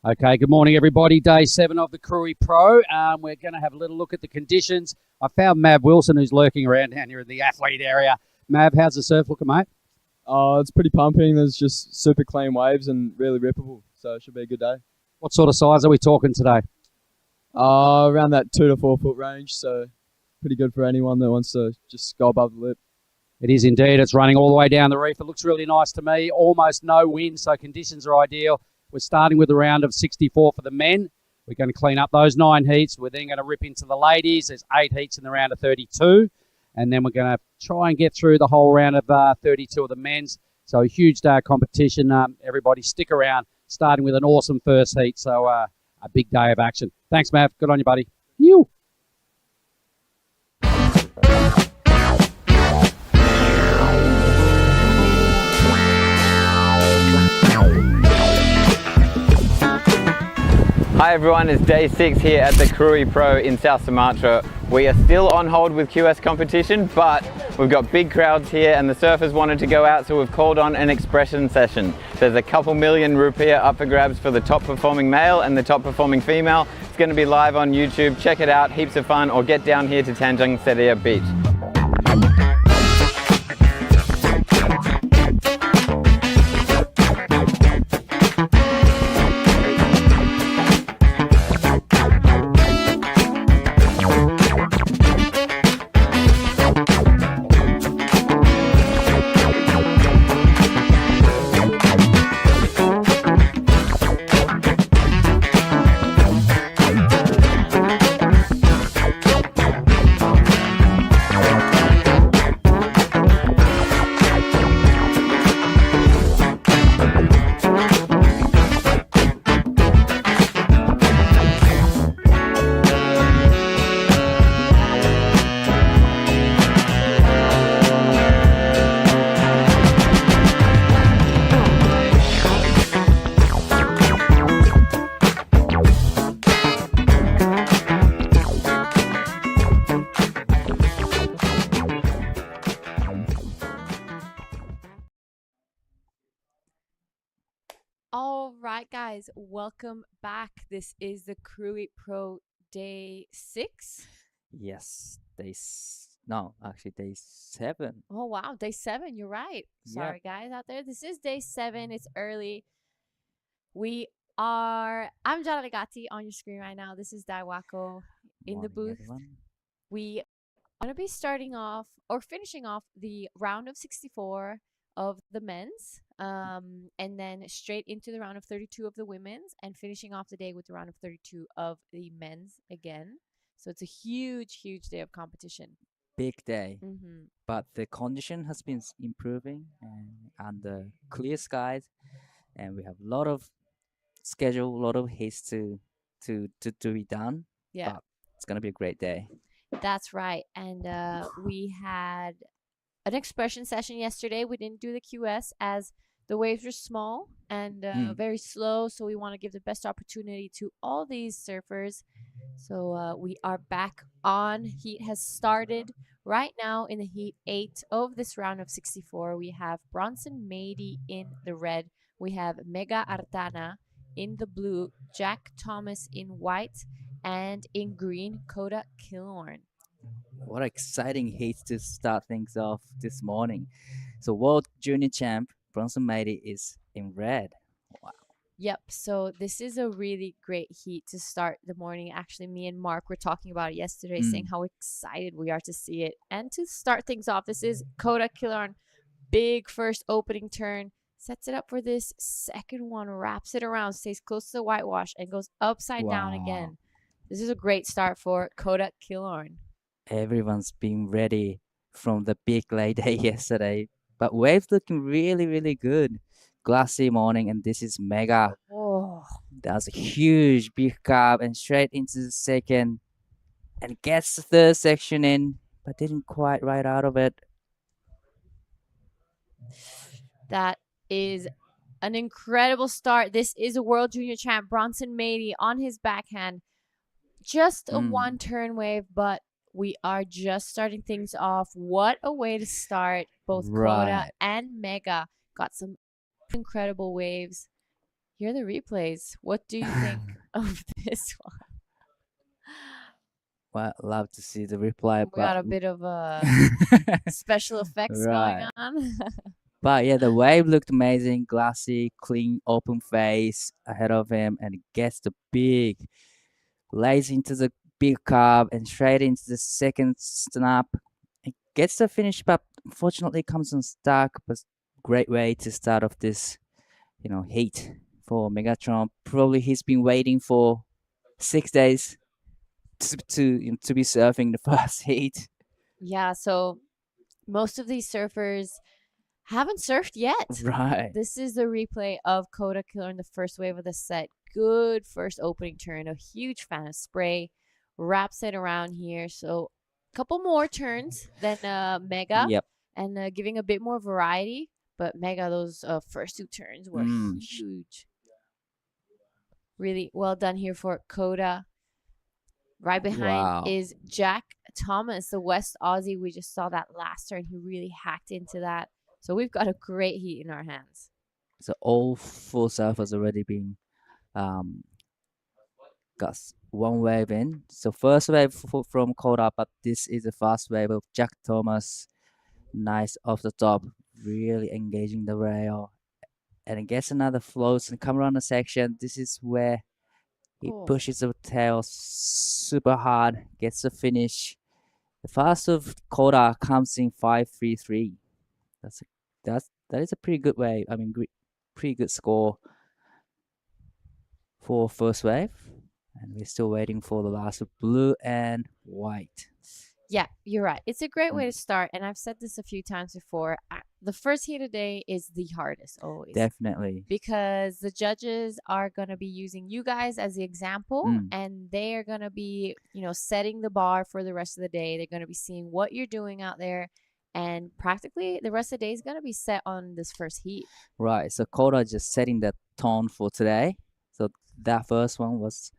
Okay, good morning, everybody. Day 7 of the Krui Pro. We're going to have a little look at the conditions. I found Mav Wilson, who's lurking around down here in the athlete area. Mav, how's the surf looking, mate? It's pretty pumping. There's just super clean waves and really rippable, so it should be a good day. What sort of size are we talking today? Around that 2 to 4 foot range, so pretty good for anyone that wants to just go above the lip. It is indeed. It's running all the way down the reef. It looks really nice to me. Almost no wind, so conditions are ideal. We're starting with a round of 64 for the men. We're going to clean up those 9 heats. We're then going to rip into the ladies. There's 8 heats in the round of 32. And then we're going to try and get through the whole round of 32 of the men's. So a huge day of competition. Everybody stick around, starting with an awesome first heat. So a big day of action. Thanks, Mav. Good on you, buddy. You. Hi everyone, it's day 6 here at the Krui Pro in South Sumatra. We are still on hold with QS competition, but we've got big crowds here and the surfers wanted to go out, so we've called on an expression session. There's a couple million rupiah up for grabs for the top performing male and the top performing female. It's going to be live on YouTube. Check it out, heaps of fun, or get down here to Tanjung Seria Beach. All right, guys, welcome back. This is the Krui Pro day 6. Yes, day 7. Oh, wow, day 7. You're right. Sorry, guys out there. This is day 7. It's early. I'm Jana Legati on your screen right now. This is Daiwako in the booth. Everyone. We are going to be starting off or finishing off the round of 64 of the men's, and then straight into the round of 32 of the women's, and finishing off the day with the round of 32 of the men's again. So it's a huge day of competition. Big day. Mm-hmm. But the condition has been improving and under clear skies, and we have a lot of schedule, a lot of haste to be done. Yeah, but it's gonna be a great day. that's right. And we had an expression session yesterday. We didn't do the QS as the waves were small and very slow, so we want to give the best opportunity to all these surfers. So we are back on. Heat has started right now in the heat 8 of this round of 64. We have Bronson Mady in the red. We have Mega Artana in the blue, Jack Thomas in white, and in green, Koda Killorn. What exciting heat to start things off this morning. So World Junior Champ Bronson Mady is in red. Wow. Yep, so this is a really great heat to start the morning. Actually, me and Mark were talking about it yesterday, saying how excited we are to see it. And to start things off, this is Koda Killorn. Big first opening turn. Sets it up for this second one, wraps it around, stays close to the whitewash, and goes upside down again. This is a great start for Koda Killorn. Everyone's been ready from the big late day yesterday, but waves looking really good. Glassy morning, and this is Mega. Oh, That's a huge big carb and straight into the second, and gets the third section in, but didn't quite ride out of it. that is an incredible start. This is a World Junior Champ, Bronson Mady, on his backhand. Just a one turn wave, but we are just starting things off. What a way to start. Both Koda and Mega got some incredible waves. Here are the replays. What do you think of this one? Well, love to see the reply, We got a bit of special effects going right. on. But yeah, the wave looked amazing, glassy, clean, open face ahead of him, and gets the big, lays into the big curve and straight into the second snap. It gets the finish, but unfortunately comes unstuck. But great way to start off this, heat for Megatron. Probably he's been waiting for 6 days to be surfing the first heat. Yeah, so most of these surfers haven't surfed yet. Right. This is the replay of Coda Killer in the first wave of the set. Good first opening turn. A huge fan of spray. Wraps it around here. So a couple more turns than Mega. Yep. And giving a bit more variety. But Mega, those first two turns were huge. Really well done here for Coda. Right behind is Jack Thomas, the West Aussie. We just saw that last turn. He really hacked into that. So we've got a great heat in our hands. So all four surfers already been got one wave in. So first wave from Coda, but this is the first wave of Jack Thomas. Nice off the top, really engaging the rail. And it gets another float and come around the section. This is where he pushes the tail super hard, gets the finish. The fast of Coda comes in 5.33. That is a pretty good wave. I mean, pretty good score for first wave. And we're still waiting for the last of blue and white. Yeah, you're right. It's a great way to start. And I've said this a few times before. The first heat of the day is the hardest always. Definitely. Because the judges are going to be using you guys as the example. And they are going to be, setting the bar for the rest of the day. They're going to be seeing what you're doing out there. And practically the rest of the day is going to be set on this first heat. Right. So Coda just setting the tone for today. So that first one was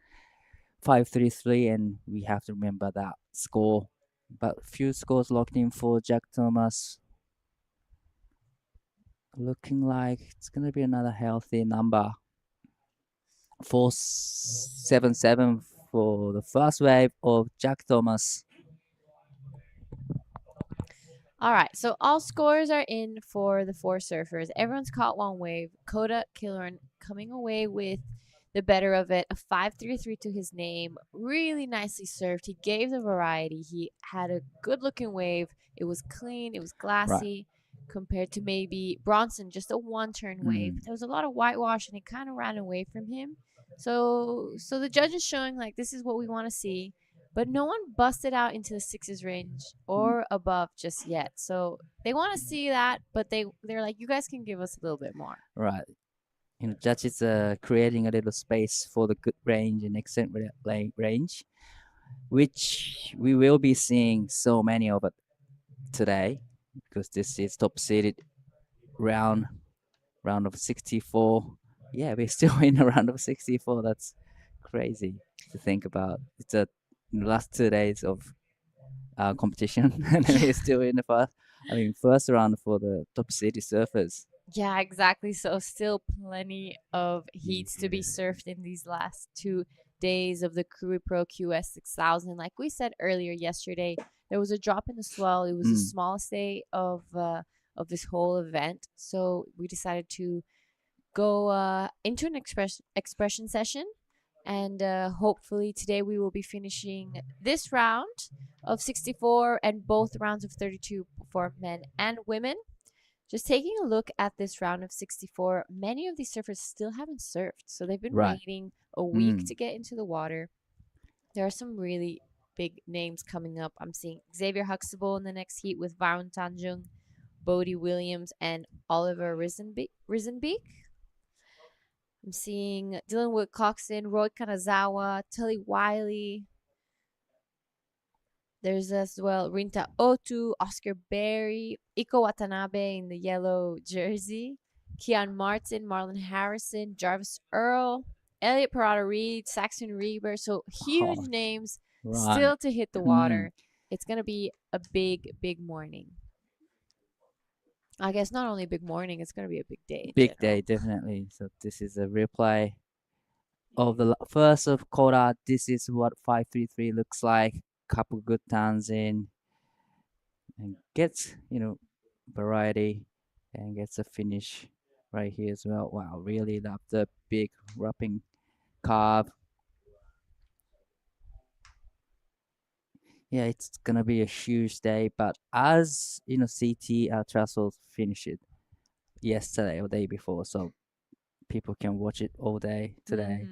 5.33, and we have to remember that score. But a few scores locked in for Jack Thomas. Looking like it's going to be another healthy number. 4.77 for the first wave of Jack Thomas. All right, so all scores are in for the four surfers. Everyone's caught one wave. Coda Killer coming away with the better of it. A 5.33 to his name. Really nicely surfed. He gave the variety. He had a good-looking wave. It was clean. It was glassy. Compared to maybe Bronson, just a one-turn wave. There was a lot of whitewash, and it kind of ran away from him. So the judge is showing, like, this is what we want to see. But no one busted out into the sixes range or above just yet. So they want to see that, but they're like, you guys can give us a little bit more. Right. Judges creating a little space for the good range and excellent range, which we will be seeing so many of it today, because this is top seeded round of 64. Yeah, we're still in a round of 64. That's crazy to think about. It's the last 2 days of competition, and we're still in the first round for the top seeded surfers. Yeah, exactly. So still plenty of heats to be surfed in these last 2 days of the Krui Pro QS 6000. Like we said earlier yesterday, there was a drop in the swell. It was the smallest day of this whole event. So we decided to go into an expression session. And hopefully today we will be finishing this round of 64 and both rounds of 32 for men and women. Just taking a look at this round of 64, many of these surfers still haven't surfed. So they've been waiting a week to get into the water. There are some really big names coming up. I'm seeing Xavier Huxtable in the next heat with Varun Tanjung, Bodie Williams, and Oliver Risenbeek. I'm seeing Dylan Wood-Coxon, Roy Kanazawa, Tully Wiley. There's as well Rinta Otu, Oscar Berry, Iko Watanabe in the yellow jersey, Keon Martin, Marlon Harrison, Jarvis Earl, Elliot Parada-Reed, Saxon Reber. So huge names still to hit the water. It's going to be a big, big morning. I guess not only big morning, it's going to be a big day. Big day, definitely. So this is a replay of the first of Kota. This is what 533 looks like. Couple good turns in, and gets variety, and gets a finish right here as well. Wow, really love the big wrapping carve. Yeah, it's gonna be a huge day, but as CT Trussell finished it yesterday or day before, so people can watch it all day today,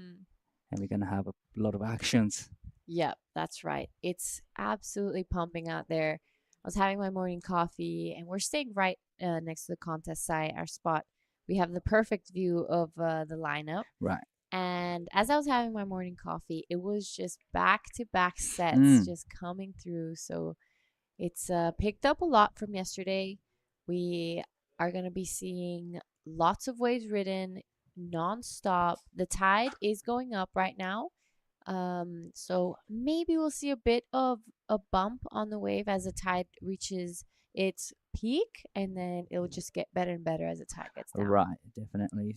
and we're gonna have a lot of actions. Yep, that's right. It's absolutely pumping out there. I was having my morning coffee, and we're staying right next to the contest site, our spot. We have the perfect view of the lineup. Right. And as I was having my morning coffee, it was just back-to-back sets just coming through. So it's picked up a lot from yesterday. We are going to be seeing lots of waves ridden non-stop. The tide is going up right now. So maybe we'll see a bit of a bump on the wave as the tide reaches its peak, and then it'll just get better and better as the tide gets down. Right, definitely.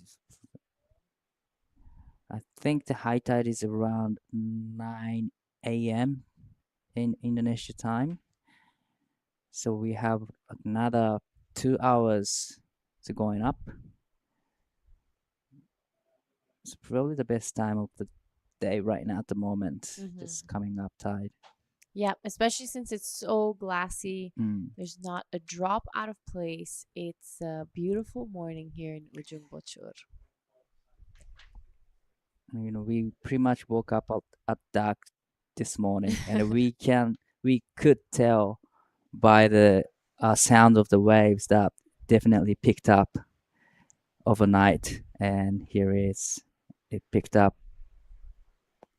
I think the high tide is around 9 a.m. in Indonesia time. So we have another 2 hours to going up. It's probably the best time of the day right now at the moment. Just coming up tide. Yeah, especially since it's so glassy. There's not a drop out of place. It's a beautiful morning here in Ujung Bochur. We pretty much woke up at dark this morning, and we could tell by the sound of the waves that definitely picked up overnight, and here it picked up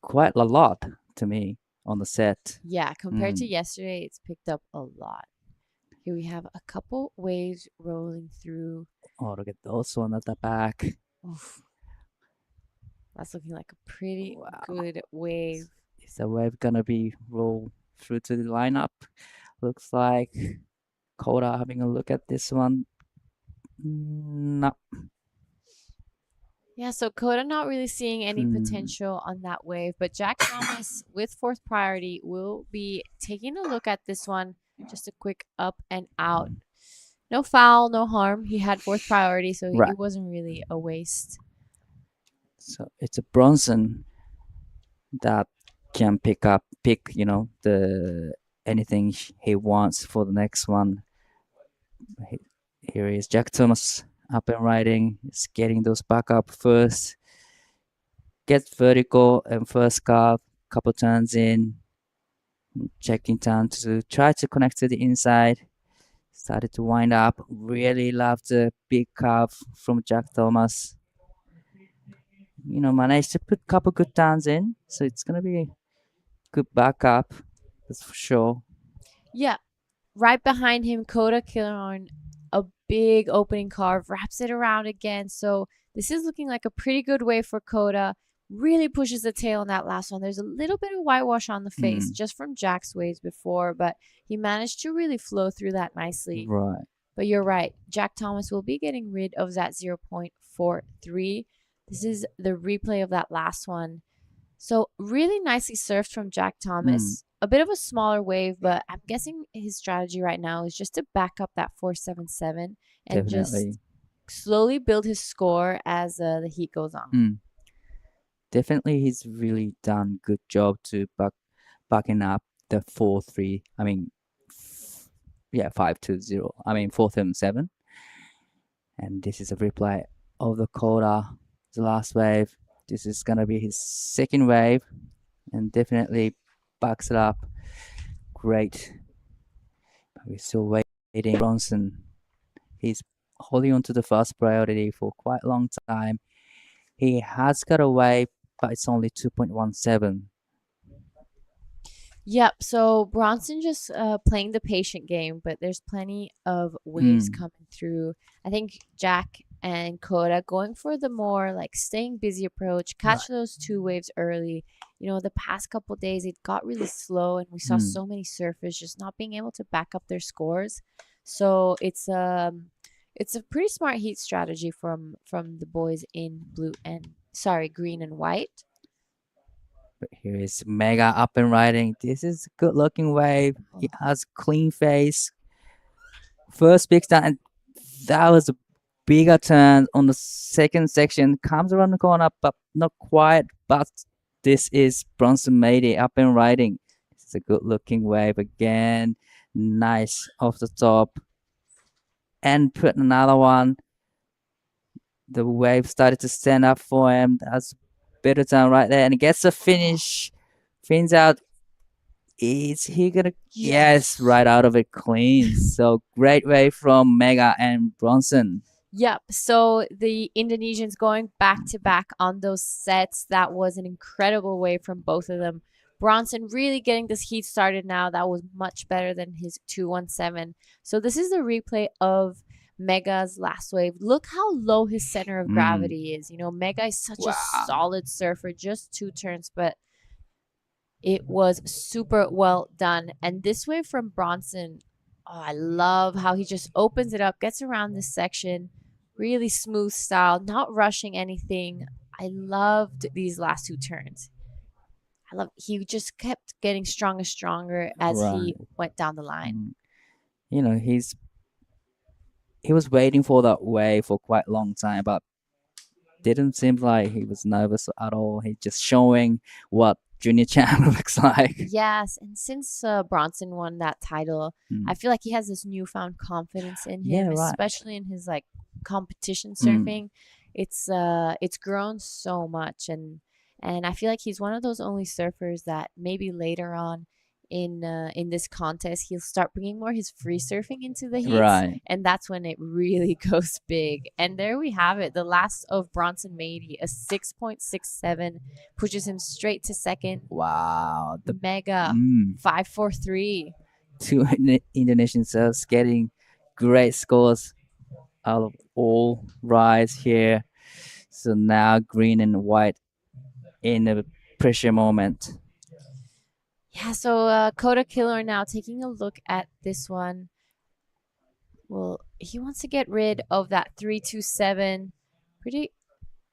quite a lot to me on the set. Yeah, compared to yesterday, it's picked up a lot. Here we have a couple waves rolling through. Oh, look at those one at the back. Oof. That's looking like a pretty good wave. Is the wave gonna be rolled through to the lineup? Looks like Kota having a look at this one. No. Yeah, so Kota not really seeing any potential on that wave, but Jack Thomas with fourth priority will be taking a look at this one. Just a quick up and out. No foul, no harm. He had fourth priority, so it wasn't really a waste. So it's a Bronson that can pick the anything he wants for the next one. Here is Jack Thomas up and riding. He's getting those back up first. Gets vertical and first carve, couple turns in. Checking turn to try to connect to the inside. Started to wind up. Really love the big carve from Jack Thomas. Managed to put a couple good turns in, so it's gonna be a good backup, that's for sure. Yeah, right behind him, Kota Killarn, a big opening carve, wraps it around again. So this is looking like a pretty good way for Kota. Really pushes the tail on that last one. There's a little bit of whitewash on the face just from Jack's waves before, but he managed to really flow through that nicely. Right. But you're right. Jack Thomas will be getting rid of that 0.43. This is the replay of that last one. So really nicely surfed from Jack Thomas. A bit of a smaller wave, but I'm guessing his strategy right now is just to back up that 477 and just slowly build his score as the heat goes on. Definitely, he's really done good job to backing up the 4-3. 520. 477. And this is a replay of the Kota, the last wave. This is gonna be his second wave, and definitely backs it up. Great. But we're still waiting. Bronson, he's holding on to the first priority for quite a long time. He has got a wave, but it's only 2.17. Yep, so Bronson just playing the patient game, but there's plenty of waves coming through. I think Jack and Kota going for the more staying busy approach, catch those two waves early. The past couple days it got really slow, and we saw so many surfers just not being able to back up their scores. So it's It's a pretty smart heat strategy from the boys in green and white. But here is Mega up and riding. This is a good looking wave. He has clean face. First big start, and that was a bigger turn on the second section. Comes around the corner, but not quite. But this is Bronson Matey up and riding. It's a good looking wave again. Nice off the top. And put another one. The wave started to stand up for him. That's better turn right there. And he gets a finish. Fins out. Is he gonna? Yes, right out of it clean. So great wave from Mega and Bronson. Yep. So the Indonesians going back to back on those sets. That was an incredible wave from both of them. Bronson really getting this heat started now. That was much better than his 217. So this is the replay of Mega's last wave. Look how low his center of gravity is. You know, Mega is such a solid surfer, just 2 turns, but it was super well done. And this wave from Bronson, I love how he just opens it up, gets around this section, really smooth style, not rushing anything. I loved these last 2 turns. He just kept getting stronger as he went down the line. You know, he was waiting for that wave for quite a long time, but didn't seem like he was nervous at all. He's just showing what junior champ looks like. Yes, and since Bronson won that title, I feel like he has this newfound confidence in him, especially in his like competition surfing. It's grown so much, and I feel like he's one of those only surfers that maybe later on in this contest he'll start bringing more his free surfing into the heats, and that's when it really goes big. And there we have it, the last of Bronson Matey, a 6.67 pushes him straight to second. Wow, the Mega 5.43. 2 Indonesian surfers getting great scores out of all rides here. So now green and white in a pressure moment. Yeah, so Kota Killer now taking a look at this one. Well, he wants to get rid of that 327. Pretty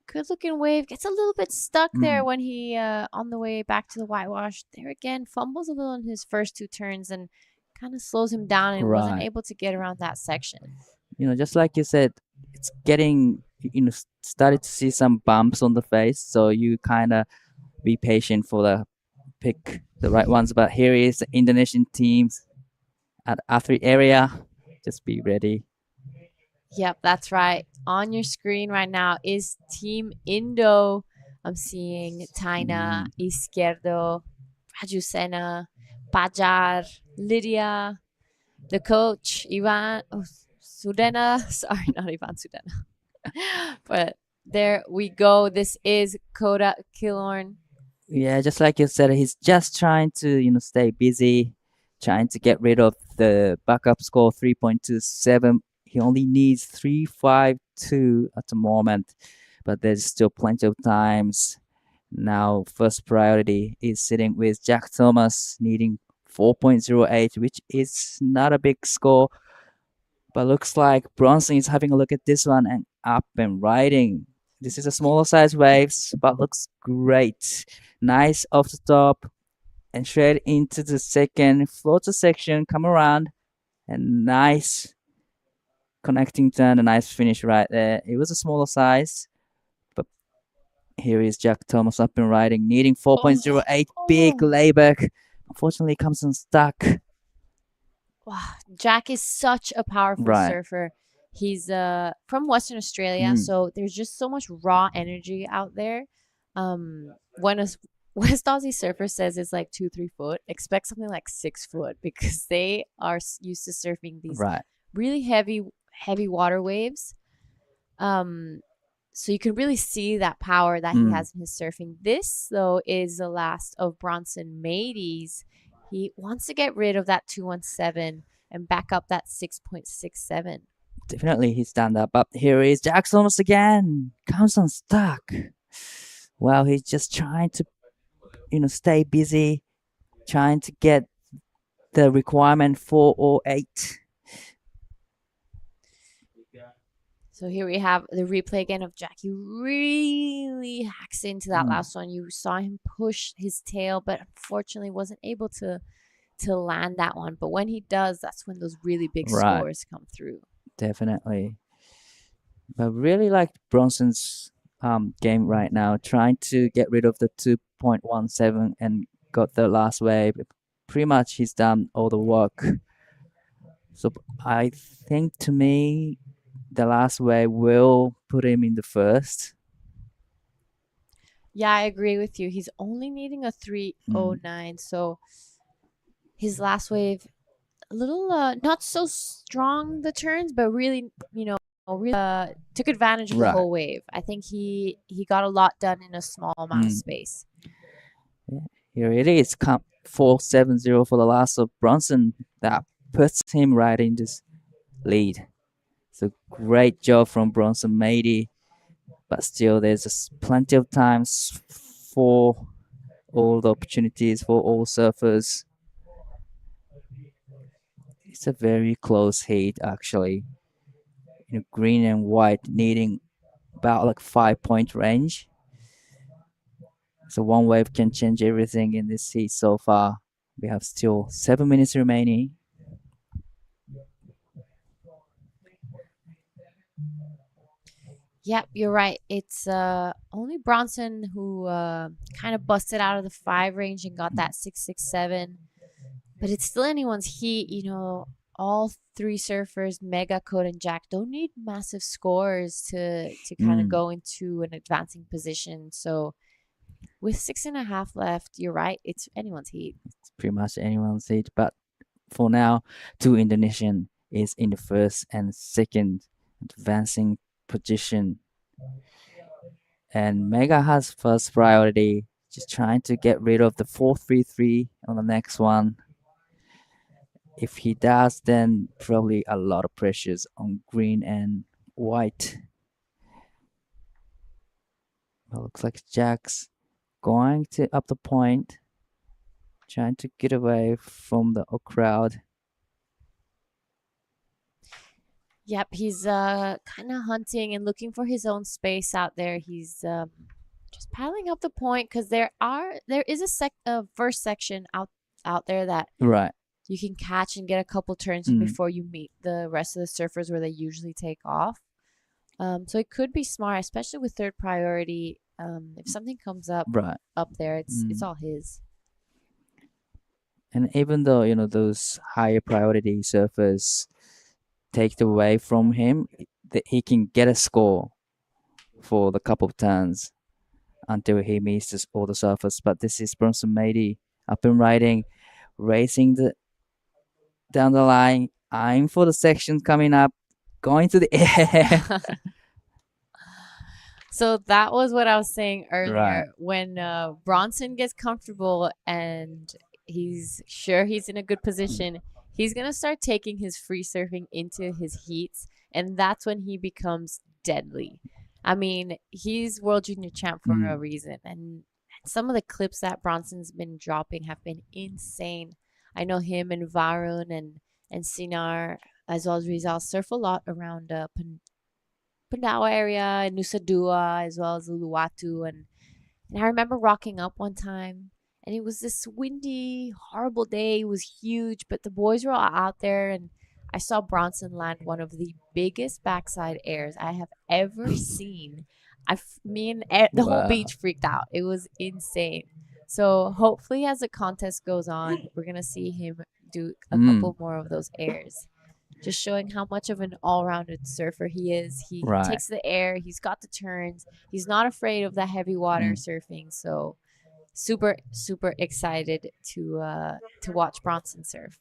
good looking wave. Gets a little bit stuck there when he on the way back to the whitewash. There again, fumbles a little in his first 2 turns and kind of slows him down and wasn't able to get around that section. You know, just like you said, it's getting, started to see some bumps on the face. So you kind of be patient for pick the right ones. But here is the Indonesian teams at R3 area. Just be ready. Yep, that's right. On your screen right now is Team Indo. I'm seeing Taina, Izquierdo, Rajusena, Pajar, Lydia, the coach, Ivan Sudena. Sorry, not Ivan Sudena. But there we go. This is Kota Killorn. Yeah, just like you said, he's just trying to, stay busy, trying to get rid of the backup score 3.27. He only needs 3.52 at the moment, but there's still plenty of times. Now, first priority is sitting with Jack Thomas, needing 4.08, which is not a big score, but looks like Bronson is having a look at this one and up and riding. This is a smaller size waves, but looks great. Nice off the top and straight into the second floater section, come around, and nice connecting turn, a nice finish right there. It was a smaller size, but here is Jack Thomas up and riding, needing 4.08, big layback. Unfortunately, comes unstuck. Wow, Jack is such a powerful surfer. He's from Western Australia, so there's just so much raw energy out there. When a West Aussie surfer says it's like 2-3 foot, expect something like 6 foot, because they are used to surfing these really heavy water waves. So you can really see that power that he has in his surfing. This, though, is the last of Bronson Matey's. He wants to get rid of that 217 and back up that 6.67. Definitely he's done that, but here is Jack Thomas again. Comes unstuck. Well, he's just trying to, stay busy, trying to get the requirement 408. So here we have the replay again of Jack. He really hacks into that last one. You saw him push his tail, but unfortunately wasn't able to land that one. But when he does, that's when those really big scores come through. Definitely. But really like Bronson's game right now, trying to get rid of the 2.17 and got the last wave. Pretty much he's done all the work. So I think to me, the last wave will put him in the first. Yeah, I agree with you. He's only needing a 309. So his last wave, a little not so strong the turns, but really, really took advantage of the whole wave. I think he got a lot done in a small amount of space. Yeah. Here it is, 470 for the last of Bronson. That puts him right in this lead. So great job from Bronson Matey, but still there's plenty of times for all the opportunities for all surfers. It's a very close heat actually. Green and white needing about like 5-point range. So one wave can change everything in this heat so far. We have still 7 minutes remaining. Yep, you're right. It's only Bronson who kind of busted out of the 5 range and got that 667. But it's still anyone's heat. All 3 surfers, Mega, Code, and Jack, don't need massive scores to kind of go into an advancing position. So with 6.5 left, you're right. It's anyone's heat. It's pretty much anyone's heat. But for now, 2 Indonesian is in the first and second advancing position. And Mega has first priority, just trying to get rid of the 433 on the next one. If he does, then probably a lot of pressures on green and white. Well, looks like Jack's going to up the point, trying to get away from the crowd. Yep, he's kind of hunting and looking for his own space out there. He's just paddling up the point because there is a first section out there that you can catch and get a couple turns before you meet the rest of the surfers where they usually take off. So it could be smart, especially with third priority. If something comes up there, it's all his. And even though those higher priority surfers take away from him, he can get a score for the couple of turns until he meets all the surfers. But this is Bronson Matey up and riding, racing down the line, eyeing for the section coming up, going to the air. So that was what I was saying earlier. When Bronson gets comfortable and he's sure he's in a good position, he's going to start taking his free surfing into his heats, and that's when he becomes deadly. I mean, he's World Junior Champ for a reason, and some of the clips that Bronson's been dropping have been insane. I know him and Varun and Sinar, as well as Rizal, surf a lot around Pandawa area, Nusa Dua, as well as Uluwatu, and I remember rocking up one time, and it was this windy, horrible day. It was huge, but the boys were all out there, and I saw Bronson land one of the biggest backside airs I have ever seen. The whole beach freaked out. It was insane. So hopefully as the contest goes on, we're going to see him do a couple more of those airs. Just showing how much of an all-rounded surfer he is. He takes the air. He's got the turns. He's not afraid of the heavy water surfing. So super, super excited to watch Bronson surf.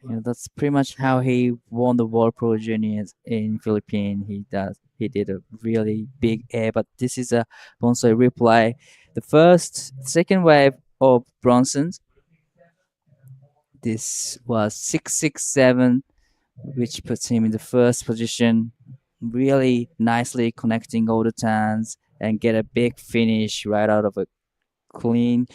That's pretty much how he won the World Pro Juniors in Philippines. He did a really big air, but this is a Bonsai replay. The second wave of Bronson's. This was 667, which puts him in the first position. Really nicely connecting all the turns and get a big finish right out of a clean.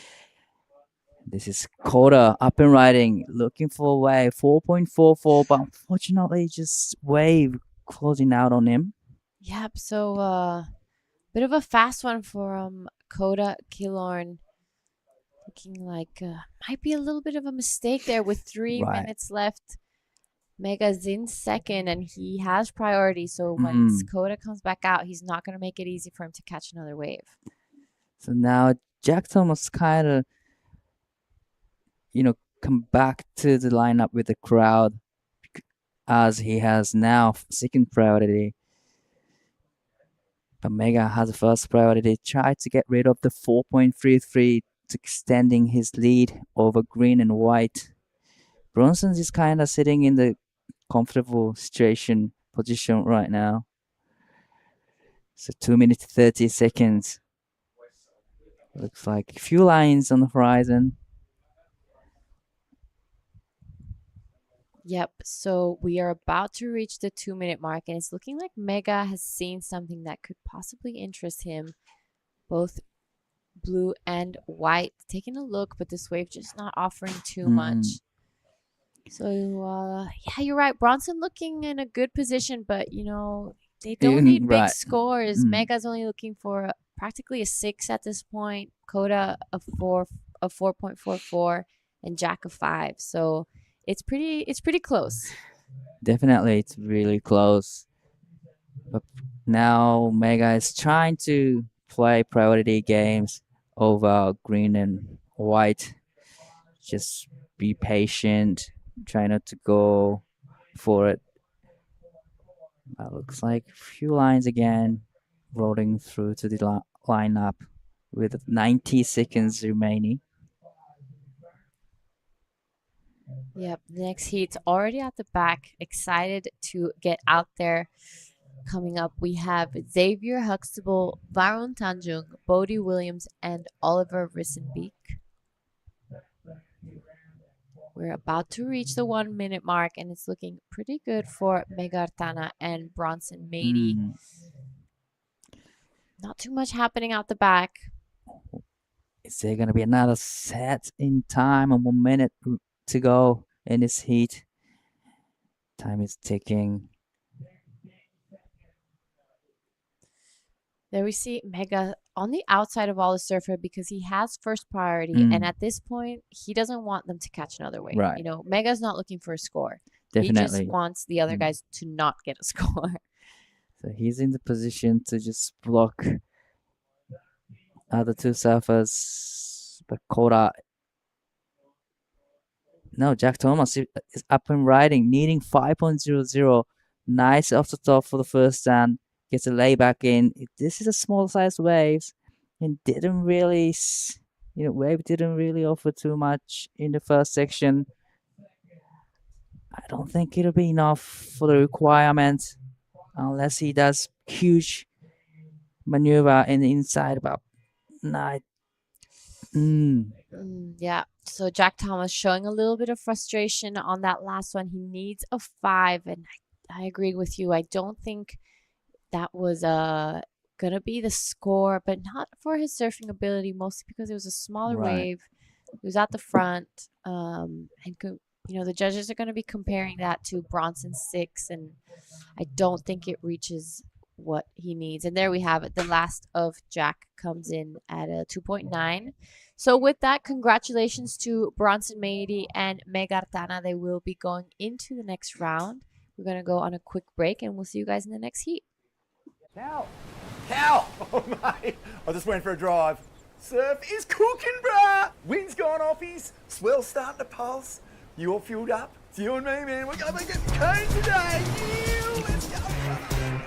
This is Coda up and riding, looking for a wave, 4.44, but unfortunately just wave closing out on him. Yep. So bit of a fast one for Coda Killorn. Looking like might be a little bit of a mistake there with 3 Right. minutes left. Mega's in second and he has priority. So when Coda comes back out, he's not going to make it easy for him to catch another wave. So now Jack Thomas kind of, come back to the lineup with the crowd as he has now second priority. But Mega has the first priority. Try to get rid of the 4.33 to extending his lead over green and white. Bronson is kind of sitting in the comfortable position right now. So 2 minutes 30 seconds. Looks like a few lines on the horizon. Yep. So we are about to reach the 2-minute mark, and it's looking like Mega has seen something that could possibly interest him. Both blue and white. Taking a look, but this wave just not offering too much. So yeah, you're right. Bronson looking in a good position, but they don't need big scores. Mega's only looking for practically a 6 at this point. Coda a 4.44, and Jack a 5. So it's pretty close. Definitely, it's really close. But now Mega is trying to play priority games over green and white. Just be patient. Try not to go for it. That looks like a few lines again rolling through to the lineup with 90 seconds remaining. Yep, the next heat's already at the back. Excited to get out there. Coming up, we have Xavier Huxtable, Varun Tanjung, Bodie Williams, and Oliver Rissenbeek. We're about to reach the 1-minute mark, and it's looking pretty good for Megartana and Bronson Mady. Not too much happening out the back. Is there going to be another set in time and 1 minute to go in this heat? Time is ticking. There we see Mega on the outside of all the surfer because he has first priority. And at this point, he doesn't want them to catch another wave. Right. Mega's not looking for a score. Definitely. He just wants the other guys to not get a score. So he's in the position to just block other two surfers. But Koda. No, Jack Thomas is up and riding, needing 5.00. Nice off the top for the first stand. Gets a layback in. This is a small size wave, and didn't really, wave didn't really offer too much in the first section. I don't think it'll be enough for the requirement unless he does huge maneuver in the inside about 9. Yeah. So Jack Thomas showing a little bit of frustration on that last one. He needs a 5, and I agree with you. I don't think that was gonna be the score, but not for his surfing ability, mostly because it was a smaller wave. He was at the front, and the judges are going to be comparing that to Bronson's 6, and I don't think it reaches what he needs. And there we have it. The last of Jack comes in at a 2.9. So with that, congratulations to Bronson Mady and Megartana. They will be going into the next round. We're going to go on a quick break, and we'll see you guys in the next heat. Cow! Oh, mate, I just went for a drive. Surf is cooking, bruh! Wind's gone offies, swell's starting to pulse. You all fueled up? It's you and me, man. We're going to get cane today. Yeah, let's go, brother.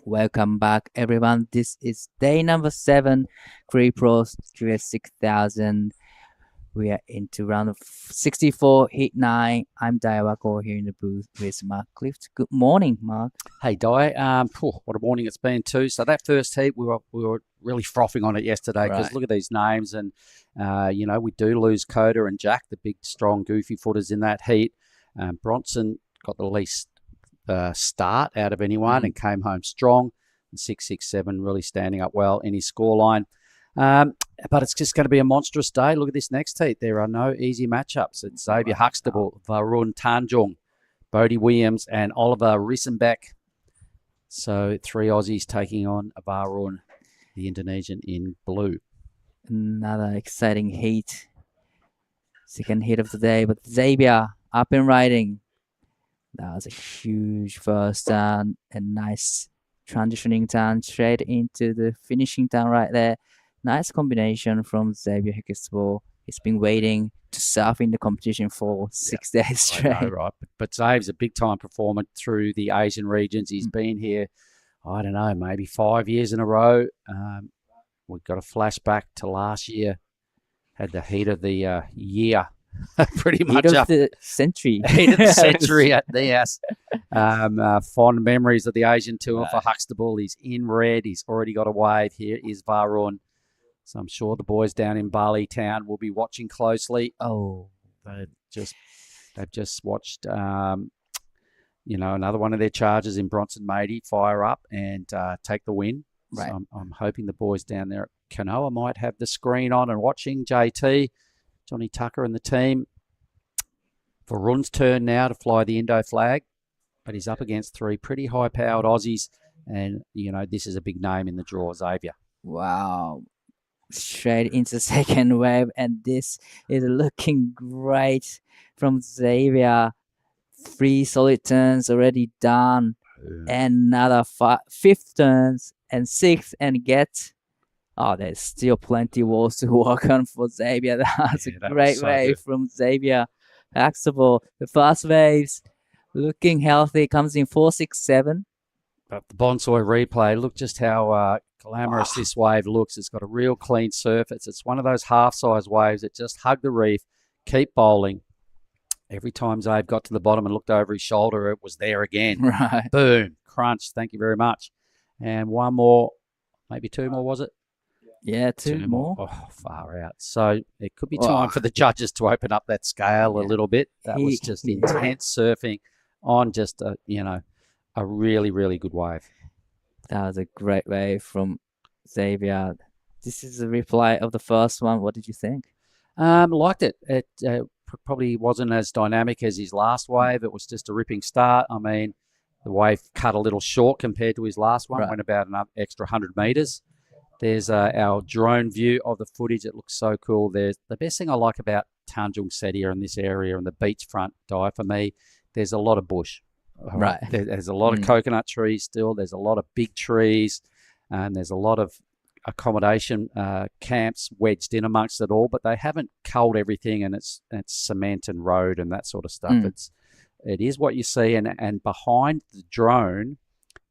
Welcome back, everyone. This is day number 7, Krui Pro QS 6000. We are into round of 64, heat 9. I'm Diawako here in the booth with Mark Clift. Good morning, Mark. Hey, Di. What a morning it's been too. So that first heat, we were really frothing on it yesterday because Right. look at these names, and we do lose Coda and Jack, the big, strong, goofy footers in that heat. Bronson got the least start out of anyone and came home strong. 667 really standing up well in his scoreline. But it's just going to be a monstrous day. Look at this next heat. There are no easy matchups. It's Xavier Huxtable, Varun Tanjung, Bodie Williams, and Oliver Rissenbeck. So 3 Aussies taking on Varun, the Indonesian in blue. Another exciting heat. Second heat of the day, but Xavier up and riding. That was a huge first turn and nice transitioning turn straight into the finishing turn right there. Nice combination from Xavier Huxtable. He's been waiting to surf in the competition for 6 days straight. I know, right? But Zave's a big-time performer through the Asian regions. He's been here, I don't know, maybe 5 years in a row. We've got a flashback to last year. Had the heat of the year, pretty much. Heat of the century. Heat of the century at Nias. Fond memories of the Asian tour for Huxtable. He's in red. He's already got a wave. Here is Varun. So I'm sure the boys down in Bali town will be watching closely. Oh, they've just watched, another one of their chargers in Bronson Matey fire up and take the win. Right. So I'm hoping the boys down there at Kanoa might have the screen on and watching. JT, Johnny Tucker and the team. Varun's turn now to fly the Indo flag, but he's up against 3 pretty high-powered Aussies, and, this is a big name in the draw, Xavier. wow. Straight into second wave, and this is looking great from Xavier. 3 solid turns already done, and another 5th turns and 6th, and there's still plenty walls to work on for Xavier. That's a great wave from Xavier Huxtable. The fast waves looking healthy, comes in 467. But the Bonsoy replay, look just how glamorous this wave looks. It's got a real clean surface. It's one of those half-size waves that just hug the reef, keep bowling. Every time Zabe got to the bottom and looked over his shoulder, it was there again. Right. Boom. Crunch. Thank you very much. And one more, maybe 2 more, was it? Yeah, two more. Oh, far out. So it could be time for the judges to open up that scale a little bit. That was just intense surfing on just a really, really good wave. That was a great wave from Xavier. This is a replay of the first one. What did you think? Liked it. It probably wasn't as dynamic as his last wave. It was just a ripping start. I mean, the wave cut a little short compared to his last one. Went about an extra 100 meters. There's our drone view of the footage. It looks so cool. There's the best thing I like about Tanjung Setia in this area and the beachfront dive for me. There's a lot of bush. Right. There's a lot of coconut trees still. There's a lot of big trees, and there's a lot of accommodation camps wedged in amongst it all. But they haven't culled everything, and it's cement and road and that sort of stuff. It is what you see, and behind the drone,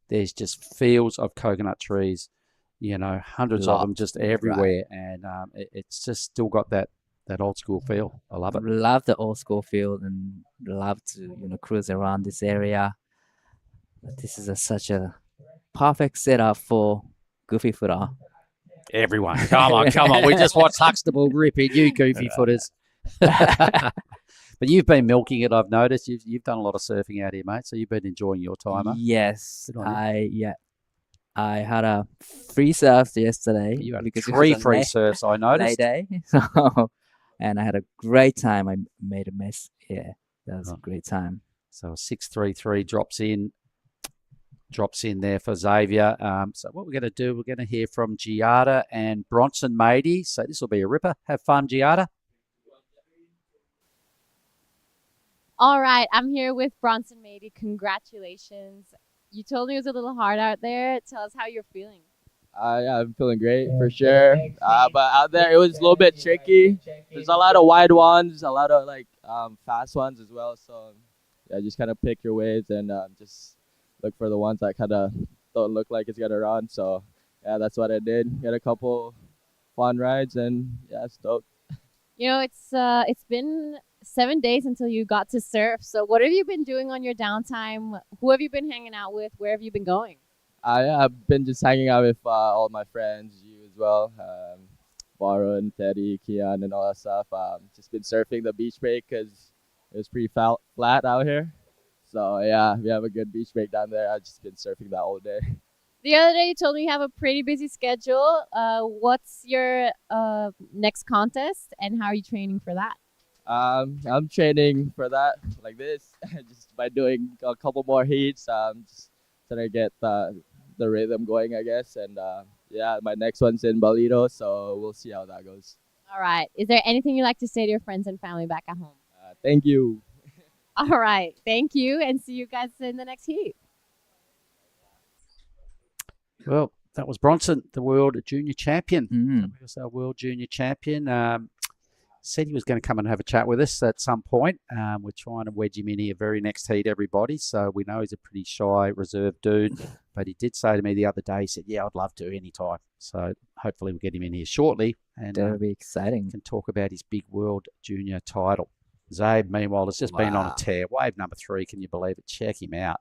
there's just fields of coconut trees. Hundreds of them just everywhere, and it's just still got that old school feel. I love it. Love the old school feel, and love to cruise around this area. But this is such a perfect setup for goofy footer. Everyone, come on! We just watched Huxtable ripping you goofy footers. But you've been milking it. I've noticed you've done a lot of surfing out here, mate. So you've been enjoying your time, huh? Yes, I had a free surf yesterday. You had 3 free surfs, I noticed. Day. And I had a great time. I made a mess. Yeah, that was a great time. So 633 drops in there for Xavier. So what we're going to do, we're going to hear from Giada and Bronson Matey. So this will be a ripper. Have fun, Giada. All right, I'm here with Bronson Matey. Congratulations. You told me it was a little hard out there. Tell us how you're feeling. Yeah, I'm feeling great for sure. But out there, it was a little bit tricky. There's a lot of wide ones, a lot of fast ones as well. So yeah, just kind of pick your waves and just look for the ones that kind of don't look like it's gonna run. So yeah, that's what I did. Got a couple fun rides, and yeah, it's dope. It's been 7 days until you got to surf. So what have you been doing on your downtime? Who have you been hanging out with? Where have you been going? I've been just hanging out with all my friends, you as well, Warren, Teddy, Kian, and all that stuff. Just been surfing the beach break because it was pretty flat out here. So yeah, we have a good beach break down there. I've just been surfing that all day. The other day you told me you have a pretty busy schedule. What's your next contest and how are you training for that? I'm training for that like this, just by doing a couple more heats. Just trying to get the rhythm going, I guess. And yeah, my next one's in Balido, so we'll see how that goes. All right. Is there anything you'd like to say to your friends and family back at home? Thank you. All right. Thank you, and see you guys in the next heat. Well, that was Bronson, the world junior champion. WSL world junior champion. Said he was going to come and have a chat with us at some point. We're trying to wedge him in here very next heat, everybody. So we know he's a pretty shy, reserved dude. But he did say to me the other day, he said, yeah, I'd love to anytime. So hopefully we'll get him in here shortly. And That'll be exciting. Can talk about his big world junior title. Zabe, meanwhile, has just been on a tear. Wave number 3, can you believe it? Check him out.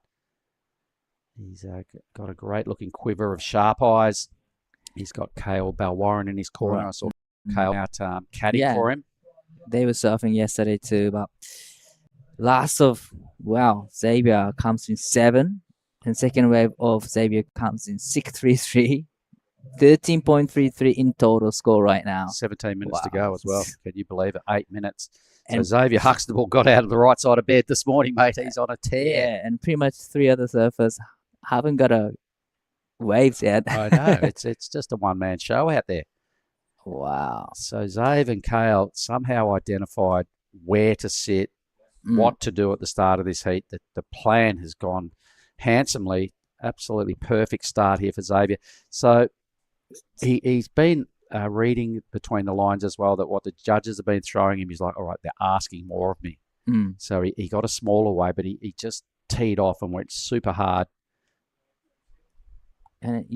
He's got a great-looking quiver of sharp eyes. He's got Kale Balwarren in his corner. I saw Kale out caddying for him. They were surfing yesterday too, but Xavier comes in 7, and second wave of Xavier comes in 6.33, 13.33 in total score right now. 17 minutes to go as well. Can you believe it? 8 minutes. So Xavier Huxtable got out of the right side of bed this morning, mate. He's on a tear. Yeah, and pretty much 3 other surfers haven't got a waves yet. I know. It's just a one-man show out there. Wow. So Zave and Kale somehow identified where to sit, what to do at the start of this heat. The plan has gone handsomely. Absolutely perfect start here for Xavier. So he's been reading between the lines as well that what the judges have been throwing him, he's like, all right, they're asking more of me. So he got a smaller wave, but he just teed off and went super hard. And,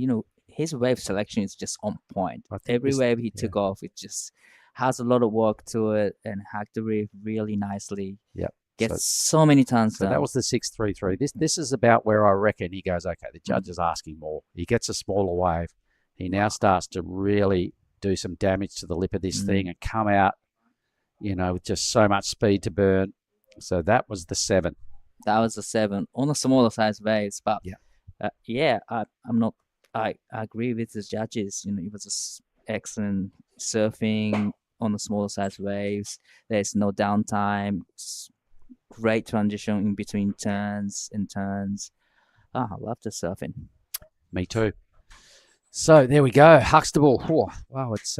his wave selection is just on point. Every wave he took off, it just has a lot of work to it and hacked the reef really nicely. Yep. Gets so many turns done. That was the 6.33. This is about where I reckon he goes, okay, the judge is asking more. He gets a smaller wave. He now starts to really do some damage to the lip of this thing and come out, with just so much speed to burn. So that was the 7. That was the 7 on the smaller size waves. But I agree with the judges. It was excellent surfing on the smaller size waves. There's no downtime. Great transition in between turns. I love the surfing. Me too. So there we go. Huxtable. Wow, it's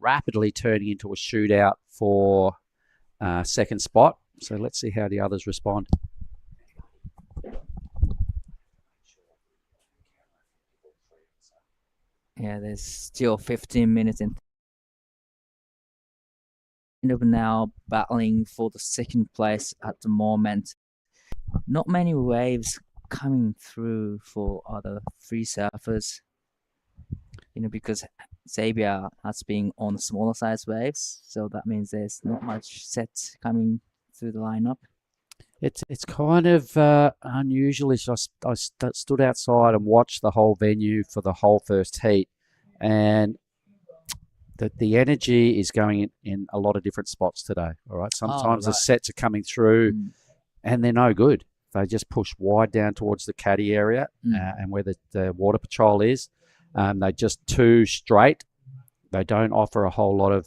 rapidly turning into a shootout for second spot. So let's see how the others respond. Yeah, there's still 15 minutes in. Now battling for the second place at the moment. Not many waves coming through for other free surfers. Because Xavier has been on smaller size waves, so that means there's not much sets coming through the lineup. It's kind of unusual. I stood outside and watched the whole venue for the whole first heat, and the energy is going in a lot of different spots today. All right, sometimes the sets are coming through, and they're no good. They just push wide down towards the caddy area and where the water patrol is. They're just too straight. They don't offer a whole lot of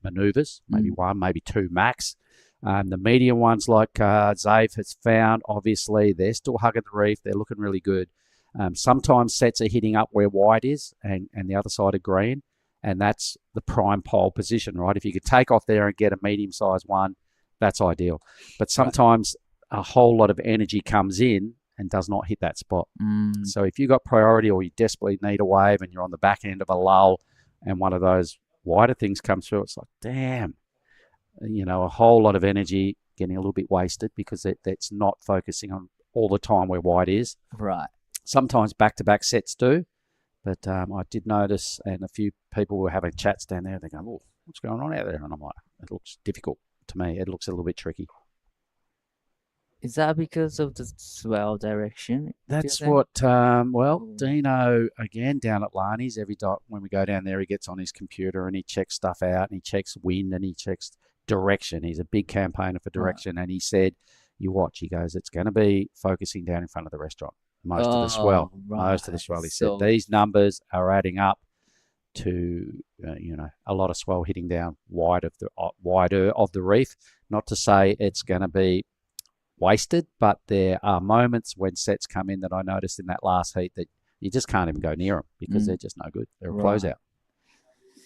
maneuvers, maybe 1, maybe 2 max. The medium ones like Zave has found, obviously, they're still hugging the reef. They're looking really good. Sometimes sets are hitting up where white is and the other side of green, and that's the prime pole position, right? If you could take off there and get a medium-sized one, that's ideal. But sometimes a whole lot of energy comes in and does not hit that spot. So if you've got priority or you desperately need a wave and you're on the back end of a lull and one of those wider things comes through, it's like, damn, a whole lot of energy getting a little bit wasted because it's not focusing on all the time where wide is. Right. Sometimes back-to-back sets do, but I did notice, and a few people were having chats down there. They go, "Oh, what's going on out there?" And I'm like, it looks difficult to me. It looks a little bit tricky. Is that because of the swell direction? do you That's think? what, well, Ooh. Dino, again, down at Larney's, every time when we go down there, he gets on his computer and he checks stuff out and he checks wind and he checks direction. He's a big campaigner for direction. And he said, you watch, he goes, it's going to be focusing down in front of the restaurant. Most of the swell. Most of the swell. He said, So these numbers are adding up to, a lot of swell hitting down wider of the reef. Not to say it's going to be wasted, but there are moments when sets come in that I noticed in that last heat that you just can't even go near them because they're just no good. They're a closeout.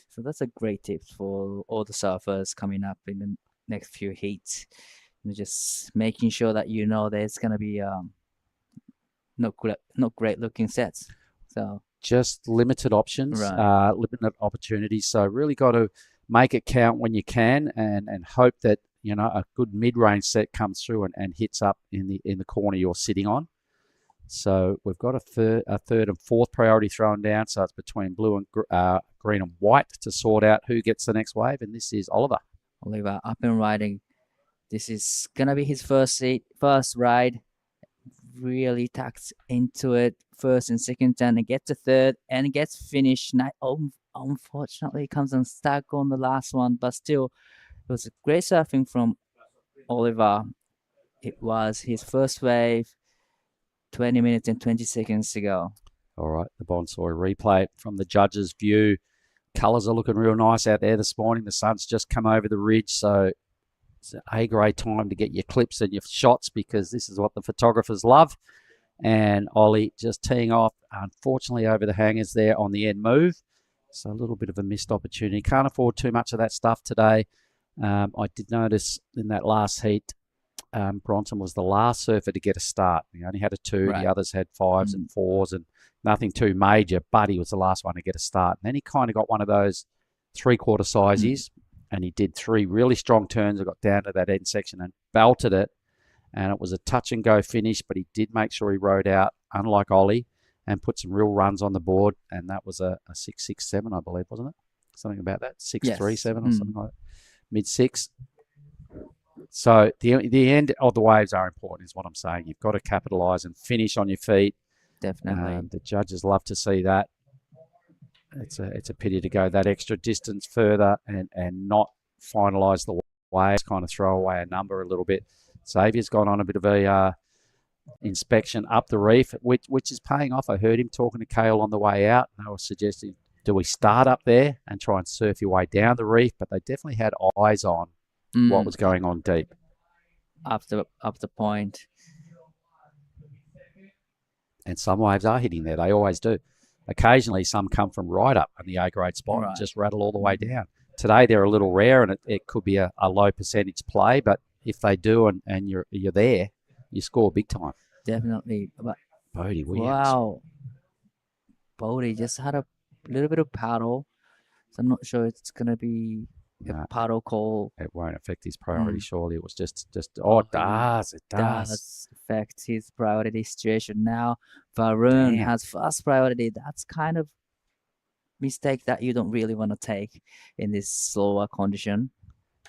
So that's a great tip for all the surfers coming up in the next few heats. Just making sure that there's gonna be not great looking sets. So Just limited options, Right. limited opportunities. So really got to make it count when you can, and hope that a good mid-range set comes through and hits up in the corner you're sitting on. So we've got a third and fourth priority thrown down. So it's between blue and green and white to sort out who gets the next wave. And this is Oliver. Oliver up and riding. This is gonna be his first ride. Really tucks into it, first and second turn, and gets to third and gets finished. Unfortunately, comes unstuck on the last one, but still, it was a great surfing from Oliver. It was his first wave, 20 minutes and 20 seconds to go. All right, the Bonsoy replay it from the judge's view. Colours are looking real nice out there this morning. The sun's just come over the ridge, so it's an A-grade time to get your clips and your shots because this is what the photographers love. And Ollie just teeing off, unfortunately, over the hangers there on the end move. So a little bit of a missed opportunity. Can't afford too much of that stuff today. I did notice in that last heat, Bronson was the last surfer to get a start. He only had a 2. Right. The others had 5s and 4s and nothing too major, but he was the last one to get a start. And then he kind of got one of those 3/4 sizes and he did 3 really strong turns. I got down to that end section and belted it. And it was a touch and go finish, but he did make sure he rode out, unlike Ollie, and put some real runs on the board. And that was a 6.67, I believe, wasn't it? Something about that, 6.37 or something like that. Mid-6. So the end of the waves are important, is what I'm saying. You've got to capitalise and finish on your feet. Definitely. The judges love to see that. It's a pity to go that extra distance further and not finalise the waves, kind of throw away a number a little bit. Xavier's gone on a bit of a inspection up the reef, which is paying off. I heard him talking to Kale on the way out. They were suggesting, do we start up there and try and surf your way down the reef? But they definitely had eyes on what was going on deep. Up the point. And some waves are hitting there. They always do. Occasionally, some come from right up on the A-grade spot and just rattle all the way down. Today, they're a little rare, and it could be a low percentage play, but if they do and you're there, you score big time. Definitely. But Bodie Williams. wow. Bodie just had a little bit of paddle. So I'm not sure it's going to be a paddle call. It won't affect his priority, surely. It was just it does. It does affect his priority situation. Now, Varun has first priority. That's kind of mistake that you don't really want to take in this slower condition.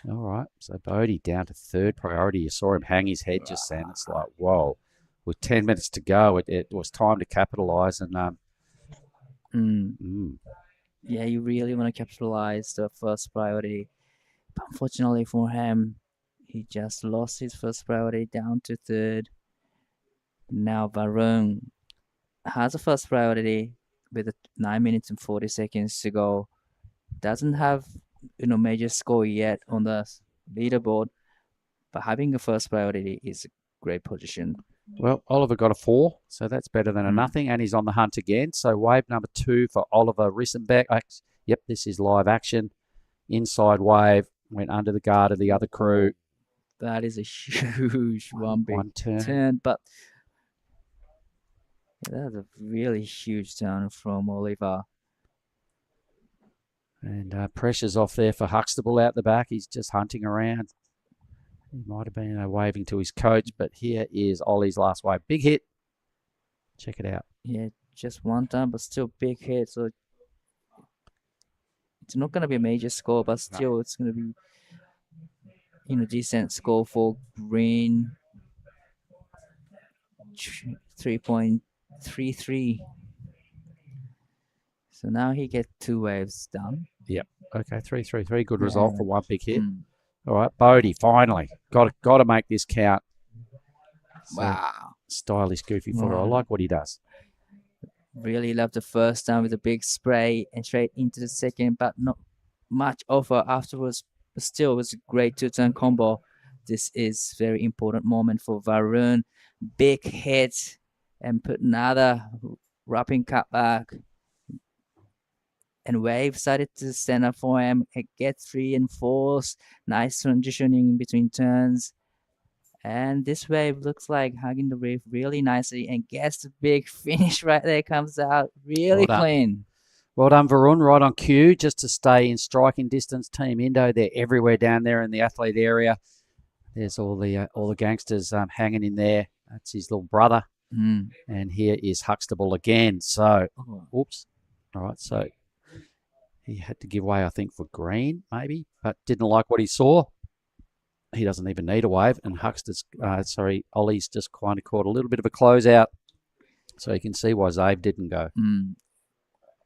All right. So Bodie down to third priority. You saw him hang his head just then. It's like, whoa. With 10 minutes to go, it was time to capitalise. And yeah, you really want to capitalize the first priority. But unfortunately for him, he just lost his first priority down to third. Now Varun has a first priority with 9 minutes and 40 seconds to go. Doesn't have major score yet on the leaderboard, but having a first priority is a great position. Well, Oliver got a 4, so that's better than a nothing, and he's on the hunt again. So wave number 2 for Oliver Rissenbeck. Yep, this is live action. Inside wave, went under the guard of the other crew. That is a huge one turn. But that's a really huge turn from Oliver. And pressure's off there for Huxtable out the back. He's just hunting around. He might have been waving to his coach, but here is Ollie's last wave. Big hit. Check it out. Yeah, just one time, but still big hit. So it's not going to be a major score, but still it's going to be decent score for Green. 3.33. So now he gets 2 waves done. Yep. Okay, 3-3-3. Good result for one big hit. Mm. All right, Bodie, finally. Got to make this count. So, Wow. stylish, goofy footer. I Wow. like what he does. Really loved the first time with a big spray and straight into the second, but not much offer afterwards. But still, it was a great 2-turn combo. This is very important moment for Varun. Big hit and put another wrapping cut back. And Wave started to stand up for him. It gets 3 and 4s. Nice transitioning in between turns. And this Wave looks like hugging the reef really nicely and gets the big finish right there. Comes out really clean. Well done, Varun. Right on cue, just to stay in striking distance. Team Indo, they're everywhere down there in the athlete area. There's all the gangsters hanging in there. That's his little brother. Mm. And here is Huxtable again. So, oops. All right, so he had to give way, I think, for Green, maybe, but didn't like what he saw. He doesn't even need a wave. And Ollie's just kind of caught a little bit of a closeout. So you can see why Zabe didn't go. Mm.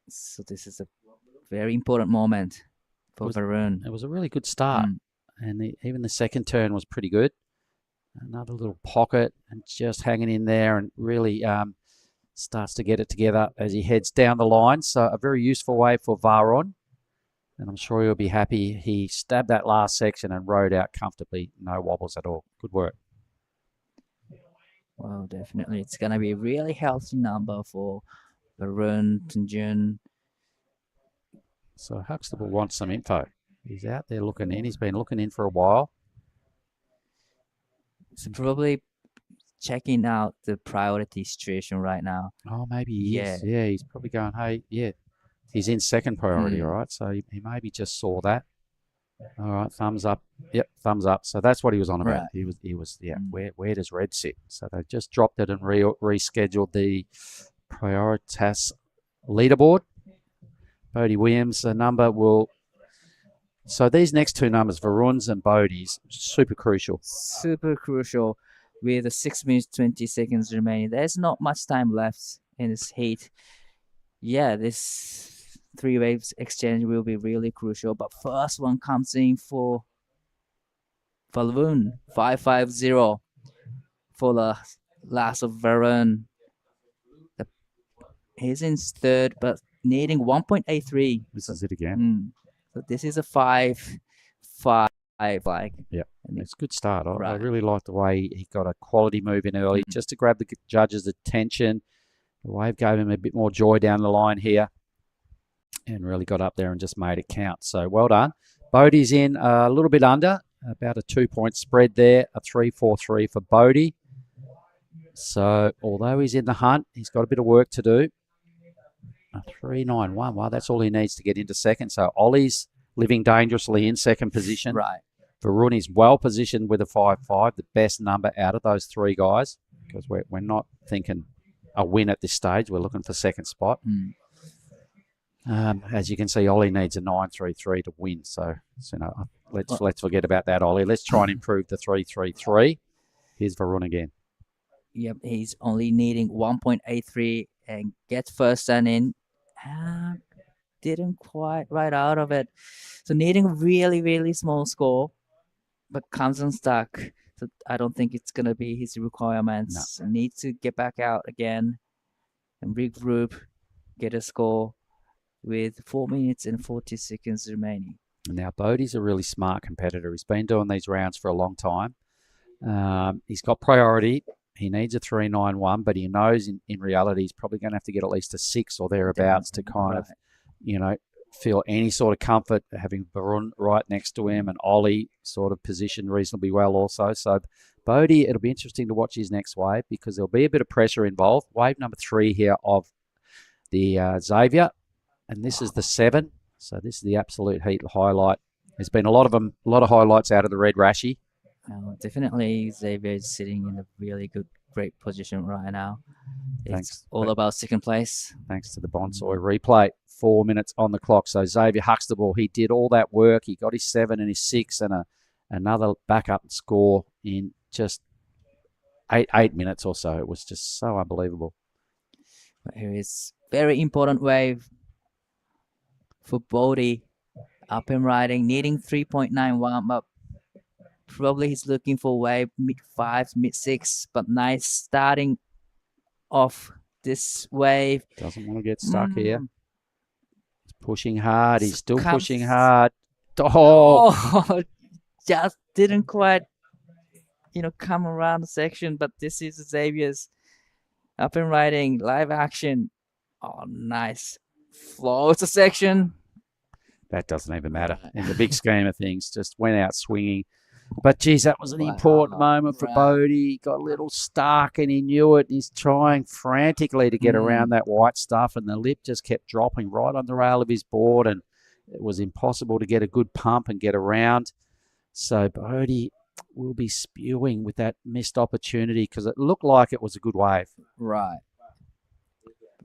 So this is a very important moment for Varun. It was a really good start. And even the second turn was pretty good. Another little pocket and just hanging in there and really starts to get it together as he heads down the line. So a very useful wave for Varun. And I'm sure he'll be happy. He stabbed that last section and rode out comfortably. No wobbles at all. Good work. Well, definitely. It's going to be a really healthy number for Varun, Tunjun. So Huxtable wants some info. He's out there looking in. He's been looking in for a while. So probably checking out the priority situation right now. Oh, maybe he is. Yeah, he's probably going, hey, yeah. He's in second priority, all right? So he maybe just saw that. All right, thumbs up. Yep, thumbs up. So that's what he was on about. Right. He was where does red sit? So they just dropped it and rescheduled the Prioritas leaderboard. Bodie Williams, the number will... So these next two numbers, Varun's and Bodie's, super crucial. Super crucial with 6 minutes, 20 seconds remaining. There's not much time left in this heat. Yeah, this 3 waves exchange will be really crucial. But first one comes in for Varun, 550 for the last of Varun. He's in third, but needing 1.83. This is it again. So this is a 5-5. Like, yeah, it's a good start. I really like the way he got a quality move in early just to grab the judges' attention. The wave gave him a bit more joy down the line here and really got up there and just made it count. So well done. Bodie's in a little bit under, about a 2-point spread there, a 3-4-3 for Bodie. So although he's in the hunt, he's got a bit of work to do. A 3-9-1. Well, that's all he needs to get into second. So Ollie's living dangerously in second position. Right. Varun is well positioned with a 5-5, the best number out of those 3 guys, because we're not thinking a win at this stage. We're looking for second spot. As you can see, Ollie needs a 9-3-3 to win. So let's forget about that, Ollie. Let's try and improve the 3-3-3. Here's Varun again. Yep, he's only needing 1.83 and gets first turn in. Didn't quite right out of it. So needing a really, really small score, but comes unstuck. So I don't think it's going to be his requirements. No. So needs to get back out again and regroup, get a score with 4 minutes and 40 seconds remaining. Now, Bodie's a really smart competitor. He's been doing these rounds for a long time. He's got priority. He needs a 3-9-1, but he knows in reality he's probably going to have to get at least a 6 or thereabouts to kind of, feel any sort of comfort having Varun right next to him and Ollie sort of positioned reasonably well also. So Bodie, it'll be interesting to watch his next wave because there'll be a bit of pressure involved. Wave number 3 here of the Xavier, and this is the 7. So this is the absolute heat highlight. There's been a lot of highlights out of the red Rashi. Definitely, Xavier is sitting in a really great position right now. It's all about second place. Thanks to the Bonsoy replay. 4 minutes on the clock. So Xavier Huxtable, he did all that work. He got his 7 and his 6 and another backup score in just eight minutes or so. It was just so unbelievable. Here is very important wave for Bodie. Up and riding, needing 3.9 warm up. Probably he's looking for wave mid-5, mid-6, but nice starting off this wave. Doesn't want to get stuck here. He's pushing hard. He's still pushing hard. Just didn't quite, come around the section, but this is Xavier's up and riding, live action. Oh, nice. Flows the section. That doesn't even matter in the big scheme of things. Just went out swinging. But, geez, that was an important moment for Bodie. He got a little stuck and he knew it. He's trying frantically to get around that white stuff, and the lip just kept dropping right on the rail of his board, and it was impossible to get a good pump and get around. So Bodie will be spewing with that missed opportunity because it looked like it was a good wave. Right.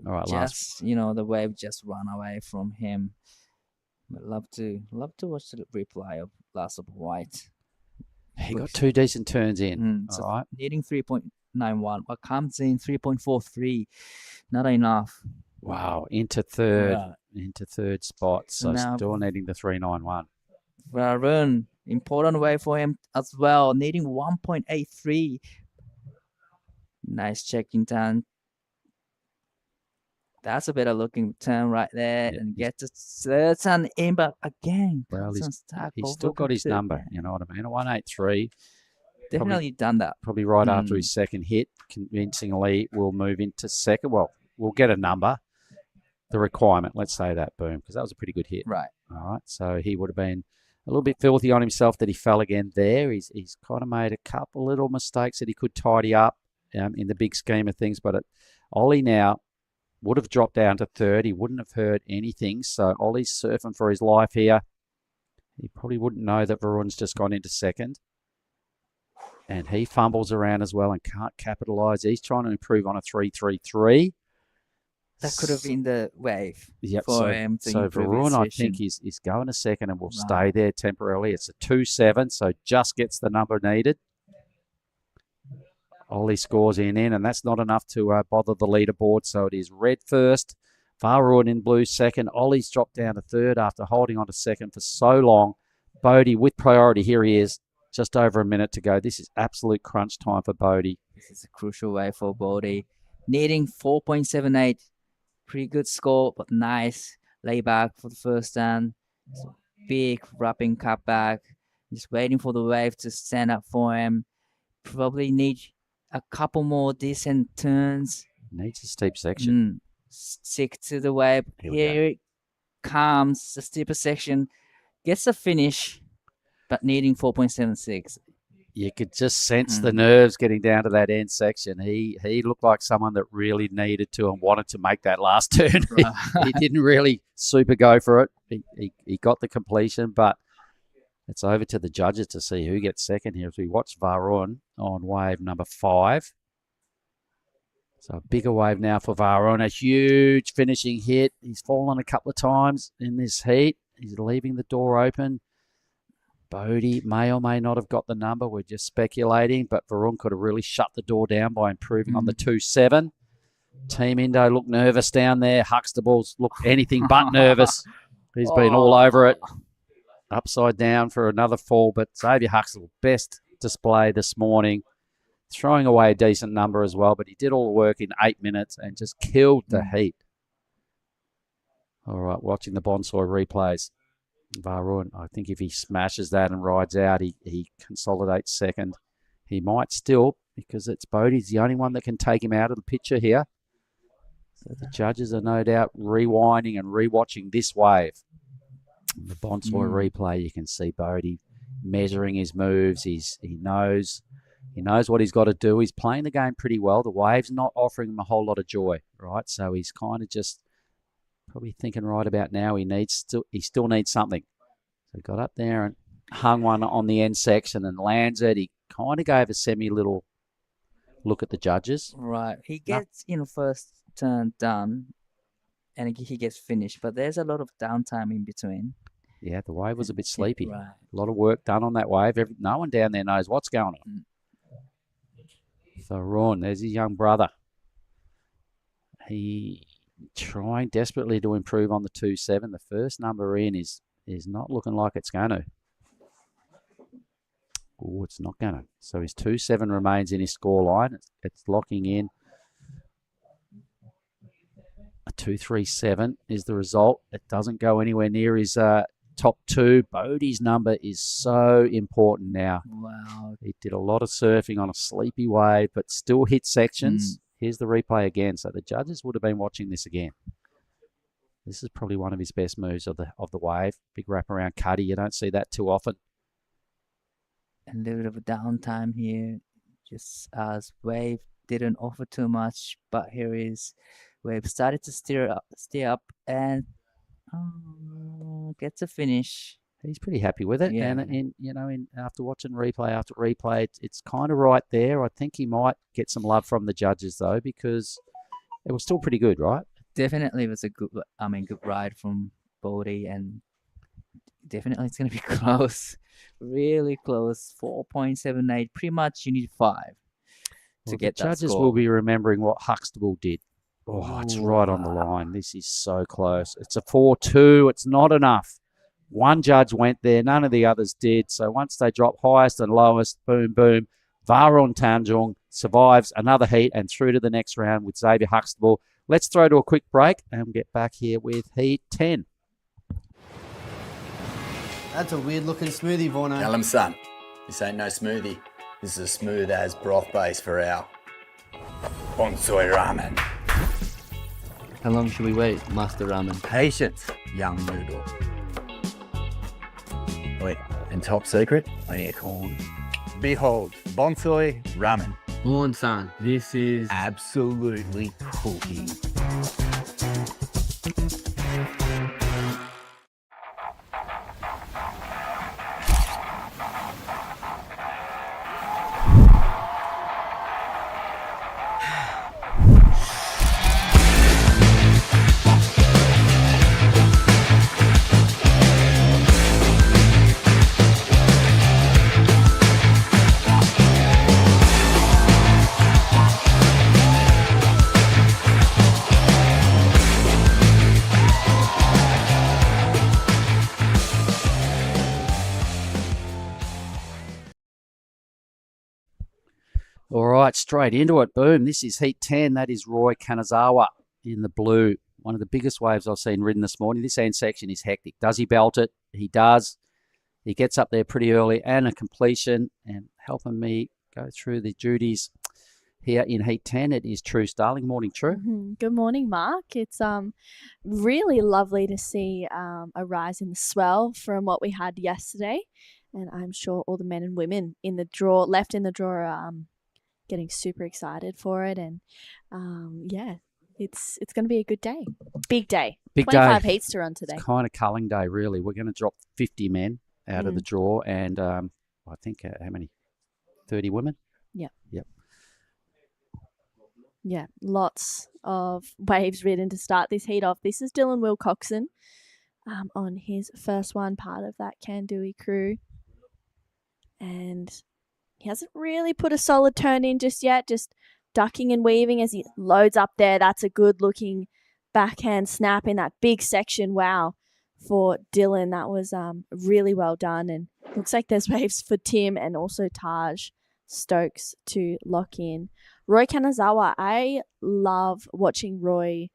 All right, just, the wave just ran away from him. I'd love to watch the replay of Last of White. He got 2 decent turns in. So all right. Needing 3.91, but comes in 3.43. Not enough. Wow, into third spot. So Now, still needing the 391. Varun, important way for him as well. Needing 1.83. Nice checking turn. That's a better looking turn right there, and get the third turn in, but again, well, he's still got his number. You know what I mean? A 183. Definitely done that. Probably right after his second hit, convincingly, we'll move into second. Well, we'll get a number, the requirement. Let's say that, boom, because that was a pretty good hit. Right. All right. So he would have been a little bit filthy on himself that he fell again there. He's kind of made a couple little mistakes that he could tidy up in the big scheme of things. But Ollie now would have dropped down to third. He wouldn't have heard anything. So Ollie's surfing for his life here. He probably wouldn't know that Varun's just gone into second. And he fumbles around as well and can't capitalise. He's trying to improve on a 3.33. That could have been the wave for him to so improve Varun, his I session. think, is going to second and will stay there temporarily. It's a 2.7, so just gets the number needed. Ollie scores in, and that's not enough to bother the leaderboard. So it is red first, Varun in blue second. Ollie's dropped down to third after holding on to second for so long. Bodie with priority. Here he is, just over a minute to go. This is absolute crunch time for Bodie. This is a crucial way for Bodie. Needing 4.78. Pretty good score, but nice layback for the first turn. Big wrapping cutback. Just waiting for the wave to stand up for him. Probably need a couple more decent turns. Needs a steep section. Stick to the wave. Here it comes, the steeper section. Gets a finish, but needing 4.76. You could just sense the nerves getting down to that end section. He looked like someone that really needed to and wanted to make that last turn. He didn't really super go for it. He got the completion, but it's over to the judges to see who gets second here as we watch Varun on wave number 5. So a bigger wave now for Varun. A huge finishing hit. He's fallen a couple of times in this heat. He's leaving the door open. Bodie may or may not have got the number. We're just speculating, but Varun could have really shut the door down by improving on the 2.7. Team Indo looked nervous down there. Huxtables looked anything but nervous. He's been all over it. Upside down for another fall, but Xavier Huxtable, best display this morning. Throwing away a decent number as well, but he did all the work in 8 minutes and just killed the heat. All right, watching the Bonsai replays. Varun, I think if he smashes that and rides out, he consolidates second. He might still, because it's Bodie's the only one that can take him out of the picture here. So the judges are no doubt rewinding and rewatching this wave. The Bonsai replay, you can see Bodie measuring his moves. He knows what he's got to do. He's playing the game pretty well. The wave's not offering him a whole lot of joy, right? So he's kind of just probably thinking right about now he still needs something. So he got up there and hung one on the end section and lands it. He kind of gave a semi-little look at the judges. Right. He gets, first turn done and he gets finished, but there's a lot of downtime in between. Yeah, the wave was a bit sleepy. Right. A lot of work done on that wave. No one down there knows what's going on. So Ron, there's his young brother. He trying desperately to improve on the 2.7. The first number in is not looking like it's going to. Oh, it's not going to. So his 2.7 remains in his score line. It's locking in. A 2.37 is the result. It doesn't go anywhere near his top two. Bodie's number is so important now. Wow. He did a lot of surfing on a sleepy wave, but still hit sections. Here's the replay again. So the judges would have been watching this again. This is probably one of his best moves of the wave. Big wraparound cutty. You don't see that too often. A little bit of a downtime here. Just as wave didn't offer too much, but here is wave started to steer up and gets a finish. He's pretty happy with it. Yeah. And after watching replay after replay, it's kind of right there. I think he might get some love from the judges though, because it was still pretty good, right? Definitely was a good ride from Bodie, and definitely it's going to be close. Really close. 4.78. Pretty much you need 5 to get that score. The judges will be remembering what Huxtable did. Oh, it's right on the line. This is so close. It's a 4.2. It's not enough. One judge went there. None of the others did. So once they drop highest and lowest, boom, boom, Varon Tanjung survives another heat and through to the next round with Xavier Huxtable. Let's throw to a quick break and get back here with Heat 10. That's a weird looking smoothie, Vorno. Tell him, son, this ain't no smoothie. This is a smooth as broth base for our bonsai ramen. How long should we wait, Master Ramen? Patience, young noodle. Wait, and top secret, I need a corn. Behold, bonsai ramen. Moon-san, this is Absolutely cooking. All right, straight into it. Boom. This is Heat 10. That is Roy Kanazawa in the blue. One of the biggest waves I've seen ridden this morning. This end section is hectic. Does he belt it? He does. He gets up there pretty early and a completion, and helping me go through the duties here in Heat 10. It is True Starling. Morning, True. Good morning, Mark. It's really lovely to see a rise in the swell from what we had yesterday, and I'm sure all the men and women in the draw, left in the draw, are getting super excited for it. And yeah, it's going to be a good day. Big day. Big 25 day. heats to run today. It's kind of culling day, really. We're going to drop 50 men out of the draw, and I think how many? 30 women? Yeah. Yep. Yeah, lots of waves ridden to start this heat off. This is Dylan Wilcoxon on his first one, part of that Kandui crew. And he hasn't really put a solid turn in just yet, just ducking and weaving as he loads up there. That's a good-looking backhand snap in that big section. Wow, for Dylan. That was really well done. And looks like there's waves for Tim and also Taj Stokes to lock in. Roy Kanazawa, I love watching Roy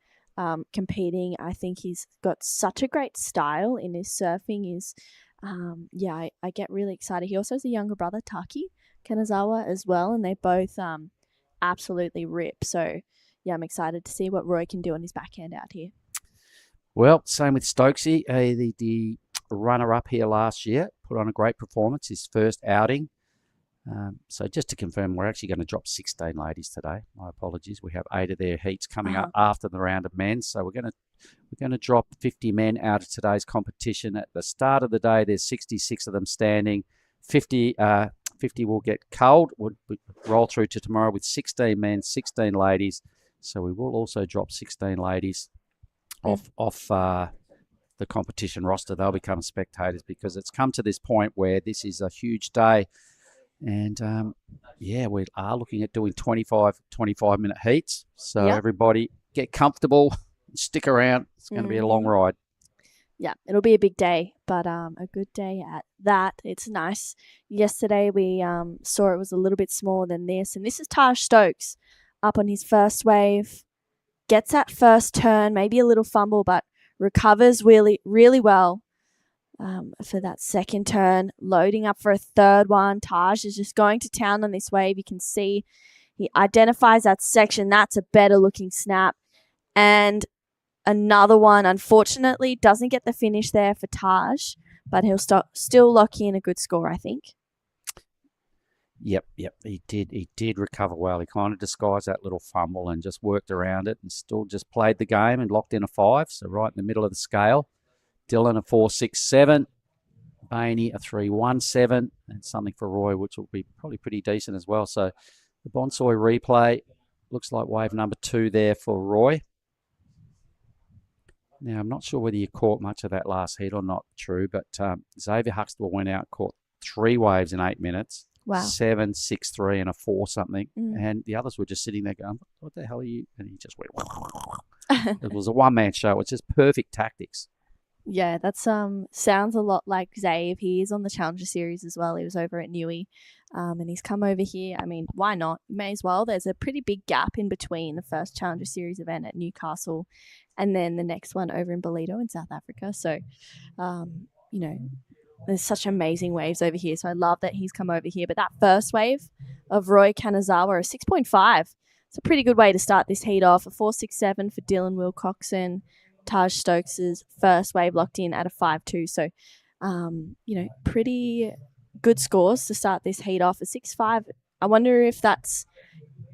competing. I think he's got such a great style in his surfing. I get really excited. He also has a younger brother, Taki Kanazawa, as well, and they both absolutely rip. So, yeah, I'm excited to see what Roy can do on his backhand out here. Well, same with Stokesy, the runner-up here last year, put on a great performance, his first outing. So just to confirm, we're actually going to drop 16 ladies today. My apologies. We have 8 of their heats coming up after the round of men. So we're going to drop 50 men out of today's competition. At the start of the day, there's 66 of them standing. 50 will get culled. We'll roll through to tomorrow with 16 men, 16 ladies. So we will also drop 16 ladies off the competition roster, they'll become spectators, because it's come to this point where this is a huge day. And, we are looking at doing 25-minute heats. So everybody get comfortable, stick around. It's going to be a long ride. Yeah, it'll be a big day, but a good day at that. It's nice. Yesterday we saw it was a little bit smaller than this, and this is Taj Stokes up on his first wave. Gets that first turn, maybe a little fumble, but recovers really, really well for that second turn. Loading up for a third one. Taj is just going to town on this wave. You can see he identifies that section. That's a better looking snap. And another one, unfortunately, doesn't get the finish there for Taj, but he'll still lock in a good score, I think. Yep, he did. He did recover well. He kind of disguised that little fumble and just worked around it and still just played the game and locked in a 5, so right in the middle of the scale. Dylan a 4.67, Bainey a 3.17, and something for Roy, which will be probably pretty decent as well. So the Bonsoy replay looks like wave number 2 there for Roy. Now, I'm not sure whether you caught much of that last heat or not, True, but Xavier Huxtable went out, caught 3 waves in 8 minutes. Wow. 7, 6, 3, and a 4 something. And the others were just sitting there going, what the hell are you? And he just went, it was a one-man show. It's just perfect tactics. Yeah, that sounds a lot like Zave. He is on the Challenger Series as well. He was over at Newey, and he's come over here. I mean, why not? May as well. There's a pretty big gap in between the first Challenger Series event at Newcastle and then the next one over in Ballito in South Africa. So, there's such amazing waves over here. So I love that he's come over here. But that first wave of Roy Kanazawa, a 6.5. It's a pretty good way to start this heat off. A 4.67 for Dylan Wilcoxon. Taj Stokes' first wave locked in at a 5.2. So, pretty good scores to start this heat off. A 6.5. I wonder if that's,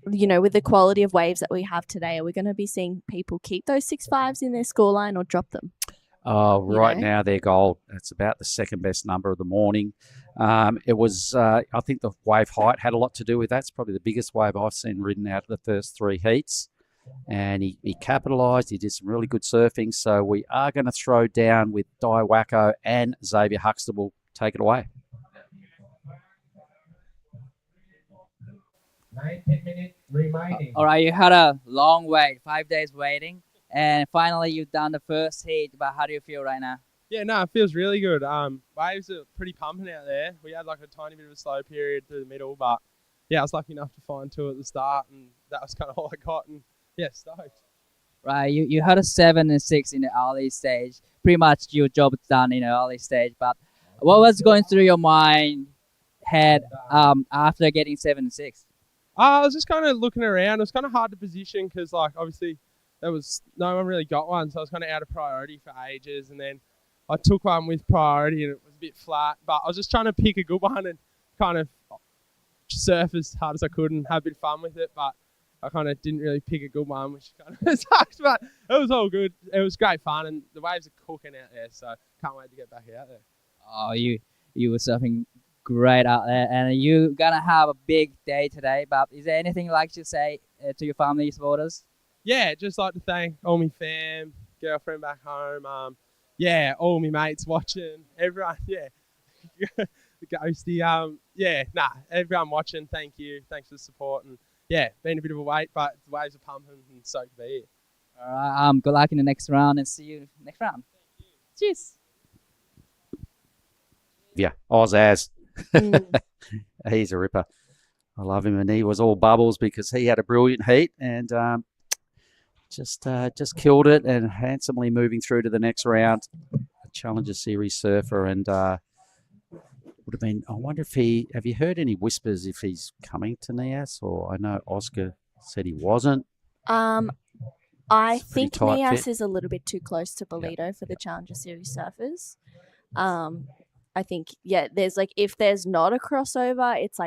with the quality of waves that we have today, are we going to be seeing people keep those 6.5s in their scoreline or drop them? Oh, right now they're gold. It's about the second best number of the morning. It was, I think the wave height had a lot to do with that. It's probably the biggest wave I've seen ridden out of the first 3 heats. And he capitalised. He did some really good surfing. So we are going to throw down with Di Wacko and Xavier Huxtable. Take it away. 19 minutes remaining. All right, you had a long wait, 5 days waiting, and finally you've done the first heat. But how do you feel right now? Yeah, no, it feels really good. Waves are pretty pumping out there. We had like a tiny bit of a slow period through the middle, but yeah, I was lucky enough to find 2 at the start, and that was kind of all I got. And yeah, stoked. Right, you had a 7 and 6 in the early stage. Pretty much your job is done in the early stage. But what was going through your head after getting 7 and 6? I was just kind of looking around. It was kind of hard to position because, like, obviously there was no one really got one, so I was kind of out of priority for ages. And then I took one with priority, and it was a bit flat. But I was just trying to pick a good one and kind of surf as hard as I could and have a bit of fun with it. But I kind of didn't really pick a good one, which kind of sucks. But it was all good. It was great fun, and the waves are cooking out there, so can't wait to get back out there. Oh, you were surfing great out there, and you're gonna have a big day today. But is there anything you'd like to say to your family supporters? Yeah, just like to thank all my fam, girlfriend back home, all my mates watching, everyone, the ghosty, everyone watching, thank you, thanks for the support, and been a bit of a wait, but the waves are pumping and so to be here. All right, good luck in the next round and see you next round. Cheers. Yeah, Oz. He's a ripper. I love him, and he was all bubbles because he had a brilliant heat and just killed it and handsomely moving through to the next round. A Challenger Series surfer, and would have been. I wonder if have you heard any whispers if he's coming to Nias? Or I know Oscar said he wasn't. I think Nias is a little bit too close to Ballito for the Challenger Series surfers. I think, there's if there's not a crossover, it's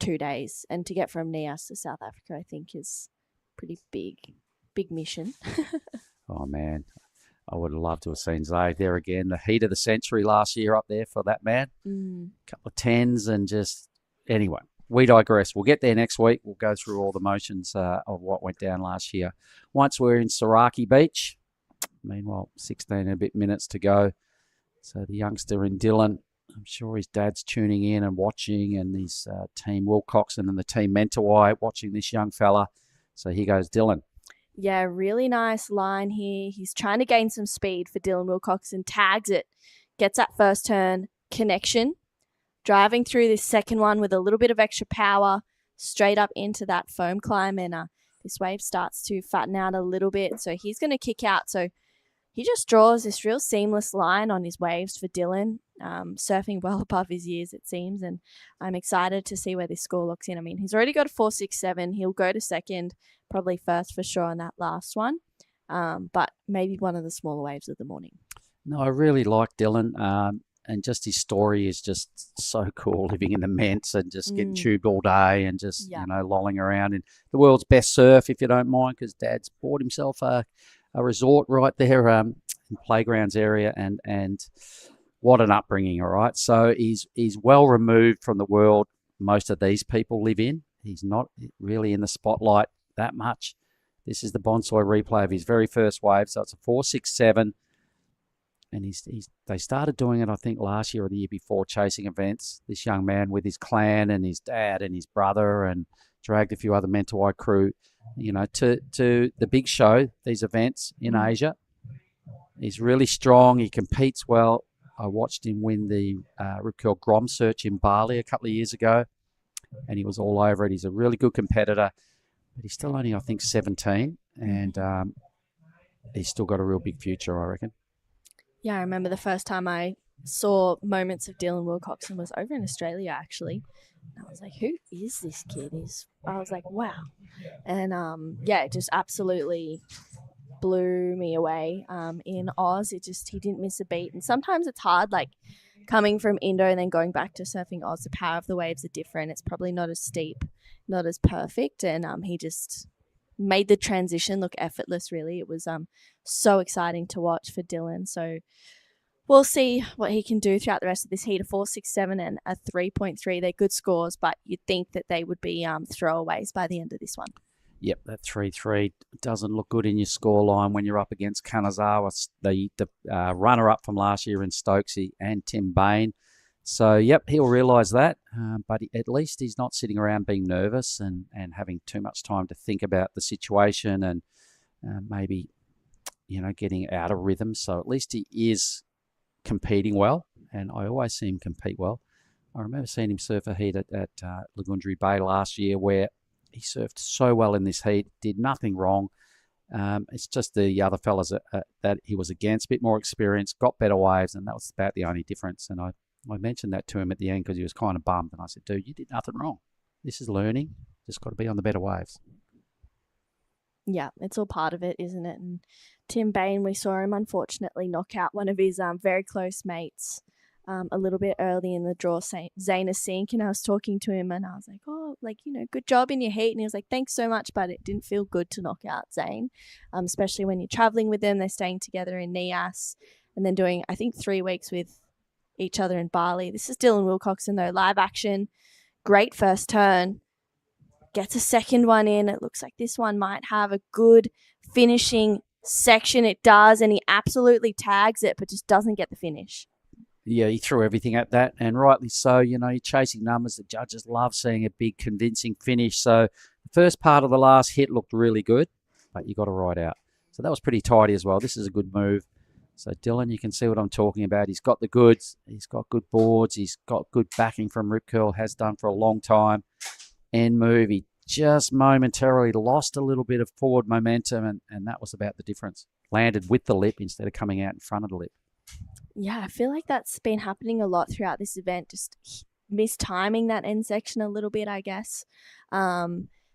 2 days. And to get from Nias to South Africa, I think is pretty big mission. Oh, man. I would have loved to have seen Zay there again. The heat of the century last year up there for that man. Couple of 10s and just... Anyway, we digress. We'll get there next week. We'll go through all the motions of what went down last year. Once we're in Saraki Beach, Meanwhile, 16 and a bit minutes to go. So the youngster in Dylan, I'm sure his dad's tuning in and watching, and his team Will Coxon and the team Mentawai watching this young fella. So here goes Dylan. Yeah, really nice line here. He's trying to gain some speed for Dylan Wilcoxon. Tags it, gets that first turn connection, driving through this second one with a little bit of extra power, straight up into that foam climb, and this wave starts to fatten out a little bit. So he's going to kick out. So he just draws this real seamless line on his waves for Dylan, surfing well above his years, it seems. And I'm excited to see where this score looks in. I mean, he's already got a 4.67. He'll go to second, probably first for sure on that last one, but maybe one of the smaller waves of the morning. No, I really like Dylan, and just his story is just so cool, living in the Ments and just getting tubed all day and just, lolling around in the world's best surf, if you don't mind, because Dad's bought himself a resort right there in Playgrounds area, and what an upbringing, all right? So he's well removed from the world most of these people live in. He's not really in the spotlight that much. This is the bonsai replay of his very first wave, so it's a 4.67, and they started doing it, I think, last year or the year before, chasing events. This young man with his clan and his dad and his brother, and dragged a few other Mentawai crew, to the big show, these events in Asia. He's really strong. He competes well. I watched him win the Rip Curl Grom Search in Bali a couple of years ago, and he was all over it. He's a really good competitor, but he's still only, I think, 17, and he's still got a real big future, I reckon. Yeah, I remember the first time I saw moments of Dylan Wilcoxon was over in Australia, actually. And I was like, who is this kid? I was like, wow. And it just absolutely blew me away in Oz. He didn't miss a beat. And sometimes it's hard, like coming from Indo and then going back to surfing Oz. The power of the waves are different. It's probably not as steep, not as perfect. And he just made the transition look effortless, really. It was so exciting to watch for Dylan. So we'll see what he can do throughout the rest of this heat. A 4.67 and a 3.3. They're good scores, but you'd think that they would be throwaways by the end of this one. Yep, that 3.3 doesn't look good in your scoreline when you're up against Kanazawa, the runner-up from last year in Stokesy, and Tim Bain. So, yep, he'll realise that, but at least he's not sitting around being nervous and having too much time to think about the situation and maybe, getting out of rhythm. So at least he is competing well, and I always see him compete well. I remember seeing him surf a heat at Lagundri Bay last year where he surfed so well in this heat, did nothing wrong. It's just the other fellas that he was against, a bit more experience, got better waves, and that was about the only difference. And I mentioned that to him at the end because he was kind of bummed. And I said, dude, you did nothing wrong. This is learning. Just got to be on the better waves. Yeah, it's all part of it, isn't it? And Tim Bain, we saw him unfortunately knock out one of his very close mates a little bit early in the draw, Zayna Sink, and I was talking to him and I was like, good job in your heat. And he was like, thanks so much, but it didn't feel good to knock out Zane, especially when you're traveling with them. They're staying together in Nias and then doing, I think, 3 weeks with each other in Bali. This is Dylan Wilcoxon, though, live action. Great first turn. Gets a second one in. It looks like this one might have a good finishing section. It does, and he absolutely tags it, but just doesn't get the finish. Yeah, he threw everything at that, and rightly so. You're chasing numbers. The judges love seeing a big, convincing finish. So the first part of the last hit looked really good, but you got to ride out. So that was pretty tidy as well. This is a good move. So Dylan, you can see what I'm talking about. He's got the goods. He's got good boards. He's got good backing from Rip Curl, has done for a long time. End move, he just momentarily lost a little bit of forward momentum, and that was about the difference. Landed with the lip instead of coming out in front of the lip. Yeah, I feel like that's been happening a lot throughout this event, just mistiming that end section a little bit, I guess.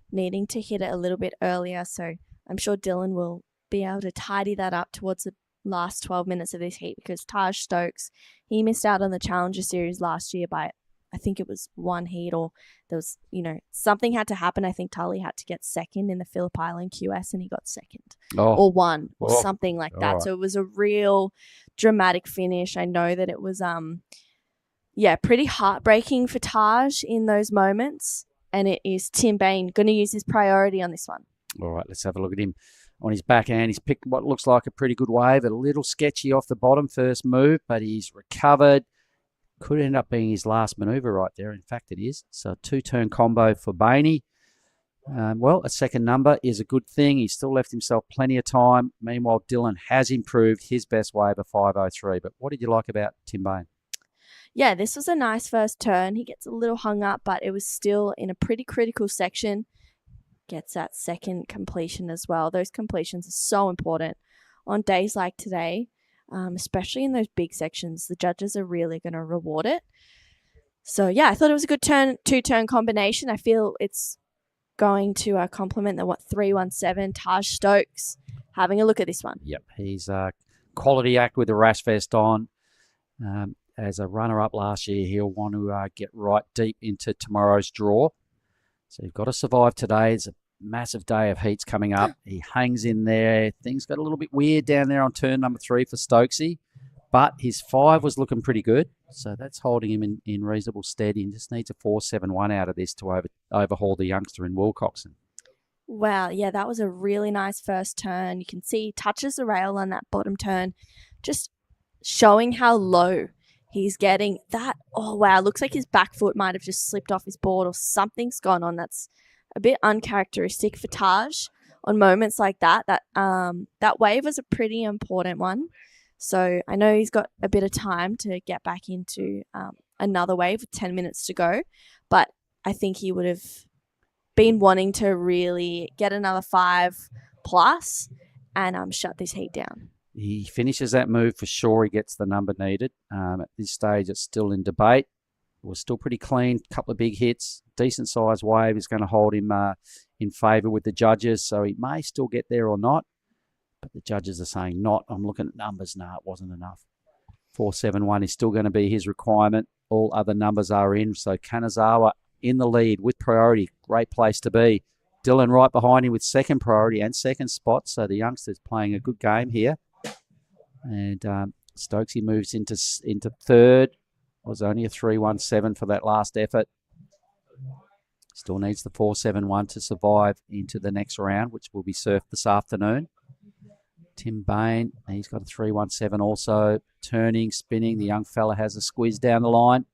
Needing to hit it a little bit earlier, so I'm sure Dylan will be able to tidy that up towards the last 12 minutes of this heat, because Taj Stokes, he missed out on the Challenger Series last year by, I think it was one heat, or there was, something had to happen. I think Tully had to get second in the Phillip Island QS and he got second or one or something like that. Right. So it was a real dramatic finish. I know that it was, pretty heartbreaking for Taj in those moments. And it is Tim Bain going to use his priority on this one. All right, let's have a look at him. on his backhand. He's picked what looks like a pretty good wave, a little sketchy off the bottom first move, but he's recovered. Could end up being his last manoeuvre right there. In fact, it is. So a 2-turn combo for Bainey. Well, a second number is a good thing. He's still left himself plenty of time. Meanwhile, Dylan has improved his best wave of 5.03. But what did you like about Tim Bain? Yeah, this was a nice first turn. He gets a little hung up, but it was still in a pretty critical section. Gets that second completion as well. Those completions are so important on days like today, especially in those big sections. The judges are really going to reward it. So, yeah, I thought it was a good two-turn combination. I feel it's going to complement the 317 Taj Stokes. Having a look at this one. Yep, he's a quality act with the rash vest on. As a runner-up last year, he'll want to get right deep into tomorrow's draw. So you've got to survive today. It's a massive day of heats coming up. He hangs in there. Things got a little bit weird down there on turn number 3 for Stokesy. But his 5 was looking pretty good. So that's holding him in reasonable stead. He just needs a 4.71 out of this to overhaul the youngster in Wilcoxon. Wow, yeah, that was a really nice first turn. You can see he touches the rail on that bottom turn, just showing how low he's getting. That, oh wow, looks like his back foot might have just slipped off his board or something's gone on. That's a bit uncharacteristic for Taj on moments like that. That wave was a pretty important one. So I know he's got a bit of time to get back into another wave with 10 minutes to go, but I think he would have been wanting to really get another 5+ and shut this heat down. He finishes that move for sure. He gets the number needed. At this stage, it's still in debate. It was still pretty clean. Couple of big hits. Decent sized wave is going to hold him in favour with the judges, so he may still get there or not. But the judges are saying not. I'm looking at numbers. No, it wasn't enough. 4.71 is still going to be his requirement. All other numbers are in. So Kanazawa in the lead with priority. Great place to be. Dylan right behind him with second priority and second spot. So the youngster's playing a good game here. And Stokesy moves into third. It was only a 3.17 for that last effort. Still needs the 4.71 to survive into the next round, which will be surfed this afternoon. Tim Bain, he's got a 3.17 also. Turning, spinning. The young fella has a squeeze down the line.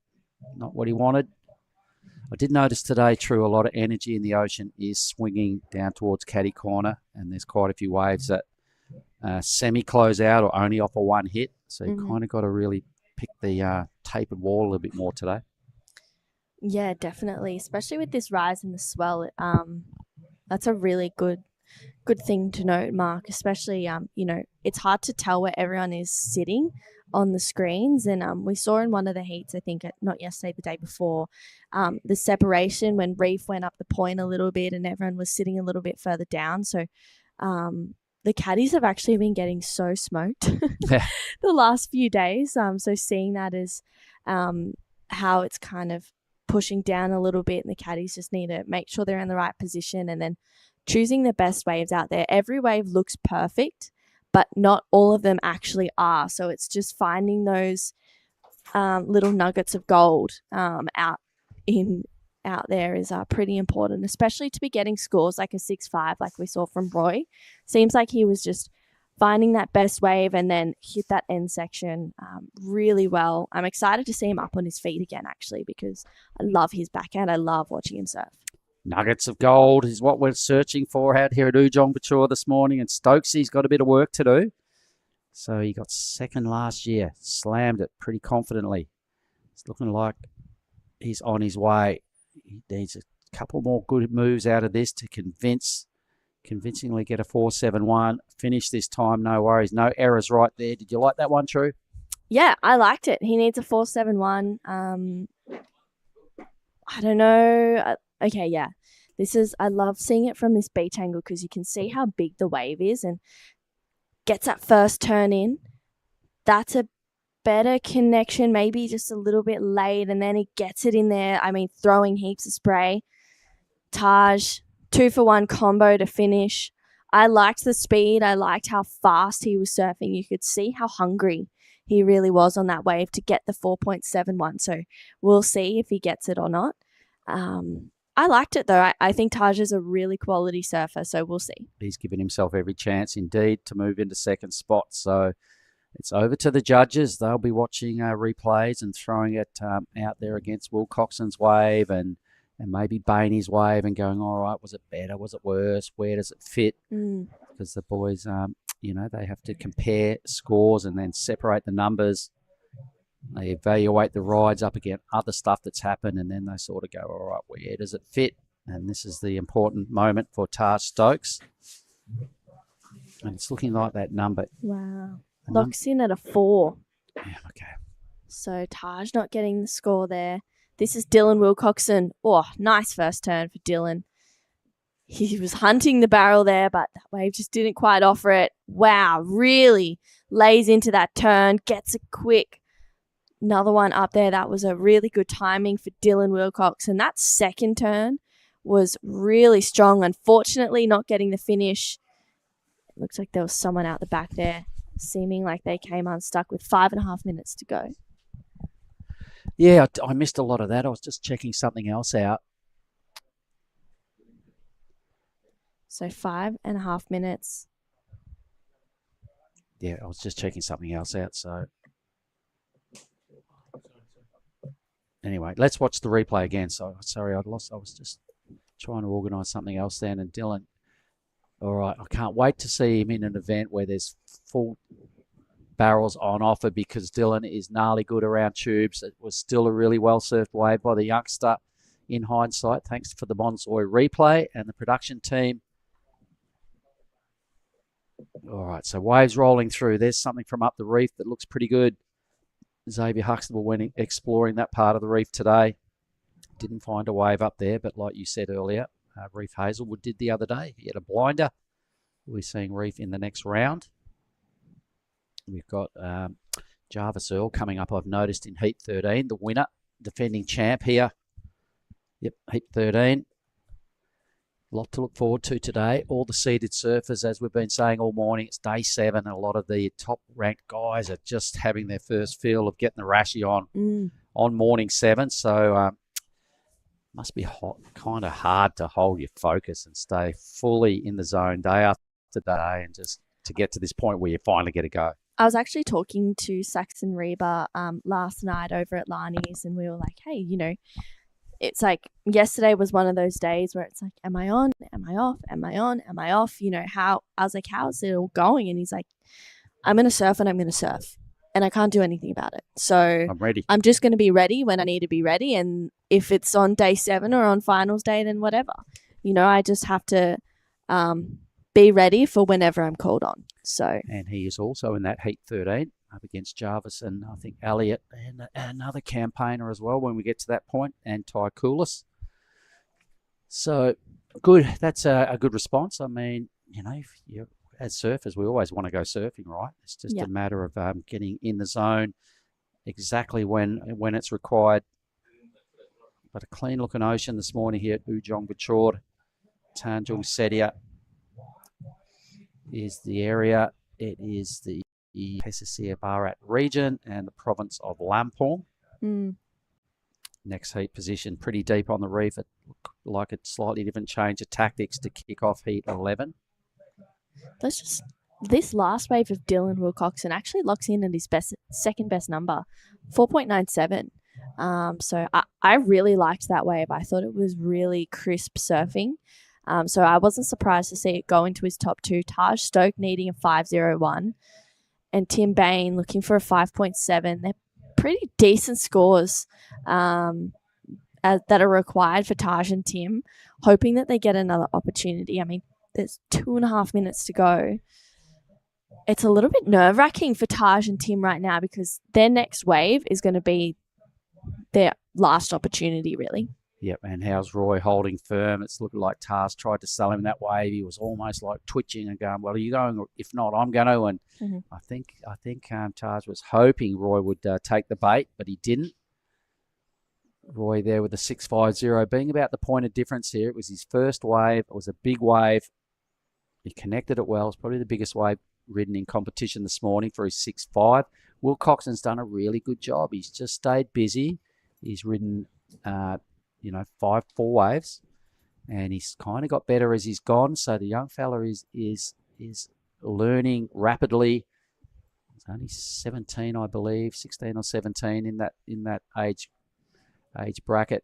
Not what he wanted. I did notice today, True, a lot of energy in the ocean is swinging down towards Caddy Corner, and there's quite a few waves that semi-close out or only offer one hit. So you kind of got to really pick the tapered wall a little bit more today. Yeah, definitely. Especially with this rise in the swell. That's a really good thing to note, Mark. Especially, it's hard to tell where everyone is sitting on the screens. And we saw in one of the heats, I think, not yesterday, the day before, the separation when Reef went up the point a little bit and everyone was sitting a little bit further down. So the caddies have actually been getting so smoked the last few days. So seeing that as how it's kind of pushing down a little bit, and the caddies just need to make sure they're in the right position and then choosing the best waves out there. Every wave looks perfect, but not all of them actually are. So it's just finding those little nuggets of gold out there is pretty important, especially to be getting scores like a 6.5 like we saw from Roy. Seems like he was just finding that best wave and then hit that end section really well. I'm excited to see him up on his feet again, actually, because I love his backhand. I love watching him surf. Nuggets of gold is what we're searching for out here at Ujong Batur this morning. And Stokesy's got a bit of work to do. So he got second last year. Slammed it pretty confidently. It's looking like he's on his way. He needs a couple more good moves out of this to convincingly get a 4.71. Finish this time, no worries. No errors right there. Did you like that one, True? Yeah, I liked it. He needs a 4.71. I don't know. Okay, yeah. I love seeing it from this beach angle because you can see how big the wave is and gets that first turn in. That's a better connection, maybe just a little bit late, and then he gets it in there. I mean, throwing heaps of spray. Taj, 2-for-1 combo to finish. I liked the speed. I liked how fast he was surfing. You could see how hungry he really was on that wave to get the 4.71. So we'll see if he gets it or not. I liked it though. I think Taj is a really quality surfer, so we'll see. He's given himself every chance indeed to move into second spot. So it's over to the judges. They'll be watching replays and throwing it out there against Will Coxon's wave and maybe Bainey's wave and going, all right, was it better? Was it worse? Where does it fit? Because the boys, they have to compare scores and then separate the numbers. They evaluate the rides up against other stuff that's happened, and then they sort of go, all right, where does it fit? And this is the important moment for Taj Stokes. And it's looking like that number. Wow. Locks in at a 4. Yeah, okay. So Taj not getting the score there. This is Dylan Wilcoxon. Oh, nice first turn for Dylan. He was hunting the barrel there, but that wave just didn't quite offer it. Wow, really lays into that turn, gets it quick. Another one up there. That was a really good timing for Dylan Wilcoxon. That second turn was really strong. Unfortunately, not getting the finish. It looks like there was someone out the back there, seeming like they came unstuck with 5.5 minutes to go. Yeah, I missed a lot of that. I was just checking something else out. So 5.5 minutes. Yeah, I was just checking something else out. So anyway, let's watch the replay again. So sorry, I was just trying to organise something else then. And Dylan, all right, I can't wait to see him in an event where there's full barrels on offer because Dylan is gnarly good around tubes. It was still a really well-surfed wave by the youngster in hindsight. Thanks for the Monsoy replay and the production team. All right, so waves rolling through. There's something from up the reef that looks pretty good. Xavier Huxtable went exploring that part of the reef today. Didn't find a wave up there, but like you said earlier, Reef Hazelwood did the other day. He had a blinder. We're seeing Reef in the next round. We've got Jarvis Earl coming up, I've noticed, in Heat 13, the winner, defending champ here. Yep, Heat 13. A lot to look forward to today. All the seeded surfers, as we've been saying all morning, it's day 7, and a lot of the top-ranked guys are just having their first feel of getting the rashy on morning 7. So must be kind of hard to hold your focus and stay fully in the zone day after day and just to get to this point where you finally get a go. I was actually talking to Saxon Reba last night over at Lani's, and we were like, hey, it's like yesterday was one of those days where it's like, am I on? Am I off? Am I on? Am I off? How I was like, how's it all going? And he's like, I'm going to surf and I'm going to surf and I can't do anything about it. So I'm ready. I'm just going to be ready when I need to be ready. And if it's on day 7 or on finals day, then whatever, I just have to be ready for whenever I'm called on. So, and he is also in that Heat 13 up against Jarvis and I think Elliot and another campaigner as well when we get to that point, and Ty Koulis. So good. That's a good response. I mean, as surfers, we always want to go surfing, right? It's just a matter of getting in the zone exactly when it's required. But a clean looking ocean this morning here at Ujong Bachord. Tanjung Sedia is the area. It is the Pesisir Barat region and the province of Lampung. Next heat position, pretty deep on the reef. It looked like a slightly different change of tactics to kick off Heat 11. This last wave of Dylan Wilcoxon actually locks in at his second best number, 4.97. So I really liked that wave. I thought it was really crisp surfing. So I wasn't surprised to see it go into his top 2. Taj Stoke needing a 5.01 and Tim Bain looking for a 5.7. They're pretty decent scores that are required for Taj and Tim, hoping that they get another opportunity. I mean, there's 2.5 minutes to go. It's a little bit nerve-wracking for Taj and Tim right now because their next wave is going to be their last opportunity, really. Yep, and how's Roy holding firm? It's looking like Taj tried to sell him that wave. He was almost like twitching and going, well, are you going? If not, I'm going to. And I think Taj was hoping Roy would take the bait, but he didn't. Roy there with the 6.50 being about the point of difference here. It was his first wave. It was a big wave. He connected it well. It's probably the biggest wave ridden in competition this morning for his 6.5. Will Coxon's done a really good job. He's just stayed busy. He's ridden 4 waves, and he's kind of got better as he's gone. So the young fella is learning rapidly. He's only 17, I believe, 16 or 17 in that age bracket.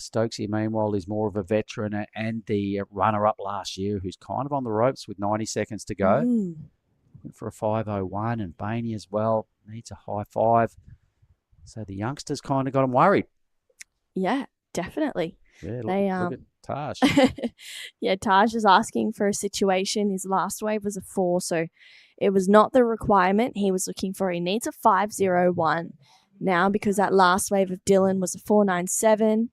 Stokesy, meanwhile, is more of a veteran and the runner-up last year, who's kind of on the ropes with 90 seconds to go. Looking for a 5:01, and Bainey as well needs a high 5. So the youngsters kind of got him worried. Yeah, definitely. Yeah, look at Taj. Yeah, Taj is asking for a situation. His last wave was a 4, so it was not the requirement he was looking for. He needs a 5:01 now because that last wave of Dylan was a 4.97.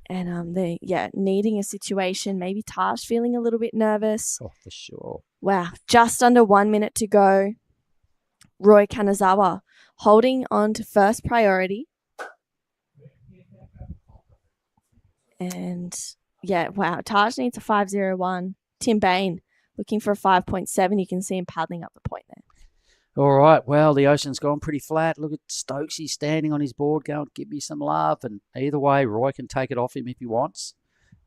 And needing a situation. Maybe Taj feeling a little bit nervous. Oh, for sure. Wow, just under 1 minute to go. Roy Kanazawa holding on to first priority. And yeah, wow, Taj needs a 5:01. Tim Bain looking for a 5.7. You can see him paddling up the point there. All right, well, the ocean's gone pretty flat. Look at Stokesy standing on his board going, give me some love. And either way, Roy can take it off him if he wants.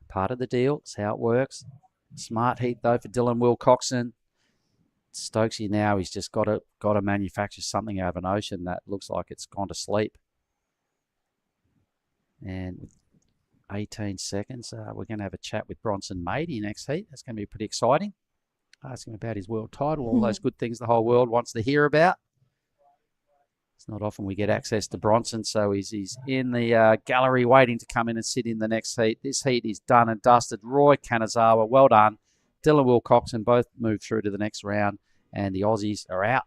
Part of the deal. It's how it works. Smart heat, though, for Dylan Wilcoxon. Stokesy now, he's just got to manufacture something out of an ocean that looks like it's gone to sleep. And with 18 seconds, we're going to have a chat with Bronson Mady next heat. That's going to be pretty exciting. Ask him about his world title, all those good things the whole world wants to hear about. It's not often we get access to Bronson, so he's in the gallery waiting to come in and sit in the next heat. This heat is done and dusted. Roy Kanazawa, well done. Dylan Wilcoxon both moved through to the next round, and the Aussies are out.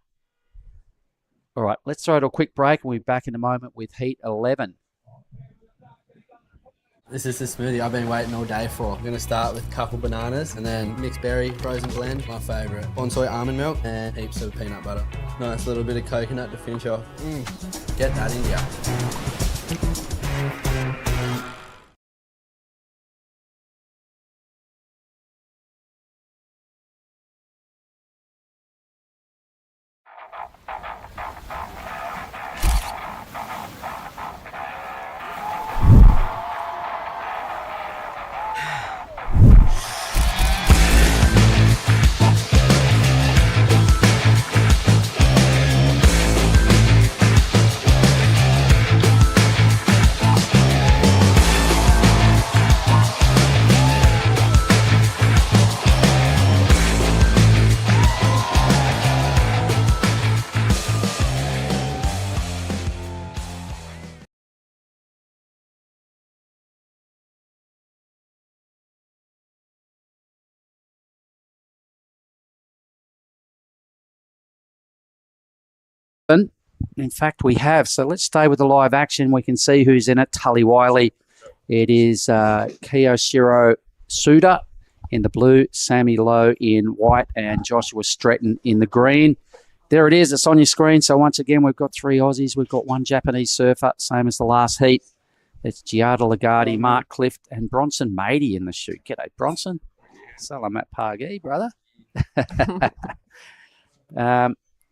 All right, let's throw to a quick break, and we'll be back in a moment with heat 11. This is the smoothie I've been waiting all day for. I'm going to start with a couple bananas and then mixed berry frozen blend, my favourite. Bonsai almond milk and heaps of peanut butter. Nice little bit of coconut to finish off. Get that in ya. In fact, we have. So let's stay with the live action. We can see who's in it. Tully Wiley. It is Kiyoshiro Suda in the blue, Sammy Lowe in white, and Joshua Stretton in the green. There it is. It's on your screen. So once again, we've got 3 Aussies. We've got 1 Japanese surfer, same as the last heat. It's Giada Lagarde, Mark Clift, and Bronson Mady in the chute. G'day, Bronson. Salamat pagi, brother.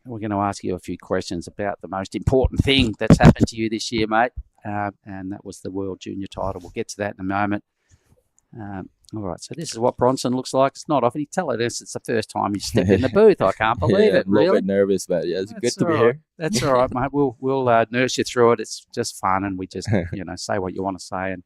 We're going to ask you a few questions about the most important thing that's happened to you this year, mate, and that was the World Junior title. We'll get to that in a moment. All right, so this is what Bronson looks like. It's not often. You tell us it's the first time you step in the booth. I can't believe it. I'm a little bit nervous, but yeah, it's good to be here. That's all right, mate. We'll nurse you through it. It's just fun, and we just say what you want to say,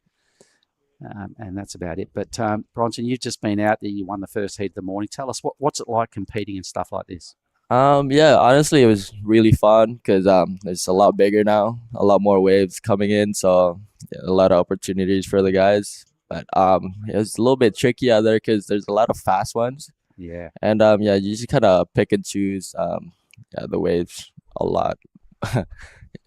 and that's about it. But Bronson, you've just been out there. You won the first heat of the morning. Tell us what's it like competing and stuff like this. Yeah, honestly, it was really fun because it's a lot bigger now, a lot more waves coming in, so yeah, a lot of opportunities for the guys. But it was a little bit tricky out there because there's a lot of fast ones. Yeah. And you just kind of pick and choose the waves a lot.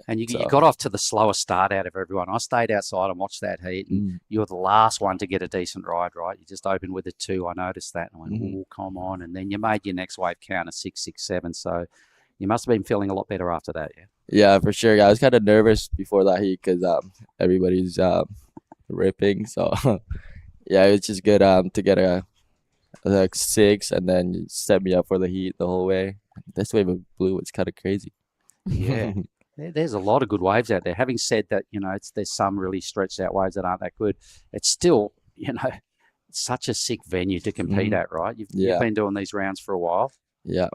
And you got off to the slowest start out of everyone. I stayed outside and watched that heat, and you were the last one to get a decent ride, right? You just opened with a 2. I noticed that, and I went, oh, come on. And then you made your next wave count a 6, 6, 7. So you must have been feeling a lot better after that, yeah? Yeah, for sure. I was kind of nervous before that heat because everybody's ripping. So, yeah, it's just good to get a 6 and then you set me up for the heat the whole way. This wave of blue was kind of crazy. Yeah. There's a lot of good waves out there. Having said that, there's some really stretched out waves that aren't that good. It's still, such a sick venue to compete at, right? You've been doing these rounds for a while. Yeah,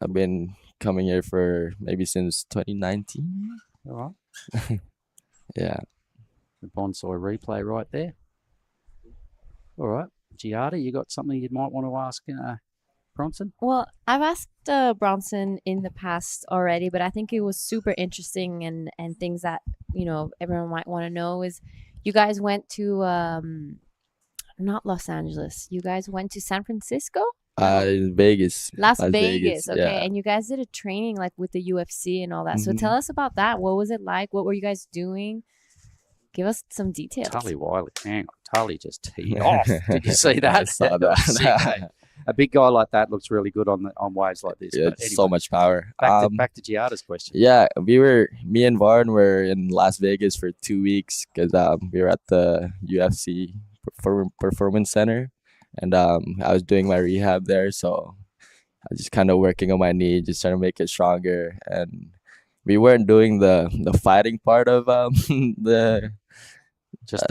I've been coming here for maybe since 2019. All right. Yeah. The bonsai replay right there. All right. Giada, you got something you might want to ask Bronson? Well, I've asked Bronson in the past already, but I think it was super interesting and things that, everyone might want to know is you guys went to, not Los Angeles. You guys went to San Francisco? In Vegas. Las Vegas. Okay. Yeah. And you guys did a training like with the UFC and all that. So tell us about that. What was it like? What were you guys doing? Give us some details. Tully Wiley. Hang on. Tully just teed off. Did you see that? I saw that. Sick, mate. A big guy like that looks really good on waves like this. Yeah, But anyway, so much power. Back to Giada's question. Yeah, me and Varn were in Las Vegas for 2 weeks because we were at the UFC Performance Center, and I was doing my rehab there, so I was just kind of working on my knee, just trying to make it stronger. And we weren't doing the fighting part of the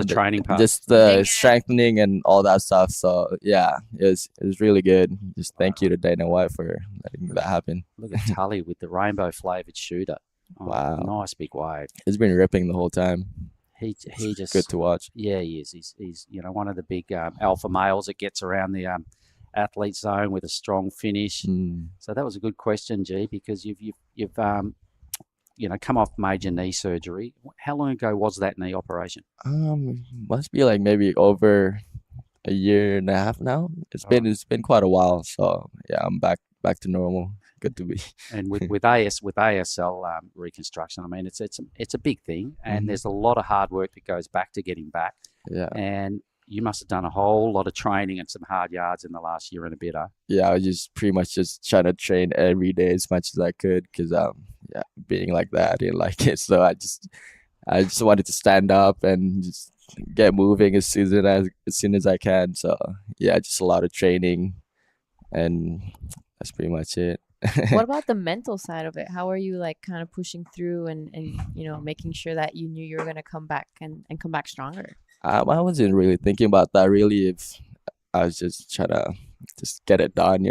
training part, just the strengthening and all that stuff. So yeah, it was really good. Just thank you to Dana White for letting that happen. Look at Tully with the rainbow flavored shooter. Oh, wow, nice big wave. He's been ripping the whole time. He just good to watch. Yeah, he is. He's one of the big alpha males that gets around the athlete zone with a strong finish. So that was a good question, G, because you've come off major knee surgery. How long ago was that knee operation? Must be like maybe over a year and a half now. It's been quite a while. So yeah, I'm back to normal. Good to be. And with ASL reconstruction, I mean it's a big thing, and there's a lot of hard work that goes back to getting back. Yeah. And you must have done a whole lot of training and some hard yards in the last year and a bit, huh? Yeah, I was just pretty much just trying to train every day as much as I could because being like that, I didn't like it. So I just wanted to stand up and just get moving as soon as I can. So yeah, just a lot of training, and that's pretty much it. What about the mental side of it? How are you like kind of pushing through and making sure that you knew you were going to come back and come back stronger? I wasn't really thinking about that really. If I was just trying to just get it done,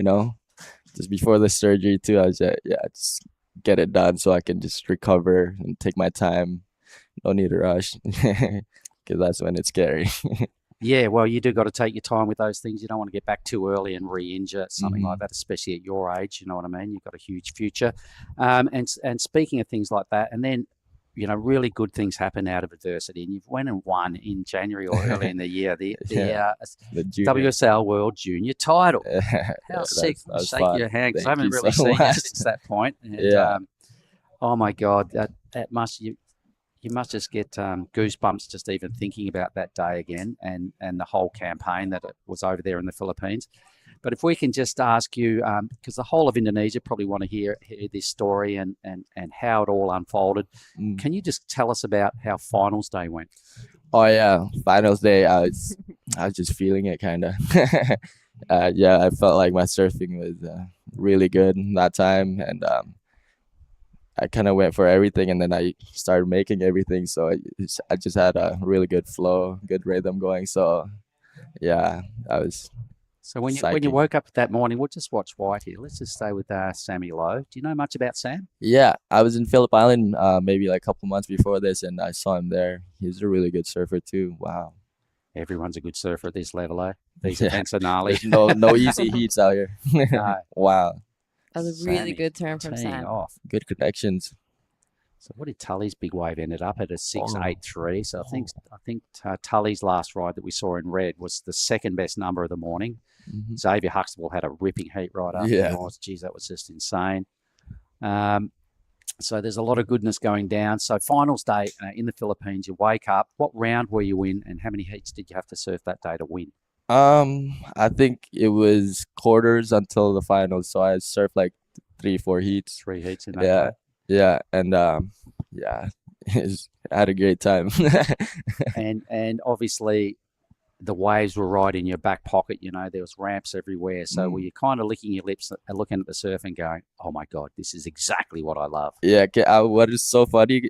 just before the surgery too. I was just get it done so I can just recover and take my time. No need to rush because that's when it's scary. Yeah, well, you do got to take your time with those things. You don't want to get back too early and re-injure something like that, especially at your age. You know what I mean? You've got a huge future. And speaking of things like that, and then, really good things happen out of adversity. And you've went and won in January or early in the year the WSL World Junior title. How sick. Shake your hand because I haven't really seen you since that point. And, oh, my God, that must... You must just get goosebumps just even thinking about that day again and the whole campaign that it was over there in the Philippines. But if we can just ask you, because the whole of Indonesia probably want to hear this story and how it all unfolded. Can you just tell us about how finals day went? Oh yeah, finals day. I was just feeling it kind of. I felt like my surfing was really good that time, and I kind of went for everything, and then I started making everything. So I just had a really good flow, good rhythm going. So yeah, I was. So when you woke up that morning, we'll just watch White here. Let's just stay with Sammy Lowe. Do you know much about Sam? Yeah, I was in Phillip Island maybe like a couple months before this, and I saw him there. He's a really good surfer too. Wow. Everyone's a good surfer at this level, eh? These events are gnarly. There's no easy heats out here. No. Wow. That was a really good turn from Sam. Off. Good connections. So what did Tully's big wave ended up at? A 6.83. So I think Tully's last ride that we saw in red was the second best number of the morning. Xavier Huxtable had a ripping heat right up. Yeah. Geez, that was just insane. So there's a lot of goodness going down. So finals day in the Philippines, you wake up. What round were you in, and how many heats did you have to surf that day to win? I think it was quarters until the finals. So I surfed like 3-4 heats. 3 heats in that day. Yeah, and I had a great time. and obviously the waves were right in your back pocket. You know, there was ramps everywhere. So were you kind of licking your lips and looking at the surf and going, oh my God, this is exactly what I love? Yeah, what is so funny,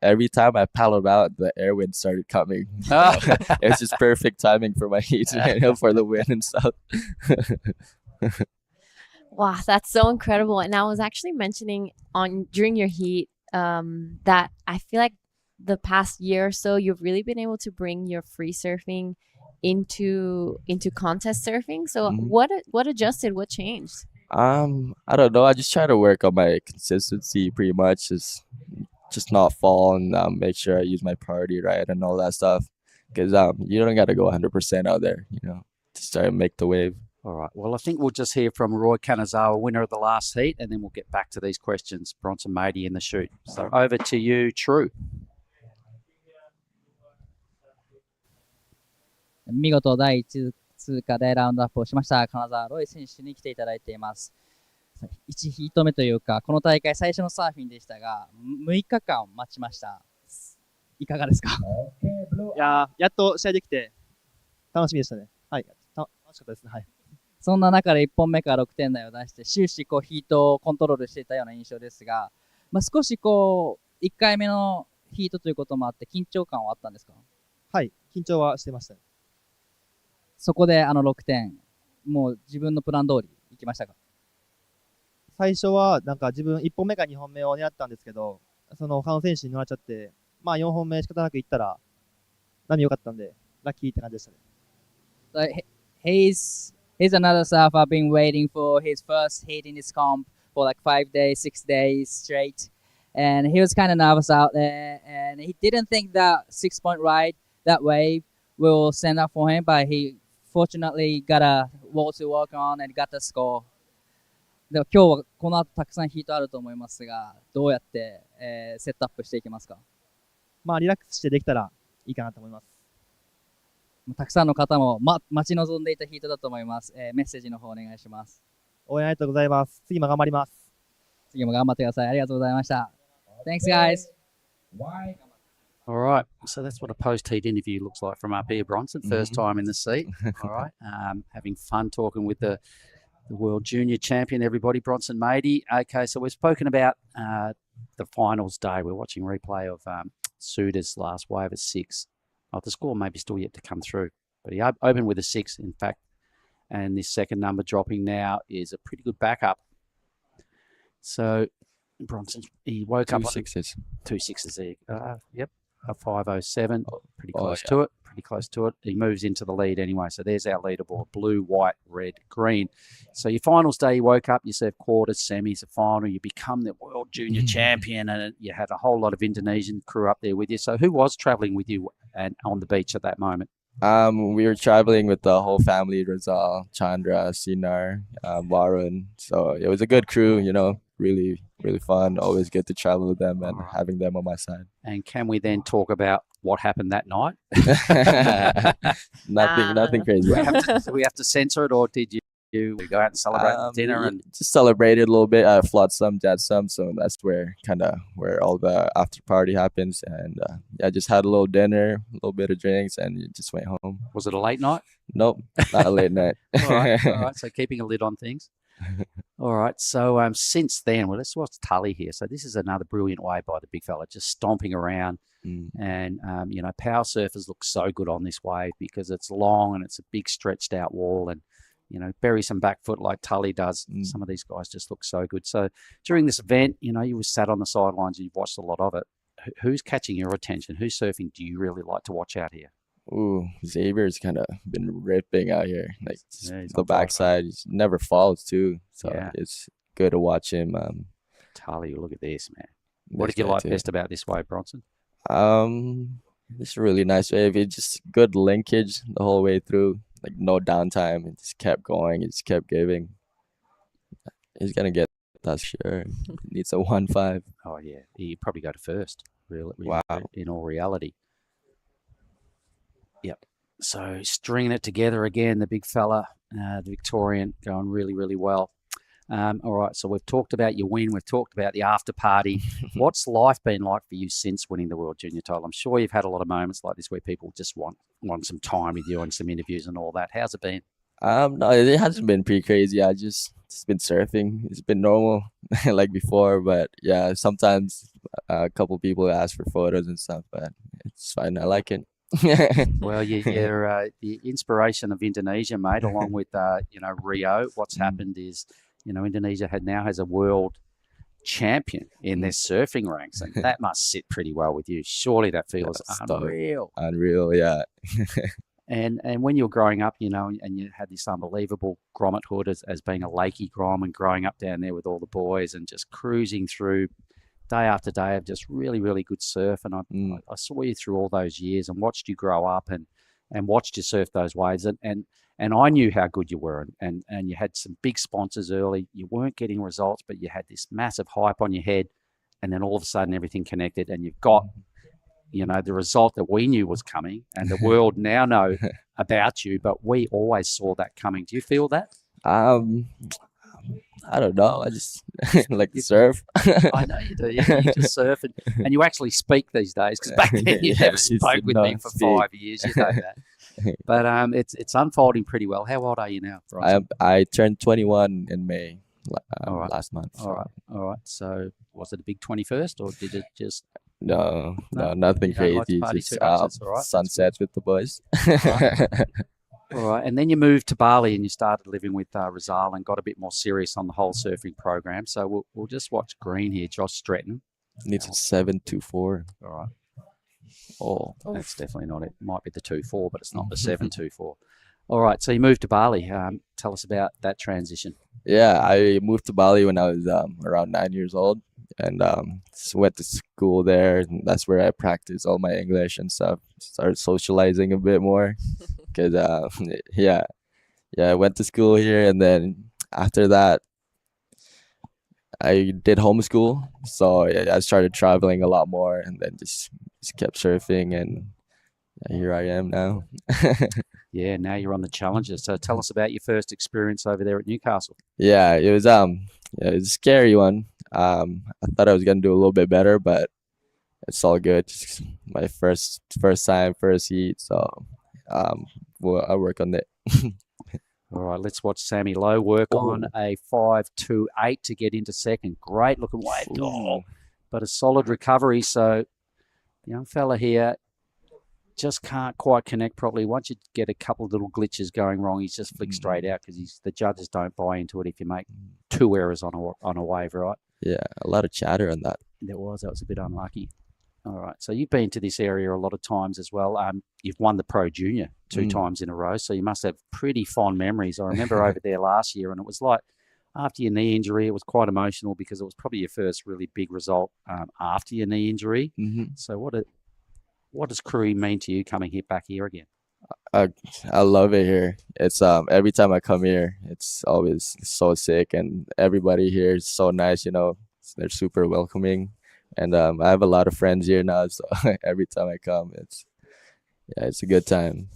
every time I paddled out, the air wind started coming. It was just perfect timing for my heat, for the wind and stuff. Wow, that's so incredible. And I was actually mentioning during your heat that I feel like the past year or so you've really been able to bring your free surfing into contest surfing. So what adjusted? What changed? I don't know. I just try to work on my consistency pretty much. Just not fall and make sure I use my priority right and all that stuff. Because you don't got to go 100% out there, just try to make the wave. All right. Well, I think we'll just hear from Roy Kanazawa, winner of the last heat, and then we'll get back to these questions. Bronson Matey in the chute. So over to you, True. 見事第1通過でラウンドアップをしました金沢ロイ選手に来ていただいています。1ヒート目というか、この大会最初のサーフィンでしたが、6日間待ちました。いかがですか？いやっと試合できて楽しみでしたね。はい、楽しかったですね。はい。そんな中で1本目から6点台を出して終始ヒートをコントロールしていたような印象ですが、少し1回目のヒートということもあって緊張感はあったんですか？はい、緊張はしてましたね。そこで6点、もう自分のプラン通りいきましたか？最初はなんか自分1本目か2本目を狙ったんですけど、その他の選手に乗らっちゃって、4本目仕方なく行ったら波良かったんでラッキーって感じでしたね。So he's another surfer been waiting for his first hit in his comp for like 5 days, 6 days straight, and he was kind of nervous out there, and he didn't think that 6-point ride, that wave will stand up for him, but he fortunately got a wall to work on and got the score. でも今日はこの後たくさんヒートあると思いますが、どうやって、セットアップしていきますか？リラックスしてできたらいいかなと思います。たくさんの方も、待ち望んでいたヒートだと思います。メッセージの方お願いします。応援ありがとうございます。次も頑張ります。次も頑張ってください。ありがとうございました。Thanks, guys. All right. So that's what a post-heat interview looks like from up here, Bronson. First time in the seat. All right. Having fun talking with the World Junior Champion, everybody, Bronson Matey. Okay, so we've spoken about the finals day. We're watching replay of Suda's last wave at 6. The score may be still yet to come through, but he opened with a 6, in fact, and this second number dropping now is a pretty good backup. So Bronson, he woke up 2 6s. 2 6s there. Yep, a 5:07, pretty close to it. Pretty close to it. He moves into the lead anyway. So there's our leaderboard: blue, white, red, green. So your finals day, you woke up, you served quarters, semis, a final. You become the world junior champion, and you had a whole lot of Indonesian crew up there with you. So who was traveling with you and on the beach at that moment? We were traveling with the whole family: Rizal, Chandra, Sinar, Warren. So it was a good crew. Really, really fun. Always good to travel with them and having them on my side. And can we then talk about what happened that night? Nothing crazy. Do we have to censor it, or did you go out and celebrate dinner and just celebrated a little bit? I flotsam, jatsam, so that's where all the after party happens. And I just had a little dinner, a little bit of drinks, and just went home. Was it a late night? Nope, not a late night. All right. So keeping a lid on things. All right. So since then, well, let's watch Tully here. So this is another brilliant wave by the big fella, just stomping around. And, power surfers look so good on this wave because it's long and it's a big stretched out wall, and, bury some back foot like Tully does. Some of these guys just look so good. So during this event, you were sat on the sidelines and you've watched a lot of it. Who's catching your attention? Who's surfing do you really like to watch out here? Ooh, Xavier's kind of been ripping out here. Like the backside, he never falls too. So it's good to watch him. Tully, look at this, man. What did you like best about this wave, Bronson? It's a really nice wave. It's just good linkage the whole way through. Like no downtime. It just kept going. It just kept giving. He's gonna get that sure. Needs a 1-5. Oh yeah, he probably go to first. Really, wow. In all reality. Yep. So stringing it together again, the big fella, the Victorian, going really, really well. All right, so we've talked about your win. We've talked about the after party. What's life been like for you since winning the World Junior title? I'm sure you've had a lot of moments like this where people just want some time with you and some interviews and all that. How's it been? No, it hasn't been pretty crazy. I just been surfing. It's been normal like before, but yeah, sometimes a couple people ask for photos and stuff, but it's fine. I like it. Well, you're the inspiration of Indonesia, mate, along with Rio. What's happened is, Indonesia now has a world champion in their surfing ranks, and that must sit pretty well with you. Surely that feels unreal. Unreal, yeah. And when you were growing up, and you had this unbelievable grommet hood as being a lakey grom and growing up down there with all the boys and just cruising through day after day of just really, really good surf. And I saw you through all those years and watched you grow up and watched you surf those waves. And I knew how good you were. And you had some big sponsors early. You weren't getting results, but you had this massive hype on your head. And then all of a sudden everything connected and you've got the result that we knew was coming and the world now know about you, but we always saw that coming. Do you feel that? I don't know. I just like to surf. I know you do. Yeah, you just surf and you actually speak these days because back then you never spoke with me for 5 years. You know that. But it's unfolding pretty well. How old are you now, Bryson? I turned 21 in May last month. All right. So was it a big 21st or did it just... No, nothing crazy. Like just right. sunsets with the boys. All right, and then you moved to Bali and you started living with Rizal and got a bit more serious on the whole surfing program. So we'll just watch green here, Josh Stretton. Needs a 724. All right. Oh, that's definitely not it. Might be the 2.4, but it's not the 7.24. All right, so you moved to Bali. Tell us about that transition. Yeah, I moved to Bali when I was around 9 years old. And went to school there. And that's where I practiced all my English and stuff. Started socializing a bit more. Because, I went to school here. And then after that, I did homeschool. So I started traveling a lot more and then just kept surfing. And here I am now. Yeah, now you're on the Challenger. So tell us about your first experience over there at Newcastle. Yeah, it was a scary one. I thought I was gonna do a little bit better, but it's all good. Just my first time, first heat. So I'll work on it. All right, let's watch Sammy Lowe work on a 5.28 to get into second. Great looking wave goal, but a solid recovery. So young fella here just can't quite connect properly. Once you get a couple of little glitches going wrong, he's just flicked straight out because the judges don't buy into it if you make 2 errors on a wave, right? Yeah, a lot of chatter on that. That was a bit unlucky. All right, so you've been to this area a lot of times as well. You've won the Pro Junior 2 times in a row, so you must have pretty fond memories. I remember over there last year, and it was like after your knee injury, it was quite emotional because it was probably your first really big result after your knee injury. So what does Krui mean to you coming back here again? I love it here. It's every time I come here, it's always so sick, and everybody here is so nice. They're super welcoming, and I have a lot of friends here now. So every time I come, it's a good time.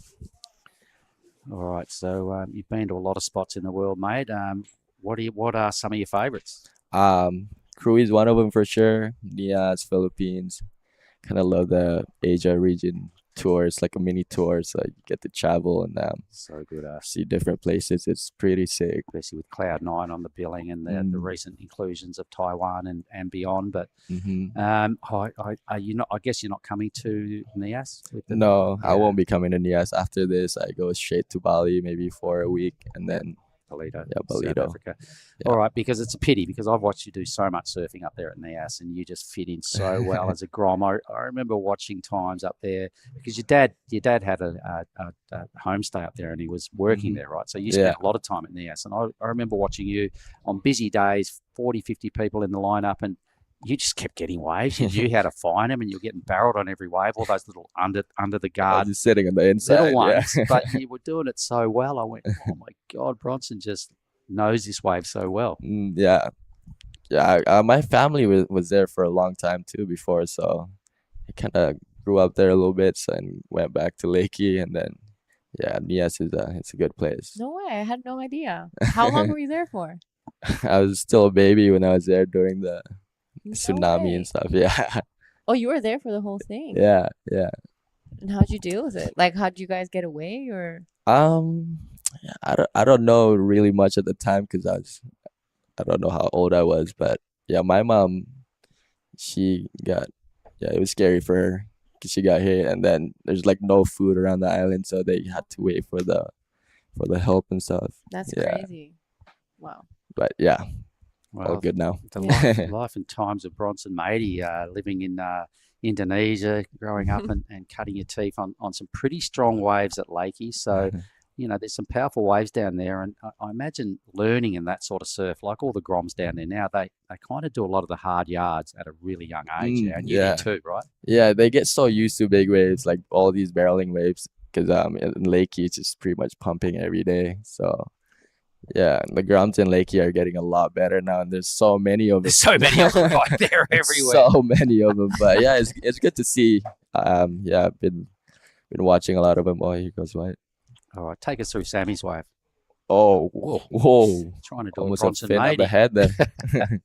All right, so you've been to a lot of spots in the world, mate. What are some of your favorites? Krui is one of them for sure. Nias, Philippines. Kind of love the Asia region tour. It's like a mini tour, so you get to travel and so good. See different places. It's pretty sick, especially with Cloud9 on the billing and the recent inclusions of Taiwan and beyond. But are you not? I guess you're not coming to Nias. No, I won't be coming to Nias after this. I go straight to Bali, maybe for a week, and then Ballito, Ballito. South Africa. Yeah. All right, because it's a pity because I've watched you do so much surfing up there at Nias and you just fit in so well as a grom. I remember watching times up there because your dad had a homestay up there and he was working there, right? So you spent a lot of time at Nias, and I remember watching you on busy days, 40, 50 people in the lineup, and you just kept getting waves. You knew how to find them, and you're getting barreled on every wave. All those little under the guard, just sitting on the inside, little ones. But you were doing it so well. I went, oh my God, Bronson just knows this wave so well. Yeah. My family was there for a long time too before, so I kind of grew up there a little bit, and went back to Lakey, and then Nias it's a good place. No way, I had no idea. How long were you there for? I was still a baby when I was there during the No tsunami way. and stuff. Yeah, Oh, you were there for the whole thing. yeah, yeah. And how'd you deal with it? Like, how'd you guys get away, or? Um, I don't know really much at the time because I don't know how old I was, but yeah, my mom, she got, yeah, it was scary for her because she got hit, and then there's like no food around the island, so they had to wait for the help and stuff. That's Yeah, crazy. Wow. but yeah, all Well, good now. the Yeah. life and times of Bronson Matey, living in Indonesia, growing up and cutting your teeth on some pretty strong waves at Lakey. So, there's some powerful waves down there. And I imagine learning in that sort of surf, like all the Groms down there now, they kind of do a lot of the hard yards at a really young age. And you Yeah. did too, right? Yeah, they get so used to big waves, like all these barreling waves, because in Lakey it's just pretty much pumping every day. So yeah, the grounds in Lakey are getting a lot better now, and there's so many of them. There's so many of them right there everywhere. So many of them, but yeah, it's good to see. Yeah, I've been watching a lot of them. Oh, here goes White. All right, take us through Sammy's wave. Oh, whoa! Trying to do Almost a a Bronson fin up Matey. the head there.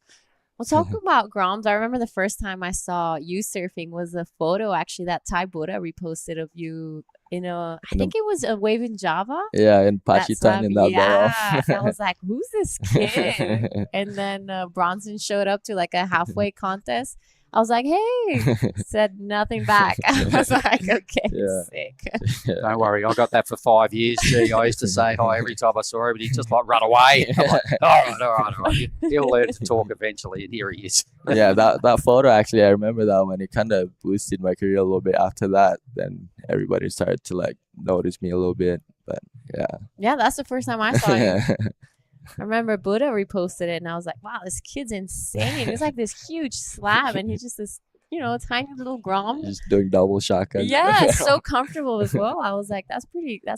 Well, talk about Groms. I remember the first time I saw you surfing was a photo actually that Thai Buddha reposted of you in I think it was a wave in Java. Yeah, in That Pachitan in swam- that barrel. Yeah, I was like, "Who's this kid?" And then Bronson showed up to like a halfway contest. I was like, "Hey," said nothing back. I was like, "Okay, Yeah. sick." Don't worry, I got that for 5 years. Gee, I used to say hi every time I saw him, but he'd just like run away. I'm like, all right. He'll learn to talk eventually, and here he is. Yeah, that photo actually, I remember that one. It kind of boosted my career a little bit after that. Then everybody started to like notice me a little bit. But yeah. Yeah, that's the first time I saw you. I remember Buddha reposted it, and I was like, "Wow, this kid's insane! He's like this huge slab, and he's just this, tiny little Grom." Just doing double shotgun. Yeah, so comfortable as well. I was like, "That's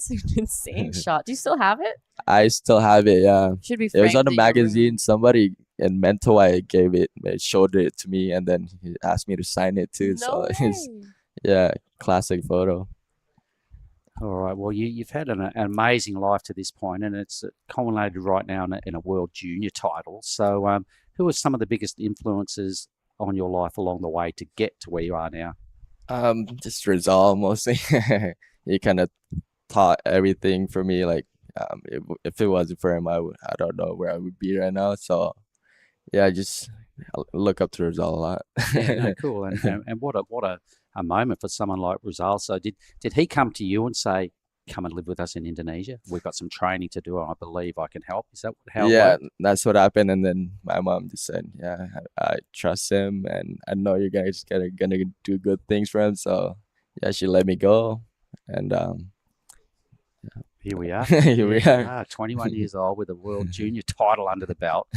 an insane shot." Do you still have it? I still have it. Yeah. Should be. It was on framed a in your room. magazine. Somebody in Mentawai showed it to me, and then he asked me to sign it too. No So it's, way. yeah, classic photo. All right. Well, you've had an amazing life to this point, and it's culminated right now in a world junior title. So, who are some of the biggest influences on your life along the way to get to where you are now? Just Rizal mostly. He kind of taught everything for me. Like, if it wasn't for him, I don't know where I would be right now. So, yeah, I look up to Rizal a lot. Yeah, no, cool. And what a moment for someone like Rizal. So did he come to you and say, "Come and live with us in Indonesia? We've got some training to do, and I believe I can help." Is that how? Yeah, it worked? that's what happened. And then my mom just said, "Yeah, I trust him, and I know you're gonna do good things for him." So yeah, she let me go, and Here we are. Here we are. 21 years old with a world junior title under the belt.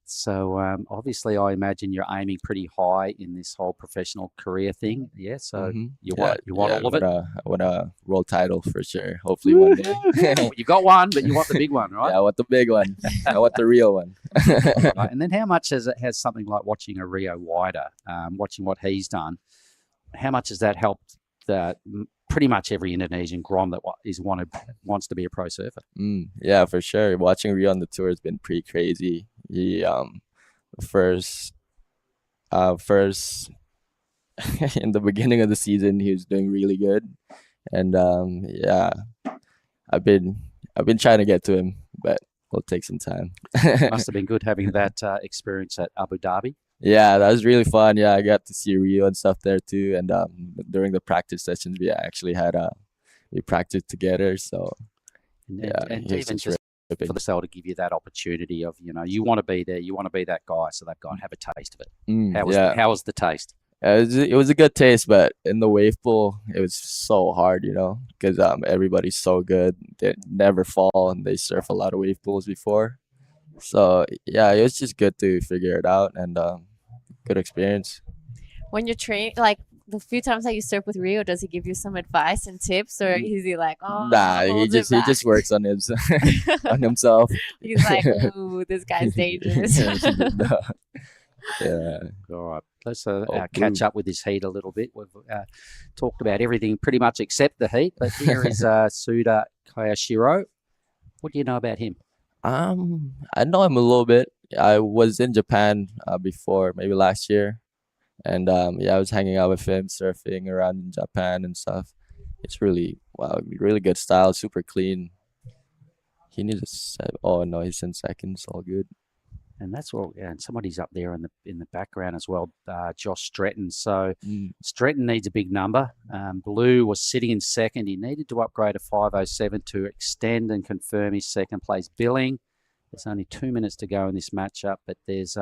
So obviously, I imagine you're aiming pretty high in this whole professional career thing. Yeah. So you want all of it. I want a world title for sure. Hopefully one day. You got one, but you want the big one, right? Yeah, I want the big one. I want the real one. Right. And then how much has something like watching a Rio Wider, watching what he's done, how much has that helped pretty much every Indonesian Grom that wants to be a pro surfer? Yeah, for sure. Watching Rio on the tour has been pretty crazy. He first in the beginning of the season he was doing really good, and yeah, I've been trying to get to him, but it'll take some time. Must have been good having that experience at Abu Dhabi. Yeah, that was really fun. Yeah, I got to see Rio and stuff there too. And during the practice sessions, we actually had we practiced together. So yeah, and he was even just just ripping. for the cell to give you that opportunity of you want to be there, you want to be that guy, so they've got to have a taste of it. How was the taste? It was a good taste, but in the wave pool, it was so hard, because everybody's so good. They never fall, and they surf a lot of wave pools before. So yeah, it was just good to figure it out, and good experience. When you're trained, like the few times that you surf with Rio, does he give you some advice and tips, or is he like, "Oh, Nah, he just works on his on himself. He's like, "Ooh, this guy's dangerous." No. Yeah. All right, let's catch blue. up with this heat a little bit. We've talked about everything pretty much except the heat, but here is Suda Kayashiro. What do you know about him? I know him a little bit. I was in Japan before, maybe last year, and yeah, I was hanging out with him, surfing around in Japan and stuff. It's really wow, really good style, super clean. He needs a oh no, he's in seconds, all good. And that's all. Yeah, and somebody's up there in the background as well, Josh Stretton. So Stretton needs a big number. Blue was sitting in second. He needed to upgrade a 5:07 to extend and confirm his second place billing. There's only 2 minutes to go in this matchup, but there's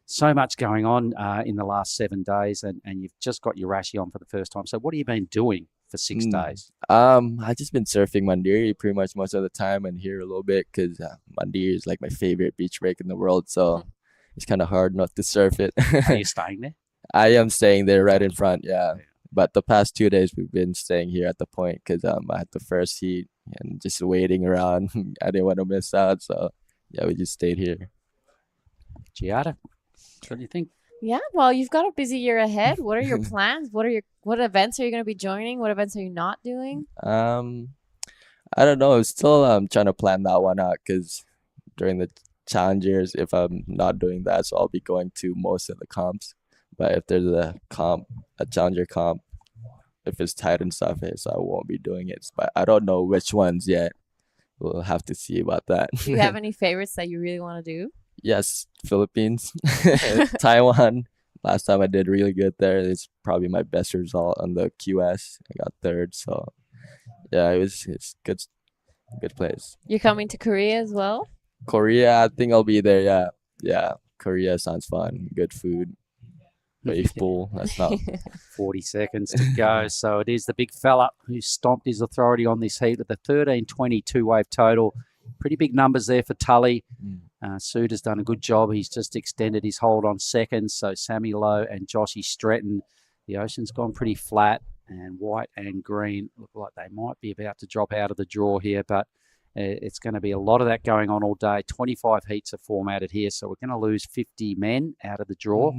so much going on in the last 7 days, and you've just got Urashi on for the first time. So what have you been doing for 6 days? I just been surfing Mandiri pretty much most of the time, and here a little bit because Mandiri is like my favorite beach break in the world. So it's kind of hard not to surf it. Are you staying there? I am staying there right in front, yeah. But the past 2 days we've been staying here at the point because I had the first heat and just waiting around. I didn't want to miss out, so yeah, we just stayed here. Giada, what do you think? Yeah, well, you've got a busy year ahead. What are your plans? What events are you going to be joining? What events are you not doing? I don't know. I'm still trying to plan that one out because during the challengers, if I'm not doing that, so I'll be going to most of the comps. But if there's a challenger comp, if it's tight and stuff, so I won't be doing it. But I don't know which ones yet. We'll have to see about that. Do you have any favorites that you really want to do? Yes, Philippines, Taiwan. Last time I did really good there. It's probably my best result on the QS. I got third, so yeah, it's good place. You're coming to Korea as well? Korea, I think I'll be there. Yeah. Korea sounds fun. Good food. Wave pool. That's not 40 seconds to go. So it is the big fella who stomped his authority on this heat with a 13.20 two-wave total. Pretty big numbers there for Tully. Sood has done a good job. He's just extended his hold on seconds. So Sammy Lowe and Joshy Stretton. The ocean's gone pretty flat, and white and green look like they might be about to drop out of the draw here, but it's going to be a lot of that going on all day. 25 heats are formatted here, so we're going to lose 50 men out of the draw.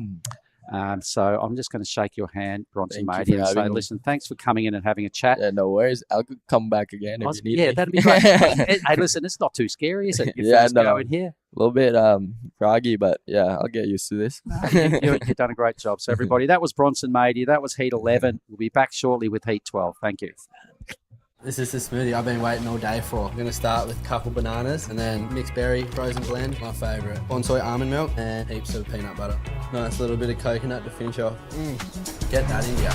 So I'm just going to shake your hand, Bronson Matey, and say, listen, thanks for coming in and having a chat. Yeah, no worries. I'll come back again if you need me. That'd be great. Hey, listen, it's not too scary, is it? Go in here. A little bit groggy, but yeah, I'll get used to this. You've done a great job. So everybody, that was Bronson Matey. That was Heat 11. We'll be back shortly with Heat 12. Thank you. This is the smoothie I've been waiting all day for. I'm going to start with a couple bananas and then mixed berry frozen blend, my favourite. Bonsai almond milk and heaps of peanut butter. Nice little bit of coconut to finish off. Get that in ya.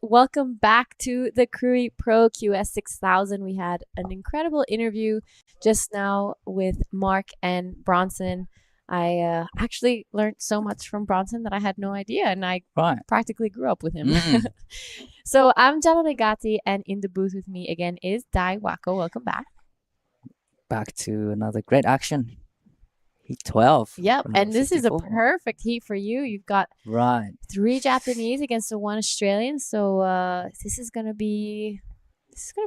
Welcome back to the Krui Pro QS 6000. We had an incredible interview just now with Mark and Bronson. I actually learned so much from Bronson that I had no idea, and I practically grew up with him. So I'm Jana Legati, and in the booth with me again is Dai Wako. Welcome back. Back to another great action. Heat 12. Yep, and this is a perfect heat for you. You've got 3 Japanese against the 1 Australian, so this is gonna be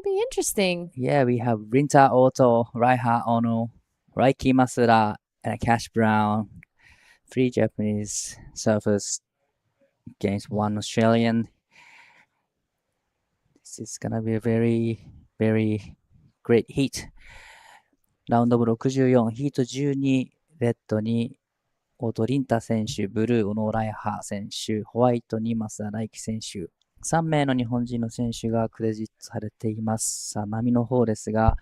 interesting. Yeah, we have Rinta Oto, Raiha Ono, Raiki Masura, and Cash Brown. 3 Japanese surfers against 1 Australian. This is gonna be a very, very great heat. ラウンド部64、ヒート12、レッドにオートリンタ選手、ブルー、小野ライハ選手、ホワイトに増田大輝選手、3名の日本人の選手がクレジットされています。さあ、波の方ですが、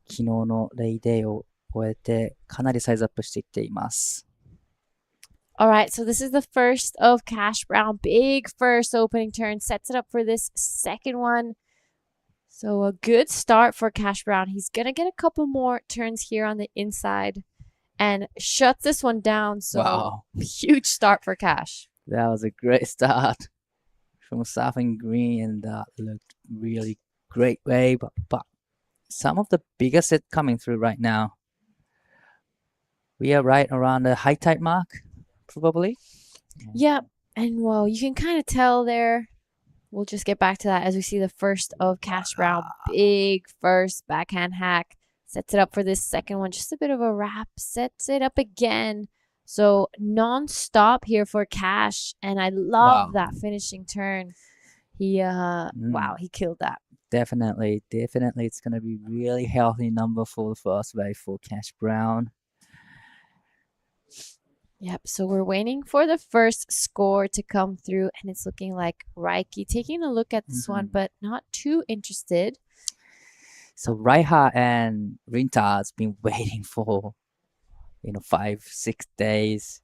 昨日のレイデーを終えてかなりサイズアップしていっています。All right, so this is the first of Cash Brown. Big first opening turn. Sets it up for this second one. So a good start for Cash Brown. He's going to get a couple more turns here on the inside. and shuts this one down. So Wow. huge start for Cash. That was a great start from surfing green, and that looked really great wave. But some of the bigger set coming through right now. We are right around the high tide mark, probably. Yep. And well, you can kind of tell there. We'll just get back to that as we see the first of Cash Brown. Big first backhand hack. Sets it up for this second one. Just a bit of a wrap. Sets it up again. So non-stop here for Cash. And I love that finishing turn. He wow, he killed that. Definitely. It's gonna be really healthy number for the first wave for Cash Brown. Yep, so we're waiting for the first score to come through, and it's looking like Reiki taking a look at this one, but not too interested. So Raiha and Rinta has been waiting for 5-6 days.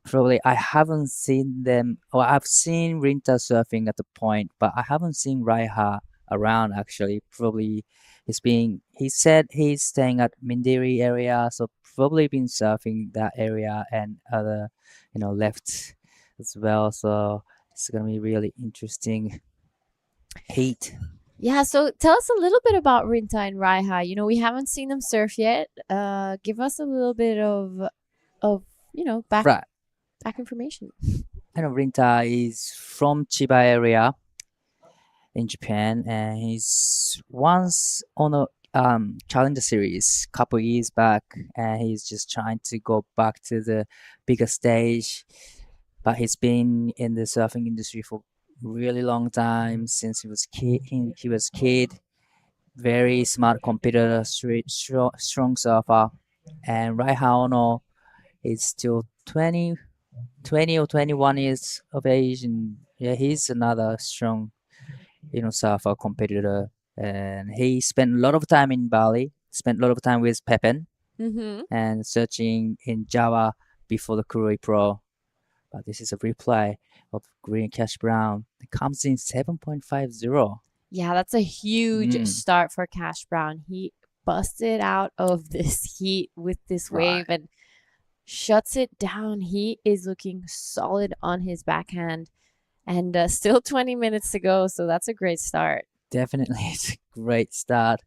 Probably I haven't seen them, or I've seen Rinta surfing at the point, but I haven't seen Raiha around actually. Probably he said he's staying at Mindiri area, so probably been surfing that area and other left as well. So it's gonna be really interesting heat. Yeah, so tell us a little bit about Rinta and Raiha. We haven't seen them surf yet. Give us a little bit of back information. I know Rinta is from Chiba area in Japan, and he's once on a Challenger Series couple years back, and he's just trying to go back to the bigger stage. But he's been in the surfing industry for really long time since he was kid. Very smart competitor, strong surfer, and Raiha Ono is still 20 or 21 years of age, and yeah, he's another strong surfer competitor, and he spent a lot of time in Bali, spent a lot of time with Pepin, and searching in Java before the Krui Pro. But this is a replay of Green Cash Brown. It comes in 7.50. Yeah, that's a huge start for Cash Brown. He busted out of this heat with this wave and shuts it down. He is looking solid on his backhand. And still 20 minutes to go, so that's a great start. Definitely, it's a great start.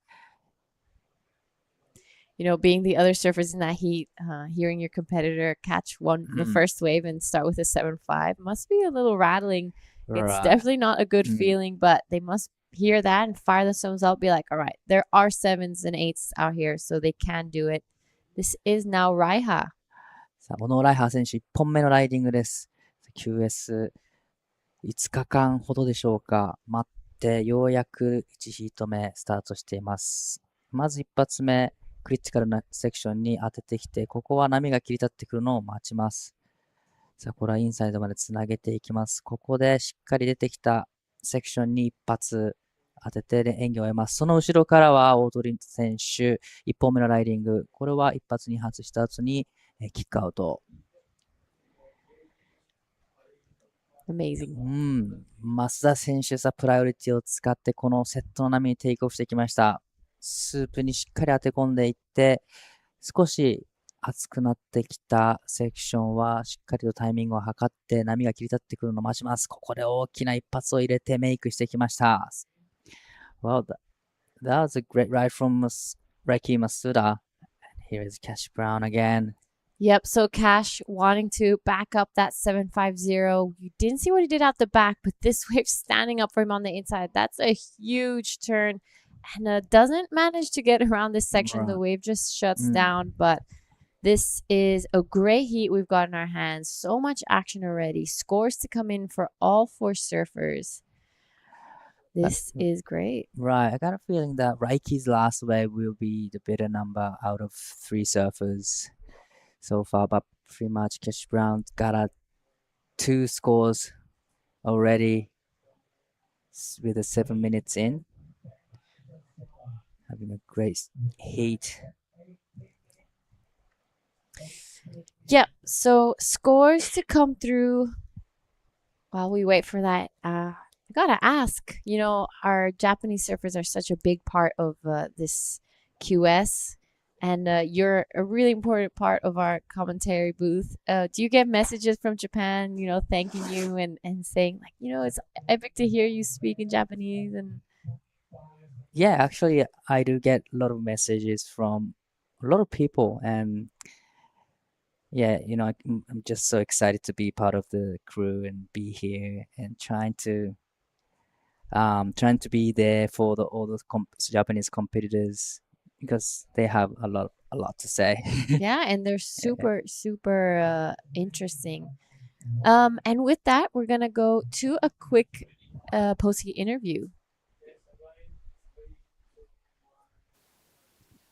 Being the other surfers in that heat, hearing your competitor catch the first wave and start with a 7.5 must be a little rattling. It's definitely not a good feeling, but they must hear that and fire themselves out, be like, all right, there are 7s and 8s out here, so they can do it. This is now Raiha. さあ、このライハー選手1本目のライディングです。QS 5日間ほどでしょうか。待って、ようやく1ヒート目スタートしています。まず一発目、クリティカルなセクションに当ててきて、ここは波が切り立ってくるのを待ちます。さあ、これはインサイドまでつなげていきます。ここでしっかり出てきたセクションに一発当てて演技を終えます。その後ろからはオートリン選手、1本目のライディング。これは一発2発した後にキックアウト。Amazing. 増田選手さ、プライオリティを使ってこのセットの波にテイクオフしてきました。スープにしっかり当て込んでいって、少し熱くなってきたセクションはしっかりとタイミングを測って波が切り立ってくるのを待ちます。ここで大きな一発を入れてメイクしてきました。Well, that was a great ride from Reiki Masuda. And here is Cash Brown again. Yep, so Cash wanting to back up that 7.50. You didn't see what he did out the back, but this wave standing up for him on the inside. That's a huge turn. And doesn't manage to get around this section. The wave just shuts down. But this is a great heat we've got in our hands. So much action already. Scores to come in for all 4 surfers. This is great. Right. I got a feeling that Reiki's last wave will be the better number out of 3 surfers so far, but pretty much Cash Brown got 2 scores already with the 7 minutes in. Having a great heat. Yep, so scores to come through while we wait for that. I gotta ask, our Japanese surfers are such a big part of this QS. and you're a really important part of our commentary booth. Do you get messages from Japan, thanking you and saying like, it's epic to hear you speak in Japanese? And Yeah, actually, I do get a lot of messages from a lot of people, and yeah, I'm just so excited to be part of the crew and be here and trying to be there for all those Japanese competitors because they have a lot to say. yeah, and they're super interesting. And with that, we're gonna go to a quick post-heat interview.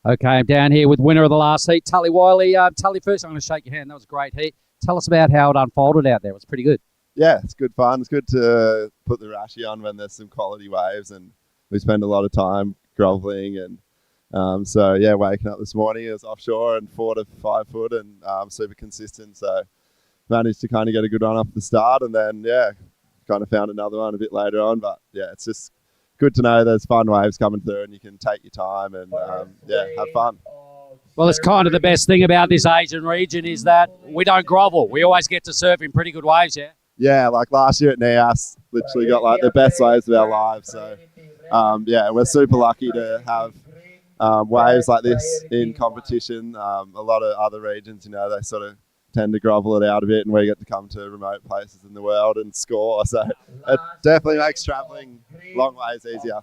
Okay, I'm down here with winner of the last heat, Tully Wiley. Tully, first I'm going to shake your hand. That was a great heat. Tell us about how it unfolded out there. It was pretty good. Yeah, it's good fun. It's good to put the rashi on when there's some quality waves, and we spend a lot of time groveling. And so, yeah, waking up this morning, it was offshore and 4 to 5 foot and super consistent. So managed to kind of get a good run off the start, and then, yeah, kind of found another one a bit later on. But, yeah, it's just good to know there's fun waves coming through and you can take your time and, yeah, have fun. Well, it's kind of the best thing about this Asian region is that we don't grovel. We always get to surf in pretty good waves, yeah? Yeah, like last year at Nias, literally got like the best waves of our lives. So, yeah, we're super lucky to have waves like this in competition. A lot of other regions, they sort of tend to grovel it out a bit, and we get to come to remote places in the world and score. So it definitely makes travelling long ways easier.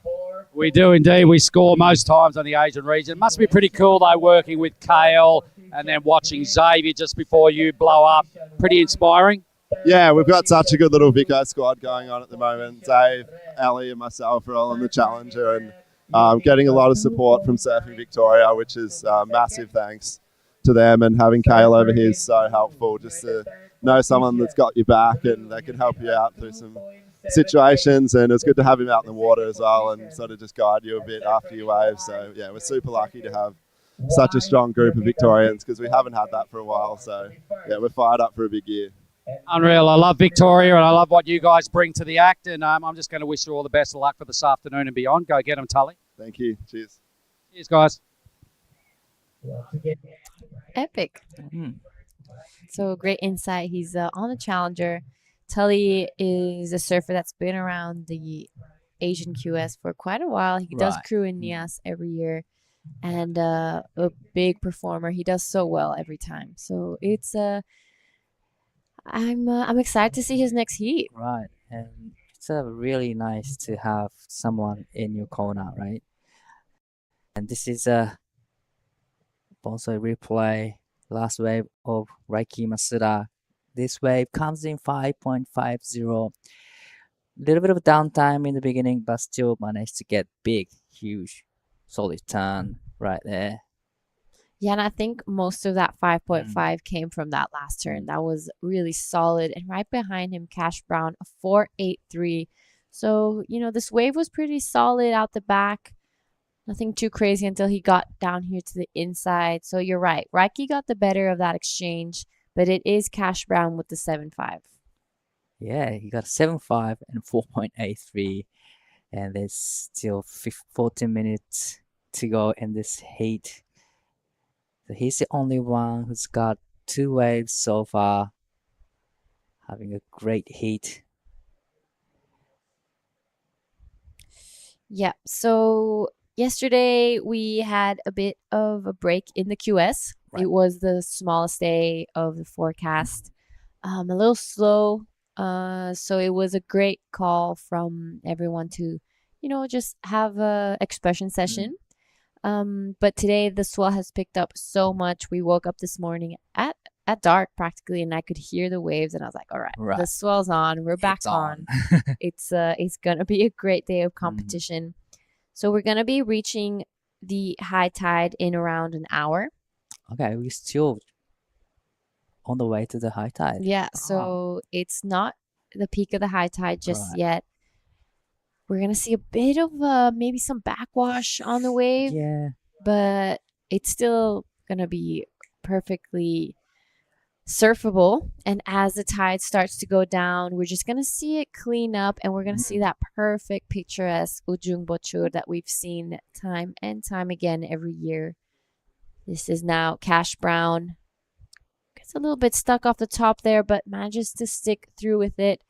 We do indeed. We score most times on the Asian region. It must be pretty cool, though, working with Kale and then watching Xavier just before you blow up. Pretty inspiring. Yeah, we've got such a good little Vico squad going on at the moment. Dave, Ali and myself are all on the Challenger, and getting a lot of support from Surfing Victoria, which is massive thanks to them, and having Kale over here is so helpful just to know someone that's got your back and they can help you out through some situations. And it's good to have him out in the water as well and sort of just guide you a bit after your waves. So yeah, we're super lucky to have such a strong group of Victorians because we haven't had that for a while. So yeah, we're fired up for a big year. Unreal. I love Victoria and I love what you guys bring to the act, and I'm just going to wish you all the best of luck for this afternoon and beyond. Go get them, Tully. Thank you. Cheers. Cheers, guys. Epic. So great insight. He's on the Challenger. Tully is a surfer that's been around the Asian QS for quite a while. He does crew in Nias every year, and a big performer. He does so well every time. So it's I'm excited to see his next heat. Right, and it's really nice to have someone in your corner, right? And this is a bonsai replay, last wave of Reiki Masuda. This wave comes in 5.50. Little bit of downtime in the beginning, but still managed to get big, huge, solid turn right there. Yeah, and I think most of that 5.5 came from that last turn. That was really solid. And right behind him, Cash Brown, a 4.83. So, this wave was pretty solid out the back. Nothing too crazy until he got down here to the inside. So you're right. Reiki got the better of that exchange, but it is Cash Brown with the 7.5. Yeah, he got 7.5 and 4.83. And there's still 14 minutes to go in this heat. So he's the only one who's got 2 waves so far. Having a great heat. Yeah, so yesterday we had a bit of a break in the QS. Right. It was the smallest day of the forecast. A little slow. So it was a great call from everyone to, just have a expression session. But today the swell has picked up so much. We woke up this morning at dark practically, and I could hear the waves, and I was like, all right. The swell's on. We're back on. It's gonna be a great day of competition. So we're gonna be reaching the high tide in around an hour. Okay, we're still on the way to the high tide. Yeah, so it's not the peak of the high tide just yet. We're going to see a bit of maybe some backwash on the wave. Yeah. But it's still going to be perfectly surfable. And as the tide starts to go down, we're just going to see it clean up, and we're going to see that perfect picturesque Ujung Bochur that we've seen time and time again every year. This is now Cash Brown. Gets a little bit stuck off the top there, but manages to stick through with it.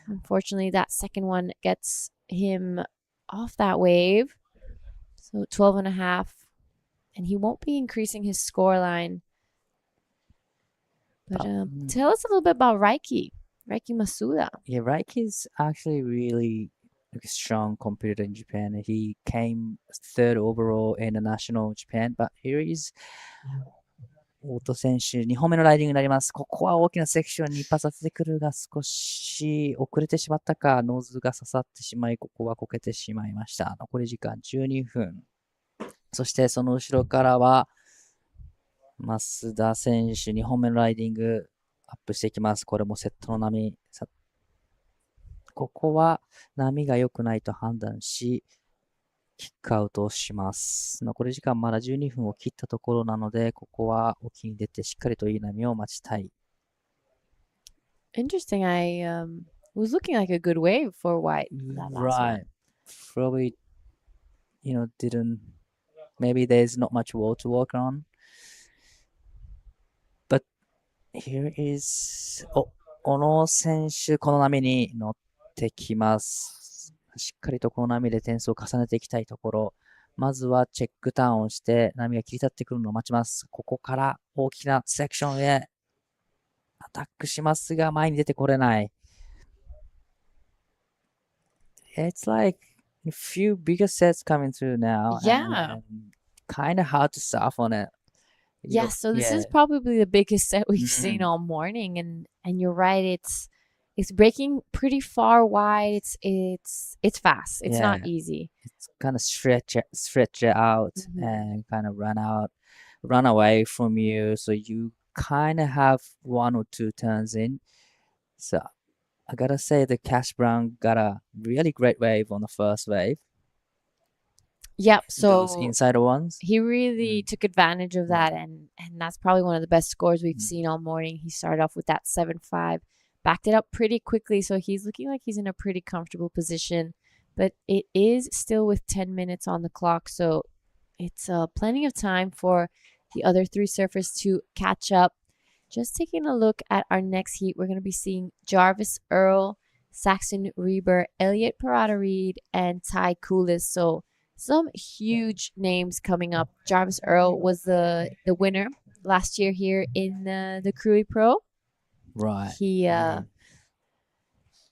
Unfortunately, that second one gets him off that wave. So 12.5. And he won't be increasing his scoreline. But tell us a little bit about Reiki Masuda. Yeah, Reiki is actually really a strong competitor in Japan. He came third overall in the national Japan, but here is大戸選手、2本目のライディングになります。ここは大きなセクションに一発当ててくるが少し遅れてしまったか、ノーズが刺さってしまい、ここはこけてしまいました。残り時間12分。そしてその後ろからは、増田選手、2本目のライディングアップしていきます。これもセットの波。ここは波が良くないと判断し、キックアウトをします。残り時間まだ12分を切ったところなので、ここは沖に出てしっかりといい波を待ちたい。Interesting. I was looking like a good wave for White. Right. Probably, didn't. Maybe there's not much wall to work on. But here is 小野選手、この波に乗ってきます。しっかりとこの波で点数を重ねていきたいところ。まずはチェックターンをして波が切り立ってくるのを待ちます。ここから大きなセクションへアタックしますが前に出てこれない。It's like a few bigger sets coming through now. Yeah. And kind of hard to surf on it. Yeah, so this is probably the biggest set we've seen all morning, and you're right, it's breaking pretty far wide. It's fast. It's not easy. It's kind of stretch it out and kind of run away from you. So you kind of have one or two turns in. So I gotta say the Cash Brown got a really great wave on the first wave. Yep. So those inside ones. He really took advantage of that, and that's probably one of the best scores we've seen all morning. He started off with that 7.5. Backed it up pretty quickly, so he's looking like he's in a pretty comfortable position. But it is still with 10 minutes on the clock, so it's plenty of time for the other three surfers to catch up. Just taking a look at our next heat, we're going to be seeing Jarvis Earl, Saxon Reber, Elliot Parada-Reed, and Ty Coolis. So some huge names coming up. Jarvis Earl was the winner last year here in the Krui Pro. Right. He,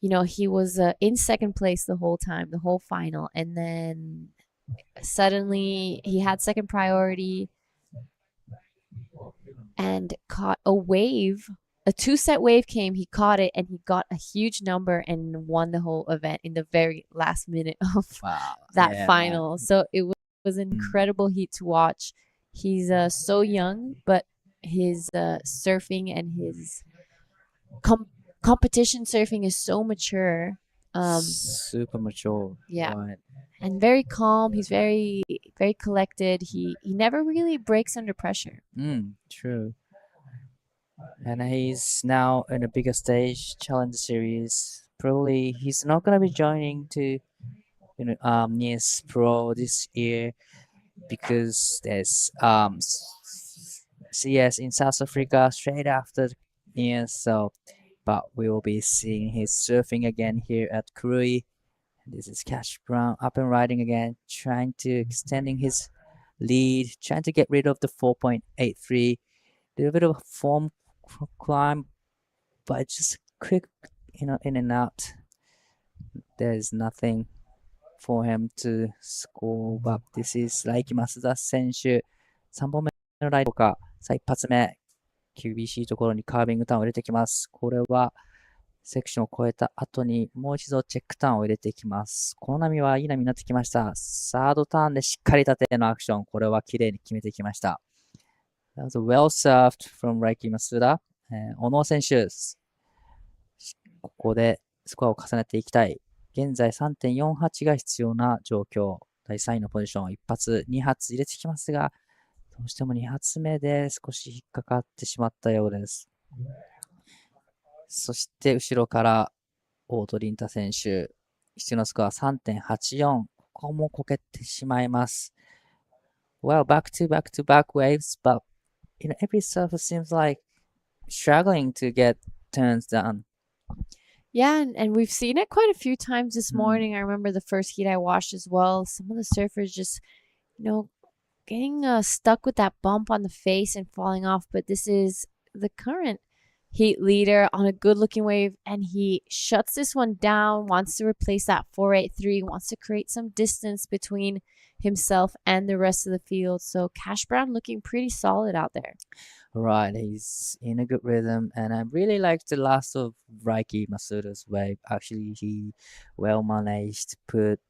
he was in second place the whole time, the whole final. And then suddenly he had second priority and caught a wave. A two-set wave came, he caught it, and he got a huge number and won the whole event in the very last minute of that final. So it was an incredible heat to watch. He's so young, but his surfing and his competition surfing is so mature. Super mature. Yeah. Right. And very calm. He's very, very collected. He never really breaks under pressure. True. And he's now in a bigger stage, Challenger Series. Probably he's not gonna be joining to, NIS Pro this year because there's CS in South Africa straight after NIS. So, but we will be seeing his surfing again here at Krui. This is Cash Brown up and riding again, trying to extending his lead, trying to get rid of the 4.83. Little bit of form climb, but just quick, in and out. There's nothing for him to score up. This is like 増田選手、3本目のライドか、さあ一発目、厳しいところにカービングターンを入れてきます。これはセクションを越えた後にもう一度チェックターンを入れていきます。この波はいい波になってきました。サードターンでしっかり縦のアクション、これは綺麗に決めてきました。That was well served from Reiki Masuda. 小野選手、ここでスコアを重ねていきたい。現在 3.48 が必要な状況。第3位のポジション、1発、2発入れてきますが、どうしても2発目で少し引っかかってしまったようです。そして後ろから大戸凛太選手、必要なスコア 3.84。ここもこけてしまいます。well, back to back waves, but every surfer seems like struggling to get turns done. Yeah, and we've seen it quite a few times this Mm. morning. I remember the first heat I watched as well. Some of the surfers just, getting stuck with that bump on the face and falling off. But this is the current heat leader on a good looking wave, and he shuts this one down, wants to replace that 483, wants to create some distance between himself and the rest of the field. So Cash Brown looking pretty solid out there. Right, he's in a good rhythm, and I really like the last of Raiki Masuda's wave. Actually, he well managed to put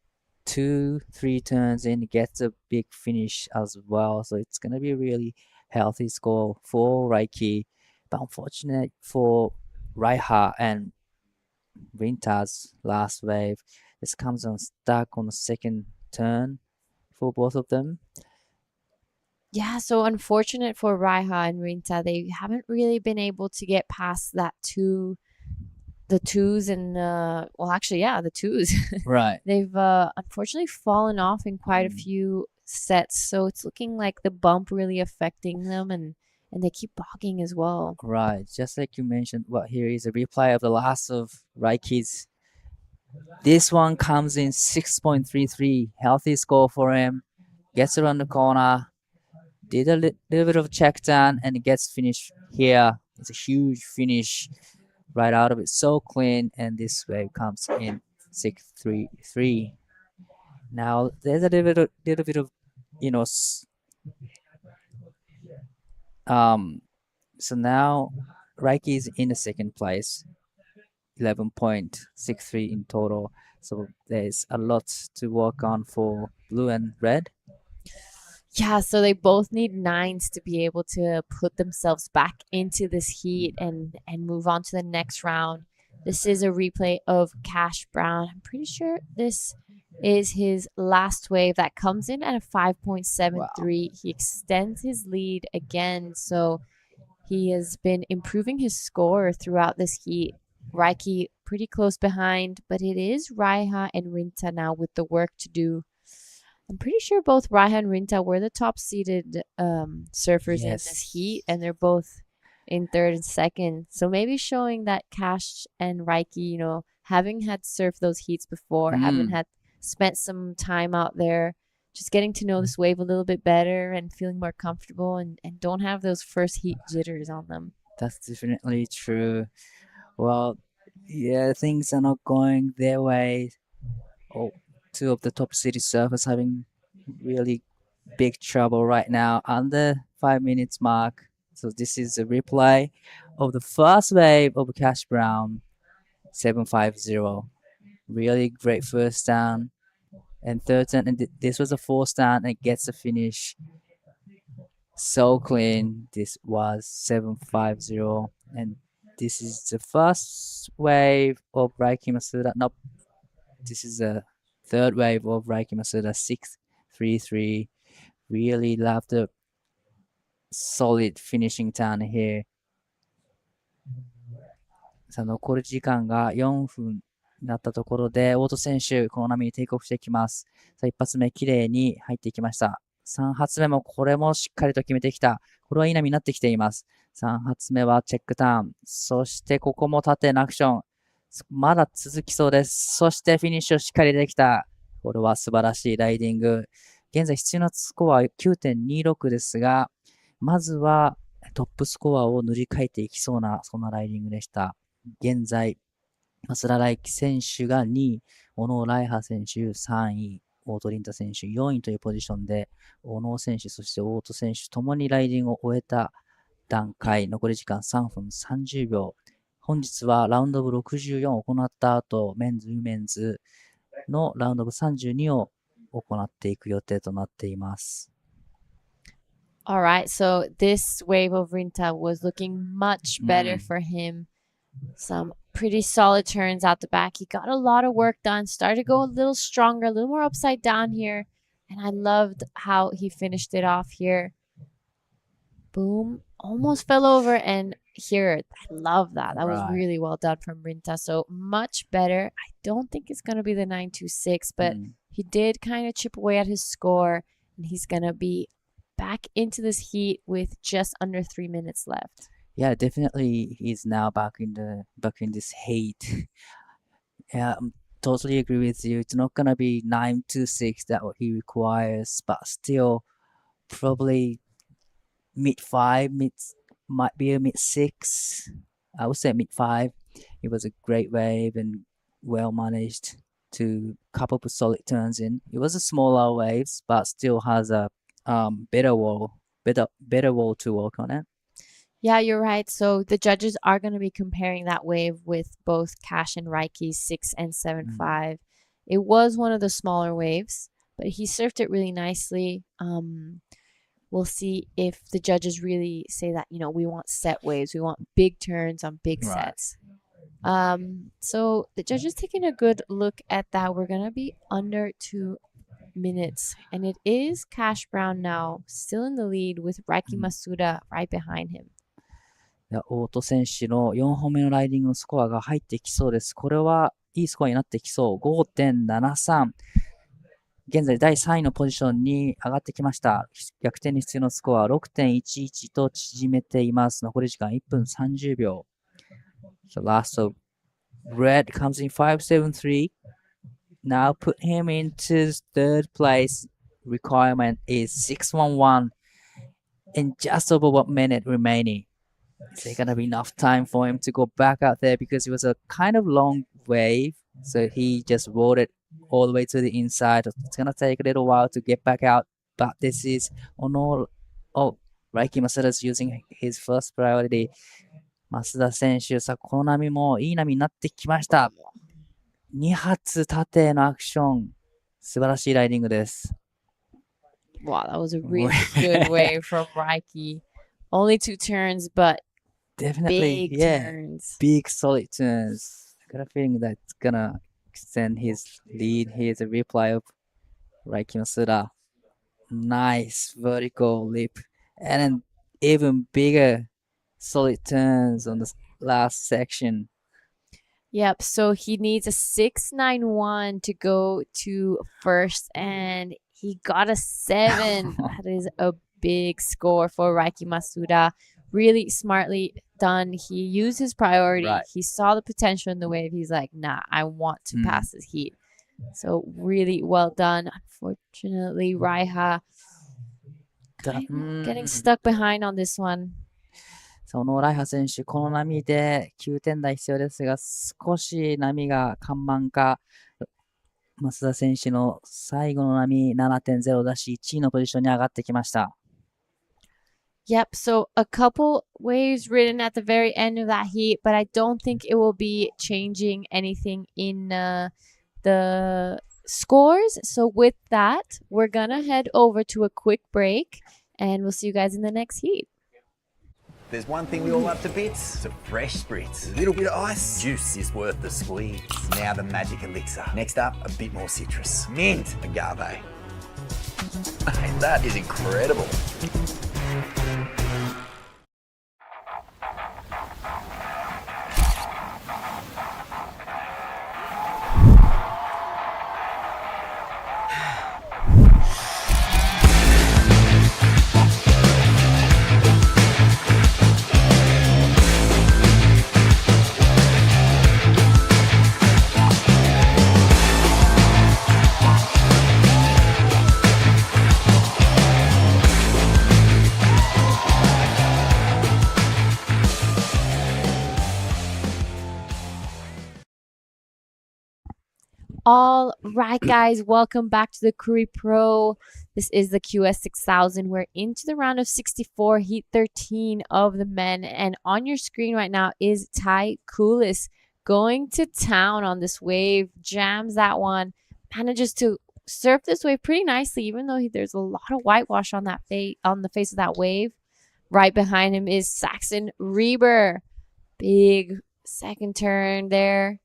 2-3 turns in, gets a big finish as well. So it's gonna be a really healthy score for Raiki. But unfortunate for Raiha and Rinta's last wave. This comes on stuck on the second turn for both of them. Yeah, so unfortunate for Raiha and Rinta. They haven't really been able to get past the twos and the twos. Right. They've unfortunately fallen off in quite a few sets, so it's looking like the bump really affecting them, and they keep bogging as well. Right, just like you mentioned, here is a replay of the last of Raiki's. This one comes in 6.33, healthy score for him. Gets around the corner, did a little bit of check down, and gets finished here. It's a huge finish right out of it, so clean, and this wave comes in 6.33. Now there's a little bit of so now Raiki is in the second place, 11.63 in total. So there's a lot to work on for blue and red. Yeah, so they both need nines to be able to put themselves back into this heat and move on to the next round. This is a replay of Cash Brown. I'm pretty sure this is his last wave that comes in at a 5.73. Wow. He extends his lead again, so he has been improving his score throughout this heat. Raiki pretty close behind, but it is Raiha and Rinta now with the work to do. I'm pretty sure both Raiha and Rinta were the top seeded surfers in this heat, and they're both in third and second. So maybe showing that Cash and Raiki, having had surfed those heats before, having had spent some time out there, just getting to know this wave a little bit better and feeling more comfortable, and don't have those first heat jitters on them. That's definitely true. Well, yeah, things are not going their way. Two of the top city surfers having really big trouble right now under 5 minutes mark. So this is a replay of the first wave of Cash Brown, 750. Really great first down and third turn, and this was a fourth down and gets a finish. So clean. This was 750, and this is the first wave of Raiki Masuda. Nope, this is the third wave of Raiki Masuda, 633. Really love the solid finishing turn here. さあ残り時間が4分になったところで、オート選手、この波にテイクオフしていきます。さあ一発目、綺麗に入っていきました。3発目もこれもしっかりと決めてきた。これはいい波になってきています。3発目はチェックターン。そしてここも縦のアクション。まだ続きそうです。そしてフィニッシュをしっかりできた。これは素晴らしいライディング。現在必要なスコアは 9.26 ですが、まずはトップスコアを塗り替えていきそうな、そんなライディングでした。現在、増田大輝選手が2位、小野ライハ選手3位、大戸凛太選手4位というポジションで、小野選手、そして大戸選手ともにライディングを終えた段階、残り時間3分30秒。本日はラウンドオブ64を行った後、メンズ、ウィメンズのラウンドオブ32を行っていく予定となっています。All right, so this wave of Rinta was looking much better for him. Some pretty solid turns out the back. He got a lot of work done, started to go a little stronger, a little more upside down here. And I loved how he finished it off here. Boom. Almost fell over, and here, I love that. That was really well done from Rinta. So much better. I don't think it's going to be the 926, but he did kind of chip away at his score, and he's going to be back into this heat with just under 3 minutes left. Yeah, definitely he's now back in this heat. Yeah, I totally agree with you. It's not gonna be 926 that what he requires, but still probably mid-5, might be a mid-6. I would say mid-5. It was a great wave and well managed to couple of solid turns in. It was a smaller waves, but still has a better wall to work on it. Yeah, you're right. So the judges are going to be comparing that wave with both Cash and Reike's 6 and 7.5. It was one of the smaller waves, but he surfed it really nicely. We'll see if the judges really say that, we want set waves. We want big turns on big sets. So the judges taking a good look at that. We're going to be under 2 minutes. And it is Cash Brown now, still in the lead with Reiki Masuda right behind him. 大戸選手の4本目のライディングのスコアが入ってきそうです。これはいいスコアになってきそう。5.73。現在第3位のポジションに上がってきました。逆転に必要なスコアは 6.11 と縮めています。残り時間1分30秒。So last of Red comes in 5.73. Now put him into third place. Requirement is 6.11 and just over 1 minute remaining. Is there gonna be enough time for him to go back out there because it was a kind of long wave, so he just rolled it all the way to the inside. It's gonna take a little while to get back out, but this is Reiki Masuda's using his first priority. 増田選手、さあこの波もいい波になってきました。2発縦のアクション、素晴らしいライディングです。Wow, that was a really good wave from Reiki. Only 2 turns, but definitely big turns. Big solid turns. I got a feeling that's gonna extend his lead. Here's a replay of Reiki Masuda. Nice vertical lip. And then even bigger solid turns on the last section. Yep, so he needs a 6.91 to go to first, and he got a 7. That is a big score for Reiki Masuda. Really smartly done. He used his priority. Right. He saw the potential in the wave. He's like, nah, I want to pass this heat. So really well done. Unfortunately, Raiha getting stuck behind on this one. そのライハ選手、この波で9点台必要ですが、少し波が緩慢化。増田選手の最後の波 7.0 出し、1位のポジションに上がってきました。Yep, so a couple waves ridden at the very end of that heat, but I don't think it will be changing anything in the scores. So with that, we're gonna head over to a quick break, and we'll see you guys in the next heat. There's one thing we all love to bits, it's a fresh spritz. A little bit of ice, juice is worth the squeeze. Now the magic elixir. Next up, a bit more citrus. Mint, agave. Hey, that is incredible. All right, guys, welcome back to the Krui Pro. This is the QS 6000. We're into the round of 64, heat 13 of the men. And on your screen right now is Ty Coolis going to town on this wave, jams that one, manages to surf this wave pretty nicely, even though there's a lot of whitewash on that on the face of that wave. Right behind him is Saxon Reber. Big second turn there.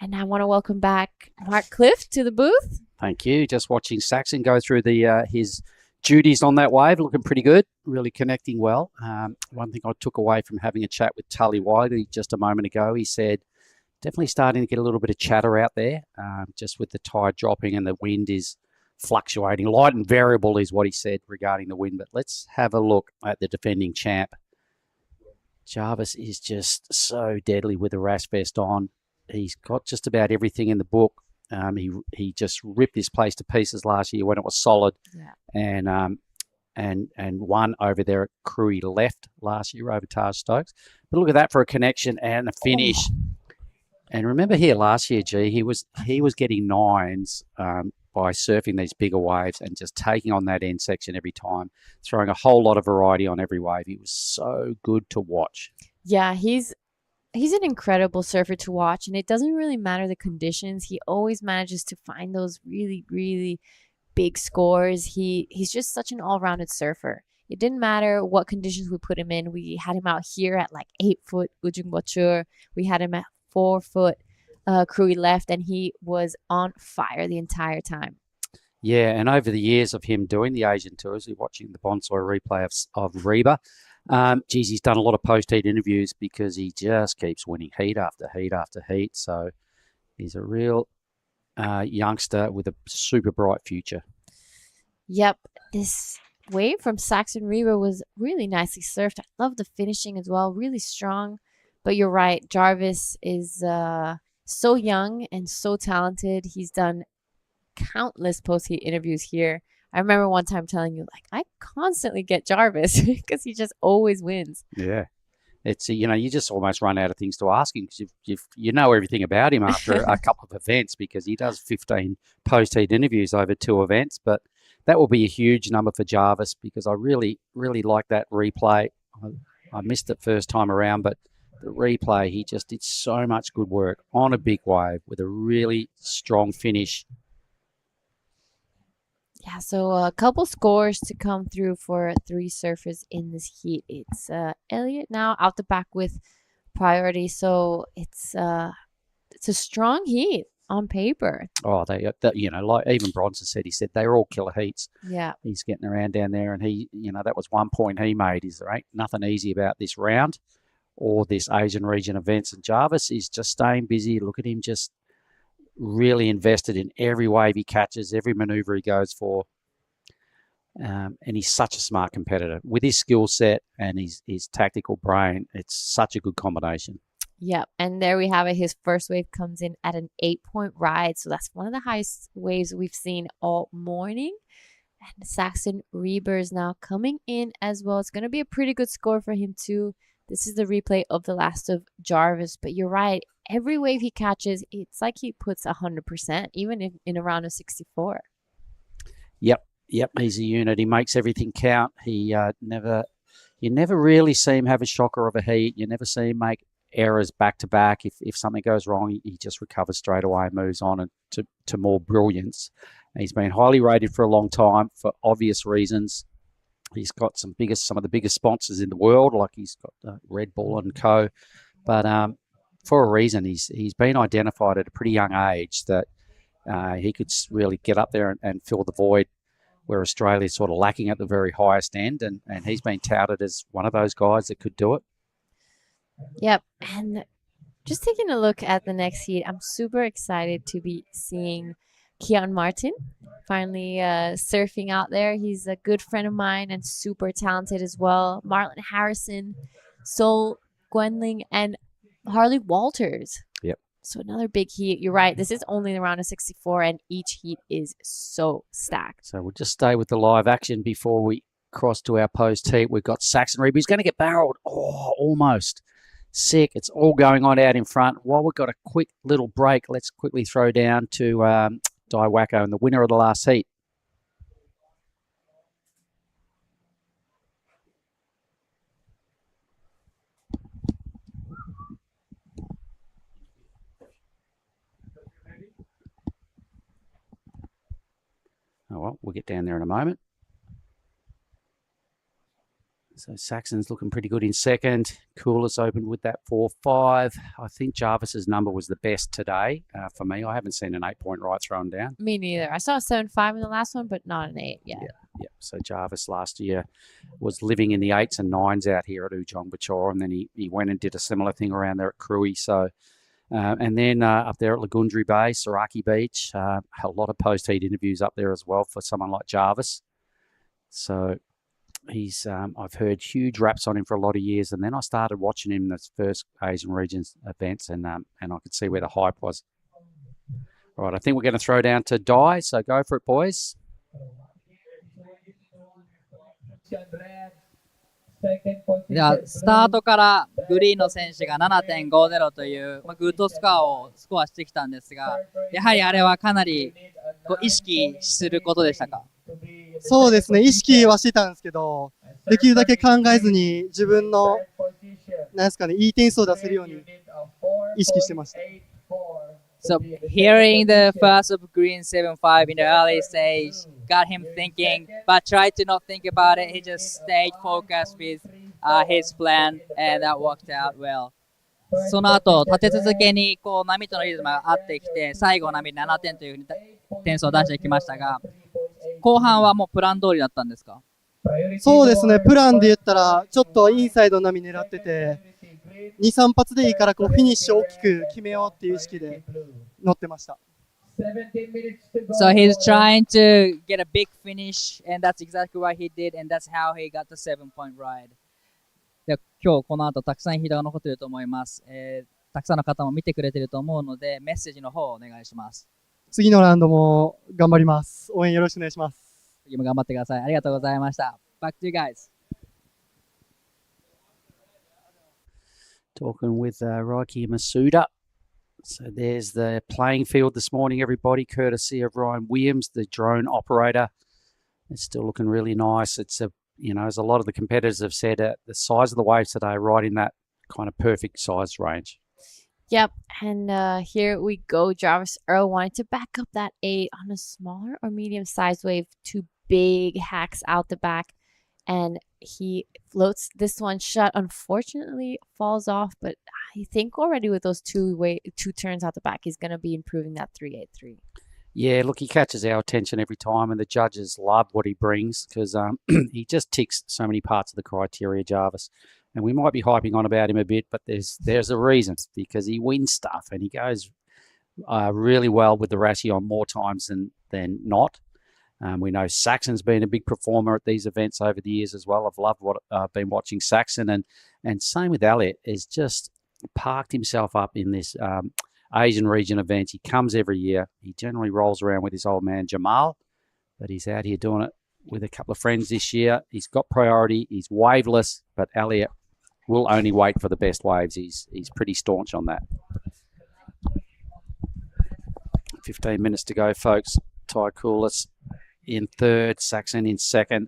And I want to welcome back Mark Clift to the booth. Thank you. Just watching Saxon go through his duties on that wave, looking pretty good, really connecting well. One thing I took away from having a chat with Tully Wiley just a moment ago, he said definitely starting to get a little bit of chatter out there, just with the tide dropping and the wind is fluctuating. Light and variable is what he said regarding the wind. But let's have a look at the defending champ. Jarvis is just so deadly with the rash vest on. He's got just about everything in the book. He just ripped this place to pieces last year when it was solid, and won over there at Krui left last year over Taj Stokes. But look at that for a connection and a finish. And remember here last year, he was getting nines by surfing these bigger waves and just taking on that end section every time, throwing a whole lot of variety on every wave. He was so good to watch. Yeah, he's an incredible surfer to watch, and it doesn't really matter the conditions. He always manages to find those really, really big scores. He's just such an all-rounded surfer. It didn't matter what conditions we put him in. We had him out here at like 8 foot Ujung Bochur. We had him at 4 foot Krui left, and he was on fire the entire time. Yeah, and over the years of him doing the Asian tours, we're watching the Bonsai replay of Reba. He's done a lot of post-heat interviews because he just keeps winning heat after heat after heat. So he's a real youngster with a super bright future. Yep, this wave from Saxon Reba was really nicely surfed. I love the finishing as well, really strong. But you're right, Jarvis is so young and so talented. He's done countless post-heat interviews here. I remember one time telling you, like, I constantly get Jarvis because he just always wins. Yeah. It's, you just almost run out of things to ask him because you know everything about him after a couple of events because he does 15 post-heat interviews over 2 events. But that will be a huge number for Jarvis because I really, really like that replay. I missed it first time around, but the replay, he just did so much good work on a big wave with a really strong finish. Yeah, so a couple scores to come through for 3 surfers in this heat. It's Elliot now out the back with priority, so it's a strong heat on paper. Oh, like even Bronson said, he said they're all killer heats. Yeah, he's getting around down there, and he, that was one point he made. Is there ain't nothing easy about this round or this Asian region events, and Jarvis is just staying busy. Look at him just really invested in every wave he catches, every maneuver he goes for. And he's such a smart competitor. With his skill set and his tactical brain, it's such a good combination. Yep, and there we have it. His first wave comes in at an 8-point ride, so that's one of the highest waves we've seen all morning. And Saxon Reber is now coming in as well. It's going to be a pretty good score for him too. This is the replay of the last of Jarvis, but you're right. Every wave he catches, it's like he puts 100%, even if in a round of 64. Yep, he's a unit. He makes everything count. You never really see him have a shocker of a heat. You never see him make errors back to back. If something goes wrong, he just recovers straight away and moves on to more brilliance. He's been highly rated for a long time for obvious reasons. He's got some of the biggest sponsors in the world, like he's got Red Bull and Co. But for a reason, he's been identified at a pretty young age that he could really get up there and fill the void where Australia's sort of lacking at the very highest end. And he's been touted as one of those guys that could do it. Yep. And just taking a look at the next heat, I'm super excited to be seeing Kian Martin finally surfing out there. He's a good friend of mine and super talented as well. Marlon Harrison, Sol Gwenling, and Harley Walters. Yep. So another big heat. You're right. This is only the round of 64, and each heat is so stacked. So we'll just stay with the live action before we cross to our post heat. We've got Saxon Reeb. He's going to get barreled. Oh, almost. Sick. It's all going on out in front. While we've got a quick little break, let's quickly throw down to Daiwako and the winner of the last heat. Oh, well, we'll get down there in a moment. So Saxon's looking pretty good in second. Coolest opened with that 4-5. I think Jarvis's number was the best today for me. I haven't seen an 8-point right thrown down. Me neither. I saw a 7-5 in the last one, but not an 8 yet. Yeah. So Jarvis last year was living in the 8s and 9s out here at Ujung Bachor, and then he went and did a similar thing around there at Krui. So And then up there at Lagundri Bay, Saraki Beach, a lot of post-heat interviews up there as well for someone like Jarvis. So he's I've heard huge raps on him for a lot of years, and then I started watching him in the first Asian regions events, and I could see where the hype was. All right, I think we're going to throw down to Dai, so go for it, boys. ではスタートからグリーンの選手が 7.50 という、グッドスコアをスコアしてきたんですが、やはりあれはかなり意識することでしたか？そうですね、意識はしてたんですけど、できるだけ考えずに自分のなんですかね、いい点数を出せるように意識してました。So hearing the first of green 7-5 in the early stage got him thinking, but tried to not think about it. He just stayed focused with his plan, and that worked out well. その後、立て続けにこう波とのリズムが合ってきて、最後波7点というふうに点数を出してきましたが、後半はもうプラン通りだったんですか？そうですね、プランで言ったらちょっとインサイド波狙ってて、2、3発でいいからこうフィニッシュを大きく決めようっていう意識で乗ってました。So he's trying to get a big finish, and that's exactly what he did, and that's how he got the 7-point ride. で今日この後たくさんヒートが残っていると思います。たくさんの方も見てくれていると思うので、メッセージの方をお願いします。次のラウンドも頑張ります。応援よろしくお願いします。次も頑張ってください。ありがとうございました。Back to you guys. Talking with Raiki Masuda. So there's the playing field this morning, everybody, courtesy of Ryan Williams, the drone operator. It's still looking really nice. It's as a lot of the competitors have said, the size of the waves today, right in that kind of perfect size range. Yep, and here we go. Jarvis Earl wanted to back up that 8 on a smaller or medium-sized wave. 2 big hacks out the back, and he floats this one shut. Unfortunately, falls off, but I think already with those two turns out the back, he's going to be improving that 3.83. Yeah, look, he catches our attention every time, and the judges love what he brings because he just ticks so many parts of the criteria, Jarvis. And we might be hyping on about him a bit, but there's a reason, because he wins stuff and he goes really well with the Ration more times than not. We know Saxon's been a big performer at these events over the years as well. I've loved what I've been watching Saxon, and same with Elliot. Has just parked himself up in this Asian region event. He comes every year. He generally rolls around with his old man Jamal, but he's out here doing it with a couple of friends this year. He's got priority. He's waveless, but Elliot will only wait for the best waves. He's pretty staunch on that. 15 minutes to go, folks. Ty Coolis in third, Saxon in second,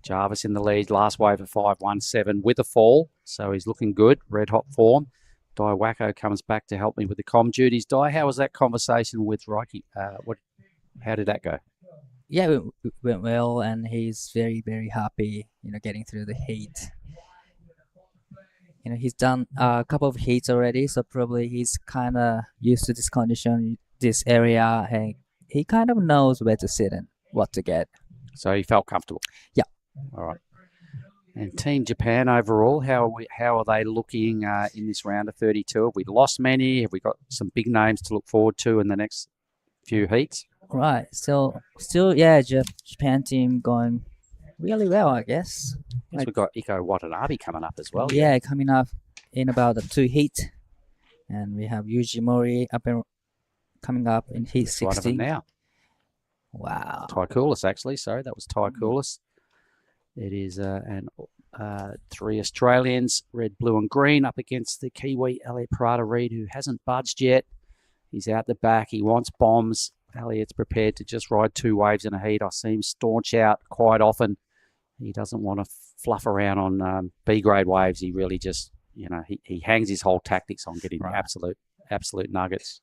Jarvis in the lead. Last wave of 5.17 with a fall, so he's looking good. Red hot form. Dai Wacko comes back to help me with the comm duties. Dai, how was that conversation with Raiki? How did that go? Yeah, it went well, and he's very, very happy, getting through the heat. He's done a couple of heats already, so probably he's kind of used to this condition, this area, and he kind of knows where to sit and what to get. So he felt comfortable? Yeah. All right. And Team Japan overall, how are they looking in this round of 32? Have we lost many? Have we got some big names to look forward to in the next few heats? Right. So still, yeah, Japan team going really well, I guess. We've got Iko Watanabe coming up as well. Yeah, coming up in about the 2 heat. And we have Yuji Mori coming up in heat 60. One of them now. Wow. Ty Coolis, actually. Sorry, that was Ty Coolis. It is 3 Australians, red, blue and green, up against the Kiwi, Elliot Parada-Reid, who hasn't budged yet. He's out the back. He wants bombs. Elliot's prepared to just ride 2 waves in a heat. I see him staunch out quite often. He doesn't want to fluff around on B-grade waves. He really just, he hangs his whole tactics on getting absolute nuggets.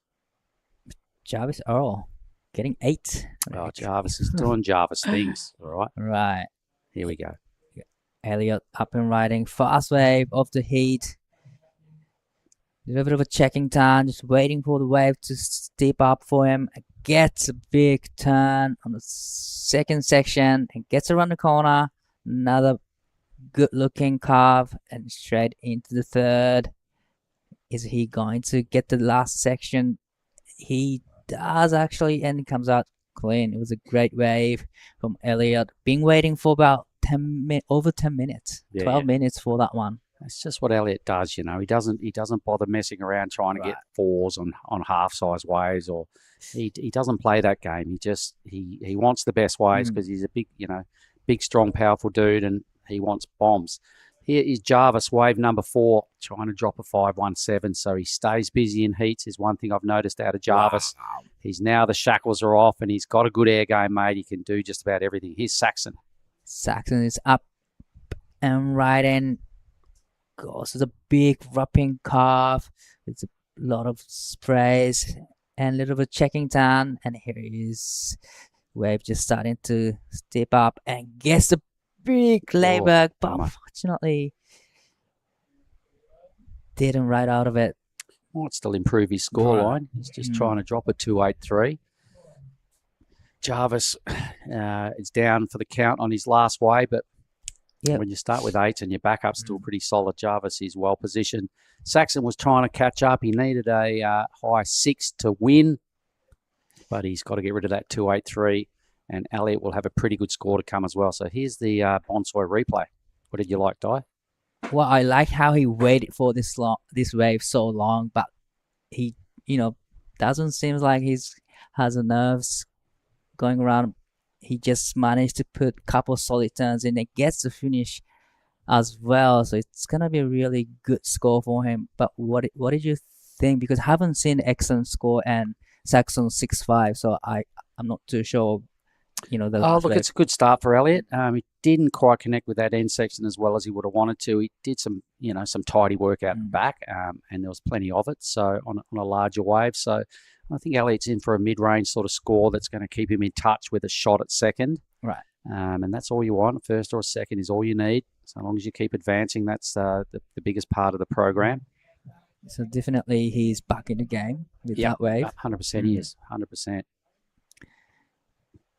Jarvis Earl getting 8. Oh, Jarvis is doing Jarvis things. All right. Right. Here we go. Elliot up and riding fast wave of the heat. A little bit of a checking turn, just waiting for the wave to step up for him. Gets a big turn on the second section and gets around the corner. Another good looking carve and straight into the third. is he going to get the last section? He does actually, and it comes out clean. It was a great wave from Elliot. Been waiting for about over 10 minutes, 12 minutes for that one. That's just what Elliot does, you know. He doesn't bother messing around trying to get fours on half-size waves, or he doesn't play that game. He wants the best waves because he's a big, strong, powerful dude, and he wants bombs. Here is Jarvis, wave number 4, trying to drop a 5.17, so he stays busy in heats is one thing I've noticed out of Jarvis. Wow. He's now the shackles are off, and he's got a good air game, mate. He can do just about everything. Here's Saxon. Saxon is up and right in. Goes to the big wrapping carve. It's a lot of sprays and a little bit checking down. And here is wave just starting to step up and gets a big layback, but unfortunately didn't ride out of it. Might still improve his scoreline. He's just trying to drop a 2.83. Jarvis is down for the count on his last wave, but when you start with 8s and your backup's still pretty solid, Jarvis is well positioned. Saxon was trying to catch up. He needed a high 6 to win, but he's got to get rid of that 2.83, and Elliot will have a pretty good score to come as well. So here's the Bonsai replay. What did you like, Di? Well, I like how he waited for this wave so long, but he, doesn't seem like he's has the nerves going around. He just managed to put a couple solid turns in and gets the finish as well. So it's gonna be a really good score for him. But what did you think? Because I haven't seen excellent score and Saxon 6.5, so I'm not too sure. It's a good start for Elliot. He didn't quite connect with that end section as well as he would have wanted to. He did some tidy work out the back, and there was plenty of it. So on a larger wave, so I think Elliot's in for a mid-range sort of score that's going to keep him in touch with a shot at second. Right. And that's all you want. First or second is all you need. So long as you keep advancing, that's the biggest part of the program. So definitely he's back in the game with that wave. 100% he is. 100%.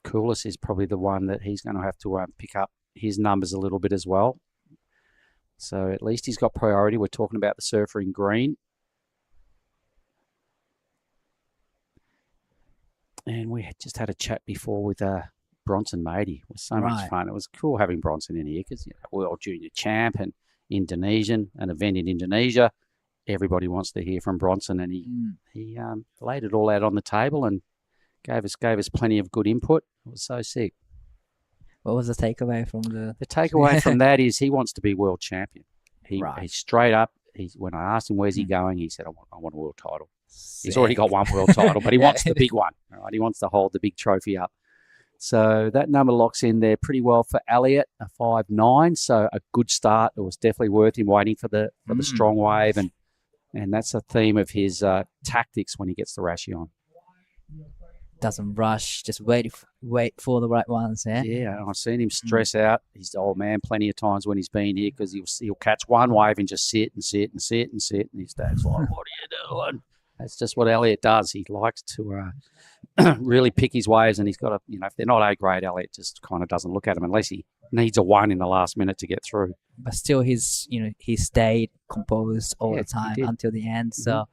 Coolest is probably the one that he's going to have to pick up his numbers a little bit as well. So at least he's got priority. We're talking about the surfer in green. And we just had a chat before with Bronson Matey. It was so much fun. It was cool having Bronson in here because World Junior Champ and Indonesian, an event in Indonesia. Everybody wants to hear from Bronson, and he laid it all out on the table and gave us plenty of good input. It was so sick. What was the takeaway from the takeaway from that is he wants to be world champion. He's straight up. When I asked him where's he going, he said, I want a world title. He's already got one world title, but he wants the big one. Right? He wants to hold the big trophy up. So that number locks in there pretty well for Elliot, a 5.9. So a good start. It was definitely worth him waiting for the strong wave, and that's a theme of his tactics when he gets the Rashi on. Doesn't rush, just wait for the right ones. Yeah, I've seen him stress out. He's the old man plenty of times when he's been here because he'll catch one wave and just sit and sit and sit and sit, and his dad's like, "What are you doing?" That's just what Elliot does. He likes to really pick his waves, and he's got to, if they're not A grade, Elliot just kind of doesn't look at them unless he needs a 1 in the last minute to get through. But still, he stayed composed all the time until the end. So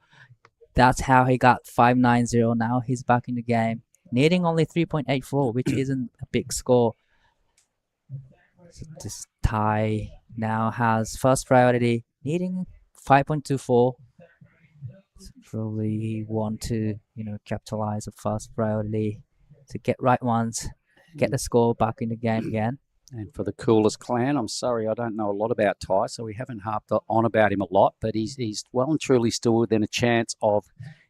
that's how he got 5.90. Now he's back in the game, needing only 3.84, which isn't a big score. So this tie now has first priority, needing 5.24. So probably he want to, capitalize on first priority to get right ones, get the score back in the game again. And for the coolest clan, I'm sorry, I don't know a lot about Ty, so we haven't harped on about him a lot, but he's well and truly still within a chance of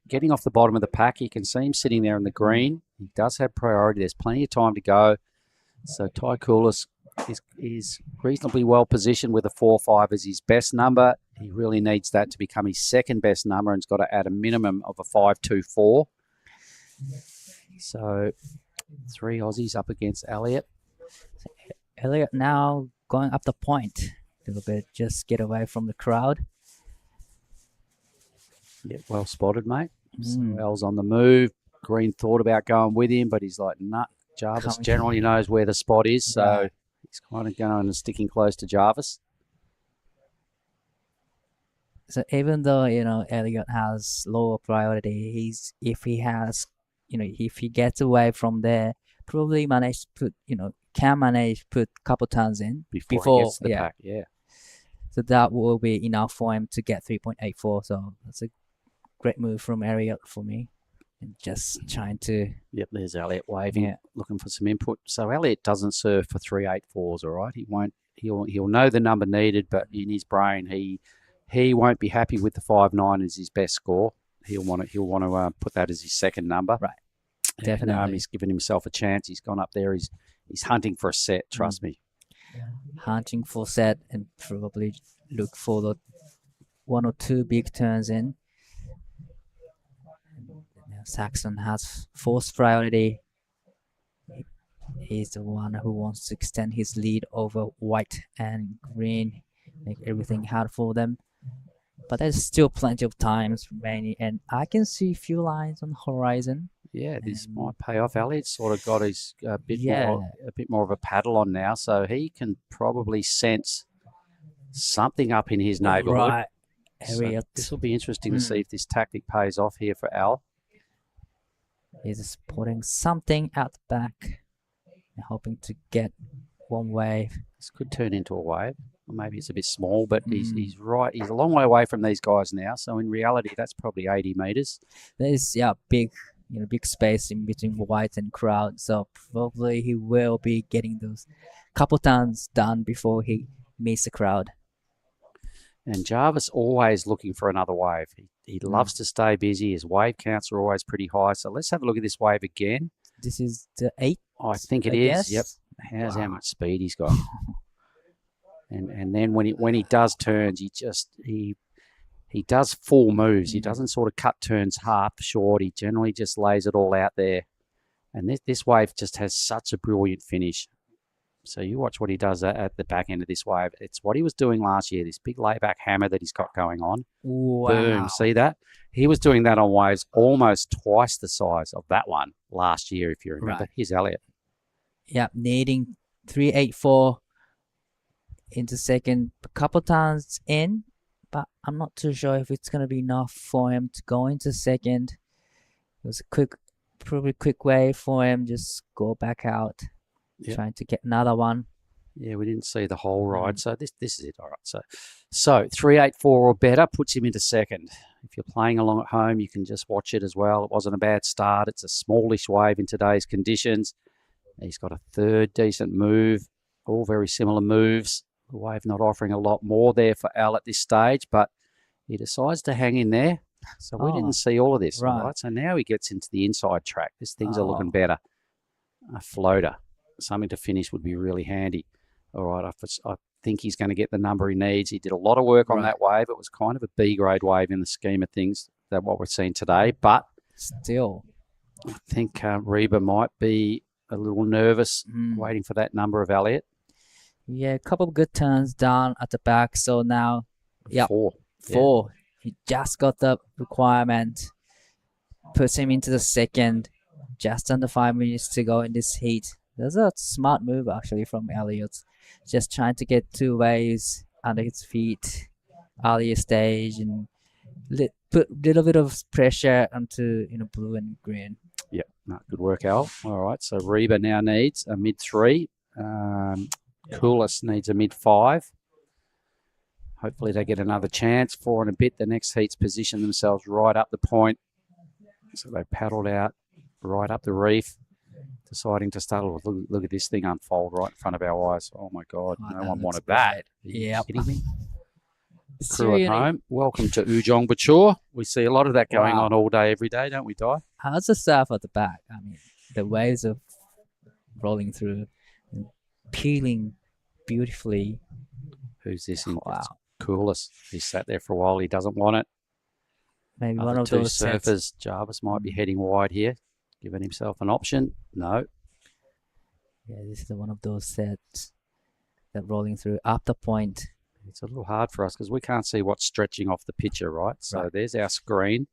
getting off the bottom of the pack. You can see him sitting there in the green. He does have priority. There's plenty of time to go. So Ty Coolest is reasonably well positioned with a 4.5 as his best number. He really needs that to become his second best number, and he's got to add a minimum of a 5.24. So 3 Aussies up against Elliot. Elliot now going up the point a little bit, just get away from the crowd. Yeah, well spotted, mate. So El's on the move. Green thought about going with him, but he's like, nah, Jarvis generally knows where the spot is, so he's kind of going and sticking close to Jarvis. So even though Elliot has lower priority, if he gets away from there, probably manage to put can manage put couple turns in before he gets to the pack. Yeah. So that will be enough for him to get 3.84. So that's a great move from Elliot for me. And just trying to. Yep, there's Elliot waving, looking for some input. So Elliot doesn't serve for 3.84s, all right? He won't. He'll know the number needed, but in his brain, he won't be happy with the 5.9 as his best score. He'll want to put that as his second number. Right. Definitely. And, he's given himself a chance. He's gone up there. He's hunting for a set. Trust me. Hunting for set and probably look for the 1 or 2 big turns in. Saxon has fourth priority. He's the one who wants to extend his lead over white and green, make everything hard for them. But there's still plenty of times remaining, and I can see a few lines on the horizon. Yeah, this might pay off. Elliot's sort of got his a bit more of a paddle on now, so he can probably sense something up in his neighbourhood. Right, So this will be interesting to see if this tactic pays off here for Al. He's spotting something out the back, hoping to get one wave. This could turn into a wave. Or maybe it's a bit small, but he's right. He's a long way away from these guys now. So in reality, that's probably 80 meters. There's big space in between white and crowd. So probably he will be getting those couple turns done before he meets the crowd. And Jarvis always looking for another wave. He loves to stay busy. His wave counts are always pretty high. So let's have a look at this wave again. This is the 8th. I think it is. Yep. How's how much speed he's got. And then when he does turns, he does full moves. He doesn't sort of cut turns half short. He generally just lays it all out there. And this wave just has such a brilliant finish. So you watch what he does at the back end of this wave. It's what he was doing last year, this big layback hammer that he's got going on. Wow. Boom, see that? He was doing that on waves almost twice the size of that one last year, if you remember. Right. Here's Elliot. Yeah, needing 3.84 into second, a couple times in, but I'm not too sure if it's going to be enough for him to go into second. It was a probably quick way for him, just go back out. Yep. Trying to get another one. Yeah, we didn't see the whole ride, so this is it. All right, so 3.84 or better puts him into second. If you're playing along at home, you can just watch it as well. It wasn't a bad start. It's a smallish wave in today's conditions. He's got a third decent move, all very similar moves. The wave not offering a lot more there for Al at this stage, but he decides to hang in there. So we didn't see all of this. Right. So now he gets into the inside track. Things are looking better. A floater. Something to finish would be really handy. All right, I think he's going to get the number he needs. He did a lot of work on that wave. It was kind of a B-grade wave in the scheme of things, that what we're seeing today. But still, I think Reba might be a little nervous waiting for that number of Elliot. Yeah, a couple of good turns down at the back. So now, Four. Yeah. He just got the requirement. Puts him into the second. Just under 5 minutes to go in this heat. That's a smart move, actually, from Elliot. Just trying to get 2 waves under his feet, earlier stage, and put a little bit of pressure onto blue and green. Yep, good work, Al. All right, so Reba now needs a mid-3. Koulis needs a mid-5. Hopefully they get another chance. 4 and a bit. The next heats position themselves right up the point. So they paddled out right up the reef. Deciding to start. Look at this thing unfold right in front of our eyes. Oh my God, no one wanted that. Are you kidding me? Crew at home, welcome to Ujong Bachor. We see a lot of that going on all day, every day, don't we, Di? How's the surf at the back? I mean, the waves are rolling through, and peeling beautifully. Who's this? Wow. Koulis. He sat there for a while. He doesn't want it. Maybe Other one of two those surfers. sets. Jarvis might be heading wide here. Giving himself an option. No. Yeah, this is one of those sets that rolling through up the point. It's a little hard for us because we can't see what's stretching off the picture, right? So there's our screen.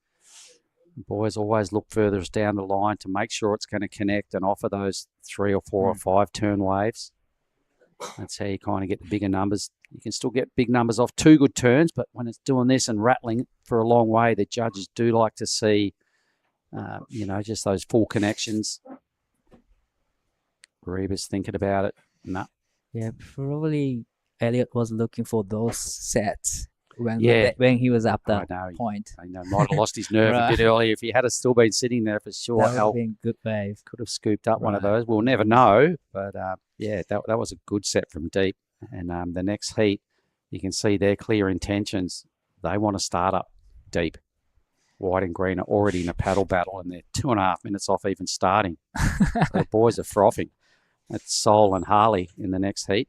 The boys always look further down the line to make sure it's going to connect and offer those 3 or 4 or 5 turn waves. That's how you kind of get the bigger numbers. You can still get big numbers off 2 good turns, but when it's doing this and rattling for a long way, the judges do like to see, just those full connections. Reba's thinking about it. No. Yeah, probably Elliot was looking for those sets when he was up that point. I know, might have lost his nerve a bit earlier. If he had still been sitting there for sure, that would have been a good wave. Could have scooped up one of those. We'll never know, but that was a good set from deep. And the next heat, you can see their clear intentions. They want to start up deep. White and green are already in a paddle battle, and they're 2.5 minutes off even starting. So the boys are frothing. It's Sol and Harley in the next heat.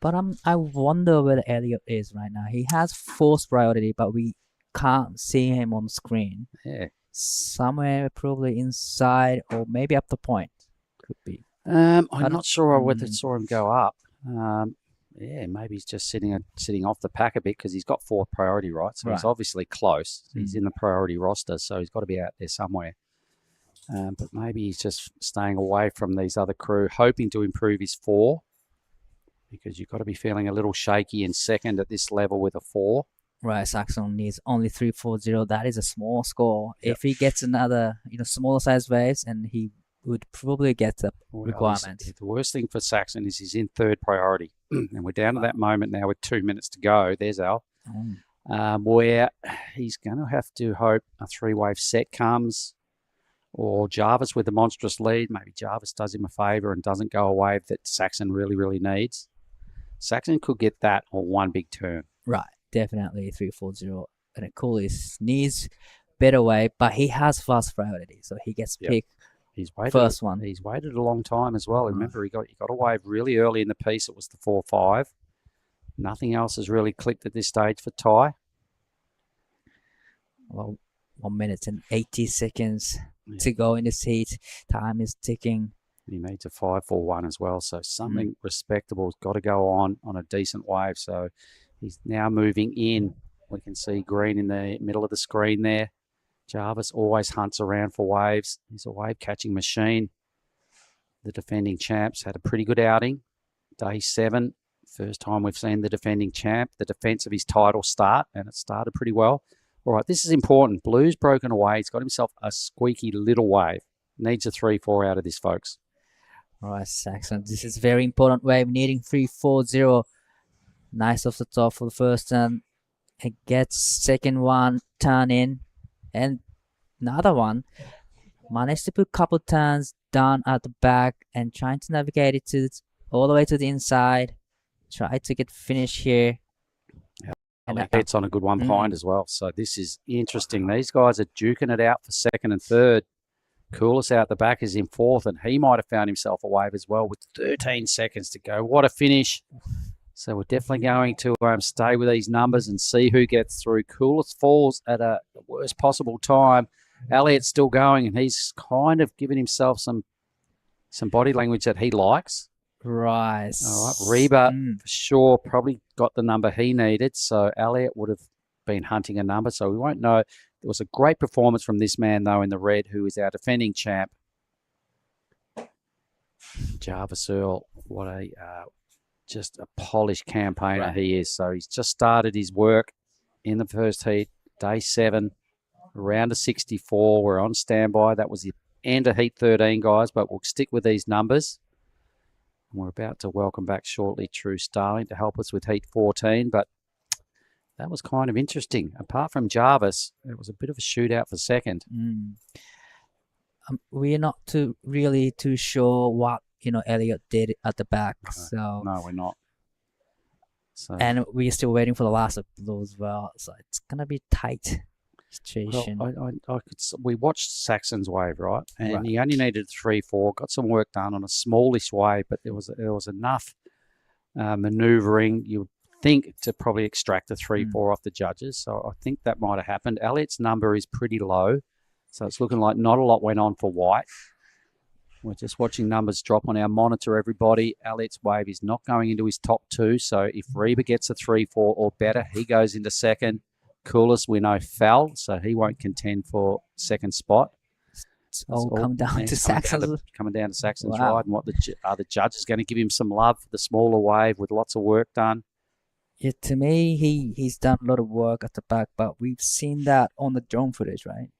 But I wonder where Elliot is right now. He has force priority, but we can't see him on screen. Yeah. Somewhere probably inside or maybe up the point. Could be. I'm not sure whether I saw him go up. Maybe he's just sitting off the pack a bit because he's got fourth priority, right? So he's obviously close. He's in the priority roster, so he's got to be out there somewhere. But maybe he's just staying away from these other crew, hoping to improve his 4. Because you've got to be feeling a little shaky in second at this level with a 4. Right, Saxon needs only 340. That is a small score. Yep. If he gets another, smaller size waves, and he would probably get the requirement. The worst thing for Saxon is he's in third priority. And we're down to that moment now with 2 minutes to go. There's Al. Where he's going to have to hope a 3-wave set comes, or Jarvis with the monstrous lead. Maybe Jarvis does him a favour and doesn't go a wave that Saxon really, really needs. Saxon could get that or one big turn. Right, definitely 340. And Coolest needs better wave, but he has fast priority, so he gets picked. He's waited first one. He's waited a long time as well. Remember, he got a wave really early in the piece. It was the 4-5. Nothing else has really clicked at this stage for Ty. Well, 1 minute and 80 seconds to go in this heat. Time is ticking. He needs a 5-4-1 as well, so something respectable has got to go on a decent wave. So he's now moving in. We can see green in the middle of the screen there. Jarvis always hunts around for waves. He's a wave catching machine. The defending champs had a pretty good outing. Day 7, first time we've seen the defending champ, the defense of his title start, and it started pretty well. All right, this is important. Blue's broken away. He's got himself a squeaky little wave. Needs a 3-4 out of this, folks. All right, Saxon. This is very important wave, needing 3-4-0. Nice off the top for the first turn. It gets second one, turn in, and another one. Managed to put a couple turns down at the back and trying to navigate it all the way to the inside. Try to get finish here. And it's on a good one behind as well. So this is interesting. These guys are duking it out for second and third. Coolest out the back is in fourth, and he might have found himself a wave as well with 13 seconds to go. What a finish. So we're definitely going to stay with these numbers and see who gets through. Coolest falls at the worst possible time. Elliot's still going, and he's kind of given himself some body language that he likes. Right. All right. Reba, for sure, probably got the number he needed. So Elliot would have been hunting a number, so we won't know. There was a great performance from this man, though, in the red, who is our defending champ. Jarvis Earl, what just a polished campaigner he is. So he's just started his work in the first heat, day 7, round of 64. We're on standby. That was the end of heat 13, guys, but we'll stick with these numbers. And we're about to welcome back shortly True Starling to help us with heat 14, but that was kind of interesting. Apart from Jarvis, it was a bit of a shootout for second. We're not really too sure what Elliot did at the back. No, we're not. So, and we're still waiting for the last of blue as well. So it's gonna be tight situation. Well, we watched Saxon's wave, right? And he only needed 3-4. Got some work done on a smallish wave, but there was enough manoeuvring. You would think to probably extract a 3-4 off the judges. So I think that might have happened. Elliot's number is pretty low, so it's looking like not a lot went on for White. We're just watching numbers drop on our monitor, everybody. Elliot's wave is not going into his top 2, so if Reba gets a 3-4 or better, he goes into second. Coolest, we know, fell, so he won't contend for second spot. It's all come down to Saxon's. Coming down to Saxon's Wow. ride, and what the judge is going to give him some love for the smaller wave with lots of work done. Yeah, to me, he's done a lot of work at the back, but we've seen that on the drone footage, right?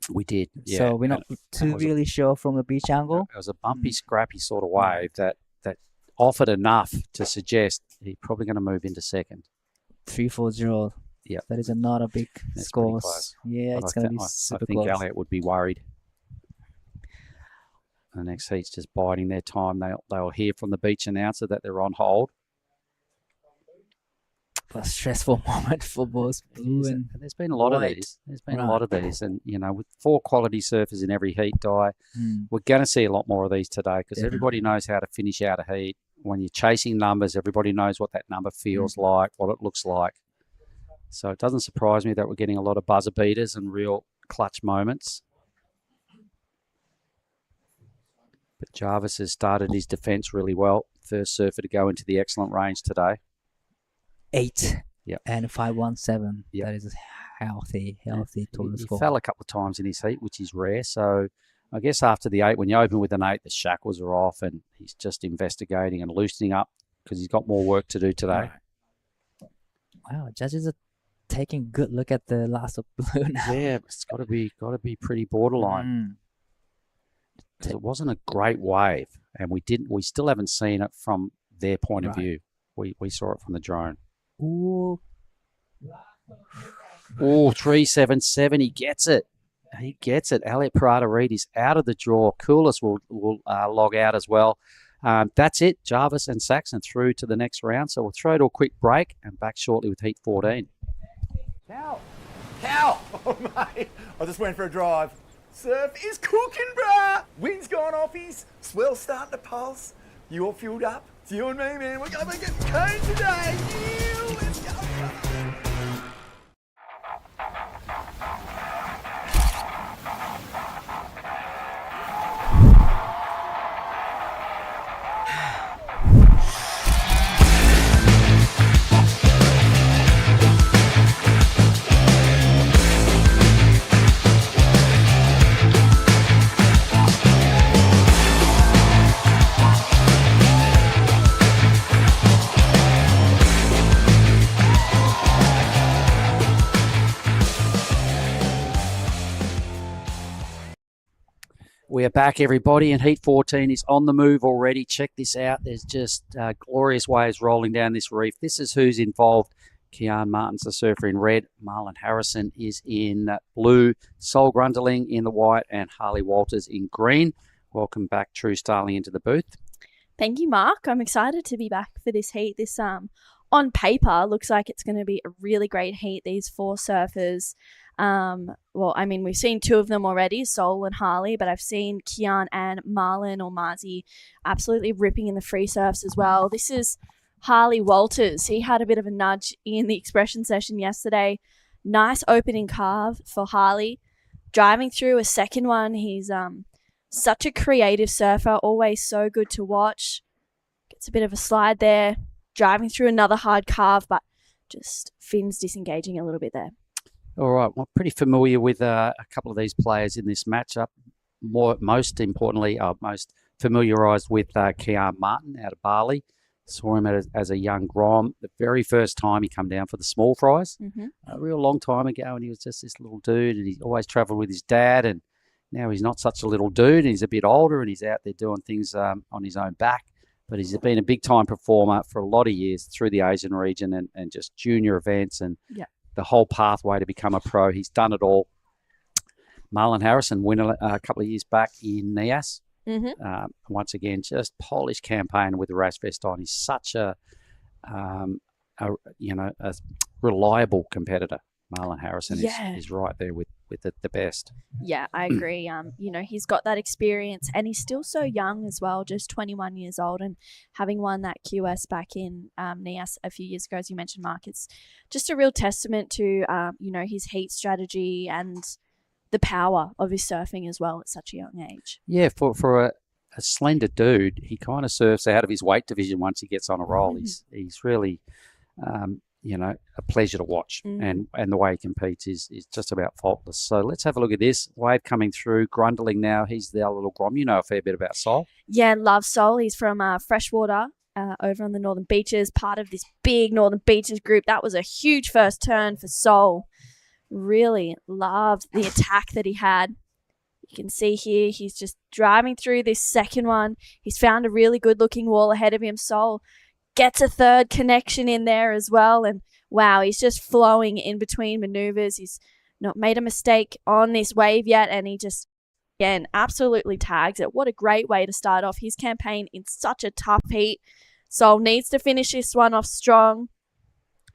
We did, yeah. So we're not too was a- really sure from the beach angle. It was a bumpy, scrappy sort of wave that offered enough to suggest he's probably going to move into second. 340. Yeah, that is not a big That's score. pretty close. Yeah, But it's I going to thi- be I super think close. Elliott would be worried. The next heat's just biding their time. They'll hear from the beach announcer that they're on hold. A stressful moment for both blue and There's been a lot of white. these. There's been Right. a lot of these, and with 4 quality surfers in every heat, we're going to see a lot more of these today because everybody knows how to finish out a heat. When you're chasing numbers, everybody knows what that number feels like, what it looks like. So it doesn't surprise me that we're getting a lot of buzzer beaters and real clutch moments. But Jarvis has started his defence really well. First surfer to go into the excellent range today. 8 Yep. and 517. Yep. That is a healthy total He score. fell a couple of times in his heat, which is rare. So I guess after the 8, when you open with an 8, the shackles are off and he's just investigating and loosening up because he's got more work to do today. Wow, judges are taking good look at the last of blue now. Yeah, it's got to be pretty borderline. 'Cause it wasn't a great wave, and we still haven't seen it from their point of view. We saw it from the drone. Ooh. Oh, 377. He gets it. He gets it. Elliot Parada-Reed is out of the draw. Coolest will log out as well. That's it. Jarvis and Saxon through to the next round. So we'll throw to a quick break and back shortly with Heat 14. Cow! Oh, mate. I just went for a drive. Surf is cooking, bruh! Wind's gone off his. Swell's starting to pulse. You all fueled up? It's you and me, man. We're going to get cone today. You, let's go, brother. We are back, everybody, and Heat 14 is on the move already. Check this out. There's just glorious waves rolling down this reef. This is who's involved. Kian Martin's the surfer in red. Marlon Harrison is in blue. Sol Grundling in the white. And Harley Walters in green. Welcome back, True Starling, into the booth. Thank you, Mark. I'm excited to be back for this heat. This on paper looks like it's going to be a really great heat. These 4 surfers. Well, I mean, we've seen 2 of them already, Sol and Harley, but I've seen Kian and Marlon or Marzi absolutely ripping in the free surfs as well. This is Harley Walters. He had a bit of a nudge in the expression session yesterday. Nice opening carve for Harley. Driving through a second one, he's such a creative surfer, always so good to watch. Gets a bit of a slide there. Driving through another hard carve, but just fins disengaging a little bit there. All right. Well, pretty familiar with a couple of these players in this matchup. Most importantly, most familiarised with Kian Martin out of Bali. Saw him as a young Grom. The very first time he come down for the small fries, a real long time ago, and he was just this little dude, and he always travelled with his dad, and now he's not such a little dude, and he's a bit older, and he's out there doing things on his own back. But he's been a big-time performer for a lot of years through the Asian region and just junior events and the whole pathway to become a pro. He's done it all. Marlon Harrison winner a couple of years back in NIAS. Once again, just polished campaign with the race vest on. He's such a reliable competitor. Marlon Harrison is right there with the best. Yeah, I agree. He's got that experience and he's still so young as well, just 21 years old, and having won that QS back in NIAS a few years ago, as you mentioned, Mark, it's just a real testament to, his heat strategy and the power of his surfing as well at such a young age. Yeah, for a slender dude, he kind of surfs out of his weight division once he gets on a roll. He's really, a pleasure to watch. And the way he competes is just about faultless. So let's have a look at this. Wave coming through, grundling now. He's the other little Grom. You know a fair bit about Sol. Yeah, love Sol. He's from Freshwater over on the Northern Beaches, part of this big Northern Beaches group. That was a huge first turn for Sol. Really loved the attack that he had. You can see here he's just driving through this second one. He's found a really good looking wall ahead of him. Sol gets a third connection in there as well. And wow, he's just flowing in between maneuvers. He's not made a mistake on this wave yet. And he just, again, absolutely tags it. What a great way to start off his campaign in such a tough heat. Sol needs to finish this one off strong.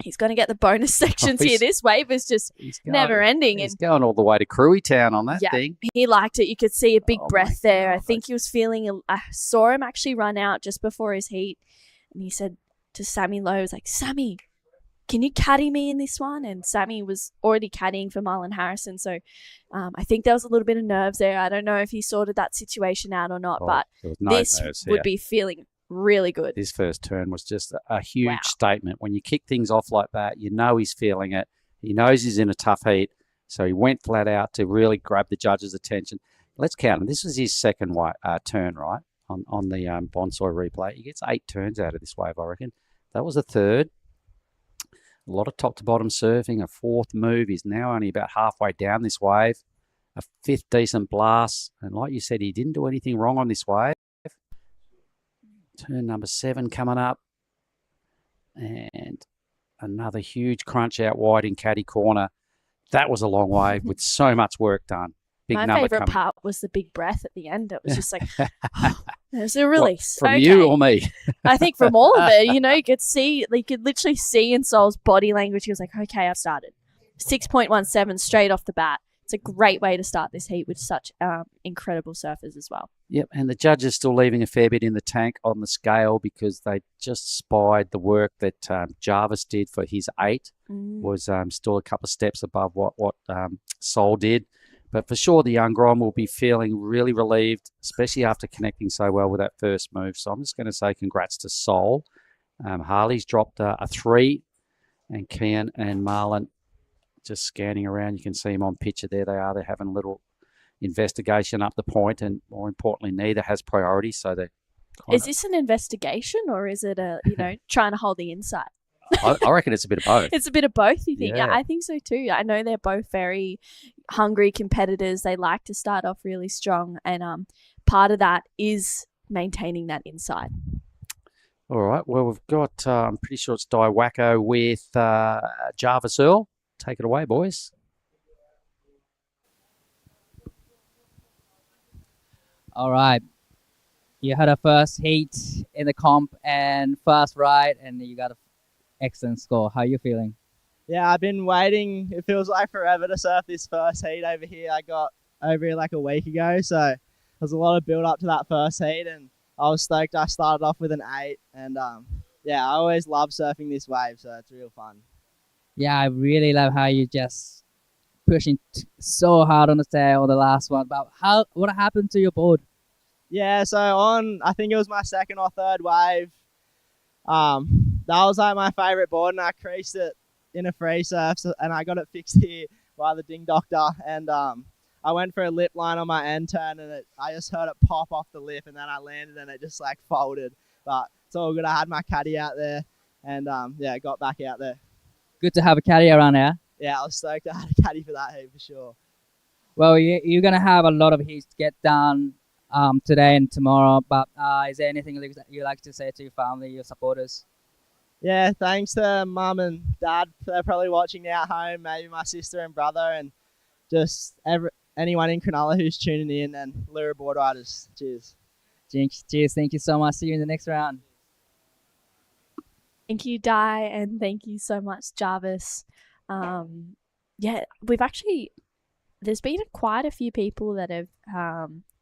He's going to get the bonus sections here. This wave is just never ending. He's going all the way to Krui Town on that yeah, thing. He liked it. You could see a big breath there. I think he was feeling, I saw him actually run out just before his heat. And he said to Sammy Lowe, like, Sammy, can you caddy me in this one? And Sammy was already caddying for Marlon Harrison. So I think there was a little bit of nerves there. I don't know if he sorted that situation out or not, but this would be feeling really good. His first turn was just a huge statement. When you kick things off like that, you know he's feeling it. He knows he's in a tough heat. So he went flat out to really grab the judges' attention. Let's count him. This was his second turn, right, on the Bonsai replay. He gets 8 turns out of this wave, I reckon. That was a third. A lot of top-to-bottom surfing. A fourth move. He's now only about halfway down this wave. A fifth decent blast. And like you said, he didn't do anything wrong on this wave. Turn number 7 coming up. And another huge crunch out wide in caddy corner. That was a long wave with so much work done. My favourite part was the big breath at the end. It was just like, there's a release. What, from you or me? I think from all of it. You could literally see in Sol's body language. He was like, okay, I've started. 6.17 straight off the bat. It's a great way to start this heat with such incredible surfers as well. Yep, and the judges still leaving a fair bit in the tank on the scale because they just spied the work that Jarvis did for his 8 was still a couple of steps above what Sol did. But for sure, the young Grom will be feeling really relieved, especially after connecting so well with that first move. So I'm just going to say congrats to Sol. Harley's dropped a 3, and Kian and Marlon just scanning around. You can see them on picture there. They are. They're having a little investigation up the point, and more importantly, neither has priority. So they. Is this an investigation, or is it trying to hold the inside? I reckon it's a bit of both. It's a bit of both, you think? Yeah. I think so too. I know they're both very hungry competitors. They like to start off really strong, and part of that is maintaining that inside. All right. Well, we've got, I'm pretty sure it's Daiwako with Jarvis Earl. Take it away, boys. All right. You had a first heat in the comp and first ride, and you got an excellent score. How are you feeling? Yeah, I've been waiting. It feels like forever to surf this first heat over here. I got over here like a week ago, so there's a lot of build up to that first heat, and I was stoked. I started off with an 8, and yeah, I always love surfing this wave, so it's real fun. Yeah, I really love how you just pushing so hard on the tail on the last one. But what happened to your board? Yeah, so I think it was my second or third wave. That was like my favorite board, and I creased it in a free surf, and I got it fixed here by the ding doctor. And I went for a lip line on my end turn, and I just heard it pop off the lip, and then I landed, and it just like folded. But it's all good. I had my caddy out there, and yeah, got back out there. Good to have a caddy around here. Yeah, I was stoked. I had a caddy for that heat for sure. Well, you're gonna have a lot of heats to get done today and tomorrow. But is there anything you like to say to your family, your supporters? Yeah, thanks to Mum and Dad. They're probably watching now at home. Maybe my sister and brother, and just anyone in Cronulla who's tuning in, and Lura board riders. Cheers. Cheers. Thank you so much. See you in the next round. Thank you, Di, and thank you so much, Jarvis. Yeah, there's been quite a few people that have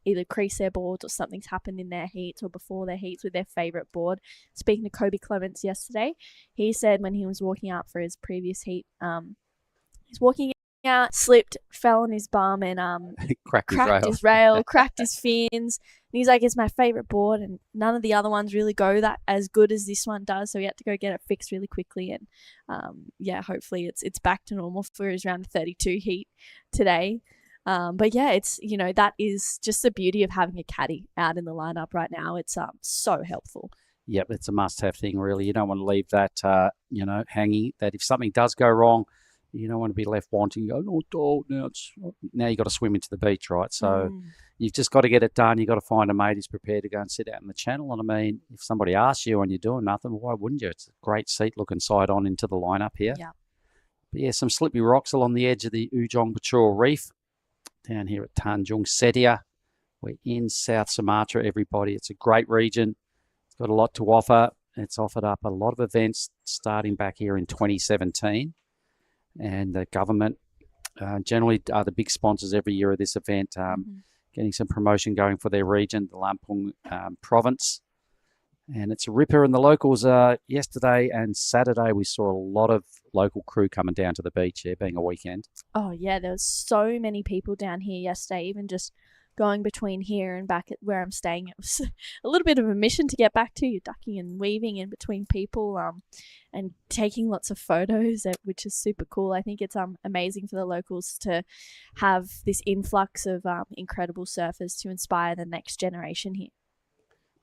either creased their boards or something's happened in their heats or before their heats with their favourite board. Speaking to Kobe Clements yesterday, he said when he was walking out for his previous heat, he's walking out, slipped, fell on his bum, and cracked his rail, cracked his fins. he's like, it's my favorite board, and none of the other ones really go that as good as this one does. So he had to go get it fixed really quickly, and hopefully it's back to normal for his round 32 heat today. But yeah, it's that is just the beauty of having a caddy out in the lineup right now. It's so helpful. Yep, it's a must-have thing, really. You don't want to leave that, hanging. That if something does go wrong, you don't want to be left wanting. Go, now you got to swim into the beach, right? So you've just got to get it done. You've got to find a mate who's prepared to go and sit out in the channel. And I mean, if somebody asks you and you're doing nothing, why wouldn't you? It's a great seat looking side on into the lineup here. Yeah. But yeah, some slippery rocks along the edge of the Ujong Batur Reef down here at Tanjung Setia. We're in South Sumatra, everybody. It's a great region. Got a lot to offer. It's offered up a lot of events starting back here in 2017. And the government generally are the big sponsors every year of this event, getting some promotion going for their region, the Lampung province. And it's a ripper. And the locals, yesterday and Saturday, we saw a lot of local crew coming down to the beach here, being a weekend. Oh, yeah, there was so many people down here yesterday, even just going between here and back at where I'm staying. It was a little bit of a mission to get back to. You're ducking and weaving in between people and taking lots of photos, which is super cool. I think it's amazing for the locals to have this influx of incredible surfers to inspire the next generation here.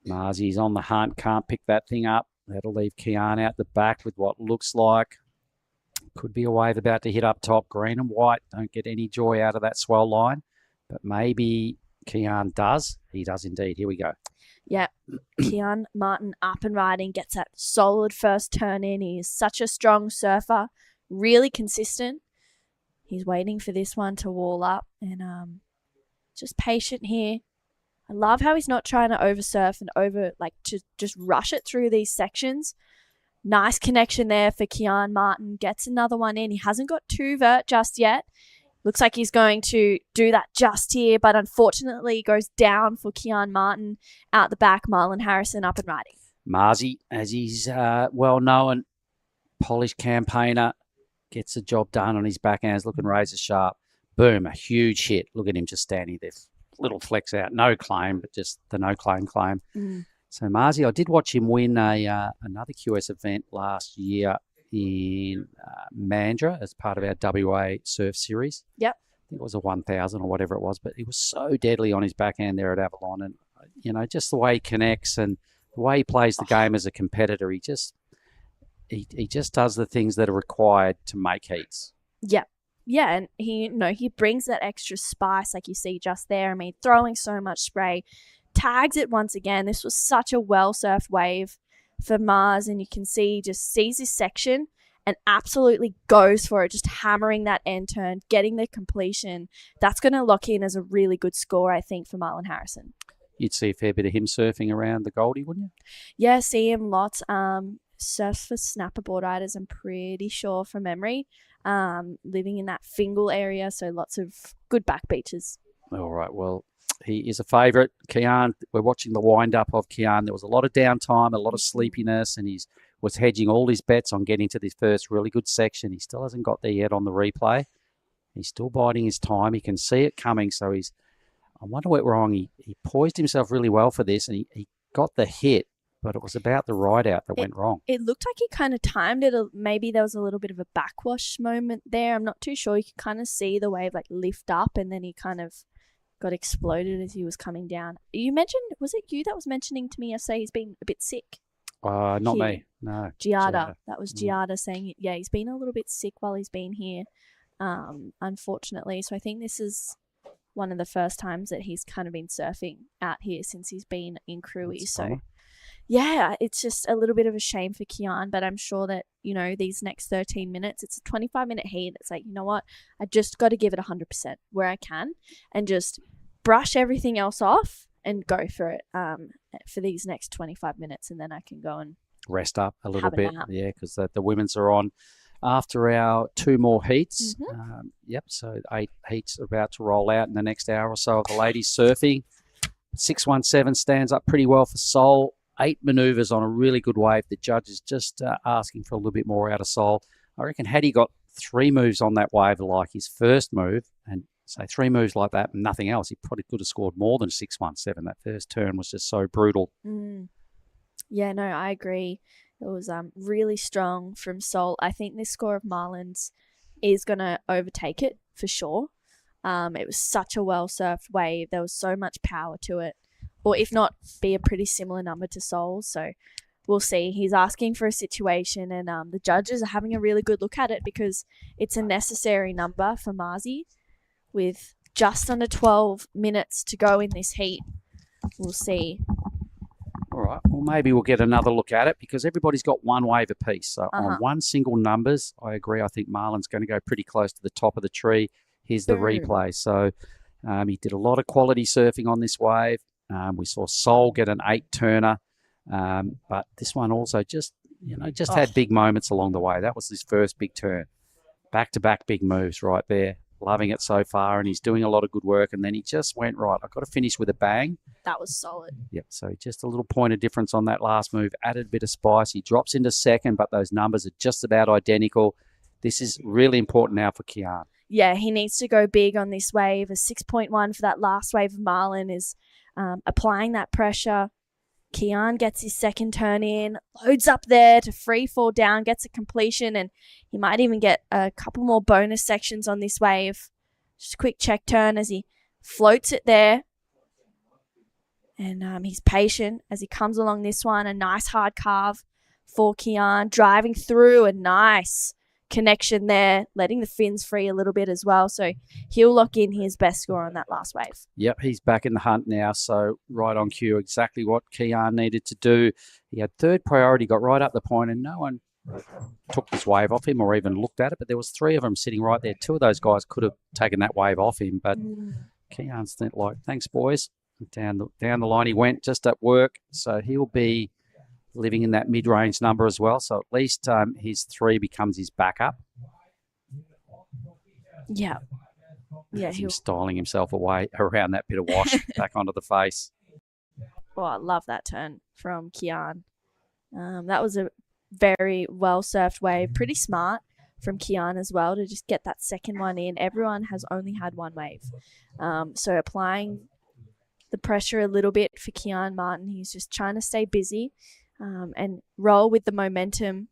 Marzi's on the hunt, can't pick that thing up. That'll leave Kian out the back with what looks like. Could be a wave about to hit up top. Green and white don't get any joy out of that swell line, but maybe Kian does. He does indeed. Here we go. Yeah, Kian Martin up and riding, gets that solid first turn in. He is such a strong surfer, really consistent. He's waiting for this one to wall up and just patient here. I love how he's not trying to oversurf and to just rush it through these sections. Nice connection there for Kian Martin. Gets another one in. He hasn't got two vert just yet. Looks like he's going to do that just here, but unfortunately goes down for Kian Martin. Out the back, Marlon Harrison up and riding. Marzi, as he's well-known, polished campaigner, gets the job done on his backhands, looking razor sharp. Boom, a huge hit. Look at him just standing there. Little flex out. No claim, but just the no claim. So Marzi, I did watch him win another QS event last year in Mandurah as part of our WA Surf Series. Yep. I think it was a 1,000 or whatever it was, but he was so deadly on his backhand there at Avalon. And, just the way he connects and the way he plays the game as a competitor, he just does the things that are required to make heats. Yeah. Yeah, and he brings that extra spice like you see just there. I mean, throwing so much spray, tags it once again. This was such a well-surfed wave for Mars, and you can see he just sees this section and absolutely goes for it, just hammering that end turn, getting the completion. That's going to lock in as a really good score, I think, for Marlon Harrison. You'd see a fair bit of him surfing around the Goldie, wouldn't you? Yeah, see him lots. Surfs for snapper board riders, I'm pretty sure from memory. Living in that Fingal area, so lots of good back beaches. All right, well, he is a favourite. Kian, we're watching the wind-up of Kian. There was a lot of downtime, a lot of sleepiness, and he was hedging all his bets on getting to this first really good section. He still hasn't got there yet on the replay. He's still biding his time. He can see it coming, so I wonder what went wrong. He poised himself really well for this, and he got the hit, but it was about the ride out that went wrong. It looked like he kind of timed it. Maybe there was a little bit of a backwash moment there. I'm not too sure. You could kind of see the wave lift up, and then he kind of got exploded as he was coming down. You mentioned, was it you that was mentioning to me yesterday he's been a bit sick? Not me. No. Giada. That was Giada saying, he's been a little bit sick while he's been here, unfortunately. So I think this is one of the first times that he's kind of been surfing out here since he's been in Krui. So yeah, it's just a little bit of a shame for Kian, but I'm sure that, these next 13 minutes, it's a 25-minute heat. It's like, you know what? I just got to give it 100% where I can and just brush everything else off and go for it for these next 25 minutes. And then I can go and rest up a little bit. Yeah, because the women's are on after our 2 more heats. So 8 heats are about to roll out in the next hour or so of the ladies surfing. 617 stands up pretty well for Sol. 8 manoeuvres on a really good wave. The judge is just asking for a little bit more out of Sol. I reckon had he got 3 moves on that wave like his first move and So 3 moves like that and nothing else. He probably could have scored more than 6-1-7. That first turn was just so brutal. Yeah, no, I agree. It was really strong from Sol. I think this score of Marlin's is going to overtake it for sure. It was such a well-surfed wave. There was so much power to it. Or if not, be a pretty similar number to Sol's. So we'll see. He's asking for a situation, and the judges are having a really good look at it because it's a necessary number for Marzi with just under 12 minutes to go in this heat. We'll see. All right. Well, maybe we'll get another look at it because everybody's got one wave apiece. So on one single numbers, I agree. I think Marlin's going to go pretty close to the top of the tree. Here's the replay. So he did a lot of quality surfing on this wave. We saw Sol get an 8-turner. But this one also just had big moments along the way. That was his first big turn. Back-to-back big moves right there. Loving it so far, and he's doing a lot of good work. And then he just went, right, I've got to finish with a bang. That was solid. Yep, so just a little point of difference on that last move. Added a bit of spice. He drops into second, but those numbers are just about identical. This is really important now for Kian. Yeah, he needs to go big on this wave. A 6.1 for that last wave of Marlin is applying that pressure. Kian gets his second turn in, loads up there to free fall down, gets a completion, and he might even get a couple more bonus sections on this wave. Just a quick check turn as he floats it there. And he's patient as he comes along this one. A nice hard carve for Kian, driving through a nice connection there, letting the fins free a little bit as well. So he'll lock in his best score on that last wave. Yep, he's back in the hunt now. So right on cue, exactly what Kian needed to do. He had third priority, got right up the point, and no one took this wave off him or even looked at it. But there was 3 of them sitting right there. 2 of those guys could have taken that wave off him. But Kian's like, thanks, boys. Down the line he went, just at work. So he'll be living in that mid-range number as well. So at least his 3 becomes his backup. Yeah. Yeah, he's styling himself away around that bit of wash back onto the face. Oh, I love that turn from Kian. That was a very well-surfed wave. Pretty smart from Kian as well to just get that second one in. Everyone has only had one wave. So applying the pressure a little bit for Kian Martin. He's just trying to stay busy and roll with the momentum.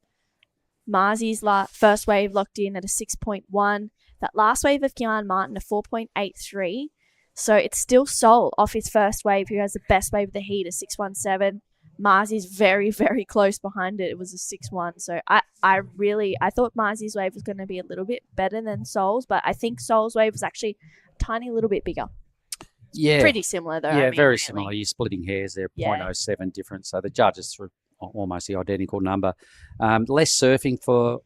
Marzi's first wave locked in at a 6.1. That last wave of Kian Martin, a 4.83. So it's still Sol off his first wave, who has the best wave of the heat, a 6.17. Marzi's very, very close behind it. It was a 6.1. So I thought Marzi's wave was going to be a little bit better than Sol's, but I think Sol's wave was actually a tiny little bit bigger. Yeah. Pretty similar, though. Yeah, very similar. You're splitting hairs there, Yeah. 0.07 difference. So the judges threw almost the identical number. Less surfing for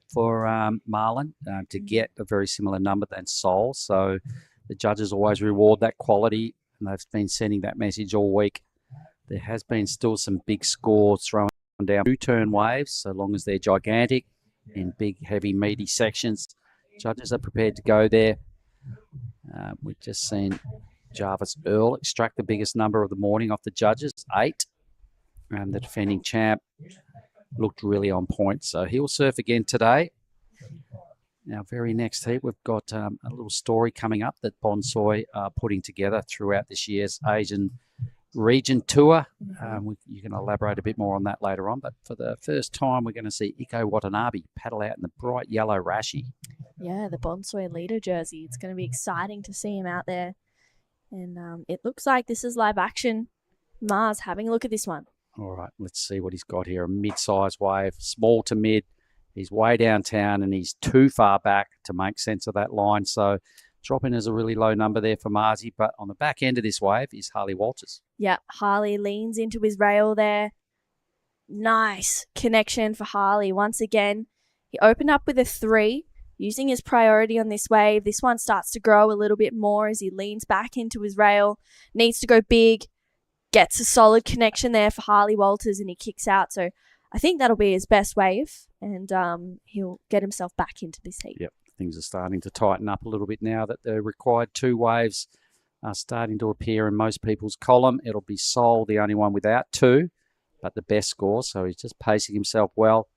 Marlin to get a very similar number than Sol. So the judges always reward that quality, and they've been sending that message all week. There has been still some big scores thrown down 2-turn waves, so long as they're gigantic in big, heavy, meaty sections. Judges are prepared to go there. We've just seen Jarvis Earl extract the biggest number of the morning off the judges, 8. And the defending champ looked really on point. So he'll surf again today. Now, very next heat, we've got a little story coming up that Bonsoi are putting together throughout this year's Asian region tour. You can elaborate a bit more on that later on. But for the first time, we're going to see Iko Watanabe paddle out in the bright yellow rashi. Yeah, the Bonsoi leader jersey. It's going to be exciting to see him out there. And it looks like this is live action. Mars having a look at this one. All right, let's see what he's got here. A mid-size wave, small to mid. He's way downtown and he's too far back to make sense of that line. So dropping is a really low number there for Marzi. But on the back end of this wave is Harley Walters. Yep, Harley leans into his rail there. Nice connection for Harley. Once again, he opened up with a 3. Using his priority on this wave, this one starts to grow a little bit more as he leans back into his rail. Needs to go big. Gets a solid connection there for Harley Walters and he kicks out. So I think that'll be his best wave and he'll get himself back into this heat. Yep, things are starting to tighten up a little bit now that the required 2 waves are starting to appear in most people's column. It'll be Sol, the only one without 2, but the best score. So he's just pacing himself well.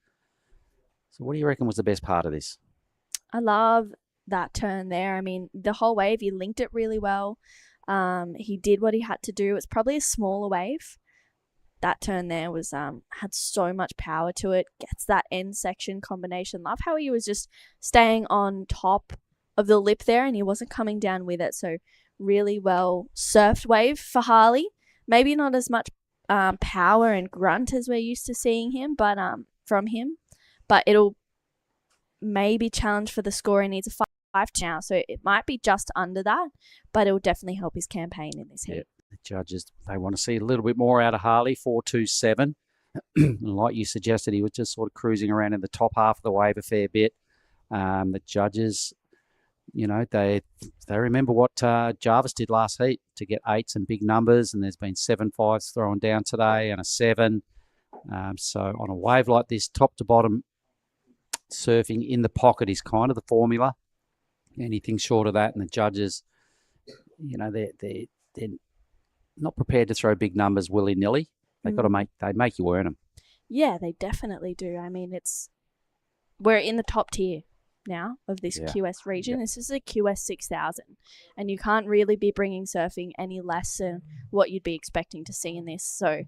So what do you reckon was the best part of this? I love that turn there. I mean, the whole wave, he linked it really well. He did what he had to do. It's probably a smaller wave. That turn there was had so much power to it. Gets that end section combination. Love how he was just staying on top of the lip there and he wasn't coming down with it. So really well surfed wave for Harley. Maybe not as much power and grunt as we're used to seeing him, but from him. But it'll maybe challenge for the score. He needs a 5 now, so it might be just under that, but it'll definitely help his campaign in this heat. Yeah. The judges, they want to see a little bit more out of Harley, 4.27. Like you suggested, he was just sort of cruising around in the top half of the wave a fair bit. The judges, you know, they remember what Jarvis did last heat to get 8s and big numbers, and there's been 7.5s thrown down today and a 7. So on a wave like this, top to bottom, surfing in the pocket is kind of the formula. Anything short of that, and the judges, you know, they're not prepared to throw big numbers willy-nilly. They've got to make you earn them. Yeah, they definitely do. I mean, we're in the top tier now of this QS region. This is a QS 6000, and you can't really be bringing surfing any less than what you'd be expecting to see in this. So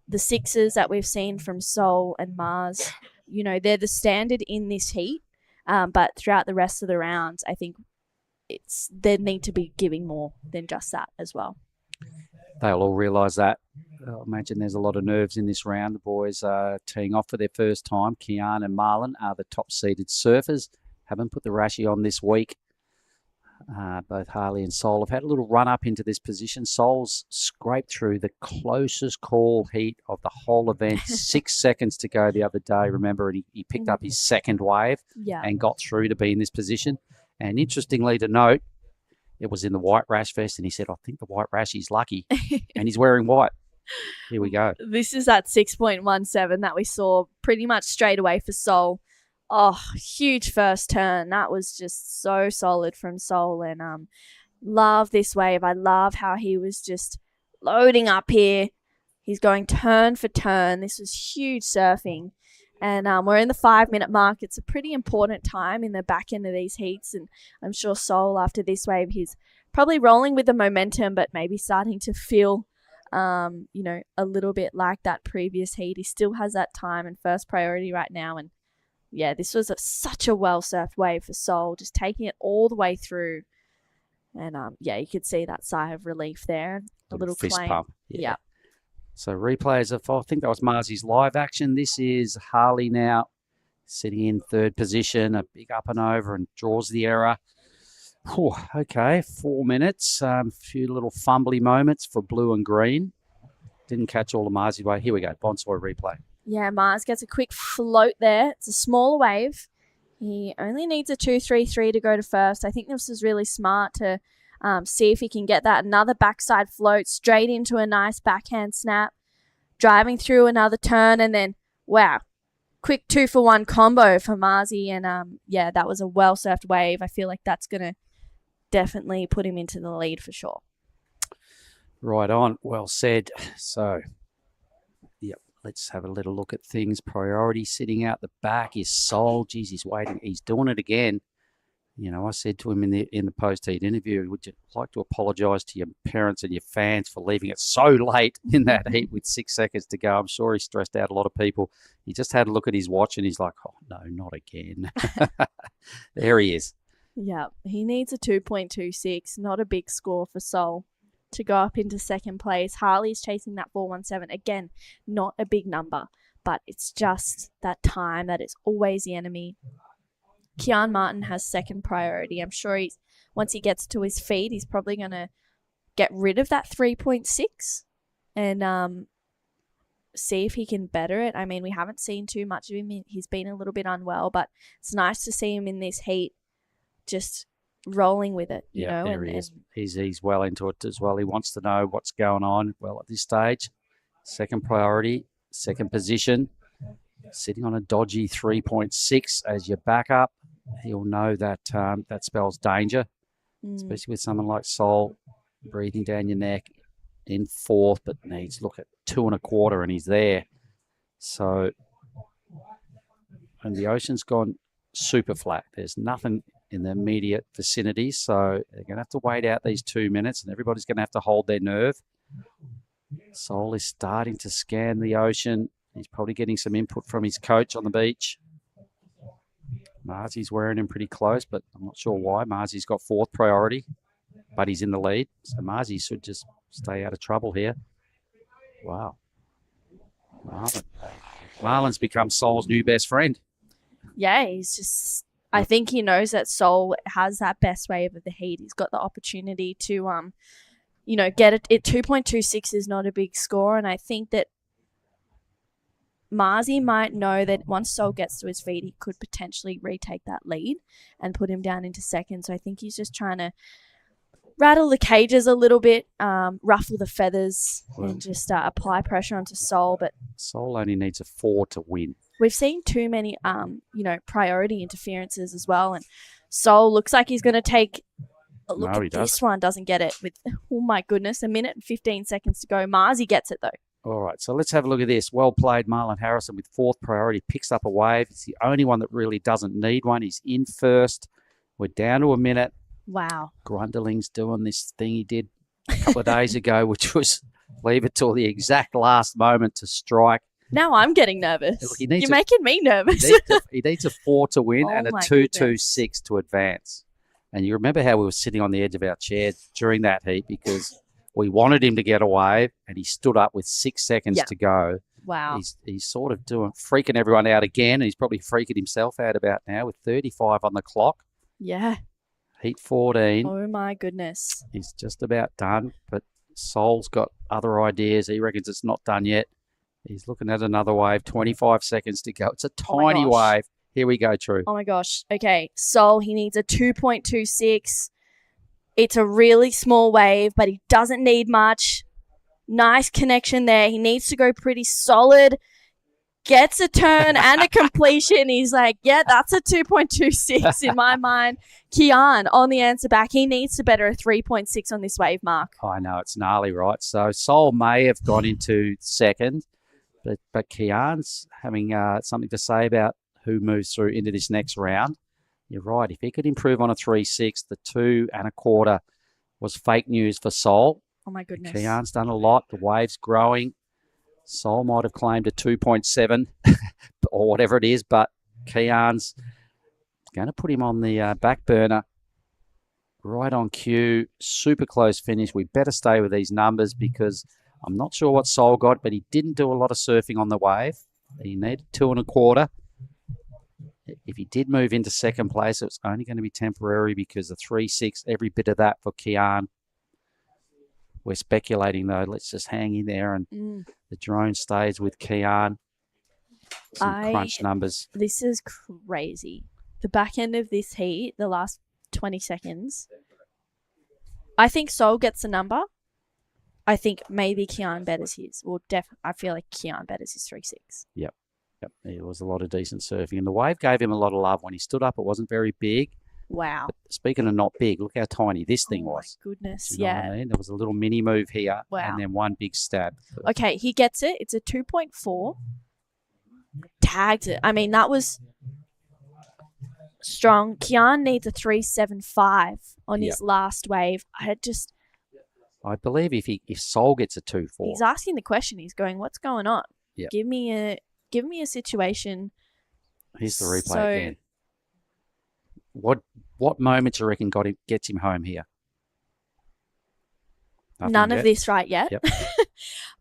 the 6s that we've seen from Seoul and Mars, you know, they're the standard in this heat, but throughout the rest of the rounds, I think they need to be giving more than just that as well. They'll all realise that. I imagine there's a lot of nerves in this round. The boys are teeing off for their first time. Kian and Marlon are the top-seeded surfers. Haven't put the Rashi on this week. Both Harley and Sol have had a little run-up into this position. Sol's scraped through the closest call heat of the whole event. 6 seconds to go the other day, remember, and he picked up his second wave and got through to be in this position. And interestingly to note, it was in the white rash vest, and he said, I think the white rash is lucky. And he's wearing white. Here we go. This is that 6.17 that we saw pretty much straight away for Sol. Oh, huge first turn. That was just so solid from Sol. And love this wave. I love how he was just loading up here. He's going turn for turn. This was huge surfing. And we're in the 5-minute mark. It's a pretty important time in the back end of these heats. And I'm sure Sol, after this wave, he's probably rolling with the momentum, but maybe starting to feel, you know, a little bit like that previous heat. He still has that time and first priority right now. And yeah, this was such a well-surfed wave for Sol, just taking it all the way through. And yeah, you could see that sigh of relief there. A little fist claim. pump. Yeah. So replays of, I think that was Marzy's live action. This is Harley now sitting in third position, a big up and over, and draws the error. Whew, okay, 4 minutes. A few little fumbly moments for blue and green. Didn't catch all of Marzy's way. Here we go, Bonsoy replay. Yeah, Mars gets a quick float there. It's a smaller wave. He only needs a 2.33 to go to first. I think this is really smart to see if he can get that another backside float straight into a nice backhand snap, driving through another turn, and then, wow, quick 2-for-1 combo for Marzy. And yeah, that was a well-surfed wave. I feel like that's going to definitely put him into the lead for sure. Right on. Well said. So, yep, let's have a little look at things. Priority sitting out the back is Sol. Geez, he's waiting. He's doing it again. You know, I said to him in the post-heat interview, would you like to apologise to your parents and your fans for leaving it so late in that heat with 6 seconds to go? I'm sure he stressed out a lot of people. He just had a look at his watch and he's like, oh, no, not again. There he is. Yeah, he needs a 2.26, not a big score for Sol to go up into second place. Harley's chasing that 4.17. Again, not a big number, but it's just that time that is always the enemy. Kian Martin has second priority. I'm sure once he gets to his feet, he's probably going to get rid of that 3.6 and see if he can better it. I mean, we haven't seen too much of him. He's been a little bit unwell, but it's nice to see him in this heat just rolling with it. You know? There he is. He's well into it as well. He wants to know what's going on. Well, at this stage, second priority, second position, sitting on a dodgy 3.6 as your backup. He'll know that that spells danger, especially with someone like Sol breathing down your neck in fourth, but needs look at 2.25 and he's there. So, and the ocean's gone super flat. There's nothing in the immediate vicinity. So they're going to have to wait out these 2 minutes, and everybody's going to have to hold their nerve. Sol is starting to scan the ocean. He's probably getting some input from his coach on the beach. Marzi's wearing him pretty close, but I'm not sure why. Marzi's got 4th priority, but he's in the lead. So Marzi should just stay out of trouble here. Wow. Marlon's become Sol's new best friend. Yeah, he's just... I think he knows that Sol has that best wave of the heat. He's got the opportunity to, get it. 2.26 is not a big score, and I think that Marzi might know that once Sol gets to his feet, he could potentially retake that lead and put him down into second. So I think he's just trying to rattle the cages a little bit, ruffle the feathers, and just apply pressure onto Sol. But Sol only needs a 4 to win. We've seen too many, priority interferences as well. And Sol looks like he's going to take a look at this one. Doesn't get it with, oh my goodness, 1 minute and 15 seconds to go. Marzi gets it though. All right, so let's have a look at this. Well played, Marlon Harrison with 4th priority. Picks up a wave. It's the only one that really doesn't need one. He's in first. We're down to 1 minute. Wow. Grundling's doing this thing he did a couple of days ago, which was leave it till the exact last moment to strike. Now I'm getting nervous. Look, You're making me nervous. He needs a 4 to win and a 2-2-6 goodness. to advance. And you remember how we were sitting on the edge of our chair during that heat because we wanted him to get a wave and he stood up with 6 seconds to go. Wow. He's sort of freaking everyone out again. He's probably freaking himself out about now with 35 on the clock. Yeah. Heat 14. Oh my goodness. He's just about done, but Sol's got other ideas. He reckons it's not done yet. He's looking at another wave, 25 seconds to go. It's a tiny wave. Here we go, True. Oh my gosh. Okay, Sol, he needs a 2.26. It's a really small wave, but he doesn't need much. Nice connection there. He needs to go pretty solid. Gets a turn and a completion. He's like, yeah, that's a 2.26 in my mind. Kian on the answer back. He needs to better a 3.6 on this wave mark. I know, it's gnarly, right? So Sol may have gone into second, but Kian's having something to say about who moves through into this next round. You're right. If he could improve on a 3.6, the 2.25 was fake news for Sol. Oh, my goodness. Kian's done a lot. The wave's growing. Sol might have claimed a 2.7 or whatever it is, but Kian's going to put him on the back burner. Right on cue. Super close finish. We better stay with these numbers because I'm not sure what Sol got, but he didn't do a lot of surfing on the wave. He needed 2.25. If he did move into second place, it was only going to be temporary because the 3.6, every bit of that for Kian. We're speculating, though. Let's just hang in there and the drone stays with Kian. Some crunch numbers. This is crazy. The back end of this heat, the last 20 seconds, I think Sol gets the number. I think maybe Kian betters his. Well, I feel like Kian betters his 3.6. Yep. There was a lot of decent surfing. And the wave gave him a lot of love. When he stood up, it wasn't very big. Wow. But speaking of not big, look how tiny this thing was. My goodness, You know what I mean? There was a little mini move here and then one big stab. Okay, he gets it. It's a 2.4. Tagged it. I mean, that was strong. Kian needs a 3.75 on his last wave. I believe if Sol gets a 2.4. He's asking the question. He's going, what's going on? Yep. Give me a situation. Here's the replay again. What moment do you reckon gets him home here? None of this right yet. Yep.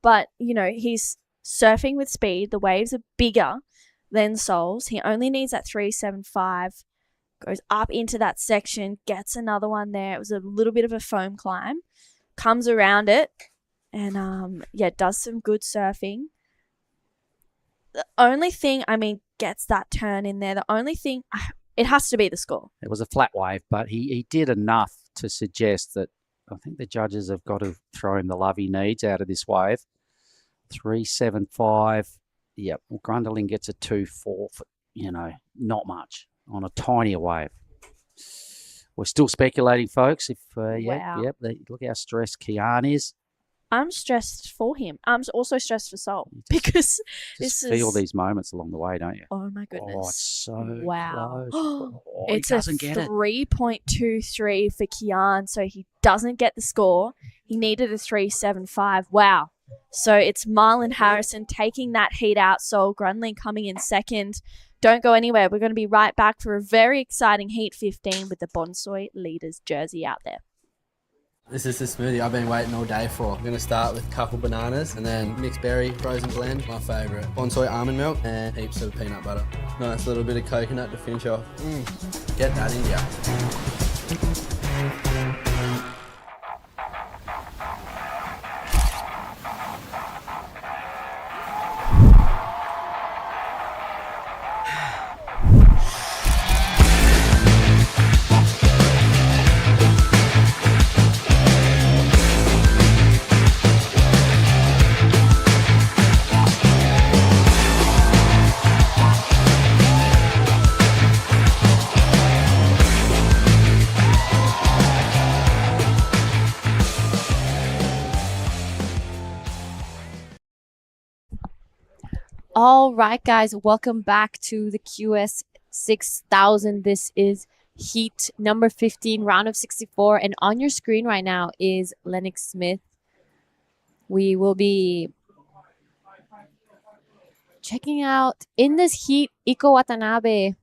But, he's surfing with speed. The waves are bigger than Sol's. He only needs that 3.75. Goes up into that section. Gets another one there. It was a little bit of a foam climb. Comes around it. And, does some good surfing. The only thing, gets that turn in there. The only thing, it has to be the score. It was a flat wave, but he did enough to suggest that I think the judges have got to throw him the love he needs out of this wave. 3.75. Yep. Well, Grundling gets a 2.4 for, not much on a tinier wave. We're still speculating, folks. If Wow. look how stressed Kian is. I'm stressed for him. I'm also stressed for Sol because Just this feel is. these moments along the way, don't you? Oh my goodness! Oh, it's so wow. close. Oh, It's he a doesn't get it. 3.23 for Kian, so he doesn't get the score. He needed a 3.75. Wow. So it's Marlon Harrison taking that heat out. Sol Grunling coming in second. Don't go anywhere. We're going to be right back for a very exciting Heat 15 with the Bonsoi Leaders jersey out there. This is the smoothie I've been waiting all day for. I'm going to start with a couple bananas and then mixed berry frozen blend, my favourite. Bonsoi almond milk and heaps of peanut butter. Nice little bit of coconut to finish off. Get that in ya. All right, guys, welcome back to the QS 6000. This is Heat number 15, round of 64. And on your screen right now is Lennox Smith. We will be checking out in this heat Iko Watanabe,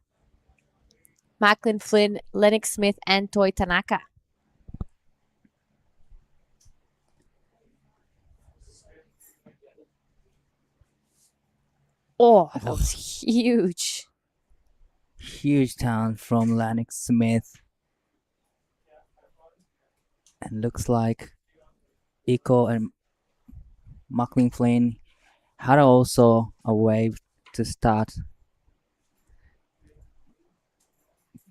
Macklin Flynn, Lennox Smith, and Toi Tanaka. Oh, that was huge. Huge turn from Lennox Smith. And looks like Iko and Macklin Flynn had also a wave to start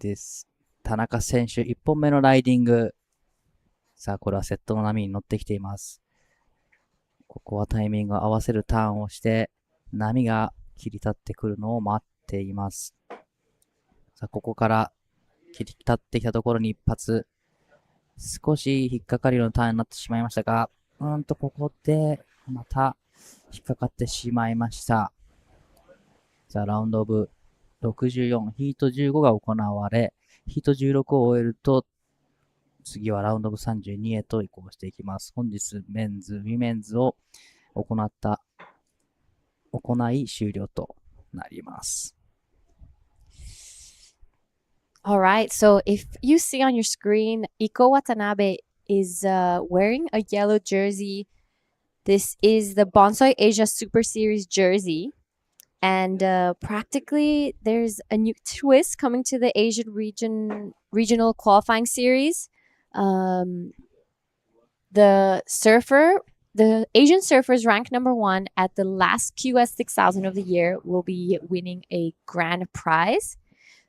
this 田中選手1本目のライディング。さあ、これはセットの波に乗ってきています。ここはタイミングを合わせるターンをして、波が切り立ってくるのを待っています。さあ、ここから切り立ってきたところに一発、少し引っかかるようなターンになってしまいましたが、ここでまた引っかかってしまいました。さあ、ラウンドオブ64、ヒート15が行われ、ヒート16を終えると、次はラウンドオブ32へと移行していきます。本日、メンズ、ウィメンズを行い終了となります。All right, so if you see on your screen, Iko Watanabe is wearing a yellow jersey. This is the Bonsai Asia Super Series jersey. And practically, there's a new twist coming to the Asian regional qualifying series. The Asian surfers ranked number 1 at the last QS 6000 of the year will be winning a grand prize.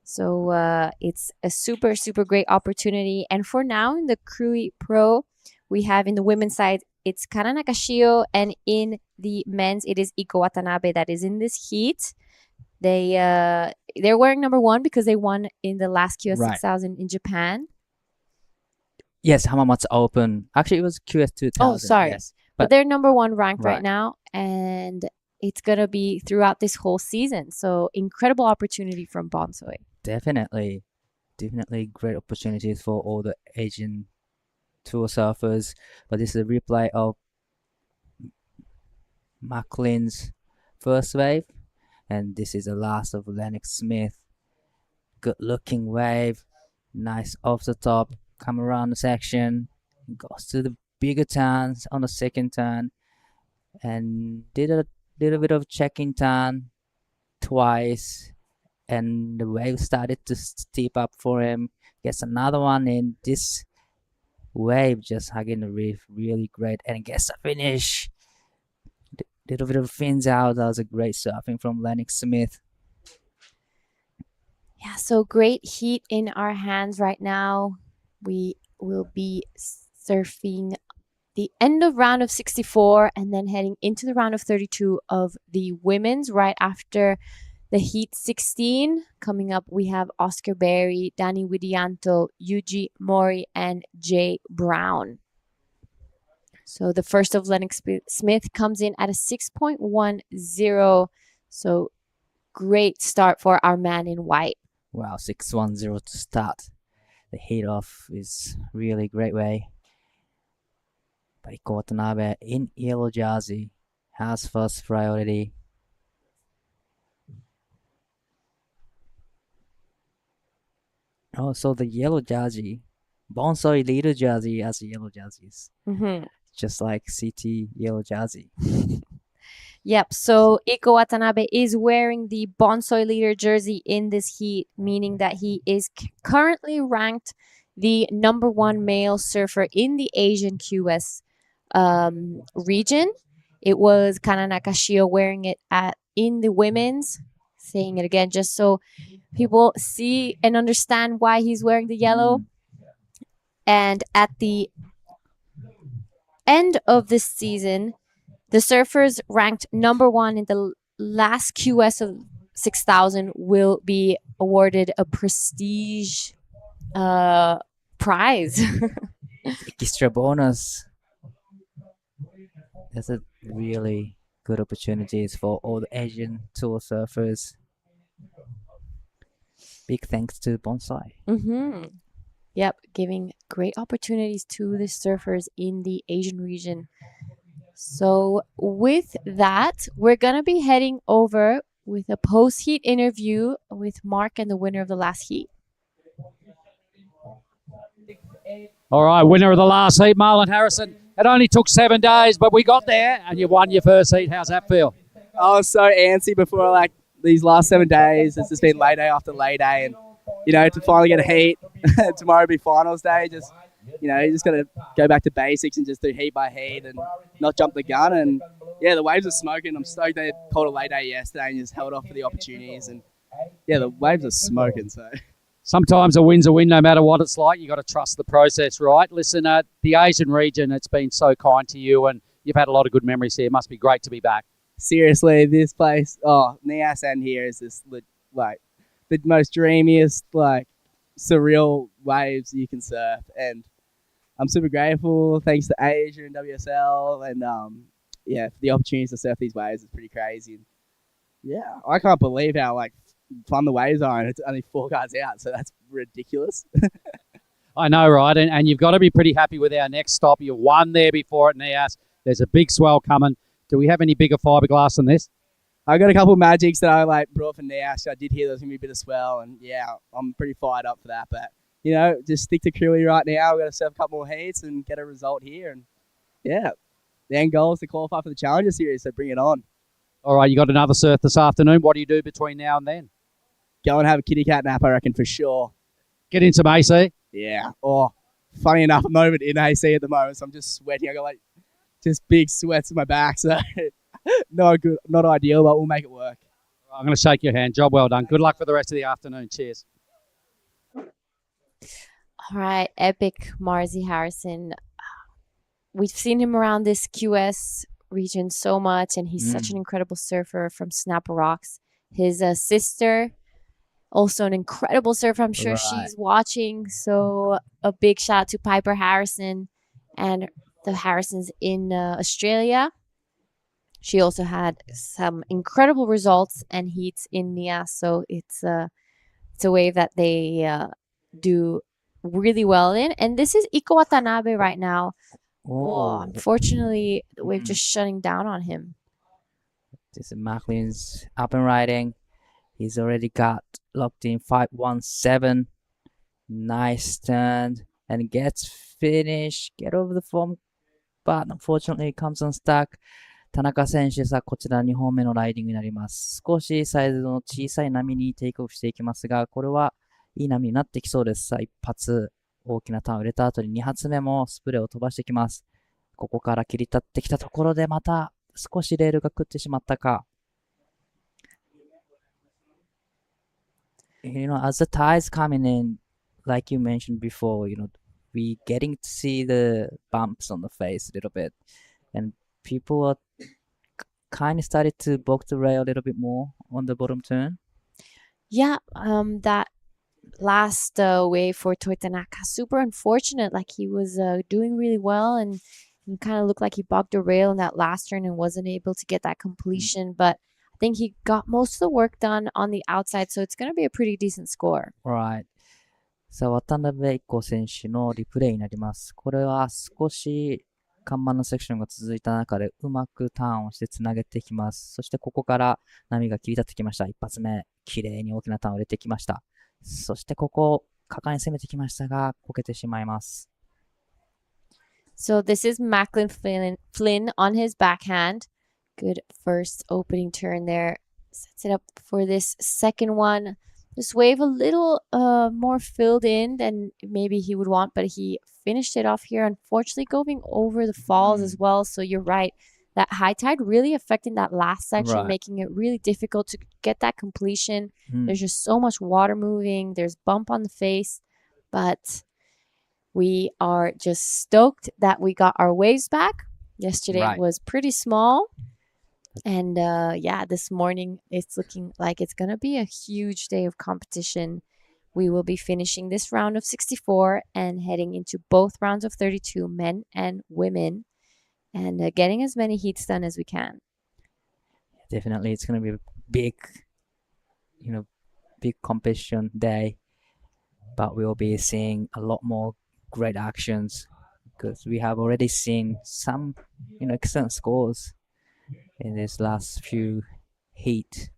So it's a super, super great opportunity. And for now, in the Krui Pro, we have in the women's side, it's Kana Nakashio, and in the men's, it is Iko Watanabe that is in this heat. They're wearing number 1 because they won in the last QS 6000 in Japan. Yes, Hamamatsu Open. Actually, it was QS 2000. Oh, sorry. Yes. But they're number 1 ranked right now, and it's going to be throughout this whole season. So incredible opportunity from Bonsoi. Definitely great opportunities for all the Asian tour surfers. But this is a replay of Macklin's first wave, and this is the last of Lennox Smith. Good looking wave, nice off the top, come around the section, goes to the bigger turns on the second turn, and did a little bit of checking turn twice, and the wave started to steep up for him. Gets another one in. This wave just hugging the reef, really great, and gets a finish. Little bit of fins out. That was a great surfing from Lennox Smith. Yeah, so great heat in our hands right now. We will be surfing the end of round of 64 and then heading into the round of 32 of the women's right after the heat 16. Coming up, we have Oscar Berry, Danny Widianto, Yuji Mori, and Jay Brown. So the first of Lennox Smith comes in at a 6.10. So great start for our man in white. Wow, 610 to start. The heat off is really great way. But Iko Watanabe in yellow jersey has first priority. Also, the yellow jersey, Bonsai little jersey as yellow jerseys. Just like CT yellow jersey. Yep, so Iko Watanabe is wearing the Bonsai leader jersey in this heat, meaning that he is currently ranked the #1 male surfer in the Asian QS region. It was Kana Nakashio wearing it in the women's. Saying it again, just so people see and understand why he's wearing the yellow. And at the end of this season, the surfers ranked #1 in the last QS of 6,000 will be awarded a prestige prize. Extra bonus. That's a really good opportunities for all the Asian tour surfers. Big thanks to Bonsai. Yep, giving great opportunities to the surfers in the Asian region. So with that, we're going to be heading over with a post-heat interview with Mark and the winner of the last heat. All right, winner of the last heat, Marlon Harrison. It only took 7 days, but we got there and you won your first heat. How's that feel? I was so antsy before these last 7 days. It's just been lay day after lay day, and to finally get a heat. Tomorrow be finals day. Just you just got to go back to basics and just do heat by heat and not jump the gun. And yeah, the waves are smoking. I'm stoked they called a lay day yesterday and just held off for the opportunities. And yeah, the waves are smoking. So sometimes a win's a win, no matter what it's like. You got to trust the process, right? Listen, the Asian region, it's been so kind to you, and you've had a lot of good memories here. It must be great to be back. Seriously, this place, Nias and here is just like the most dreamiest, surreal waves you can surf, and I'm super grateful. Thanks to Asia and WSL, and for the opportunities to surf these waves is pretty crazy. And yeah, I can't believe how fun the waves are, and it's only 4 guys out, so that's ridiculous. I know, right? And you've got to be pretty happy with our next stop. You won there before at Nias. There's a big swell coming. Do we have any bigger fiberglass than this? I got a couple of magics that I brought for Nias. I did hear there's going to be a bit of swell, and yeah, I'm pretty fired up for that. But, just stick to Krui right now. We've got to surf a couple more heats and get a result here. And yeah, the end goal is to qualify for the Challenger Series, so bring it on. All right, you got another surf this afternoon. What do you do between now and then? Go and have a kitty cat nap, I reckon, for sure. Get in some AC? Yeah. Funny enough, I'm not even in AC at the moment, so I'm just sweating. I got just big sweats in my back, so not good, not ideal, but we'll make it work. I'm going to shake your hand. Job well done. Good luck for the rest of the afternoon. Cheers. All right, epic Marzi Harrison. We've seen him around this QS region so much, and he's such an incredible surfer from Snapper Rocks. His sister, also an incredible surfer. I'm sure she's watching. So a big shout out to Piper Harrison and the Harrisons in Australia. She also had some incredible results and heats in Nias. So it's a wave that they do really well in. And this is Iko Watanabe right now. Unfortunately, the wave just shutting down on him. This is Macklin's up and riding. He's already got locked in 517. Nice turn and gets finished. Get over the foam, but unfortunately it comes unstuck. 田中選手、さあこちら2本目のライディングになります。少しサイズの小さい波にテイクオフしていきますが、これはいい波になってきそうです。さあ一発大きなターンを入れた後に2発目もスプレーを飛ばしてきます。ここから切り立ってきたところでまた少しレールが食ってしまったか。As the tides coming in, like you mentioned before, we getting to see the bumps on the face a little bit, and people are kind of started to bulk the rail a little bit more on the bottom turn. Yeah, that last wave for Toitanaka, super unfortunate. He was doing really well, and He kind of looked like he bogged a rail in that last turn and wasn't able to get that completion, but I think he got most of the work done on the outside, so it's going to be a pretty decent score. Right. さあ、渡辺一子選手のリプレイになります。これは少し看板のセクションが続いた中でうまくターンをしてつなげてきます。そしてここから波が切り立ってきました。一発目、綺麗に大きなターンを入れてきました。そしてここ、果敢に攻めてきましたが、こけてしまいます。So this is Macklin Flynn on his backhand. Good first opening turn there. Sets it up for this second one. This wave a little more filled in than maybe he would want, but he finished it off here. Unfortunately, going over the falls as well. So you're right. That high tide really affecting that last section, making it really difficult to get that completion. There's just so much water moving. There's bump on the face. But we are just stoked that we got our waves back. Yesterday was pretty small. And yeah, this morning it's looking like it's going to be a huge day of competition. We will be finishing this round of 64 and heading into both rounds of 32, men and women, and getting as many heats done as we can. Definitely, it's going to be a big, big competition day. But we'll be seeing a lot more great actions because we have already seen some, excellent scores in this last few heat.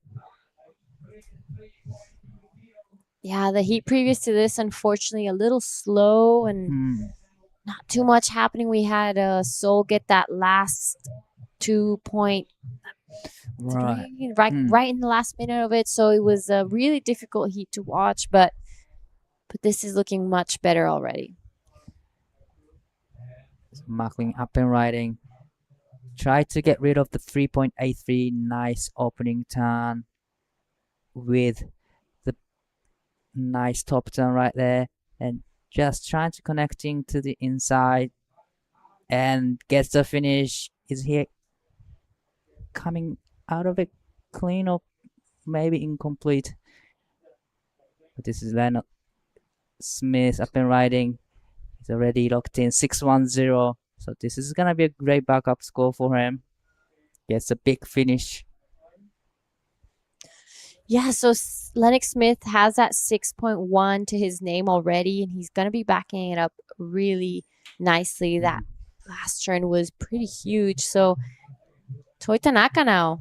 Yeah, the heat previous to this, unfortunately, a little slow and not too much happening. We had Seoul get that last 2.3 right in the last minute of it. So it was a really difficult heat to watch, but this is looking much better already. Macklin up and riding. Try to get rid of the 3.83. Nice opening turn with the nice top turn right there. And just trying to connecting to the inside and gets the finish. Is he coming out of it clean or maybe incomplete? But this is Leonard Smith up and riding. He's already locked in 6-1-0. So this is going to be a great backup score for him. Gets a big finish. Yeah, so Lennox Smith has that 6.1 to his name already, and he's going to be backing it up really nicely. That last turn was pretty huge. So, Toi Tanaka now.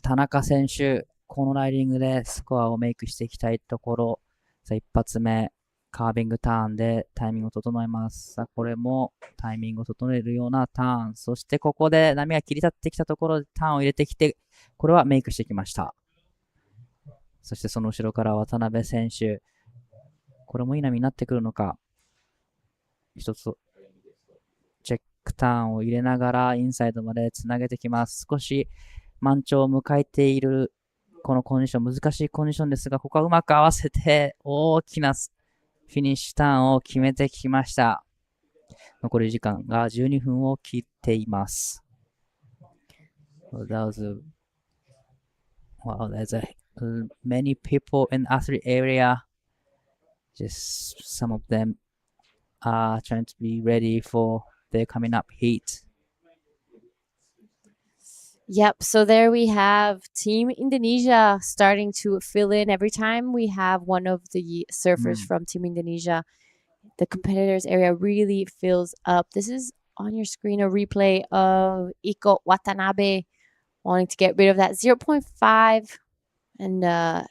田中選手、このライディングでスコアをメイクしていきたいところ。さあ一発目。カービングターンでタイミングを整えます。さあ、これもタイミングを整えるようなターン。そしてここで波が切り立ってきたところでターンを入れてきて、これはメイクしてきました。そしてその後ろから渡辺選手。これもいい波になってくるのか。一つ、チェックターンを入れながらインサイドまでつなげてきます。少し満潮を迎えているこのコンディション、難しいコンディションですが、ここはうまく合わせて大きなフィニッシュターンを決めてきました。残り時間が12分を切っています。There's many people in the athlete area. Just some of them are trying to be ready for their coming up heat. Yep, so there we have Team Indonesia starting to fill in. Every time we have one of the surfers from Team Indonesia, the competitors area really fills up. This is on your screen a replay of Iko Watanabe wanting to get rid of that 0.5 and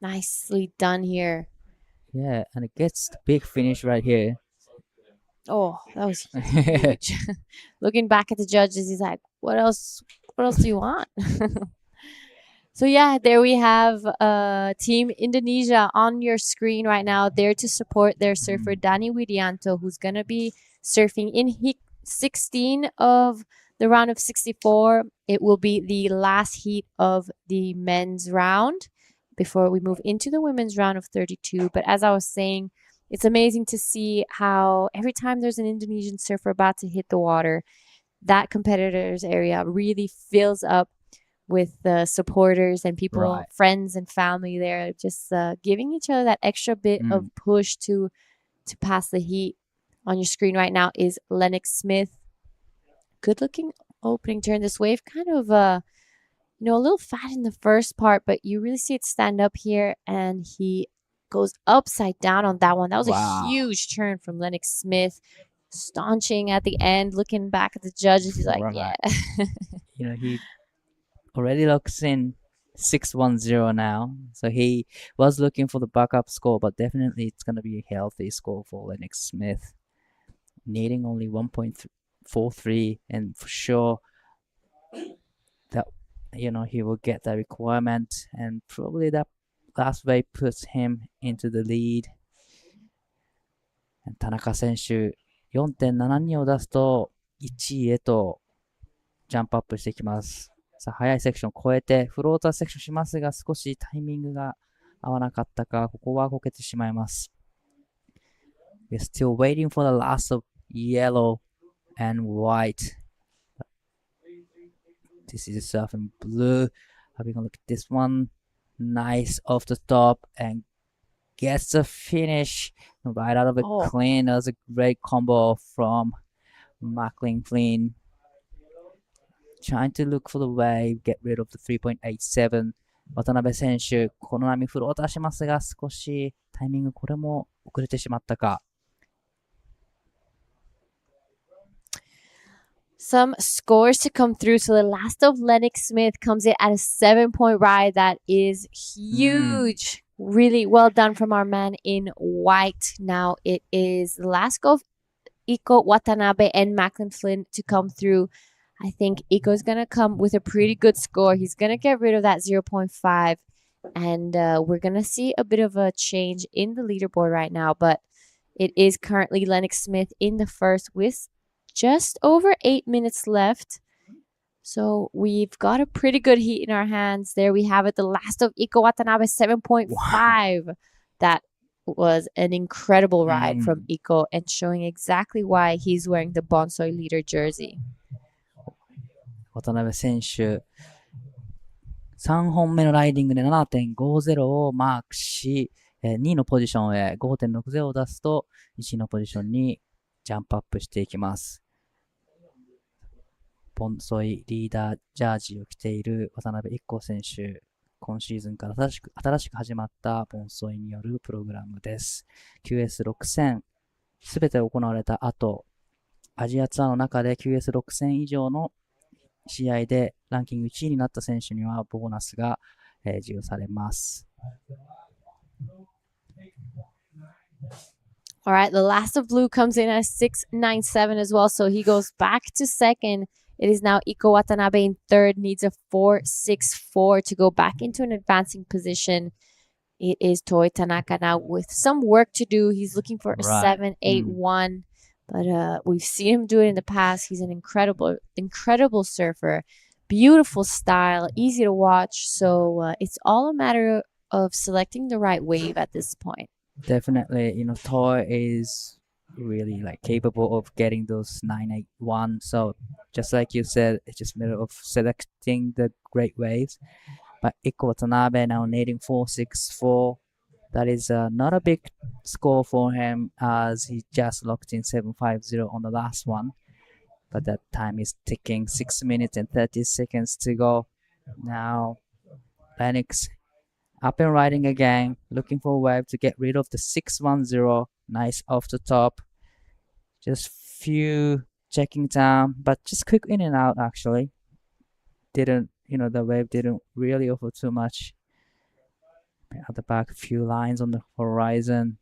nicely done here. Yeah, and it gets the big finish right here. Oh, that was huge. Looking back at the judges, he's like, what else do you want? So yeah, there we have Team Indonesia on your screen right now, there to support their surfer Dani Widianto, who's going to be surfing in heat 16 of the round of 64. It will be the last heat of the men's round before we move into the women's round of 32. But as I was saying, it's amazing to see how every time there's an Indonesian surfer about to hit the water, that competitors area really fills up with the supporters and people, friends and family there, just giving each other that extra bit of push to pass the heat. On your screen right now is Lennox Smith good looking opening turn. This wave kind of you know, a little fat in the first part, but you really see it stand up here, and he goes upside down on that one. That was Wow. a huge turn from Lennox Smith, staunching at the end, looking back at the judges. He's like, Right. yeah. You know, he already locks in 6-1-0 now. So he was looking for the backup score, but definitely it's going to be a healthy score for Lennox Smith. Needing only 1.43, and for sure that, you know, he will get that requirement, and probably that last wave puts him into the lead. 田中選手 4.72 を出すと1位へとジャンプアップしていきます。さあ、速いセクションを超えてフローターセクションしますが、少しタイミングが合わなかったか、ここはこけてしまいます。We're still waiting for the last of yellow and white. This is surf in blue. Having a look at this one. Nice off the top and gets a finish right out of it clean. That was a great combo from Macklin Flynn. Trying to look for the wave, get rid of the 3.87. 渡辺選手、この波フローターしますが、少しタイミングこれも遅れてしまったか。Some scores to come through. So the last of Lennox Smith comes in at a 7-point ride. That is huge. Really well done from our man in white. Now it is the last go of Iko Watanabe and Macklin Flynn to come through. I think Iko's going to come with a pretty good score. He's going to get rid of that 0.5. And we're going to see a bit of a change in the leaderboard right now. But it is currently Lennox Smith in the first with just over 8 minutes left. So we've got a pretty good heat in our hands. There we have it. The last of Iko Watanabe, 7.5. Wow. That was an incredible ride from Iko, and showing exactly why he's wearing the Bonsoi leader jersey. 渡辺選手、3本目のライディングで 7.50 をマークし、2位のポジションへ 5.60 を出すと、1位のポジションにジャンプアップしていきます。ボンソイリーダージャージを着ている渡辺一行選手、今シーズンから新しく始まったボンソイによるプログラムです。QS6 戦、すべて行われた後、アジアツアーの中で QS6 戦以上の試合でランキング1位になった選手にはボーナスが授与されます。All right, the last of blue comes in at 6.97 as well, so he goes back to second. It is now Iko Watanabe in third, needs a 4.64 to go back into an advancing position. It is Toi Tanaka now with some work to do. He's looking for a 7.81, but we've seen him do it in the past. He's an incredible surfer, beautiful style, easy to watch. So it's all a matter of selecting the right wave at this point. Definitely, you know, Toi is really like capable of getting those 981. So just like you said, it's just a matter of selecting the great waves. But Iko Watanabe now needing 464. That is not a big score for him, as he just locked in 750 on the last one. But that time is ticking. 6 minutes and 30 seconds to go. Now Lennox up and riding again, looking for a wave to get rid of the 610. Nice off the top. Just few checking down, but just quick in and out actually. Didn't, you know, the wave didn't really offer too much. At the back, a few lines on the horizon.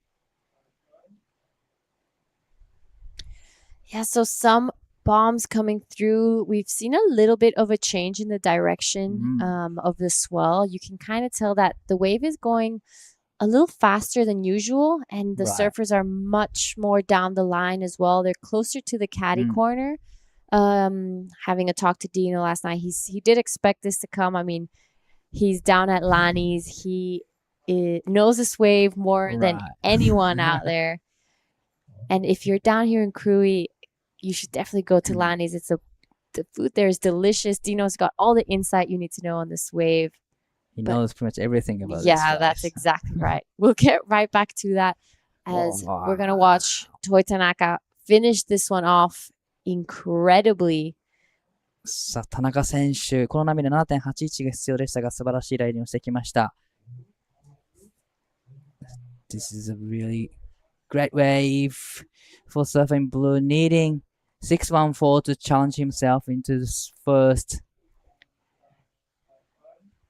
Yeah, so some bombs coming through. We've seen a little bit of a change in the direction of the swell. You can kind of tell that the wave is going a little faster than usual, and the surfers are much more down the line as well. They're closer to the caddy corner. Having a talk to Dino last night, he did expect this to come. I mean, he's down at Lani's. He knows this wave more than anyone out there. And if you're down here in Krui, you should definitely go to Lani's. The food there is delicious. Dino's got all the insight you need to know on this wave. He knows pretty much everything about it. Yeah, that's exactly right. We'll get right back to that as we're going to watch Toi Tanaka finish this one off incredibly. さあ、田中選手、この波で 7.81 が必要でしたが、素晴らしいライディングをしてきました。This is a really great wave for Surfing Blue, needing 614 to challenge himself into this first.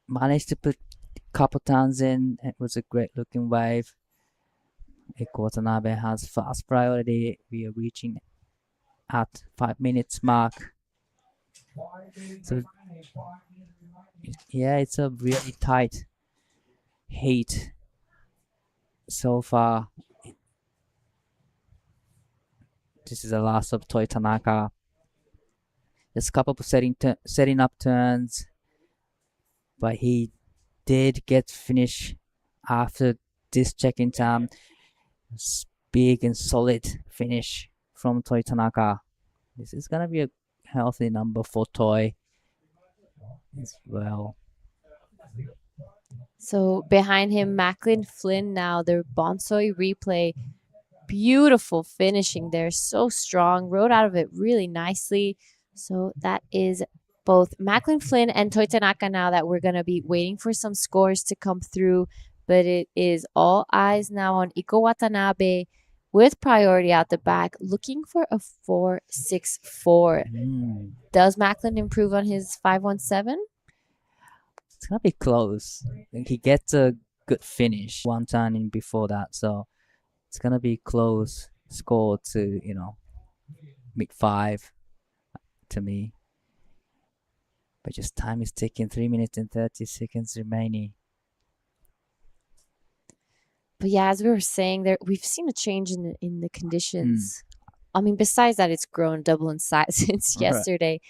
Managed to put a couple turns in. It was a great looking wave. Eiko Watanabe has fast priority. We are reaching at 5 minutes mark. So yeah, it's a really tight heat so far. This is the last of Toi Tanaka. Just a couple of setting up turns, but he did get finish after this check-in time. Big and solid finish from Toi Tanaka. This is gonna be a healthy number for Toi as well. So behind him, Macklin Flynn now, their Bonsoi replay. Beautiful finishing there, so strong, rode out of it really nicely. So that is both Macklin Flynn and Toi Tanaka now that we're going to be waiting for some scores to come through. But it is all eyes now on Iko Watanabe with priority out the back, looking for a 4.64. Does Macklin improve on his 5.17? It's gonna be close. I think he gets a good finish one turn in before that, so it's gonna be close score to, you know, mid-5 to me. But just time is ticking, 3 minutes and 30 seconds remaining. But yeah, as we were saying, there we've seen a change in the conditions. I mean, besides that, it's grown double in size since yesterday.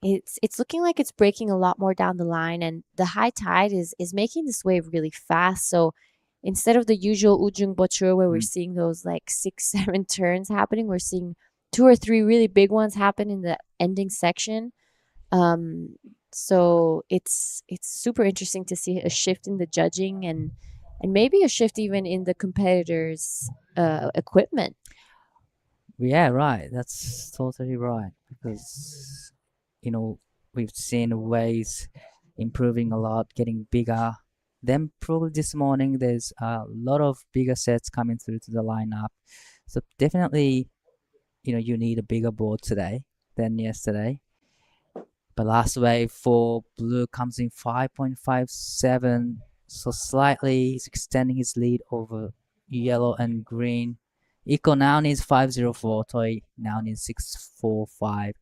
It's looking like it's breaking a lot more down the line, and the high tide is making this wave really fast. So instead of the usual Ujung Bochur where we're seeing those like 6-7 turns happening, we're seeing 2 or 3 really big ones happen in the ending section. So it's super interesting to see a shift in the judging and maybe a shift even in the competitors' equipment. Yeah, right. That's totally right. Because, you know, we've seen waves improving a lot, getting bigger. Then probably this morning, there's a lot of bigger sets coming through to the lineup. So definitely, you know, you need a bigger board today than yesterday. But last wave for blue comes in 5.57. So slightly he's extending his lead over yellow and green. Iko now needs 5.04. Toi now needs 6.45.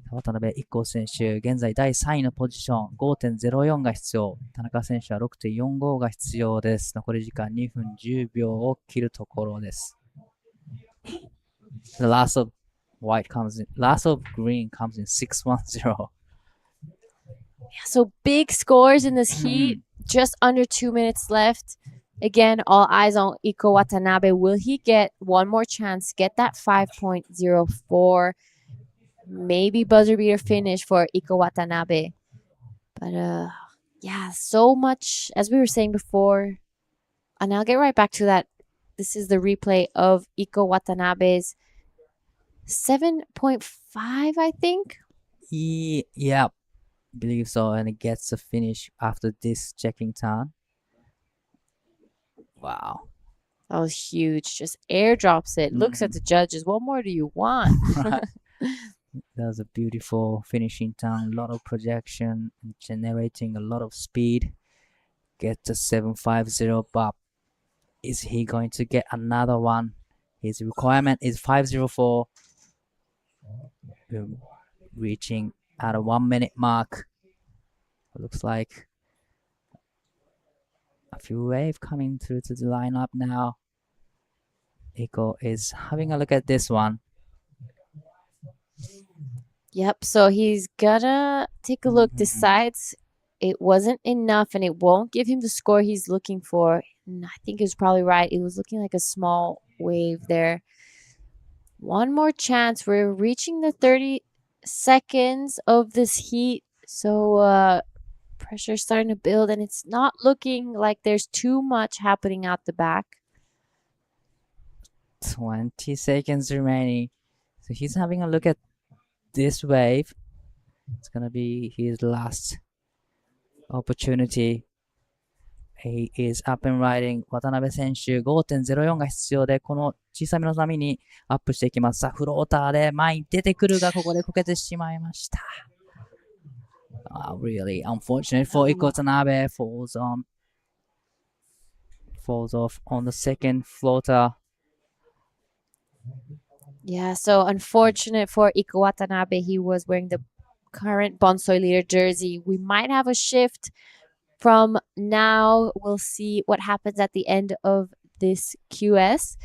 渡辺一行選手、現在第3位のポジション、5.04 が必要。田中選手は 6.45 が必要です。残り時間2分10秒を切るところです。The last of white comes in, last of green comes in 6.10. Yeah, so big scores in this heat. Just under 2 minutes left. Again, all eyes on Iko Watanabe. Will he get one more chance? Get that 5.04. Maybe buzzer beater finish for Iko Watanabe. But yeah, so much, as we were saying before, and I'll get right back to that. This is the replay of Iko Watanabe's 7.5, I think. Yeah, believe so. And it gets a finish after this checking turn. Wow. That was huge. Just airdrops it. Looks at the judges. What more do you want? Right. That was a beautiful finishing turn, a lot of projection, generating a lot of speed. Get to 7.50, but is he going to get another one? His requirement is 5.04. Reaching at a 1 minute mark. It looks like a few waves coming through to the lineup now. Iko is having a look at this one. Yep, so he's gonna take a look, decides it wasn't enough and it won't give him the score he's looking for. And I think he was probably right. It was looking like a small wave there. One more chance. We're reaching the 30 seconds of this heat. So pressure's starting to build and it's not looking like there's too much happening out the back. 20 seconds remaining. So he's having a look at this wave. It's gonna be his last opportunity. He is up and riding. 渡辺選手 5.04 が必要で、この小さめの波にアップしていきます。さあ、フローターで前に出てくるが、ここでこけてしまいました。Really unfortunate for Iko Watanabe. Falls off on the second floater. Yeah, so unfortunate for Iko Watanabe. He was wearing the current Bonsoi leader jersey. We might have a shift from now. We'll see what happens at the end of this QS.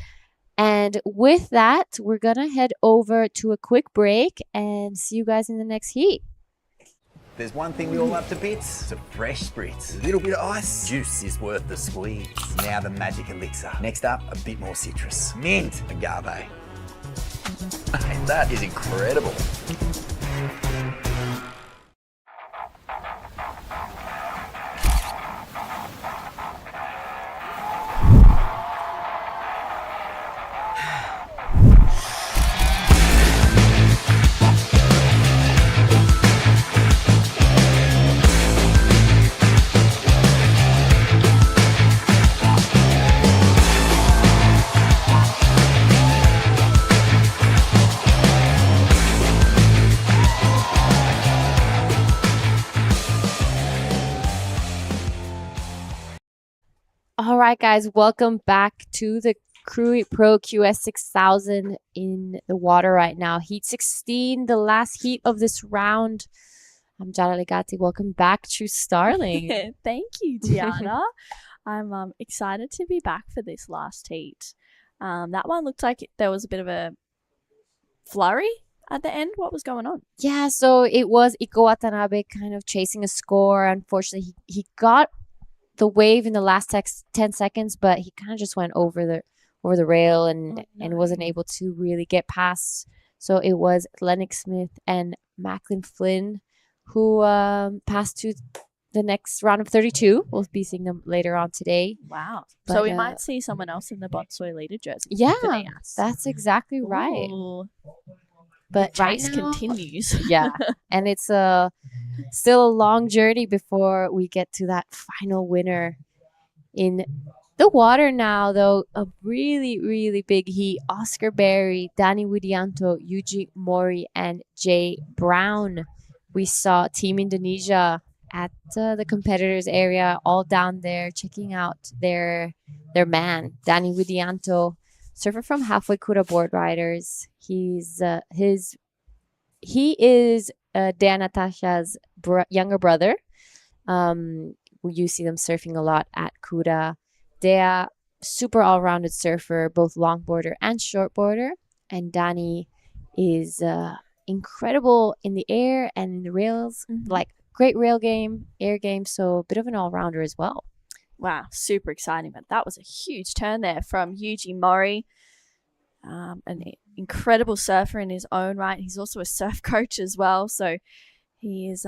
And with that, we're going to head over to a quick break and see you guys in the next heat. There's one thing we all love to bits. It's a fresh spritz. A little bit of ice. Juice is worth the squeeze. Now the magic elixir. Next up, a bit more citrus. Mint. Agave. Hey, that is incredible. All right, guys, welcome back to the Krui Pro QS 6000 in the water right now. Heat 16, the last heat of this round. I'm Jana Legati. Welcome back to Starling. Thank you, Gianna. I'm excited to be back for this last heat. That one looked like there was a bit of a flurry at the end. What was going on? Yeah, so it was Iko Watanabe kind of chasing a score. Unfortunately, he got the wave in the last 10 seconds, but he kind of just went over the rail and wasn't able to really get past. So it was Lennox Smith and Macklin Flynn who passed to the next round of 32. We'll be seeing them later on today. Wow. But, so we might see someone else in the Bonsoi leader jersey. Yeah, Phineas. that's exactly right. Ooh. But The right race now, continues. yeah, and it's still a long journey before we get to that final winner in the water now, though. A really, really big heat. Oscar Berry, Danny Widianto, Yuji Mori, and Jay Brown. We saw Team Indonesia at the competitors area, all down there checking out their man, Danny Widianto, surfer from Halfway Kura Board Riders. He is Dan Natasha's younger brother. You see them surfing a lot at Kura. They are super all-rounded surfer, both longboarder and shortboarder. And Danny is incredible in the air and in the rails. Like great rail game, air game, so a bit of an all-rounder as well. Wow, super exciting. But that was a huge turn there from Yuji Mori. An incredible surfer in his own right. He's also a surf coach as well. So he is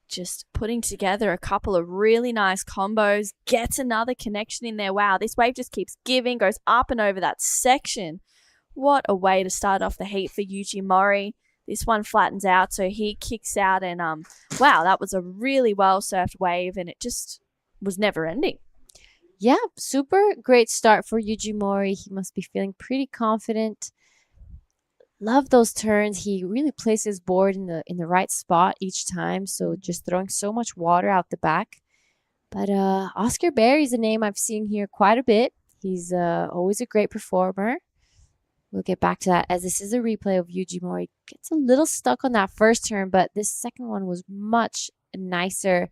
just putting together a couple of really nice combos, gets another connection in there. Wow, this wave just keeps giving, goes up and over that section. What a way to start off the heat for Yuji Mori. This one flattens out, so he kicks out, and wow, that was a really well surfed wave, and it just was never ending. Yeah, super great start for Yuji Mori. He must be feeling pretty confident. Love those turns. He really placed his board in the right spot each time, so just throwing so much water out the back. But Oscar Berry is a name I've seen here quite a bit. He's always a great performer. We'll get back to that as this is a replay of Yuji Mori. Gets a little stuck on that first turn, but this second one was much nicer.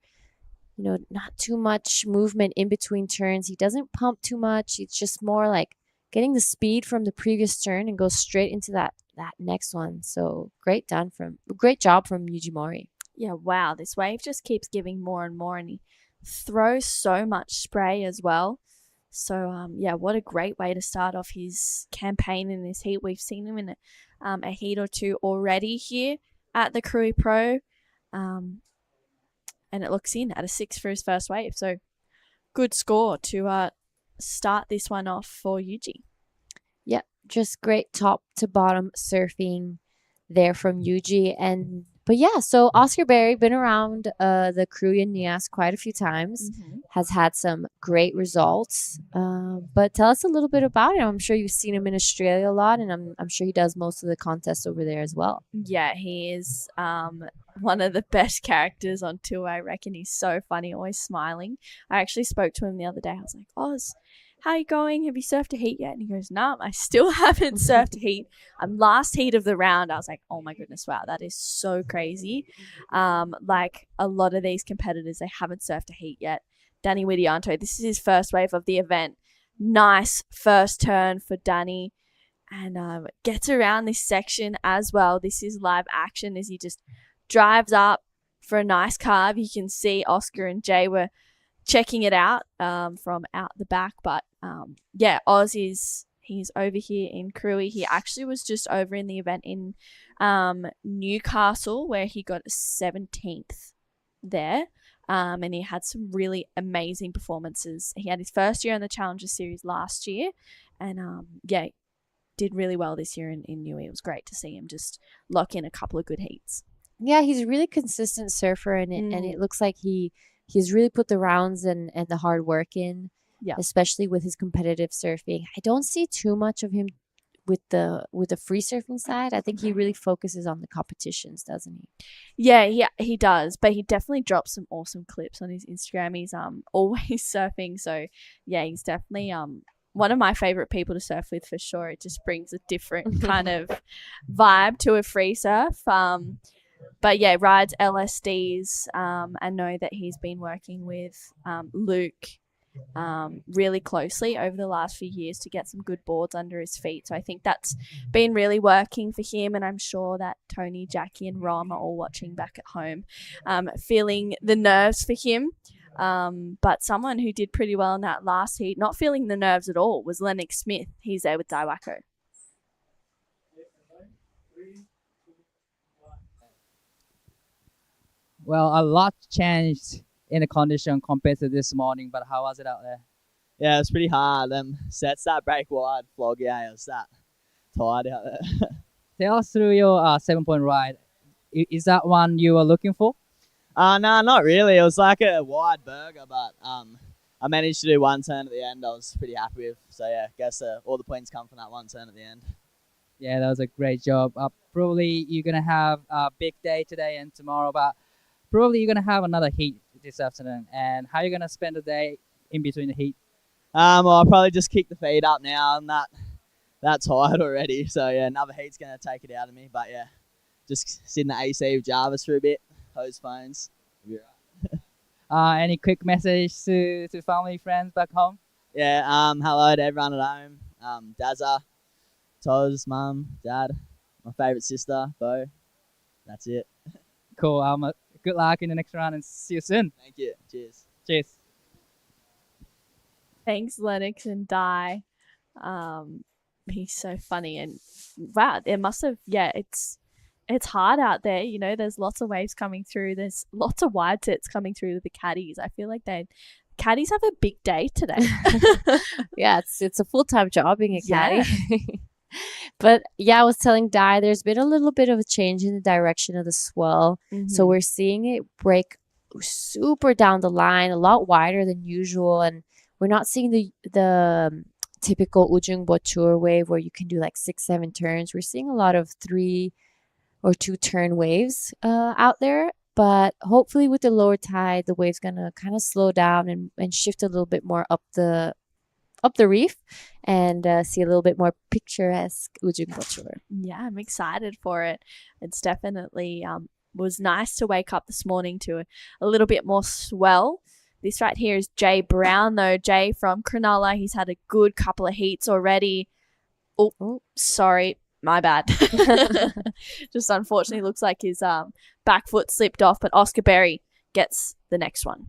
You know, not too much movement in between turns. He doesn't pump too much. It's just more like getting the speed from the previous turn and goes straight into that next one. So great job from Yuji Mori. Yeah, wow. This wave just keeps giving more and more, and he throws so much spray as well. So, yeah, what a great way to start off his campaign in this heat. We've seen him in a heat or two already here at the Krui Pro. And it looks in at a 6 for his first wave. So, good score to start this one off for Yuji. Yep, just great top to bottom surfing there from Yuji. And But yeah, so Oscar Berry been around the Krui and Nias quite a few times, has had some great results. But tell us a little bit about him. I'm sure you've seen him in Australia a lot, and I'm sure he does most of the contests over there as well. Yeah, he is one of the best characters on tour. I reckon he's so funny, always smiling. I actually spoke to him the other day. I was like, Oz, how you going? Have you surfed a heat yet? And he goes, nah, I still haven't surfed a heat. I'm last heat of the round. I was like, oh my goodness, wow, that is so crazy. Like a lot of these competitors, they haven't surfed a heat yet. Danny Widianto, this is his first wave of the event. Nice first turn for Danny. And gets around this section as well. This is live action as he just drives up for a nice carve. You can see Oscar and Jay were checking it out from out the back. But yeah, Oz he's over here in Krui. He actually was just over in the event in Newcastle where he got 17th there. And he had some really amazing performances. He had his first year in the Challenger Series last year. And yeah, did really well this year in Newey. It was great to see him just lock in a couple of good heats. Yeah, he's a really consistent surfer, and it looks like he's really put the rounds and the hard work in, especially with his competitive surfing. I don't see too much of him with the free surfing side. I think he really focuses on the competitions, doesn't he? Yeah, he does. But he definitely drops some awesome clips on his Instagram. He's always surfing. So yeah, he's definitely one of my favorite people to surf with for sure. It just brings a different kind of vibe to a free surf. But yeah, rides LSDs. I know that he's been working with Luke really closely over the last few years to get some good boards under his feet. So I think that's been really working for him, and I'm sure that Tony, Jackie and Rom are all watching back at home, feeling the nerves for him. But someone who did pretty well in that last heat, not feeling the nerves at all, was Lennox Smith. He's there with Daiwako. Well, a lot changed in the condition compared to this morning, but how was it out there? Yeah, it's pretty hard. Sets that break wide, flog out. It was that tired out there. Tell us through your 7-point ride. Is that one you were looking for? No, not really. It was like a wide burger, but I managed to do one turn at the end. I was pretty happy with. So yeah, I guess all the points come from that one turn at the end. Yeah, that was a great job. Probably you're gonna have a big day today and tomorrow, but probably you're gonna have another heat this afternoon. And how are you gonna spend the day in between the heat? Well, I'll probably just kick the feet up now. I'm that tired already. So yeah, another heat's gonna take it out of me. But yeah, just sit in the AC with Jarvis for a bit. Hose phones. Any quick message to family, friends back home? Yeah, hello to everyone at home. Dazza, Toz, Mum, Dad, my favourite sister, Bo. That's it. Cool. Good luck in the next round and see you soon. Thank you. Cheers. Cheers. Thanks, Lennox and Di. He's so funny, and wow, it must have. Yeah, it's hard out there. You know, there's lots of waves coming through. There's lots of wide sets coming through to the caddies. I feel like caddies have a big day today. Yeah, it's a full-time job being a caddy. But yeah, I was telling Di, there's been a little bit of a change in the direction of the swell. So we're seeing it break super down the line, a lot wider than usual, and we're not seeing the typical Ujung Bochur wave where you can do like 6-7 turns. We're seeing a lot of 3 or 2 turn waves out there, but hopefully with the lower tide, the wave's gonna kind of slow down and shift a little bit more up the reef and see a little bit more picturesque Ujung Bochur. Yeah, I'm excited for it. It's definitely was nice to wake up this morning to a little bit more swell. This right here is Jay Brown, though. Jay from Cronulla. He's had a good couple of heats already. Oh, sorry. My bad. Just unfortunately looks like his back foot slipped off, but Oscar Berry gets the next one.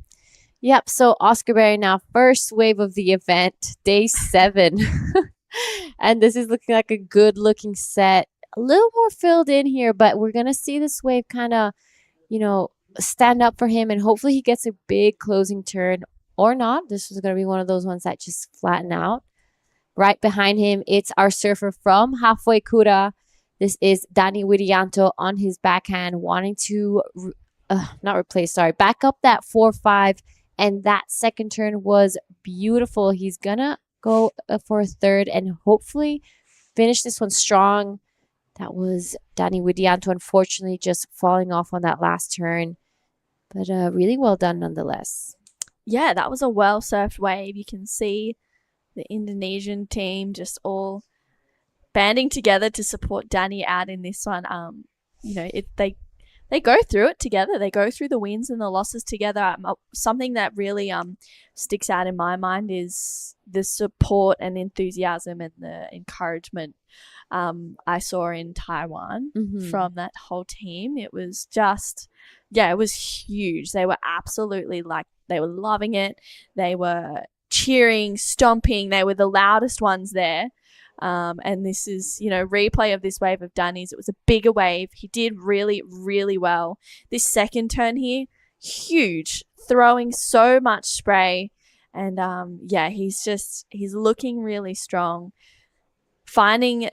Yep, so Oscar Berry now, first wave of the event, day 7. And this is looking like a good-looking set. A little more filled in here, but we're going to see this wave kind of, stand up for him, and hopefully he gets a big closing turn or not. This is going to be one of those ones that just flatten out. Right behind him, it's our surfer from Halfway Kura. This is Dani Widianto on his backhand, wanting to back up that 4-5. And that second turn was beautiful. He's going to go for a third and hopefully finish this one strong. That was Dani Widianto, unfortunately, just falling off on that last turn. But really well done nonetheless. Yeah, that was a well-surfed wave. You can see the Indonesian team just all banding together to support Dani out in this one. They go through it together. They go through the wins and the losses together. Something that really sticks out in my mind is the support and enthusiasm and the encouragement I saw in Taiwan from that whole team. It was just, it was huge. They were absolutely they were loving it. They were cheering, stomping. They were the loudest ones there. And this is, replay of this wave of Dani's. It was a bigger wave. He did really, really well. This second turn here, huge, throwing so much spray. And he's looking really strong. Finding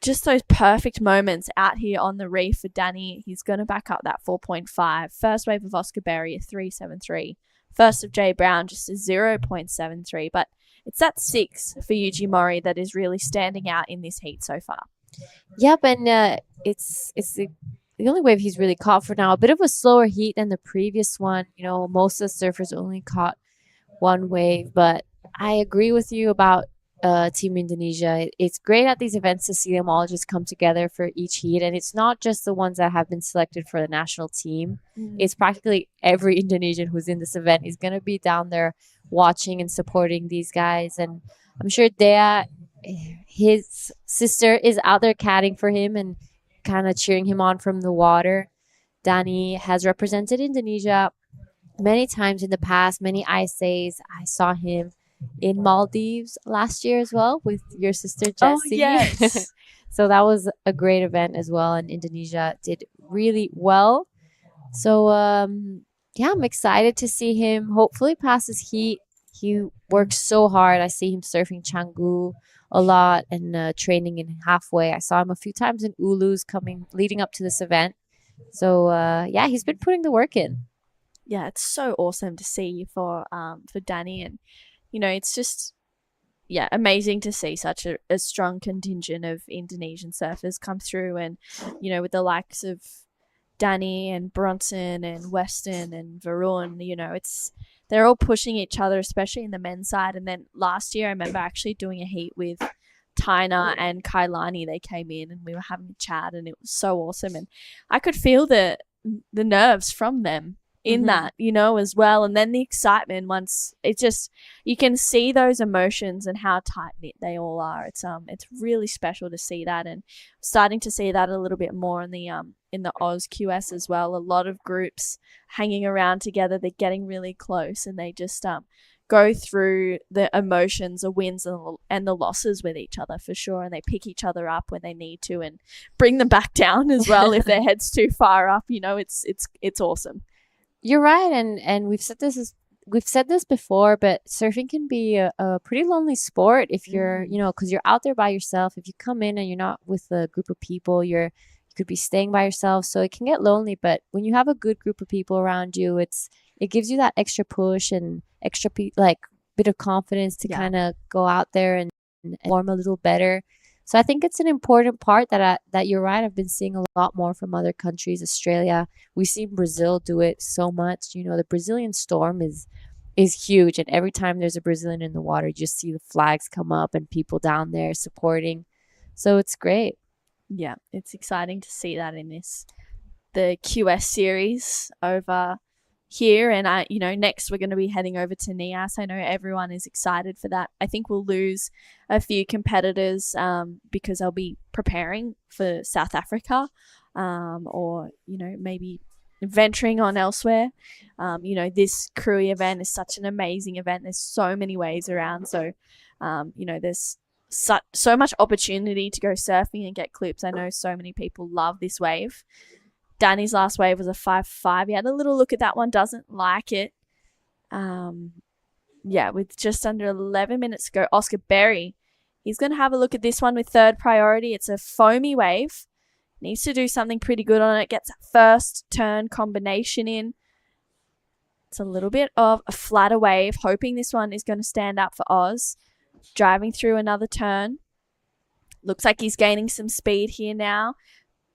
just those perfect moments out here on the reef for Dani. He's going to back up that 4.5. First wave of Oscar Berry, a 3.73. First of Jay Brown, just a 0.73. But it's that 6 for Yuji Mori that is really standing out in this heat so far. Yep, and it's the only wave he's really caught for now. A bit of a slower heat than the previous one. Most of the surfers only caught one wave, but I agree with you about Team Indonesia. It's great at these events to see them all just come together for each heat, and it's not just the ones that have been selected for the national team. It's practically every Indonesian who's in this event is going to be down there watching and supporting these guys, and I'm sure Dea, his sister, is out there catting for him and kind of cheering him on from the water. Dani has represented Indonesia many times in the past, many ISAs. I saw him in Maldives last year as well with your sister Jessie. Oh, yes. So that was a great event as well, and Indonesia did really well. So I'm excited to see him hopefully pass his heat. He works so hard. I see him surfing Canggu a lot and training in halfway. I saw him a few times in Ulus leading up to this event. So he's been putting the work in. Yeah, it's so awesome to see for Dani, and it's just, amazing to see such a strong contingent of Indonesian surfers come through. And, with the likes of Dani and Bronson and Weston and Varun, they're all pushing each other, especially in the men's side. And then last year, I remember actually doing a heat with Taina and Kailani. They came in and we were having a chat, and it was so awesome. And I could feel the nerves from them in that, as well. And then the excitement, once it just, you can see those emotions and how tight knit they all are. It's really special to see that, and starting to see that a little bit more in the Oz QS as well. A lot of groups hanging around together. They're getting really close, and they just go through the emotions, the wins and the losses with each other for sure. And they pick each other up when they need to and bring them back down as well if their head's too far up. It's awesome. You're right, and we've said this before, but surfing can be a pretty lonely sport if you're, because you're out there by yourself. If you come in and you're not with a group of people, you could be staying by yourself, so it can get lonely. But when you have a good group of people around you, it gives you that extra push and extra bit of confidence to kind of go out there and perform a little better. So I think it's an important part that you're right. I've been seeing a lot more from other countries. Australia, we've seen Brazil do it so much. The Brazilian storm is huge, and every time there's a Brazilian in the water, you just see the flags come up and people down there supporting. So it's great. Yeah, it's exciting to see that in the QS series over here. And next we're going to be heading over to NIAS. I know everyone is excited for that. I think we'll lose a few competitors because they'll be preparing for South Africa, or maybe venturing on elsewhere. This Krui event is such an amazing event. There's so many waves around, so there's so much opportunity to go surfing and get clips. I know so many people love this wave. Dani's last wave was a 5.5. He had a little look at that one, doesn't like it. With just under 11 minutes to go, Oscar Berry, he's going to have a look at this one with third priority. It's a foamy wave. Needs to do something pretty good on it. Gets that first turn combination in. It's a little bit of a flatter wave, hoping this one is going to stand up for Oz. Driving through another turn. Looks like he's gaining some speed here now.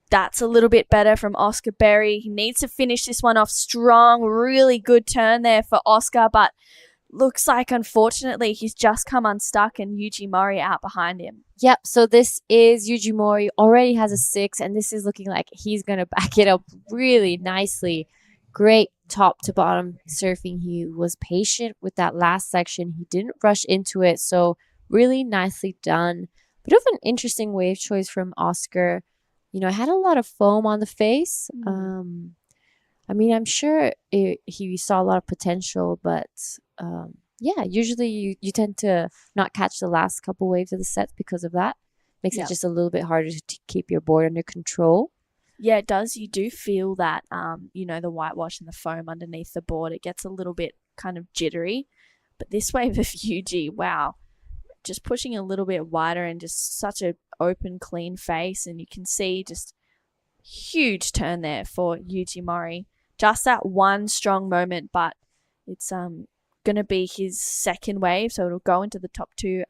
That's a little bit better from Oscar Berry. He needs to finish this one off strong. Really good turn there for Oscar, but looks like, unfortunately, he's just come unstuck and Yuji Mori out behind him. Yep, so this is Yuji Mori, already has a 6, and this is looking like he's going to back it up really nicely. Great top to bottom surfing. He was patient with that last section. He didn't rush into it, so really nicely done. Bit of an interesting wave choice from Oscar. You know, had a lot of foam on the face. I mean, I'm sure he saw a lot of potential, but yeah, usually you tend to not catch the last couple waves of the sets because of that. Makes it just a little bit harder to keep your board under control. Yeah, it does. You do feel that, you know, the whitewash and the foam underneath the board. It gets a little bit kind of jittery. But this wave of Yuji, wow, just pushing a little bit wider and just such an open, clean face. And you can see just huge turn there for Yuji Mori. Just that one strong moment, but it's going to be his second wave. So it'll go into the top 2,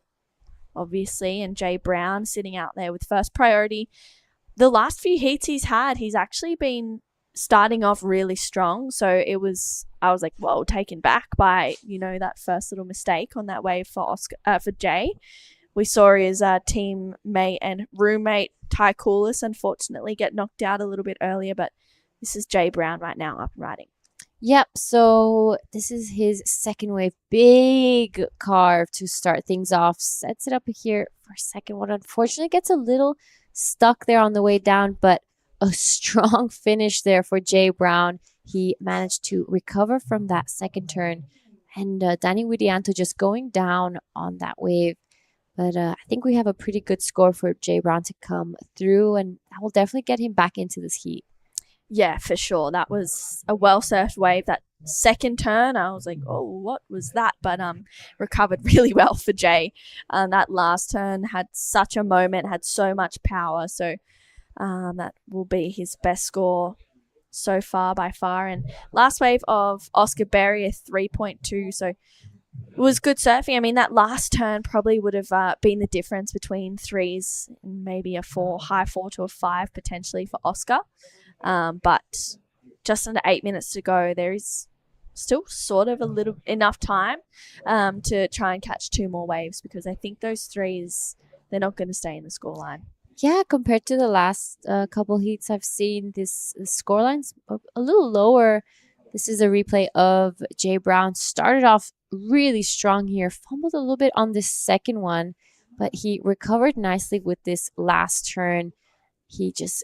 obviously. And Jay Brown sitting out there with first priority. The last few heats he's actually been starting off really strong. So I was like, whoa, taken back by, you know, that first little mistake on that wave for Jay. We saw his teammate and roommate Ty Coulis unfortunately get knocked out a little bit earlier, but this is Jay Brown right now up and riding. Yep, so this is his second wave. Big carve to start things off. Sets it up here for a second one. Unfortunately, gets a little stuck there on the way down, but a strong finish there for Jay Brown. He managed to recover from that second turn, and Danny Widianto just going down on that wave. But I think we have a pretty good score for Jay Brown to come through, and that will definitely get him back into this heat. Yeah, for sure. That was a well-surfed wave. That second turn, I was like, oh, what was that? But recovered really well for Jay. That last turn had such a moment, had so much power. So that will be his best score so far by far. And last wave of Oscar Berry, a 3.2. So it was good surfing. I mean, that last turn probably would have been the difference between threes and maybe a 4, high 4 to a 5 potentially for Oscar. But just under 8 minutes to go, there is still sort of enough time to try and catch 2 more waves, because I think those threes, they're not going to stay in the scoreline. Yeah, compared to the last couple heats I've seen, this scoreline's a little lower. This is a replay of Jay Brown. Started off really strong here, fumbled a little bit on this second one, but he recovered nicely with this last turn. He just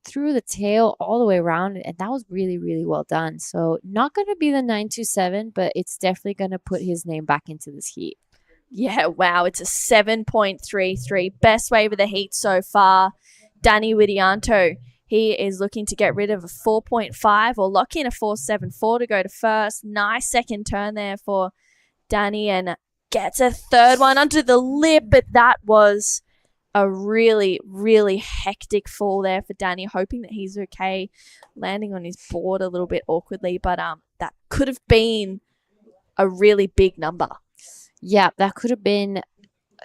threw the tail all the way around, and that was really, really well done. So not going to be the 927, but it's definitely going to put his name back into this heat. Yeah, wow, it's a 7.33. Best wave of the heat so far. Danny Widianto, he is looking to get rid of a 4.5 or lock in a 4.74 to go to first. Nice second turn there for Danny, and gets a third one under the lip, but that was a really, really hectic fall there for Danny, hoping that he's okay, landing on his board a little bit awkwardly, but that could have been a really big number. Yeah, that could have been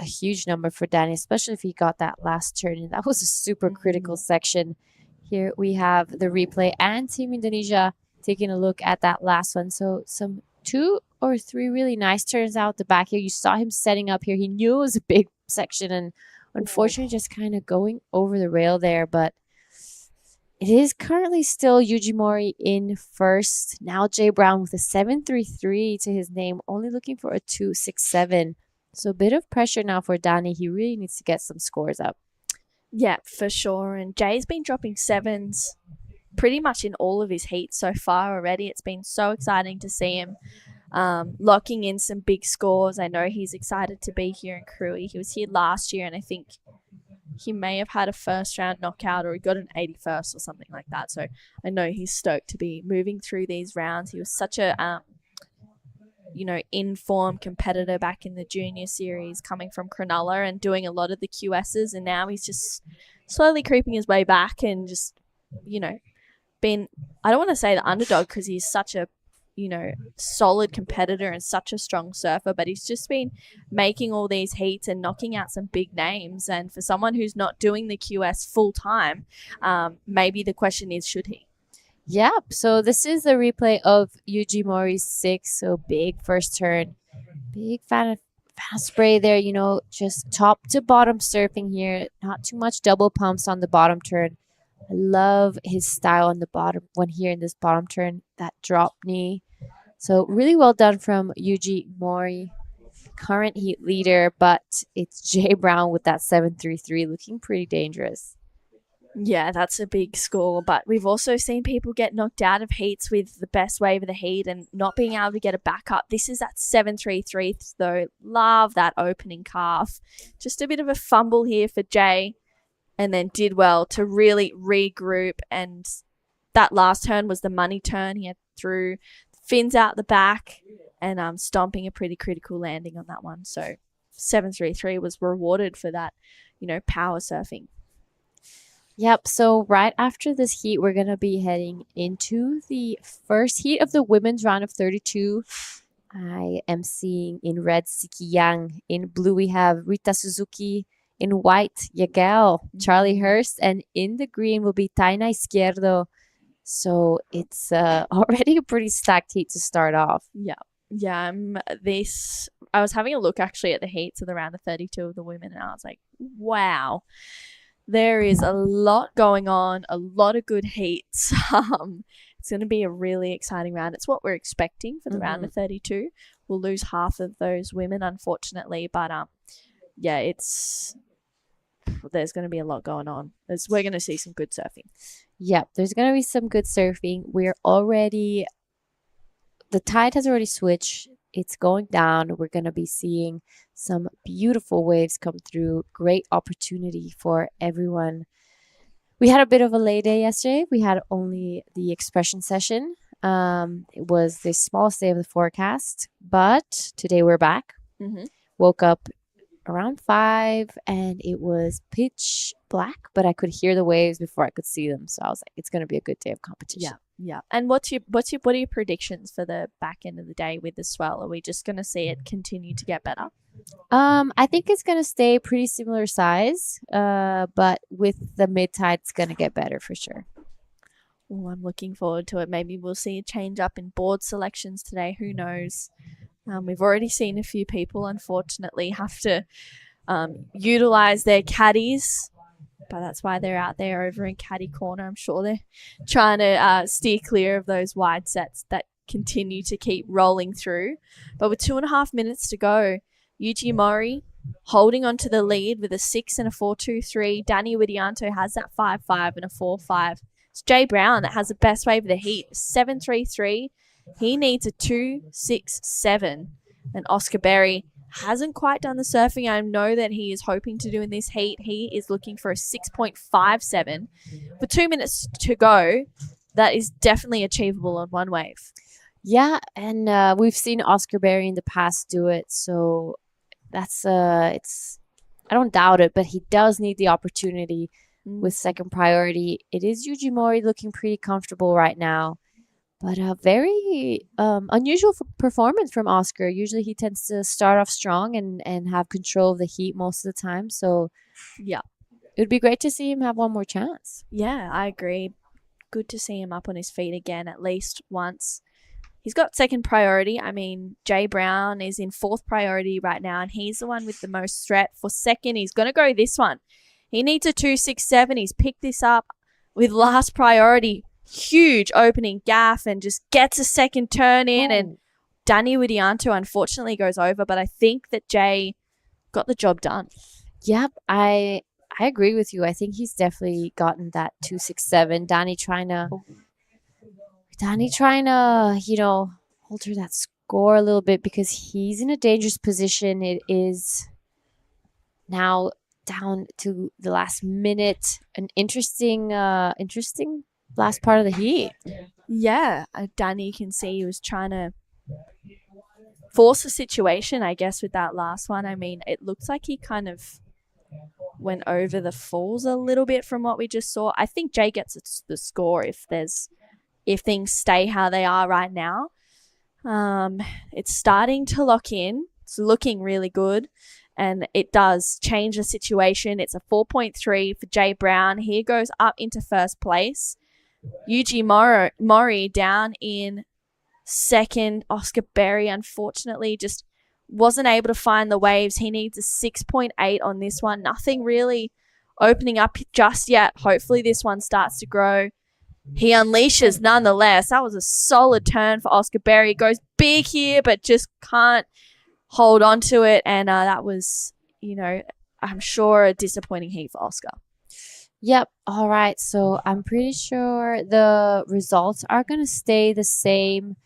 a huge number for Danny, especially if he got that last turn. And that was a super critical section. Here we have the replay and Team Indonesia taking a look at that last one. So some 2 or 3 really nice turns out the back here. You saw him setting up here. He knew it was a big section, and unfortunately just kind of going over the rail there. But it is currently still Yuji Mori in first. Now Jay Brown with a 7.33 to his name, only looking for a 2.67. So a bit of pressure now for Danny. He really needs to get some scores up. Yeah, for sure. And Jay's been dropping 7s pretty much in all of his heats so far already. It's been so exciting to see him locking in some big scores. I know he's excited to be here in Krui. He was here last year, and I think he may have had a first round knockout, or he got an 81st or something like that. So I know he's stoked to be moving through these rounds. He was such a in-form competitor back in the junior series, coming from Cronulla and doing a lot of the QSs, and now he's just slowly creeping his way back and just, been, I don't want to say the underdog because he's such a, solid competitor and such a strong surfer, but he's just been making all these heats and knocking out some big names. And for someone who's not doing the QS full time, maybe the question is, should he? Yep. So this is a replay of Yuji Mori's 6. So big first turn. Big fan of fast spray there, just top to bottom surfing here. Not too much double pumps on the bottom turn. I love his style on the bottom one here in this bottom turn, that drop knee. So really well done from Yuji Mori, current heat leader, but it's Jay Brown with that 7.33 looking pretty dangerous. Yeah, that's a big score, but we've also seen people get knocked out of heats with the best wave of the heat and not being able to get a backup. This is that 7.33 though. Love that opening calf. Just a bit of a fumble here for Jay, and then did well to really regroup, and that last turn was the money turn. He had threw fins out the back and stomping a pretty critical landing on that one. So 7.33 was rewarded for that, power surfing. Yep, so right after this heat, we're going to be heading into the first heat of the women's round of 32. I am seeing in red Siki Yang. In blue, we have Rita Suzuki. In white, Yagel, Charlie Hurst. And in the green will be Taina Izquierdo. So it's already a pretty stacked heat to start off. Yeah. Yeah, I was having a look actually at the heats of the round of 32 of the women, and I was like, wow. There is a lot going on, a lot of good heats. It's going to be a really exciting round. It's what we're expecting for the round of 32. We'll lose half of those women, unfortunately, but there's going to be a lot going on. We're going to see some good surfing. Yep, there's going to be some good surfing. The tide has already switched. It's going down. We're going to be seeing some beautiful waves come through. Great opportunity for everyone. We had a bit of a lay day yesterday. We had only the expression session. It was the smallest day of the forecast, but today we're back. Woke up around 5 and it was pitch black, but I could hear the waves before I could see them. So I was like, it's going to be a good day of competition. Yeah. And what are your predictions for the back end of the day with the swell? Are we just going to see it continue to get better? I think it's going to stay pretty similar size, but with the mid tide, it's going to get better for sure. Well, I'm looking forward to it. Maybe we'll see a change up in board selections today. Who knows? We've already seen a few people, unfortunately, have to utilize their caddies, but that's why they're out there over in caddy corner. I'm sure they're trying to steer clear of those wide sets that continue to keep rolling through. But with 2.5 minutes to go, Yuji Mori holding on to the lead with a 6 and a 4.23. Danny Widianto has that 5.5 and a 4.5. It's Jay Brown that has the best wave of the heat, 7.33. He needs a 2.67. And Oscar Berry hasn't quite done the surfing I know that he is hoping to do in this heat. He is looking for a 6.57. With 2 minutes to go, that is definitely achievable on one wave. Yeah, and we've seen Oscar Berry in the past do it, so that's I don't doubt it, but he does need the opportunity with second priority. It is Yuji Mori looking pretty comfortable right now, but a very unusual performance from Oscar. Usually he tends to start off strong and have control of the heat most of the time, so yeah, it would be great to see him have one more chance. Yeah, I agree. Good to see him up on his feet again at least once. He's got second priority. I mean, Jay Brown is in fourth priority right now, and he's the one with the most threat. For second, he's going to go this one. He needs a 2.67. He's picked this up with last priority. Huge opening gaff and just gets a second turn in. And Danny Widianto unfortunately goes over, but I think that Jay got the job done. Yep, I agree with you. I think he's definitely gotten that 2.67. Danny trying to, alter that score a little bit because he's in a dangerous position. It is now down to the last minute. An interesting last part of the heat. Yeah, Danny, you can see he was trying to force a situation, I guess, with that last one. I mean, it looks like he kind of went over the falls a little bit from what we just saw. I think Jay gets the score if things stay how they are right now. It's starting to lock in. It's looking really good. And it does change the situation. It's a 4.3 for Jay Brown. He goes up into first place. Yuji Mori down in second. Oscar Berry, unfortunately, just wasn't able to find the waves. He needs a 6.8 on this one. Nothing really opening up just yet. Hopefully this one starts to grow. He unleashes nonetheless. That was a solid turn for Oscar Berry. Goes big here, but just can't hold on to it. And that was, I'm sure a disappointing heat for Oscar. Yep. All right. So I'm pretty sure the results are going to stay the same.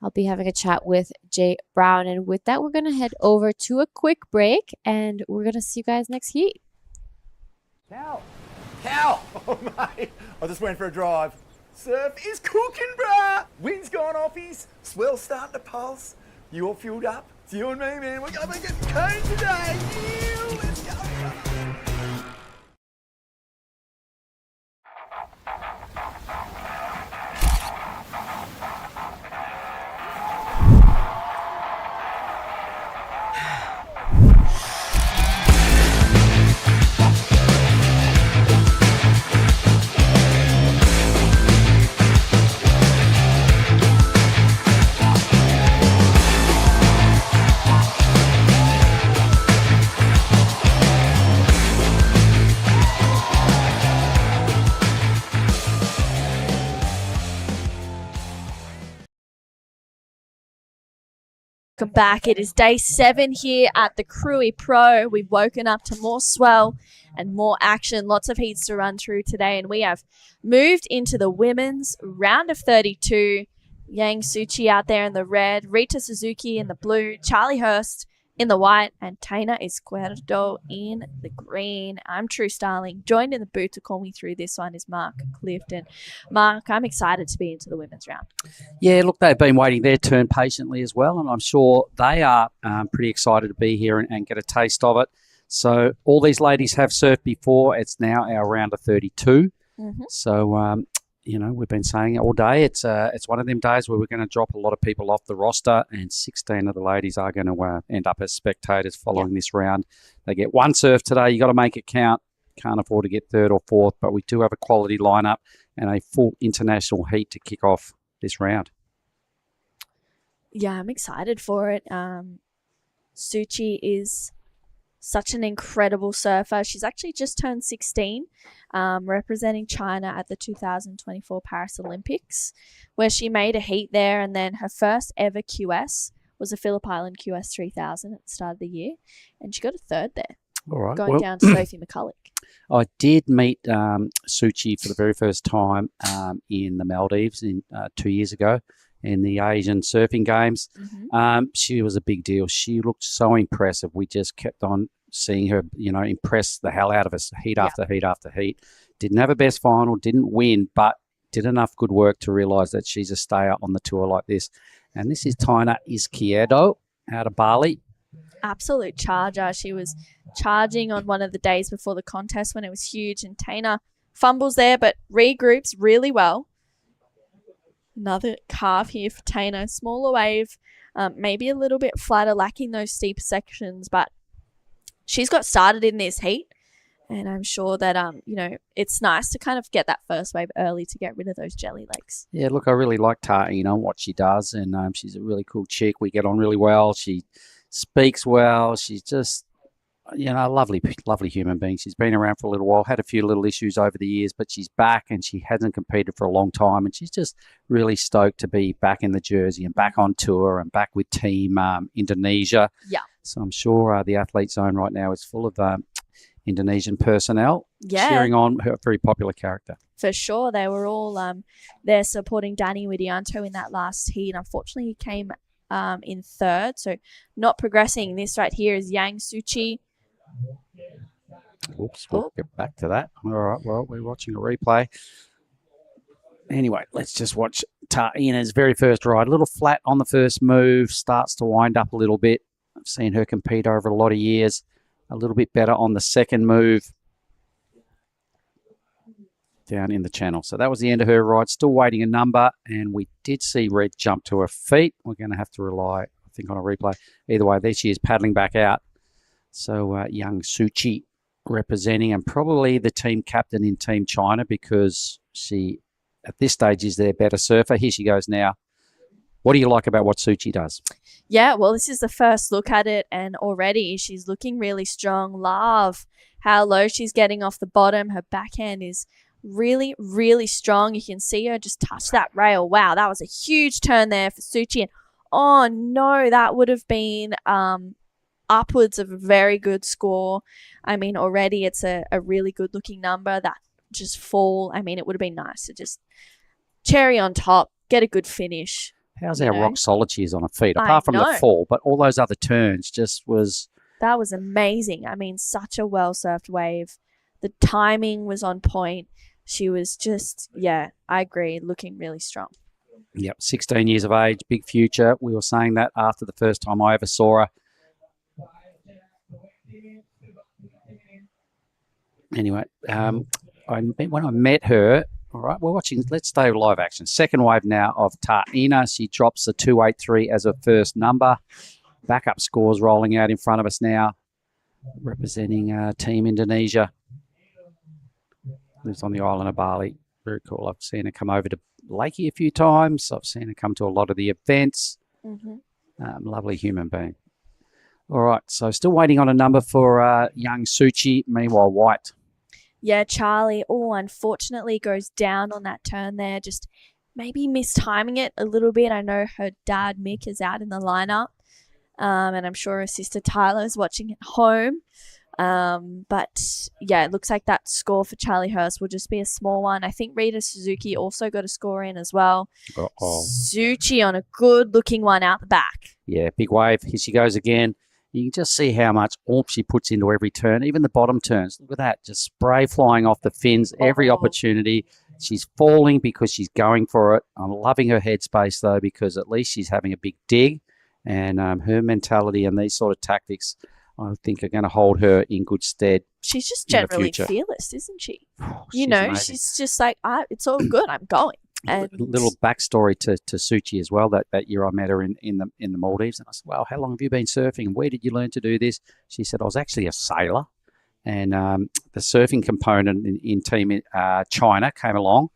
I'll be having a chat with Jay Brown. And with that, we're going to head over to a quick break. And we're going to see you guys next heat. Cow! Oh, mate. I just went for a drive. Surf is cooking, bruh! Wind's gone offies. Swell's starting to pulse. You all fueled up? It's you and me, man. We're going to get cone today. Yeah, let's go, brother. Welcome back. It is day 7 here at the Krui Pro. We've woken up to more swell and more action. Lots of heats to run through today, and we have moved into the women's round of 32. Yang Suchi out there in the red, Rita Suzuki in the blue, Charlie Hurst in the white, and Taina Izquierdo in the green. I'm True Starling. Joined in the booth to call me through this one is Mark Clifton. Mark, I'm excited to be into the women's round. Yeah, look, they've been waiting their turn patiently as well, and I'm sure they are pretty excited to be here and get a taste of it. So all these ladies have surfed before. It's now our round of 32. Mm-hmm. So, we've been saying it all day. It's one of them days where we're going to drop a lot of people off the roster, and 16 of the ladies are going to end up as spectators following this round. They get one surf today. You got to make it count. Can't afford to get third or fourth, but we do have a quality lineup and a full international heat to kick off this round. Yeah, I'm excited for it. Suchi is such an incredible surfer. She's actually just turned 16, representing China at the 2024 Paris Olympics, where she made a heat there, and then her first ever QS was a Phillip Island QS 3000 at the start of the year, and she got a third there. All right. Going down to Sophie McCulloch. I did meet Suchi for the very first time in the Maldives 2 years ago in the Asian surfing games. Mm-hmm. She was a big deal. She looked so impressive. We just kept on seeing her, impress the hell out of us heat after heat after heat. Didn't have a best final, didn't win, but did enough good work to realise that she's a stayer on the tour like this. And this is Taina Izquierdo out of Bali. Absolute charger. She was charging on one of the days before the contest when it was huge, and Taina fumbles there but regroups really well. Another carve here for Taina. Smaller wave, maybe a little bit flatter, lacking those steep sections, but she's got started in this heat, and I'm sure that it's nice to kind of get that first wave early to get rid of those jelly legs. Yeah, look, I really like Taina, what she does, and she's a really cool chick. We get on really well. She speaks well. She's just, a lovely human being. She's been around for a little while, had a few little issues over the years, but she's back, and she hasn't competed for a long time, and she's just really stoked to be back in the jersey and back on tour and back with Team Indonesia. Yeah. So I'm sure the athlete zone right now is full of Indonesian personnel cheering on her very popular character. For sure. They were all there supporting Danny Widianto in that last heat. Unfortunately, he came in third, so not progressing. This right here is Yang Suchi. Oops, we'll get back to that. All right, well, we're watching a replay. Anyway, let's just watch Taina's very first ride. A little flat on the first move, starts to wind up a little bit. I've seen her compete over a lot of years. a little bit better on the second move down in the channel. So that was the end of her ride. Still waiting a number, and we did see Red jump to her feet. We're going to have to rely, I think, on a replay. Either way, there she is paddling back out. So young Suchi representing, and probably the team captain in Team China, because she, at this stage, is their better surfer. Here she goes now. What do you like about what Suchi does? Yeah, well, this is the first look at it, and already she's looking really strong. Love how low she's getting off the bottom. Her backhand is really, really strong. You can see her just touch that rail. Wow, that was a huge turn there for Suchi. And oh no, that would have been upwards of a very good score. I mean, already it's a really good looking number. That just fall, I mean, it would have been nice to just cherry on top, get a good finish. How's our rock solid she is on her feet, apart from the fall, but all those other turns just was... That was amazing. I mean, such a well-surfed wave. The timing was on point. She was just, yeah, I agree, looking really strong. Yep, 16 years of age, big future. We were saying that after the first time I ever saw her. Anyway, when I met her, all right, we're watching, let's stay live action. Second wave now of Ta'ina. She drops a 283 as her first number. Backup scores rolling out in front of us now, representing Team Indonesia. Lives on the island of Bali. Very cool. I've seen her come over to Lakey a few times. I've seen her come to a lot of the events. Lovely human being. All right, so still waiting on a number for young Suchi. Meanwhile, White. Yeah, Charlie, unfortunately goes down on that turn there. Just maybe mistiming it a little bit. I know her dad, Mick, is out in the lineup. And I'm sure her sister Tyler is watching at home. But yeah, it looks like that score for Charlie Hurst will just be a small one. I think Rita Suzuki also got a score in as well. Suchi on a good looking one out the back. Yeah, big wave. Here she goes again. You can just see how much oomph she puts into every turn, even the bottom turns. Look at that, just spray flying off the fins, every opportunity. She's falling because she's going for it. I'm loving her headspace, though, because at least she's having a big dig. And her mentality and these sort of tactics, I think, are going to hold her in good stead. She's just generally fearless, isn't she? You know, amazing. She's just like, it's all good, I'm going. And little backstory to Suchi as well. That year I met her in the Maldives, and I said, "Well, how long have you been surfing? Where did you learn to do this?" She said, "I was actually a sailor, and the surfing component in Team China came along,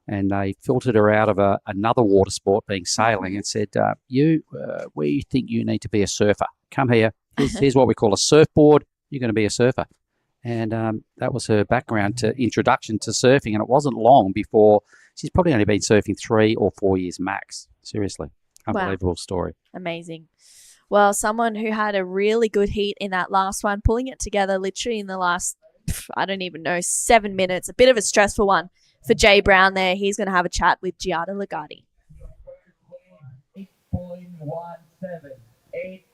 and they filtered her out of another water sport, being sailing, and said, where you think you need to be a surfer? Come here. Here's what we call a surfboard. You're going to be a surfer." And that was her background to introduction to surfing, and it wasn't long before. She's probably only been surfing 3 or 4 years max. Seriously. Unbelievable story. Amazing. Well, someone who had a really good heat in that last one, pulling it together literally in the last, I don't even know, 7 minutes. A bit of a stressful one for Jay Brown there. He's going to have a chat with Giada Legati.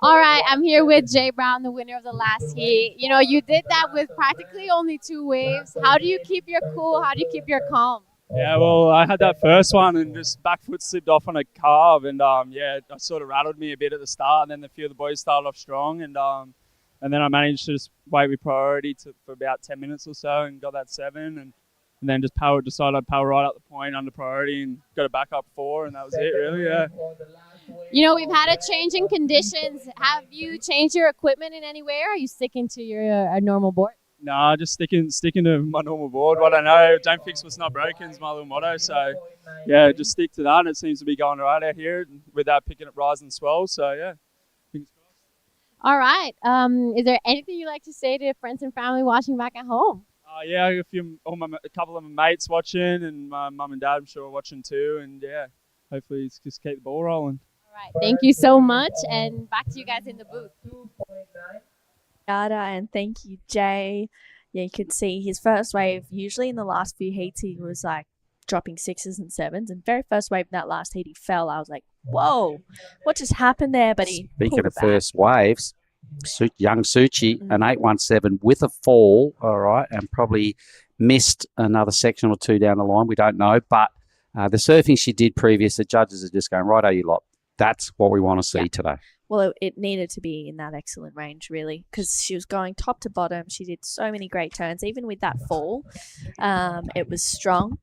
All right, I'm here with Jay Brown, the winner of the last heat. You know, you did that with practically only 2 waves. How do you keep your cool? How do you keep your calm? Yeah, well, I had that first one and just back foot slipped off on a carve, and yeah, it sort of rattled me a bit at the start, and then a few of the boys started off strong, and then I managed to just wait with priority for about 10 minutes or so and got that 7, and then just decided I'd power right up the point under priority and got it back up 4, and that was it really, yeah. You know, we've had a change in conditions. Have you changed your equipment in any way, or are you sticking to your normal board? Nah, just sticking to my normal board. What I know, don't fix what's not broken is my little motto. So, yeah, just stick to that. And it seems to be going right out here with that picking up rise and swell. So, yeah. All right. Is there anything you'd like to say to friends and family watching back at home? Yeah, a couple of my mates watching, and my mum and dad, I'm sure, are watching too. And, yeah, hopefully just keep the ball rolling. All right. Thank you so much. And back to you guys in the booth. And thank you, Jay. Yeah, you could see his first wave. Usually in the last few heats, he was like dropping 6s and 7s. And very first wave in that last heat, he fell. I was like, whoa, what just happened there? But he Speaking of first waves, young Suchi, an 817 with a fall, all right, and probably missed another section or 2 down the line. We don't know. But the surfing she did previous, the judges are just going, right, you lot. That's what we want to see today. Well, it needed to be in that excellent range, really, because she was going top to bottom. She did so many great turns. Even with that fall, it was strong.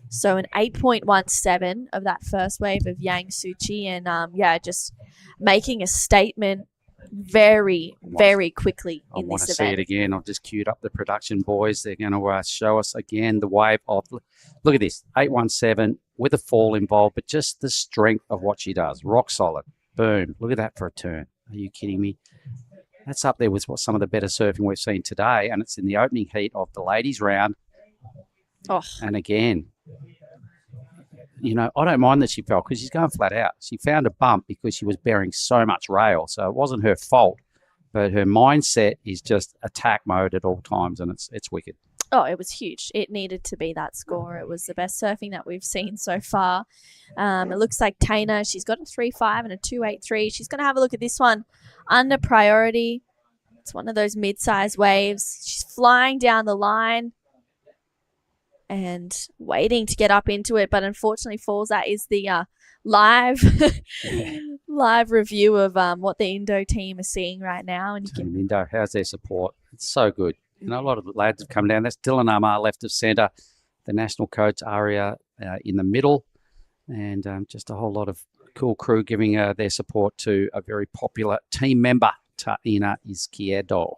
So an 8.17 of that first wave of Yang Suchi, and just making a statement very, very quickly in this event. I want to see it again. I've just queued up the production boys. They're going to show us again the wave of, look at this, 817 with a fall involved, but just the strength of what she does. Rock solid. Boom. Look at that for a turn. Are you kidding me? That's up there with what some of the better surfing we've seen today, and it's in the opening heat of the ladies round. Oh. And again, I don't mind that she fell because she's going flat out. She found a bump because she was bearing so much rail, so it wasn't her fault, but her mindset is just attack mode at all times, and it's wicked. Oh, it was huge. It needed to be that score. It was the best surfing that we've seen so far. It looks like Taina, she's got a 3.5 and a 2.83. She's going to have a look at this one under priority. It's one of those mid-sized waves. She's flying down the line and waiting to get up into it, but unfortunately falls. That is the live review of what the Indo team is seeing right now. And Team Indo, how's their support? It's so good. A lot of the lads have come down. That's Dylan Amar left of centre, the national coach Aria in the middle, and just a whole lot of cool crew giving their support to a very popular team member, Taina Izquierdo.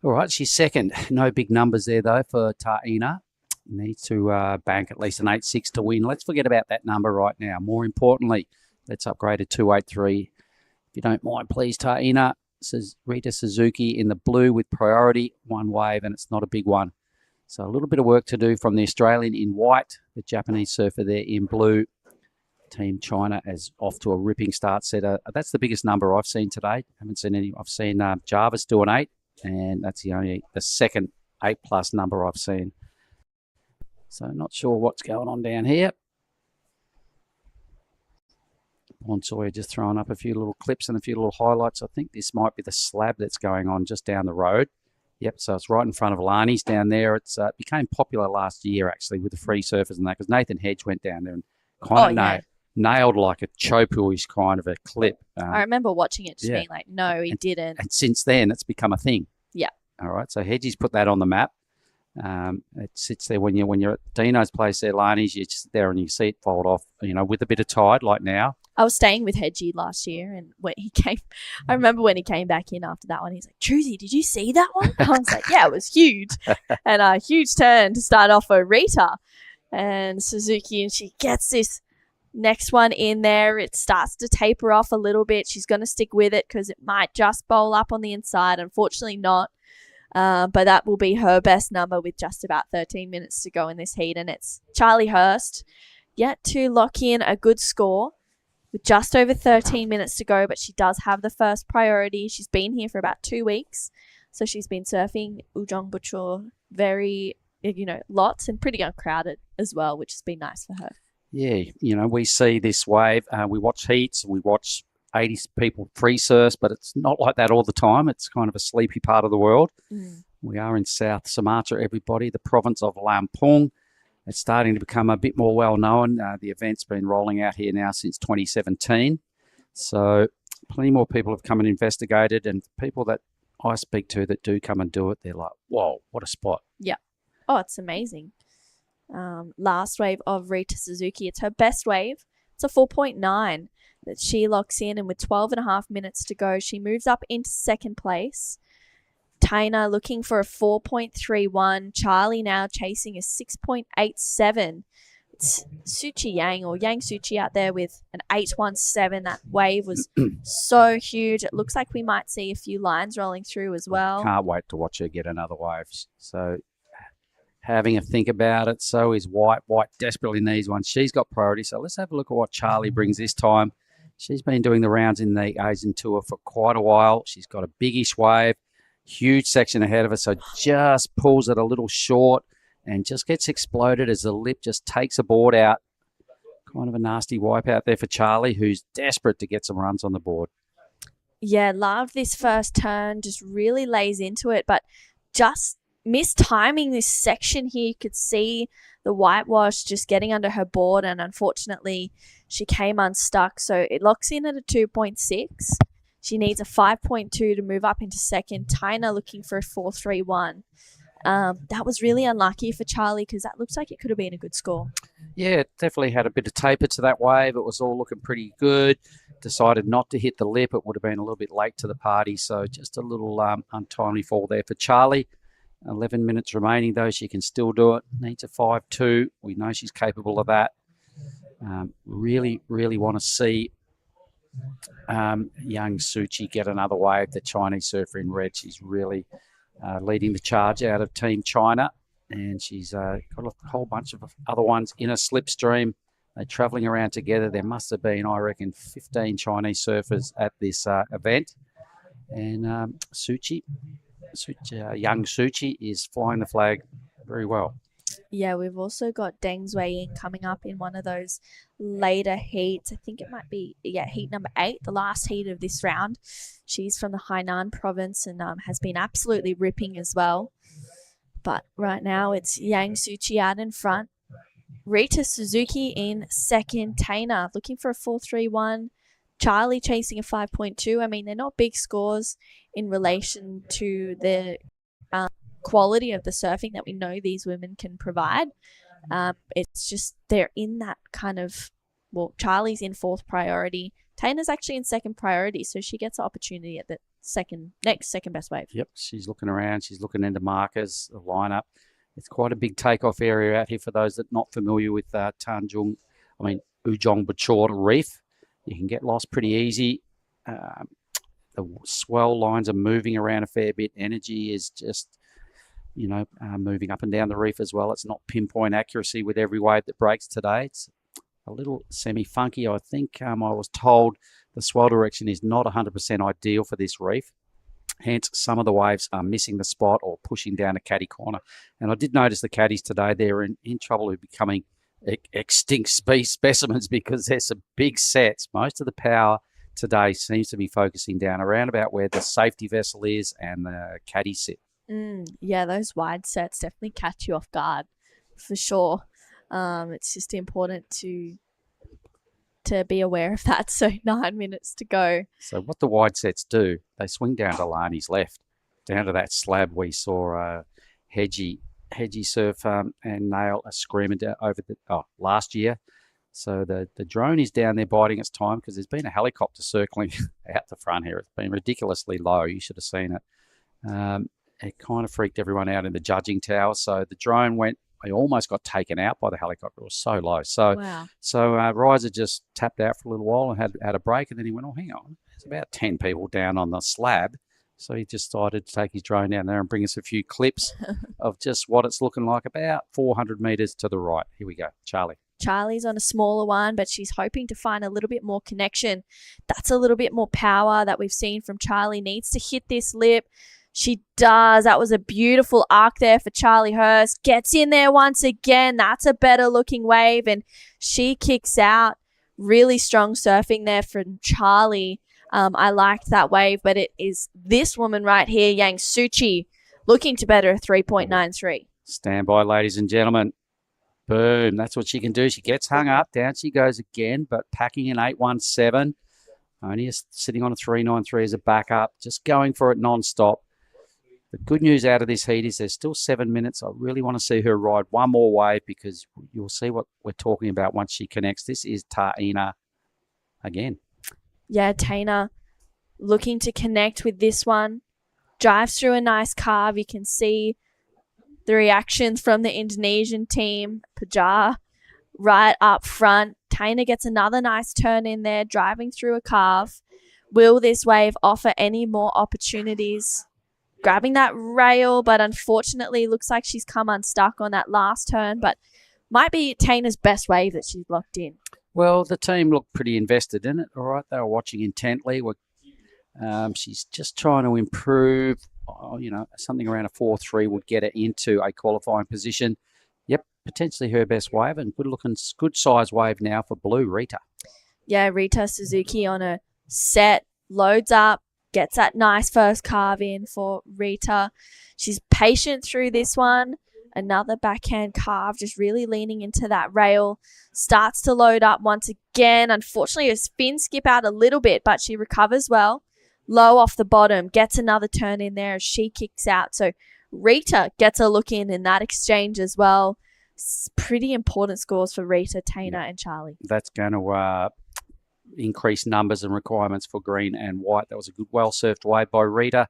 All right, she's second. No big numbers there, though, for Taina. Needs to bank at least an 8.6 to win. Let's forget about that number right now. More importantly, let's upgrade to 2.83. If you don't mind, please, Taina. Rita Suzuki in the blue with priority, one wave, and it's not a big one. So a little bit of work to do from the Australian in white, the Japanese surfer there in blue. Team China is off to a ripping start setter. That's the biggest number I've seen today. Haven't seen any. I've seen Jarvis do an 8, and that's the second 8+ number I've seen. So not sure what's going on down here. Bonsoy just throwing up a few little clips and a few little highlights. I think this might be the slab that's going on just down the road. Yep, so it's right in front of Lani's down there. It became popular last year, actually, with the free surfers and that, because Nathan Hedge went down there and kind of nailed like a Chopu-ish kind of a clip. I remember watching it, just being like, no, he didn't. And since then, it's become a thing. Yeah. All right, so Hedgie's put that on the map. It sits there when you're at Dino's place there, Lani's, you just sit there and you see it fold off, with a bit of tide like now. I was staying with Hedgie last year, and when he came, I remember when he came back in after that one, he's like, Truzy, did you see that one? I was like, yeah, it was huge. And a huge turn to start off for Rita and Suzuki, and she gets this next one in there. It starts to taper off a little bit. She's going to stick with it because it might just bowl up on the inside. Unfortunately not. But that will be her best number with just about 13 minutes to go in this heat. And it's Charlie Hurst yet to lock in a good score with just over 13 minutes to go, but she does have the first priority. She's been here for about 2 weeks. So she's been surfing Ujong Buchor very, lots and pretty uncrowded as well, which has been nice for her. Yeah, we see this wave. We watch heats, we watch 80 people free surf, but it's not like that all the time. It's kind of a sleepy part of the world. We are in South Sumatra, everybody, the province of Lampung. It's starting to become a bit more well-known. The event's been rolling out here now since 2017. So plenty more people have come and investigated, and people that I speak to that do come and do it, they're like, whoa, what a spot. Yeah. Oh, it's amazing. Last wave of Rita Suzuki. It's her best wave. It's a 4.9 that she locks in, and with 12.5 minutes to go, she moves up into second place. Taina looking for a 4.31. Charlie now chasing a 6.87. It's Suchi Yang, or Yang Suchi, out there with an 8.17. That wave was so huge. It looks like we might see a few lines rolling through as well. Can't wait to watch her get another wave. So having a think about it. So is White. White desperately needs one. She's got priority. So let's have a look at what Charlie brings this time. She's been doing the rounds in the Asian Tour for quite a while. She's got a biggish wave. Huge section ahead of her, so just pulls it a little short and just gets exploded as the lip just takes a board out. Kind of a nasty wipe out there for Charlie, who's desperate to get some runs on the board. Yeah, love this first turn, just really lays into it, but just mistiming this section here. You could see the whitewash just getting under her board, and unfortunately She came unstuck, so it locks in at a 2.6. She needs a 5.2 to move up into second. Tyna looking for a 4.31. That was really unlucky for Charlie because that looks like it could have been a good score. Yeah, it definitely had a bit of taper to that wave. It was all looking pretty good. Decided not to hit the lip. It would have been a little bit late to the party, so just a little untimely fall there for Charlie. 11 minutes remaining, though. She can still do it. Needs a 5.2. We know she's capable of that. Really, really want to see young Suchi get another wave. The Chinese surfer in red. She's really leading the charge out of Team China. And she's got a whole bunch of other ones in a slipstream. They're travelling around together. There must have been, I reckon, 15 Chinese surfers at this event. And young Suchi is flying the flag very well. Yeah, we've also got Deng Zuiyin coming up in one of those later heats. I think it might be, heat number 8, the last heat of this round. She's from the Hainan province and has been absolutely ripping as well. But right now it's Yang Suchi out in front. Rita Suzuki in second. Taina looking for a 4.31. Charlie chasing a 5.2. I mean, they're not big scores in relation to the quality of the surfing that we know these women can provide. It's just they're in that kind of, Charlie's in 4th priority. Taina's actually in 2nd priority, so she gets the opportunity at the second best wave. Yep, she's looking around. She's looking into markers, the lineup. It's quite a big takeoff area out here for those that are not familiar with Ujong Bachor Reef. You can get lost pretty easy. The swell lines are moving around a fair bit. Energy is just, moving up and down the reef as well. It's not pinpoint accuracy with every wave that breaks today. It's a little semi-funky. I think I was told the swell direction is not 100% ideal for this reef. Hence, some of the waves are missing the spot or pushing down a caddy corner. And I did notice the caddies today, they're in trouble with becoming extinct specimens because there's some big sets. Most of the power today seems to be focusing down around about where the safety vessel is and the caddy sit. Yeah, those wide sets definitely catch you off guard for sure. It's just important to be aware of that. So 9 minutes to go. So what the wide sets do, they swing down to Lani's left, down to that slab we saw Hedgie surf and nail a screamer over last year. So the drone is down there biding its time because there's been a helicopter circling out the front here. It's been ridiculously low. You should have seen it. It kind of freaked everyone out in the judging tower. So the drone I almost got taken out by the helicopter. It was so low. So, wow. Riser just tapped out for a little while and had a break. And then he went, hang on. There's about 10 people down on the slab. So he just decided to take his drone down there and bring us a few clips of just what it's looking like about 400 meters to the right. Here we go. Charlie. Charlie's on a smaller one, but she's hoping to find a little bit more connection. That's a little bit more power that we've seen from Charlie. Needs to hit this lip. She does. That was a beautiful arc there for Charlie Hurst. Gets in there once again. That's a better looking wave. And she kicks out. Really strong surfing there from Charlie. I liked that wave, but it is this woman right here, Yang Suchi, looking to better a 3.93. Stand by, ladies and gentlemen. Boom. That's what she can do. She gets hung up. Down she goes again, but packing an 8.17. Only sitting on a 3.93 as a backup. Just going for it non-stop. The good news out of this heat is there's still 7 minutes. I really want to see her ride one more wave because you'll see what we're talking about once she connects. This is Taina again. Yeah, Taina looking to connect with this one. Drives through a nice carve. You can see the reactions from the Indonesian team. Pajar right up front. Taina gets another nice turn in there, driving through a carve. Will this wave offer any more opportunities? Grabbing that rail, but unfortunately looks like she's come unstuck on that last turn, but might be Taina's best wave that she's locked in. Well, the team looked pretty invested in it, all right? They were watching intently. She's just trying to improve. Something around a 4.3 would get her into a qualifying position. Yep, potentially her best wave and good size wave now for Blue Rita. Yeah, Rita Suzuki on a set, loads up. Gets that nice first carve in for Rita. She's patient through this one. Another backhand carve, just really leaning into that rail. Starts to load up once again. Unfortunately, her spin skip out a little bit, but she recovers well. Low off the bottom, gets another turn in there as she kicks out. So Rita gets a look in that exchange as well. Pretty important scores for Rita, Taina, and Charlie. That's going to increase numbers and requirements for green and white. That was a good, well-surfed wave by Rita.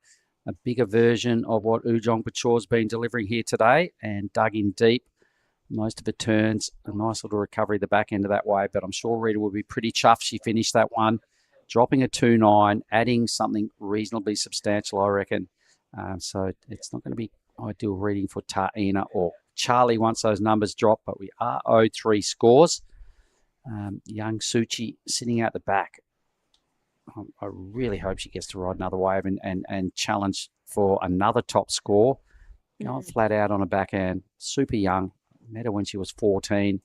A bigger version of what Ujong Pachore's been delivering here today, and dug in deep. Most of the turns, a nice little recovery at the back end of that wave, but I'm sure Rita will be pretty chuffed she finished that one, dropping a 2.9, adding something reasonably substantial, I reckon. So it's not going to be ideal reading for Taina or Charlie once those numbers drop, but we are owed 3 scores. Young Suchi sitting out the back. I really hope she gets to ride another wave and challenge for another top score. Going flat out on a backhand. Super young. Met her when she was 14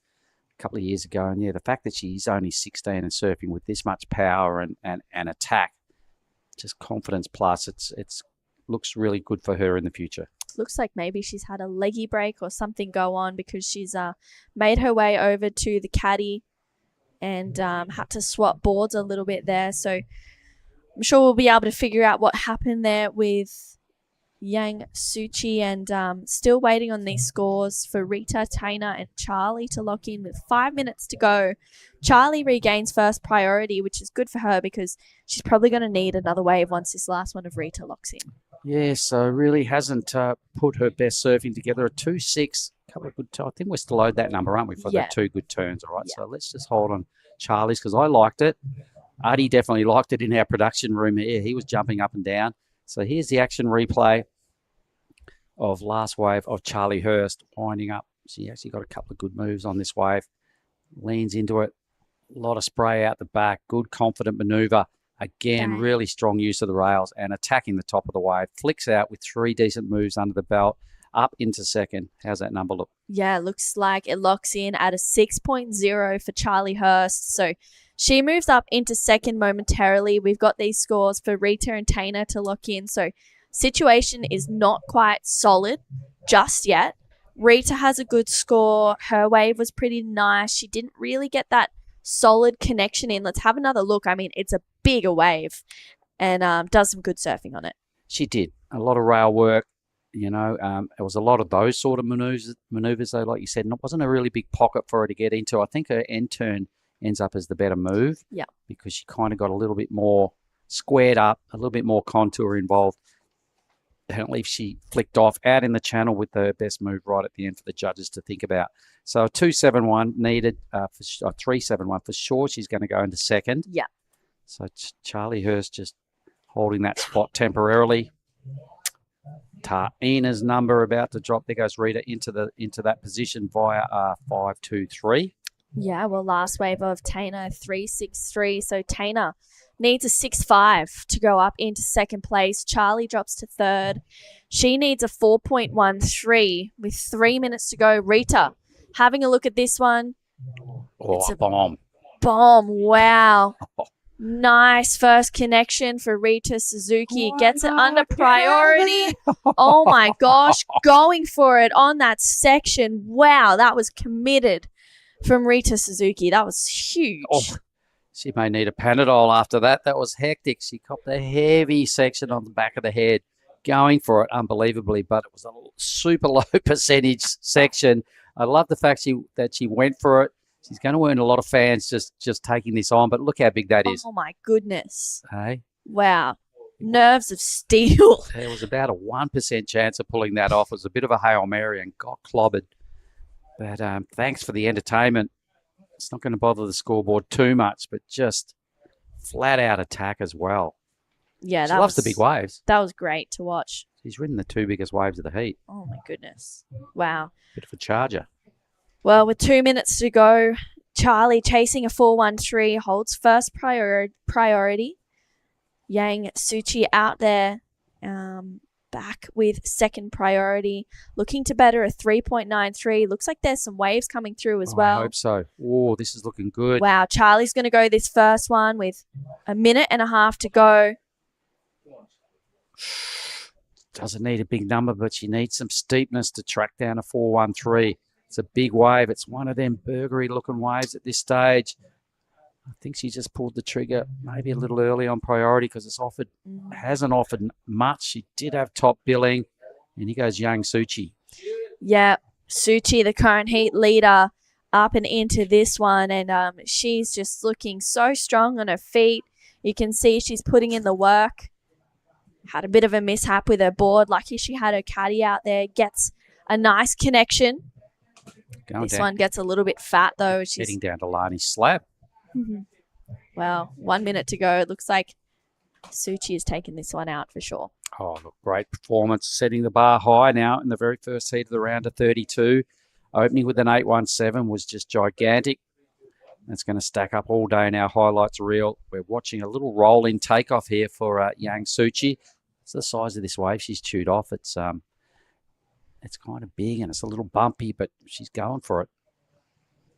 a couple of years ago. And yeah, the fact that she's only 16 and surfing with this much power and attack, just confidence plus, it's looks really good for her in the future. Looks like maybe she's had a leggy break or something go on, because she's made her way over to the caddy and had to swap boards a little bit there. So I'm sure we'll be able to figure out what happened there with Yang Suchi, and still waiting on these scores for Rita, Taina, and Charlie to lock in with 5 minutes to go. Charlie regains first priority, which is good for her because she's probably going to need another wave once this last one of Rita locks in. Yeah, so really hasn't put her best surfing together. A 2.6, couple of good. I think we're still owed that number, aren't we, for the 2 good turns? All right, so let's just hold on Charlie's because I liked it. Artie definitely liked it in our production room here. He was jumping up and down. So here's the action replay of last wave of Charlie Hurst winding up. She actually got a couple of good moves on this wave. Leans into it. A lot of spray out the back. Good, confident maneuver. Again, really strong use of the rails and attacking the top of the wave. Flicks out with 3 decent moves under the belt. Up into second. How's that number look? Yeah, looks like it locks in at a 6.0 for Charlie Hurst. So she moves up into second momentarily. We've got these scores for Rita and Taina to lock in. So situation is not quite solid just yet. Rita has a good score. Her wave was pretty nice. She didn't really get that solid connection in. Let's have another look. I mean, it's a bigger wave and does some good surfing on it. She did. A lot of rail work. You know, it was a lot of those sort of maneuvers, though, like you said. And it wasn't a really big pocket for her to get into. I think her end turn ends up as the better move. Yeah. Because she kind of got a little bit more squared up, a little bit more contour involved. Apparently she flicked off out in the channel with the best move right at the end for the judges to think about. So a 2.71 needed, for 3.71 for sure. She's going to go into second. Yeah. So Charlie Hurst just holding that spot temporarily. Taina's number about to drop. There goes Rita into that position via 5.23. Yeah, well, last wave of Taina, 3.63. So Taina needs a 6.5 to go up into second place. Charlie drops to third. She needs a 4.13 with 3 minutes to go. Rita, having a look at this one. Oh, it's a bomb. Bomb. Wow. Nice first connection for Rita Suzuki. Gets it under priority. Oh my gosh. Going for it on that section. Wow, that was committed from Rita Suzuki. That was huge. Oh, she may need a Panadol after that. That was hectic. She copped a heavy section on the back of the head. Going for it unbelievably, but it was a super low percentage section. I love the fact that she went for it. She's going to earn a lot of fans just taking this on, but look how big that is. Oh, my goodness. Hey? Wow. Nerves of steel. There was about a 1% chance of pulling that off. It was a bit of a Hail Mary and got clobbered. But thanks for the entertainment. It's not going to bother the scoreboard too much, but just flat-out attack as well. Yeah, she loves the big waves. That was great to watch. She's ridden the 2 biggest waves of the heat. Oh, my goodness. Wow. Bit of a charger. Well, with 2 minutes to go, Charlie chasing a 4.13 holds first priority. Yang Suchi out there back with second priority. Looking to better a 3.93. Looks like there's some waves coming through as well. I hope so. Oh, this is looking good. Wow, Charlie's going to go this first one with a minute and a half to go. doesn't need a big number, but she needs some steepness to track down a 4-1-3. It's a big wave. It's one of them burgery-looking waves at this stage. I think she just pulled the trigger maybe a little early on priority because hasn't offered much. She did have top billing. And here goes Yang Suchi. Yeah, Suchi, the current heat leader, up and into this one. And she's just looking so strong on her feet. You can see she's putting in the work. Had a bit of a mishap with her board. Lucky she had her caddy out there. Gets a nice connection. This one gets a little bit fat, though. She's heading down to Lani's slab. Well, 1 minute to go. It looks like Suchi has taken this one out for sure. Oh, look, great performance. Setting the bar high now in the very first heat of the round of 32. Opening with an 8-1-7 was just gigantic. That's going to stack up all day in our highlights reel. We're watching a little roll-in takeoff here for Yang Suchi. It's the size of this wave she's chewed off. It's kind of big and it's a little bumpy, but she's going for it.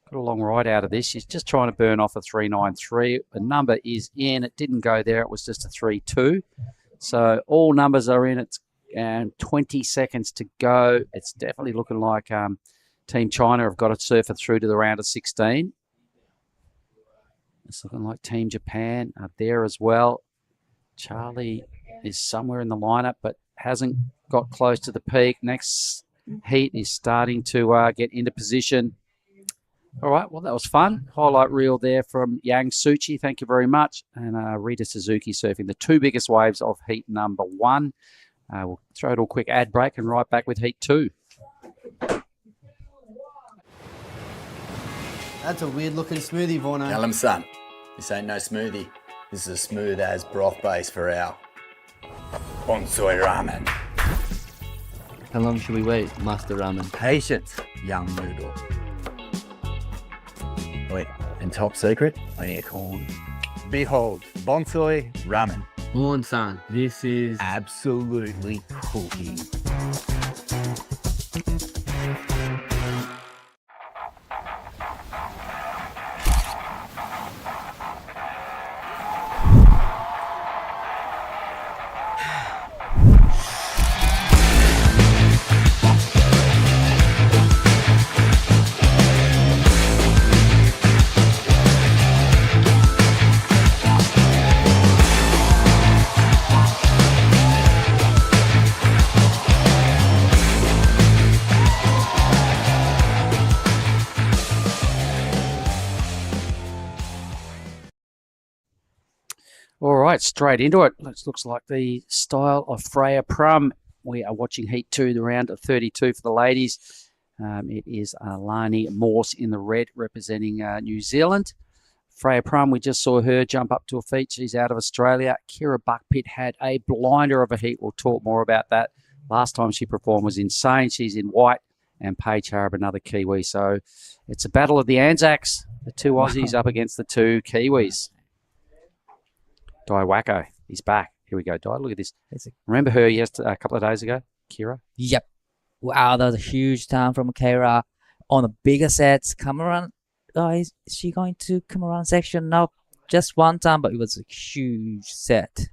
Got a long ride out of this. She's just trying to burn off a 3.93. The number is in. It didn't go there. It was just a 3.2. So all numbers are in. It's 20 seconds to go. It's definitely looking like Team China have got a surfer through to the round of 16. It's looking like Team Japan are there as well. Charlie is somewhere in the lineup, but hasn't got close to the peak. Next heat is starting to get into position. All right, well, that was fun. Highlight reel there from Yang Suchi. Thank you very much. And Rita Suzuki surfing the two biggest waves of heat number 1. We'll throw it a quick ad break and right back with heat 2. That's a weird looking smoothie, Vorno. Tell him, son, this ain't no smoothie. This is a smooth as broth base for our bonsai ramen. How long should we wait, Master Ramen? Patience, young noodle. Wait, and top secret, I need a corn. Behold, bonsai ramen. Moon-san, this is absolutely cooking. All right, straight into it. Looks like the style of Freya Prum. We are watching Heat 2, the round of 32 for the ladies. It is Lani Morse in the red representing New Zealand. Freya Prum, we just saw her jump up to a feat. She's out of Australia. Kira Buckpitt had a blinder of a heat. We'll talk more about that. Last time she performed was insane. She's in white. And Paige Harrop, another Kiwi. So it's a battle of the Anzacs. The two Aussies up against the two Kiwis. Di Wacko, he's back. Here we go, Di. Look at this. Remember her a couple of days ago, Kira? Yep. Wow, that was a huge time from Kira. On the bigger sets, Cameron, is she going to Cameron section? No, just one time, but it was a huge set.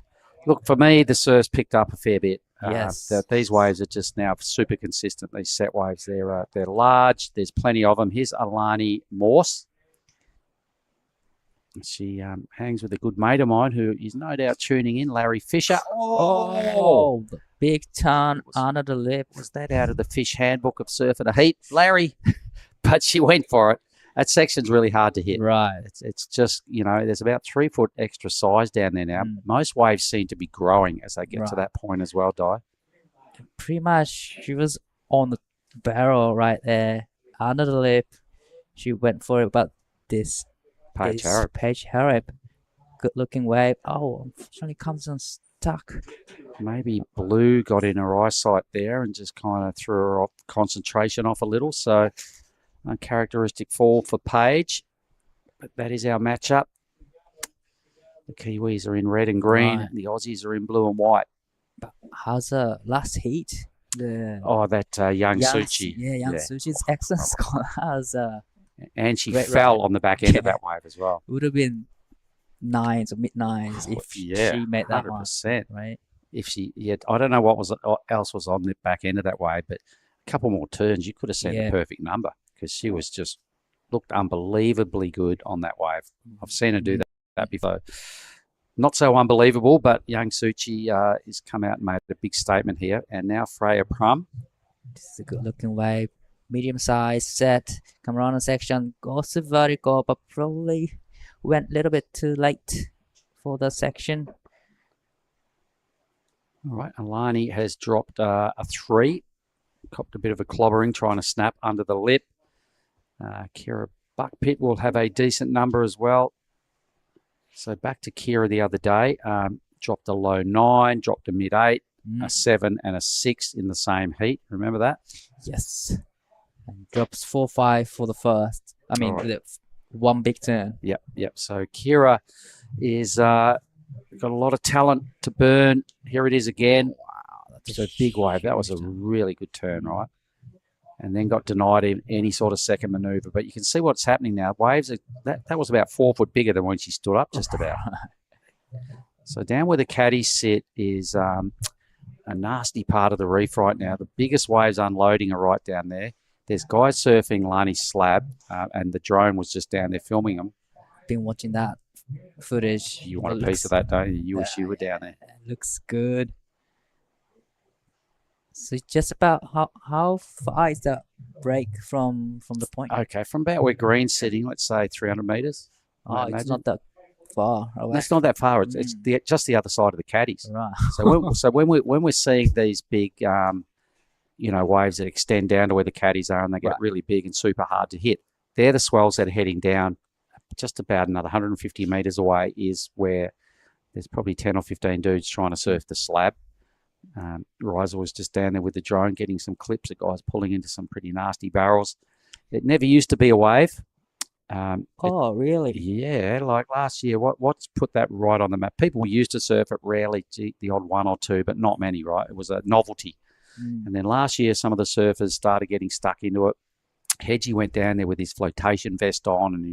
Look, for me, the surf's picked up a fair bit. Yes. These waves are just now super consistent. These set waves, they're large. There's plenty of them. Here's Alani Morse. She hangs with a good mate of mine who is no doubt tuning in, Larry Fisher. Oh, the big turn under the lip. Was that out of the Fish Handbook of Surfing a Heat, Larry? But she went for it. That section's really hard to hit. Right. It's just, there's about 3 foot extra size down there now. Most waves seem to be growing as they get to that point as well, Di. Pretty much, she was on the barrel right there, under the lip. She went for it, but this Paige Harrop, good looking wave. Oh, unfortunately comes unstuck. Maybe blue got in her eyesight there and just kind of threw her concentration off a little. So uncharacteristic fall for Paige. But that is our matchup. The Kiwis are in red and green. Right. The Aussies are in blue and white. But how's the last heat? Young Suchi. Yeah, Young Suchi's excellent score. And she fell on the back end of that wave as well. It would have been 9s or mid-9s if she made that 100%. one, right? if she, I don't know what else was on the back end of that wave, but a couple more turns, you could have seen the perfect number because she was just looked unbelievably good on that wave. I've seen her do that before. Not so unbelievable, but young Suchi has come out and made a big statement here. And now Freya Prum. This is a good-looking wave. Medium-sized set. Camerona section goes to vertical, but probably went a little bit too late for the section. All right, Alani has dropped a 3. Copped a bit of a clobbering, trying to snap under the lip. Kira Buckpitt will have a decent number as well. So back to Kira the other day. Dropped a low 9, dropped a mid 8, a 7 and a 6 in the same heat. Remember that? Yes. And drops 4-5 for the first. I mean, one big turn. Yep. So Kira is got a lot of talent to burn. Here it is again. Wow, that's a big wave. That was a really good turn, right? And then got denied any sort of second maneuver. But you can see what's happening now. Waves, that was about 4 foot bigger than when she stood up, just about. So down where the caddies sit is a nasty part of the reef right now. The biggest waves unloading are right down there. There's guys surfing Lani's slab, and the drone was just down there filming them. Been watching that footage. You want a piece of that, don't you? You wish you were down there. It looks good. So just about how far is that break from the point? Okay, from about where green's sitting, let's say 300 metres. Oh, it's not that far away. That's not that far. It's just the other side of the caddies. Right. So when we're seeing these big, waves that extend down to where the caddies are and they get really big and super hard to hit, they're the swells that are heading down. Just about another 150 metres away is where there's probably 10 or 15 dudes trying to surf the slab. Riser was just down there with the drone getting some clips of guys pulling into some pretty nasty barrels. It never used to be a wave. Really? Yeah, like last year. What's put that right on the map? People used to surf it rarely, the odd one or two, but not many, right? It was a novelty. And then last year, some of the surfers started getting stuck into it. Hedgie went down there with his flotation vest on, and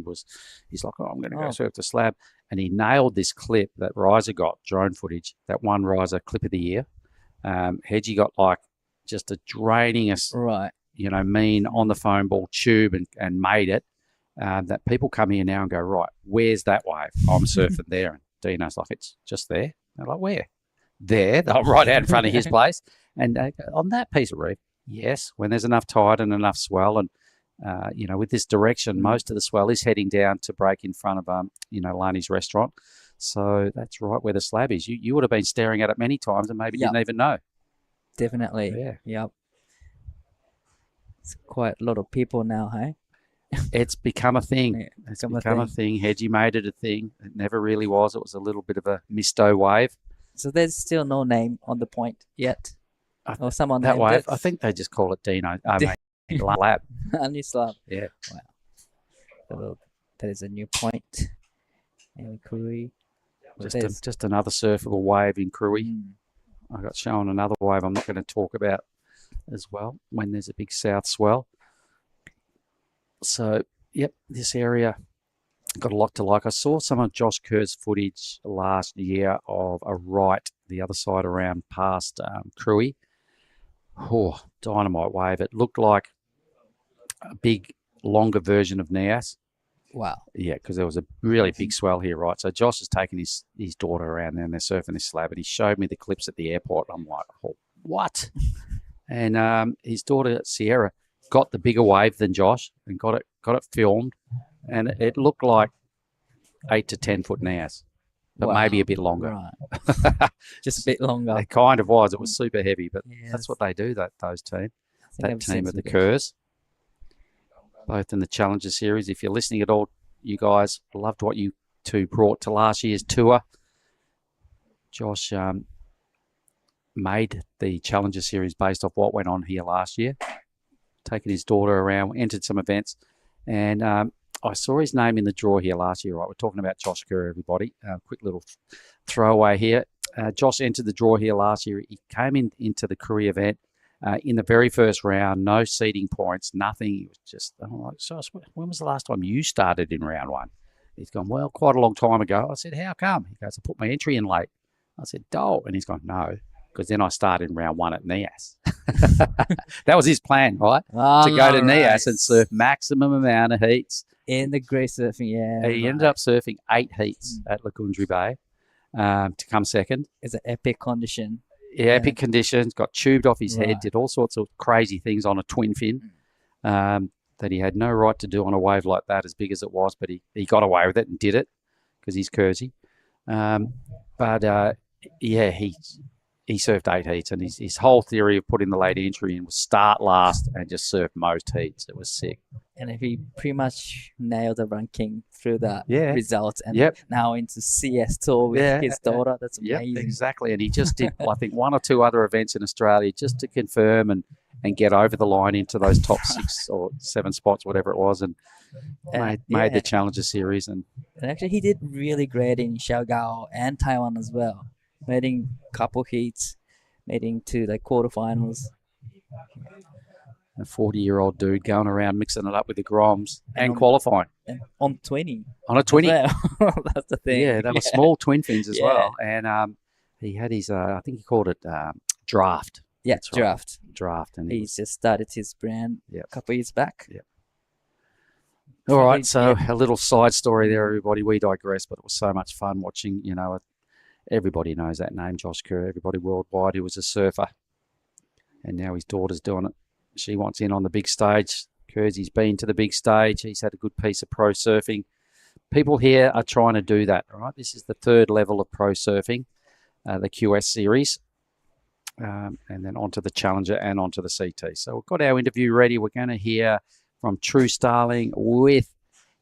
he's like, I'm going to go surf the slab. And he nailed this clip that Riser got, drone footage, that one Riser clip of the year. Hedgie got like just a drainingest, mean on the foam ball tube and made it. That people come here now and go, right, where's that wave? I'm surfing there. And Dino's like, it's just there. They're like, where? There. They're right out in front of his place. And on that piece of reef, yes, when there's enough tide and enough swell and, with this direction, most of the swell is heading down to break in front of, Lani's restaurant. So that's right where the slab is. You would have been staring at it many times and maybe didn't even know. Definitely. Yeah. Yep. It's quite a lot of people now, hey? It's become a thing. Yeah, it's become a thing. Hedgie made it a thing. It never really was. It was a little bit of a misto wave. So there's still no name on the point yet? Or someone that named wave? it? I think they just call it Dino. Slab. A new slab. Yeah. Wow. That is a new point. And Krui. Just another surfable wave in Krui. I got shown another wave I'm not going to talk about as well when there's a big south swell. So, yep, this area got a lot to like. I saw some of Josh Kerr's footage last year of a right, the other side around past Krui. Oh, dynamite wave. It looked like a big, longer version of Nias. Wow. Yeah, because there was a really big swell here, right? So Josh has taken his daughter around there and they're surfing this slab and he showed me the clips at the airport. I'm like, oh, what? And his daughter, Sierra, got the bigger wave than Josh and got it filmed. And it looked like 8 to 10 foot Nias, but maybe a bit longer. Right. Just a bit longer. It kind of was. It was super heavy, but that's what they do, those team. That team of the Kerrs. Both in the Challenger Series. If you're listening at all, you guys, loved what you two brought to last year's tour. Josh made the Challenger Series based off what went on here last year. Taking his daughter around, entered some events, and I saw his name in the draw here last year, right? We're talking about Josh Kerr, everybody. Quick little throwaway here. Josh entered the draw here last year. He came into the Krui event in the very first round, no seeding points, nothing. He was just, I'm like, Josh, when was the last time you started in round one? He's gone, well, quite a long time ago. I said, how come? He goes, I put my entry in late. I said, and he's gone, no, because then I started in round 1 at Nias. That was his plan, right? To go to Nias and surf maximum amount of heats. In the great surfing, yeah. He ended up surfing 8 heats at Lacundri Bay to come second. It's an epic condition. Yeah, epic conditions, got tubed off his head, did all sorts of crazy things on a twin fin that he had no right to do on a wave like that, as big as it was, but he got away with it and did it because he's Kersey. He surfed 8 heats, and his whole theory of putting the late entry in was start last and just surf most heats. It was sick. And if he pretty much nailed the ranking through that result, and now into CS Tour with his daughter, that's amazing. Yep, exactly. And he just did, I think, 1 or 2 other events in Australia just to confirm and get over the line into those top 6 or 7 spots, whatever it was, and made the Challenger Series. And actually, he did really great in Xiaogao and Taiwan as well, making couple heats, making to like quarterfinals. A 40-year-old dude going around mixing it up with the Groms and qualifying. And on 20. On a 20. That's the thing. Yeah, they were small twin fins as well. And he had his, I think he called it Draft. Yeah, That's right. Draft. And he just started his brand a couple of years back. Yeah. All right, so a little side story there, everybody. We digress, but it was so much fun watching, everybody knows that name, Josh Kerr, everybody worldwide who was a surfer. And now his daughter's doing it. She wants in on the big stage. Kersey's been to the big stage. He's had a good piece of pro surfing. People here are trying to do that, all right? This is the 3rd level of pro surfing, the QS series, and then onto the Challenger and onto the CT. So we've got our interview ready. We're going to hear from True Starling with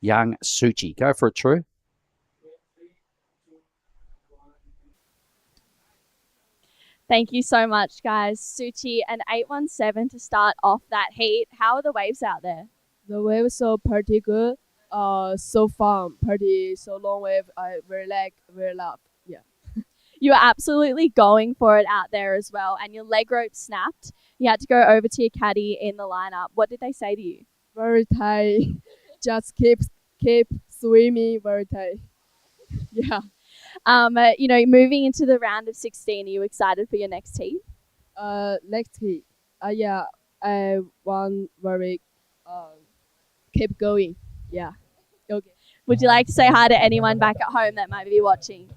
young Suchi. Go for it, True. Thank you so much, guys. Suchi, an 817 to start off that heat. How are the waves out there? The waves are pretty good. So fun, so long wave. Very love. Yeah. You were absolutely going for it out there as well, and your leg rope snapped. You had to go over to your caddy in the lineup. What did they say to you? Very tight. Just keep swimming. Very tight. Yeah. Moving into the round of 16, are you excited for your next heat? Next heat. Yeah. I want very keep going. Yeah. Okay. Would you like to say hi to anyone back at home that might be watching?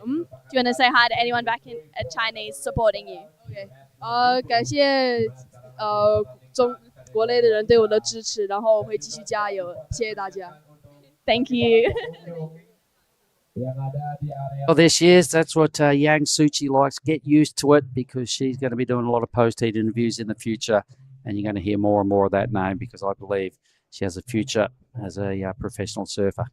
Do you want to say hi to anyone back in Chinese supporting you? Okay. 感谢国内的人对我的支持，然后我会继续加油。谢谢大家。Thank you. Well, there she is. That's what Yang Suchi likes. Get used to it because she's going to be doing a lot of post-heat interviews in the future, and you're going to hear more and more of that name because I believe she has a future as a professional surfer.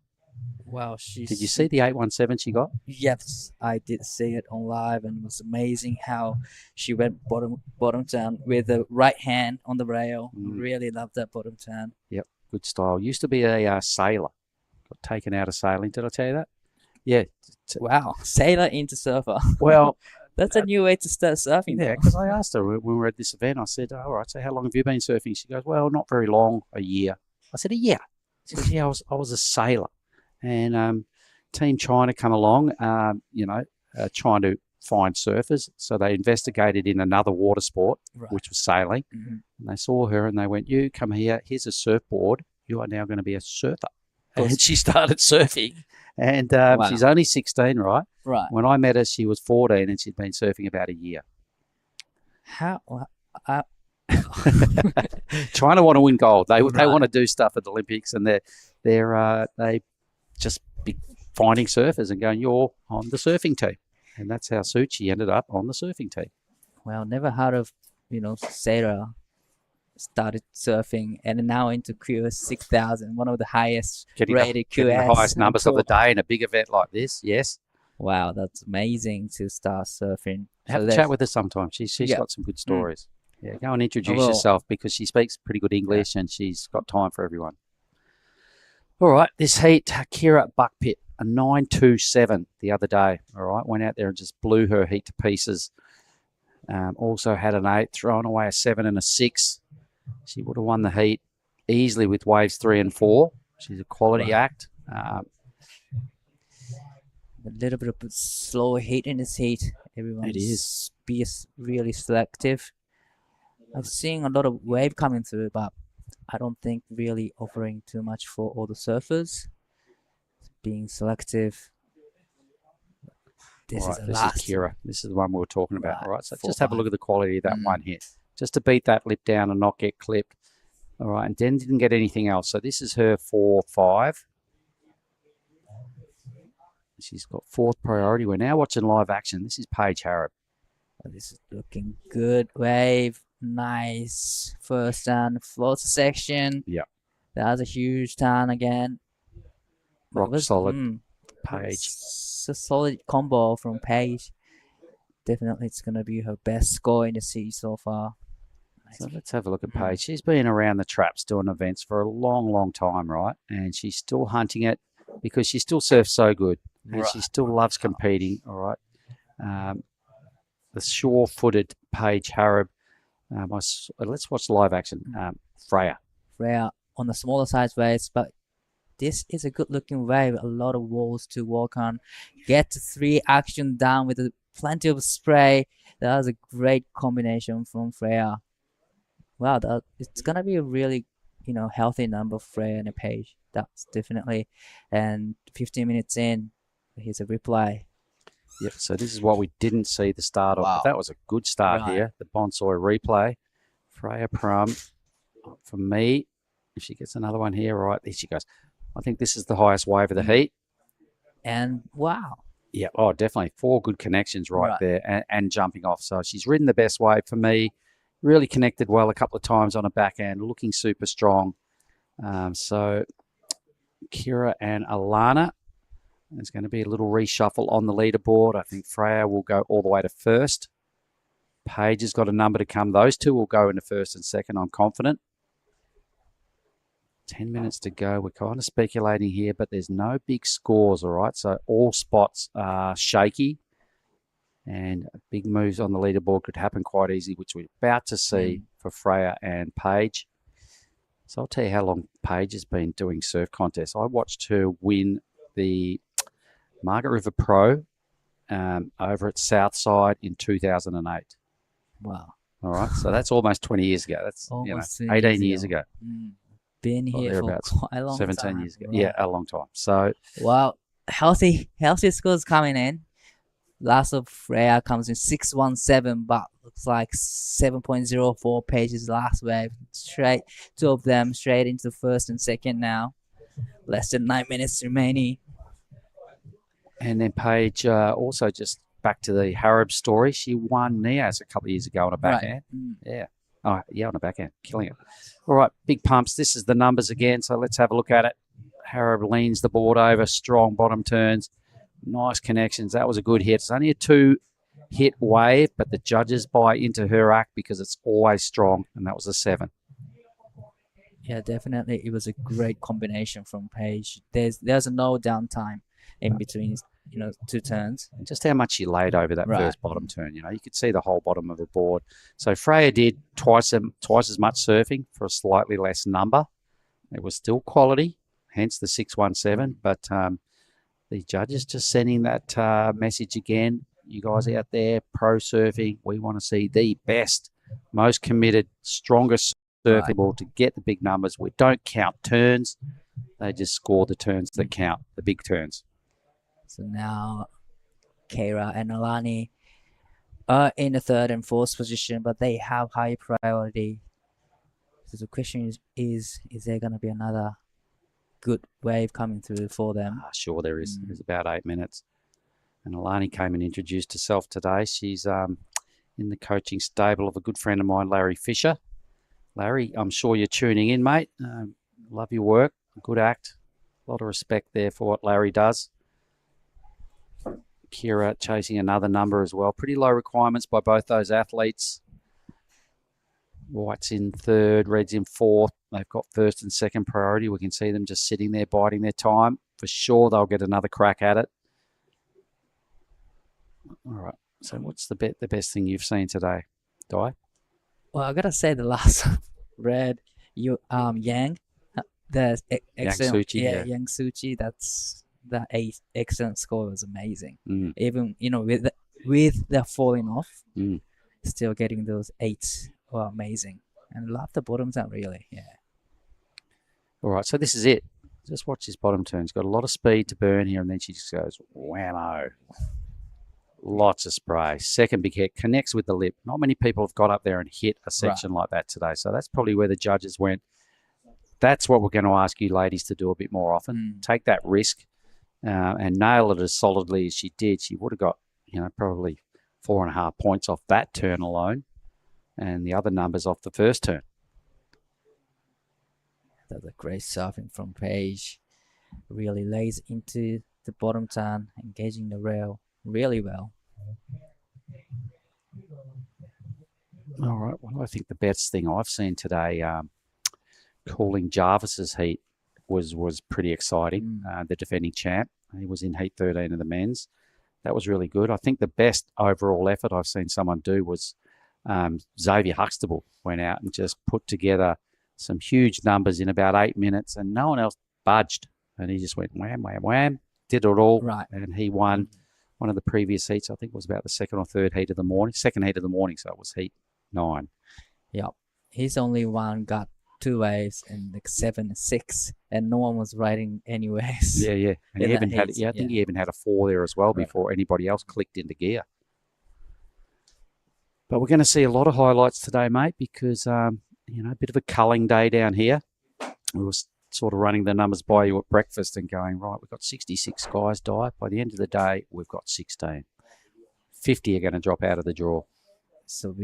Wow, did you see the 817 she got? Yes, I did see it on live, and it was amazing how she went bottom turn with the right hand on the rail. Really loved that bottom turn. Yep, good style. Used to be a sailor. Got taken out of sailing. Did I tell you that? Yeah. Wow, sailor into surfer. Well, that's a new way to start surfing. Yeah, because I asked her when we were at this event, I said, all right, so how long have you been surfing? She goes, well, not very long, a year. I said, a year? She goes, yeah, I was a sailor. And Team China come along, trying to find surfers. So they investigated in another water sport, which was sailing. Mm-hmm. And they saw her and they went, you come here, here's a surfboard. You are now going to be a surfer. And she started surfing. And she's only 16, right? Right. When I met her, she was 14 and she'd been surfing about a year. How? China want to win gold. They want to do stuff at the Olympics, and they just be finding surfers and going, you're on the surfing team. And that's how Suchi ended up on the surfing team. Well, never heard of, Sarah started surfing and now into QS 6000, one of the highest rated QS. The highest numbers of the day in a big event like this, yes. Wow, that's amazing to start surfing. Have a chat with her sometime. She's got some good stories. Yeah, go and introduce yourself because she speaks pretty good English and she's got time for everyone. All right, this heat, Kira Buckpit, a 9.27 the other day. All right, went out there and just blew her heat to pieces. Also had an 8, thrown away a 7 and a 6. She would have won the heat easily with waves 3 and 4. She's a quality act. A little bit of slower heat in this heat. Everyone's be really selective. I've seen a lot of wave coming through, but I don't think really offering too much for all the surfers. Being selective. This All is right, the this last. is Kira. This is the one we were talking about. Right, All right, so four, just have a look five. at the quality of that one hit. Just to beat that lip down and not get clipped. All right, and Den didn't get anything else. So this is her 4-5. She's got fourth priority. We're now watching live action. This is Paige Harrop. This is looking good. Wave. Nice. First turn. Float section. Yeah. That was a huge turn again. Rock solid. Paige. It's a solid combo from Paige. Definitely it's going to be her best score in the series so far. So let's have a look at Paige. She's been around the traps doing events for a long, long time, right? And she's still hunting it because she still surfs so good. And she still loves competing, all right? The sure-footed Paige Harrop. Let's watch live action. Freya. Freya on the smaller size waves, but this is a good-looking wave. A lot of walls to walk on. Get 3 action down with plenty of spray. That was a great combination from Freya. Wow, it's gonna be a really, healthy number for Freya and Paige. That's definitely. And 15 minutes in, here's a replay. Yep, so this is what we didn't see the start of. But that was a good start here. The Bonsai replay. Freya Prum. For me, if she gets another one here, right, there she goes. I think this is the highest wave of the heat. And wow. Yeah, oh, definitely. 4 good connections right there and jumping off. So she's ridden the best wave for me. Really connected well a couple of times on a backhand, looking super strong. So Kira and Alana. There's going to be a little reshuffle on the leaderboard. I think Freya will go all the way to first. Paige has got a number to come. Those two will go into first and second, I'm confident. 10 minutes to go. We're kind of speculating here, but there's no big scores, all right? So all spots are shaky, and big moves on the leaderboard could happen quite easy, which we're about to see for Freya and Paige. So I'll tell you how long Paige has been doing surf contests. I watched her win the Margaret River Pro over at Southside in 2008. Wow. All right, so that's almost 20 years ago. That's 18 years ago. Been here for quite a long 17 time. years ago. Wow. Yeah, a long time. So, wow, healthy scores coming in. Last of Freya comes in 617, but looks like 7.04 Paige's last wave. Straight, 2 of them straight into first and second now. Less than 9 minutes remaining. And then Paige also just back to the Harrop story. She won Nias a couple of years ago on a backhand. Yeah. Oh, yeah, on a backhand. Killing it. All right, big pumps. This is the numbers again, so let's have a look at it. Harrop leans the board over, strong bottom turns, nice connections. That was a good hit. It's only a 2-hit wave, but the judges buy into her act because it's always strong, and that was a 7. Yeah, definitely. It was a great combination from Paige. There's no downtime in between, 2 turns. And just how much she laid over that first bottom turn. You could see the whole bottom of the board. So Freya did twice as much surfing for a slightly less number. It was still quality, hence the 617. But the judges just sending that message again. You guys out there, pro surfing, we want to see the best, most committed, strongest surfing ball to get the big numbers. We don't count turns. They just score the turns that count, the big turns. So now Kira and Alani are in the 3rd and 4th position, but they have high priority. So the question is there going to be another good wave coming through for them? Sure there is. There's about 8 minutes. And Alani came and introduced herself today. She's in the coaching stable of a good friend of mine, Larry Fisher. Larry, I'm sure you're tuning in, mate. Love your work. Good act. A lot of respect there for what Larry does. Kira chasing another number as well. Pretty low requirements by both those athletes. White's in 3rd, Red's in 4th. They've got 1st and 2nd priority. We can see them just sitting there biding their time. For sure they'll get another crack at it. All right. So what's the best thing you've seen today, Di? Well, I gotta say the last Red, Yang, the excellent, Suchi, Yang Suchi. That excellent score was amazing. Even with with the falling off, still getting those 8s were amazing. And love the bottom turn, really. Yeah. All right, so this is it. Just watch this bottom turn. She's got a lot of speed to burn here, and then she just goes whammo. Lots of spray. Second big hit, connects with the lip. Not many people have got up there and hit a section like that today. So that's probably where the judges went. That's what we're going to ask you ladies to do a bit more often. Take that risk and nail it as solidly as she did. She would have got, probably 4.5 points off that turn alone, and the other numbers off the first turn. That's a great surfing from Paige. Really lays into the bottom turn, engaging the rail really well. All right. Well, I think the best thing I've seen today, calling Jarvis's heat was pretty exciting. The defending champ, he was in heat 13 of the men's. That was really good. I think the best overall effort I've seen someone do was Xavier Huxtable went out and just put together some huge numbers in about 8 minutes, and no one else budged. And he just went wham, wham, wham, did it all. Right. And he won one of the previous heats. I think it was about the second heat of the morning, so it was heat 9. Yep. He's only one got 2 waves and like 7 6, and no one was riding anyways. Yeah. And he even had, I think he even had a 4 there as well before anybody else clicked into gear. But we're going to see a lot of highlights today, mate, because, a bit of a culling day down here. We were sort of running the numbers by you at breakfast and going, right, we've got 66 guys die. By the end of the day, we've got 16. 50 are going to drop out of the draw. So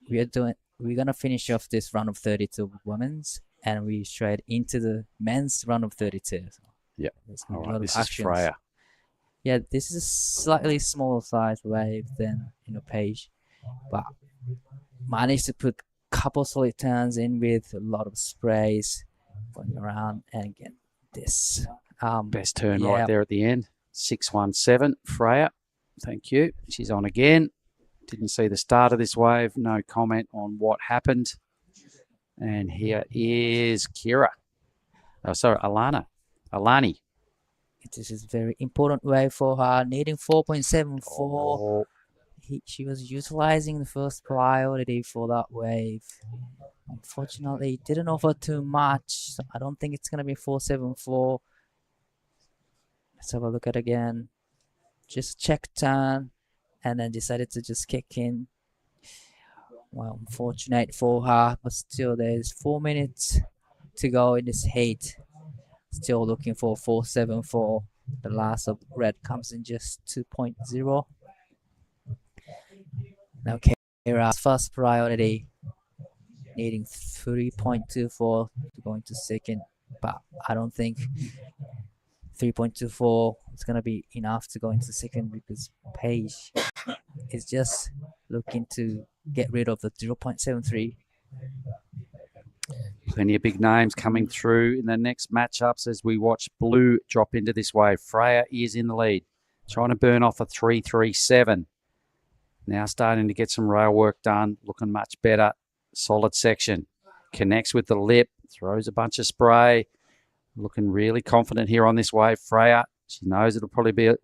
we're going to finish off this round of 32 women's, and we straight into the men's round of 32. So yeah. All right, this is Freya. Yeah, this is a slightly smaller size wave than Paige, but managed to put a couple solid turns in with a lot of sprays going around and get this. Best turn right there at the end. 617, Freya. Thank you. She's on again. Didn't see the start of this wave. No comment on what happened. And here is Kira. Oh, sorry, Alani. This is a very important wave for her, needing 4.74. She was utilizing the first priority for that wave. Unfortunately, it didn't offer too much, so I don't think it's going to be 4.74. Let's have a look at it again. Just check turn, and then decided to just kick in. Well, unfortunate for her, but still there's 4 minutes to go in this heat. Still looking for 4.74. The last of red comes in just 2.0. Now Kira's first priority, needing 3.24 to go into second, but I don't think 3.24 is going to be enough to go into second, because Paige is just looking to get rid of the 0.73. Plenty of big names coming through in the next matchups as we watch Blue drop into this wave. Freya is in the lead, trying to burn off a 3.37. Now starting to get some rail work done, looking much better. Solid section. Connects with the lip, throws a bunch of spray. Looking really confident here on this wave. Freya, she knows it'll probably be, it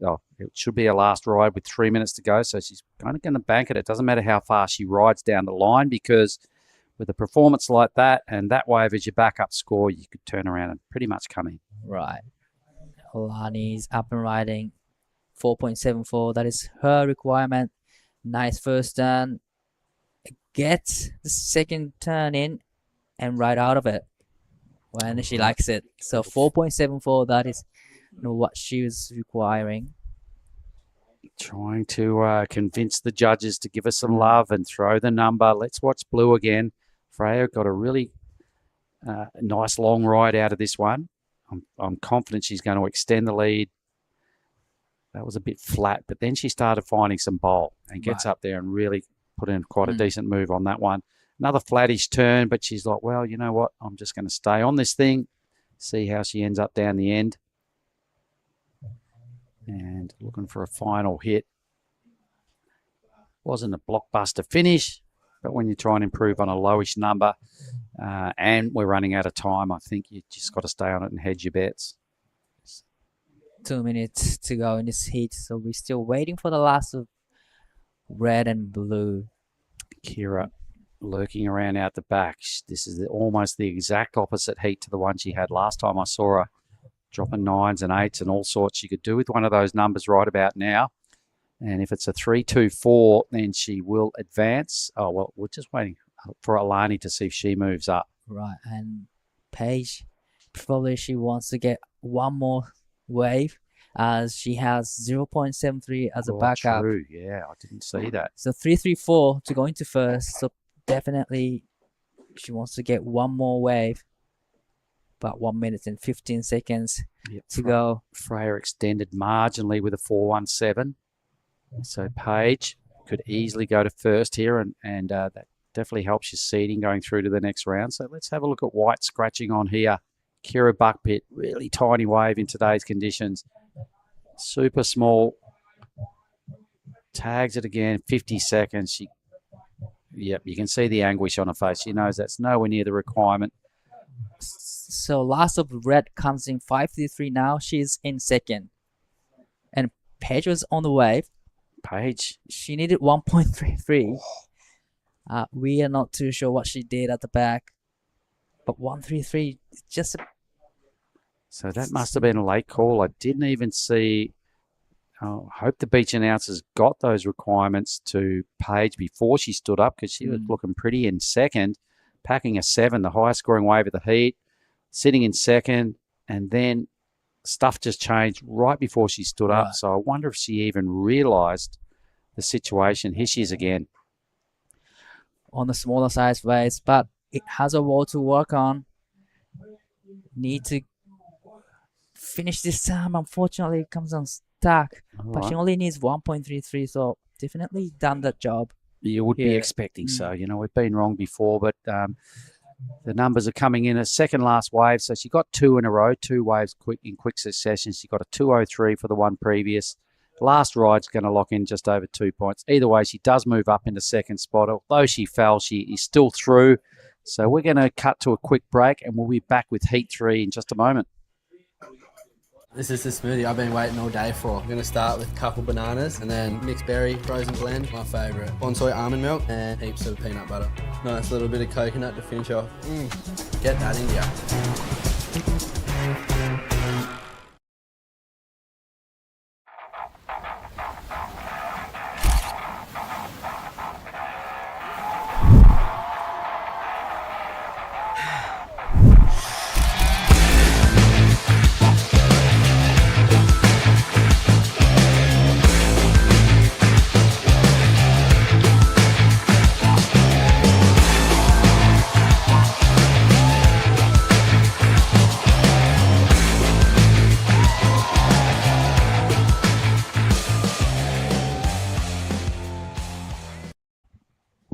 should be a last ride with 3 minutes to go. So she's kind of going to bank it. It doesn't matter how fast she rides down the line, because with a performance like that and that wave as your backup score, you could turn around and pretty much come in. Right. Alani's up and riding 4.74. That is her requirement. Nice first turn. Get the second turn in and ride out of it when she likes it. So 4.74, that is what she was requiring. Trying to convince the judges to give us some love and throw the number. Let's watch Blue again. Freya got a really nice long ride out of this one. I'm confident she's going to extend the lead. That was a bit flat, but then she started finding some bowl and gets up there and really put in quite a decent move on that one. Another flattish turn, but she's like, well, you know what? I'm just going to stay on this thing, see how she ends up down the end. And looking for a final hit. Wasn't a blockbuster finish, but when you try and improve on a lowish number and we're running out of time, I think you just got to stay on it and hedge your bets. 2 minutes to go in this heat, so we're still waiting for the last of red and blue. Kira lurking around out the back. This is almost the exact opposite heat to the one she had last time I saw her, dropping 9s and 8s and all sorts. She could do with one of those numbers right about now. And if it's a 3-2-4, then she will advance. Oh, well, we're just waiting for Alani to see if she moves up. Right, and Paige, probably she wants to get one more wave as she has 0.73 as a backup. True, yeah, I didn't see that. So 3-3-4 to go into first. So definitely she wants to get one more wave. About 1 minute and 15 seconds to go. Freya extended marginally with a 4-1-7. So Paige could easily go to first here, and that definitely helps your seeding going through to the next round. So let's have a look at White scratching on here. Kira Buckpit, really tiny wave in today's conditions. Super small. Tags it again, 50 seconds. Yep, you can see the anguish on her face. She knows that's nowhere near the requirement. So last of red comes in 5-3 now. She's in second. And Paige was on the wave. Paige. She needed 1.33. We are not too sure what she did at the back. But 1.33, just... So that must have been a late call. I didn't even see... I hope the beach announcers got those requirements to Paige before she stood up, because she was looking pretty in second, packing a 7, the highest scoring wave of the heat, sitting in second, and then stuff just changed right before she stood up. So I wonder if she even realised the situation. Here she is again. On the smaller size waves, but it has a wall to work on. Need to finish this time. Unfortunately, it comes unstuck. But she only needs 1.33, so definitely done that job. You would be expecting so. You know, we've been wrong before, but the numbers are coming in. A second last wave, so she got 2 in a row, 2 waves in quick succession. She got a 2.03 for the one previous. Last ride's going to lock in just over 2 points. Either way, she does move up into second spot. Although she fell, she is still through. So we're going to cut to a quick break, and we'll be back with Heat 3 in just a moment. This is the smoothie I've been waiting all day for. I'm going to start with a couple bananas and then mixed berry frozen blend, my favourite. Bonsai almond milk and heaps of peanut butter. Nice little bit of coconut to finish off. Get that in ya.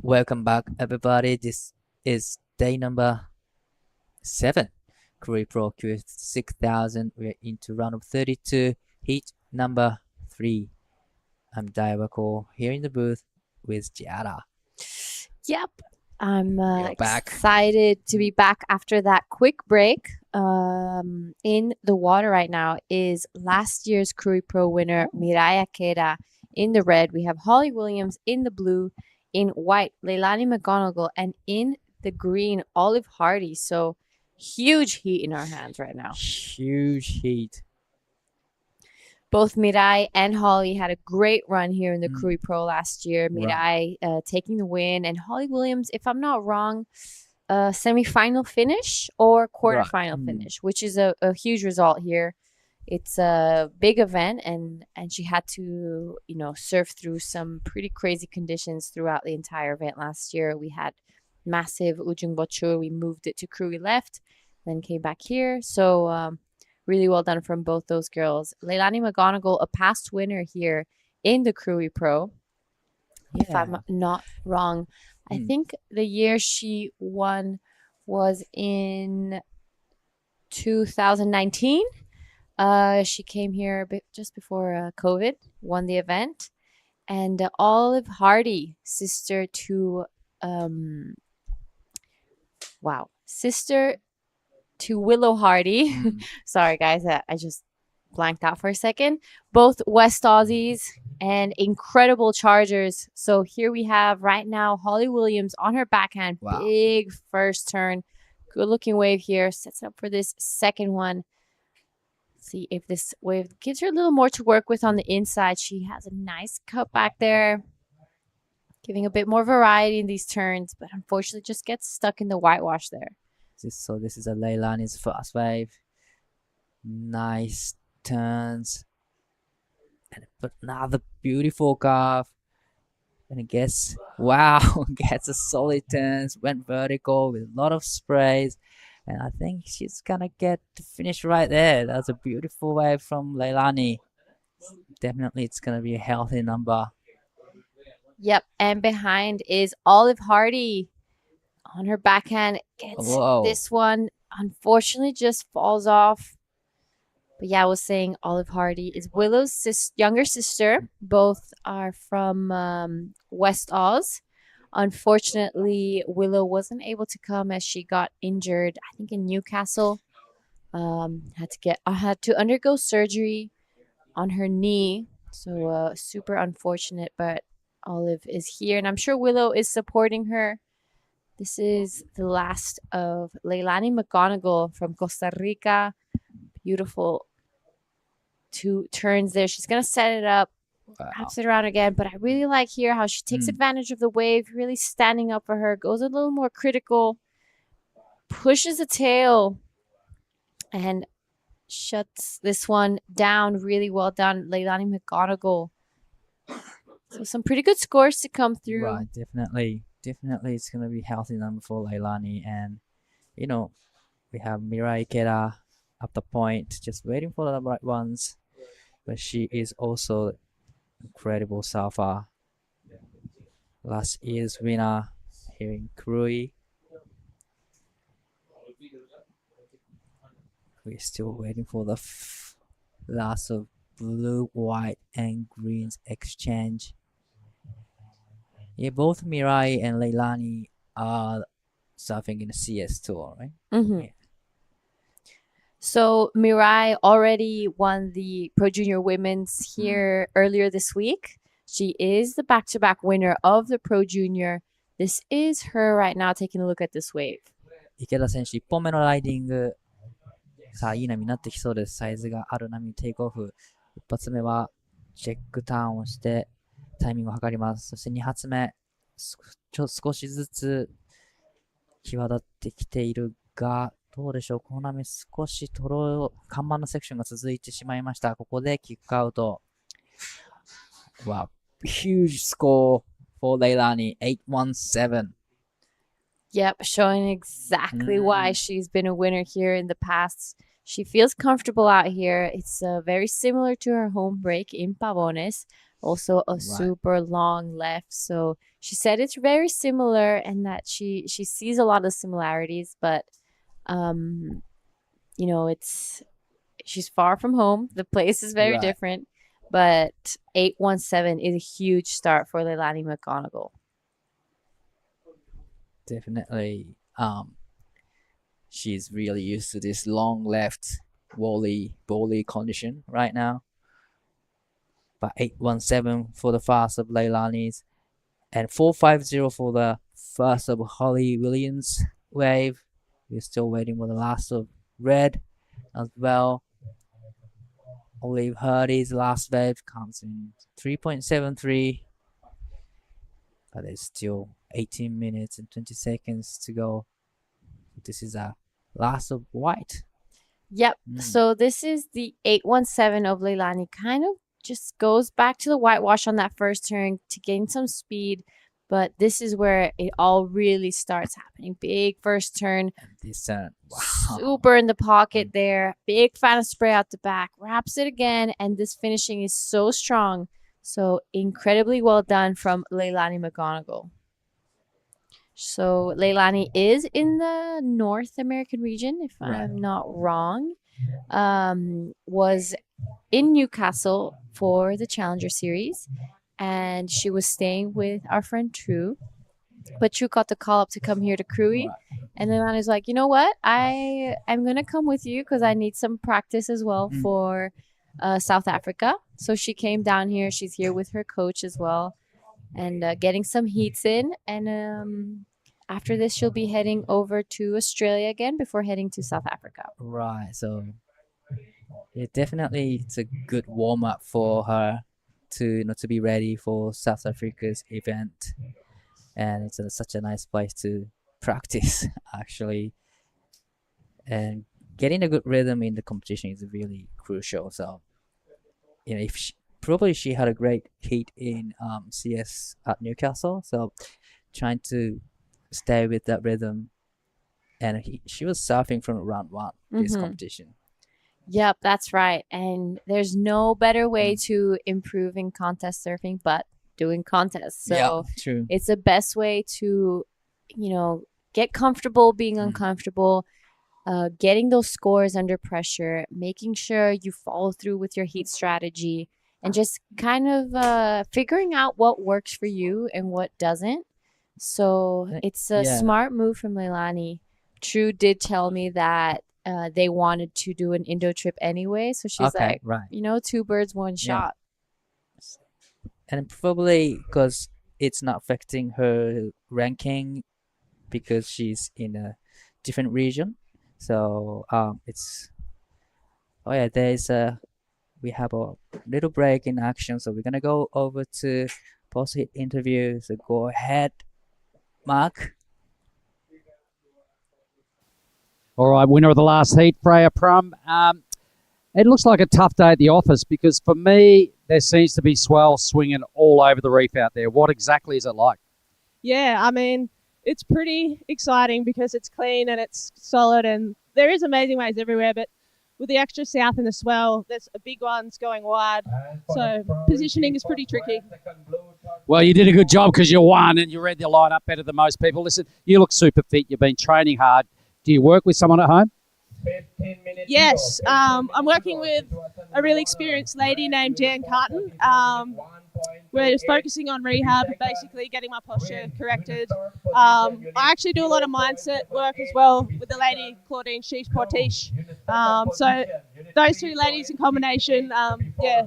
Welcome back, everybody. This is day number 7. Krui Pro QS 6000. We're into round of 32, heat number 3. I'm Daiwako here in the booth with Giada. Yep. I'm back. excited to be back after that quick break. In the water right now is last year's Krui Pro winner, Mirai Akeda in the red. We have Holly Williams in the blue. In white, Leilani McGonigal, and in the green, Olive Hardy. So huge heat in our hands right now. Huge heat. Both Mirai and Holly had a great run here in the Krui Pro last year. Mirai taking the win, and Holly Williams, if I'm not wrong, semi-final finish or quarterfinal finish, which is a huge result here. It's a big event, and she had to, surf through some pretty crazy conditions throughout the entire event last year. We had massive Ujung Bochur. We moved it to Krui left, then came back here. So really well done from both those girls. Leilani McGonigal, a past winner here in the Krui Pro. Yeah. If I'm not wrong, I think the year she won was in 2019. She came here a bit just before COVID, won the event, and Olive Hardy, sister to Willow Hardy. Sorry guys, I just blanked out for a second. Both West Aussies and incredible chargers. So here we have right now Holly Williams on her backhand. Wow. Big first turn. Good looking wave here. Sets up for this second one. See if this wave gives her a little more to work with on the inside. She has a nice cut back there, giving a bit more variety in these turns, but unfortunately just gets stuck in the whitewash there. So this is a Leilani's first wave. Nice turns. But another beautiful carve. And I guess, wow, gets a solid turns, went vertical with a lot of sprays. And I think she's gonna get to finish right there. That's a beautiful wave from Leilani. Definitely it's gonna be a healthy number. Yep, and behind is Olive Hardy on her backhand. Gets this one, unfortunately, just falls off. But yeah, I was saying Olive Hardy is Willow's younger sister. Both are from West Oz. Unfortunately, Willow wasn't able to come as she got injured, I think in Newcastle. Had to undergo surgery on her knee. So super unfortunate, but Olive is here, and I'm sure Willow is supporting her. This is the last of Leilani McGonigal from Costa Rica. Beautiful 2 turns there. She's going to set it up, wraps it around again, but I really like here how she takes advantage of the wave, really standing up for her, goes a little more critical, pushes the tail, and shuts this one down. Really well done, Leilani McGonigal. So some pretty good scores to come through. Right, definitely. Definitely it's going to be a healthy number for Leilani. And, you know, we have Mirai Ikeda up the point, just waiting for the right ones. But she is also incredible so far. Last year's winner here in Krui. We're still waiting for the last of blue, white, and greens exchange. Yeah, both Mirai and Leilani are surfing in the CS tour, right? Mm-hmm. Yeah. So Mirai already won the Pro Junior Women's here earlier this week. She is the back-to-back winner of the Pro Junior. This is her right now taking a look at this wave. 池田選手1本目のライディング。さあ、いい波になってきそうです。サイズがある波にテイクオフ。1発目はチェックターンをしてタイミングを測ります。そして2発目、少しずつ際立ってきているが、どうでしょう、この波少し看板のセクションが続いてしまいました。ここでキックアウト。Wow, huge score for Leilani, 817. Yep, showing exactly why she's been a winner here in the past. She feels comfortable out here. It's very similar to her home break in Pavones. Also a super long left. So she said it's very similar and that she sees a lot of similarities, but you know, she's far from home. The place is very different, but 817 is a huge start for Leilani McGonigal. Definitely. She's really used to this long left volley condition right now. But 817 for the fast of Leilani's and 450 for the first of Holly Williams wave. We're still waiting for the last of red as well. Olive Hardy's last wave comes in 3.73. But there's still 18 minutes and 20 seconds to go. This is a last of white. Yep. So this is the 817 of Leilani. Kind of just goes back to the whitewash on that first turn to gain some speed. But this is where it all really starts happening. Big first turn. This turn. Wow. Super in the pocket there. Big fan of spray out the back. Wraps it again. And this finishing is so strong. So incredibly well done from Leilani McGonigal. So Leilani is in the North American region, if I'm not wrong. Was in Newcastle for the Challenger Series. And she was staying with our friend True. But True got the call up to come here to Krui. And then I was like, you know what? I'm going to come with you because I need some practice as well for South Africa. So she came down here. She's here with her coach as well, and getting some heats in. And after this, she'll be heading over to Australia again before heading to South Africa. Right. So yeah, definitely it's a good warm up for her to be ready for South Africa's event, and it's such a nice place to practice actually, and getting a good rhythm in the competition is really crucial. So if she had a great heat in CS at Newcastle, so trying to stay with that rhythm, and she was surfing from round one this competition. Yep, that's right. And there's no better way to improve in contest surfing but doing contests. So yeah, true. it's the best way to, get comfortable being uncomfortable, getting those scores under pressure, making sure you follow through with your heat strategy, and just kind of figuring out what works for you and what doesn't. So it's a smart move from Leilani. True did tell me that they wanted to do an Indo trip anyway. So she's Okay, like, right. two birds, one shot. And probably because it's not affecting her ranking because she's in a different region. So we have a little break in action. So we're gonna go over to post-hit interview. So go ahead, Mark. All right, winner of the last heat, Freya Prum. It looks like a tough day at the office because for me, there seems to be swell swinging all over the reef out there. What exactly is it like? Yeah, I mean, it's pretty exciting because it's clean and it's solid and there is amazing waves everywhere, but with the extra south and the swell, there's a big ones going wide. So positioning is pretty tricky. Well, you did a good job because you won and you read the lineup better than most people. Listen, you look super fit. You've been training hard. Do you work with someone at home? Yes, I'm working with a really experienced lady named Jan Carton. We're focusing on rehab, basically getting my posture corrected. I actually do a lot of mindset work as well with the lady Claudine Sheesh-Portiche. So those two ladies in combination,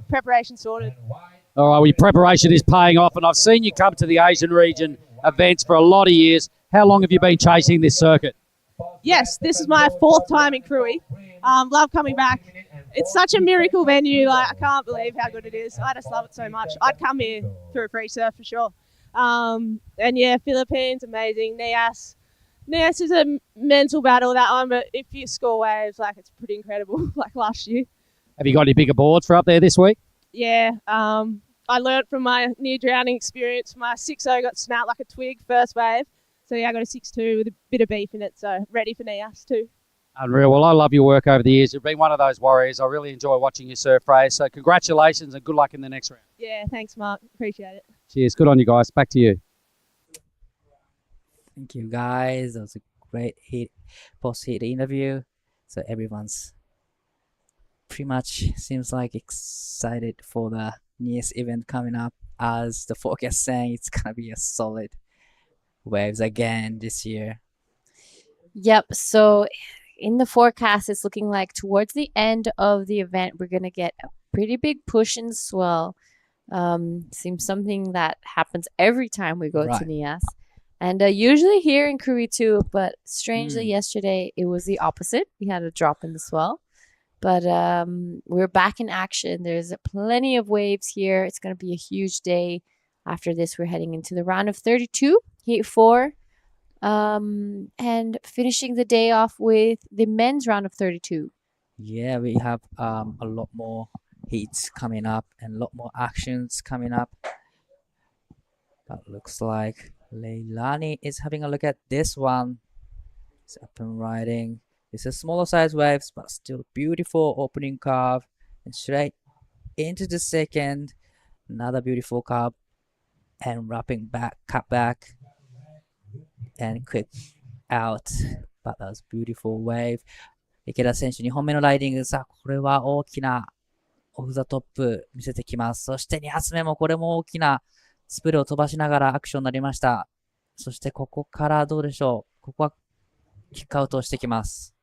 preparation sorted. All right, well, your preparation is paying off, and I've seen you come to the Asian region events for a lot of years. How long have you been chasing this circuit? Yes, this is my 4th time in Krui. Love coming back. It's such a miracle venue. Like, I can't believe how good it is. I just love it so much. I'd come here for a free surf for sure. And yeah, Philippines, amazing. Nias is a mental battle, that one, but if you score waves, like, it's pretty incredible, like last year. Have you got any bigger boards for up there this week? Yeah, I learnt from my near drowning experience. My 6.0 got snapped like a twig first wave. So yeah, I got a 6.2 with a bit of beef in it, so ready for Nias too. Unreal. Well, I love your work over the years. You've been one of those warriors. I really enjoy watching you surf, Ray. So congratulations and good luck in the next round. Yeah, thanks, Mark. Appreciate it. Cheers. Good on you guys. Back to you. Thank you, guys. That was a great post-hit interview. So everyone's pretty much seems like excited for the newest event coming up. As the forecast saying, it's gonna be a solid waves again this year. Yep. So in the forecast, it's looking like towards the end of the event, we're going to get a pretty big push in swell. Seems something that happens every time we go to Nias. And usually here in Krui too, but strangely yesterday it was the opposite. We had a drop in the swell. But we're back in action. There's plenty of waves here. It's going to be a huge day. After this, we're heading into the round of 32, heat 4, and finishing the day off with the men's round of 32. Yeah, we have a lot more heats coming up and a lot more actions coming up. That looks like Leilani is having a look at this one. It's up and riding. This is smaller size waves, but still beautiful opening curve. And straight into the second. Another beautiful curve. And wrapping back, cut back. And quick out. But that was beautiful wave. 池田選手、2本目のライディング。さあ、これは大きなオフザトップ見せてきます。そして2発目もこれも大きなスプレーを飛ばしながらアクションになりました。そしてここからどうでしょう。ここはキックアウトしてきます。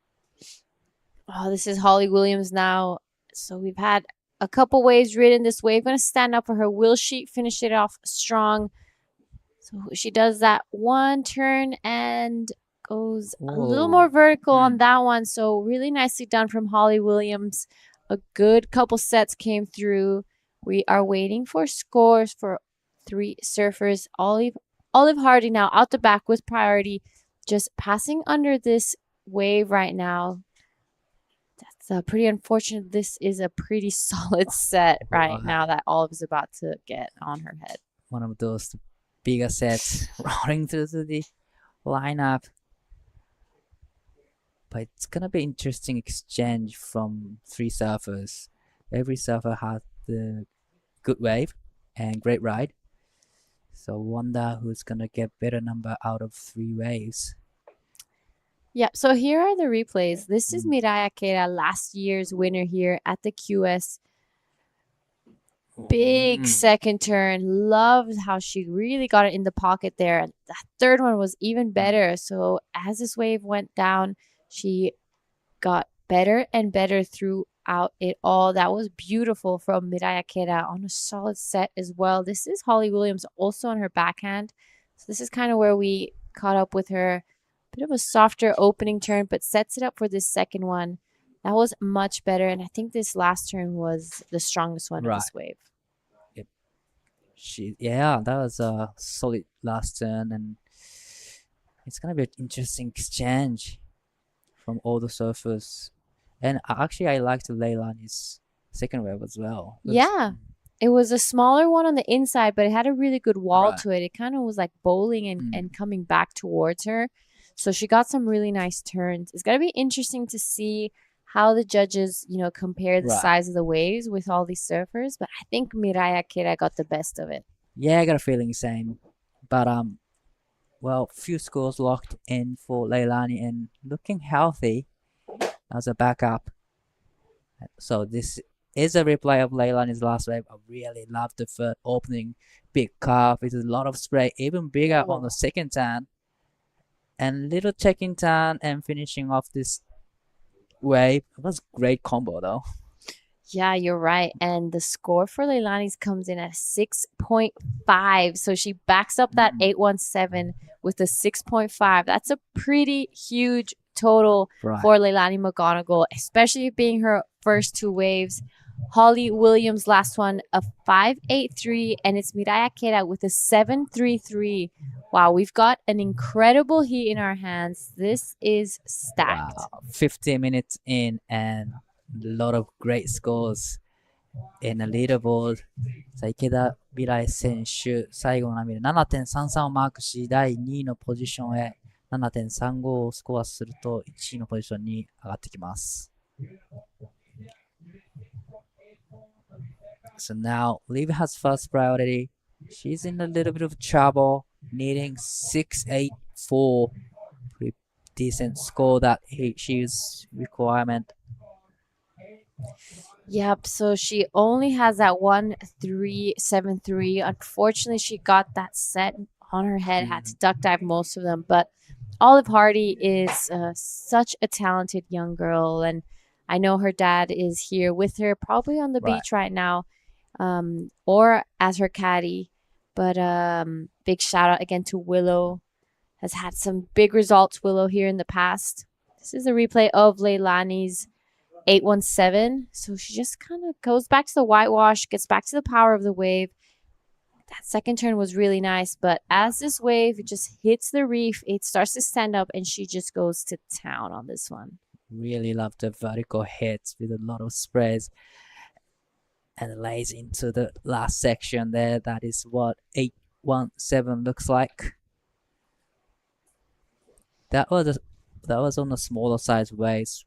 Oh, this is Holly Williams now. So we've had a couple waves ridden. This wave going to stand up for her. Will she finish it off strong? So she does that one turn and goes a little more vertical on that one. So really nicely done from Holly Williams. A good couple sets came through. We are waiting for scores for 3 surfers. Olive Hardy now out the back with priority. Just passing under this wave right now. That's pretty unfortunate. This is a pretty solid set right now that Olive is about to get on her head. One of those bigger sets rolling through the lineup. But it's gonna be interesting exchange from 3 surfers. Every surfer has the good wave and great ride. So wonder who's gonna get better number out of 3 waves. Yeah, so here are the replays. This is Mirai Akira, last year's winner here at the QS. Big second turn. Loved how she really got it in the pocket there. That third one was even better. So as this wave went down, she got better and better throughout it all. That was beautiful from Mirai Akira on a solid set as well. This is Holly Williams also on her backhand. So this is kind of where we caught up with her. Bit of a softer opening turn, but sets it up for this second one. That was much better, and I think this last turn was the strongest one of this wave. That was a solid last turn, and it's gonna be an interesting exchange from all the surfers. And actually, I liked Leilani's second wave as well. Yeah, it was a smaller one on the inside, but it had a really good wall to it. It kind of was like bowling and coming back towards her. So she got some really nice turns. It's going to be interesting to see how the judges, compare the size of the waves with all these surfers. But I think Mirai Akira got the best of it. Yeah, I got a feeling the same. But, few scores locked in for Leilani and looking healthy as a backup. So this is a replay of Leilani's last wave. I really loved the first opening. Big curve with a lot of spray, even bigger on the second turn. And little check-in turn and finishing off this wave. It was a great combo though. Yeah, you're right. And the score for Leilani's comes in at 6.5. So she backs up that 817 with a 6.5. That's a pretty huge total for Leilani McGonigal, especially being her first 2 waves. Holly Williams' last one, a 5.83, and it's Mirai Akira with a 7.33. Wow, we've got an incredible heat in our hands. This is stacked. 15 minutes in and a lot of great scores in the leaderboard. さあ池田美来選手、最後の波で 7.33 をマークし、第2位のポジションへ 7.35 をスコアすると1位のポジションに上がってきます。So now, Liv has first priority. She's in a little bit of trouble, needing 6.84. Pretty decent score that she's requirement. Yep, so she only has that 1.373. Unfortunately, she got that set on her head, had to duck dive most of them. But Olive Hardy is such a talented young girl, and I know her dad is here with her, probably on the beach right now, or as her caddy. But big shout out again to Willow. Has had some big results, Willow, here in the past. This is a replay of Leilani's 817. So she just kind of goes back to the whitewash, gets back to the power of the wave. That second turn was really nice, but as this wave just hits the reef, it starts to stand up, and she just goes to town on this one. Really love the vertical hits with a lot of sprays. And lays into the last section there. That is what 817 looks like. That was on the smaller size waves,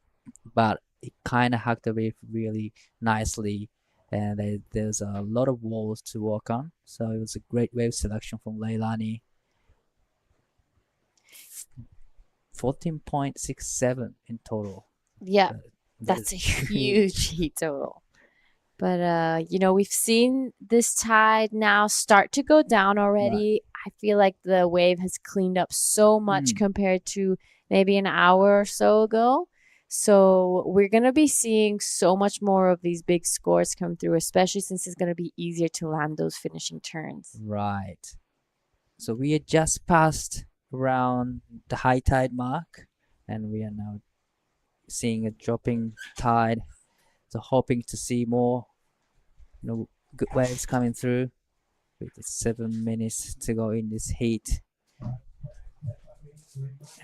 but it kind of hugged the reef really nicely. And there's a lot of walls to work on. So it was a great wave selection from Leilani. 14.67 in total. Yeah, that's a huge heat total. But, we've seen this tide now start to go down already. I feel like the wave has cleaned up so much compared to maybe an hour or so ago. So we're going to be seeing so much more of these big scores come through, especially since it's going to be easier to land those finishing turns. Right. So we had just passed around the high tide mark, and we are now seeing a dropping tide. So hoping to see more, good waves coming through with 7 minutes to go in this heat.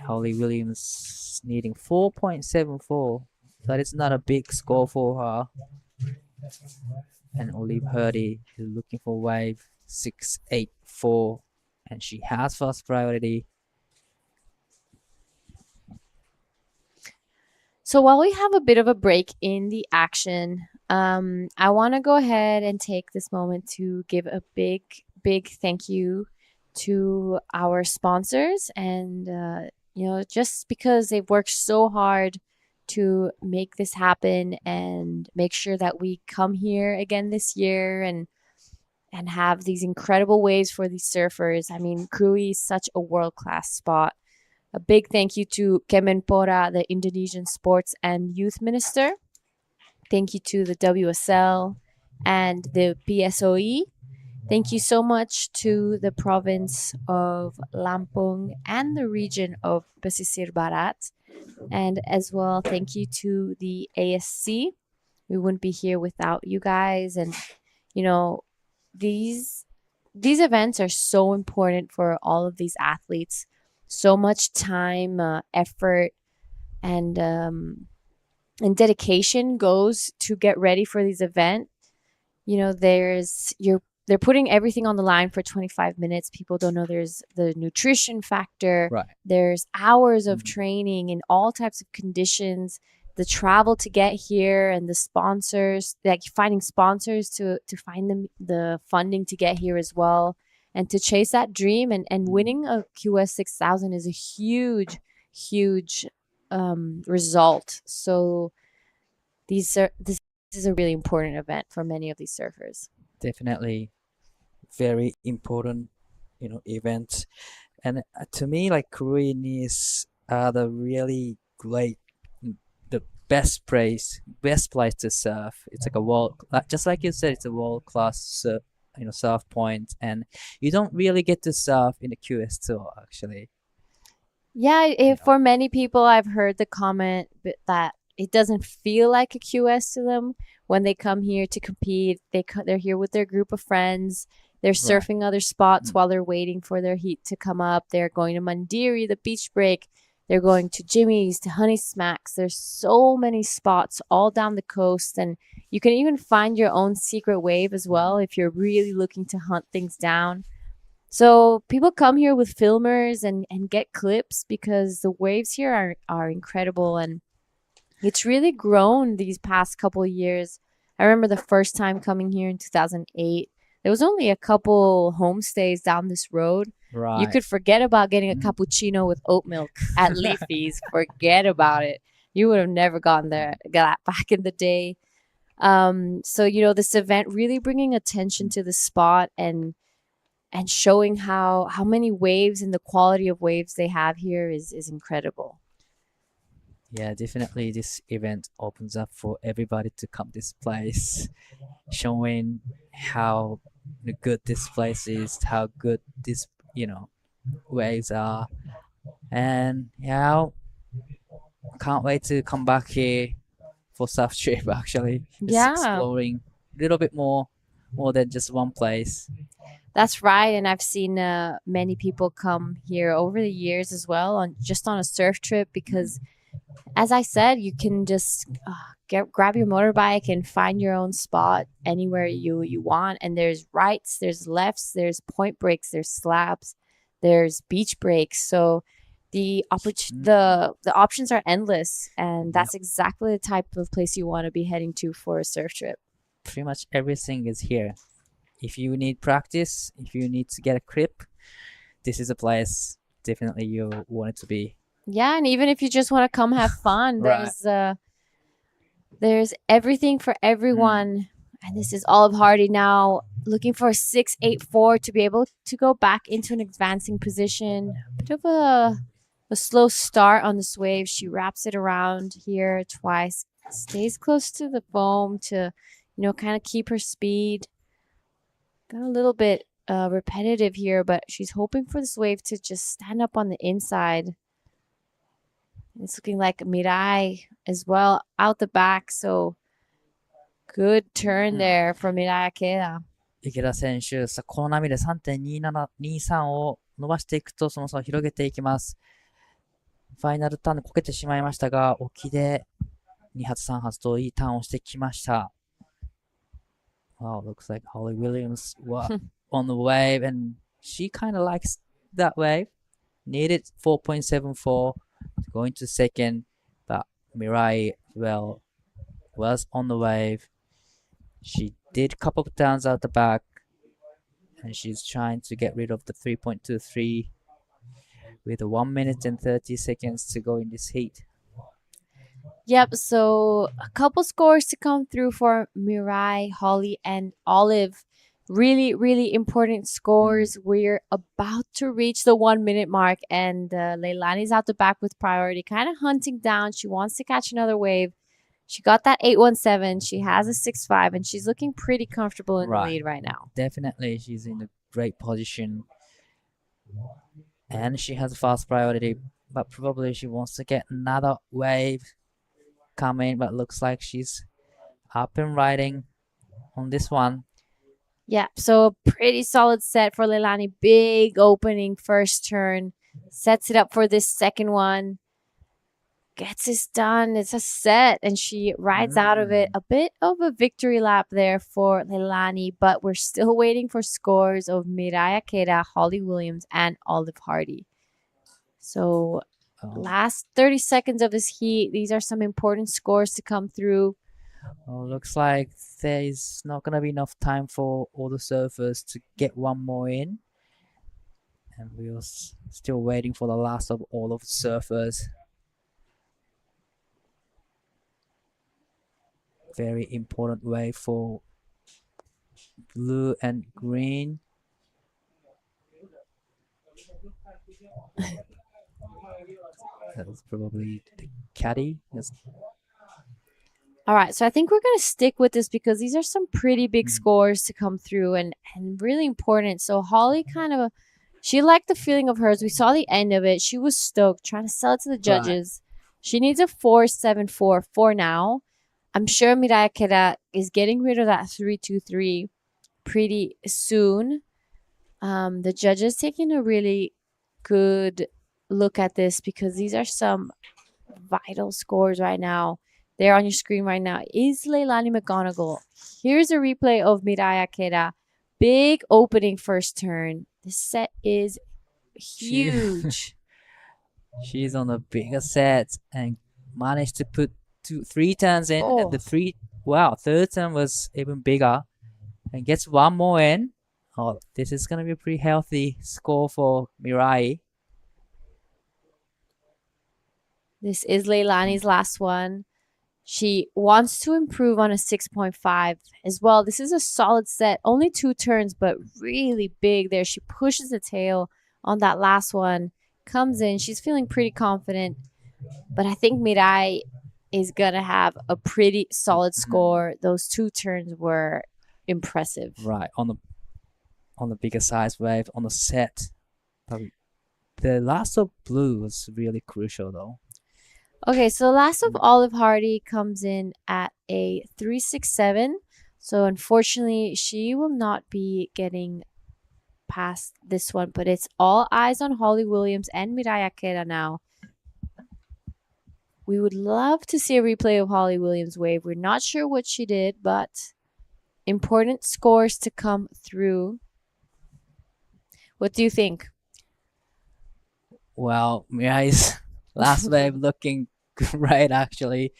Holly Williams needing 4.74. That is not a big score for her. And Olive Hurdy is looking for wave 684, and she has first priority. So while we have a bit of a break in the action, I want to go ahead and take this moment to give a big thank you to our sponsors, and just because they've worked so hard to make this happen and make sure that we come here again this year and have these incredible waves for these surfers. I mean, Krui is such a world-class spot. A big thank you to Kemenpora, the Indonesian Sports and Youth Minister. Thank you to the WSL and the PSOE. Thank you so much to the province of Lampung and the region of Pesisir Barat. And as well, thank you to the ASC. We wouldn't be here without you guys. And, these events are so important for all of these athletes. So much time, effort, and dedication goes to get ready for these events. They're putting everything on the line for 25 minutes. People don't know there's the nutrition factor. Right. There's hours of training in all types of conditions. The travel to get here and the sponsors, like finding sponsors to find them the funding to get here as well. And to chase that dream and winning a QS 6000 is a huge, huge result. So this is a really important event for many of these surfers. Definitely very important, event. And to me, like Koreans are the really great, the best place to surf. It's like just like you said, it's a world class surf point, and you don't really get to surf in the QS tour actually. Yeah, for many people, I've heard the comment that it doesn't feel like a QS to them when they come here to compete. They're here with their group of friends. They're surfing other spots while they're waiting for their heat to come up. They're going to Mandiri, the beach break. They're going to Jimmy's, to Honey Smacks. There's so many spots all down the coast, and you can even find your own secret wave as well if you're really looking to hunt things down. So people come here with filmers and get clips because the waves here are incredible, and it's really grown these past couple of years. I remember the first time coming here in 2008. There was only a couple homestays down this road. Right. You could forget about getting a cappuccino with oat milk at Leafy's. Forget about it. You would have never gotten that back in the day. So, this event really bringing attention to the spot and showing how many waves and the quality of waves they have here is incredible. Yeah, definitely this event opens up for everybody to come this place, showing how good this place is, how good this, waves are. And can't wait to come back here for Surf Trip actually. Just exploring a little bit more than just one place. That's right, and I've seen many people come here over the years as well on a surf trip because, as I said, you can just grab your motorbike and find your own spot anywhere you want. And there's rights, there's lefts, there's point breaks, there's slabs, there's beach breaks. So the options are endless, and that's exactly the type of place you want to be heading to for a surf trip. Pretty much everything is here. If you need practice, if you need to get a grip, this is a place definitely you want it to be. Yeah, and even if you just want to come have fun, there's everything for everyone. And this is Olive Hardy now looking for a 684 to be able to go back into an advancing position. Bit of a a slow start on this wave. She wraps it around here twice, stays close to the foam to, kind of keep her speed. Got a little bit repetitive here, but she's hoping for this wave to just stand up on the inside. It's looking like Mirai as well out the back, so good turn there for Mirai Akeda. 池田選手、この波で 3.2723 を伸ばしていくと、その差を広げていきます。ファイナルターンでこけてしまいましたが、沖で2発3発といいターンをしてきました。Wow, looks like Holly Williams was on the wave, and she kind of likes that wave. Needed 4.74 to go into second, but Mirai, well, was on the wave. She did a couple of turns out the back, and she's trying to get rid of the 3.23 with 1 minute and 30 seconds to go in this heat. Yep, so a couple scores to come through for Mirai, Holly, and Olive. Really, really important scores. We're about to reach the 1 minute mark, and Leilani's out the back with priority, kind of hunting down. She wants to catch another wave. She got that 817. She has a 6.5, and she's looking pretty comfortable in the lead right now. Definitely, she's in a great position. And she has fast priority, but probably she wants to get another wave coming, but looks like she's up and riding on this one. Yeah, so a pretty solid set for Leilani. Big opening first turn. Sets it up for this second one. Gets this done. It's a set, and she rides out of it. A bit of a victory lap there for Leilani, but we're still waiting for scores of Mirai Akeda, Holly Williams, and Olive Hardy. So last 30 seconds of this heat. These are some important scores to come through. Looks like there is not going to be enough time for all the surfers to get one more in. And we're still waiting for the last of all of the surfers. Very important wave for blue and green. That was probably the caddy. All right, so I think we're going to stick with this because these are some pretty big scores to come through and really important. So Holly she liked the feeling of hers. We saw the end of it. She was stoked, trying to sell it to the judges. Right. She needs a 4.74 for now. I'm sure Mirai Akeda is getting rid of that 3.23 pretty soon. The judges taking a really good look at this because these are some vital scores right now. There on your screen right now is Leilani McGonigal. Here's a replay of Mirai Akeda. Big opening first turn. This set is huge. She's on a bigger set and managed to put 3 turns in. And the third turn was even bigger. And gets one more in. Oh, this is going to be a pretty healthy score for Mirai. This is Leilani's last one. She wants to improve on a 6.5 as well. This is a solid set. Only 2 turns, but really big there. She pushes the tail on that last one. Comes in. She's feeling pretty confident. But I think Mirai is going to have a pretty solid score. Those 2 turns were impressive. Right. On the bigger size wave, on the set. The last of blue was really crucial, though. Okay, so the last of Olive Hardy comes in at a 3.67. So unfortunately, she will not be getting past this one. But it's all eyes on Holly Williams and Mirai Akeda now. We would love to see a replay of Holly Williams' wave. We're not sure what she did, but important scores to come through. What do you think? Well, Mirai's last wave looking great, actually.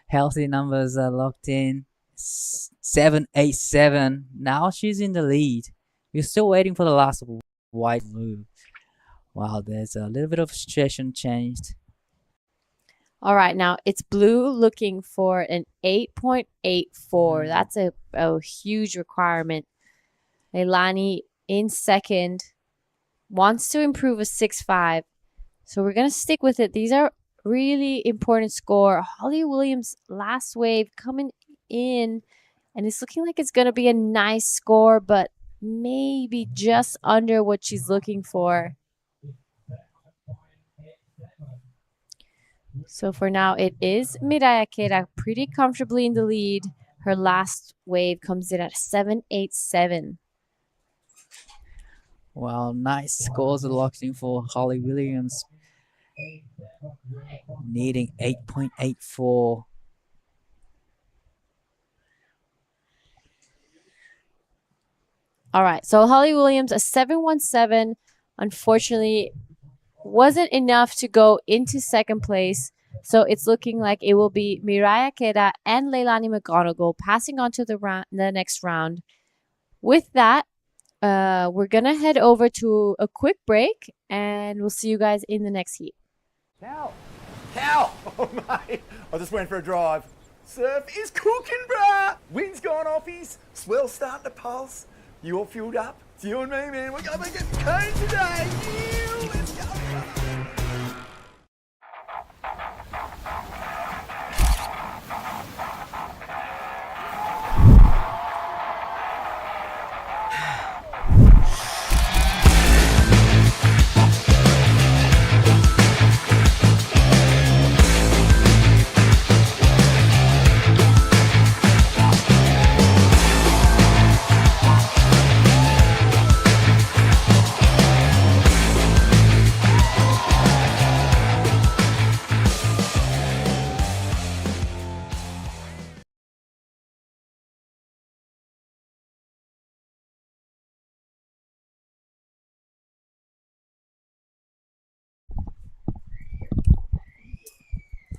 Healthy numbers are locked in. 7.87. Now she's in the lead. We're still waiting for the last white move. Wow, there's a little bit of situation changed. All right, now it's blue looking for an 8.84. That's a huge requirement. Leilani in second. Wants to improve a 6.5. So we're going to stick with it. These are really important score. Holly Williams last wave coming in, and it's looking like it's going to be a nice score, but maybe just under what she's looking for. So for now, it is Miraya Kera pretty comfortably in the lead. Her last wave comes in at 7.87. Well, nice scores are locked in for Holly Williams. Needing 8.84. All right, so Holly Williams, a 7.17, unfortunately, wasn't enough to go into second place. So it's looking like it will be Miraya Keda and Leilani McGonigal passing on to the next round. With that, we're going to head over to a quick break, and we'll see you guys in the next heat. Cow! Oh, mate, I just went for a drive. Surf is cooking, bruh! Wind's gone offies, swell's starting to pulse. You all fueled up? It's you and me, man. We're going to get cone today. Yeah, let's go, brother.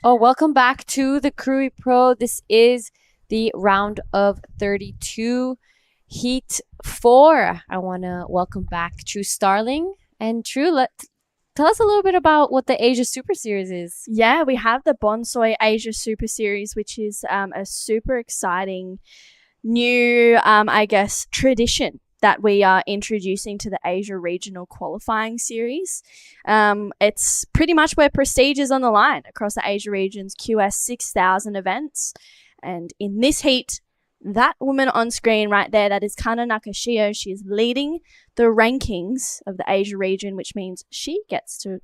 Oh, welcome back to the Krui Pro. This is the round of 32, Heat 4. I want to welcome back True Starling. And True, tell us a little bit about what the Asia Super Series is. Yeah, we have the Bonsoi Asia Super Series, which is a super exciting new, tradition that we are introducing to the Asia Regional Qualifying Series. It's pretty much where prestige is on the line across the Asia region's QS 6000 events. And in this heat, that woman on screen right there, that is Kana Nakashio. She is leading the rankings of the Asia region, which means she gets to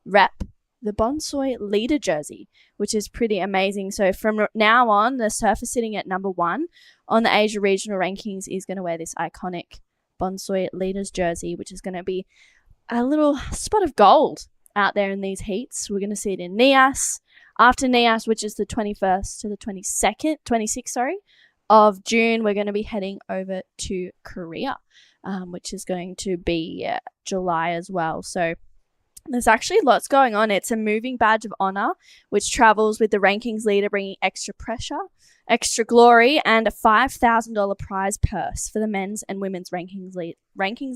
rep the Bonsoi leader jersey, which is pretty amazing. So from now on, the surfer sitting at number 1 on the Asia regional rankings is going to wear this iconic Bonsoi leaders jersey, which is going to be a little spot of gold out there in these heats. We're going to see it in Nias. After Nias, which is the 21st to the 26th of June, we're going to be heading over to Korea, which is going to be July as well. So there's actually lots going on. It's a moving badge of honor, which travels with the rankings leader, bringing extra pressure, extra glory, and a $5,000 prize purse for the men's and women's rankings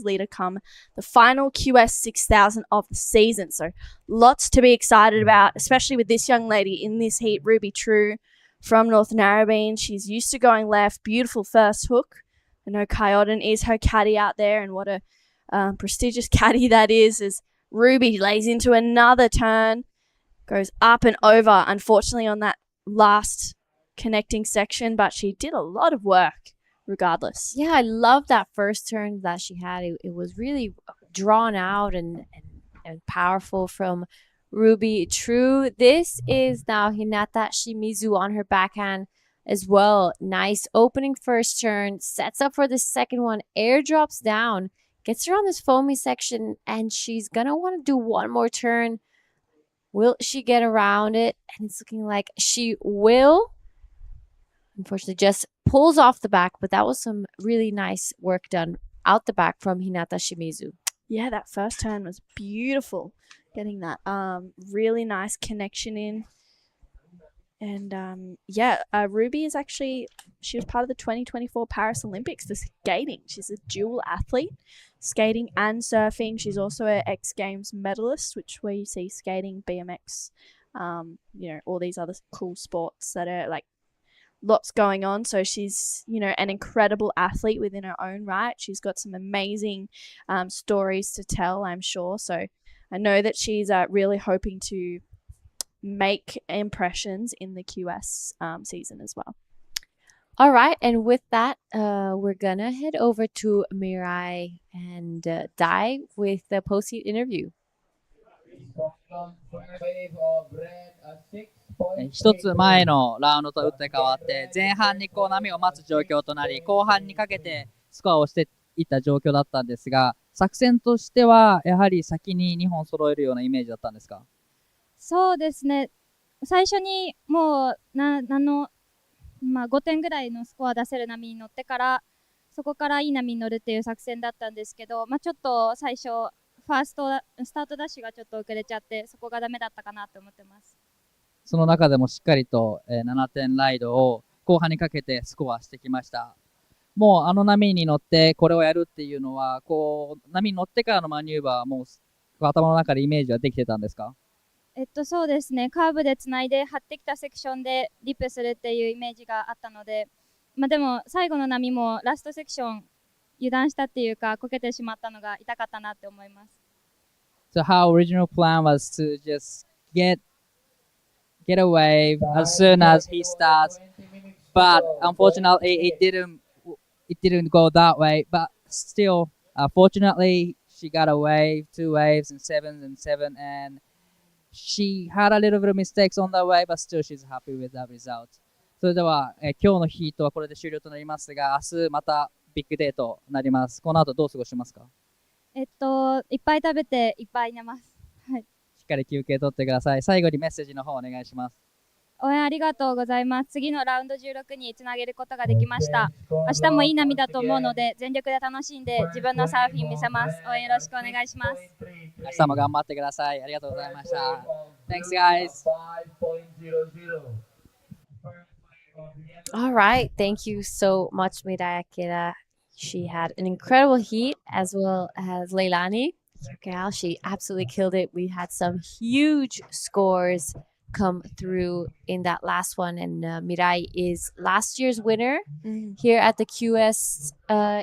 leader come the final QS 6000 of the season. So lots to be excited about, especially with this young lady in this heat, Ruby True from North Narrabeen. She's used to going left. Beautiful first hook. I know Kai Odden is her caddy out there, and what a prestigious caddy that is, as Ruby lays into another turn, goes up and over, unfortunately, on that last connecting section, but she did a lot of work regardless. Yeah, I love that first turn that she had. It was really drawn out and powerful from Ruby True. This is now Hinata Shimizu on her backhand as well. Nice opening first turn, sets up for the second one, airdrops down, gets her on this foamy section, and she's going to want to do one more turn. Will she get around it? And it's looking like she will. Unfortunately, just pulls off the back, but that was some really nice work done out the back from Hinata Shimizu. Yeah, that first turn was beautiful. Getting that really nice connection in. And Ruby is actually, she was part of the 2024 Paris Olympics for skating. She's a dual athlete, skating and surfing. She's also an X Games medalist, where you see skating, BMX, all these other cool sports that are like lots going on. So she's, an incredible athlete within her own right. She's got some amazing stories to tell, I'm sure. So I know that she's really hoping to make impressions in the QS season as well. All right, and with that, we're gonna head over to Mirai and Dai with the post-heat interview. 一つ前のラウンドと打って変わって前半にこう波を待つ状況となり後半にかけてスコアをしていった状況だったんですが作戦としてはやはり先に2本揃えるようなイメージだったんですか？そうですね最初にもう5点ぐらいのスコア出せる波に乗ってからそこからいい波に乗るっていう作戦だったんですけど、ちょっと最初スタートダッシュがちょっと遅れちゃってそこがダメだったかなと思ってます。その中でもしっかりと7点ライドを後半にかけてスコアしてきました。もうあの波に乗ってこれをやるっていうのはこう波に乗ってからのマニューバーはもう頭の中でイメージはできてたんですか？そうですねカーブでつないで張ってきたセクションでリップするっていうイメージがあったので、でも最後の波もラストセクション油断したっていうかこけてしまったのが痛かったなって思います。So how original plan was to just get a wave as soon as he starts, but unfortunately it didn't go that way. But still, fortunately, she got a wave, 2 waves, and 7 and 7, and she had a little bit of mistakes on the way, but still she's happy with that result. それでは、今日のヒートはこれで終了となりますが、明日またビッグデーとなります。この後どう過ごしますか？いっぱい食べていっぱい寝ます。はい。しっかり休憩取ってください。最後にメッセージの方お願いします。応援ありがとうございます。次のラウンド16につなげることができました。明日もいい波だと思うので、全力で楽しんで自分のサーフィン見せます。応援よろしくお願いします。明日も頑張ってください。ありがとうございました。Thanks, guys. All right, thank you so much, Mirai Akira. She had an incredible heat as well as Leilani. Gal, she absolutely killed it. We had some huge scores come through in that last one, and Mirai is last year's winner here at the QS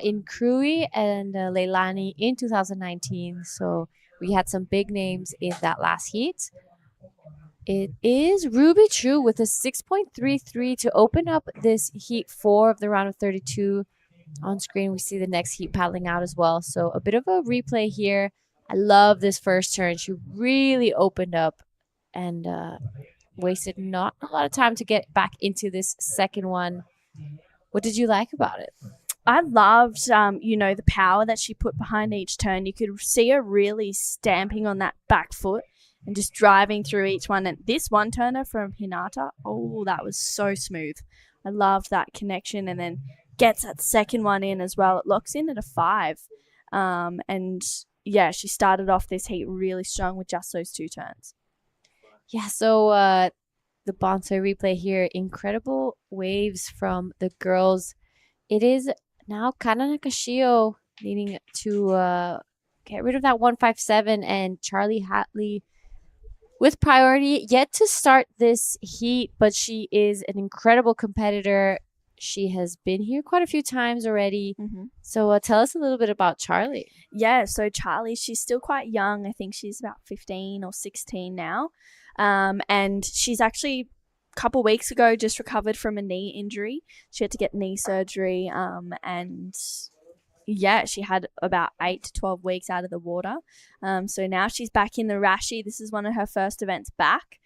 in Krui, and Leilani in 2019. So we had some big names in that last heat. It is Ruby True with a 6.33 to open up this heat 4 of the round of 32. On screen, we see the next heat paddling out as well. So a bit of a replay here. I love this first turn. She really opened up and wasted not a lot of time to get back into this second one. What did you like about it? I loved, the power that she put behind each turn. You could see her really stamping on that back foot and just driving through each one. And this one turner from Hinata, that was so smooth. I loved that connection, and then gets that second one in as well. It locks in at a 5. And yeah, she started off this heat really strong with just those 2 turns. Yeah, so the bonsai replay here, incredible waves from the girls. It is now Kana Nakashio needing to get rid of that 157, and Charlie Hatley with priority yet to start this heat, but she is an incredible competitor. She has been here quite a few times already. So tell us a little bit about Charlie. Yeah, so Charlie, she's still quite young. I think she's about 15 or 16 now. And she's actually a couple weeks ago just recovered from a knee injury. She had to get knee surgery. And yeah, she had about 8 to 12 weeks out of the water. So now she's back in the Rashi. This is one of her first events back.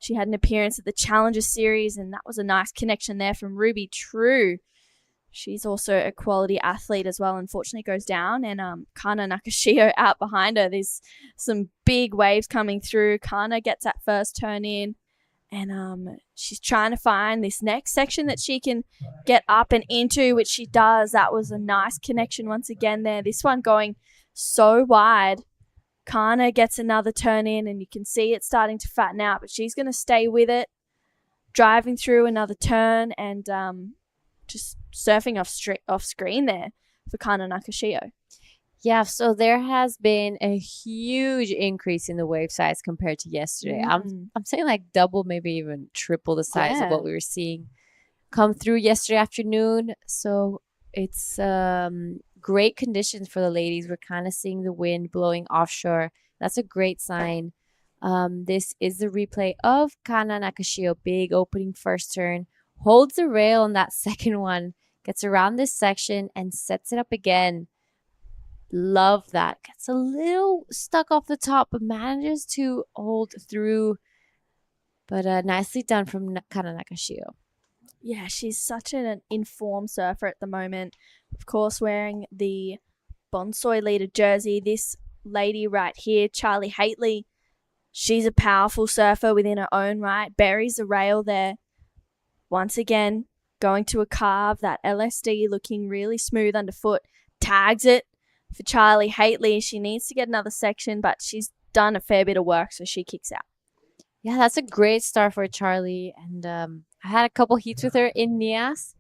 She had an appearance at the Challenger Series, and that was a nice connection there from Ruby True. She's also a quality athlete as well. Unfortunately, goes down, and Kana Nakashio out behind her. There's some big waves coming through. Kana gets that first turn in, and she's trying to find this next section that she can get up and into, which she does. That was a nice connection once again there. This one going so wide. Kana gets another turn in, and you can see it starting to fatten out, but she's going to stay with it, driving through another turn, and just surfing off screen there for Kana Nakashio. Yeah, so there has been a huge increase in the wave size compared to yesterday. I'm saying like double, maybe even triple the size of what we were seeing come through yesterday afternoon. So it's great conditions for the ladies. We're kind of seeing the wind blowing offshore. That's a great sign. This is the replay of Kana Nakashio. Big opening first turn. Holds the rail on that second one. Gets around this section and sets it up again. Love that. Gets a little stuck off the top, but manages to hold through. But nicely done from Kana Nakashio. Yeah, she's such an informed surfer at the moment. Of course, wearing the Bonsoi leader jersey. This lady right here, Charlie Haitley, she's a powerful surfer within her own right. Buries the rail there. Once again, going to a carve. That LSD looking really smooth underfoot. Tags it for Charlie Haitley. She needs to get another section, but she's done a fair bit of work, so she kicks out. Yeah, that's a great start for Charlie. And I had a couple heats with her in Nias.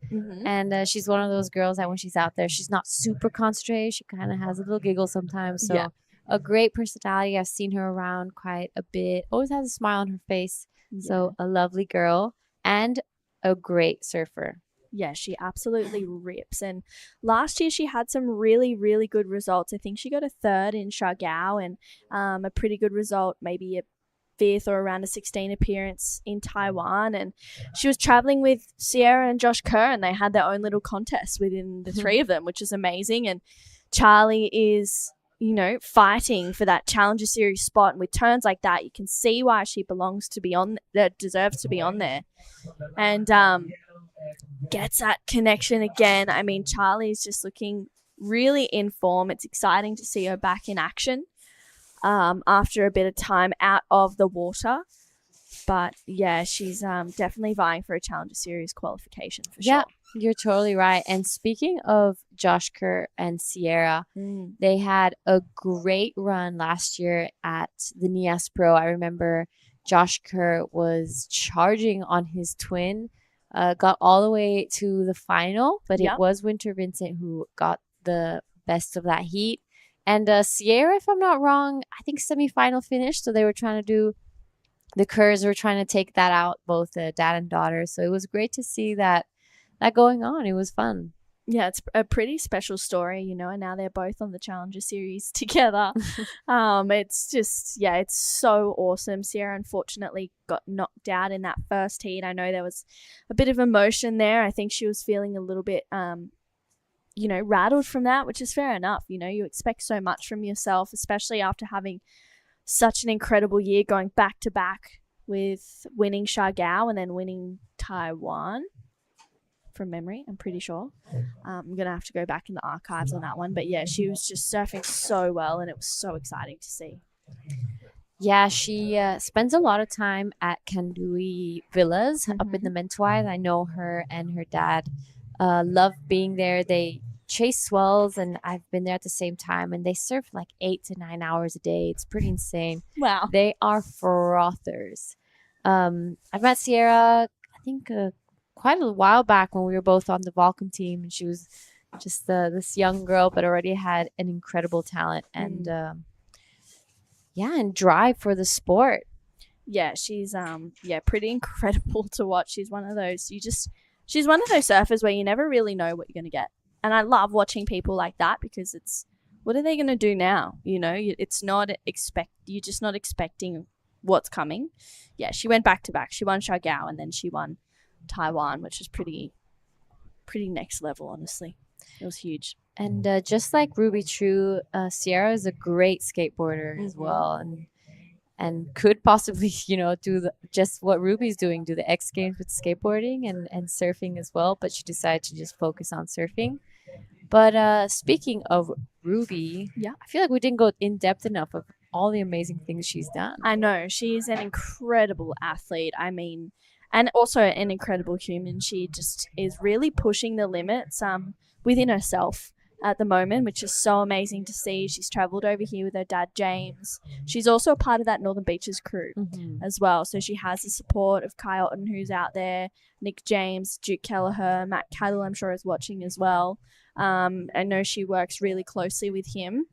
And she's one of those girls that when she's out there, she's not super concentrated. She kind of has a little giggle sometimes. So Yeah. a great personality. I've seen her around quite a bit. Always has a smile on her face. So a lovely girl and a great surfer. Yeah, she absolutely rips. And last year she had some really, really good results. I think she got a third in Shagao and a pretty good result, maybe a fifth or around a 16 appearance in Taiwan. And she was traveling with Sierra and Josh Kerr, and they had their own little contest within the three of them, which is amazing. And Charlie is, you know, fighting for that Challenger Series spot. And with turns like that, you can see why she belongs to be on, that deserves to be on there. And gets that connection again. I mean, Charlie's just looking really in form. It's exciting to see her back in action after a bit of time out of the water. But yeah, she's definitely vying for a Challenger Series qualification for sure. Yeah, you're totally right. And speaking of Josh Kerr and Sierra, they had a great run last year at the Nias Pro. I remember Josh Kerr was charging on his twin, got all the way to the final, but Yep. it was Winter Vincent who got the best of that heat. And Sierra, if I'm not wrong, I think semifinal finish. So they were trying to do, the Kerrs were trying to take that out, both dad and daughter. So it was great to see that going on. It was fun. Yeah, it's a pretty special story, you know, and now they're both on the Challenger Series together. It's just, yeah, it's so awesome. Sierra unfortunately got knocked out in that first heat. I know there was a bit of emotion there. I think she was feeling a little bit, you know, rattled from that, which is fair enough. You know, you expect so much from yourself, especially after having such an incredible year, going back to back with winning Shagao and then winning Taiwan. From memory, I'm pretty sure. I'm gonna have to go back in the archives on that one, but yeah, she was just surfing so well, and it was so exciting to see. Yeah, she spends a lot of time at Kandui Villas up in the Mentawai. I know her and her dad love being there. They chase swells, and I've been there at the same time, and they surf like 8 to 9 hours a day. It's pretty insane. Wow. They are frothers. I've met Sierra, I think, quite a while back when we were both on the Vulcan team, and she was just this young girl, but already had an incredible talent and and drive for the sport. Yeah, she's pretty incredible to watch. She's one of those she's one of those surfers where you never really know what you're gonna get, and I love watching people like that because it's, what are they gonna do now? You know, it's not you're just not expecting what's coming. Yeah, she went back to back. She won Shagao and then she won Taiwan, which is pretty next level, honestly. It was huge. And just like Ruby True, Sierra is a great skateboarder as well, and could possibly, you know, do just what Ruby's doing, do the X Games with skateboarding and surfing as well. But she decided to just focus on surfing. But speaking of Ruby, I feel like we didn't go in depth enough of all the amazing things she's done. I know, she's an incredible athlete. I mean, and also an incredible human. She just is really pushing the limits within herself at the moment, which is so amazing to see. She's travelled over here with her dad, James. She's also a part of that Northern Beaches crew as well. So she has the support of Kai Otten, who's out there, Nick James, Duke Kelleher, Matt Cattle, I'm sure is watching as well. I know she works really closely with him.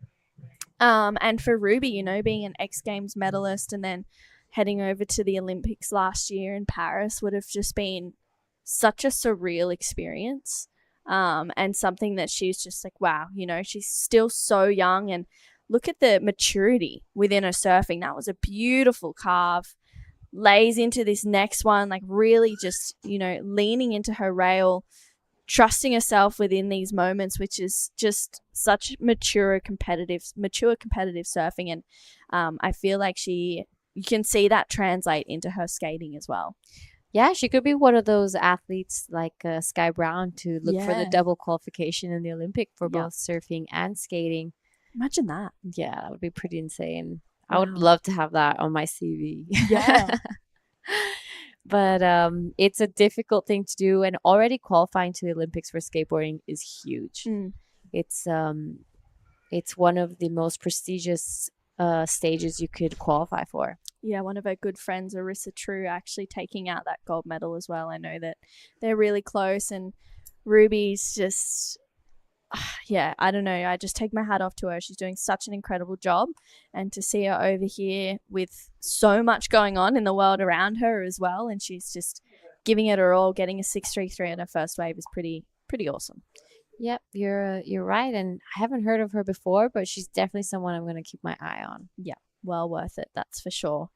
And for Ruby, you know, being an X Games medalist and then heading over to the Olympics last year in Paris would have just been such a surreal experience. And something that she's just like, wow, she's still so young, and look at the maturity within her surfing. That was a beautiful carve. Lays into this next one, like really just, leaning into her rail, trusting herself within these moments, which is just such mature competitive surfing. And I feel like you can see that translate into her skating as well. Yeah, she could be one of those athletes like Sky Brown to look for the double qualification in the Olympic for both surfing and skating. Imagine that. Yeah, that would be pretty insane. I would love to have that on my CV. Yeah. But it's a difficult thing to do, and already qualifying to the Olympics for skateboarding is huge. It's one of the most prestigious stages you could qualify for. Yeah, one of her good friends, Arissa True, actually taking out that gold medal as well. I know that they're really close, and Ruby's just, I don't know. I just take my hat off to her. She's doing such an incredible job, and to see her over here with so much going on in the world around her as well, and she's just giving it her all, getting a 6.33 on her first wave is pretty awesome. Yep, you're right, and I haven't heard of her before, but she's definitely someone I'm going to keep my eye on. Yeah, well worth it, that's for sure.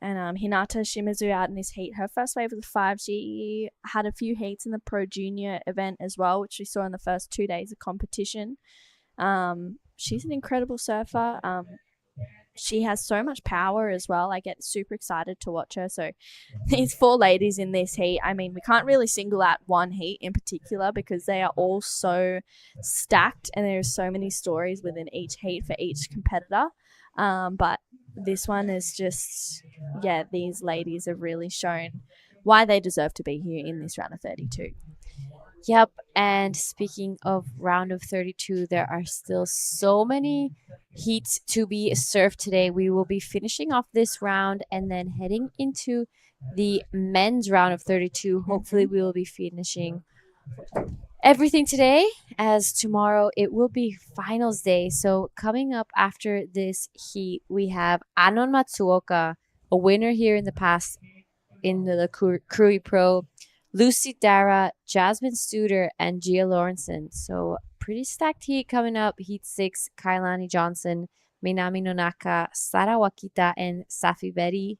And Hinata Shimizu out in this heat. Her first wave was a 5. She had a few heats in the Pro Junior event as well, which we saw in the first 2 days of competition. She's an incredible surfer. She has so much power as well. I get super excited to watch her. So these 4 ladies in this heat, I mean, we can't really single out one heat in particular because they are all so stacked, and there are so many stories within each heat for each competitor. But this one is just, these ladies have really shown why they deserve to be here in this round of 32. Yep, and speaking of round of 32, there are still so many heats to be surfed today. We will be finishing off this round and then heading into the men's round of 32. Hopefully we will be finishing everything today, as tomorrow it will be finals day. So coming up after this heat, we have Anon Matsuoka, a winner here in the past in the Krui Pro, Lucy Dara, Jasmine Studer, and Gia Lawrenson. So pretty stacked heat coming up. Heat 6, Kailani Johnson, Minami Nonaka, Sara Wakita, and Safi Betty.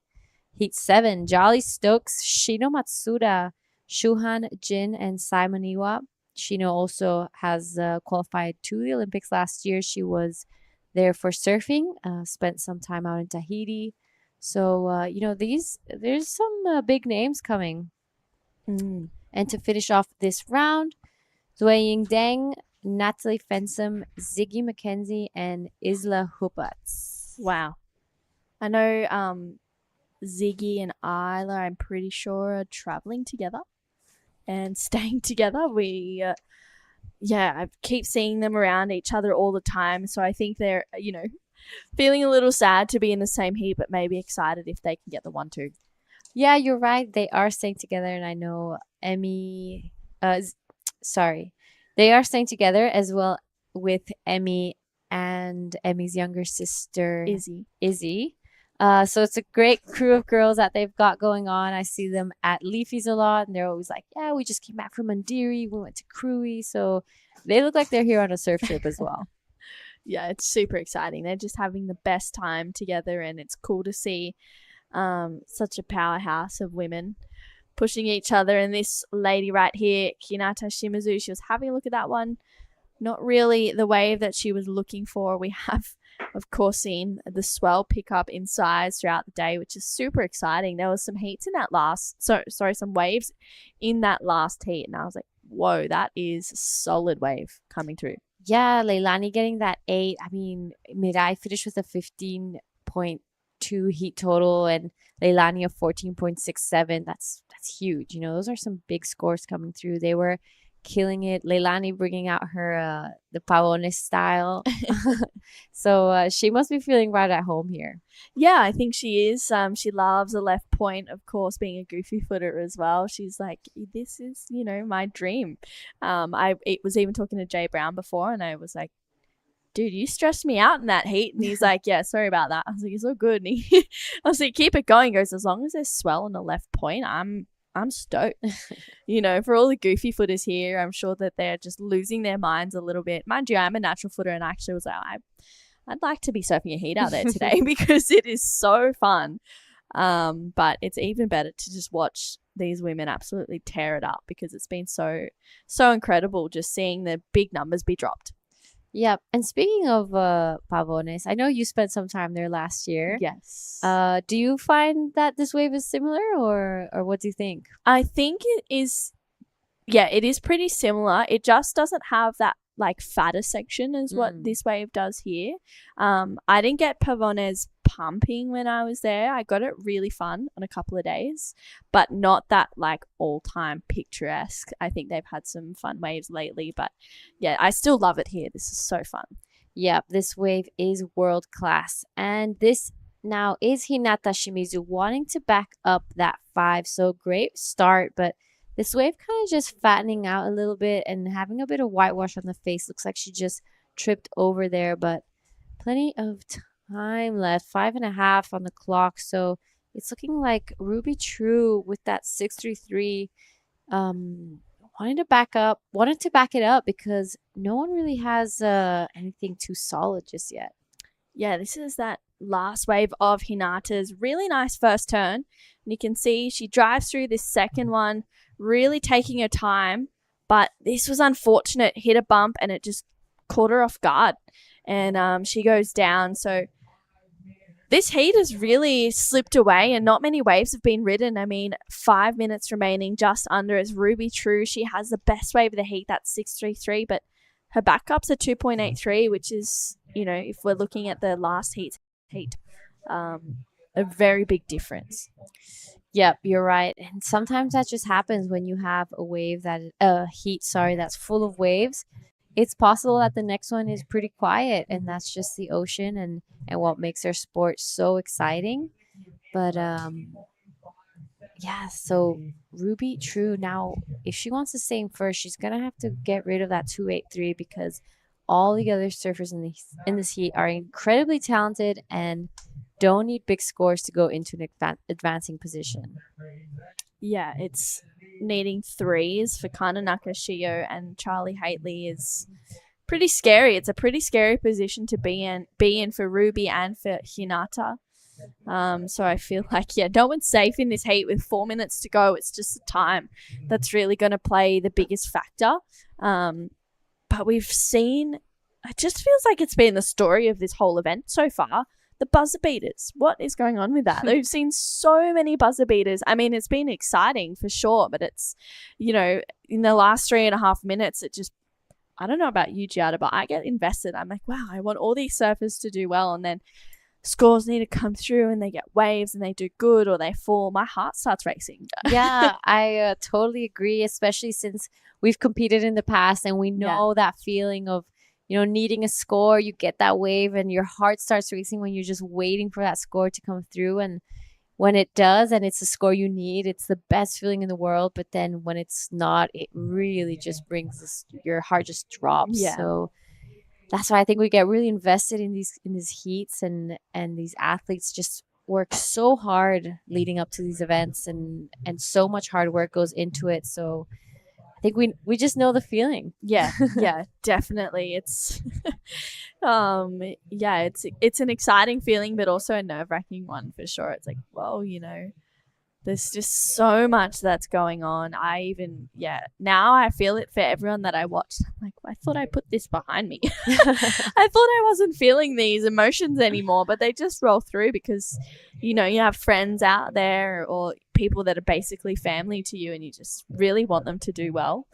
Heat 7, Jolly Stokes, Shino Matsuda, Shuhan Jin, and Simon Iwa. Shino also has qualified to the Olympics last year. She was there for surfing, spent some time out in Tahiti. So, there's some big names coming. And to finish off this round, Zui Deng, Natalie Fensom, Ziggy McKenzie, and Isla Hupats. Wow. I know Ziggy and Isla, I'm pretty sure, are traveling together and staying together. I keep seeing them around each other all the time. So I think they're, feeling a little sad to be in the same heat, but maybe excited if they can get the 1-2. Yeah, you're right. They are staying together, and I know they are staying together as well with Emmy and Emmy's younger sister, Izzy. So it's a great crew of girls that they've got going on. I see them at Leafy's a lot, and they're always like, yeah, we just came back from Mandiri. We went to Krui. So they look like they're here on a surf trip as well. Yeah, it's super exciting. They're just having the best time together, and it's cool to see such a powerhouse of women pushing each other. And this lady right here, Hinata Shimizu, she was having a look at that one. Not really the wave that she was looking for. We have, of course, seen the swell pick up in size throughout the day, which is super exciting. There was some heats in that some waves in that last heat, and I was like, whoa, that is a solid wave coming through. Yeah, Leilani getting that 8. I mean, Mirai finished with a 15.2 heat total, and Leilani a 14.67. That's huge. Those are some big scores coming through. They were killing it. Leilani bringing out her the pavones style. So she must be feeling right at home here. Yeah, I think she is. She loves the left point, of course, being a goofy footer as well. She's like, this is, my dream. I was even talking to Jay Brown before, and I was like, dude, you stressed me out in that heat. And he's like, yeah, sorry about that. I was like, it's all good. And I was like, keep it going. He goes, as long as there's swell on the left point, I'm I'm stoked. For all the goofy footers here, I'm sure that they're just losing their minds a little bit. Mind you, I'm a natural footer and I actually was like, I'd like to be surfing a heat out there today because it is so fun. But it's even better to just watch these women absolutely tear it up because it's been so incredible just seeing the big numbers be dropped. Yep. And speaking of pavones, I know you spent some time there last year. Yes. Do you find that this wave is similar or what do you think? I think it is, it is pretty similar. It just doesn't have that like fatter section as what this wave does here. I didn't get pavones pumping when I was there. I got it really fun on a couple of days, but not that like all-time picturesque. I think they've had some fun waves lately, but yeah, I still love it here. This is so fun. Yep, this wave is world class. And this now is Hinata Shimizu wanting to back up that 5. So great start, but this wave kind of just fattening out a little bit and having a bit of whitewash on the face. Looks like she just tripped over there, but plenty of time left. 5.5 on the clock. So it's looking like Ruby True with that 633 wanted to back it up because no one really has anything too solid just yet. Yeah, this is that last wave of Hinata's really nice first turn. And you can see she drives through this second one, really taking her time. But this was unfortunate, hit a bump and it just caught her off guard. And she goes down. So this heat has really slipped away and not many waves have been ridden. I mean, 5 minutes remaining, just under is Ruby True. She has the best wave of the heat, that's 633, but her backup's a 2.83, which is, if we're looking at the last heat, a very big difference. Yep, you're right. And sometimes that just happens when you have a wave that's full of waves. It's possible that the next one is pretty quiet, and that's just the ocean and what makes our sport so exciting. But so Ruby True now, if she wants to stay in first, she's gonna have to get rid of that 283 because all the other surfers in this heat are incredibly talented and don't need big scores to go into an advancing position. Yeah, it's needing 3s for Kana Nakashio and Charlie Haitley is pretty scary. It's a pretty scary position to be in for Ruby and for Hinata. So I feel like, no one's safe in this heat with 4 minutes to go. It's just the time that's really going to play the biggest factor. But we've seen, it just feels like it's been the story of this whole event so far. The buzzer beaters. What is going on with that? We've seen so many buzzer beaters. I mean, it's been exciting for sure, but it's, in the last 3.5 minutes, it just, I don't know about you, Giada, but I get invested. I'm like, wow, I want all these surfers to do well. And then scores need to come through and they get waves and they do good or they fall. My heart starts racing. Yeah, I totally agree, especially since we've competed in the past and we know that feeling of, needing a score. You get that wave and your heart starts racing when you're just waiting for that score to come through. And when it does and it's the score you need, it's the best feeling in the world. But then when it's not, it really just brings this, your heart just drops. Yeah. So that's why I think we get really invested in these heats and these athletes just work so hard leading up to these events and so much hard work goes into it. So I think we just know the feeling. Yeah, definitely. It's it's an exciting feeling, but also a nerve-wracking one for sure. It's like, whoa, there's just so much that's going on. Now I feel it for everyone that I watched. I'm like, I thought I put this behind me. I thought I wasn't feeling these emotions anymore, but they just roll through because, you have friends out there or people that are basically family to you and you just really want them to do well.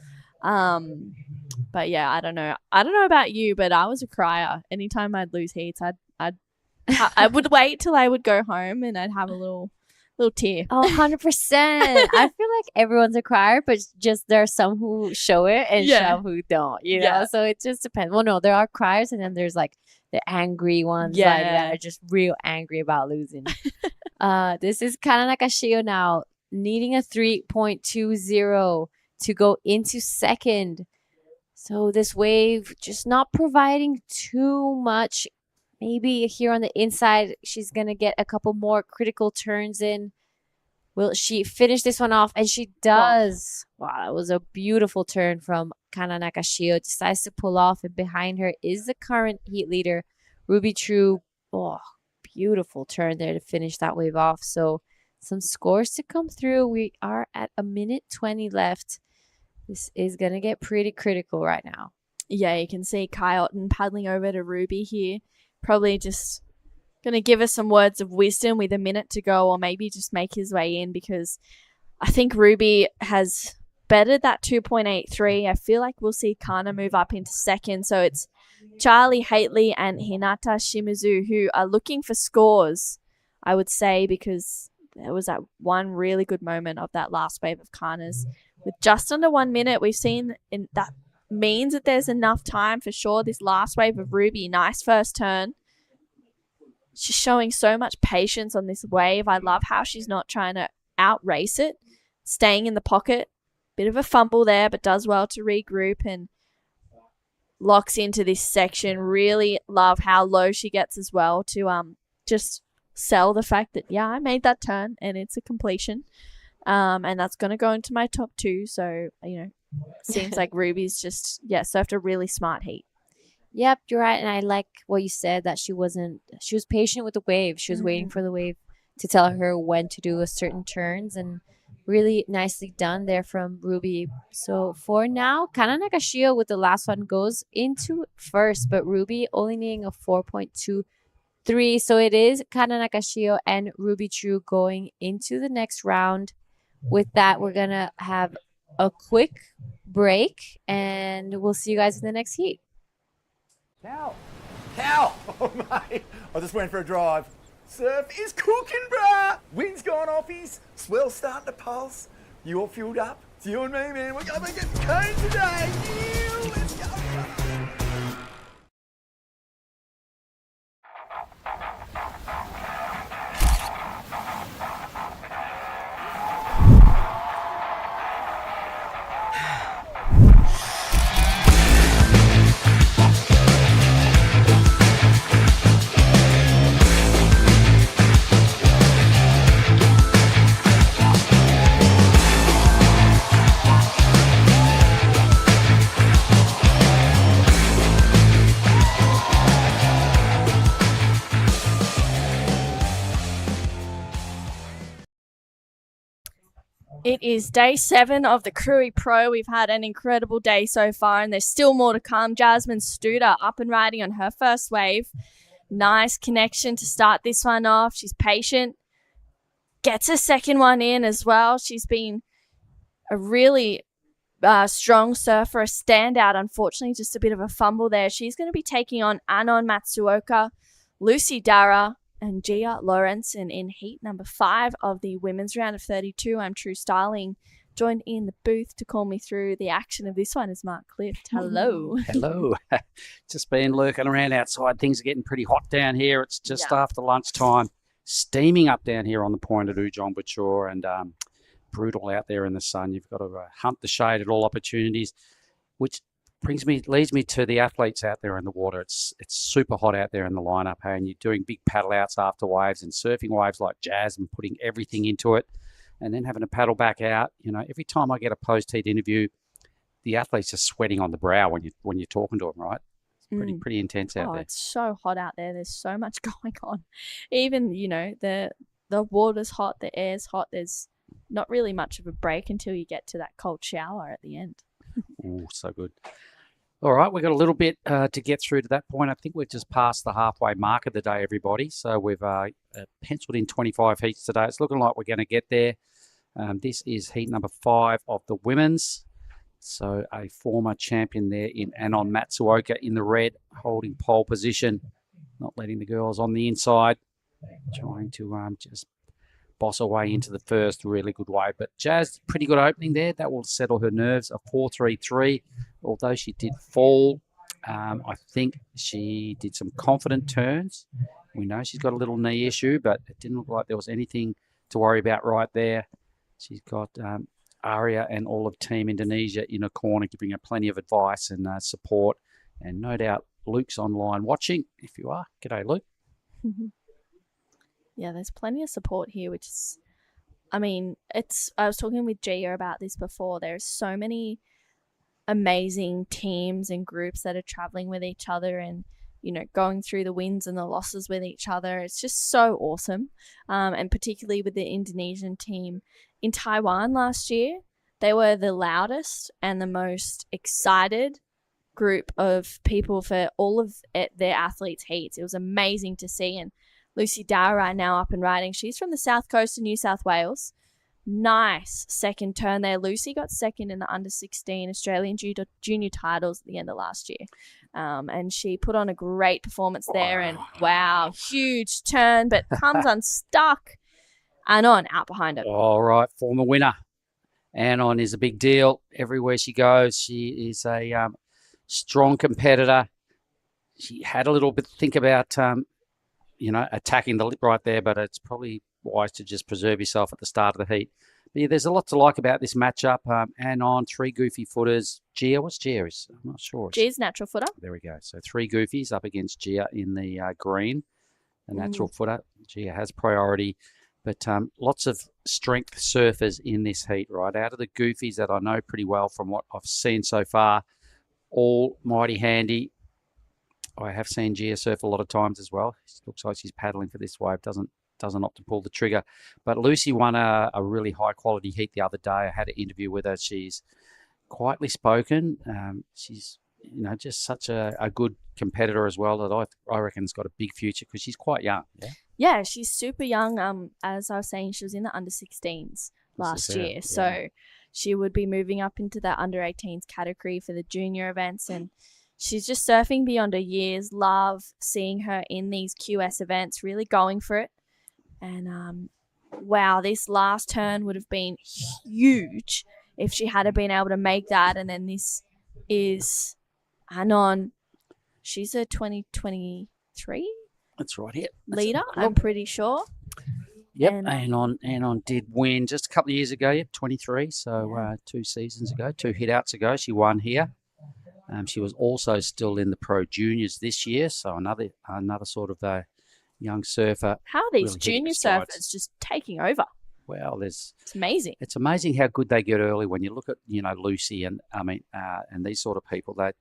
But yeah, I don't know about you, but I was a crier. Anytime I'd lose heats, I would wait till I would go home and I'd have a little tear. Oh, 100%. I feel like everyone's a crier, but just there are some who show it and some who don't, So it just depends. Well, no, there are criers and then there's like the angry ones that are just real angry about losing. This is Kana Nakashio now needing a 3.20 to go into second. So this wave just not providing too much. Maybe here on the inside, she's going to get a couple more critical turns in Will she finish this one off? And she does. Wow, that was a beautiful turn from Kana Nakashio. Decides to pull off, and behind her is the current heat leader, Ruby True. Oh, beautiful turn there to finish that wave off. So some scores to come through. We are at 1:20 left. This is going to get pretty critical right now. Yeah, you can see Kai Otten paddling over to Ruby here. Probably just going to give us some words of wisdom with a minute to go, or maybe just make his way in, because I think Ruby has bettered that 2.83. I feel like we'll see Kana move up into second. So it's Charlie Haitley and Hinata Shimizu who are looking for scores, I would say, because there was that one really good moment of that last wave of Kana's. With just under 1 minute, we've seen that means that there's enough time for sure. This last wave of Ruby, nice first turn. She's showing so much patience on this wave. I love how she's not trying to outrace it, staying in the pocket. Bit of a fumble there, but does well to regroup and locks into this section. Really love how low she gets as well to just sell the fact that, yeah, I made that turn and it's a completion. And that's going to go into my top 2. So, seems like Ruby's just, surfed a really smart heat. Yep, you're right. And I like what you said, that she was patient with the wave. She was waiting for the wave to tell her when to do a certain turns, and really nicely done there from Ruby. So for now, Kana Nakashio with the last one goes into first, but Ruby only needing a 4.23. So it is Kana Nakashio and Ruby True going into the next round. With that, we're going to have a quick break, and we'll see you guys in the next heat. Cow! Oh, mate. I just went for a drive. Surf is cooking, bruh! Wind's gone offies, swell's starting to pulse. You all fueled up? It's you and me, man. We're going to get cone today. Yeah, let's go, brother. It is day 7 of the Krui Pro. We've had an incredible day so far, and there's still more to come. Jasmine Studer up and riding on her first wave. Nice connection to start this one off. She's patient. Gets a second one in as well. She's been a really strong surfer, a standout. Unfortunately, just a bit of a fumble there. She's going to be taking on Anon Matsuoka, Lucy Dara, and Gia Lawrence in heat number 5 of the women's round of 32. I'm True Starling. Joined in the booth to call me through the action of this one is Mark Clift. Hello. Hello. Just been lurking around outside. Things are getting pretty hot down here. It's just after lunchtime. Steaming up down here on the point at Ujong Bachor, and brutal out there in the sun. You've got to hunt the shade at all opportunities, which leads me to the athletes out there in the water. It's super hot out there in the lineup, hey, and you're doing big paddle outs after waves and surfing waves like jazz and putting everything into it, and then having to paddle back out. Every time I get a post-heat interview, the athletes are sweating on the brow when you're talking to them, right? It's pretty intense out there. It's so hot out there. There's so much going on. Even, the water's hot, the air's hot. There's not really much of a break until you get to that cold shower at the end. Oh, so good. All right, we've got a little bit to get through to that point. I think we've just passed the halfway mark of the day, everybody. So we've penciled in 25 heats today. It's looking like we're going to get there. This is heat number 5 of the women's. So a former champion there in Anon Matsuoka in the red, holding pole position, not letting the girls on the inside, trying to just boss her way into the first really good wave. But Jazz, pretty good opening there. That will settle her nerves. A 4.33, although she did fall. I think she did some confident turns. We know she's got a little knee issue, but it didn't look like there was anything to worry about right there. She's got Aria and all of Team Indonesia in a corner, giving her plenty of advice and support. And no doubt Luke's online watching. If you are, g'day, Luke. Yeah, there's plenty of support here, which is I mean, I was talking with Gia about this before. There's so many amazing teams and groups that are traveling with each other and, you know, going through the wins and the losses with each other. It's just so awesome. And particularly with the Indonesian team in Taiwan last year, they were the loudest and the most excited group of people for all of their athletes' heats. It was amazing to see. And Lucy Dowright now up and riding. She's from the south coast of New South Wales. Nice second turn there. Lucy got second in the under-16 Australian junior titles at the end of last year. And she put on a great performance there. And wow, huge turn, but comes unstuck. Anon out behind her. All right, former winner. Anon is a big deal. Everywhere she goes, she is a strong competitor. She had a little bit to think about, attacking the lip right there, but it's probably wise to just preserve yourself at the start of the heat. But yeah, there's a lot to like about this matchup. Anon, 3 goofy footers. Gia, what's Gia? I'm not sure. Gia's natural footer. There we go. So 3 goofies up against Gia in the green. The natural footer. Gia has priority. But lots of strength surfers in this heat, right? Out of the goofies that I know pretty well from what I've seen so far, all mighty handy. I have seen Gia surf a lot of times as well. It looks like she's paddling for this wave, doesn't opt to pull the trigger. But Lucy won a really high-quality heat the other day. I had an interview with her. She's quietly spoken. She's just such a good competitor as well that I reckon has got a big future because she's quite young. Yeah, she's super young. As I was saying, she was in the under-16s last year. Yeah. So she would be moving up into the under-18s category for the junior events. And she's just surfing beyond her years. Love seeing her in these QS events, really going for it. And wow, this last turn would have been huge if she had been able to make that. And then this is Anon. She's a 2023 That's right here. leader, I'm pretty sure. Yep, And Anon did win just a couple of years ago. Yep, 23. So 2 seasons ago, 2 hit-outs ago, she won here. She was also still in the Pro Juniors this year. So another sort of a young surfer. How are these really junior surfers just taking over? Well, It's amazing. It's amazing how good they get early when you look at, Lucy and and these sort of people that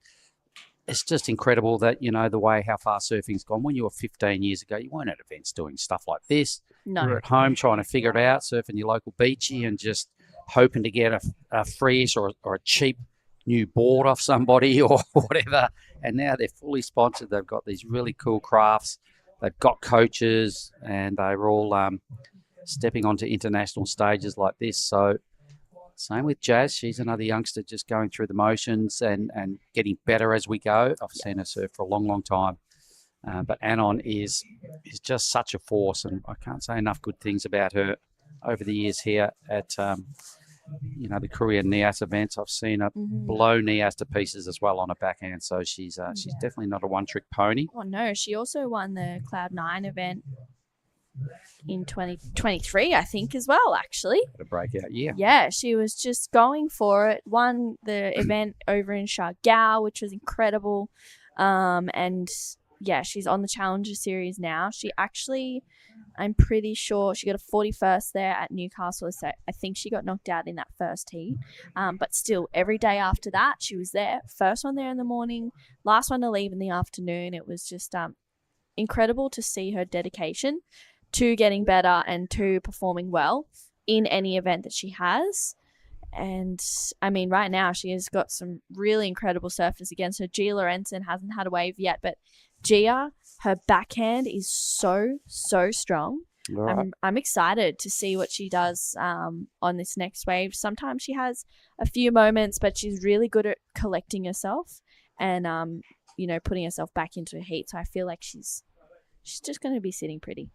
it's just incredible that, the way how far surfing's gone. When you were 15 years ago, you weren't at events doing stuff like this. No. You were at home trying to figure it out, surfing your local beachy and just hoping to get a free-ish or a cheap new board off somebody or whatever. And now they're fully sponsored. They've got these really cool crafts. They've got coaches and they're all stepping onto international stages like this. So same with Jazz. She's another youngster just going through the motions and getting better as we go. I've seen her surf for a long, long time. But Anon is just such a force, and I can't say enough good things about her over the years here at the Krui and Nias events. I've seen her blow Nias to pieces as well on her backhand. So she's definitely not a one-trick pony. Oh, no. She also won the Cloud9 event in 2023, I think, as well, actually. A breakout year. Yeah, she was just going for it. Won the event over in Siargao, which was incredible. And yeah, she's on the Challenger Series now. She actually, I'm pretty sure she got a 41st there at Newcastle. So I think she got knocked out in that first heat. But still, every day after that, she was there. First one there in the morning, last one to leave in the afternoon. It was just incredible to see her dedication to getting better and to performing well in any event that she has. And I mean, right now she has got some really incredible surfers against her. Gia Lorenzen hasn't had a wave yet, but Gia, her backhand is so strong. Right. I'm excited to see what she does on this next wave. Sometimes she has a few moments, but she's really good at collecting herself and putting herself back into a heat. So I feel like she's just going to be sitting pretty.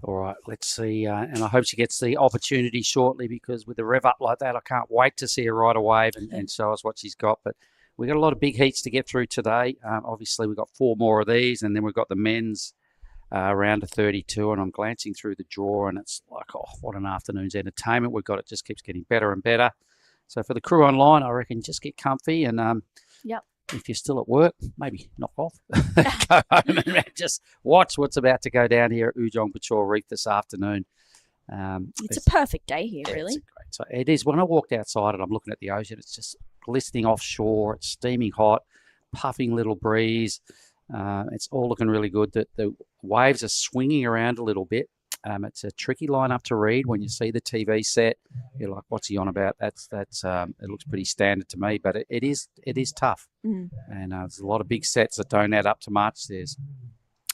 All right, let's see. And I hope she gets the opportunity shortly, because with a rev up like that, I can't wait to see her ride a wave and show us what she's got. But we've got a lot of big heats to get through today. Obviously, we've got 4 more of these, and then we've got the men's round of 32. And I'm glancing through the draw, and it's like, oh, what an afternoon's entertainment we've got. It just keeps getting better and better. So for the crew online, I reckon just get comfy and yep. If you're still at work, maybe knock off, go home and just watch what's about to go down here at Ujong Patrol Reef this afternoon. It's a perfect day here, really. It's great. So it is. When I walked outside and I'm looking at the ocean, it's just glistening offshore. It's steaming hot, puffing little breeze. It's all looking really good. The waves are swinging around a little bit. It's a tricky lineup to read. When you see the TV set, you're like, "What's he on about?" That's it looks pretty standard to me, but it is tough. And there's a lot of big sets that don't add up to much. There's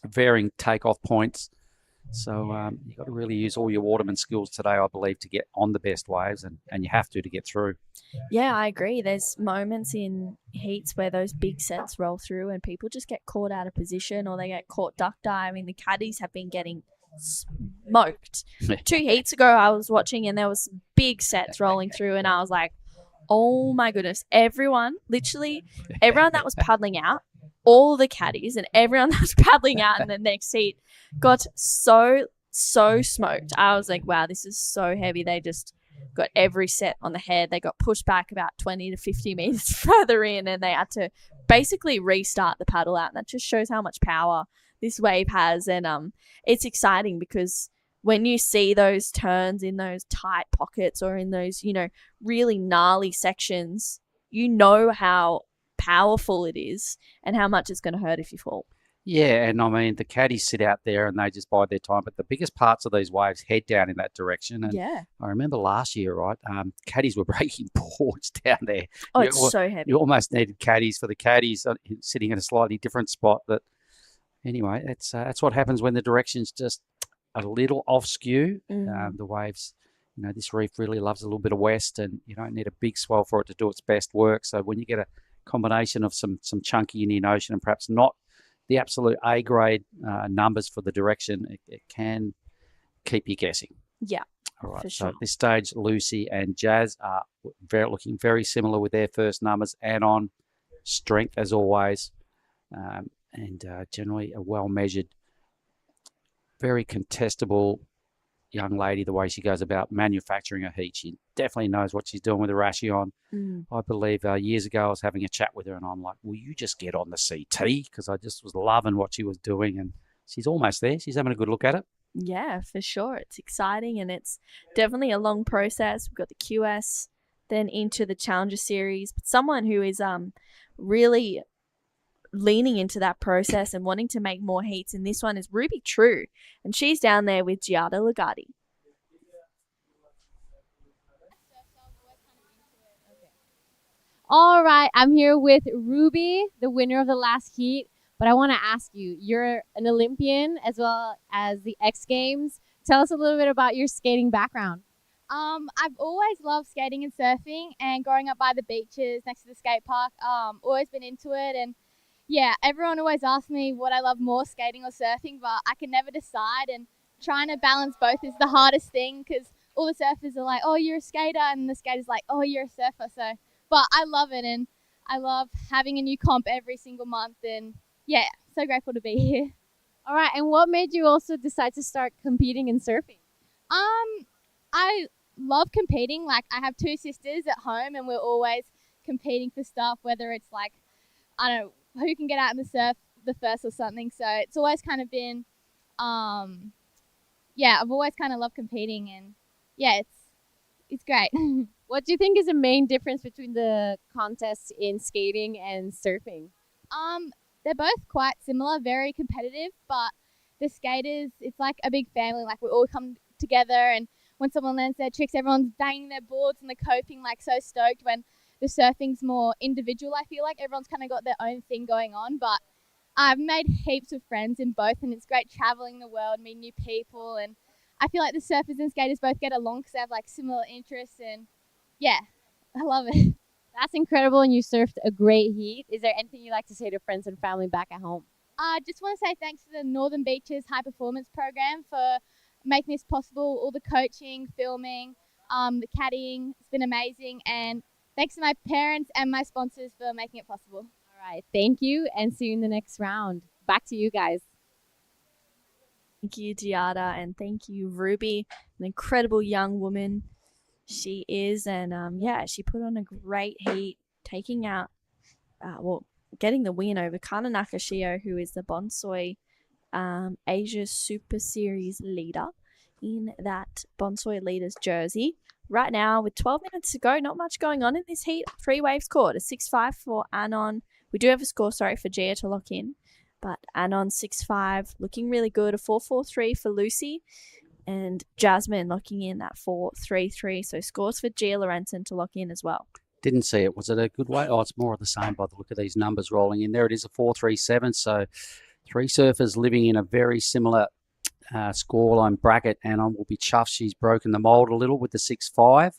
varying takeoff points. So you've got to really use all your waterman skills today, I believe, to get on the best waves, and you have to get through. Yeah, I agree. There's moments in heats where those big sets roll through and people just get caught out of position or they get caught duck diving. The caddies have been getting smoked. 2 heats ago, I was watching and there was big sets rolling through and I was like, oh my goodness, literally everyone that was paddling out, all the caddies and everyone that was paddling out in the next heat got so smoked. I was like, wow, this is so heavy. They just got every set on the head. They got pushed back about 20 to 50 meters further in and they had to basically restart the paddle out. And that just shows how much power this wave has. And it's exciting because when you see those turns in those tight pockets or in those, really gnarly sections, you know how powerful it is and how much it's going to hurt if you fall. Yeah, and I mean, the caddies sit out there and they just bide their time, but the biggest parts of these waves head down in that direction. And yeah. I remember last year, right, caddies were breaking boards down there. Oh, it's so heavy. You almost needed caddies for the caddies sitting in a slightly different spot. But anyway, that's what happens when the direction's just a little off skew. The waves, this reef really loves a little bit of west and you don't need a big swell for it to do its best work. So when you get a combination of some chunky Indian Ocean and perhaps not the absolute A-grade numbers for the direction, it can keep you guessing. Yeah, all right. For So sure. at this stage, Lucy and Jazz are looking very similar with their first numbers and on strength as always, and generally a well-measured, very contestable young lady, the way she goes about manufacturing a heat. She definitely knows what she's doing with the Rashi on. I believe years ago I was having a chat with her and I'm like, will you just get on the CT? Because I just was loving what she was doing and she's almost there. She's having a good look at it. Yeah, for sure. It's exciting and it's definitely a long process. We've got the QS, then into the Challenger Series. But someone who is really leaning into that process and wanting to make more heats in this one is Ruby True. And she's down there with Giada Lagati. All right, I'm here with Ruby, the winner of the last heat. But I want to ask you, you're an Olympian as well as the X Games. Tell us a little bit about your skating background. I've always loved skating and surfing, and growing up by the beaches next to the skate park, always been into it. And yeah, everyone always asks me what I love more, skating or surfing, but I can never decide. And trying to balance both is the hardest thing because all the surfers are like, oh, you're a skater, and the skater's like, oh, you're a surfer. But I love it, and I love having a new comp every single month, and yeah, so grateful to be here. All right, and what made you also decide to start competing in surfing? I love competing. Like, I have 2 sisters at home, and we're always competing for stuff, whether it's like, I don't know, who can get out in the surf the first or something. So it's always kind of been, yeah, I've always kind of loved competing, and yeah, it's great. What do you think is the main difference between the contests in skating and surfing? They're both quite similar, very competitive, but the skaters, it's like a big family. Like, we all come together, and when someone lands their tricks, everyone's banging their boards and they're coping, like, so stoked. When the surfing's more individual, I feel like everyone's kind of got their own thing going on, but I've made heaps of friends in both, and it's great traveling the world, meeting new people, and I feel like the surfers and skaters both get along because they have like similar interests, and yeah, I love it. That's incredible, and you surfed a great heat. Is there anything you'd like to say to friends and family back at home? I just want to say thanks to the Northern Beaches High Performance Program for making this possible, all the coaching, filming, the caddying. It's been amazing, and thanks to my parents and my sponsors for making it possible. All right, thank you, and see you in the next round. Back to you guys. Thank you, Giada, and thank you, Ruby, an incredible young woman she is. And yeah, she put on a great heat, taking out, getting the win over Kana Nakashio, who is the Bonsoi Asia Super Series leader. in that Bonsoi Leaders jersey. Right now, with 12 minutes to go, not much going on in this heat. 3 waves caught, a 6-5 for Anon. We do have a score, for Gia to lock in. But Anon 6-5, looking really good. A 4-4-3 for Lucy. And Jasmine locking in at 4-3-3. So scores for Gia Lorenzen to lock in as well. Didn't see it. Was it a good way? Oh, it's more of the same by the look of these numbers rolling in there. It is a 4-3-7. So 3 surfers living in a very similar scoreline bracket. Anon will be chuffed. She's broken the mould a little with the 6-5.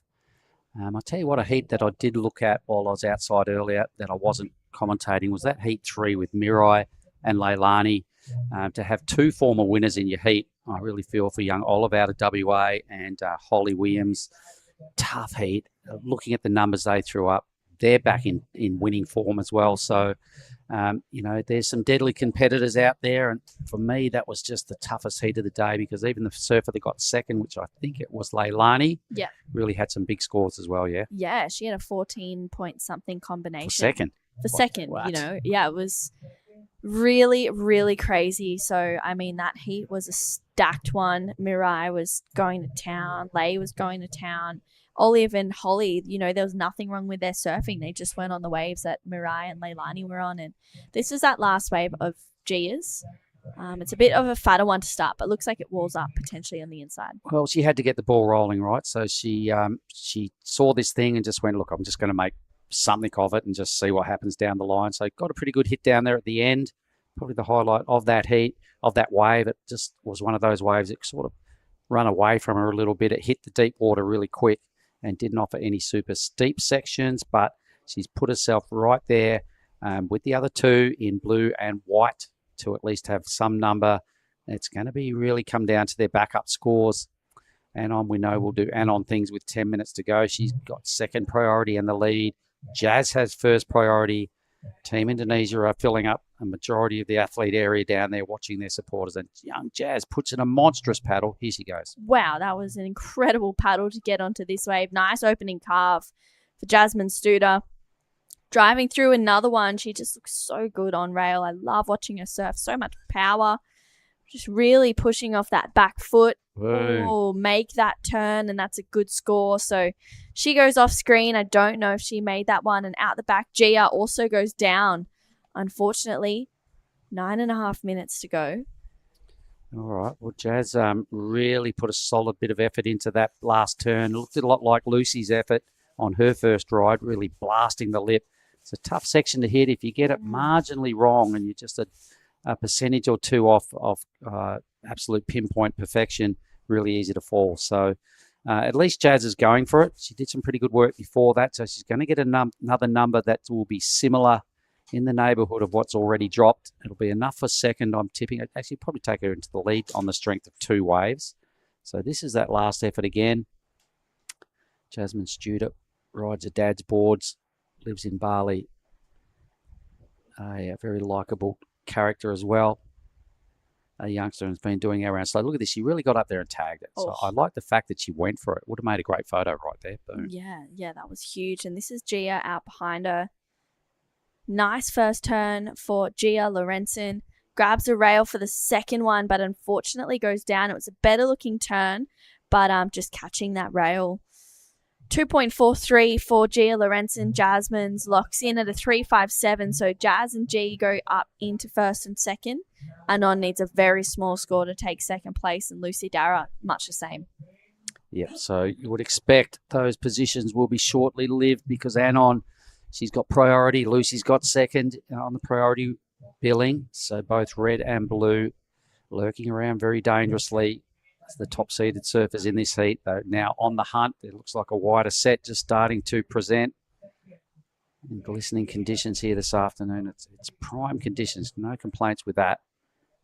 I'll tell you what, a heat that I did look at while I was outside earlier that I wasn't commentating was that heat 3 with Mirai and Leilani. To have 2 former winners in your heat, I really feel for young Olive out of WA and Holly Williams. Tough heat. Looking at the numbers they threw up, they're back in winning form as well. So, there's some deadly competitors out there. And for me, that was just the toughest heat of the day because even the surfer that got second, which I think it was Leilani, really had some big scores as well, yeah? Yeah, she had a 14-point-something combination. For second. For second, it was really, really crazy. So, that heat was a stacked one. Mirai was going to town. Lei was going to town. Olive and Holly, there was nothing wrong with their surfing. They just went on the waves that Mirai and Leilani were on. And this was that last wave of Gia's. It's a bit of a fatter one to start, but looks like it walls up potentially on the inside. Well, she had to get the ball rolling, right? So she saw this thing and just went, look, I'm just going to make something of it and just see what happens down the line. So got a pretty good hit down there at the end. Probably the highlight of that heat, of that wave. It just was one of those waves that sort of run away from her a little bit. It hit the deep water really quick and didn't offer any super steep sections, but she's put herself right there with the other 2 in blue and white to at least have some number. It's going to be really come down to their backup scores. Anon, we know, will do Anon things with 10 minutes to go. She's got second priority in the lead. Jazz has first priority. Team Indonesia are filling up a majority of the athlete area down there watching their supporters. And young Jazz puts in a monstrous paddle. Here she goes. Wow, that was an incredible paddle to get onto this wave. Nice opening carve for Jasmine Studer. Driving through another one. She just looks so good on rail. I love watching her surf. So much power. Just really pushing off that back foot. Oh, make that turn, and that's a good score. So she goes off screen. I don't know if she made that one. And out the back, Gia also goes down. Unfortunately, 9.5 minutes to go. All right. Well, Jazz really put a solid bit of effort into that last turn. It looked a lot like Lucy's effort on her first ride, really blasting the lip. It's a tough section to hit. If you get it marginally wrong and you're just a percentage or 2 off of absolute pinpoint perfection, really easy to fall. So at least Jazz is going for it. She did some pretty good work before that, so she's going to get another number that will be similar in the neighbourhood of what's already dropped. It'll be enough for second. I'm tipping it. Actually, probably take her into the lead on the strength of 2 waves. So this is that last effort again. Jasmine Stewart rides her dad's boards, lives in Bali. A very likeable character as well. A youngster has been doing it around. So look at this. She really got up there and tagged it. So I like the fact that she went for it. Would have made a great photo right there. Boom. Yeah, that was huge. And this is Gia out behind her. Nice first turn for Gia Lorenzen. Grabs a rail for the second one, but unfortunately goes down. It was a better looking turn, but just catching that rail. 2.43 for Gia Lorenzen. Jasmine's locks in at a 3.57. So Jazz and G go up into first and second. Anon needs a very small score to take second place, and Lucy Dara, much the same. Yep, so you would expect those positions will be shortly lived because Anon, she's got priority. Lucy's got second on the priority billing. So both red and blue lurking around very dangerously. It's the top-seeded surfers in this heat. They're now on the hunt. It looks like a wider set just starting to present. In glistening conditions here this afternoon. It's prime conditions. No complaints with that.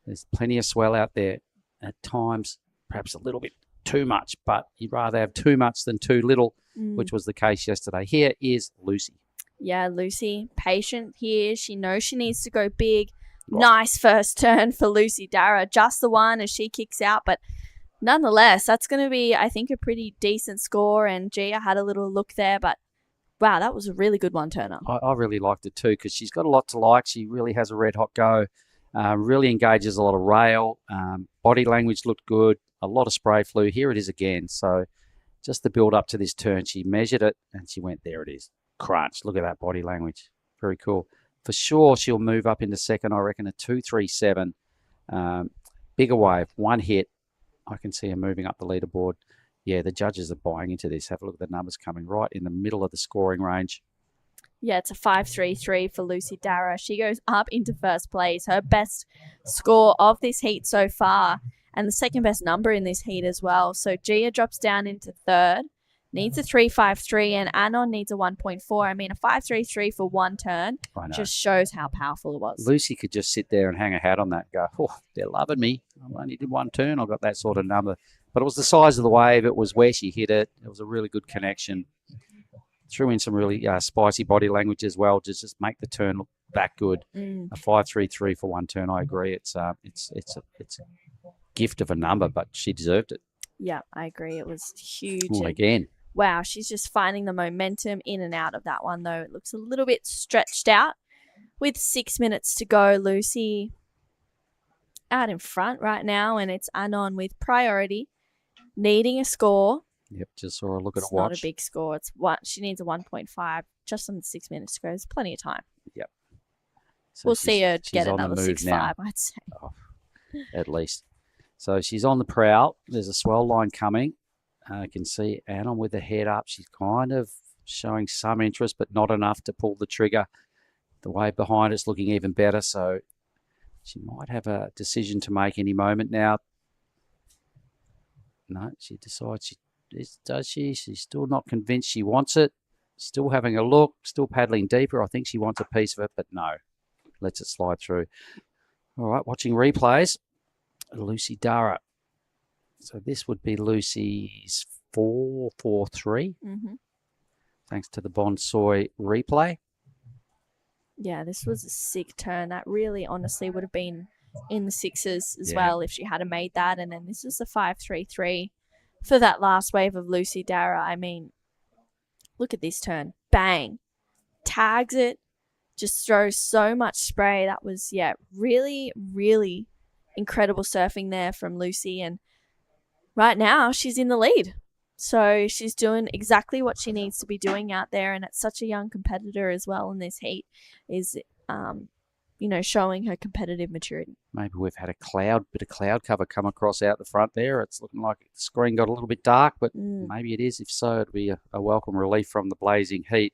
There's plenty of swell out there. At times, perhaps a little bit too much, but you'd rather have too much than too little, which was the case yesterday. Here is Lucy. Yeah, Lucy, patient here. She knows she needs to go big. Right. Nice first turn for Lucy Dara. Just the one as she kicks out, but nonetheless, that's going to be, I think, a pretty decent score. And Gia had a little look there, but wow, that was a really good one-turner. I really liked it too because she's got a lot to like. She really has a red-hot go. Really engages a lot of rail. Body language looked good. a lot of spray flew. Here it is again. So just the build up to this turn, she measured it and she went, there it is. Crunch. Look at that body language. Very cool. For sure, she'll move up into second. I reckon a 2.37. Bigger wave, one hit. I can see her moving up the leaderboard. Yeah, the judges are buying into this. Have a look at the numbers coming right in the middle of the scoring range. Yeah, it's a 5.33 for Lucy Darragh. She goes up into first place. Her best score of this heat so far, and the second best number in this heat as well. So Gia drops down into third, needs a 3.53, and Anon needs a 1.4. I mean, a 5.33 for one turn just shows how powerful it was. Lucy could just sit there and hang a hat on that and go, oh, they're loving me. I only did one turn. I got that sort of number. But it was the size of the wave. It was where she hit it. It was a really good connection. Threw in some really spicy body language as well to just make the turn look that good. A 5.33 for one turn. I agree. It's a gift of a number, but she deserved it. Yeah, I agree. It was huge. Oh, again. Wow, she's just finding the momentum in and out of that one, though. It looks a little bit stretched out. With 6 minutes to go, Lucy out in front right now, and it's Anon with priority, needing a score. Yep, just saw her look at It's a watch. not a big score. It's one. She needs a 1.5 just on 6 minutes to go. There's plenty of time. Yep. So we'll see her she's get on the another move 6.5, now. I'd say. Oh, at least. So she's on the prowl. There's a swell line coming. I can see Anon with the head up. She's kind of showing some interest, but not enough to pull the trigger. The wave behind it's looking even better, so she might have a decision to make any moment now. No, she decides she does she? She's still not convinced she wants it. Still having a look, still paddling deeper. I think she wants a piece of it, but no. Lets it slide through. All right, watching replays. Lucy Darragh. So this would be Lucy's 4.43. Thanks to the Bonsoy replay. Yeah, this was a sick turn. That really, honestly, would have been in the sixes as Yeah. well if she had made that. And then this is a 5.33 for that last wave of Lucy Darragh. I mean, look at this turn. Bang. Tags it. Just throws so much spray. That was, yeah, really, really incredible surfing there from Lucy. And right now, she's in the lead. So she's doing exactly what she needs to be doing out there. And it's such a young competitor as well in this heat is, showing her competitive maturity. Maybe we've had bit of cloud cover come across out the front there. It's looking like the screen got a little bit dark, but maybe it is. If so, it'll be a welcome relief from the blazing heat.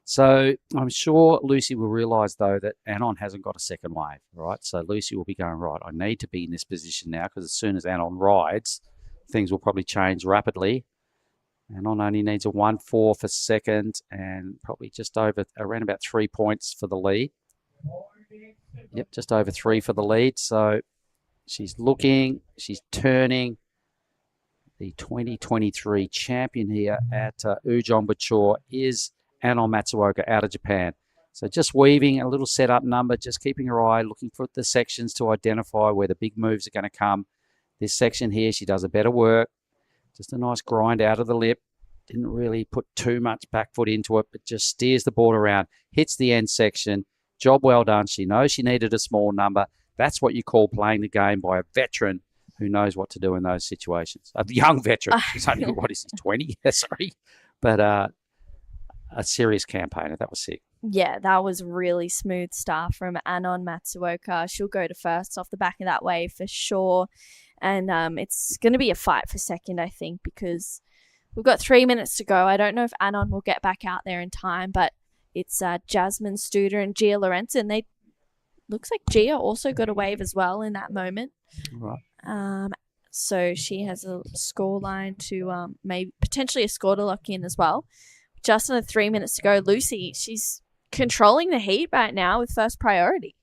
So I'm sure Lucy will realise, though, that Anon hasn't got a second wave, right? So Lucy will be going, right, I need to be in this position now because as soon as Anon rides, things will probably change rapidly. Anon only needs a 1.4 for second and probably just over around about 3 points for the lead. Yep, just over 3 for the lead. So she's looking, she's turning. The 2023 champion here at Ujongbuchor is Anon Matsuoka out of Japan. So just weaving a little setup number, just keeping her eye, looking for the sections to identify where the big moves are going to come. This section here, she does a better work. Just a nice grind out of the lip. Didn't really put too much back foot into it, but just steers the board around, hits the end section. Job well done. She knows she needed a small number. That's what you call playing the game by a veteran who knows what to do in those situations. A young veteran. He's only, what is he, 20? Sorry. But a serious campaigner. That was sick. Yeah, that was really smooth stuff from Anon Matsuoka. She'll go to first off the back of that wave for sure. And it's going to be a fight for second, I think, because we've got 3 minutes to go. I don't know if Anon will get back out there in time, but it's Jasmine Studer and Gia Lorenzen. Looks like Gia also got a wave as well in that moment. Right. So she has a score line to maybe potentially a score to lock in as well. Just under 3 minutes to go. Lucy, she's controlling the heat right now with first priority.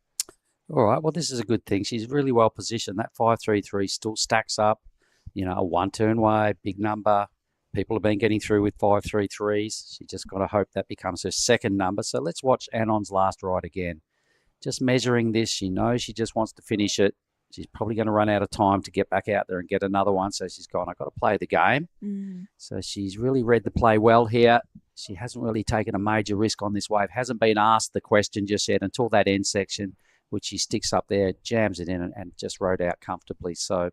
All right. Well, this is a good thing. She's really well positioned. That 5.33 still stacks up. A one-turn wave, big number. People have been getting through with 5.33s. She just got to hope that becomes her second number. So let's watch Anon's last ride again. Just measuring this. She knows she just wants to finish it. She's probably going to run out of time to get back out there and get another one. So she's gone, I've got to play the game. So she's really read the play well here. She hasn't really taken a major risk on this wave. Hasn't been asked the question just yet until that end section, which she sticks up there, jams it in and just rode out comfortably. So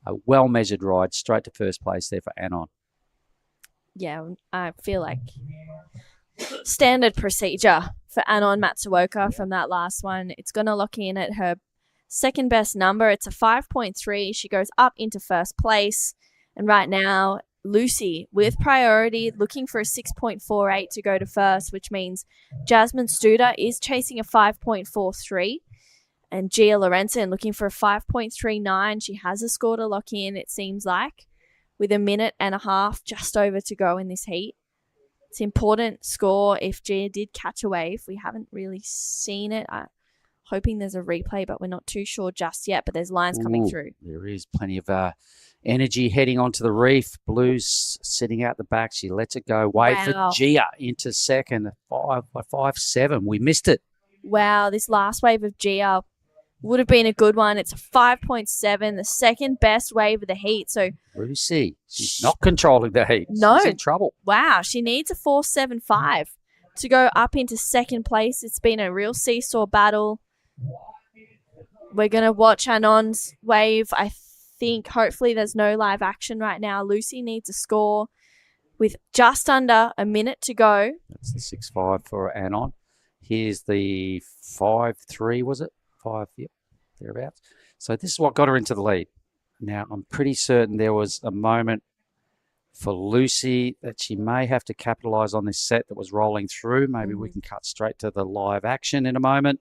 a well-measured ride straight to first place there for Anon. Yeah, I feel like standard procedure for Anon Matsuoka from that last one. It's going to lock in at her second best number. It's a 5.3. She goes up into first place. And right now, Lucy with priority looking for a 6.48 to go to first, which means Jasmine Studer is chasing a 5.43. And Gia Lorenzen looking for a 5.39. She has a score to lock in, it seems like, with a minute and a half just over to go in this heat. It's an important score if Gia did catch a wave. We haven't really seen it. I'm hoping there's a replay, but we're not too sure just yet. But there's lines coming through. There is plenty of energy heading onto the reef. Blues sitting out the back. She lets it go. Wave for Gia into second. 5.57. We missed it. Wow, this last wave of Gia would have been a good one. It's a 5.7, the second best wave of the heat. So Lucy, she's not controlling the heat. No. She's in trouble. Wow, she needs a 4.75 to go up into second place. It's been a real seesaw battle. We're going to watch Anon's wave. I think hopefully there's no live action right now. Lucy needs a score with just under a minute to go. That's the 6.5 for Anon. Here's the 5.3, was it? 5, yep, thereabouts. So this is what got her into the lead. Now, I'm pretty certain there was a moment for Lucy that she may have to capitalise on this set that was rolling through. Maybe we can cut straight to the live action in a moment.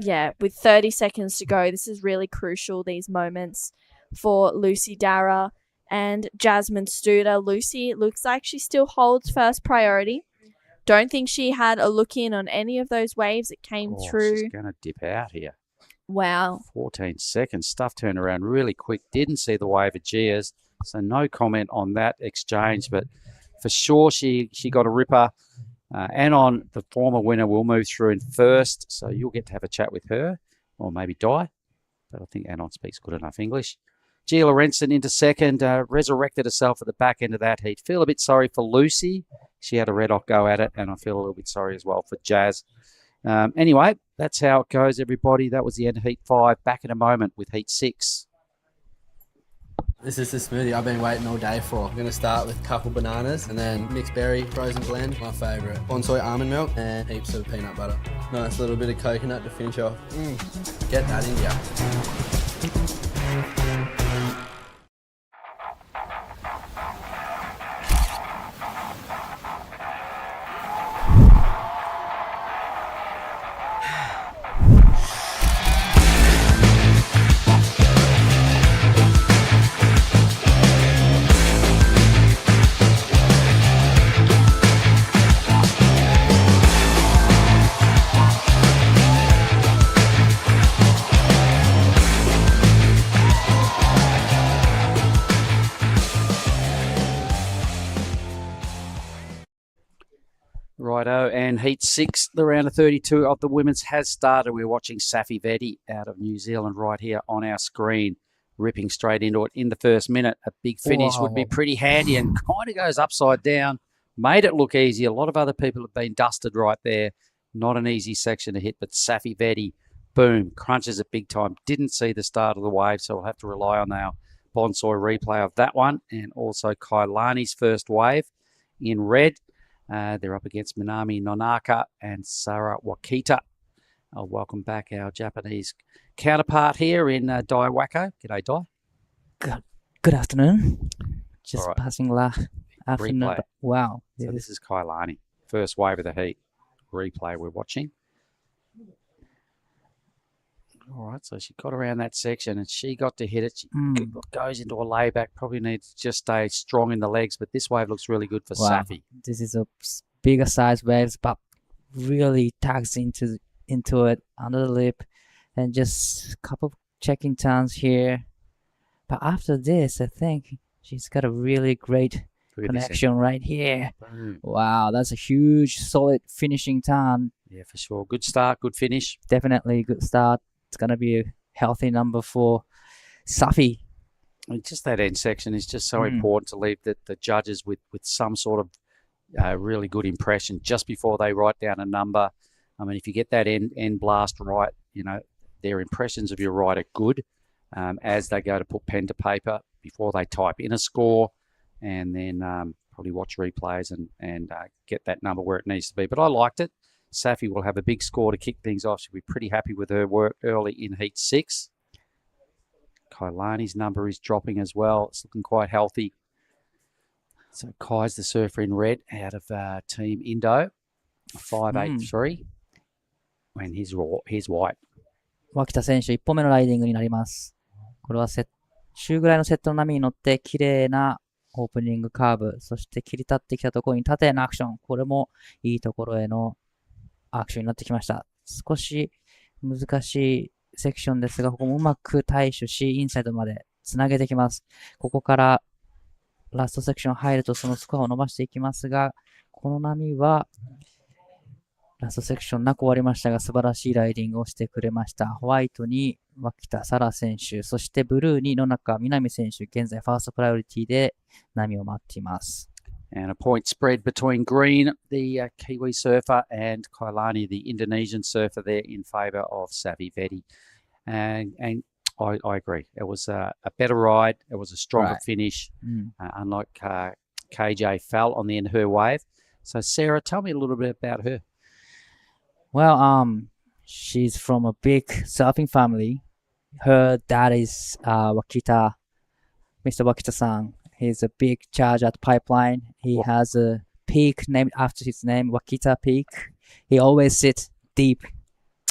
Yeah, with 30 seconds to go, this is really crucial, these moments for Lucy Darragh and Jasmine Studer. Lucy, it looks like she still holds first priority. Don't think she had a look in on any of those waves that came through. She's going to dip out here. Wow. 14 seconds. Stuff turned around really quick. Didn't see the wave of Gia's, so no comment on that exchange. But for sure, she got a ripper. Anon, the former winner, will move through in first, so you'll get to have a chat with her, or maybe Di. But I think Anon speaks good enough English. Gia Lorenzen into second, resurrected herself at the back end of that heat. Feel a bit sorry for Lucy. She had a red hot go at it, and I feel a little bit sorry as well for Jazz. Anyway, that's how it goes, everybody. That was the end of Heat 5. Back in a moment with Heat 6. This is the smoothie I've been waiting all day for. I'm going to start with a couple bananas and then mixed berry frozen blend, my favourite. Bonsai almond milk and heaps of peanut butter. Nice little bit of coconut to finish off. Get that in ya. Righto, and Heat 6, the round of 32 of the women's has started. We're watching Safi Vetti out of New Zealand right here on our screen, ripping straight into it in the first minute. A big finish would be pretty handy and kind of goes upside down. Made it look easy. A lot of other people have been dusted right there. Not an easy section to hit, but Safi Vetti, boom, crunches it big time. Didn't see the start of the wave, so we'll have to rely on our Bonsai replay of that one, and also Kailani's first wave in red. They're up against Minami Nonaka and Sara Wakita. I'll welcome back our Japanese counterpart here in Dai Wako. G'day, Dai. Good afternoon. Just All right. passing afternoon. Replay. Wow. So this is Kailani. First wave of the heat. Replay we're watching. All right, so she got around that section and she got to hit it. She goes into a layback. Probably needs to just stay strong in the legs, but this wave looks really good for Safi. This is a bigger size waves, but really tugs into it under the lip, and just a couple checking turns here. But after this, I think she's got a really great connection right here. Boom. Wow, that's a huge, solid finishing turn. Yeah, for sure. Good start, good finish. Definitely good start. It's going to be a healthy number for Safi. I mean, just that end section is just so important to leave the judges with some sort of really good impression just before they write down a number. I mean, if you get that end blast right, you know, their impressions of your ride are good. as they go to put pen to paper before they type in a score, and then probably watch replays and get that number where it needs to be. But I liked it. Safi will have a big score to kick things off. She'll be pretty happy with her work early in Heat 6. Kailani's number is dropping as well. It's looking quite healthy. So Kai's the surfer in red out of Team Indo, 583. And here's white. 脇田選手1本目のライディングになります。これは中ぐらいのセットの波に乗って綺麗なオープニングカーブ、そして切り立ってきたところに縦へのアクション。これもいいところへのアクションになってきました。少し難しいセクションですが、ここもうまく対処し、インサイドまでつなげてきます。ここからラストセクション入るとそのスコアを伸ばしていきますが、この波はラストセクションなく終わりましたが、素晴らしいライディングをしてくれました。ホワイトに脇田沙羅選手、そしてブルーに野中みなみ選手、現在ファーストプライオリティで波を待っています。And a point spread between Green, the Kiwi surfer, and Kailani, the Indonesian surfer, there in favour of Safi Vedi. And I agree. It was a better ride. It was a stronger finish, unlike KJ fell on the end of her wave. So, Sarah, tell me a little bit about her. Well, she's from a big surfing family. Her dad is Wakita, Mr. Wakita-san. He's a big charge at Pipeline. He has a peak named after his name, Wakita Peak. He always sits deep.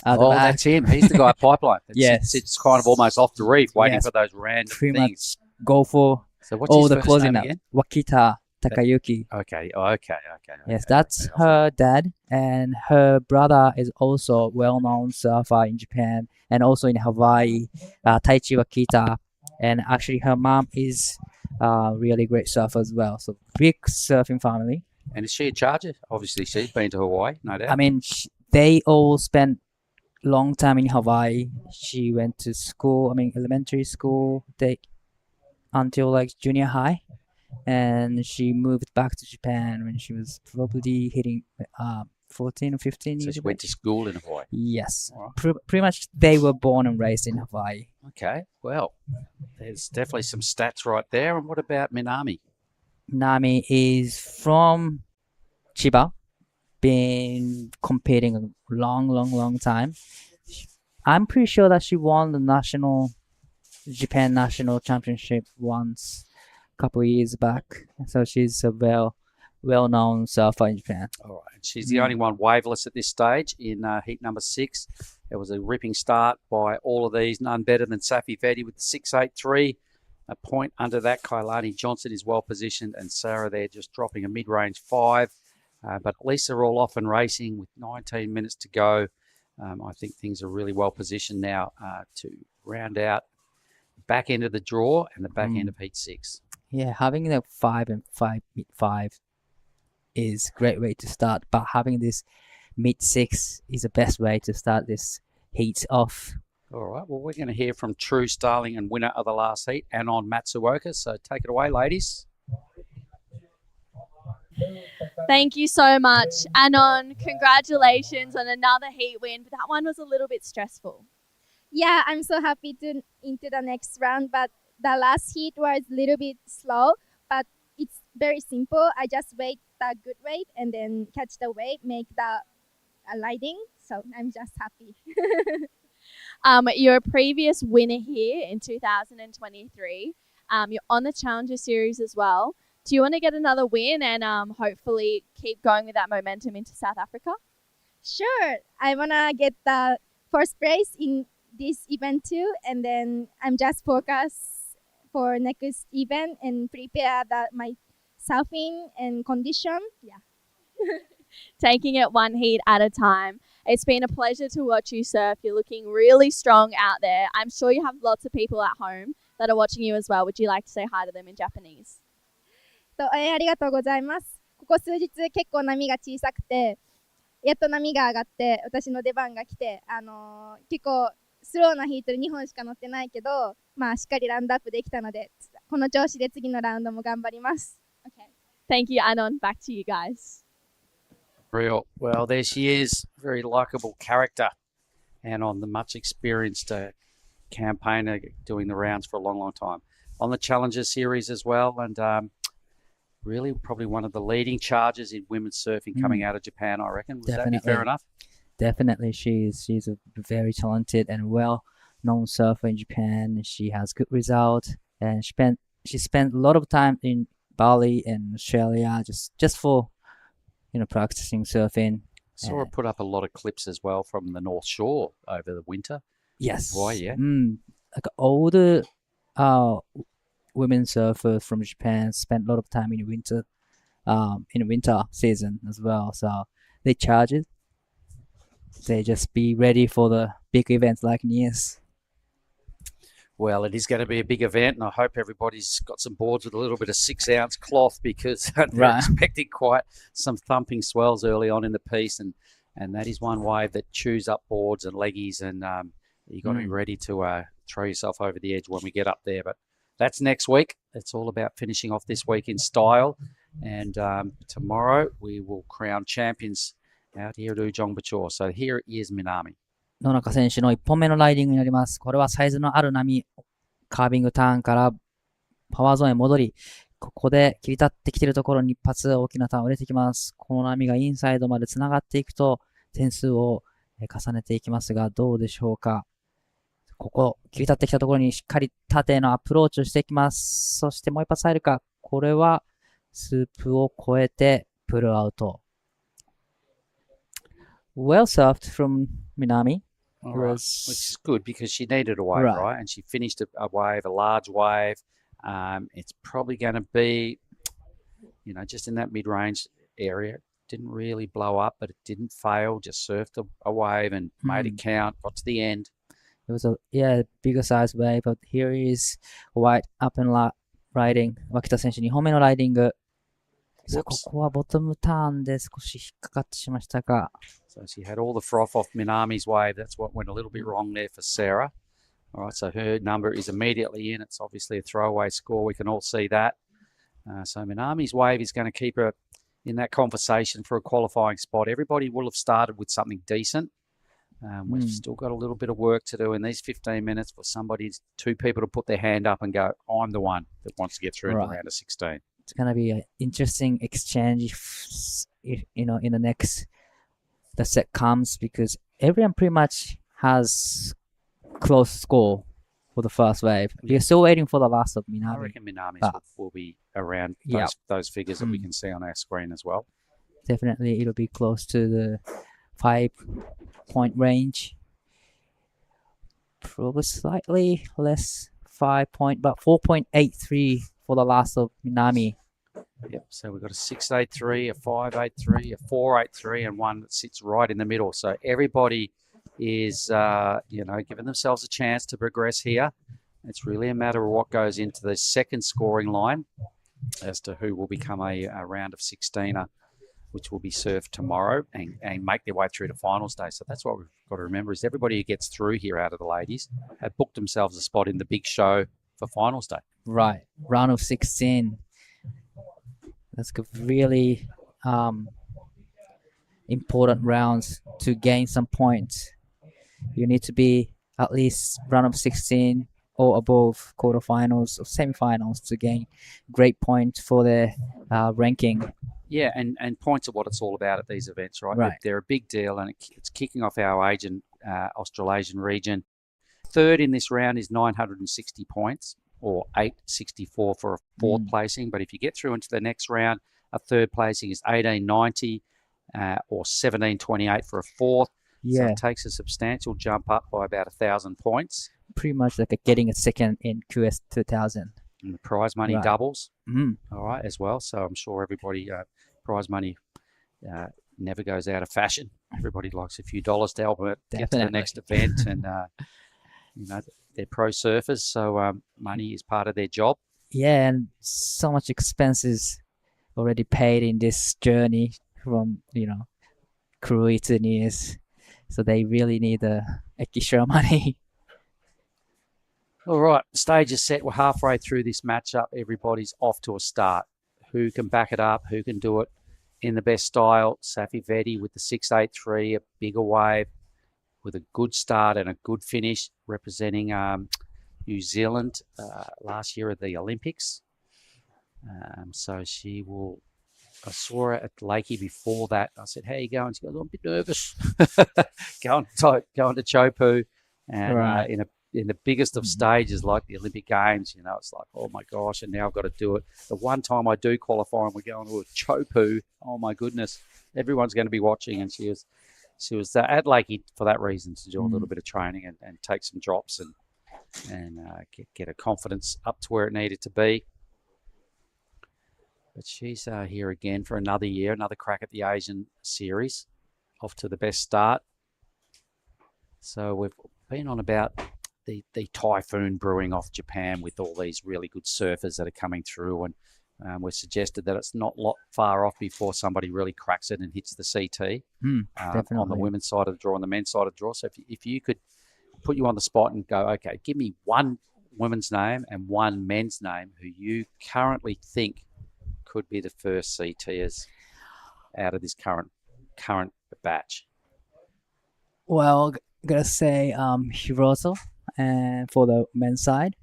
That's him. He's the guy at Pipeline. Yes. Sits kind of almost off the reef, waiting for those random Pretty things. much go for all the closing up. Again? Wakita Takayuki. Okay. Yes, that's her dad, and her brother is also a well-known surfer in Japan and also in Hawaii, Taichi Wakita. And actually, her mom is a really great surfer as well. So big surfing family. And is she a charger? Obviously, she's been to Hawaii, no doubt. I mean, they all spent long time in Hawaii. She went to school, elementary school, until like junior high. And she moved back to Japan when she was probably hitting 14 or 15 years old. So she went to school in Hawaii? Yes. Right. Pretty much they were born and raised in Hawaii. Okay, well, there's definitely some stats right there. And what about Minami? Minami is from Chiba, been competing a long time. I'm pretty sure that she won the Japan National Championship once a couple of years back. So she's a well-known surfer in Japan. All right. She's the only one waveless at this stage in heat number 6. It was a ripping start by all of these. None better than Safi Vedi with the 6.83. A point under that. Kailani Johnson is well positioned, and Sarah there just dropping a mid-range 5. But at least they're all off and racing with 19 minutes to go. I think things are really well positioned now to round out the back end of the draw and the back end of heat 6. Yeah, having the 5 and 5 mid-5 is a great way to start, but having this mid-6 is the best way to start this heat off. All right, well, we're going to hear from true starling and winner of the last heat, Anon Matsuoka. So take it away, ladies. Thank you so much, Anon. Congratulations on another heat win, but that one was a little bit stressful. Yeah, I'm so happy to into the next round, but the last heat was a little bit slow, but it's very simple. I just wait the good wave and then catch the wave, make the riding. So I'm just happy. You're a previous winner here in 2023. You're on the Challenger Series as well. Do you want to get another win and hopefully keep going with that momentum into South Africa? Sure. I want to get the first place in this event too, and then I'm just focused for next event and prepare my surfing and condition. Yeah. Taking it one heat at a time. It's been a pleasure to watch you surf. You're looking really strong out there. I'm sure you have lots of people at home that are watching you as well. Would you like to say hi to them in Japanese? ありがとうございます。ここ数日結構波が小さくて、やっと波が上がって私の出番が来て、結構スローなヒートで2本しか乗ってないけど、まあしっかりラウンドアップできたので、この調子で次のラウンドも頑張ります。Okay. Thank you, Anon. Back to you guys. Real. Well, there she is. Very likeable character. And on the much experienced campaigner doing the rounds for a long, long time. On the Challenger Series as well, and really probably one of the leading chargers in women's surfing coming out of Japan, I reckon. Would that be fair enough? Definitely, she's a very talented and well-known surfer in Japan. She has good result, and she spent a lot of time in Bali and Australia just for practicing surfing. Saw her put up a lot of clips as well from the North Shore over the winter. Yes. Why, yeah. Like all the women surfers from Japan spent a lot of time in the winter season as well. So they charge it. They just be ready for the big events like NIAS. Well, it is going to be a big event, and I hope everybody's got some boards with a little bit of 6-ounce cloth, because they're expecting quite some thumping swells early on in the piece, and that is one wave that chews up boards and leggies, and you've got to be ready to throw yourself over the edge when we get up there. But that's next week. It's all about finishing off this week in style, and tomorrow we will crown champions out here at Ujongbacho. So here is Minami. 野中選手の1本目のライディングになります。これはサイズのある波、カービングターンからパワーゾーンへ戻り、ここで切り立ってきているところに一発大きなターンを入れてきます。この波がインサイドまでつながっていくと点数を重ねていきますが、どうでしょうか。ここ、切り立ってきたところにしっかり縦のアプローチをしていきます。そしてもう一発入るか。これはスープを越えてプルアウト。Well served from Minami. Right. Which is good, because she needed a wave, right? And she finished a wave, a large wave. It's probably going to be, just in that mid-range area. Didn't really blow up, but it didn't fail. Just surfed a wave and made it count. Got to the end. It was a bigger size wave, but here is white up and riding. 脇田選手2本目のライディング。さあ、ここはボトムターンで少し引っかかってしましたが。So she had all the froth off Minami's wave. That's what went a little bit wrong there for Sarah. All right, so her number is immediately in. It's obviously a throwaway score. We can all see that. So Minami's wave is going to keep her in that conversation for a qualifying spot. Everybody will have started with something decent. We've still got a little bit of work to do in these 15 minutes for two people to put their hand up and go, I'm the one that wants to get through to the round of 16. It's going to be an interesting exchange if in the next the set comes, because everyone pretty much has close score for the first wave. We're still waiting for the last of Minami. I reckon Minami's will be around those figures that we can see on our screen as well. Definitely, it'll be close to the 5-point range. Probably slightly less 5 point, but 4.83 for the last of Minami. Yep, so we've got a 6.83, a 5.83, a 4.83, and one that sits right in the middle. So everybody is, giving themselves a chance to progress here. It's really a matter of what goes into the second scoring line as to who will become a round of 16er, which will be surfed tomorrow and make their way through to finals day. So that's what we've got to remember, is everybody who gets through here out of the ladies have booked themselves a spot in the big show for finals day. Right, round of 16. That's really important rounds to gain some points. You need to be at least round of 16 or above quarterfinals or semifinals to gain great points for the ranking. Yeah, and points are what it's all about at these events, right? They're a big deal, and it's kicking off our Australasian region. Third in this round is 960 points, or 864 for a fourth placing. But if you get through into the next round, a third placing is 1890 or 1728 for a fourth. So it takes a substantial jump up by about 1,000 points. Pretty much like getting a second in QS 2000. And the prize money doubles, all right, as well. So I'm sure everybody, prize money never goes out of fashion. Everybody likes a few dollars to help it get to the next event, and they're pro surfers, so money is part of their job. Yeah, and so much expenses already paid in this journey from Krui to NIAS, so they really need the extra money. All right, stage is set. We're halfway through this matchup. Everybody's off to a start. Who can back it up? Who can do it in the best style? Safi Vedi with the 6.83, a bigger wave, with a good start and a good finish, representing New Zealand last year at the Olympics. So she will. I saw her at Lakey before that. I said, "How you going?" She goes, "I'm a bit nervous." going to Chopu, and in the biggest of stages like the Olympic Games, it's like, oh my gosh, and now I've got to do it. The one time I do qualify and we're going to a Chopu, oh my goodness, everyone's going to be watching. And she was at Lakey for that reason, to do a little bit of training and take some drops and get her confidence up to where it needed to be. But she's here again for another year, another crack at the Asian Series, off to the best start. So we've been on about the typhoon brewing off Japan with all these really good surfers that are coming through, and we've suggested that it's not far off before somebody really cracks it and hits the CT on the women's side of the draw and the men's side of the draw. So if you could put you on the spot and go, okay, give me one women's name and one men's name who you currently think could be the first CTers out of this current batch. Well, gotta say Hiroto, and for the men's side,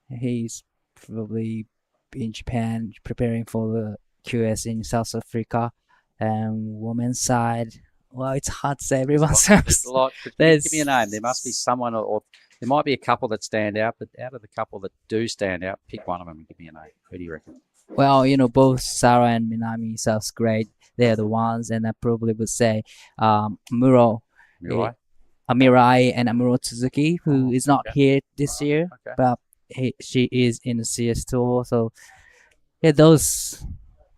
he's probably in Japan preparing for the QS in South Africa. And women's side, well, it's hard to say. Everyone's There's a lot. Give me a name. There must be someone, or there might be a couple that stand out. But out of the couple that do stand out, pick one of them and give me a name. Who do you reckon? Well, both Sarah and Minami sounds great. They're the ones, and I probably would say Mirai and Amuro Tsuzuki, who is not here this year, but she is in the CS Tour. So, yeah, those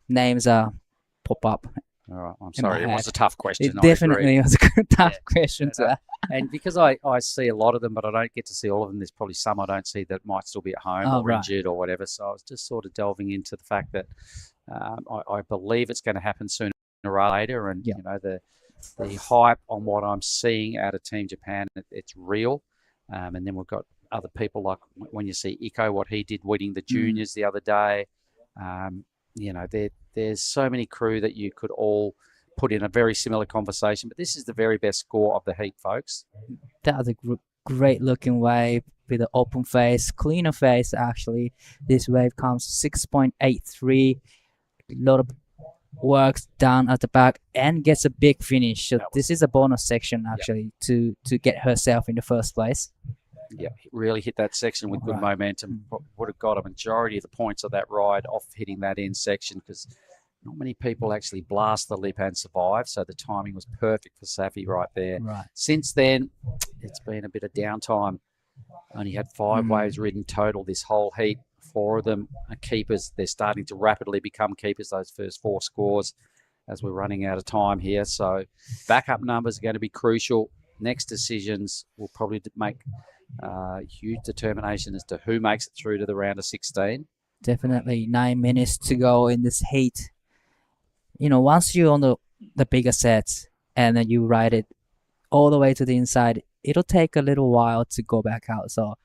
names pop up. All right, I'm sorry. It was a tough question. It definitely was a tough question to ask. And because I see a lot of them, but I don't get to see all of them, there's probably some I don't see that might still be at home or injured or whatever. So I was just sort of delving into the fact that I believe it's going to happen sooner or later. And, the hype on what I'm seeing out of Team Japan, it's real. And then we've got other people like when you see Iko, what he did winning the juniors the other day. There's so many crew that you could all put in a very similar conversation, but this is the very best score of the heat, folks. That was a great looking wave with an open face, cleaner face actually. This wave comes 6.83, a lot of works down at the back and gets a big finish. So this is a bonus section actually to get herself in the first place. Yeah, really hit that section with good momentum. Would have got a majority of the points of that ride off hitting that end section, because not many people actually blast the lip and survive. So the timing was perfect for Safi right there. Since then, it's been a bit of downtime. Only had 5 waves ridden total this whole heat. 4 of them are keepers. They're starting to rapidly become keepers, those first 4 scores, as we're running out of time here. So backup numbers are going to be crucial. Next decisions will probably make huge determination as to who makes it through to the round of 16. Definitely 9 minutes to go in this heat. Once you're on the bigger sets and then you ride it all the way to the inside, it'll take a little while to go back out. So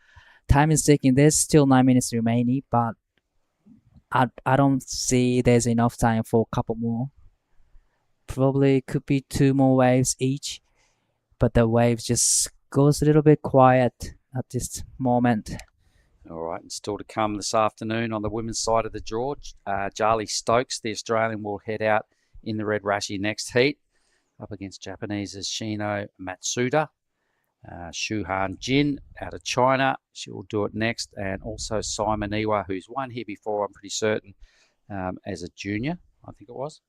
time is ticking. There's still 9 minutes remaining, but I don't see there's enough time for a couple more. Probably could be 2 more waves each, but the waves just goes a little bit quiet at this moment. All right, and still to come this afternoon on the women's side of the draw, Charlie Stokes, the Australian, will head out in the Red Rashi next heat, up against Japanese's Shino Matsuda. Shuhan Jin out of China, she will do it next, and also Simon Iwa, who's won here before, I'm pretty certain, as a junior, I think it was.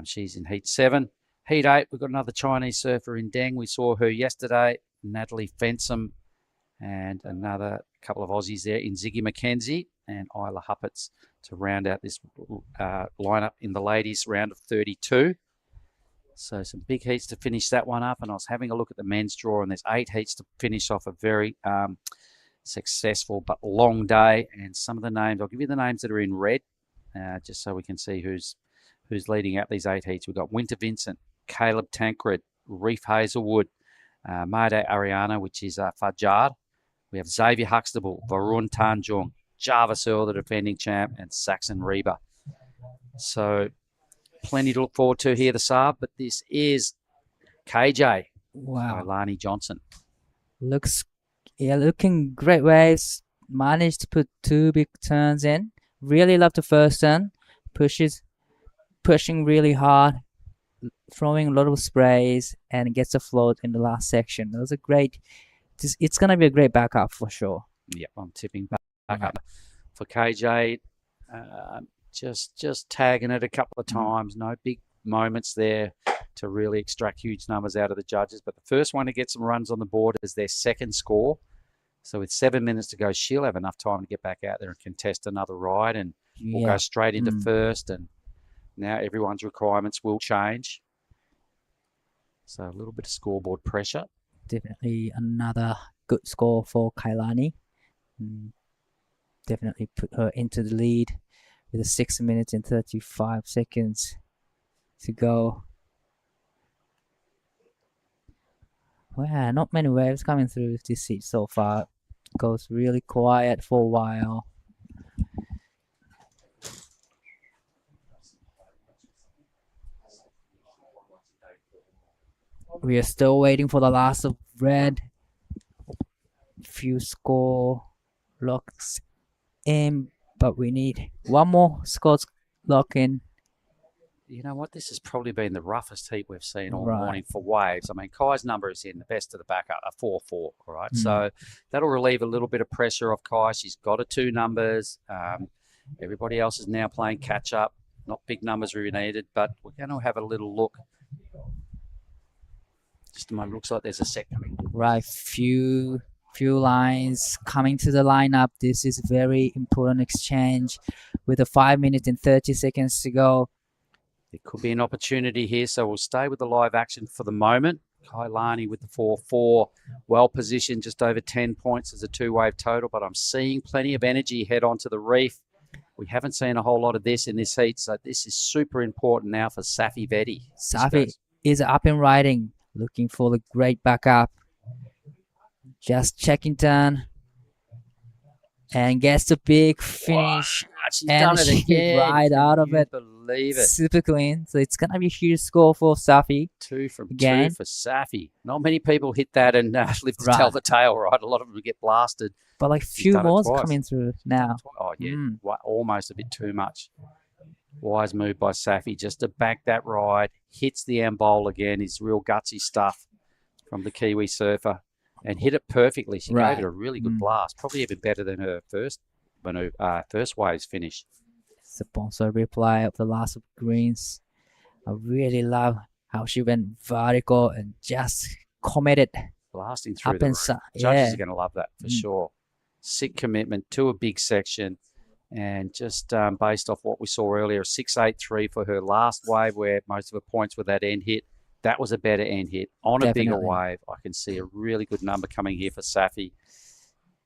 She's in Heat 7. Heat 8, we've got another Chinese surfer in Deng. We saw her yesterday, Natalie Fensom, and another couple of Aussies there in Ziggy McKenzie and Isla Huppets to round out this lineup in the ladies' round of 32. So some big heats to finish that one up. And I was having a look at the men's draw, and there's 8 heats to finish off a very successful but long day. And some of the names, I'll give you the names that are in red, just so we can see who's leading out these 8 heats. We've got Winter Vincent, Caleb Tancred, Reef Hazelwood, Mayday Ariana, which is Fajar. We have Xavier Huxtable, Varun Tanjung, Jarvis Earl, the defending champ, and Saxon Reba. So plenty to look forward to here this hour, but this is KJ Wow. Kailani Johnson. Looking great waves. Managed to put 2 big turns in. Really love the first turn. Pushing really hard, throwing a lot of sprays, and gets a float in the last section. It was a great. It's gonna be a great backup for sure. Yep, I'm tipping back up for KJ. Just tagging it a couple of times. No big moments there to really extract huge numbers out of the judges. But the first one to get some runs on the board is their second score. So with 7 minutes to go, she'll have enough time to get back out there and contest another ride, and we'll go straight into first. And now everyone's requirements will change. So a little bit of scoreboard pressure. Definitely another good score for Kailani. Definitely put her into the lead with 6 minutes and 35 seconds to go. Wow, not many waves coming through this seat so far. Goes really quiet for a while. We are still waiting for the last of red. Few score locks in, but we need one more score lock in. You know what? This has probably been the roughest heat we've seen all Right. morning for waves. I mean, Kai's number is in the best of the backup, a 4-4, all right? So that'll relieve a little bit of pressure off Kai. She's got her 2 numbers. Everybody else is now playing catch up. Not big numbers we needed, but we're going to have a little look. Just a moment. Looks like there's a set coming. Right, few lines coming to the lineup. This is very important exchange with 5 minutes and 30 seconds to go. There could be an opportunity here, so we'll stay with the live action for the moment. Kailani with the 4-4, well positioned, just over 10 points as a 2-wave total, but I'm seeing plenty of energy head onto the reef. We haven't seen a whole lot of this in this heat, so this is super important now for Safi Vetti. Safi is up and riding, looking for the great backup. Just checking turn. And gets the big finish. She's and done it she again. right out of it. Believe it. Super clean. So it's going to be a huge score for Safi. 2 from again. 2 for Safi. Not many people hit that and live to tell the tale, right? A lot of them get blasted. But like She's few done it more twice. coming through now. Oh, yeah. Almost a bit too much. Wise move by Safi just to back that ride. Hits the end bowl again. Is real gutsy stuff from the Kiwi surfer. And hit it perfectly. She gave it a really good blast. Probably even better than her first waves finish. Sponsor reply of the last of greens. I really love how she went vertical and just committed. Blasting through up the and roof. Judges are going to love that for sure. Sick commitment to a big section. And just based off what we saw earlier, 6.83 for her last wave where most of her points were that end hit. That was a better end hit. On a bigger wave, I can see a really good number coming here for Safi.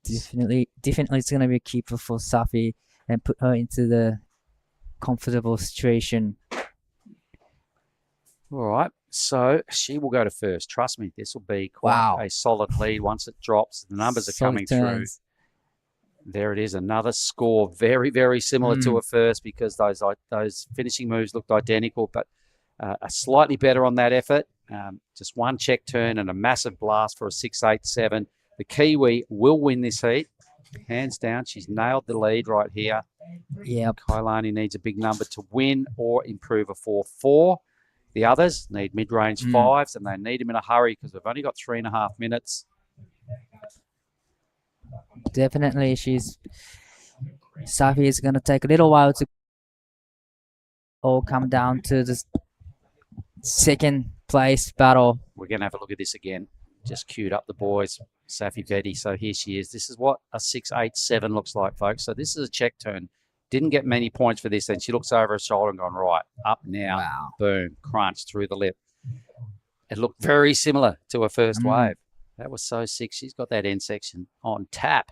Definitely it's going to be a keeper for Safi and put her into the comfortable situation. All right, so she will go to first. Trust me, this will be quite a solid lead once it drops. The numbers are coming through. There it is, another score. Very, very similar to a first because those finishing moves looked identical, but a slightly better on that effort. Just one check turn and a massive blast for a 6.87. The Kiwi will win this heat. Hands down, she's nailed the lead right here. Yep. Kailani needs a big number to win or improve a 4-4. The others need mid-range 5s, and they need them in a hurry because we've only got 3.5 minutes. Definitely, Safi is going to take a little while to all come down to the second place battle. We're going to have a look at this again. Just queued up the boys, Safi Vetti. So here she is. This is what a 6.87 looks like, folks. So this is a check turn. Didn't get many points for this. And she looks over her shoulder and gone, right, up now. Wow. Boom, crunch through the lip. It looked very similar to her first wave. That was so sick. She's got that end section on tap.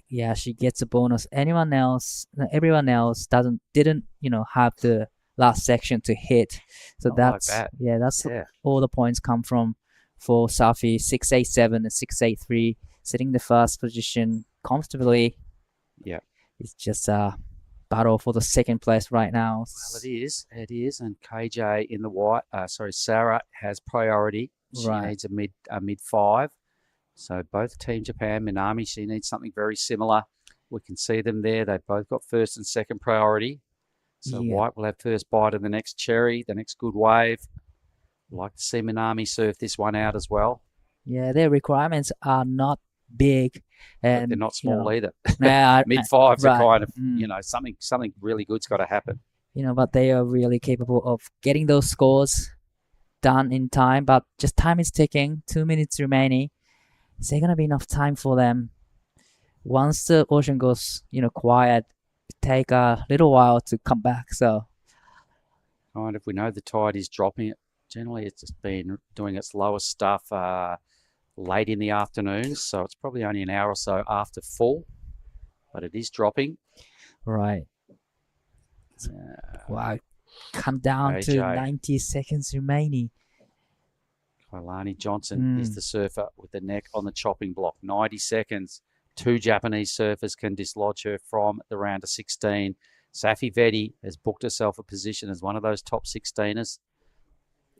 Yeah, she gets a bonus. Everyone else didn't have the last section to hit. So that's all the points come from for Safi. 6.87 and 6.83, sitting the first position comfortably. Yeah. It's just a battle for the second place right now. Well, it is. And KJ in the white, Sarah has priority. She Right. needs a mid 5. So both Team Japan, Minami, she needs something very similar. We can see them there. They've both got first and second priority. So Yeah. White will have first bite of the next cherry, the next good wave. I'd like to see Minami surf this one out as well. Yeah, their requirements are not big, But and they're not small either. Yeah, Mid 5s are right. kind of, something really good's got to happen. But they are really capable of getting those scores done in time. But just time is ticking. 2 minutes remaining. Is there gonna be enough time for them? Once the ocean goes, quiet, it take a little while to come back. So Kind of, we know the tide is dropping. Generally, it's just been doing its lowest stuff late in the afternoon, so it's probably only an hour or so after full, but it is dropping. right. Wow, come down to AJ. 90 seconds remaining. Kailani Johnson is the surfer with the neck on the chopping block. 90 seconds. 2 Japanese surfers can dislodge her from the round of 16. Safi Vedi has booked herself a position as one of those top 16ers.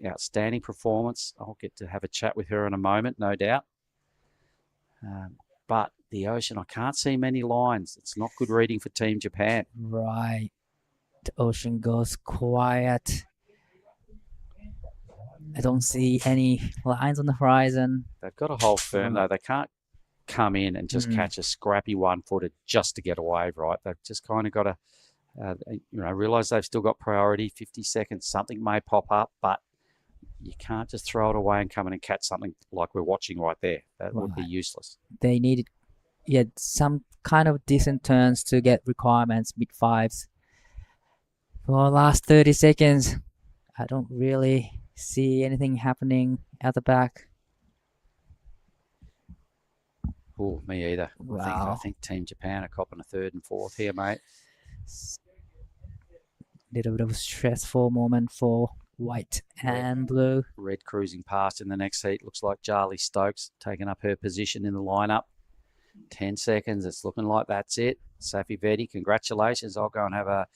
Outstanding performance. I'll get to have a chat with her in a moment, no doubt. But the ocean, I can't see many lines. It's not good reading for Team Japan. Right. The ocean goes quiet. I don't see any lines on the horizon. They've got to hold firm, though. They can't come in and just Mhm. catch a scrappy one-footer just to get a wave, right? They've just kind of got to, realise they've still got priority. 50 seconds, something may pop up, but you can't just throw it away and come in and catch something like we're watching right there. That would be Right. useless. They needed some kind of decent turns to get requirements, mid 5s. For the last 30 seconds, I don't really see anything happening at the back. Oh, me either. I Wow. think Team Japan are copping a 3rd and 4th here, mate. Little bit of a stressful moment for white and blue. Red cruising past in the next heat. Looks like Charlie Stokes taking up her position in the lineup. 10 seconds. It's looking like that's it. Safi Vedi, congratulations. I'll go and have a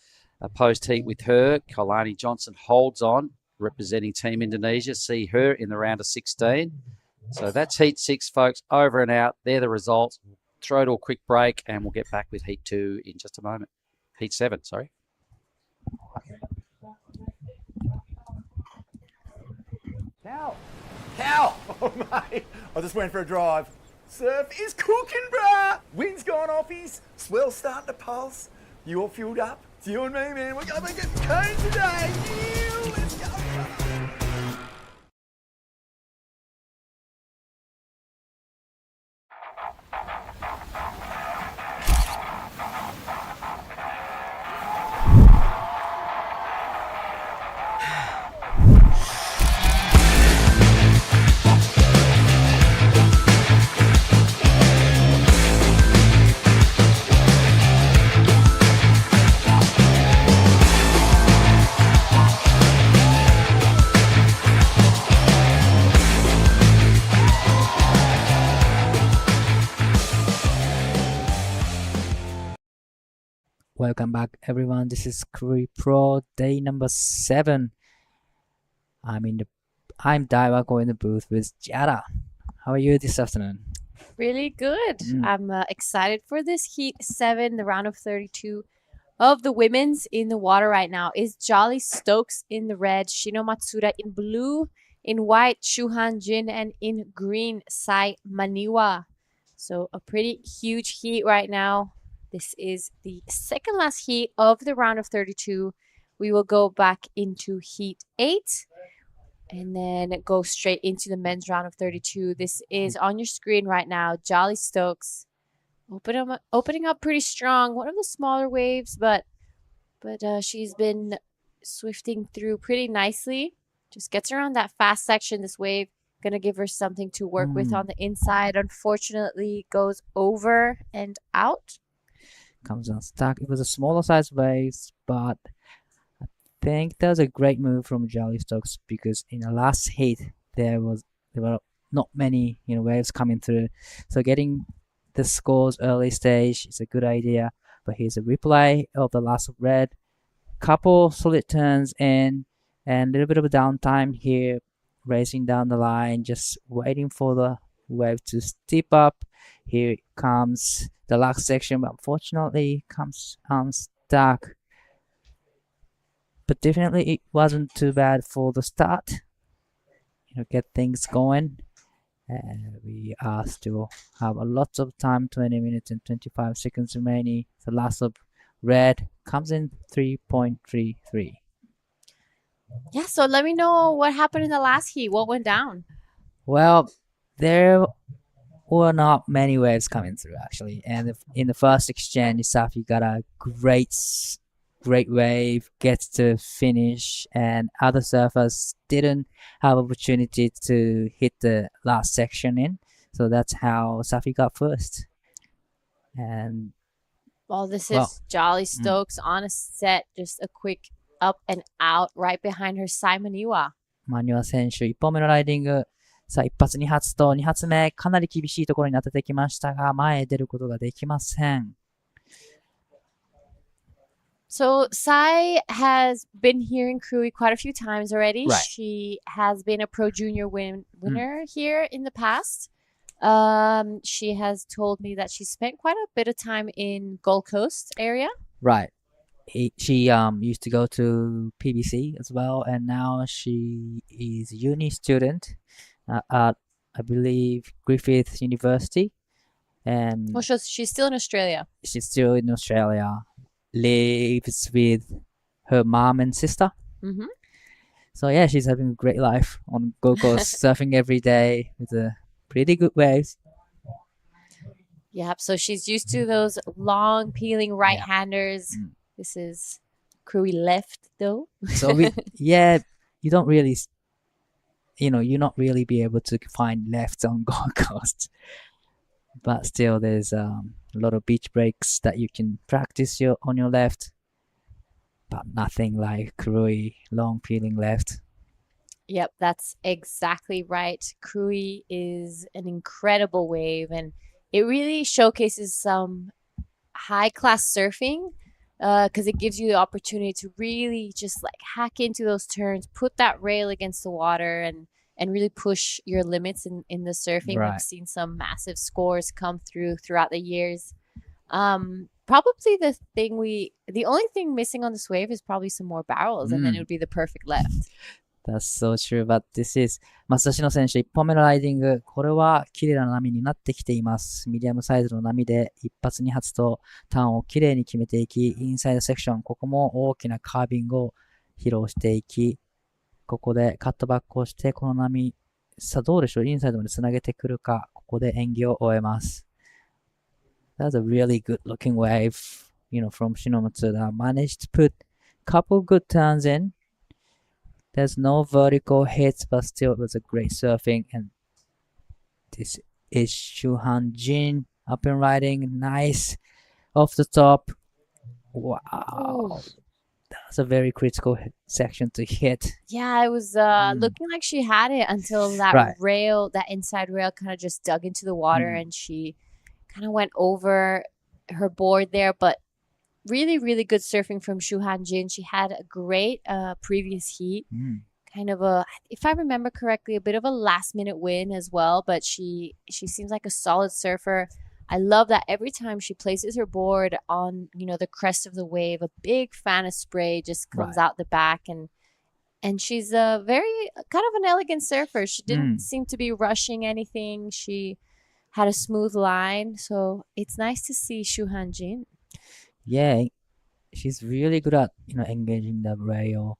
post-heat with her. Kailani Johnson holds on, representing Team Indonesia. See her in the round of 16. So that's Heat 6, folks. Over and out. They're the results. Throw to a quick break, and we'll get back with Heat 2 in just a moment. Heat 7, sorry. Cow! Oh, mate. I just went for a drive. Surf is cooking, bruh! Wind's gone off his, swell's starting to pulse. You all fueled up? It's you and me, man. We're going to make it cone today. Yeah, let's go, bruh. Welcome back, everyone. This is Krui Pro, day number 7. I'm Daiwako in the booth with Jara. How are you this afternoon? Really good. I'm excited for this Heat 7, the round of 32 of the women's in the water right now. Is Jolly Stokes in the red, Shino Matsuda in blue, in white, Shuhan Jin, and in green, Sai Maniwa. So a pretty huge heat right now. This is the second last heat of the round of 32. We will go back into Heat 8 and then go straight into the men's round of 32. This is on your screen right now. Jolly Stokes opening up pretty strong. One of the smaller waves, but she's been swifting through pretty nicely. Just gets around that fast section. This wave gonna give her something to work with on the inside. Unfortunately, goes over and out. Comes unstuck. It was a smaller size wave, but I think that was a great move from Jolly Stokes because in the last heat there were not many waves coming through. So getting the scores early stage is a good idea. But here's a replay of the last red. Couple solid turns in and a little bit of a downtime here racing down the line, just waiting for the wave to step up. Here it comes the last section, but unfortunately comes unstuck. But definitely it wasn't too bad for the start. Get things going. We are still have a lot of time, 20 minutes and 25 seconds remaining. The last of red comes in 3.33. Yeah, so let me know what happened in the last heat. What went down? Well, there were not many waves coming through actually, and in the first exchange, Safi got a great wave, gets to finish, and other surfers didn't have opportunity to hit the last section in, so that's how Safi got first. And well, this is Jolly Stokes on a set, just a quick up and out right behind her Simoniwa. マニュア選手1本目のライディング、さあ1発2発と2発目かなり厳しいところに当ててきましたが、前へ出ることができません。So Sai has been here in Krui quite a few times already. Right. She has been a Pro Junior winner here in the past. She has told me that she spent quite a bit of time in Gold Coast area. Right. She used to go to PBC as well, and now she is a uni student at I believe Griffith University. And Well, she's still in Australia. She's still in Australia. Lives with her mom and sister. Mm-hmm. So yeah, she's having a great life on Gold Coast, surfing every day with a pretty good waves. Yep. So she's used to those long peeling right-handers. This is Krui left though. So you don't really, you're not really be able to find left on Gold Coast. But still, there's a lot of beach breaks that you can practice on your left. But nothing like Krui long peeling left. Yep, that's exactly right. Krui is an incredible wave, and it really showcases some high-class surfing because it gives you the opportunity to really just like hack into those turns, put that rail against the water, and really push your limits in the surfing. Right. We've seen some massive scores come throughout the years. Probably the only thing missing on this wave is probably some more barrels, and then it would be the perfect left. That's so true, but this is 松田篠選手1本目のライディング、これは綺麗な波になってきています。ミディアムサイズの波で1発2発とターンを綺麗に決めていき、インサイドセクション、ここも大きなカービングを披露していき、ここでカットバックをして、この波、さあどうでしょう、インサイドまでつなげてくるか、ここで演技を終えます。That's a really good looking wave, from Shinomatsuda. Managed to put a couple good turns in. There's no vertical hits, but still it was a great surfing. And this is Shuhan Jin up and riding, nice off the top. Wow. That was a very critical section to hit. Yeah, it was looking like she had it until that rail, that inside rail kind of just dug into the water and she kind of went over her board there. But really, really good surfing from Shuhan Jin. She had a great previous heat. Kind of if I remember correctly, a bit of a last minute win as well. But she seems like a solid surfer. I love that every time she places her board on, the crest of the wave, a big fan of spray just comes out the back. And she's a very kind of an elegant surfer. She didn't seem to be rushing anything. She had a smooth line. So it's nice to see Shuhan Jin. Yeah, she's really good at, engaging the rail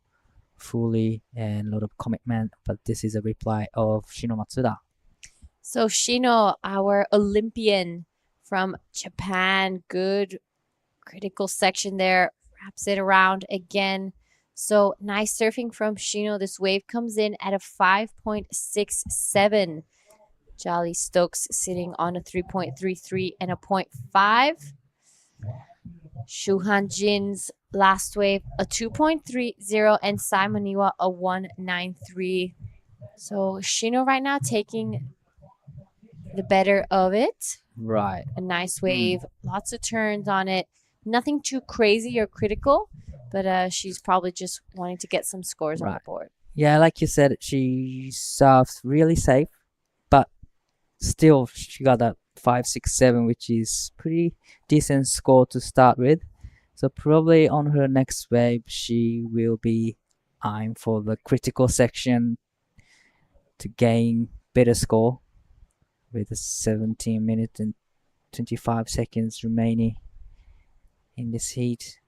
fully and a lot of commitment. But this is a reply of Shino Matsuda. So Shino, our Olympian from Japan, good critical section there, wraps it around again. So nice surfing from Shino. This wave comes in at a 5.67. Jolly Stokes sitting on a 3.33 and a 0.5. Shuhan Jin's last wave a 2.30 and Simoniwa a 1.93. So Shino right now taking the better of it. Right. A nice wave, lots of turns on it. Nothing too crazy or critical, but she's probably just wanting to get some scores on the board. Yeah, like you said, she serves really safe, but still she got that 5-6-7, which is pretty decent score to start with. So probably on her next wave, she will be eyeing for the critical section to gain better score with 17 minutes and 25 seconds remaining in this heat.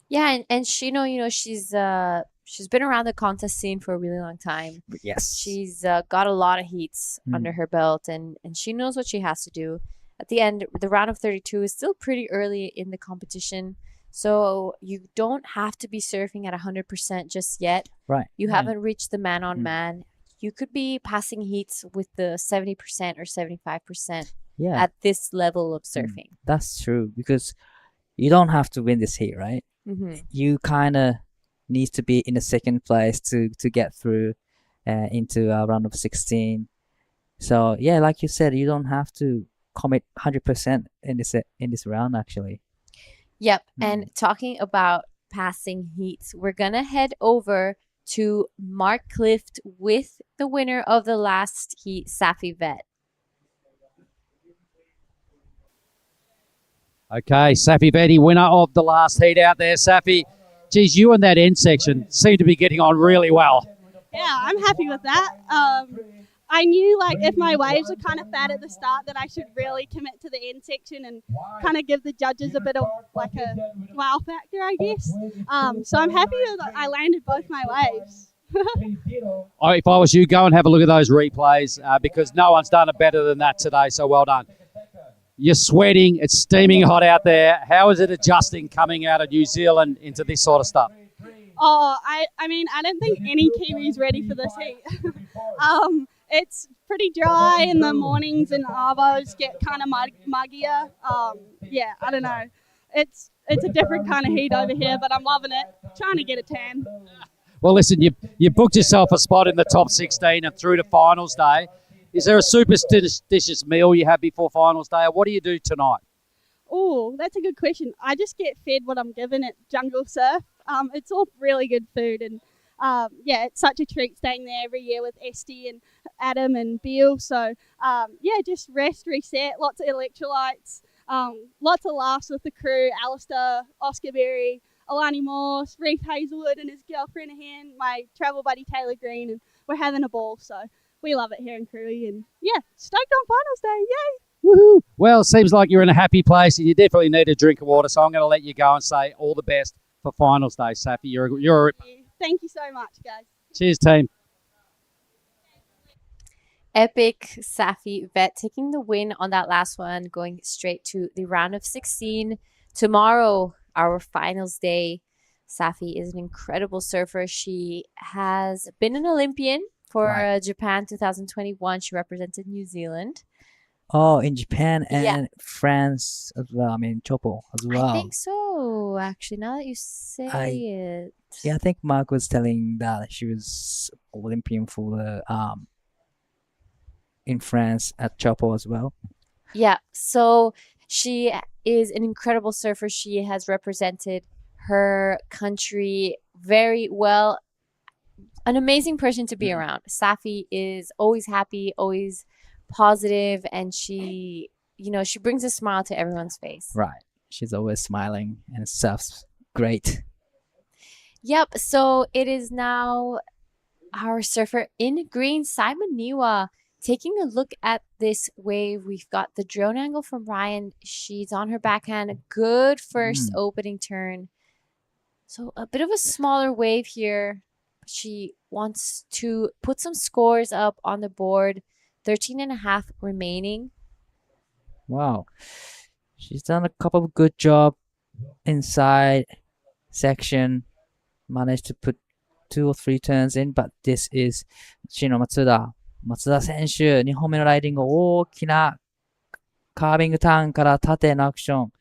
Yeah, and she, she's been around the contest scene for a really long time. Yes. She's got a lot of heats under her belt, and she knows what she has to do. At the end, the round of 32 is still pretty early in the competition, so you don't have to be surfing at 100% just yet. Right. You haven't reached the man-on-man. You could be passing heats with the 70% or 75% at this level of surfing. That's true, because you don't have to win this heat, right? You kind of need to be in the second place to get through into a round of 16. So yeah, like you said, you don't have to commit 100% in this round actually. Yep. And talking about passing heats, we're gonna head over to Mark Clift with the winner of the last heat, Safi Vet. Okay, Safi Vetti, winner of the last heat out there. Safi, geez, you and that end section seem to be getting on really well. Yeah, I'm happy with that. I knew if my waves were kind of fat at the start that I should really commit to the end section and kind of give the judges a bit of a wow factor, I guess. So I'm happy that I landed both my waves. If I was you, go and have a look at those replays because no one's done it better than that today, so well done. You're sweating, it's steaming hot out there. How is it adjusting coming out of New Zealand into this sort of stuff? Oh, I mean, I don't think any Kiwi's ready for this heat. It's pretty dry in the mornings and arvos get kind of muggier. Yeah, I don't know. It's a different kind of heat over here, but I'm loving it. Trying to get a tan. Well, listen, you booked yourself a spot in the top 16 and through to finals day. Is there a superstitious meal you have before finals day, or what do you do tonight? Oh, that's a good question. I just get fed what I'm given at Jungle Surf. It's all really good food, and yeah, it's such a treat staying there every year with Esty and Adam and Beal. So yeah, just rest, reset, lots of electrolytes, lots of laughs with the crew, Alistair, Oscar Berry, Alani Morse, Reef Hazelwood and his girlfriend Ahan, my travel buddy Taylor Green, and we're having a ball. So we love it here in Krui, and yeah, stoked on finals day, yay! Woohoo! Well, it seems like you're in a happy place and you definitely need a drink of water, so I'm going to let you go and say all the best for finals day, Safi. You're a ripper. Thank you so much, guys. Cheers, team. Epic Safi Vet taking the win on that last one, going straight to the round of 16. Tomorrow, our finals day. Safi is an incredible surfer. She has been an Olympian for Japan 2021. She represented New Zealand. Oh, in Japan and France as well. I mean, Chopo as well. I think so, actually, now that you say it. Yeah, I think Mark was telling that she was Olympian for the in France at Chopo as well. Yeah, so she is an incredible surfer. She has represented her country very well. An amazing person to be around. Safi is always happy, always positive, and she brings a smile to everyone's face. Right. She's always smiling and surfs great. Yep. So it is now our surfer in green, Simon Niwa, taking a look at this wave. We've got the drone angle from Ryan. She's on her backhand. A good first opening turn. So a bit of a smaller wave here. She wants to put some scores up on the board. 13.5 remaining. Wow. She's done a couple of good job inside section. Managed to put 2 or 3 turns in, but this is シの松田選手、2本目のライディング、大きなカービングターンから縦のアクション、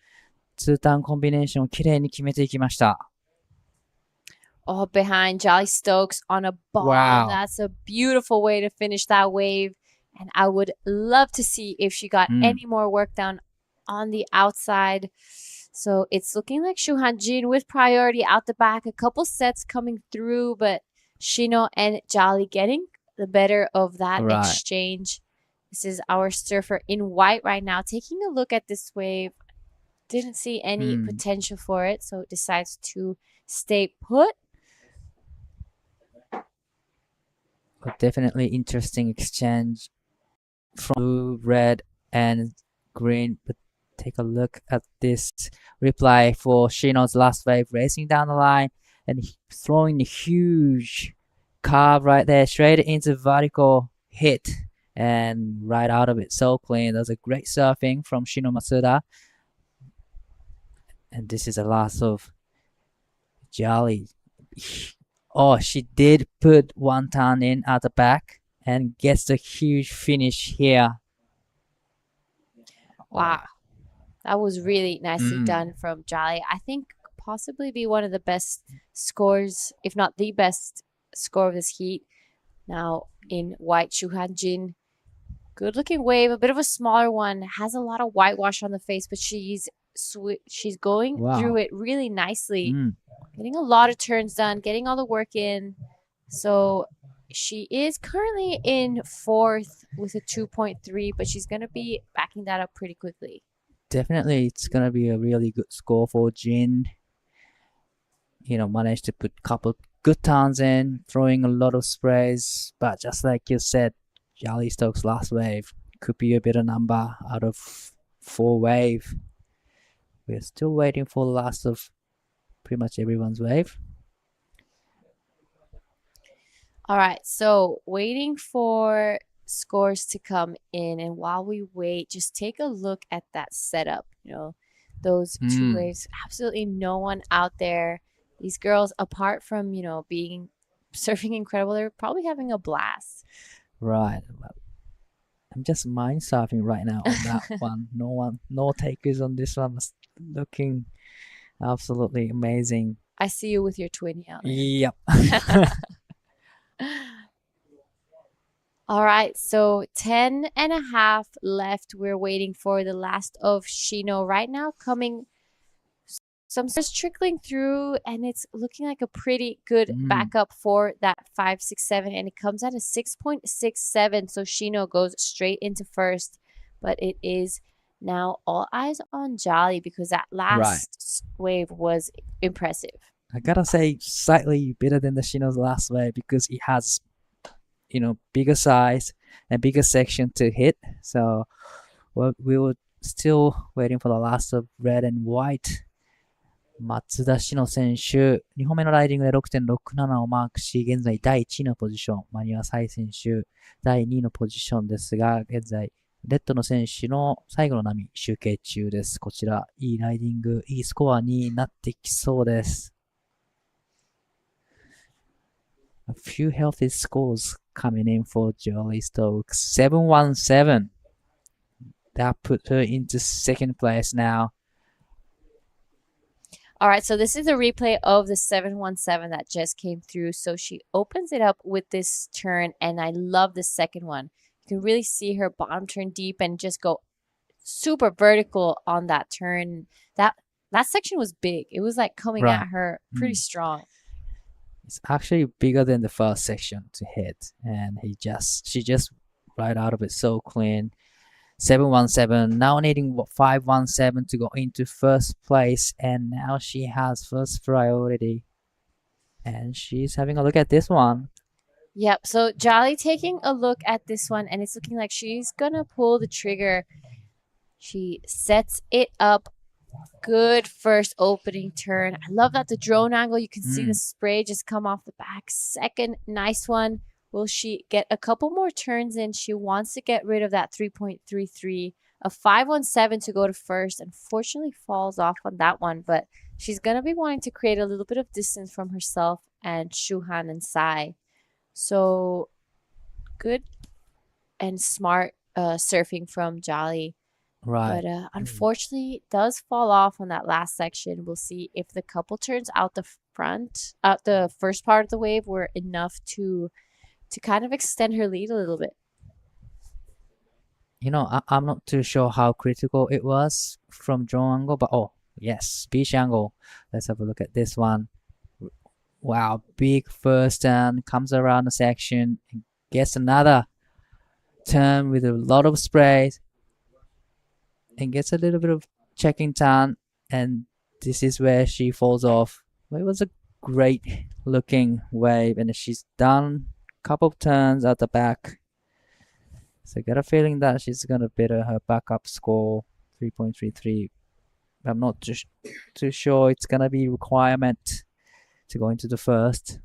2ターンコンビネーションをきれいに決めていきました。Oh, behind Jolly Stokes on a ball. Wow. That's a beautiful way to finish that wave. And I would love to see if she got any more work done on the outside. So it's looking like Shuhan Jin with priority out the back. A couple sets coming through, but Shino and Jolly getting the better of that Right. exchange. This is our surfer in white right now, taking a look at this wave. Didn't see any potential for it, so decides to stay put. But definitely interesting exchange from blue, red, and green. But take a look at this reply for Shino's last wave, racing down the line and throwing a huge carve right there, straight into vertical hit and right out of it. So clean. That was a great surfing from Shino Masuda. And this is the last of Jolly. Oh, she did put one turn in at the back and gets the huge finish here. Wow. That was really nicely done from Jolly. I think possibly be one of the best scores, if not the best score of this heat. Now in white Shuhanjin. Good looking wave, a bit of a smaller one, has a lot of whitewash on the face, but she's going through it really nicely. Getting a lot of turns done, getting all the work in. So she is currently in 4th with a 2.3, but she's going to be backing that up pretty quickly. Definitely, it's going to be a really good score for Jin. You know, managed to put a couple good turns in, throwing a lot of sprays. But just like you said, Jolly Stokes' last wave could be a better number out of 4 wave. We're still waiting for the last of pretty much everyone's wave. All right, so waiting for scores to come in, and while we wait, just take a look at that setup. You know, those 2 waves, absolutely no one out there. These girls, apart from, you know, being surfing incredible, they're probably having a blast. Right. I'm just mind surfing right now on that one. No takers on this one. Was looking absolutely amazing. I see you with your twin out there. Yep. All right, so 10 and a half left. We're waiting for the last of Shino right now coming. Some stars trickling through, and it's looking like a pretty good backup for that 5.67, and it comes at a 6.67. So Shino goes straight into 1st, but it is now all eyes on Jolly because that last wave was impressive. I gotta say, slightly better than the Shino's last wave because it has, you know, bigger size and bigger section to hit. So we were still waiting for the last of red and white. 松田詩野選手、2本目のライディングで 6.67 をマークし、現在第1位のポジション、マニュアサイ選手、第2位のポジションですが、現在、レッドの選手の最後の波、集計中です。こちら、いいライディング、いいスコアになってきそうです。A few healthy scores coming in for Jolly Stokes. 717. That put her into 2nd place now. All right, so this is a replay of the 717 that just came through. So she opens it up with this turn, and I love the second one. You can really see her bottom turn deep and just go super vertical on that turn. That section was big. It was like coming at her pretty strong. It's actually bigger than the first section to hit, and she just right out of it so clean. 717 now needing 517 to go into 1st place, and now she has 1st priority, and she's having a look at this one. Yep, so Jolly taking a look at this one, and it's looking like she's gonna pull the trigger. She sets it up. Good first opening turn. I love that the drone angle, you can see the spray just come off the back. 2nd, nice one. Will she get a couple more turns in? She wants to get rid of that 3.33. A 517 to go to 1st. Unfortunately, falls off on that one, but she's going to be wanting to create a little bit of distance from herself and Shuhan and Sai. So good and smart surfing from Jolly. Right. But unfortunately, it does fall off on that last section. We'll see if the couple turns out the first part of the wave were enough to kind of extend her lead a little bit. You know, I'm not too sure how critical it was from drone angle, but oh, yes, beach angle. Let's have a look at this one. Wow, big first turn, comes around the section, and gets another turn with a lot of sprays, and gets a little bit of checking turn, and this is where she falls off. But it was a great looking wave, and she's done a couple of turns at the back. So I got a feeling that she's gonna better her backup score 3.33. I'm not too sure it's gonna be requirement to go into the first.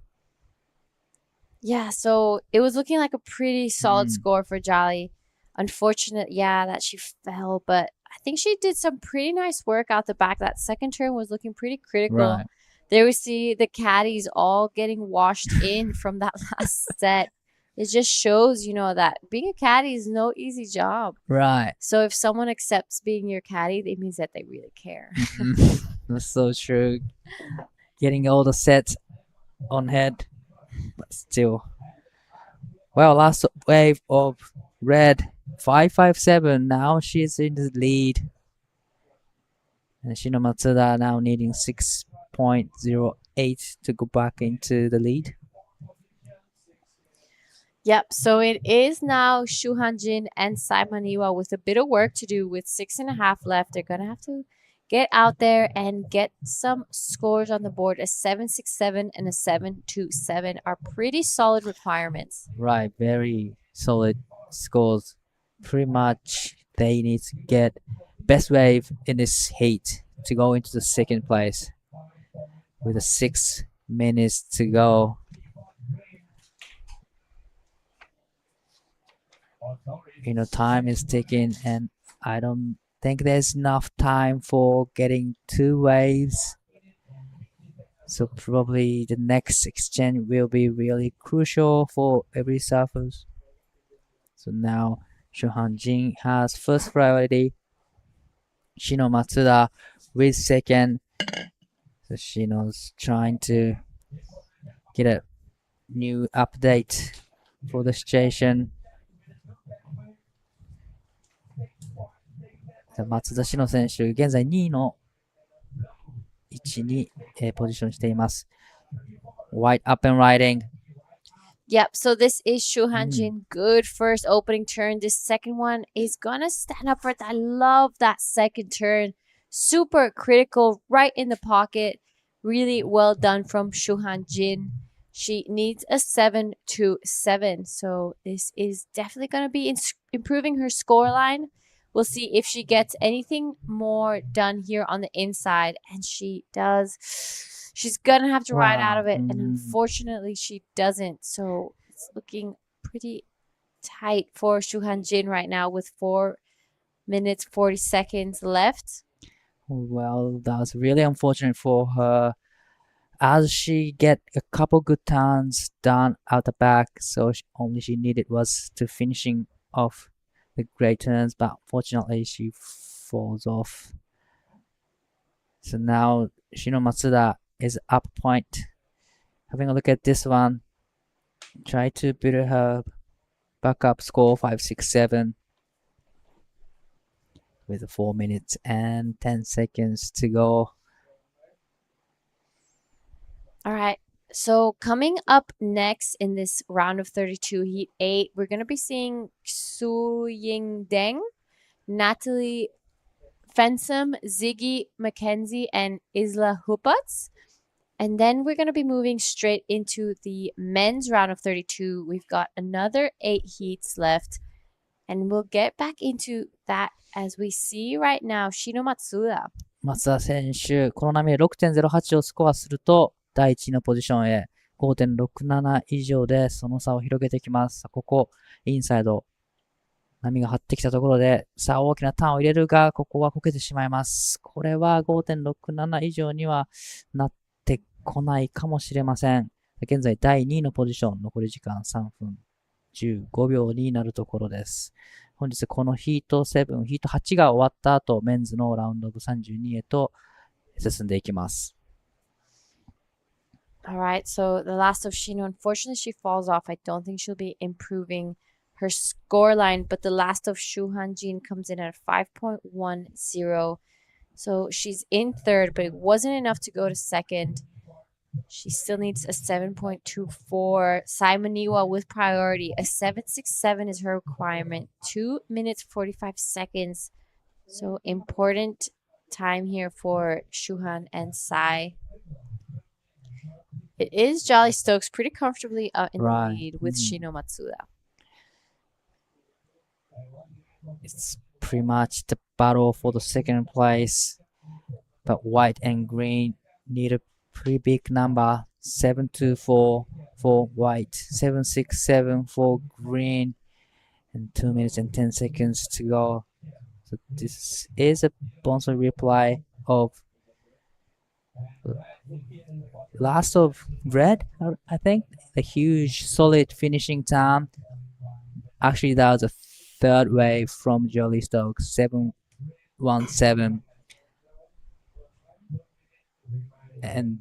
Yeah, so it was looking like a pretty solid score for Jolly. Unfortunate, yeah, that she fell, but I think she did some pretty nice work out the back. That second turn was looking pretty critical. Right. There we see the caddies all getting washed in from that last set. It just shows, that being a caddy is no easy job. Right. So if someone accepts being your caddy, it means that they really care. That's so true. Getting all the sets on head, but still. Well, last wave of red, 557. Now she's in the lead. And Shino Matsuda now needing 6.08 to go back into the lead. Yep, so it is now Shu Hanjin and Saimaniwa with a bit of work to do with 6.5 left. They're going to have to get out there and get some scores on the board. A 7.67 and a 7.27 are pretty solid requirements. Right, very solid scores. Pretty much they need to get best wave in this heat to go into the second place with the 6 minutes to go. Time is ticking, and I don't think there's enough time for getting 2 waves. So probably the next exchange will be really crucial for every surfers. So now Shu Hanjin has first priority. Shino Matsuda with second. So Shino's trying to get a new update for the situation. 松田詩野選手、現在2位の位置に、ポジションしています。Wide up and riding. Yep, so this is Shu Hanjin. Good first opening turn. This second one is going to stand up for it. I love that second turn. Super critical, right in the pocket. Really well done from Shu Hanjin. She needs a 7.27. So this is definitely going to be improving her scoreline. We'll see if she gets anything more done here on the inside. And she does. She's going to have to ride out of it. And unfortunately, she doesn't. So it's looking pretty tight for Shu Hanjin right now with 4 minutes, 40 seconds left. Well, that was really unfortunate for her. As she get a couple good turns done out the back, so only she needed was to finishing off the great turns, but unfortunately she falls off. So now Shino Matsuda is up point. Having a look at this one, try to beat her backup score 5.67 with 4 minutes and 10 seconds to go. All right. So coming up next in this round of 32, Heat 8, we're going to be seeing Su Ying Deng, Natalie Fensum, Ziggy McKenzie, and Isla Hupats. And then we're going to be moving straight into the men's round of 32. We've got another 8 heats left. And we'll get back into that as we see right now, Shino Matsuda. 松田選手、この波で 6.08 をスコアすると、第1位のポジションへ 5.67 以上でその差を広げてきます。ここ、インサイド、波が張ってきたところで、さあ大きなターンを入れるが、ここはこけてしまいます。これは 5.67 以上にはなってこないかもしれません。現在第2位のポジション、残り時間3分15秒になるところです。本日このヒート7、ヒート8が終わった後、メンズのラウンドオブ32へと進んでいきます。All right, so the last of Shino, unfortunately, she falls off. I don't think she'll be improving her scoreline, but the last of Shu Hanjin comes in at 5.10. So she's in third, but it wasn't enough to go to second. She still needs a 7.24. Simoniwa with priority. A 7.67 is her requirement. 2 minutes 45 seconds. So important time here for Shuhan and Sai. It is Jolly Stokes pretty comfortably in the lead with Shino Matsuda. It's pretty much the battle for the second place, but white and green need a pretty big number. 7.24 for white, 7.67 for green, and 2 minutes and 10 seconds to go. So this is a sponsor reply of last of red, I think. A huge solid finishing time. Actually, that was a third wave from Jolly Stokes, 7.17. And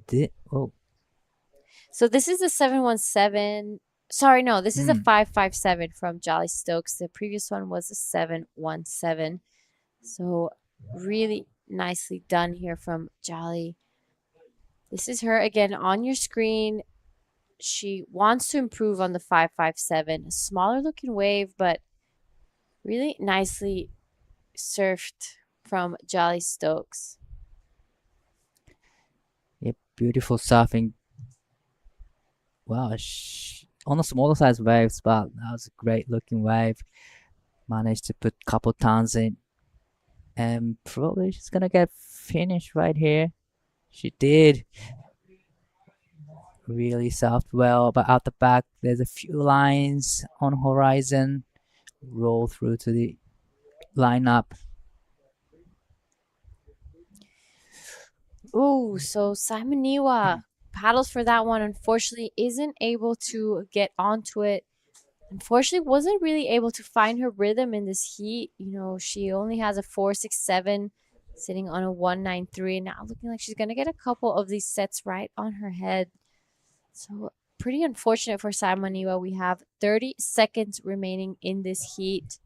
So this is a 7.17. Sorry, no, this is a 5.57 from Jolly Stokes. The previous one was a 7.17. So really nicely done here from Jolly. This is her again on your screen. She wants to improve on the 5.57. A smaller looking wave, but really nicely surfed from Jolly Stokes. Yeah, beautiful surfing. Wow, on the smaller size waves, but that was a great looking wave. Managed to put a couple tons in. And probably she's gonna get finished right here. She did. Really surfed well, but out the back there's a few lines on horizon. Roll through to the lineup. Ooh, so Simoniwa paddles for that one. Unfortunately, isn't able to get onto it. Unfortunately, wasn't really able to find her rhythm in this heat. You know, she only has a 4.67, sitting on a 1.93. Now looking like she's going to get a couple of these sets right on her head. So pretty unfortunate for Simoniwa. We have 30 seconds remaining in this heat.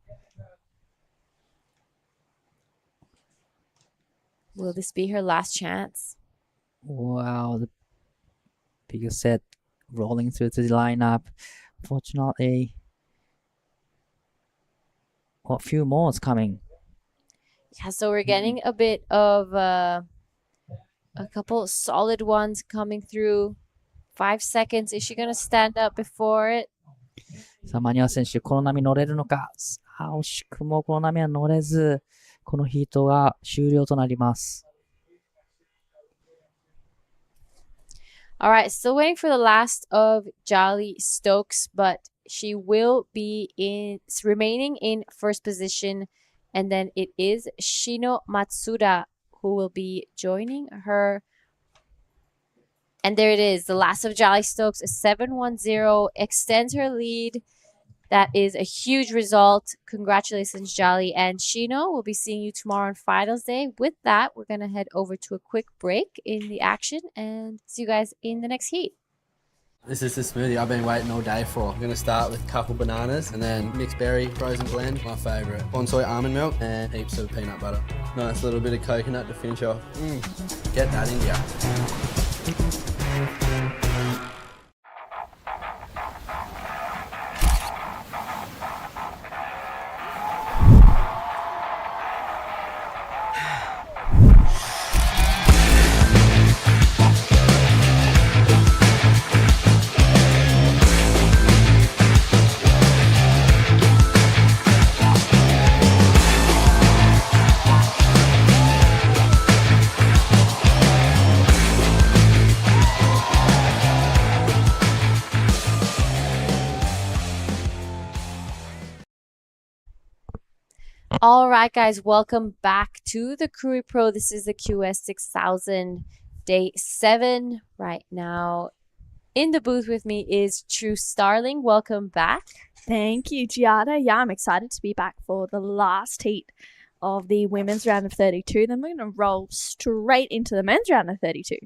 Will this be her last chance? Wow, the biggest set rolling through to the lineup. Fortunately, a few more is coming. Yeah, so we're getting a bit of a couple solid ones coming through. 5 seconds. Is she going to stand up before it? さあ、マニア選手、この波乗れるのか。惜しくもこの波は乗れず、このヒートが終了となります。All right, still waiting for the last of Jolly Stokes, but she will be remaining in first position. And then it is Shino Matsuda who will be joining her. And there it is, the last of Jolly Stokes, a 7.10, extends her lead. That is a huge result. Congratulations, Jolly. And Shino, we'll be seeing you tomorrow on Finals Day. With that, we're going to head over to a quick break in the action and see you guys in the next heat. This is the smoothie I've been waiting all day for. I'm going to start with a couple bananas and then mixed berry frozen blend, my favourite. Bonsai almond milk and heaps of peanut butter. Nice little bit of coconut to finish off. Get that in ya. All right, guys, welcome back to the Krui Pro. This is the QS 6000 day 7. Right now, in the booth with me is True Starling. Welcome back. Thank you, Giada. Yeah, I'm excited to be back for the last heat of the women's round of 32. Then we're going to roll straight into the men's round of 32.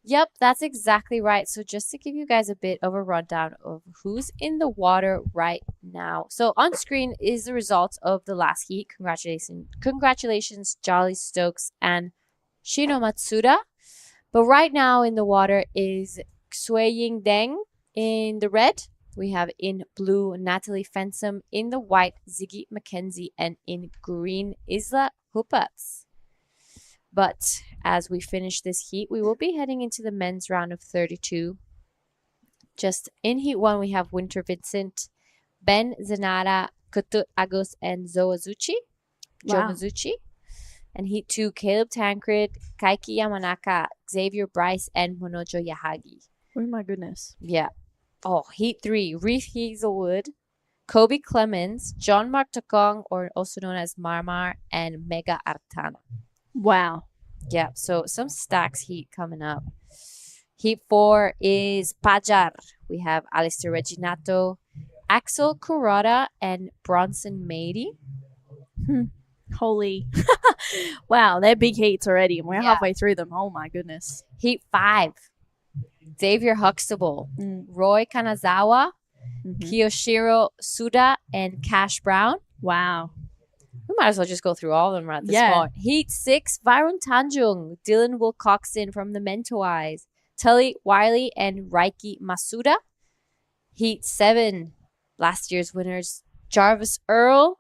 Yep, that's exactly right. So just to give you guys a bit of a rundown of who's in the water right now. So on screen is the results of the last heat. Congratulations, Jolly Stokes and Shino Matsuda. But right now in the water is Sui Ying Deng in the red. We have in blue Natalie Fensom, in the white Ziggy McKenzie, and in green Isla Hupats. But as we finish this heat, we will be heading into the men's round of 32. Just in heat 1, we have Winter Vincent, Ben Zanara, Kutut Agus, and Zoazuchi. Wow. Jomazuchi. And heat 2, Caleb Tancred, Kaiki Yamanaka, Xavier Bryce, and Monojo Yahagi. Oh my goodness. Yeah. Oh, heat 3, Reese Hazelwood, Kobe Clemens, John Mark Takong, or also known as Marmar, and Mega Artana. Wow. Yeah, so some stacks heat coming up. Heat 4 is Pajar. We have Alistair Reginato, Axel Kurata, and Bronson Mady. Holy. Wow, they're big heats already, and we're Yeah. halfway through them. Oh my goodness. Heat 5, Xavier Huxtable, Roy Kanazawa, Kiyoshiro Suda, and Cash Brown. Wow. We might as well just go through all of them at this Yeah. point. Heat 6, Varun Tanjung, Dylan Wilcoxon from the Mentawais, Tully Wiley, and Reiki Masuda. Heat 7, last year's winners, Jarvis Earl,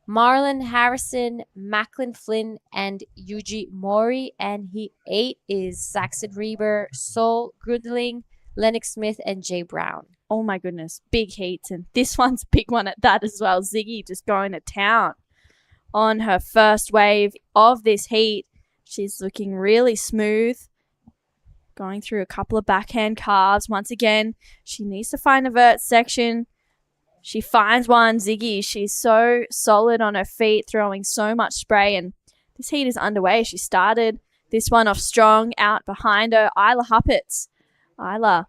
Marlon Harrison, Macklin Flynn, and Yuji Mori. And Heat 8 is Saxon Reber, Sol Grundling, Lennox Smith, and Jay Brown. Oh my goodness. Big heats. And this one's a big one at that as well. Ziggy just going to town on her first wave of this heat. She's looking really smooth. Going through a couple of backhand carves. Once again, she needs to find a vert section. She finds one. Ziggy, she's so solid on her feet, throwing so much spray. And this heat is underway. She started this one off strong. Out behind her, Isla Huppets. Isla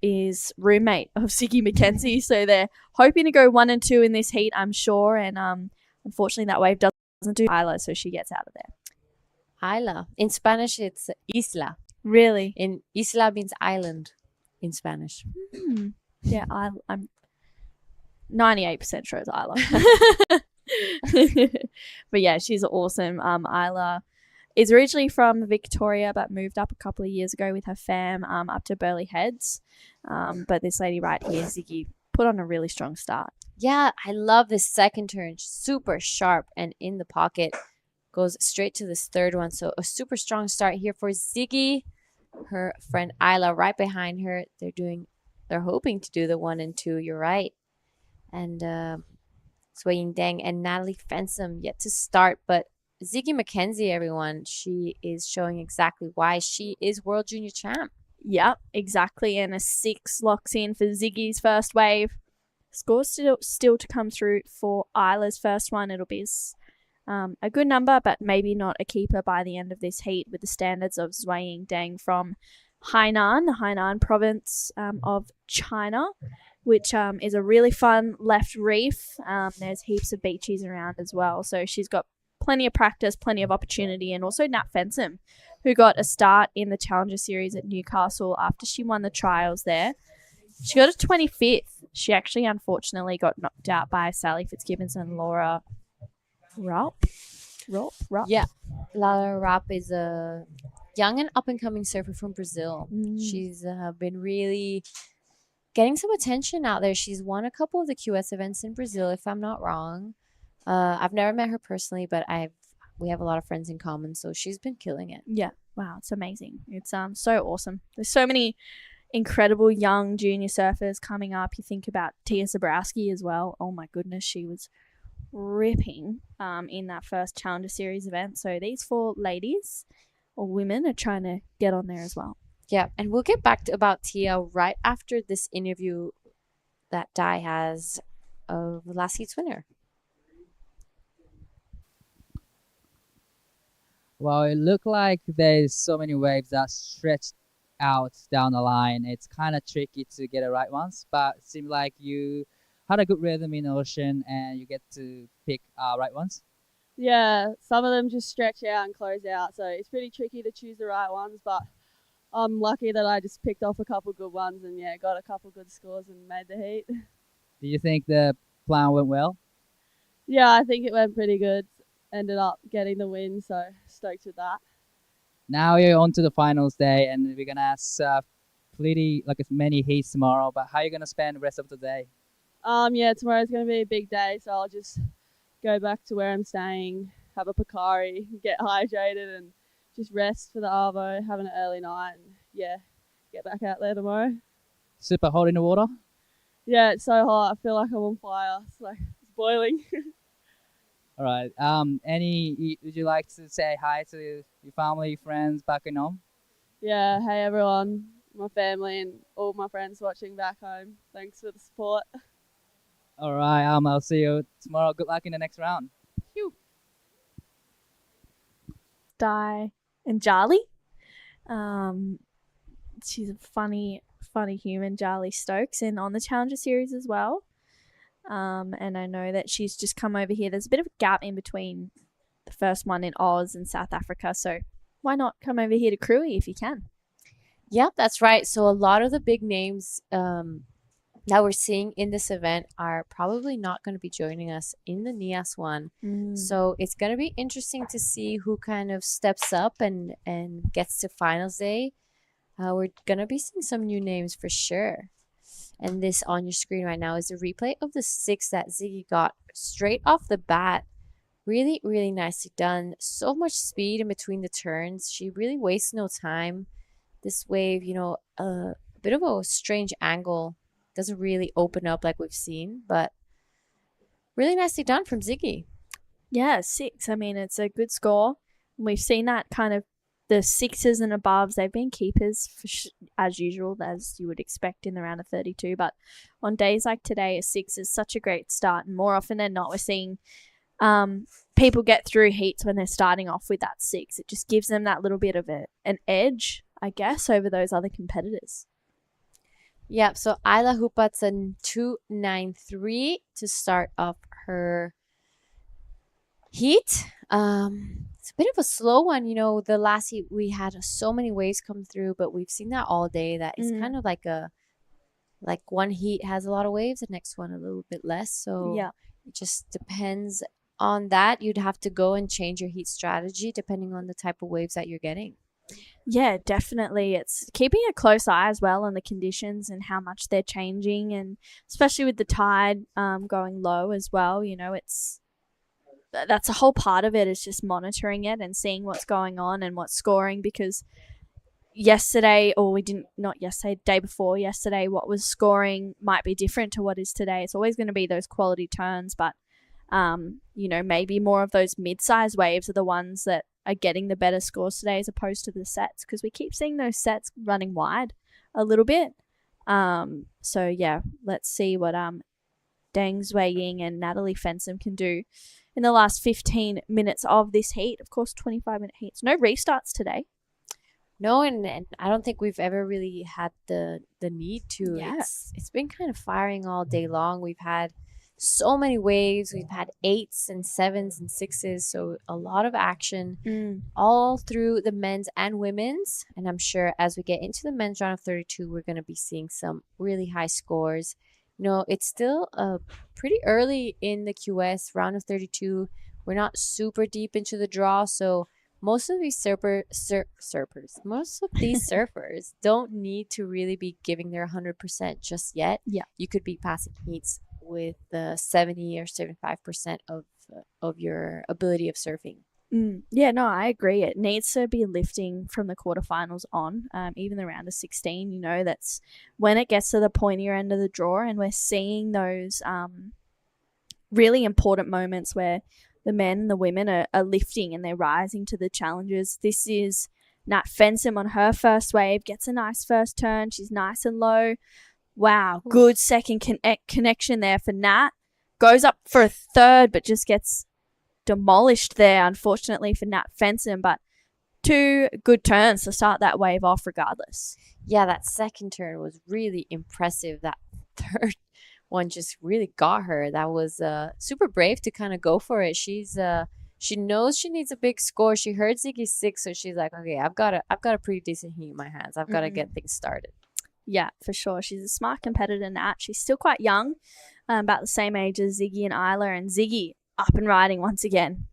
is roommate of Ziggy McKenzie. So they're hoping to go 1 and 2 in this heat, I'm sure. And unfortunately, that wave doesn't do Isla, so she gets out of there. Isla. In Spanish, it's Isla. Really? In Isla means island in Spanish. Yeah, I'm 98% sure it's Isla. But yeah, she's awesome. Isla is originally from Victoria, but moved up a couple of years ago with her fam up to Burleigh Heads. But this lady right here, Ziggy, put on a really strong start. Yeah, I love this second turn. Super sharp and in the pocket. Goes straight to this third one. So a super strong start here for Ziggy. Her friend Isla right behind her. They're hoping to do the 1 and 2. You're right. And Sui Ying Deng and Natalie Fensom yet to start. But Ziggy McKenzie, everyone, she is showing exactly why she is World Junior Champ. Yep, exactly. And a 6 locks in for Ziggy's first wave. Scores still to come through for Isla's first one. It'll be a good number, but maybe not a keeper by the end of this heat with the standards of Sui Ying Deng from Hainan, the Hainan province of China, which is a really fun left reef. There's heaps of beaches around as well. So she's got plenty of practice, plenty of opportunity, and also Nat Fensom, who got a start in the Challenger Series at Newcastle after she won the trials there. She got a 25th. She actually, unfortunately, got knocked out by Sally Fitzgibbons and Laura Rupp. Yeah. Laura Rupp is a young and up-and-coming surfer from Brazil. She's been really getting some attention out there. She's won a couple of the QS events in Brazil, if I'm not wrong. I've never met her personally, but we have a lot of friends in common, so she's been killing it. Yeah. Wow, it's amazing. It's so awesome. There's so many incredible young junior surfers coming up. You think about Tia Zabrowski as well. Oh my goodness, she was ripping in that first Challenger Series event. So these 4 ladies or women are trying to get on there as well. Yeah, and we'll get back to about Tia right after this interview that Dai has of last heat's winner. Well, it looked like there's so many waves that stretched out down the line. It's kind of tricky to get the right ones, but it seemed like you had a good rhythm in the ocean and you get to pick right ones. Yeah, some of them just stretch out and close out, so it's pretty tricky to choose the right ones, but I'm lucky that I just picked off a couple good ones and yeah, got a couple good scores and made the heat. Do you think the plan went well? Yeah, I think it went pretty good. Ended up getting the win, so stoked with that. now we're on to the finals day, and we're gonna surf pretty like as many heats tomorrow. But how are you gonna spend the rest of the day? Yeah, tomorrow's gonna be a big day, so I'll just go back to where I'm staying, have a Picari, get hydrated, and just rest for the arvo, having an early night, and yeah, get back out there tomorrow. Super hot in the water. Yeah, it's so hot. I feel like I'm on fire. It's like it's boiling. All right. Would you like to say hi to your family, friends back in home? Yeah, hey everyone, my family and all my friends watching back home. Thanks for the support. All right. I'll see you tomorrow. Good luck in the next round. Di and Charlie. She's a funny human, Charlie Stokes, and on the Challenger Series as well. And I know that she's just come over here. There's a bit of a gap in between the first one in Oz and South Africa, so why not come over here to Krui if you can? Yep, that's right. So a lot of the big names that we're seeing in this event are probably not going to be joining us in the NIAS one. So it's going to be interesting to see who kind of steps up and gets to finals day. We're going to be seeing some new names for sure. And this on your screen right now is a replay of the 6 that Ziggy got straight off the bat. Really, really nicely done. So much speed in between the turns. She really wastes no time. This wave, a bit of a strange angle. Doesn't really open up like we've seen, but really nicely done from Ziggy. Yeah, 6. I mean, it's a good score. We've seen that kind of the 6s and aboves, they've been keepers as usual, as you would expect in the round of 32. But on days like today, a 6 is such a great start. And more often than not, we're seeing people get through heats when they're starting off with that 6. It just gives them that little bit of an edge, I guess, over those other competitors. Yep, so Ayla Hupat's a 2.93 to start off her heat. It's a bit of a slow one. The last heat we had so many waves come through, but we've seen that all day. That is kind of like one heat has a lot of waves, the next one a little bit less. So yeah, it just depends on that. You'd have to go and change your heat strategy depending on the type of waves that you're getting. Yeah, definitely. It's keeping a close eye as well on the conditions and how much they're changing, and especially with the tide going low as well. That's a whole part of it, is just monitoring it and seeing what's going on and what's scoring, because day before yesterday, what was scoring might be different to what is today. It's always going to be those quality turns, but maybe more of those mid-sized waves are the ones that are getting the better scores today as opposed to the sets, because we keep seeing those sets running wide a little bit. So yeah, let's see what Deng Zhuiying and Natalie Fensom can do in the last 15 minutes of this heat. Of course, 25-minute heats. No restarts today. No, and I don't think we've ever really had the need to. Yeah. It's been kind of firing all day long. We've had so many waves. We've had 8s and 7s and 6s, so a lot of action all through the men's and women's. And I'm sure as we get into the men's round of 32, we're going to be seeing some really high scores. It's still pretty early in the QS round of 32. We're not super deep into the draw, so most of these surfers don't need to really be giving their 100% just yet. Yeah, you could be passing heats with the 70 or 75% of your ability of surfing. Yeah, no, I agree. It needs to be lifting from the quarterfinals on, even the round of 16. That's when it gets to the pointier end of the draw, and we're seeing those really important moments where the men and the women are lifting and they're rising to the challenges. This is Nat Fensom on her first wave, gets a nice first turn. She's nice and low. Wow, good second connection there for Nat. Goes up for a third, but just gets demolished there, unfortunately, for Nat Fensom. But 2 good turns to start that wave off regardless. Yeah, that second turn was really impressive. That third one just really got her. That was super brave to kind of go for it. She knows she needs a big score. She heard Ziggy's 6, so she's like, okay, I've got a pretty decent heat in my hands. I've got to get things started. Yeah, for sure. She's a smart competitor, Nat. She's still quite young, about the same age as Ziggy and Isla, and Ziggy up and riding once again.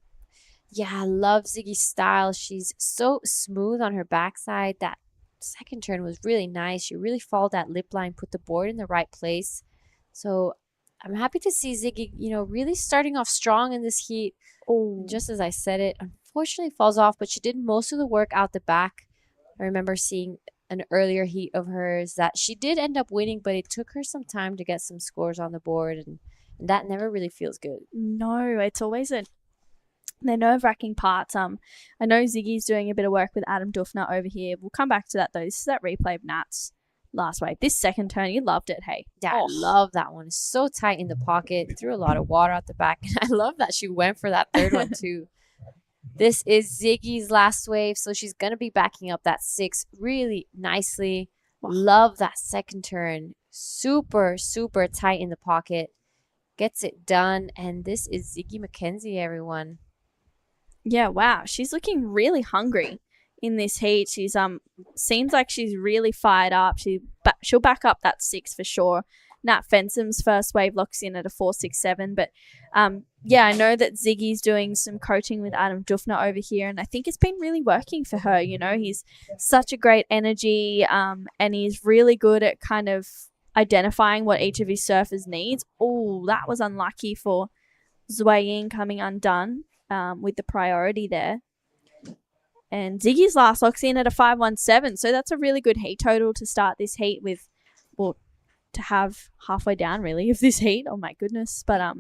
Yeah, I love Ziggy's style. She's so smooth on her backside. That second turn was really nice. She really followed that lip line, put the board in the right place. So I'm happy to see Ziggy, really starting off strong in this heat. Oh, Just as I said it, unfortunately falls off, but she did most of the work out the back. I remember seeing an earlier heat of hers that she did end up winning, but it took her some time to get some scores on the board, and that never really feels good. No, it's always they're nerve-wracking parts. I know Ziggy's doing a bit of work with Adam Dufner over here. We'll come back to that though. This is that replay of Nat's last wave. This second turn, you loved it, hey? Yeah, I love that one. It's so tight in the pocket. Threw a lot of water out the back. And I love that she went for that third one too. This is Ziggy's last wave, so she's going to be backing up that 6 really nicely. Love that second turn. Super, super tight in the pocket. Gets it done. And this is Ziggy McKenzie, everyone. Yeah, wow. She's looking really hungry in this heat. She's seems like she's really fired up. She'll back up that 6 for sure. Nat Fensom's first wave locks in at a 4.67, but yeah, I know that Ziggy's doing some coaching with Adam Dufner over here, and I think it's been really working for her. He's such a great energy, and he's really good at kind of identifying what each of his surfers needs. Oh, that was unlucky for Zui Ying coming undone with the priority there. And Ziggy's last locks in at a 5.17, so that's a really good heat total to start this heat with, well, to have halfway down really of this heat. Oh my goodness. But I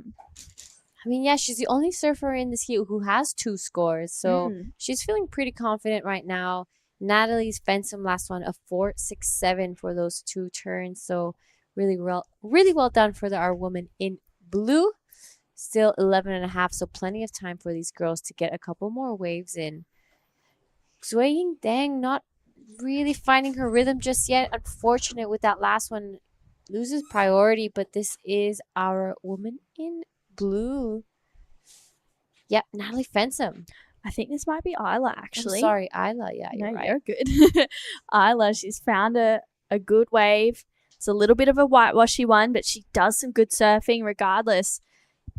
mean, yeah, she's the only surfer in this heat who has 2 scores, so she's feeling pretty confident right now. Natalie's Fensom last one, a 4.67 for those 2 turns, so really well done for our woman in blue. Still 11.5, so plenty of time for these girls to get a couple more waves in. Zui Ying Dang not really finding her rhythm just yet. Unfortunate with that last one. Loses priority, but this is our woman in blue. Yep, Natalie Fensom. I think this might be Isla, actually. I'm sorry, Isla. Yeah, you're right. You're good. Isla, she's found a good wave. It's a little bit of a whitewashy one, but she does some good surfing regardless.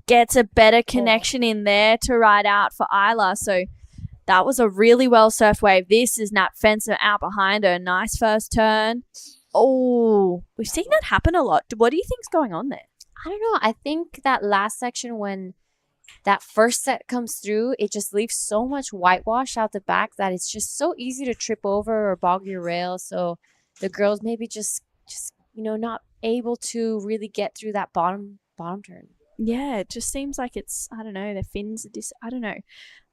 Gets a better connection in there to ride out for Isla. So that was a really well surfed wave. This is Nat Fensom out behind her. Nice first turn. Oh, we've seen that happen a lot. What do you think's going on there? I don't know. I think that last section, when that first set comes through, it just leaves so much whitewash out the back that it's just so easy to trip over or bog your rail. So the girls maybe just not able to really get through that bottom turn. Yeah, it just seems like it's, I don't know, the fins are I don't know.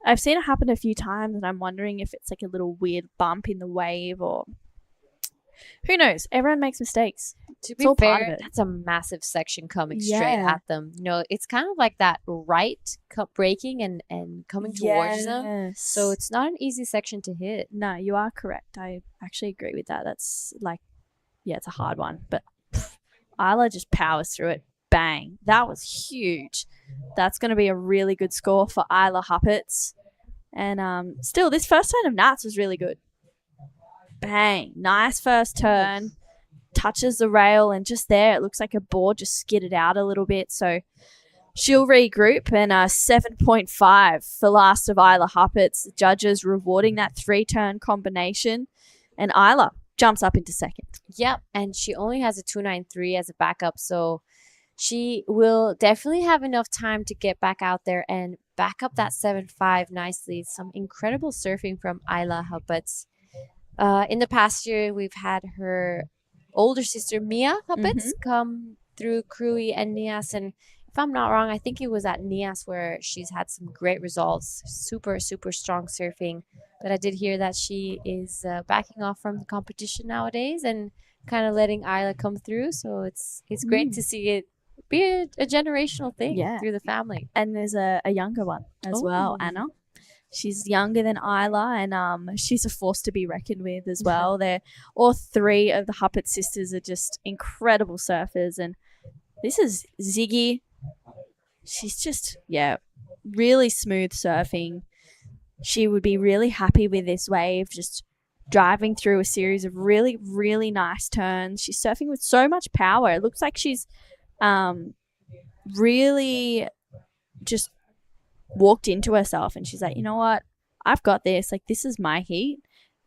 I've seen it happen a few times, and I'm wondering if it's like a little weird bump in the wave or... Who knows? Everyone makes mistakes. To be fair, that's a massive section coming straight at them. It's kind of like that right breaking and coming towards them. So it's not an easy section to hit. No, you are correct. I actually agree with that. That's it's a hard one. But Isla just powers through it. Bang. That was huge. That's going to be a really good score for Isla Huppets. And still, this first turn of Nats was really good. Bang. Nice first turn. Touches the rail, and just there, it looks like her board just skidded out a little bit. So she'll regroup, and 7.5 for last of Isla Huppets. The judges rewarding that 3-turn combination. And Isla jumps up into second. Yep, and she only has a 2.93 as a backup, so she will definitely have enough time to get back out there and back up that 7.5 nicely. Some incredible surfing from Isla Huppets. In the past year, we've had her older sister, Mia Huppets, come through Krui and Nias. And if I'm not wrong, I think it was at Nias where she's had some great results. Super, super strong surfing. But I did hear that she is backing off from the competition nowadays and kind of letting Isla come through. So it's great to see it be a generational thing through the family. And there's a younger one as well, Anna. She's younger than Isla, and she's a force to be reckoned with as well. They're all 3 of the Huppet sisters are just incredible surfers, and this is Ziggy. She's just really smooth surfing. She would be really happy with this wave, just driving through a series of really, really nice turns. She's surfing with so much power. It looks like she's really just walked into herself and she's like, you know what? I've got this. Like, this is my heat,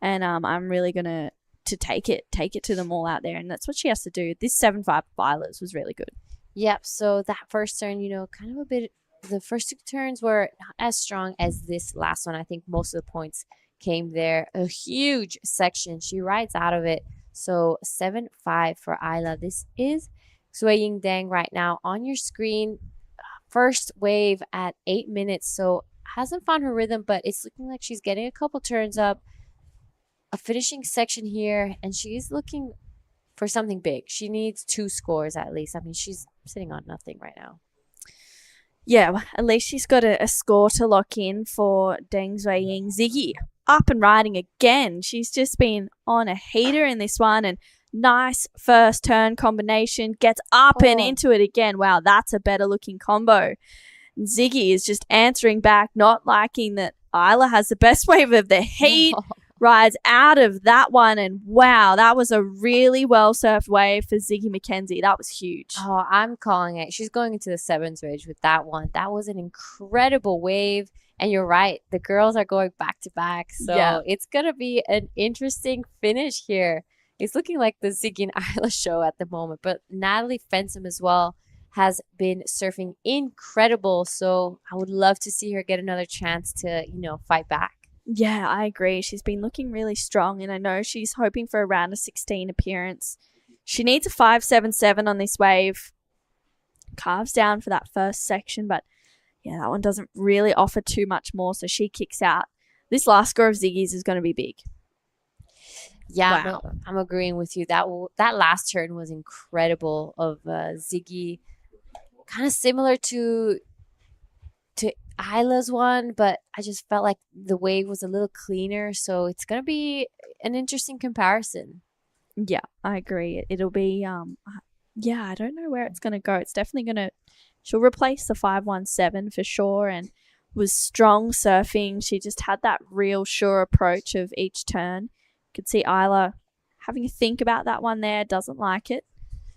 and I'm really gonna to take it to them all out there, and that's what she has to do. This 7-5 Violets was really good. Yep. So that first turn, kind of a bit. The first two turns were not as strong as this last one. I think most of the points came there. A huge section. She rides out of it. So 7-5 for Isla. This is Xue Ying Deng right now on your screen. First wave at 8 minutes. So hasn't found her rhythm, but it's looking like she's getting a couple turns up. A finishing section here, and she's looking for something big. She needs 2 scores at least. I mean, she's sitting on nothing right now. Yeah, well, at least she's got a score to lock in for Deng Zhuiying. Ziggy up and riding again. She's just been on a heater in this one, and nice first turn combination. Gets up and into it again. Wow, that's a better looking combo. Ziggy is just answering back, not liking that Isla has the best wave of the heat. Rides out of that one, and wow, that was a really well surfed wave for Ziggy McKenzie. That was huge. Oh, I'm calling it. She's going into the sevens ridge with that one. That was an incredible wave, and you're right. The girls are going back to back, so it's gonna be an interesting finish here. It's looking like the Ziggy and Isla show at the moment, but Natalie Fensom as well has been surfing incredible. So I would love to see her get another chance to, fight back. Yeah, I agree. She's been looking really strong, and I know she's hoping for a round of 16 appearance. She needs a 5.77 on this wave. Carves down for that first section, but yeah, that one doesn't really offer too much more, so she kicks out. This last score of Ziggy's is going to be big. Yeah, Wow. no, I'm agreeing with you. That last turn was incredible of Ziggy. Kind of similar to Isla's one, but I just felt like the wave was a little cleaner, so it's going to be an interesting comparison. Yeah, I agree. It'll be, I don't know where it's going to go. It's definitely she'll replace the 5.17 for sure, and was strong surfing. She just had that real sure approach of each turn. Could see Isla having a think about that one there, doesn't like it.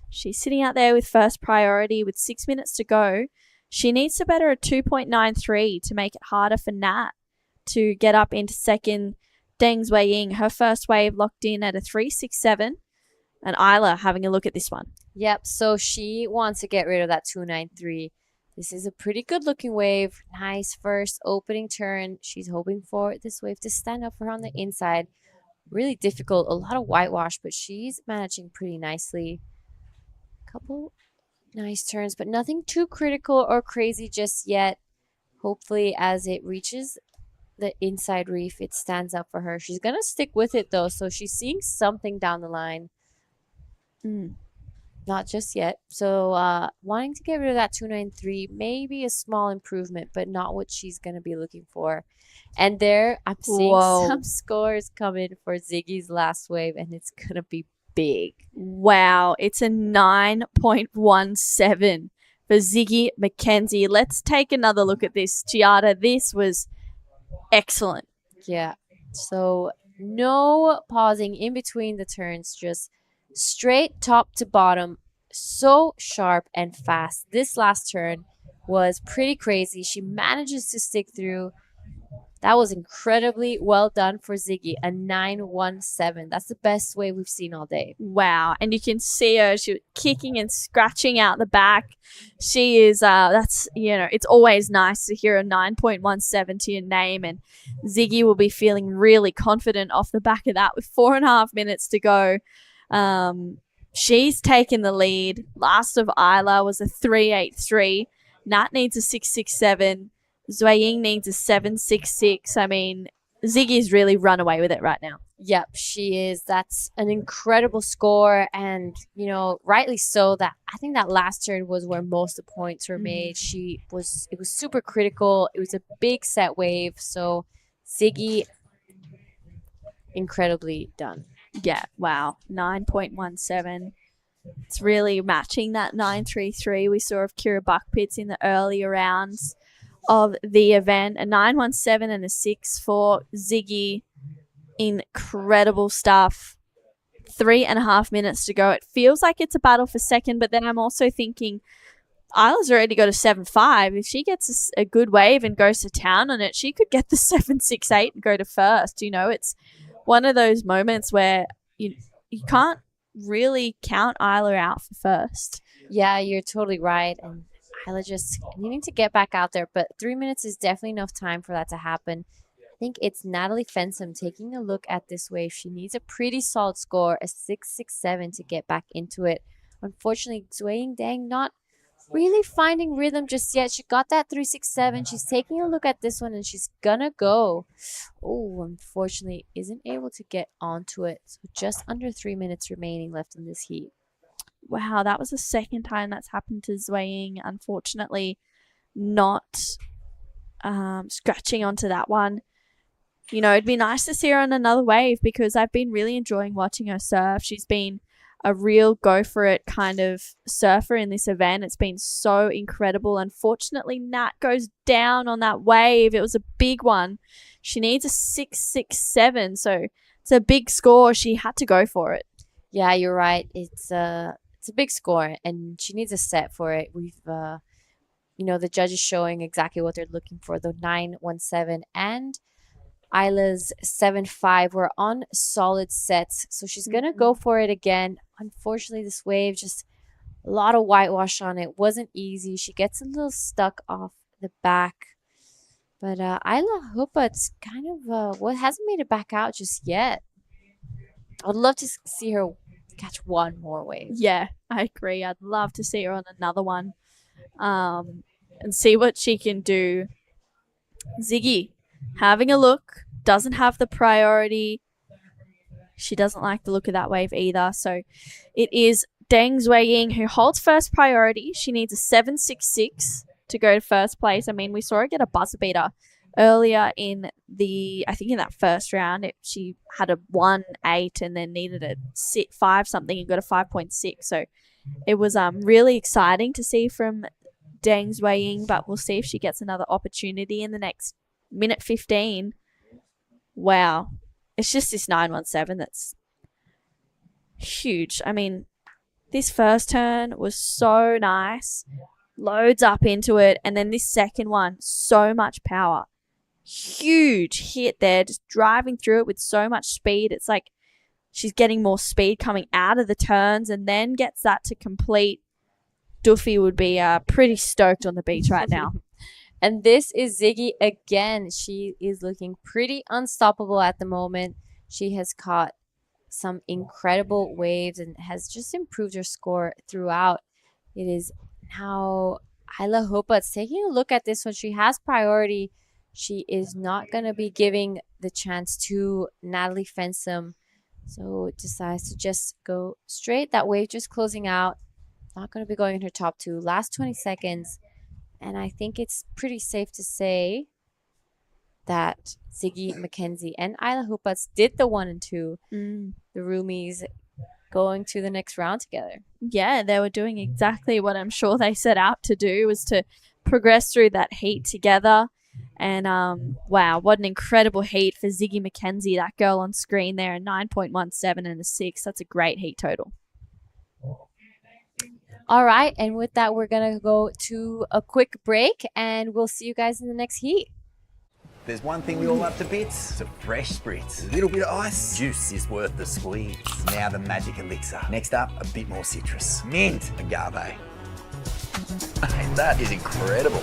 She's sitting out there with first priority with 6 minutes to go. She needs to better a 2.93 to make it harder for Nat to get up into second. Deng Zhuiying, her first wave locked in at a 3.67, and Isla having a look at this one. Yep, so she wants to get rid of that 2.93. This is a pretty good looking wave. Nice first opening turn. She's hoping for this wave to stand up for her on the inside. Really difficult, a lot of whitewash, but she's managing pretty nicely. Couple nice turns, but nothing too critical or crazy just yet. Hopefully, as it reaches the inside reef, it stands up for her. She's going to stick with it, though, so she's seeing something down the line. Not just yet. So, wanting to get rid of that 2.93, maybe a small improvement, but not what she's going to be looking for. And there, I'm seeing some scores come in for Ziggy's last wave, and it's going to be big. Wow, it's a 9.17 for Ziggy McKenzie. Let's take another look at this. Giada, this was excellent. Yeah, so no pausing in between the turns, just straight top to bottom, so sharp and fast. This last turn was pretty crazy. She manages to stick through. That was incredibly well done for Ziggy, a 9.17. That's the best wave we've seen all day. Wow. And you can see her, she was kicking and scratching out the back. She is, it's always nice to hear a 9.17 to your name. And Ziggy will be feeling really confident off the back of that with 4.5 minutes to go. She's taken the lead. Last of Isla was a 3.83. Nat needs a 6.67. Zhuiying needs a 7.66. I mean, Ziggy's really run away with it right now. Yep, she is. That's an incredible score, and rightly so. That I think that last turn was where most of the points were made. It was super critical. It was a big set wave, so Ziggy, incredibly done. Yeah, wow, 9.17. It's really matching that 9.33 we saw of Kira Buckpits in the earlier rounds of the event. A 9.17 and a 6 for Ziggy. Incredible stuff. 3.5 minutes to go. It feels like it's a battle for second, but then I'm also thinking Isla's already got a 7.5. If she gets a good wave and goes to town on it, she could get the 7.68 and go to first. You know, it's one of those moments where you can't really count Isla out for first. Yeah, you're totally right. And Isla just needing to get back out there, but 3 minutes is definitely enough time for that to happen. I think it's Natalie Fensom taking a look at this wave. She needs a pretty solid score, a 6.67 to get back into it. Unfortunately, Zui Dang not really finding rhythm just yet. She got that 3.67. She's taking a look at this one and she's gonna go. Oh, unfortunately, isn't able to get onto it. So just under 3 minutes remaining left in this heat. Wow, that was the second time that's happened to Zui. Unfortunately, not scratching onto that one. You know, it'd be nice to see her on another wave because I've been really enjoying watching her surf. She's been a real go-for-it kind of surfer in this event. It's been so incredible. Unfortunately, Nat goes down on that wave. It was a big one. She needs a 6.67, so it's a big score. She had to go for it. Yeah, you're right. It's a big score, and she needs a set for it. We've, you know, the judges showing exactly what they're looking for. The 9.17 and Isla's 7.5 were on solid sets, so she's gonna go for it again. Unfortunately, this wave just a lot of whitewash on it. Wasn't easy. She gets a little stuck off the back, but Isla Hupat's kind of hasn't made it back out just yet. I'd love to see her catch one more wave. Yeah, I agree. I'd love to see her on another one, and see what she can do. Ziggy, having a look, doesn't have the priority. She doesn't like the look of that wave either. So it is Deng Zuiying who holds first priority. She needs a 7.66 to go to first place. I mean, we saw her get a buzzer beater earlier in that first round. She had a 1.8 and then needed a 5 something and got a 5.6. So it was really exciting to see from Deng Zuiying, but we'll see if she gets another opportunity in the next minute 15. Wow. It's just this 9.17 that's huge. I mean, this first turn was so nice. Loads up into it. And then this second one, so much power. Huge hit there. Just driving through it with so much speed. It's like she's getting more speed coming out of the turns and then gets that to complete. Duffy would be pretty stoked on the beach right now. And this is Ziggy again. She is looking pretty unstoppable at the moment. She has caught some incredible waves and has just improved her score throughout. It is now Isla Hupat's taking a look at this one. She has priority. She is not going to be giving the chance to Natalie Fensom. So decides to just go straight. That wave just closing out. Not going to be going in her top two. Last 20 seconds. And I think it's pretty safe to say that Ziggy McKenzie and Isla Hupats did the 1 and 2. The roomies going to the next round together. Yeah, they were doing exactly what I'm sure they set out to do, was to progress through that heat together. And wow, what an incredible heat for Ziggy McKenzie, that girl on screen there, a 9.17 and a 6. That's a great heat total. All right, and with that, we're going to go to a quick break, and we'll see you guys in the next heat. There's one thing we all love to bits. It's a fresh spritz. A little bit of ice. Juice is worth the squeeze. Now the magic elixir. Next up, a bit more citrus. Mint agave. Hey, that is incredible.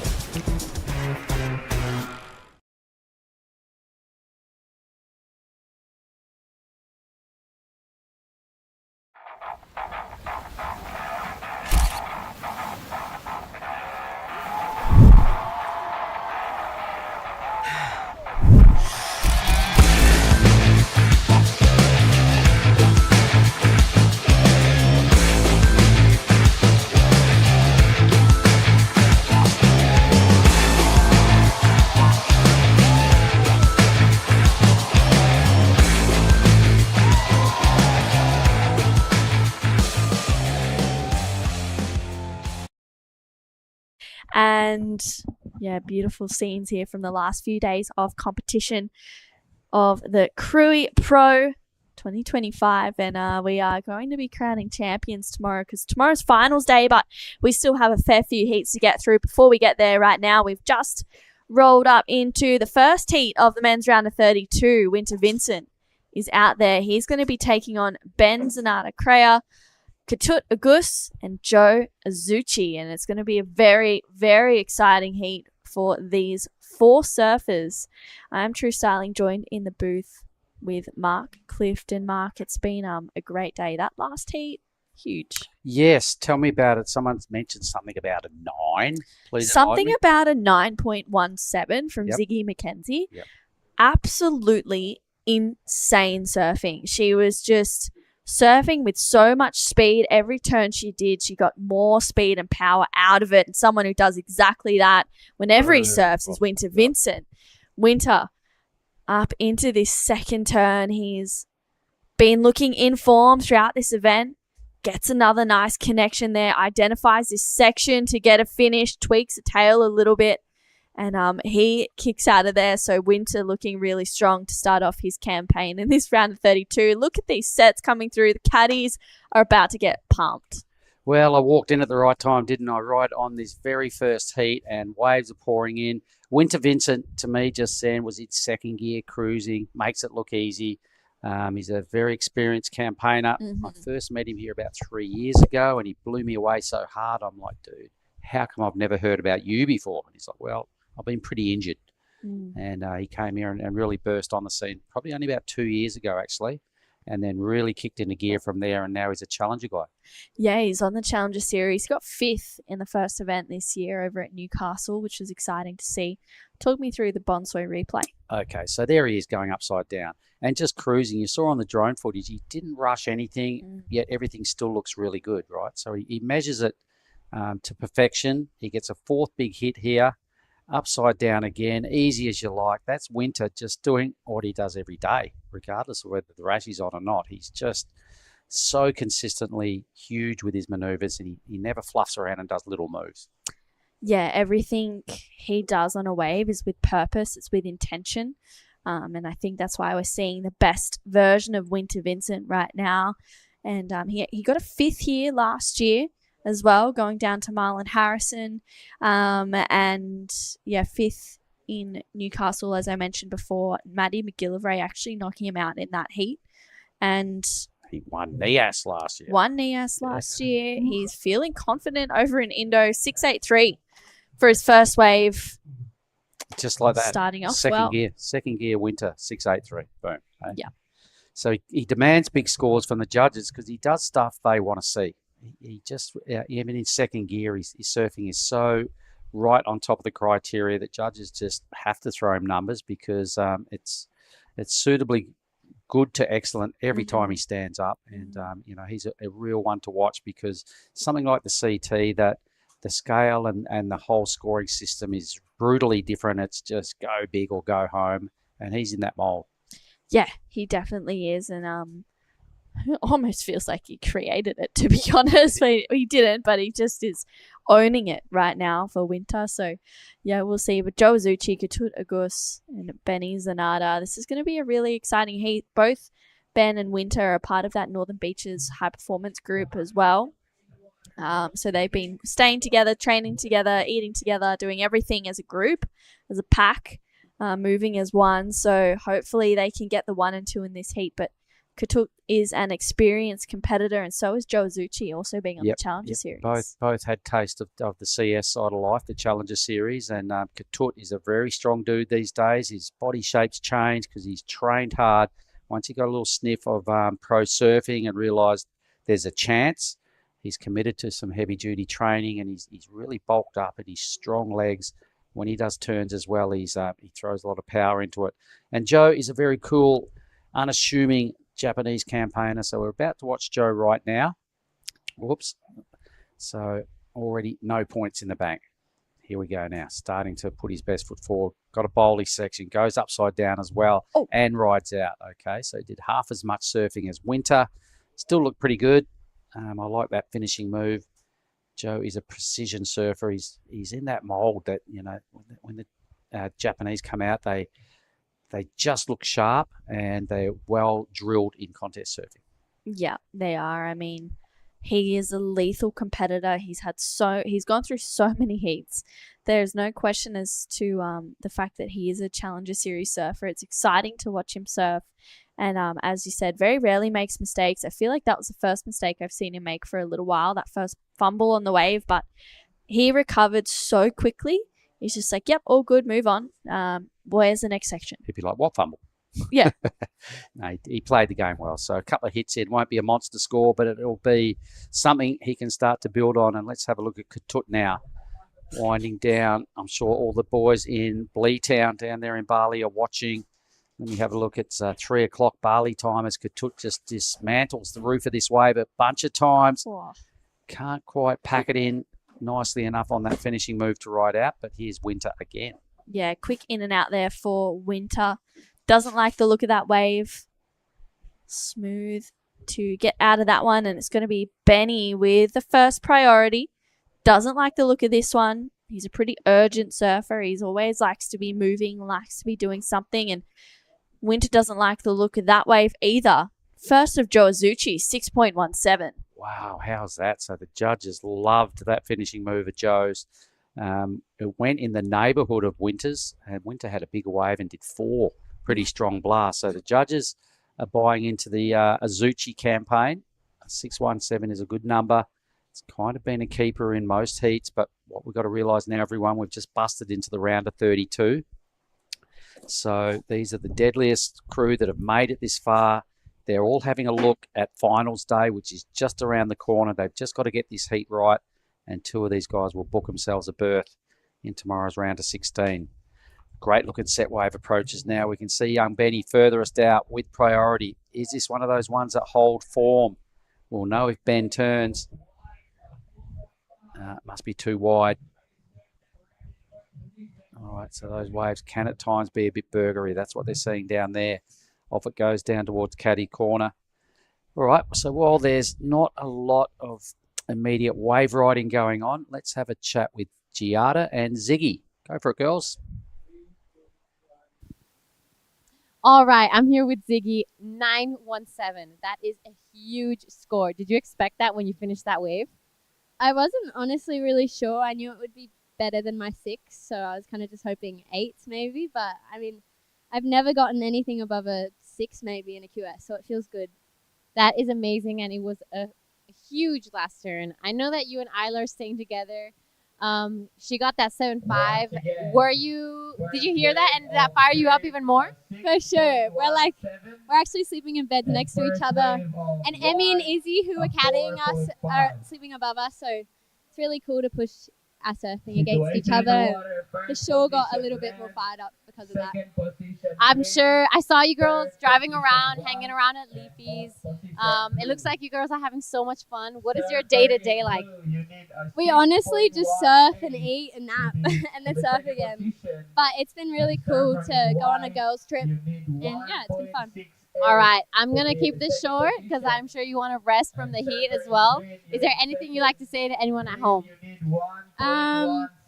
And yeah, beautiful scenes here from the last few days of competition of the Krui Pro 2025, and we are going to be crowning champions tomorrow because tomorrow's finals day, but we still have a fair few heats to get through. Before we get there right now, we've just rolled up into the first heat of the men's round of 32. Winter Vincent is out there. He's going to be taking on Ben Zanata Crea, Katut Agus, and Joe Azuchi, and it's going to be a very, very exciting heat for these 4 surfers. I'm True Styling, joined in the booth with Mark Clifton. Mark, it's been a great day. That last heat, huge. Yes, tell me about it. Someone's mentioned something about a 9. Please Something about a 9.17 from Ziggy McKenzie. Yep. Absolutely insane surfing. She was just surfing with so much speed. Every turn she did, she got more speed and power out of it. And someone who does exactly that whenever he surfs is Winter Vincent. Winter, up into this second turn. He's been looking in form throughout this event. Gets another nice connection there. Identifies this section to get a finish. Tweaks the tail a little bit. And he kicks out of there. So Winter looking really strong to start off his campaign in this round of 32. Look at these sets coming through. The caddies are about to get pumped. Well, I walked in at the right time, didn't I? Right on this very first heat, and waves are pouring in. Winter Vincent, to me, just then was in second gear, cruising, makes it look easy. He's a very experienced campaigner. I first met him here about 3 years ago, and he blew me away so hard. I'm like, dude, how come I've never heard about you before? And he's like, well, I've been pretty injured. And he came here and really burst on the scene, probably only about 2 years ago, actually, and then really kicked into gear from there, and now he's a Challenger guy. Yeah, he's on the Challenger Series. He got 5th in the first event this year over at Newcastle, which was exciting to see. Talk me through the Bonsoi replay. Okay, so there he is going upside down and just cruising. You saw on the drone footage, he didn't rush anything, yet everything still looks really good, right? So he measures it to perfection. He gets a 4th big hit here. Upside down again, easy as you like. That's Winter just doing what he does every day, regardless of whether the rash is on or not. He's just so consistently huge with his maneuvers, and he never fluffs around and does little moves. Yeah, everything he does on a wave is with purpose. It's with intention. And I think that's why we're seeing the best version of Winter Vincent right now. And he got a 5th here last year as well, going down to Marlon Harrison. And yeah, 5th in Newcastle, as I mentioned before. Maddie McGillivray actually knocking him out in that heat. And he won NIAS last year. Last year. He's feeling confident over in Indo. 6.83 for his first wave. Just like that. Starting off second gear Winter, 6.83. Boom. Okay. Yeah. So he demands big scores from the judges because he does stuff they want to see. He just, even in second gear, his surfing is so right on top of the criteria that judges just have to throw him numbers because it's suitably good to excellent every time he stands up. And, he's a real one to watch because something like the CT, that the scale and the whole scoring system is brutally different. It's just go big or go home. And he's in that mold. Yeah, he definitely is. And it almost feels like he created it, to be honest. He didn't, but he just is owning it right now for Winter. So, yeah, we'll see. But Joe Azuchi, Katut Agus, and Benny Zanata, this is going to be a really exciting heat. Both Ben and Winter are part of that Northern Beaches high performance group as well. So they've been staying together, training together, eating together, doing everything as a group, as a pack, moving as one. So hopefully they can get the 1 and 2 in this heat. But Katut is an experienced competitor, and so is Joe Azuchi, also being on the Challenger Series. Both had taste of the CS side of life, the Challenger Series, and Katut is a very strong dude these days. His body shape's changed because he's trained hard. Once he got a little sniff of pro surfing and realised there's a chance, he's committed to some heavy-duty training, and he's really bulked up, and his strong legs. When he does turns as well, he throws a lot of power into it. And Joe is a very cool, unassuming Japanese campaigner. So we're about to watch Joe right now. Whoops. So already no points in the bank. Here we go now. Starting to put his best foot forward. Got a bowly section. Goes upside down as well and rides out. Okay, so he did half as much surfing as Winter. Still looked pretty good. I like that finishing move. Joe is a precision surfer. He's in that mold that, when the Japanese come out, they they just look sharp and they're well drilled in contest surfing. Yeah, they are. I mean, he is a lethal competitor. He's gone through so many heats. There's no question as to the fact that he is a Challenger Series surfer. It's exciting to watch him surf. And as you said, very rarely makes mistakes. I feel like that was the first mistake I've seen him make for a little while, that first fumble on the wave. But he recovered so quickly. He's just like, yep, all good, move on. Where's the next section? He'd be like, what fumble? Yeah. No, he played the game well. So a couple of hits in won't be a monster score, but it'll be something he can start to build on. And let's have a look at Ketut now. Winding down. I'm sure all the boys in Bleetown down there in Bali are watching. Let me have a look. It's 3 o'clock Bali time as Ketut just dismantles the roof of this wave a bunch of times. Oh. Can't quite pack it in nicely enough on that finishing move to ride out, but here's Winter again. Yeah, quick in and out there for Winter. Doesn't like the look of that wave. Smooth to get out of that one, and it's going to be Benny with the first priority. Doesn't like the look of this one. He's a pretty urgent surfer. He's always likes to be moving, likes to be doing something, and Winter doesn't like the look of that wave either. First of Joe Azuchi, 6.17. Wow, how's that? So the judges loved that finishing move of Joe's. It went in the neighbourhood of Winter's, and Winter had a bigger wave and did 4 pretty strong blasts. So the judges are buying into the Azuchi campaign. 617 is a good number. It's kind of been a keeper in most heats, but what we've got to realise now, everyone, we've just busted into the round of 32. So these are the deadliest crew that have made it this far. They're all having a look at finals day, which is just around the corner. They've just got to get this heat right, and 2 of these guys will book themselves a berth in tomorrow's round of 16. Great looking set wave approaches now. We can see young Benny furthest out with priority. Is this one of those ones that hold form? We'll know if Ben turns. It must be too wide. All right, so those waves can at times be a bit burgery. That's what they're seeing down there. Off it goes down towards Caddy Corner. All right, so while there's not a lot of immediate wave riding going on, let's have a chat with Giada and Ziggy. Go for it, girls. All right, I'm here with Ziggy, 917. That is a huge score. Did you expect that when you finished that wave? I wasn't honestly really sure. I knew it would be better than my 6, so I was kind of just hoping 8s maybe. But, I mean, I've never gotten anything above a 6 maybe in a QS, so it feels good. That is amazing, and it was a huge last turn. I know that you and Isla are staying together. She got that 7.5. Did you hear that? And did that fire you up even more? For sure. We're actually sleeping in bed next to each other. And Emmy and Izzy, who are caddying us, are sleeping above us. So it's really cool to push our surfing against each other. The shore got a little bit more fired up because of that. I'm sure. I saw you girls driving around, hanging around at Leafy's. It looks like you girls are having so much fun. What is your day-to-day like? We honestly just surf and eat and nap and then surf again. But it's been really cool to go on a girls' trip. And yeah, it's been fun. All right, I'm going to keep this short because I'm sure you want to rest from the heat as well. Is there anything you like to say to anyone at home?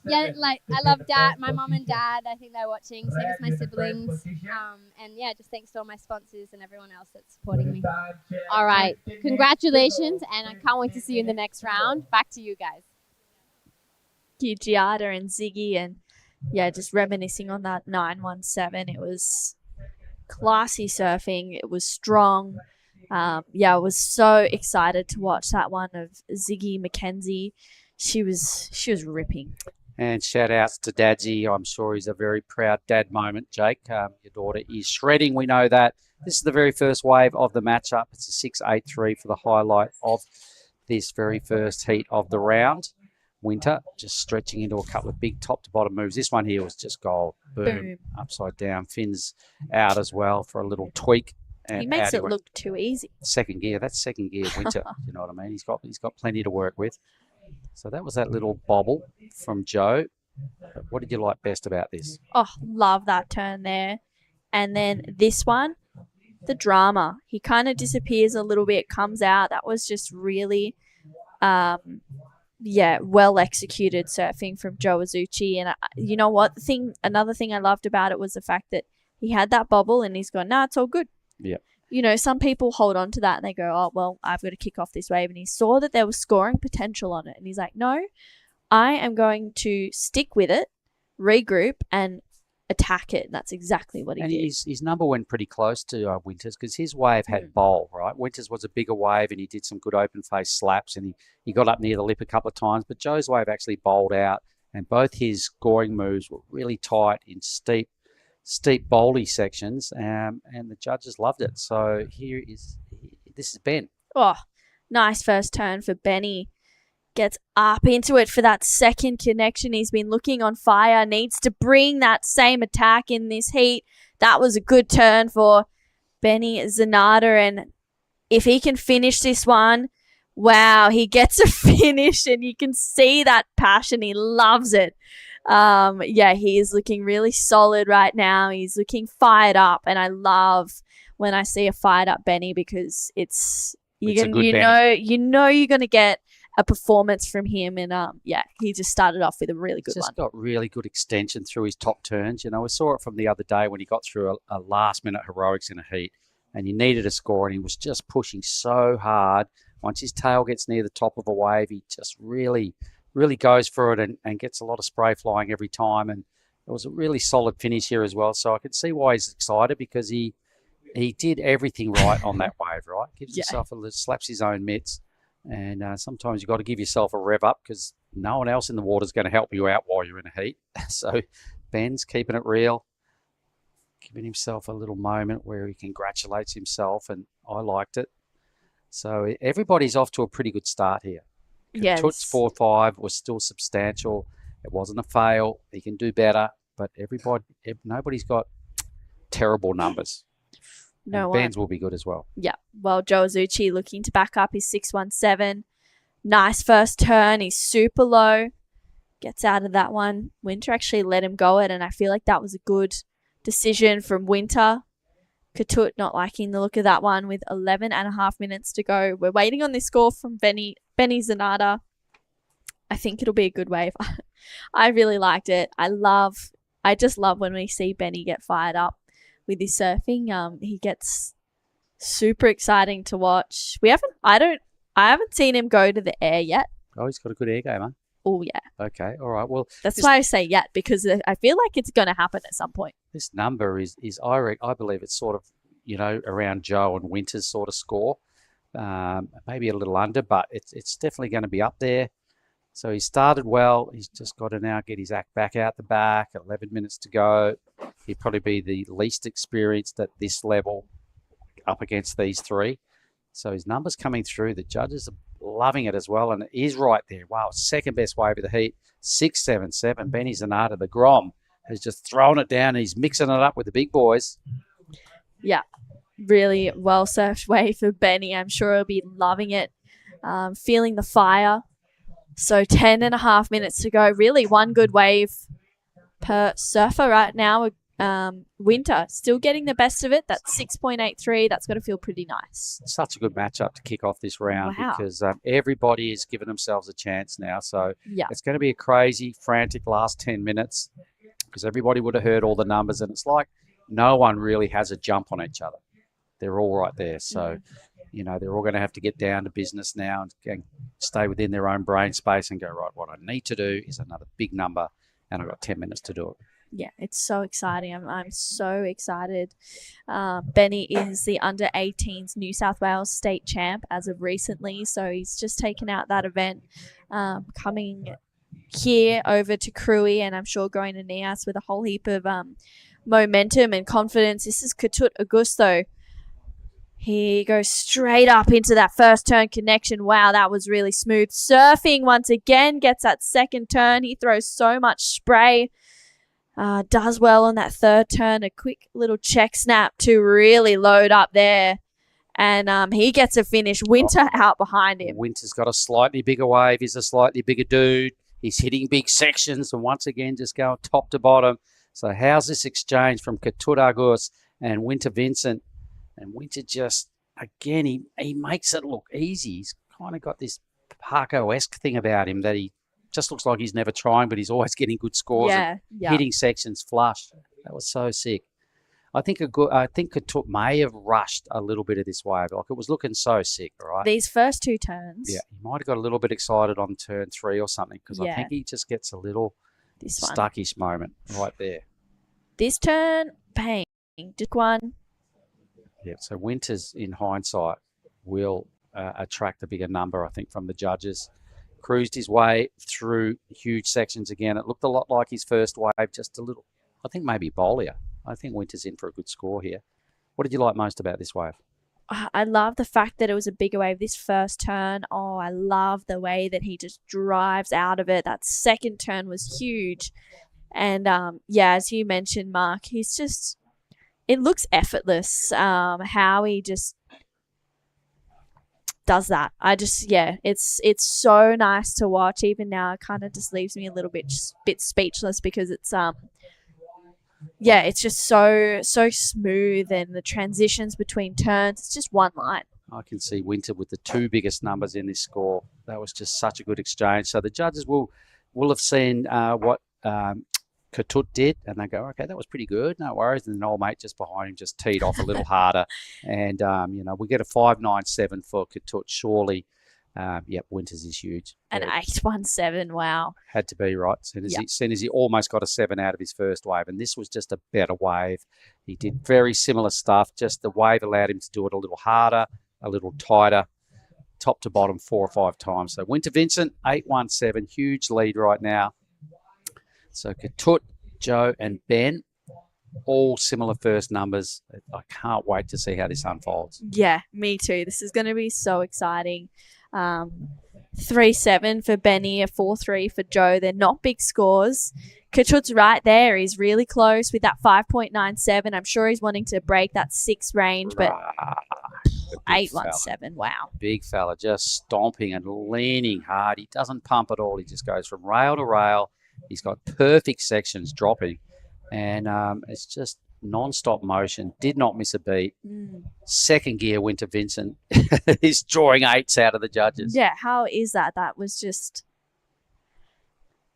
Yeah, I love Dad, my mom and dad. I think they're watching, same as my siblings. And yeah, just thanks to all my sponsors and everyone else that's supporting me. All right, congratulations, and I can't wait to see you in the next round. Back to you guys. Thank you, Giada and Ziggy, and yeah, just reminiscing on that 917. It was classy surfing. It was strong. I was so excited to watch that one of Ziggy McKenzie. She was ripping. And shout outs to Dadsy. I'm sure he's a very proud dad moment, Jake. Your daughter is shredding. We know that. This is the very first wave of the matchup. It's a 6.83 for the highlight of this very first heat of the round. Winter just stretching into a couple of big top to bottom moves. This one here was just gold. Boom. Upside down. Fins out as well for a little tweak. And he makes it look too easy. Second gear. That's second gear Winter. You know what I mean? He's got plenty to work with. So that was that little bobble from Joe. But what did you like best about this? Oh, love that turn there. And then this one, the drama. He kind of disappears a little bit, comes out. That was just really, well executed surfing from Joe Azuchi. And you know what? Another thing I loved about it was the fact that He had that bobble and he's gone, nah, it's all good. Yeah. You know, some people hold on to that and they go, oh, well, I've got to kick off this wave. And he saw that there was scoring potential on it. And he's like, no, I am going to stick with it, regroup, and attack it. And that's exactly what he and did. his number went pretty close to Winters because his wave had bowl, right? Winters was a bigger wave and he did some good open face slaps and he got up near the lip a couple of times. But Joe's wave actually bowled out and both his scoring moves were really tight in steep bowly sections, and the judges loved it. So this is Ben. Oh, nice first turn for Benny. Gets up into it for that second connection. He's been looking on fire. Needs to bring that same attack in this heat. That was a good turn for Benny Zanata. And if he can finish this one, wow, he gets a finish and you can see that passion. He loves it. Yeah, he is looking really solid right now. He's looking fired up, and I love when I see a fired up Benny because you're gonna get a performance from him, and yeah, he just started off with a really good one. He's just got really good extension through his top turns. You know, we saw it from the other day when he got through a last minute heroics in a heat, and he needed a score, and he was just pushing so hard. Once his tail gets near the top of a wave, he just really goes for it and gets a lot of spray flying every time. And it was a really solid finish here as well. So I can see why he's excited because he did everything right on that wave, right? Gives himself slaps his own mitts. And sometimes you've got to give yourself a rev up because no one else in the water is going to help you out while you're in a heat. So Ben's keeping it real, giving himself a little moment where he congratulates himself, and I liked it. So everybody's off to a pretty good start here. Yes. Tut's 4-5 was still substantial. It wasn't a fail. He can do better, but nobody's got terrible numbers. No and one. Ben's will be good as well. Yeah. Well, Joe Azuchi looking to back up his 617. Nice first turn. He's super low. Gets out of that one. Winter actually let him go it, and I feel like that was a good decision from Winter. Katut not liking the look of that one with 11 and a half minutes to go. We're waiting on this score from Benny Zanata. I think it'll be a good wave. I really liked it. I just love when we see Benny get fired up with his surfing. He gets super exciting to watch. I haven't seen him go to the air yet. Oh, he's got a good air game, huh? Oh, yeah. Okay, all right. Well, that's why I say yet, because I feel like it's going to happen at some point. This number is I believe it's sort of, around Joe and Winter's sort of score. Maybe a little under, but it's definitely going to be up there. So he started well. He's just got to now get his act back out the back. 11 minutes to go. He'd probably be the least experienced at this level up against these three. So his numbers coming through. The judges are loving it as well, and it is right there. Wow, second best wave of the heat, 677. Benny Zanata, the Grom, has just thrown it down. And he's mixing it up with the big boys. Yeah, really well surfed wave for Benny. I'm sure he'll be loving it, feeling the fire. So 10 and a half minutes to go. Really one good wave per surfer right now. Winter still getting the best of it. That's 6.83. That's going to feel pretty nice. Such a good matchup to kick off this round Wow. because everybody is giving themselves a chance now. So Yeah. it's going to be a crazy, frantic last 10 minutes because everybody would have heard all the numbers, and it's like no one really has a jump on each other. They're all right there. So, they're all going to have to get down to business now and stay within their own brain space and go, right, what I need to do is another big number, and I've got 10 minutes to do it. Yeah, it's so exciting. I'm so excited. Benny is the under-18s New South Wales state champ as of recently, so he's just taken out that event, coming here over to Krui, and I'm sure going to NIAS with a whole heap of momentum and confidence. This is Katut Augusto. He goes straight up into that first turn connection. Wow, that was really smooth. Surfing once again, gets that second turn. He throws so much spray. Does well on that third turn. A quick little check snap to really load up there. And he gets a finish. Winter out behind him. Winter's got a slightly bigger wave. He's a slightly bigger dude. He's hitting big sections and once again just going top to bottom. So how's this exchange from Katut Augusto and Winter Vincent? And Winter just, again, he makes it look easy. He's kind of got this Parko-esque thing about him that he just looks like he's never trying, but he's always getting good scores and hitting sections flush. That was so sick. I think Katut may have rushed a little bit of this wave. Like, it was looking so sick, right? These first two turns. Yeah, he might have got a little bit excited on turn 3 or something, because I Yeah. think he just gets a little This one. stuckish moment right there. This turn, bang, just one. Yeah, so Winters, in hindsight, will attract a bigger number, I think, from the judges. Cruised his way through huge sections again. It looked a lot like his first wave, just a little, I think maybe bowlier. I think Winters in for a good score here. What did you like most about this wave? I love the fact that it was a bigger wave this first turn. Oh, I love the way that he just drives out of it. That second turn was huge. And yeah, as you mentioned, Mark, he's just, it looks effortless how he just does that. It's so nice to watch. Even now, it kind of just leaves me a little bit speechless, because it's it's just so smooth, and the transitions between turns, it's just one line. I can see Winter with the 2 biggest numbers in this score. That was just such a good exchange. So the judges will have seen what Katut did, and they go, okay, that was pretty good, no worries. And then old mate just behind him just teed off a little harder. And, we get a 5.97 for Katut, surely. Winters is huge. An 8.17, wow. Had to be, right? Soon as he almost got a 7 out of his first wave, and this was just a better wave. He did very similar stuff, just the wave allowed him to do it a little harder, a little tighter, top to bottom 4 or 5 times. So Winter Vincent, 8.17, huge lead right now. So Katut, Joe and Ben, all similar first numbers. I can't wait to see how this unfolds. Yeah, me too. This is going to be so exciting. 3.7 for Benny, a 4.3 for Joe. They're not big scores. Katut's right there. He's really close with that 5.97. I'm sure he's wanting to break that 6 range, but 8.17, wow. Big fella, just stomping and leaning hard. He doesn't pump at all. He just goes from rail to rail. He's got perfect sections dropping, and it's just non-stop motion. Did not miss a beat. Second gear, Winter Vincent is drawing 8s out of the judges. Yeah, how is that? That was just...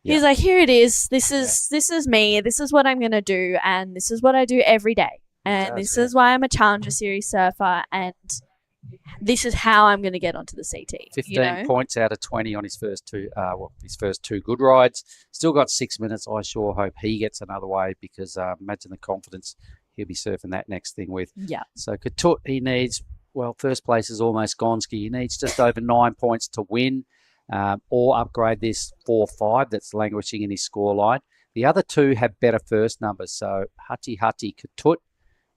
He's like, here it is. This is me. This is what I'm going to do, and this is what I do every day. And this is why I'm a Challenger Series surfer, and this is how I'm going to get onto the CT. 15 points out of 20 on his first two good rides. Still got 6 minutes. I sure hope he gets another wave, because imagine the confidence he'll be surfing that next thing with. Yeah. So Katut, he needs, first place is almost Gonski. He needs just over 9 points to win, or upgrade this 4-5 that's languishing in his scoreline. The other 2 have better first numbers. So Hati Katut,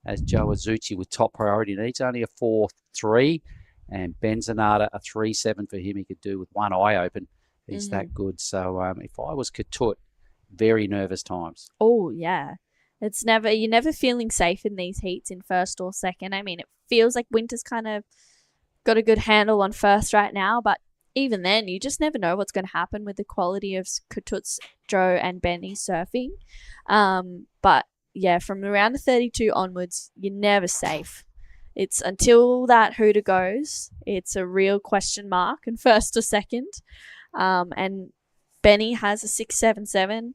as Joe Azuchi with top priority needs, only a 4.3, and Ben Zanata a 3.7 for him. He could do with one eye open. He's that good. So if I was Katut, very nervous times. Oh, yeah. You're never feeling safe in these heats in first or second. I mean, it feels like Winter's kind of got a good handle on first right now, but even then, you just never know what's going to happen with the quality of Katut's, Joe and Benny surfing. But yeah, from around the 32 onwards, you're never safe. It's until that hooter goes, it's a real question mark in first or second. And Benny has a 6.77.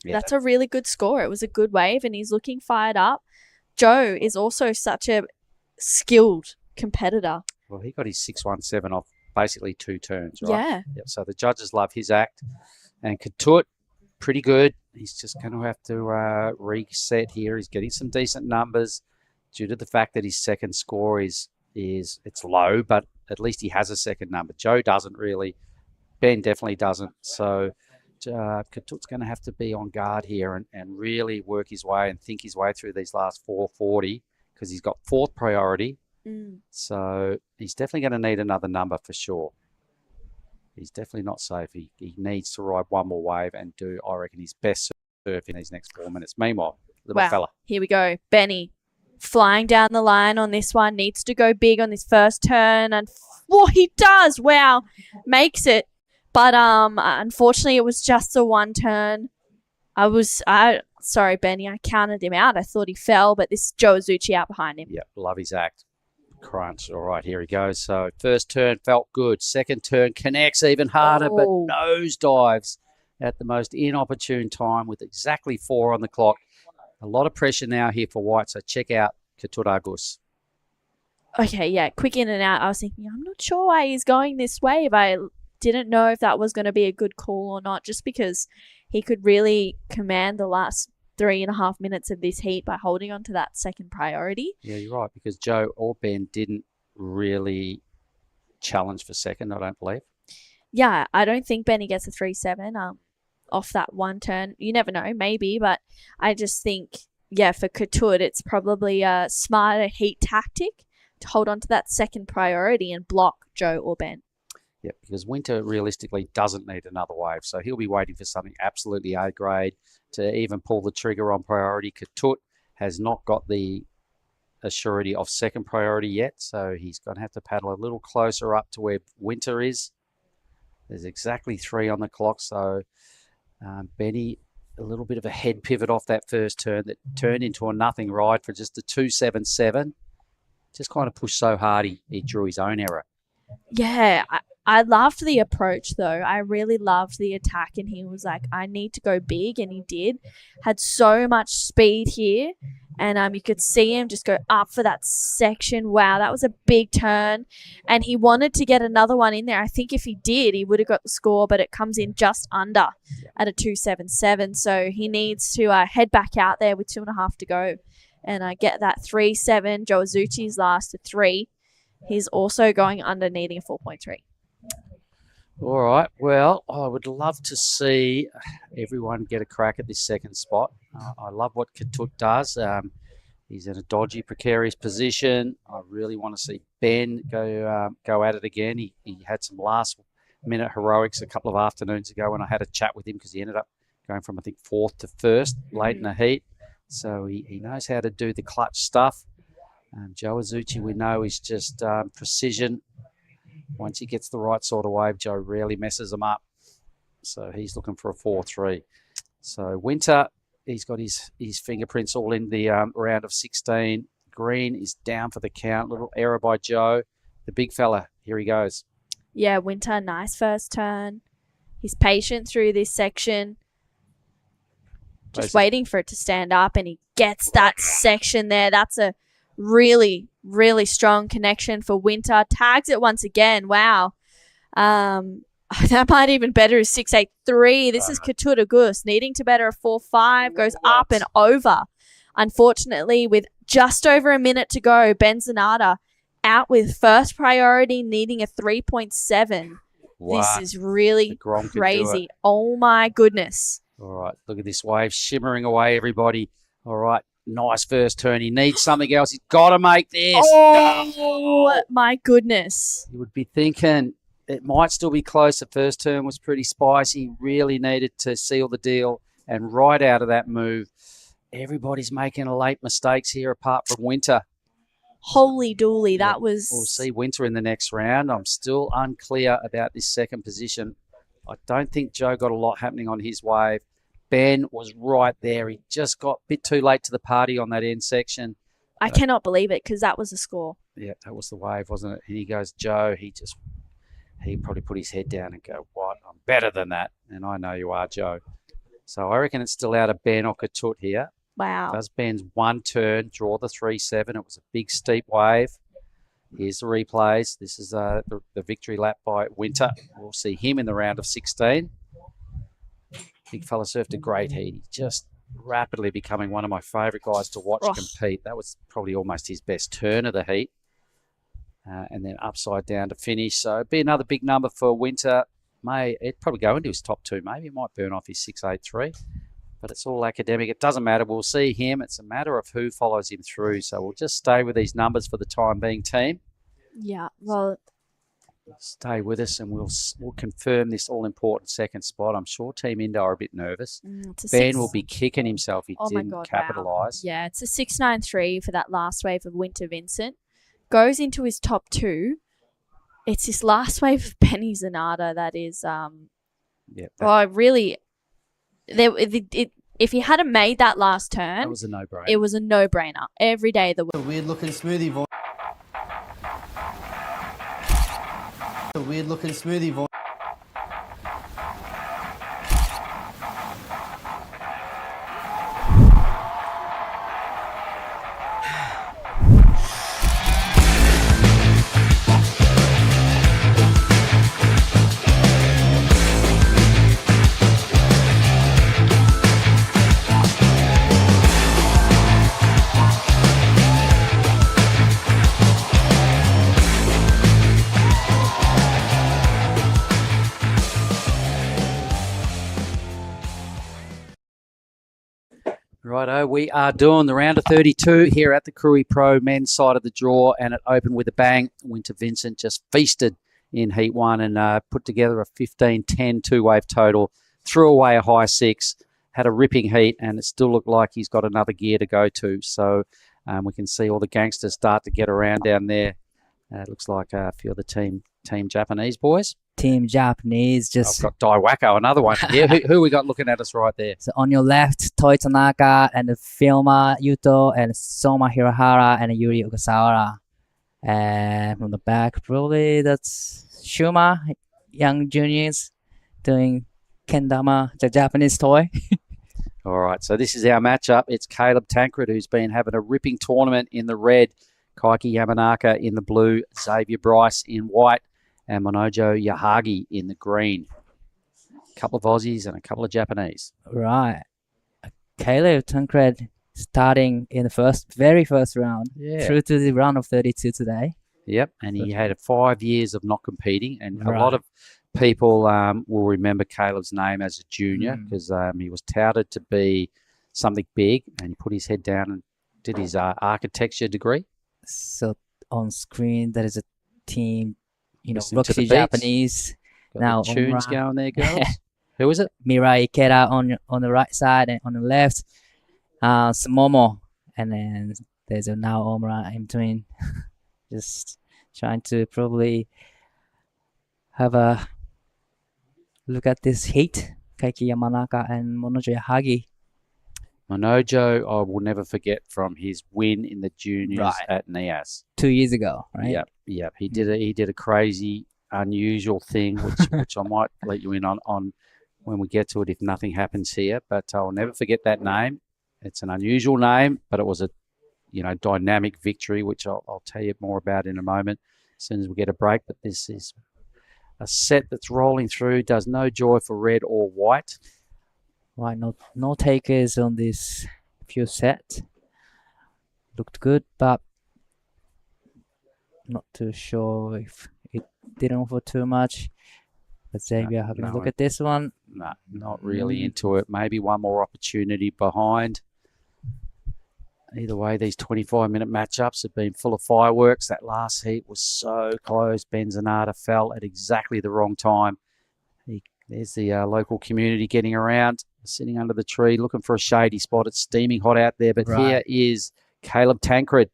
Yeah, that's a really good score. It was a good wave, and he's looking fired up. Joe is also such a skilled competitor. Well, he got his 6.17 off basically 2 turns, right? Yeah. So the judges love his act. And Katut, pretty good. He's just going to have to reset here. He's getting some decent numbers due to the fact that his second score is it's low, but at least he has a second number. Joe doesn't really. Ben definitely doesn't. So Katut's going to have to be on guard here and really work his way and think his way through these last 440, because he's got 4th priority. So he's definitely going to need another number for sure. He's definitely not safe. He needs to ride one more wave and do, I reckon, his best surf in these next 4 minutes. Meanwhile, little fella. Here we go. Benny flying down the line on this one. Needs to go big on this first turn. And he does. Wow. Makes it. But unfortunately, it was just a 1 turn. Sorry, Benny. I counted him out. I thought he fell, but this Joe Azuchi out behind him. Yeah, love his act. Crunch. All right, here he goes. So first turn felt good. Second turn connects even harder, but nose dives at the most inopportune time with exactly 4 on the clock. A lot of pressure now here for white, so check out Ketut Agus. Okay, yeah, quick in and out. I was thinking, I'm not sure why he's going this way, but I didn't know if that was going to be a good call or not, just because he could really command the last 3.5 minutes of this heat by holding on to that second priority. Yeah, you're right, because Joe or Ben didn't really challenge for second, I don't believe. Yeah, I don't think Benny gets a 3-7 off that one turn. You never know, maybe, but I just think, yeah, for Ketut, it's probably a smarter heat tactic to hold on to that second priority and block Joe or Ben. Yeah, because Winter realistically doesn't need another wave, so he'll be waiting for something absolutely A grade to even pull the trigger on priority. Ketut has not got the assurity of second priority yet, so he's going to have to paddle a little closer up to where Winter is. There's exactly 3 on the clock, so Benny, a little bit of a head pivot off that first turn that turned into a nothing ride for just a 2.77. Just kind of pushed so hard he drew his own error. Yeah, I loved the approach, though. I really loved the attack, and he was like, I need to go big, and he did. Had so much speed here, and you could see him just go up for that section. Wow, that was a big turn, and he wanted to get another one in there. I think if he did, he would have got the score, but it comes in just under at a 2.77, so he needs to head back out there with 2.5 to go and get that 3.7. Joe Azuchi's last to 3. He's also going under, needing a 4.3. All right. Well, I would love to see everyone get a crack at this second spot. I love what Ketut does. He's in a dodgy, precarious position. I really want to see Ben go at it again. He had some last-minute heroics a couple of afternoons ago when I had a chat with him because he ended up going from, I think, 4th to 1st late in the heat. So he knows how to do the clutch stuff. Joe Azuchi, we know, is just precision. Once he gets the right sort of wave, Joe rarely messes them up. So he's looking for a 4-3. So Winter, he's got his fingerprints all in the round of 16. Green is down for the count. Little error by Joe. The big fella, here he goes. Yeah, Winter, nice first turn. He's patient through this section. Just waiting for it to stand up, and he gets that section there. That's a really, really strong connection for Winter. Tags it once again. Wow. That might even better is 6.83. This is Ketut Agus needing to better a 4.5. Goes up and over. Unfortunately, with just over a minute to go, Ben Zanata out with first priority, needing a 3.7. Wow. This is really crazy. Oh, my goodness. All right, look at this wave shimmering away, everybody. All right, nice first turn. He needs something else. He's got to make this. Oh, my goodness. You would be thinking it might still be close. The first turn was pretty spicy. Really needed to seal the deal. And right out of that move, everybody's making late mistakes here apart from Winter. Holy dooly, that was... We'll see Winter in the next round. I'm still unclear about this second position. I don't think Joe got a lot happening on his wave. Ben was right there. He just got a bit too late to the party on that end section. I cannot believe it because that was the score. Yeah, that was the wave, wasn't it? And he goes, Joe, he probably put his head down and go, what? I'm better than that. And I know you are, Joe. So I reckon it's still out of Ben or Ketut here. Wow. Does Ben's one turn draw the 3.7? It was a big, steep wave. Here's the replays. This is the victory lap by Winter. We'll see him in the round of 16. Big fella surfed a great heat. He's just rapidly becoming one of my favourite guys to watch compete. That was probably almost his best turn of the heat. And then upside down to finish. So it'd be another big number for Winter. It'd probably go into his top 2. Maybe it might burn off his 6.83. But it's all academic. It doesn't matter. We'll see him. It's a matter of who follows him through. So we'll just stay with these numbers for the time being, team. Yeah, well... Stay with us and we'll confirm this all-important second spot. I'm sure Team Indo are a bit nervous. Ben will be kicking himself if he didn't capitalise. Wow. Yeah, it's a 6.93 for that last wave of Winter Vincent. Goes into his top 2. It's his last wave of Benny Zanata that is... really... If he hadn't made that last turn... That was a no-brainer. It was a no-brainer. Every day the... A weird-looking smoothie voice. A weird-looking smoothie voice. Righto, we are doing the round of 32 here at the Krui Pro men's side of the draw, and it opened with a bang. Winter Vincent just feasted in Heat 1 and put together a 15-10 two-wave total, threw away a high 6, had a ripping heat, and it still looked like he's got another gear to go to. So we can see all the gangsters start to get around down there. It looks like a few of the team Japanese boys. Team Japanese just... I've got Daiwako, another one here. Who we got looking at us right there? So on your left, Toi Tanaka and Filma Yuto and Soma Hirahara and Yuri Ogasawara. And from the back, probably that's Shuma, young juniors, doing kendama, the Japanese toy. All right, so this is our matchup. It's Caleb Tancred, who's been having a ripping tournament in the red, Kaiki Yamanaka in the blue, Xavier Bryce in white, and Manojo Yahagi in the green. A couple of Aussies and a couple of Japanese. Right. Caleb Tancred starting in the very first round, through to the round of 32 today. Yep, and he had 5 years of not competing, and a lot of people will remember Caleb's name as a junior because he was touted to be something big, and he put his head down and did his architecture degree. So on screen, there is a team, Listen to the Roxy beats. Japanese. Got Now the tunes Omra. going there, girls. Who is it? Mirai Ikeda on the right side, and on the left, Sumomo, and then there's a now Omra in between. Just trying to probably have a look at this heat. Kaiki Yamanaka and Monojo Yahagi. Manojo, I will never forget from his win in the juniors at NIAS 2 years ago, right? Yep. He did a crazy, unusual thing, which I might let you in on when we get to it if nothing happens here. But I'll never forget that name. It's an unusual name, but it was a dynamic victory, which I'll tell you more about in a moment as soon as we get a break. But this is a set that's rolling through, does no joy for red or white. Right, no takers on this few set. Looked good, but not too sure if it didn't offer too much. But Xavier, having a look at this one. No, not really into it. Maybe one more opportunity behind. Either way, these 25-minute matchups have been full of fireworks. That last heat was so close. Ben Zanata fell at exactly the wrong time. There's the local community getting around, sitting under the tree, looking for a shady spot. It's steaming hot out there. But here is Caleb Tancred,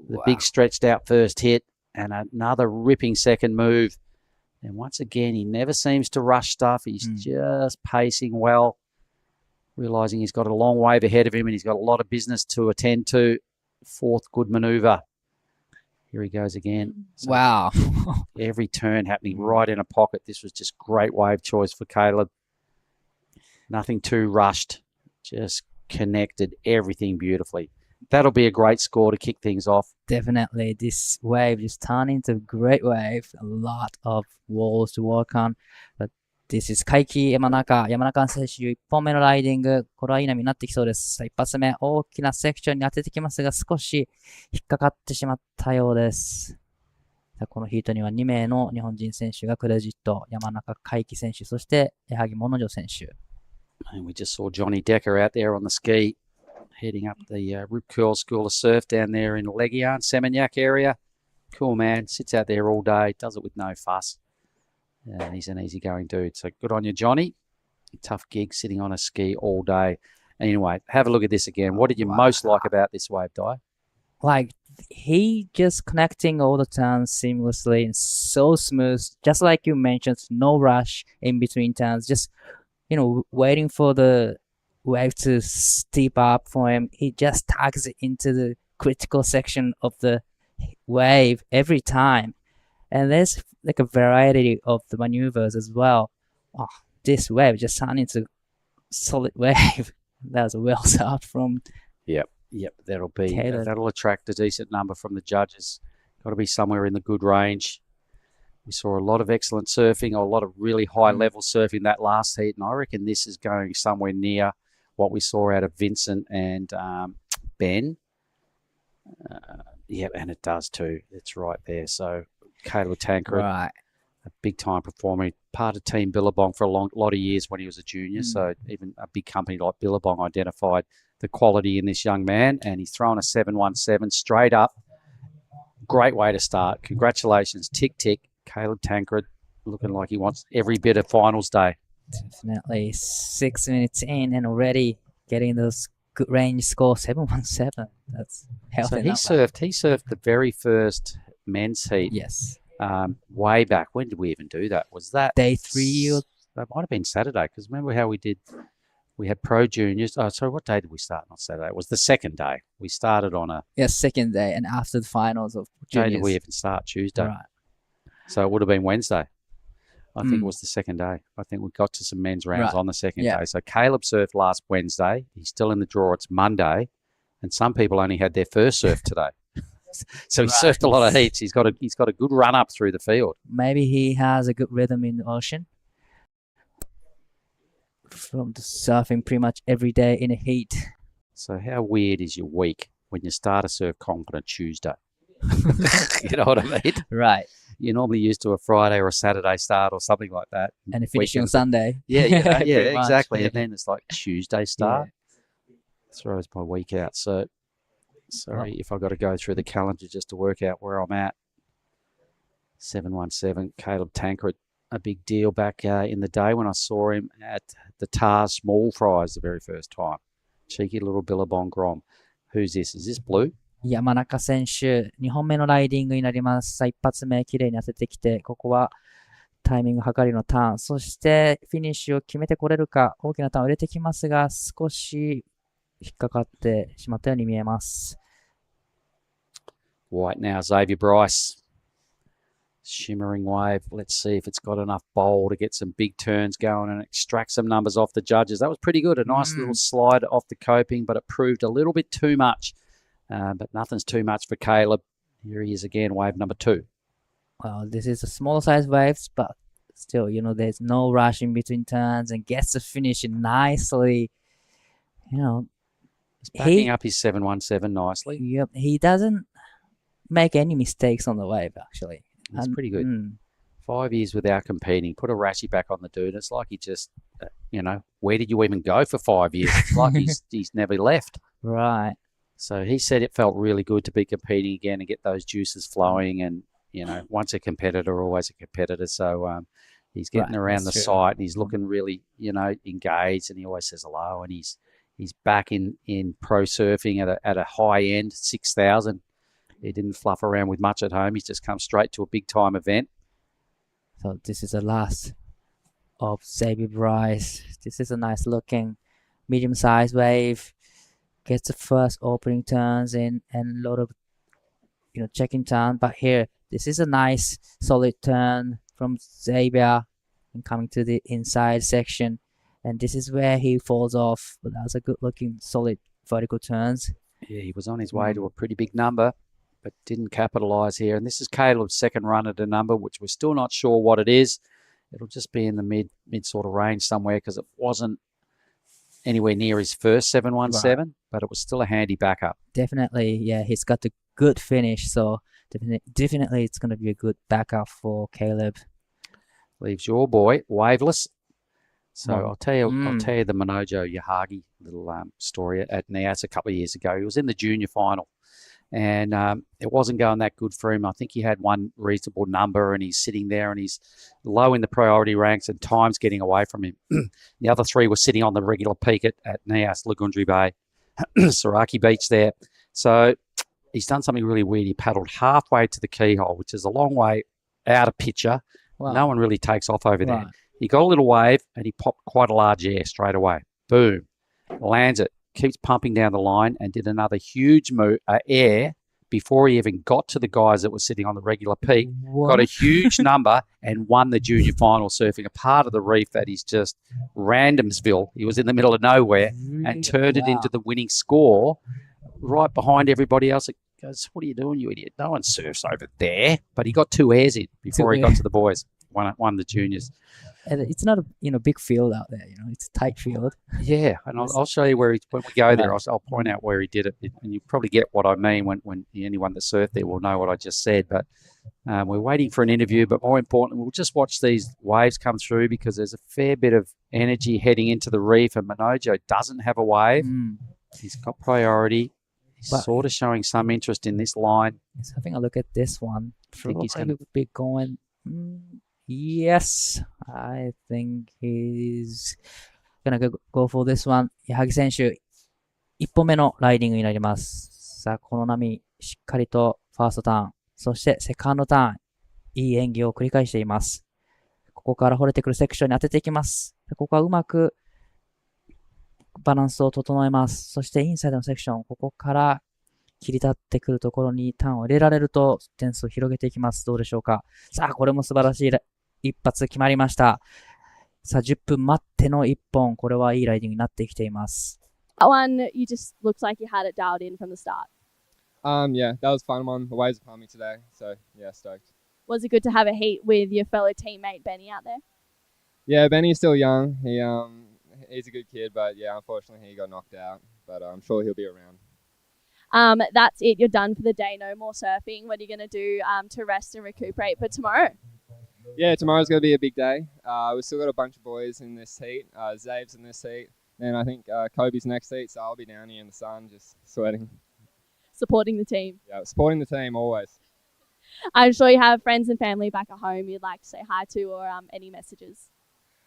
the big stretched out first hit and another ripping second move. And once again, he never seems to rush stuff. He's just pacing well, realizing he's got a long wave ahead of him and he's got a lot of business to attend to. Fourth good maneuver. Here he goes again. So wow. Every turn happening right in a pocket. This was just great wave choice for Caleb. Nothing too rushed. Just connected everything beautifully. That'll be a great score to kick things off. Definitely. This wave just turned into a great wave. A lot of walls to work on. But this is Kaiki Yamanaka。山中選手1本目のライディング。これはいい波になってきそうです。一発目、大きなセクションに当ててきますが、少し引っかかってしまったようです。このヒートには2名の日本人選手がクレジット。山中海輝選手、そして矢作物女選手。And we just saw Johnny Decker out there on the ski, heading up the Rip Curl School of Surf down there in Legian, Seminyak area. Cool man, sits out there all day, does it with no fuss. And he's an easygoing dude. So good on you, Johnny. Tough gig sitting on a ski all day. Anyway, have a look at this again. What did you most like about this wave, Di? Like, he just connecting all the turns seamlessly and so smooth. Just like you mentioned, no rush in between turns. Just, waiting for the wave to steep up for him. He just tags it into the critical section of the wave every time. And there's like a variety of the maneuvers as well. Oh, this wave just turned into solid wave. That was a well start from. Yep. Caleb. That'll attract a decent number from the judges. Got to be somewhere in the good range. We saw a lot of excellent surfing, a lot of really high level surfing that last heat, and I reckon this is going somewhere near what we saw out of Vincent and Ben. And it does too. It's right there. So Caleb Tancred, a big time performer, part of Team Billabong for a lot of years when he was a junior. So even a big company like Billabong identified the quality in this young man, and he's thrown a 717 straight up. Great way to start. Congratulations, tick, tick. Caleb Tancred looking like he wants every bit of finals day. Definitely 6 minutes in and already getting those good range score 717. That's healthy. So he surfed the very first men's heat. Yes. Way back. When did we even do that? Was that day 3? Or that might have been Saturday, because remember how we had pro juniors. Oh, sorry, what day did we start? Not Saturday. It was the second day. We started on a second day, and after the finals of juniors. Day did we even start? Tuesday. Right. So it would have been Wednesday. I think it was the second day. I think we got to some men's rounds on the second day. So Caleb surfed last Wednesday. He's still in the draw. It's Monday, and some people only had their first surf today. So he surfed a lot of heats. He's got a good run up through the field. Maybe he has a good rhythm in the ocean. From the surfing pretty much every day in a heat. So how weird is your week when you start a surf confident Tuesday? You know what I mean? Right. You're normally used to a Friday or a Saturday start or something like that. And finishing on Sunday. Yeah, Pretty much, exactly. yeah. And then it's like Tuesday start. Throws my week out. So sorry if I've got to go through the calendar just to work out where I'm at. 717, Caleb Tancred. A big deal back in the day when I saw him at the Tar Small Fries the very first time. Cheeky little Billabong Grom. Who's this? Is this Blue? 山中選手、2本目のライディングになります。さあ、一発目、綺麗に当ててきて、ここはタイミング測りのターン、そしてフィニッシュを決めてこれるか、大きなターンを入れてきますが、少し引っかかってしまったように見えます。White now, Xavier Bryce. Shimmering wave. Let's see if it's got enough bowl to get some big turns going and extract some numbers off the judges. That was pretty good. A nice little slide off the coping, but it proved a little bit too much. But nothing's too much for Caleb. Here he is again, wave number 2. Well, this is a small size waves, but still, there's no rush in between turns and gets the finish nicely. He's backing up his 717 nicely. Yep, he doesn't make any mistakes on the wave, actually. That's pretty good. 5 years without competing. Put a Rashi back on the dude. It's like he just, where did you even go for 5 years? It's like he's never left. Right. So he said it felt really good to be competing again and get those juices flowing. And, once a competitor, always a competitor. So he's getting around the site and he's looking really, engaged. And he always says hello. And he's back in pro surfing at a high end, 6,000. He didn't fluff around with much at home. He's just come straight to a big time event. So this is the last of Xavier Bryce. This is a nice looking medium-sized wave. Gets the first opening turns in and a lot of checking turn. But here, this is a nice solid turn from Xavier and coming to the inside section. And this is where he falls off. But that was a good looking solid vertical turns. Yeah, he was on his way to a pretty big number, but didn't capitalise here. And this is Caleb's second run at a number, which we're still not sure what it is. It'll just be in the mid sort of range somewhere because it wasn't anywhere near his first 717, but it was still a handy backup. Definitely, yeah, he's got a good finish, so definitely it's going to be a good backup for Caleb. Leaves your boy waveless. So I'll tell you the Manojo Yahagi little story at Nias a couple of years ago. He was in the junior final. And it wasn't going that good for him. I think he had one reasonable number and he's sitting there and he's low in the priority ranks and time's getting away from him. The other 3 were sitting on the regular peak at Nias, Lagundri Bay, Saraki Beach there. So he's done something really weird. He paddled halfway to the keyhole, which is a long way out of picture. Wow. No one really takes off over there. He got a little wave and he popped quite a large air straight away. Boom. Lands it. Keeps pumping down the line and did another huge air before he even got to the guys that were sitting on the regular peak. What? Got a huge number and won the junior final surfing a part of the reef that is just randomsville. He was in the middle of nowhere and turned it into the winning score right behind everybody else. It goes, what are you doing, you idiot? No one surfs over there. But he got 2 airs in before he got to the boys. Won the juniors. And it's not a big field out there, it's a tight field. Yeah, and I'll show you when we go there. I'll point out where he did it, and you probably get what I mean when anyone that surfed there will know what I just said. But we're waiting for an interview, but more importantly, we'll just watch these waves come through because there's a fair bit of energy heading into the reef, and Manojo doesn't have a wave. He's got priority. He's But- sort of showing some interest in this line. He's having a look at this one. Think he's Probably gonna- be going. Yes, I think he's gonna go for this one. 矢作選手、1本目のライディングになります。さあ、この波、しっかりとファーストターン、そしてセカンドターン、いい演技を繰り返しています。ここから掘れてくるセクションに当てていきます。ここはうまくバランスを整えます。そしてインサイドのセクション、ここから切り立ってくるところにターンを入れられると点数を広げていきます。どうでしょうか。さあ、これも素晴らしい一発決まりました。さあ、10分待っての1本。これはいいライディングになってきています。That one, you just looked like you had it dialed in from the start. Yeah, that was a fun one. The waves are pumping today, so yeah, stoked. Was it good to have a heat with your fellow teammate Benny out there? Yeah, Benny's still young. He's a good kid, but yeah, unfortunately he got knocked out. But I'm sure he'll be around. That's it. You're done for the day. No more surfing. What are you going to do to rest and recuperate for tomorrow? Yeah, tomorrow's going to be a big day. We've still got a bunch of boys in this heat. Zave's in this heat. And I think Kobe's next heat, so I'll be down here in the sun just sweating. Supporting the team. Yeah, supporting the team always. I'm sure you have friends and family back at home you'd like to say hi to or any messages.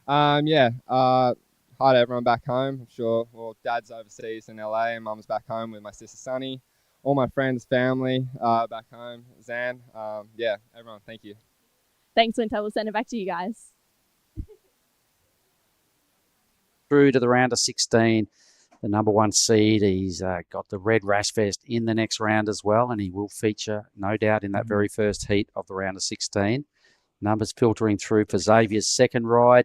Hi to everyone back home. I'm sure, well, Dad's overseas in LA and Mum's back home with my sister Sunny. All my friends, family back home. Zan, everyone, thank you. Thanks, Winter. We'll send it back to you guys. Through to the round of 16, the number 1 seed. He's got the red rash vest in the next round as well, and he will feature, no doubt, in that very first heat of the round of 16. Numbers filtering through for Xavier's second ride.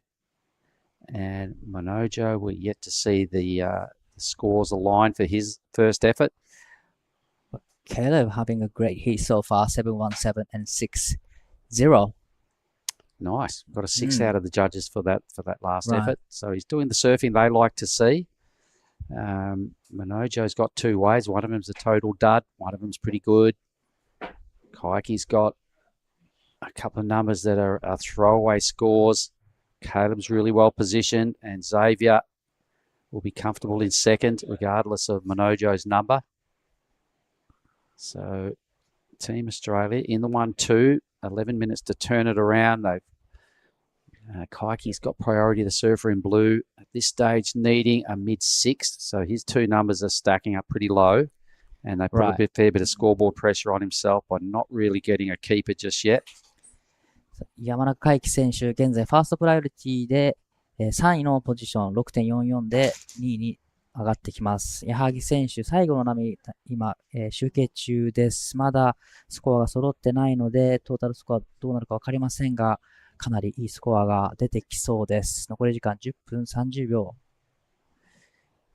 And Manojo, we're yet to see the scores align for his first effort. Caleb having a great heat so far, 7-1-7 and 6-0. Nice. Got a 6 out of the judges for that last Right. effort. So he's doing the surfing they like to see. Manojo's got 2 waves. One of them's a total dud. One of them's pretty good. Kaike's got a couple of numbers that are throwaway scores. Caleb's really well positioned, and Xavier will be comfortable in second, regardless of Manojo's number. So, Team Australia in the 1-2, 11 minutes to turn it around. Kaike's got priority, the surfer in blue. At this stage, needing a mid-6th, so his 2 numbers are stacking up pretty low, and they put a fair bit of scoreboard pressure on himself by not really getting a keeper just yet. 山中海輝選手、現在ファーストプライオリティで3位のポジション 6.44 で2位に上がってきます。矢作選手、最後の波、今、集計中です。まだスコアが揃ってないので、トータルスコアどうなるか分かりませんが、かなりいいスコアが出てきそうです。残り時間10分30秒。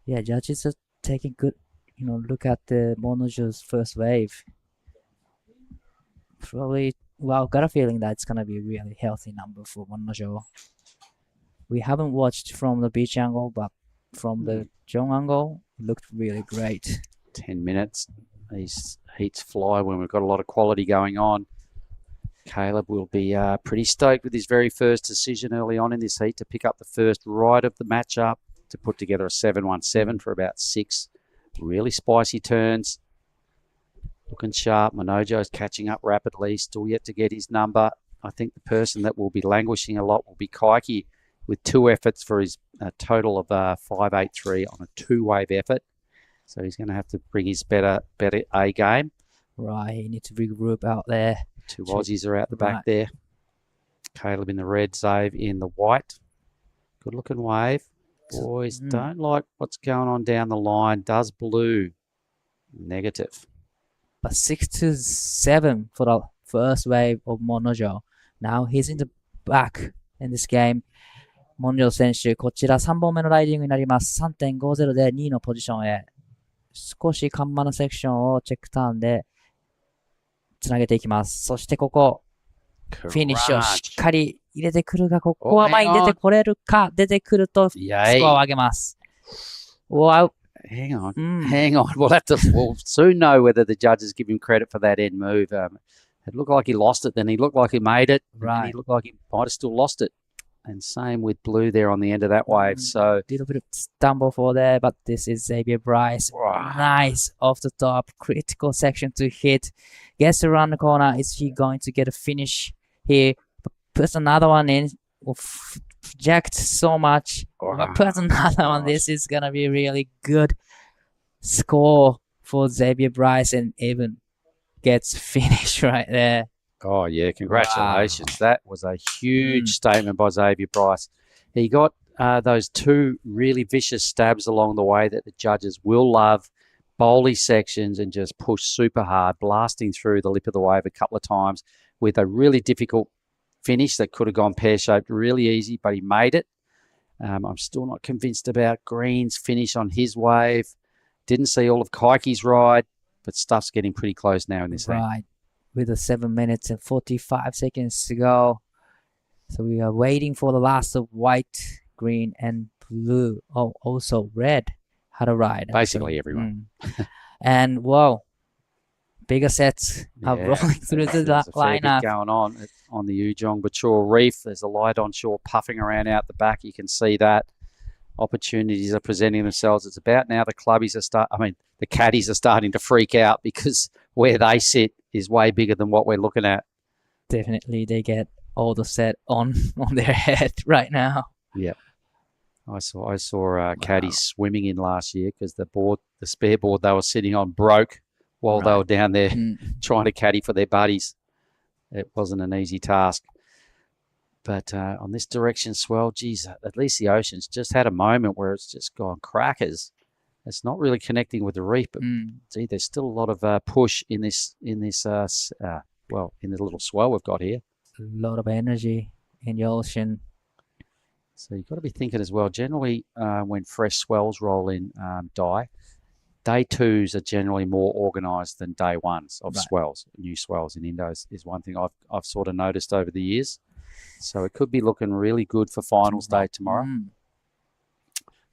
Yeah, judges are taking good, look at the Monojo's first wave. Probably, well, got a feeling that it's going to be a really healthy number for Monojo. We haven't watched from the beach angle, but from the Jong angle, it looked really great. 10 minutes. These heats fly when we've got a lot of quality going on. Caleb will be pretty stoked with his very first decision early on in this heat to pick up the first ride of the matchup, to put together a 7-1-7 for about 6 really spicy turns. Looking sharp. Manojo's catching up rapidly, still yet to get his number. I think the person that will be languishing a lot will be Kaike, with 2 efforts for his total of 5.83 on a 2-wave effort. So he's going to have to bring his better A game. Right, he needs to regroup out there. 2 Aussies are out the back there. Caleb in the red, Zave in the white. Good looking wave. Boys don't like what's going on down the line. Does blue. Negative. But 6-7 for the first wave of Monojo. Now he's in the back in this game. Monojo 選手、こちら3本目のライディングになります。3.50 で2位のポジションへ。少しカンマのセクションをチェックターンでつなげていきます。そしてここ、フィニッシュをしっかり入れてくるが、ここは前に出てこれるか、出てくるとスコアを上げます。Wow. Hang on. Hang on. We'll soon know whether the judges give him credit for that end move. It looked like he lost it, then he looked like he made it, right. And he looked like he might have still lost it. And same with blue there on the end of that wave. So little bit of stumble for there, but this is Xavier Bryce. Nice off the top, critical section to hit. Gets around the corner. Is he going to get a finish here? Puts another one in. Project so much. Puts another one. This is gonna be really good score for Xavier Bryce, and even gets finished right there. Oh, yeah, congratulations. Wow. That was a huge statement by Xavier Bryce. He got those two really vicious stabs along the way that the judges will love. Bowley sections and just push super hard, blasting through the lip of the wave a couple of times with a really difficult finish that could have gone pear-shaped really easy, but he made it. I'm still not convinced about Green's finish on his wave. Didn't see all of Kaiki's ride, but stuff's getting pretty close now in this Right. With the 7 minutes and 45 seconds to go. So we are waiting for the last of white, green, and blue. Oh, also red had a ride. Basically everyone. And, whoa, bigger sets are rolling through the lineup. Going on the Ujong Batur Reef. There's a light on shore puffing around out the back. You can see that. Opportunities are presenting themselves. It's about now the caddies are starting to freak out because where they sit is way bigger than what we're looking at. Definitely, they get all the set on their head right now. Yep. I saw caddies swimming in last year because the spare board they were sitting on broke while they were down there trying to caddy for their buddies. It wasn't an easy task. But on this direction swell, geez, at least the Ocean's just had a moment where it's just gone crackers. It's not really connecting with the reef, but gee, there's still a lot of push in this in the little swell we've got here. A lot of energy in the ocean. So you've got to be thinking as well. Generally, when fresh swells roll in, day twos are generally more organised than day ones of swells. New swells in Indos is one thing I've sort of noticed over the years. So it could be looking really good for finals day tomorrow.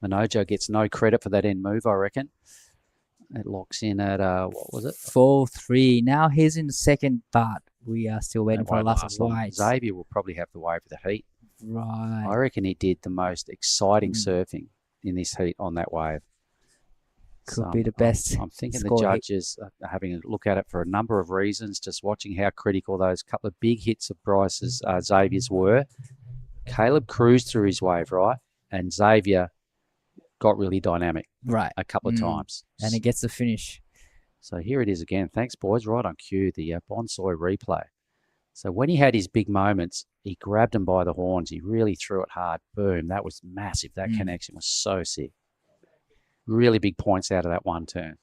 Manojo gets no credit for that end move, I reckon. It locks in at, what was it? 4-3. Now he's in the second, but we are still waiting for the last white. Xavier will probably have the wave of the heat. Right. I reckon he did the most exciting surfing in this heat on that wave. Could be the best. I'm thinking the judges are having a look at it for a number of reasons, just watching how critical those couple of big hits of Bryce's, Xavier's were. Caleb cruised through his wave, right? And Xavier got really dynamic a couple of times. And he gets the finish. So here it is again. Thanks, boys. Right on cue, the Bonsai replay. So when he had his big moments, he grabbed him by the horns. He really threw it hard. Boom. That was massive. That connection was so sick. Really big points out of that one turn.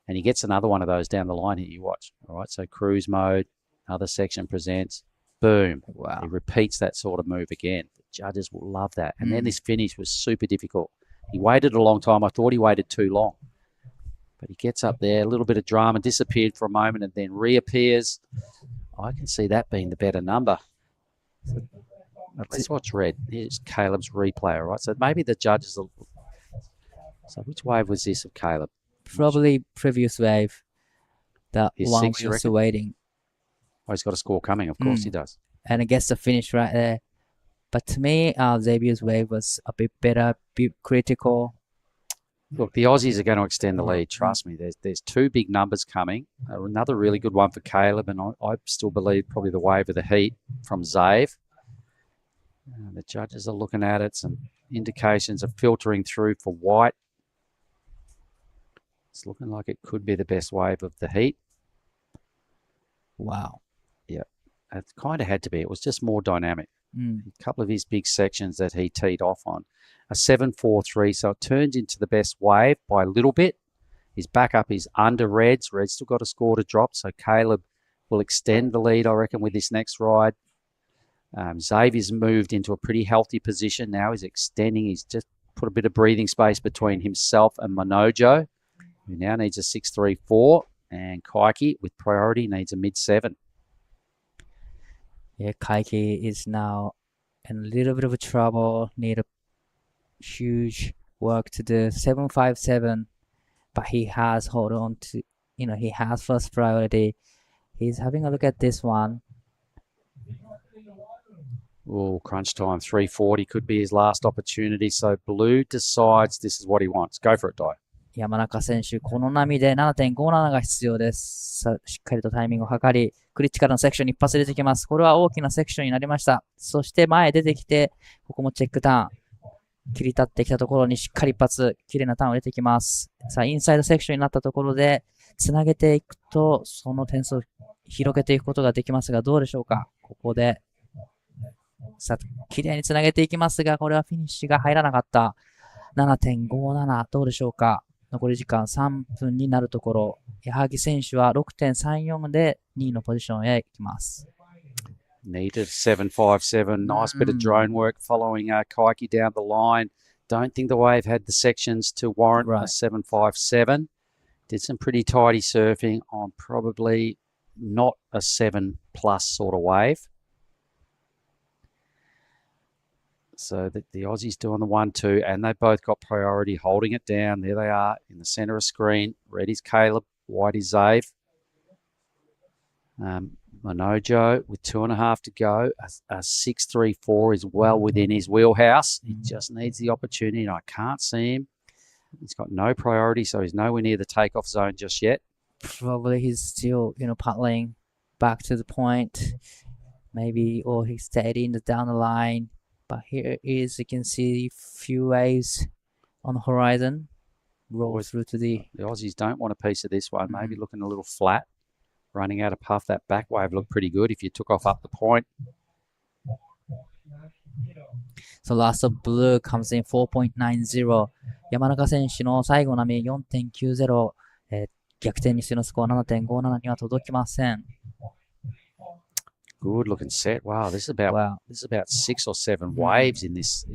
And he gets another one of those down the line here. You watch. All right, so cruise mode, other section presents. Boom. Wow. He repeats that sort of move again. The judges will love that. And then this finish was super difficult. He waited a long time. I thought he waited too long. But he gets up there, a little bit of drama, disappeared for a moment and then reappears. I can see that being the better number. So let's watch red. Here's Caleb's replay, all right? So maybe the judges will... So which wave was this of Caleb? Probably previous wave. That His one six, we were still waiting. Oh, he's got a score coming. Of course he does. And it gets the finish right there. But to me, Xavier's wave was a bit better, a bit critical. Look, the Aussies are going to extend the lead. Trust me. There's two big numbers coming. Another really good one for Caleb, and I still believe probably the wave of the heat from Zave. The judges are looking at it. Some indications are filtering through for white. It's looking like it could be the best wave of the heat. Wow. Yeah, it kind of had to be. It was just more dynamic. A couple of his big sections that he teed off on. A 7-4-3, so it turns into the best wave by a little bit. His backup is under Red's. Red's still got a score to drop, so Caleb will extend the lead, I reckon, with this next ride. Xavier's moved into a pretty healthy position now. He's extending. He's just put a bit of breathing space between himself and Manojo, who now needs a 6-3-4, and Kaiki, with priority, needs a mid-7. Yeah, Kaiki is now in a little bit of a trouble. Need a huge work to do. 7-5-7, but he has hold on to, he has first priority. He's having a look at this one. Oh, crunch time, 3:40 could be his last opportunity. So blue decides this is what he wants. Go for it, Dai. 山中選手、この波で 7.57 が必要です。さあしっかりとタイミングを測り、クリティカルのセクションに一発出てきます。これは大きなセクションになりました。そして前出てきて、ここもチェックターン。切り立ってきたところにしっかり一発、綺麗なターンを入れてきます。さあ、インサイドセクションになったところで、つなげていくと、その点数を広げていくことができますが、どうでしょうか。ここで、さあ、綺麗につなげていきますが、これはフィニッシュが入らなかった。7.57、どうでしょうか。残り時間3分になるところ、矢作選手は 6.34 で2位のポジションへ行きます。Needed 7.57. Nice bit of drone work following Kaiki down the line. Don't think the wave had the sections to warrant a 7.57. Did some pretty tidy surfing on probably not a 7+ sort of wave. So the Aussies doing the 1-2, and they both got priority, holding it down. There they are in the centre of screen. Red is Caleb, white is Zave. Manojo with 2.5 to go. A 6.34 is well within his wheelhouse. He just needs the opportunity, and I can't see him. He's got no priority, so he's nowhere near the takeoff zone just yet. Probably he's still, paddling back to the point. Maybe, or he's steady down the line. But here is, you can see few waves on the horizon. Roll through to the Aussies don't want a piece of this one. Maybe looking a little flat. Running out of puff. That back wave looked pretty good if you took off up the point. So last of blue comes in 4.90. 山中選手の最後の波 4.90、逆転にしてのスコア 7.57 には届きません。Good looking set. Wow, this is about 6 or 7 waves in this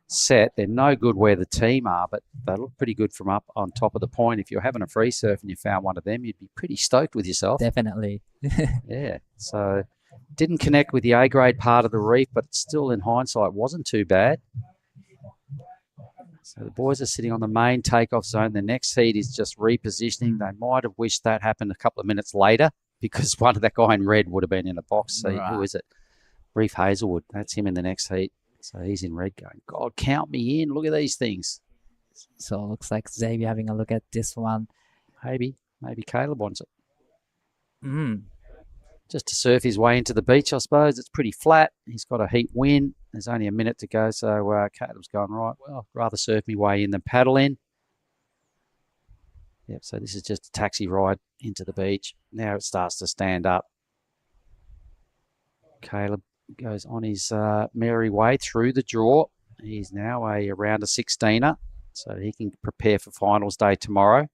set. They're no good where the team are, but they look pretty good from up on top of the point. If you're having a free surf and you found one of them, you'd be pretty stoked with yourself. Definitely. Yeah. So didn't connect with the A grade part of the reef, but still in hindsight wasn't too bad. So the boys are sitting on the main takeoff zone. The next heat is just repositioning. They might have wished that happened a couple of minutes later, because one of that guy in red would have been in a box seat. Right. Who is it? Reef Hazelwood. That's him in the next heat. So he's in red going, God, count me in. Look at these things. So it looks like Xavier having a look at this one. Maybe Caleb wants it. Just to surf his way into the beach, I suppose. It's pretty flat. He's got a heat win. There's only a minute to go. So Caleb's going, right, well, I'd rather surf me way in than paddle in. Yep, so this is just a taxi ride into the beach. Now it starts to stand up. Caleb goes on his merry way through the draw. He's now around a 16er, so he can prepare for finals day tomorrow.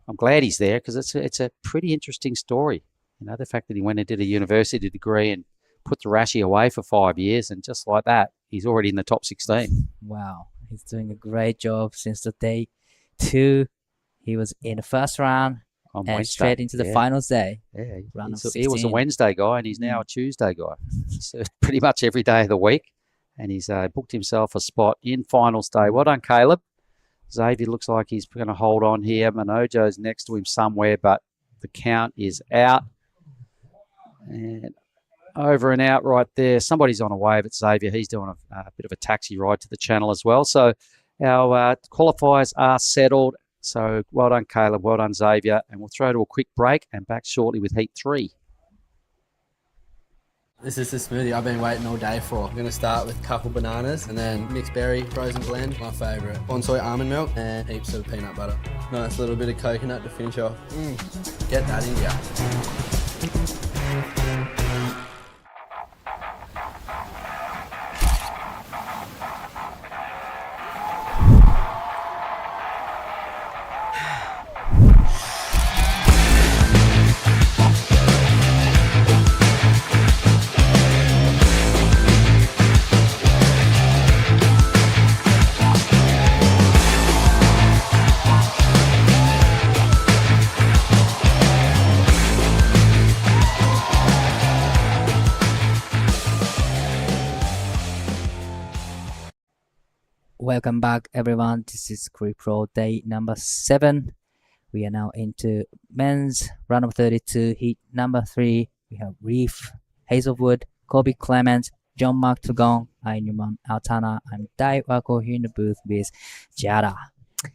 I'm glad he's there because it's a pretty interesting story. The fact that he went and did a university degree and put the Rashi away for 5 years, and just like that, he's already in the top 16. Wow, he's doing a great job since the day 2. He was in the first round and Wednesday, straight into the finals day. Yeah, he was a Wednesday guy and he's now a Tuesday guy. He's pretty much every day of the week, and he's booked himself a spot in finals day. Well done, Caleb. Xavier looks like he's going to hold on here. Manojo's next to him somewhere, but the count is out. And over and out right there. Somebody's on a wave at Xavier. He's doing a bit of a taxi ride to the channel as well. So our qualifiers are settled. So well done, Caleb. Well done, Xavier. And we'll throw to a quick break and back shortly with Heat 3. This is the smoothie I've been waiting all day for. I'm going to start with couple bananas and then mixed berry frozen blend, my favourite. Bonsai almond milk and heaps of peanut butter. Nice little bit of coconut to finish off. Get that in ya. Welcome back, everyone. This is Krui Pro day number 7. We are now into men's round of 32, heat number 3. We have Reef, Hazelwood, Kobe Clement, John Mark Tugong. I'm Numan Altana. I'm Dai Wako here in the booth with Jara.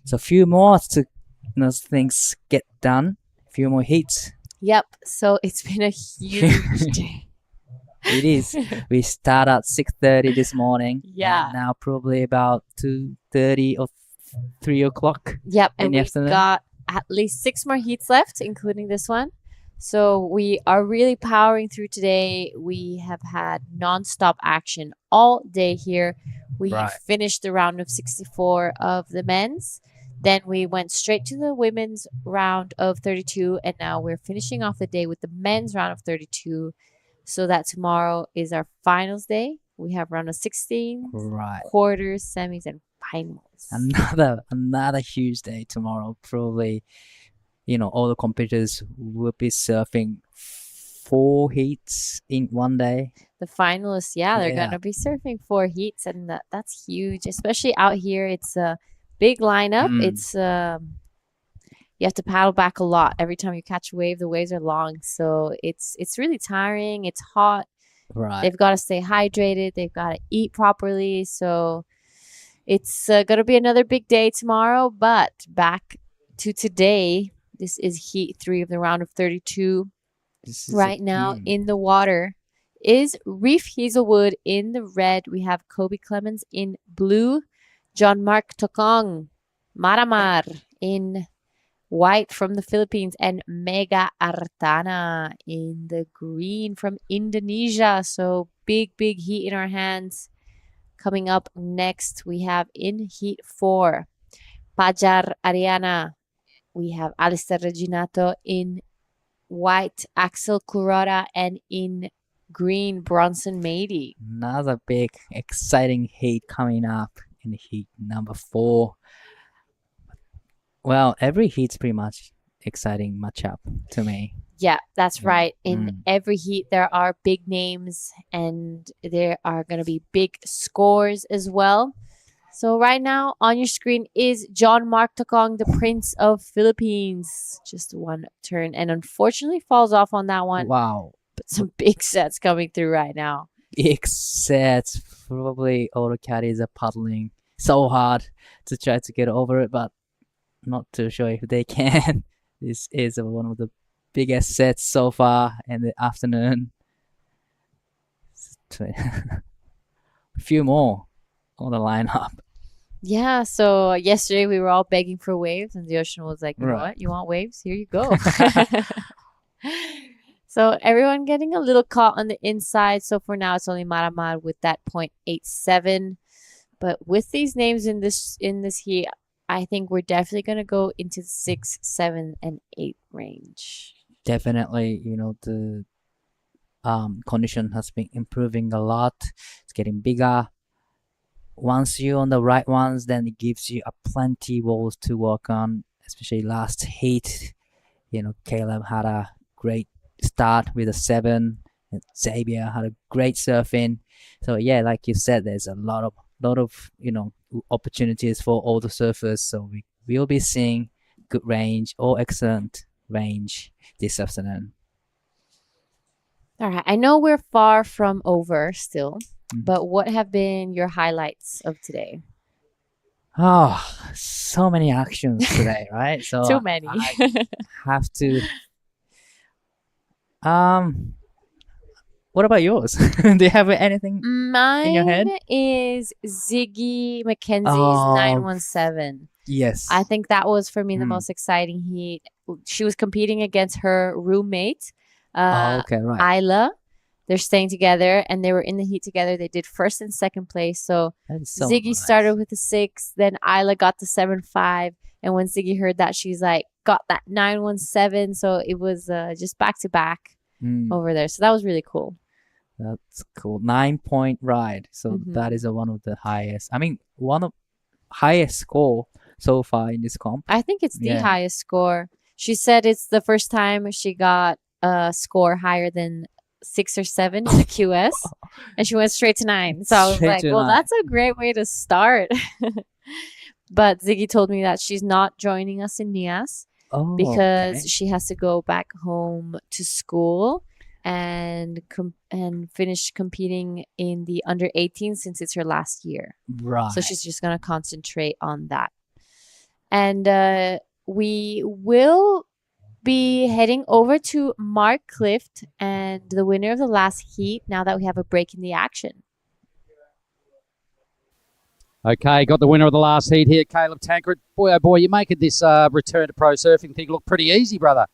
So a few more to things get done. A few more heats. Yep. So it's been a huge day. It is. We start at 6:30 this morning. Yeah. And now probably about 2:30 or 3 o'clock. Yep. In And the we've afternoon. got at least 6 more heats left, including this one. So we are really powering through today. We have had nonstop action all day here. We Right. finished the round of 64 of the men's. Then we went straight to the women's round of 32. And now we're finishing off the day with the men's round of 32. So that tomorrow is our finals day. We have round of 16, Right. quarters, semis, and finals. Another huge day tomorrow. Probably, all the competitors will be surfing 4 heats in one day. The finalists, they're Yeah. gonna be surfing 4 heats, and that's huge, especially out here. It's a big lineup. It's you have to paddle back a lot every time you catch a wave. The waves are long, so it's really tiring. It's hot. Right. They've got to stay hydrated. They've got to eat properly. So it's gonna be another big day tomorrow. But back to today. This is heat 3 of the round of 32. This is Right now in the water is Reef Hazelwood in the red. We have Kobe Clemens in blue, John Mark Tokong Maramar in white from the Philippines, and Mega Artana in the green from Indonesia. So big heat in our hands. Coming up next, we have in heat 4, Pajar Ariana. We have Alistair Reginato in white, Axel Kuroda, and in green, Bronson Mady. Another big, exciting heat coming up in heat number 4. Well, every heat's pretty much exciting matchup to me. Yeah, that's right. In every heat, there are big names, and there are going to be big scores as well. So right now on your screen is John Mark Tokong, the Prince of Philippines. Just one turn, and unfortunately falls off on that one. Wow. But some big sets coming through right now. Big sets. Probably all the caddies are paddling so hard to try to get over it, but not too sure if they can. This is one of the biggest sets so far in the afternoon. A few more on the lineup. Yeah, so yesterday we were all begging for waves, and the ocean was like, you know Right. what? You want waves? Here you go. So everyone getting a little caught on the inside. So for now, it's only Maramar with that 0.87. But with these names in this heat, I think we're definitely going to go into the 6, 7, and 8 range. Definitely, the condition has been improving a lot. It's getting bigger. Once you're on the right ones, then it gives you a plenty walls to work on, especially last heat. Caleb had a great start with a 7, and Xavier had a great surfing. So yeah, like you said, there's a lot of opportunities for all the surfers. So we will be seeing good range or excellent range this afternoon. All right. I know we're far from over still, but what have been your highlights of today? Oh, so many actions today, right? So Too many. I have to. What about yours? Do you have anything in your head? Mine is Ziggy Mackenzie's Oh, 917. Yes. I think that was for me the most exciting heat. She was competing against her roommate, okay, right. Isla. They're staying together, and they were in the heat together. They did first and second place. So, That is so Ziggy nice. started with the 6, then Isla got the 7.5. And when Ziggy heard that, she's like, got that 917. So it was just back to back over there. So that was really cool. That's cool. 9-point ride. So Mhm. that is one of the highest. I mean, one of highest score so far in this comp. I think it's the Yeah. highest score. She said it's the first time she got a score higher than 6 or 7 in the QS, and she went straight to 9. So I was Straight like, to well, 9. that's a great way to start. But Ziggy told me that she's not joining us in Nias Oh, because okay. she has to go back home to school. and finish competing in the under 18 since it's her last year. Right. So she's just going to concentrate on that. And we will be heading over to Mark Clift and the winner of the last heat now that we have a break in the action. Okay, got the winner of the last heat here, Caleb Tankred. Boy, oh boy, you're making this return to pro surfing thing look pretty easy, brother.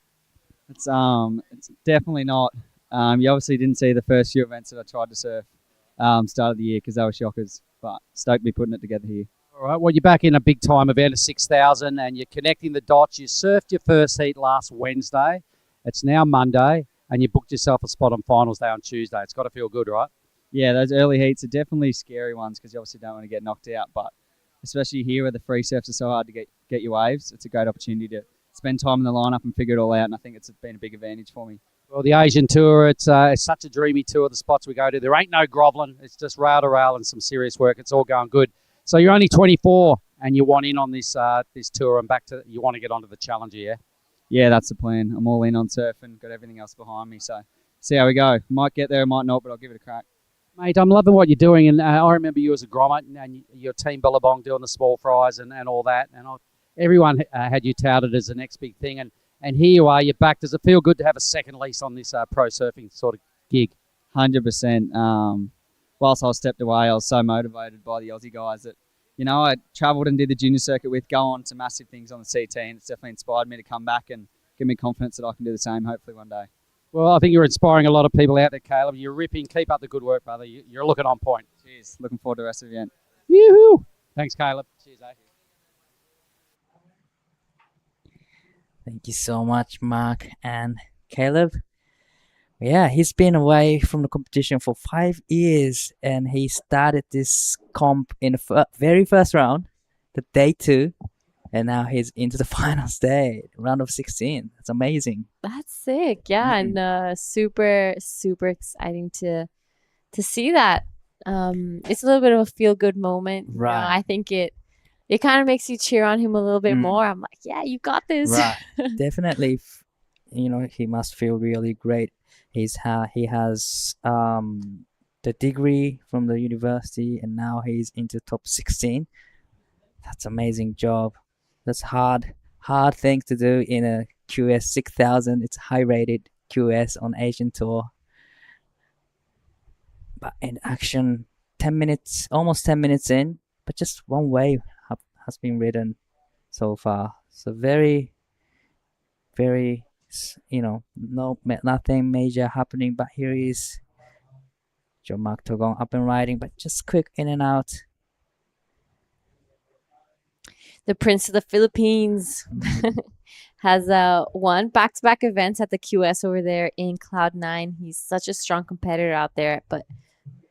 It's definitely not. You obviously didn't see the first few events that I tried to surf start of the year because they were shockers, but stoked to be putting it together here. All right, well, you're back in a big-time event of 6,000 and you're connecting the dots. You surfed your first heat last Wednesday. It's now Monday, and you booked yourself a spot on finals day on Tuesday. It's got to feel good, right? Yeah, those early heats are definitely scary ones because you obviously don't want to get knocked out, but especially here where the free surfs are so hard to get your waves, it's a great opportunity to spend time in the lineup and figure it all out, and I think it's been a big advantage for me. Well, the Asian Tour, it's such a dreamy tour, the spots we go to. There ain't no groveling. It's just rail to rail and some serious work. It's all going good. So you're only 24 and you want in on this this tour and you want to get onto the Challenger, yeah? Yeah, that's the plan. I'm all in on surfing, got everything else behind me, so see how we go. Might get there, might not, but I'll give it a crack. Mate, I'm loving what you're doing, and I remember you as a grommet and your team Billabong doing the small fries and all that, and everyone had you touted as the next big thing, and here you are, you're back. Does it feel good to have a second lease on this pro surfing sort of gig? 100%. Whilst I was stepped away, I was so motivated by the Aussie guys that, I travelled and did the junior circuit with, go on to massive things on the CT, and it's definitely inspired me to come back and give me confidence that I can do the same, hopefully one day. Well, I think you're inspiring a lot of people out there, Caleb. You're ripping. Keep up the good work, brother. You're looking on point. Cheers. Looking forward to the rest of the event. Yoo-hoo. Thanks, Caleb. Cheers, eh? Thank you so much, Mark and Caleb. Yeah, he's been away from the competition for 5 years, and he started this comp in the very first round, the day 2, and now he's into the final stage, round of 16. That's amazing. That's sick, yeah, and super exciting to see that. It's a little bit of a feel good moment, right? I think it kind of makes you cheer on him a little bit more. I'm like, yeah, you got this. Right, definitely. He must feel really great. He has the degree from the university, and now he's into top 16. That's amazing job. That's hard thing to do in a QS 6000. It's high rated QS on Asian Tour. But in action, 10 minutes, almost 10 minutes in, but just one wave has been ridden so far. So very, very, nothing major happening. But here is John Mark Togong up and riding, but just quick in and out. The Prince of the Philippines has won back-to-back events at the QS over there in Cloud9. He's such a strong competitor out there. But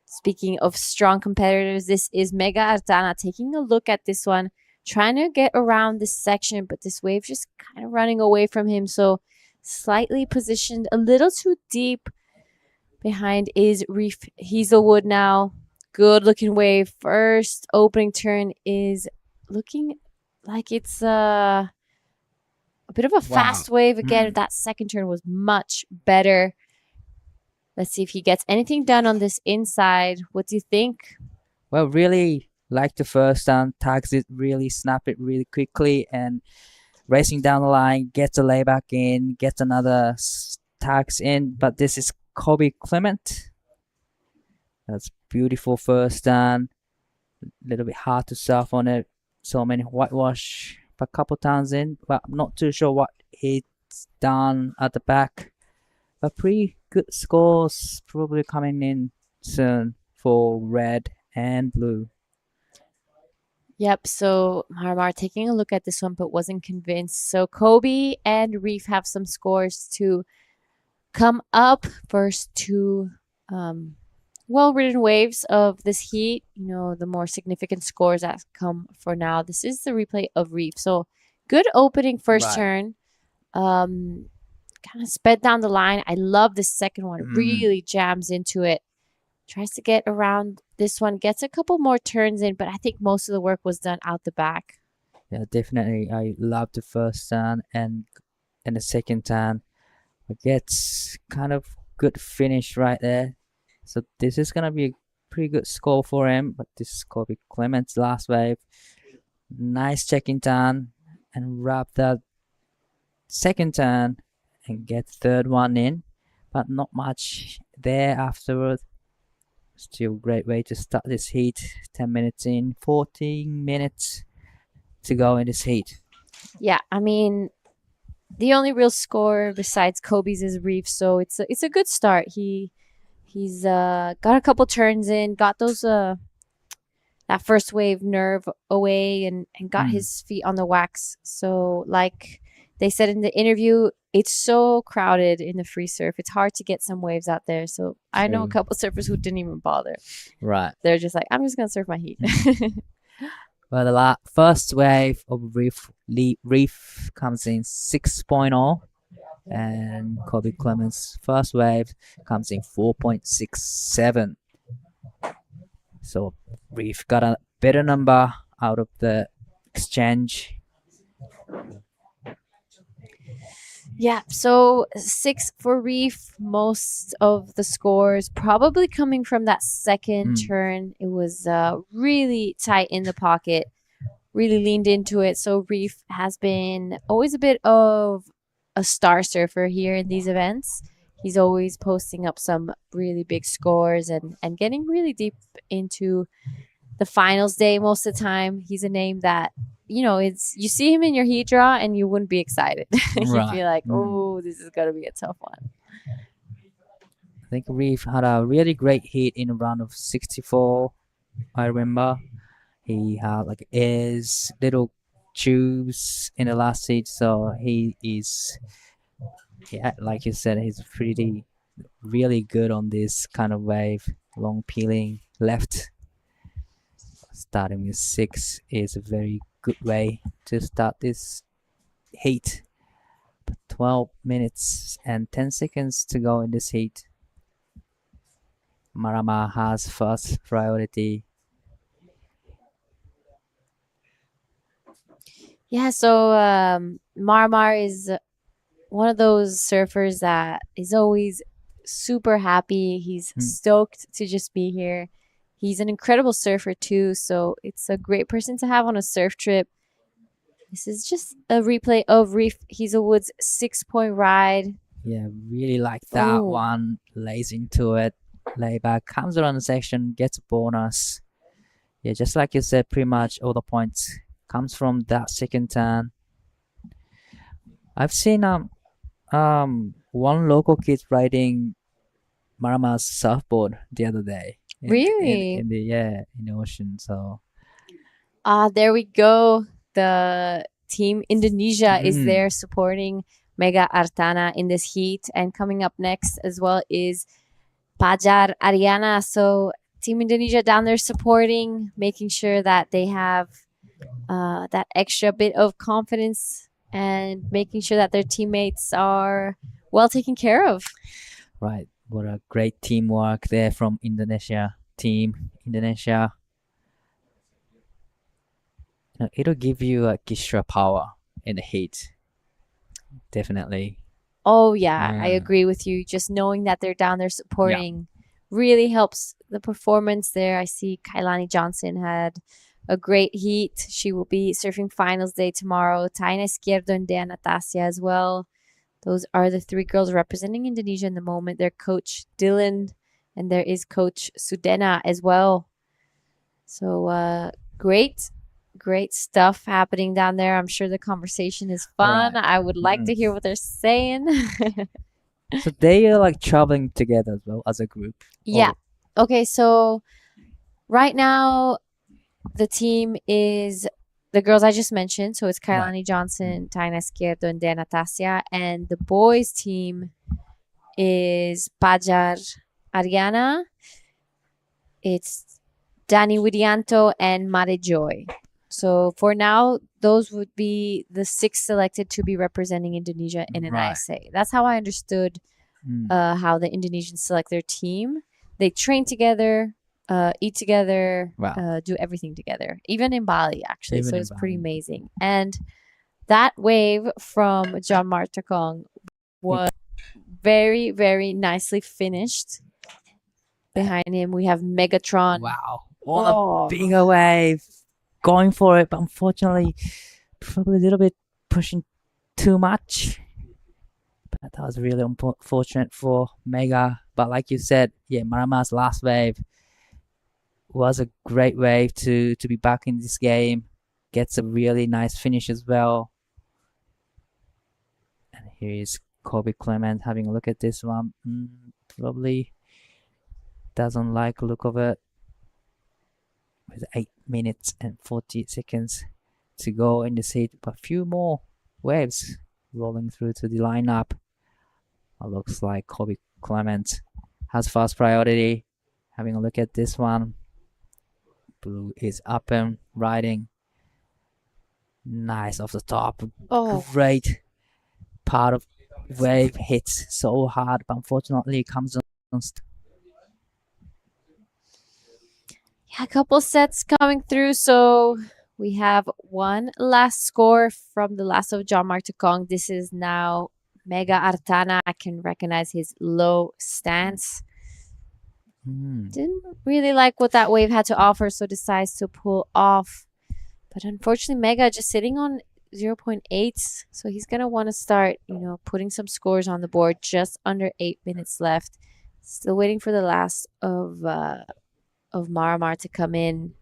speaking of strong competitors, this is Mega Artana taking a look at this one, trying to get around this section, but this wave just kind of running away from him. So slightly positioned a little too deep. Behind is Reef Hazelwood now. Good looking wave. First opening turn is looking like it's a bit of a fast wave again. That second turn was much better. Let's see if he gets anything done on this inside. What do you think? Well, really like the first time, tags it, really snap it really quickly, and racing down the line, gets a layback in, gets another tags in. But this is Kobe Clement. That's beautiful first down. A little bit hard to surf on it. So many whitewash a couple times in, but I'm not too sure what he's done at the back. But pretty good scores probably coming in soon for red and blue. Yep, so Marimar taking a look at this one but wasn't convinced. So Kobe and Reef have some scores to come up. First two well-ridden waves of this heat, the more significant scores that come for now. This is the replay of Reef. So good opening first turn. Kind of sped down the line. I love this second one. Really jams into it. Tries to get around this one. Gets a couple more turns in, but I think most of the work was done out the back. Yeah, definitely. I love the first turn and the second turn. It gets kind of good finish right there. So this is gonna be a pretty good score for him. But this is Kobe Clement's last wave. Nice checking turn and wrap that second turn and get third one in, but not much there afterward. Still great way to start this heat. 10 minutes in, 14 minutes to go in this heat. Yeah, I mean, the only real score besides Kobe's is Reef, so it's a good start. He's got a couple turns in, got those that first wave nerve away, and got his feet on the wax. So like they said in the interview, it's so crowded in the free surf. It's hard to get some waves out there. So I know a True. couple surfers who didn't even bother. Right. They're just like, I'm just gonna surf my heat. Well, the first wave of Reef comes in 6.0, and Kobe Clemens' first wave comes in 4.67. So Reef got a better number out of the exchange. Yeah, so 6 for Reef. Most of the scores probably coming from that second turn. It was really tight in the pocket, really leaned into it. So Reef has been always a bit of a star surfer here in these events. He's always posting up some really big scores and getting really deep into the finals day most of the time. He's a name that, it's you see him in your heat draw and you wouldn't be excited. You'd Right. be like, oh, this is going to be a tough one. I think Reef had a really great hit in a round of 64. I remember he had like his little tubes in the last heat, so he is, yeah, like you said, he's really good on this kind of wave, long peeling left. Starting with 6 is a very good way to start this heat. But 12 minutes and 10 seconds to go in this heat. Marama has first priority. Yeah, so Marmar is one of those surfers that is always super happy. He's stoked to just be here. He's an incredible surfer too, so it's a great person to have on a surf trip. This is just a replay of Reef Hazel Woods 6-point ride. Yeah, really like that Ooh. one. Lays into it. Layback, comes around the section, gets a bonus. Yeah, just like you said, pretty much all the points comes from that second turn. I've seen one local kid riding Marama's surfboard the other day. Really? In the ocean. So There we go. The team Indonesia is there supporting Mega Artana in this heat. And coming up next as well is Pajar Ariana. So Team Indonesia down there supporting, making sure that they have that extra bit of confidence and making sure that their teammates are well taken care of. right, what a great teamwork there from Indonesia. Team Indonesia. It'll give you extra power in the heat. Definitely. Oh, yeah, I agree with you. Just knowing that they're down there supporting really helps the performance there. I see Kailani Johnson had a great heat. She will be surfing finals day tomorrow. Taina Izquierdo and Dea Natasia as well. Those are the 3 girls representing Indonesia in the moment. Their coach, Dylan, and there is coach Sudena as well. So great stuff happening down there. I'm sure the conversation is fun. Right. I would like to hear what they're saying. So they are like traveling together as well as a group. Yeah. Okay, so right now the team is the girls I just mentioned. So it's Kailani Johnson, Taina Izquierdo, and Dea Natasia. And the boys team is Pajar Ariana. It's Danny Widianto and Mare Joy. So for now, those would be the 6 selected to be representing Indonesia in an ISA. That's how I understood how the Indonesians select their team. They train together, eat together, do everything together, even in Bali, actually. Even so in it's pretty amazing. And that wave from John Martakong was very, very nicely finished. Behind him, we have Megatron. Wow. On a bigger wave. Going for it, but unfortunately, probably a little bit pushing too much. But that was really unfortunate for Mega. But like you said, yeah, Marama's last wave was a great wave to be back in this game. Gets a really nice finish as well. And here is Kobe Clement having a look at this one. Probably doesn't like the look of it. With 8 minutes and 40 seconds to go in the seat. A few more waves rolling through to the lineup. It looks like Kobe Clement has first priority. Having a look at this one. Blue is up and riding. Nice off the top. Great part of wave hits so hard, but unfortunately it comes on. Yeah, a couple sets coming through. So we have one last score from the last of John Mark Kong. This is now Mega Artana. I can recognize his low stance. Didn't really like what that wave had to offer, so decides to pull off. But unfortunately, Mega just sitting on 0.8. So he's going to want to start, putting some scores on the board. Just under 8 minutes left. Still waiting for the last of Maramar to come in.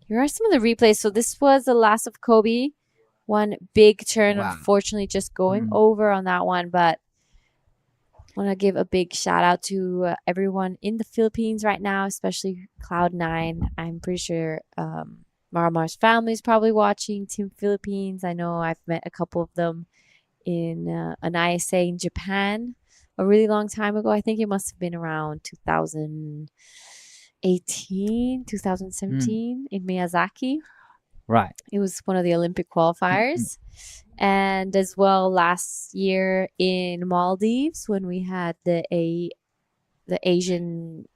Here are some of the replays. So this was the last of Kobe. One big turn, unfortunately, just going over on that one. But I want to give a big shout out to everyone in the Philippines right now, especially Cloud9. I'm pretty sure Maramar's family is probably watching Team Philippines. I know I've met a couple of them in an ISA in Japan a really long time ago. I think it must have been around 2018, 2017 in Miyazaki. Right. It was one of the Olympic qualifiers. And as well last year in Maldives when we had the Asian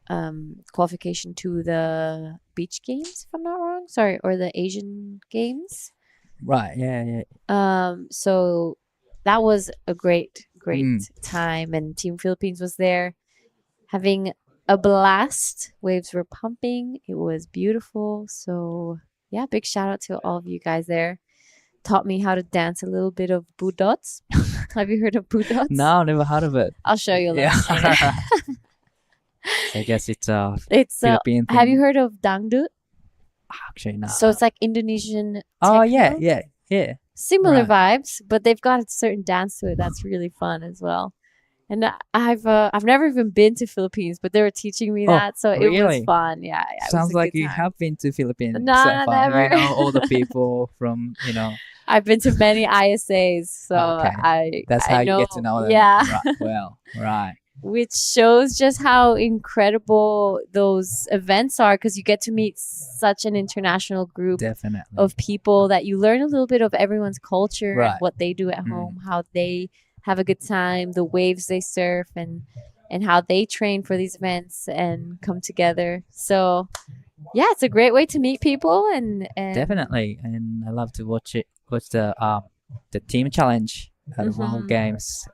qualification to the beach games, if I'm not wrong. Sorry, or the Asian games. Right, yeah. So that was a great time, and Team Philippines was there having a blast. Waves were pumping. It was beautiful. So yeah, big shout out to all of you guys there. Taught me how to dance a little bit of budots. Have you heard of budots? No, never heard of it. I'll show you later. I guess it's a Philippine thing. Have you heard of dangdut? Actually, no. So it's like Indonesian Oh, techno. yeah. Similar vibes, but they've got a certain dance to it that's really fun as well. And I've never even been to Philippines, but they were teaching me that, so it was fun. Yeah, Sounds like you have been to Philippines. No, so far. never. You know all the people from I've been to many ISAs, so that's how you get to know them. Yeah. Right. Which shows just how incredible those events are, because you get to meet such an international group of people that you learn a little bit of everyone's culture, and what they do at home, how they have a good time, the waves they surf, and how they train for these events and come together. So yeah, it's a great way to meet people, and definitely. And I love to watch the team challenge at the World Games.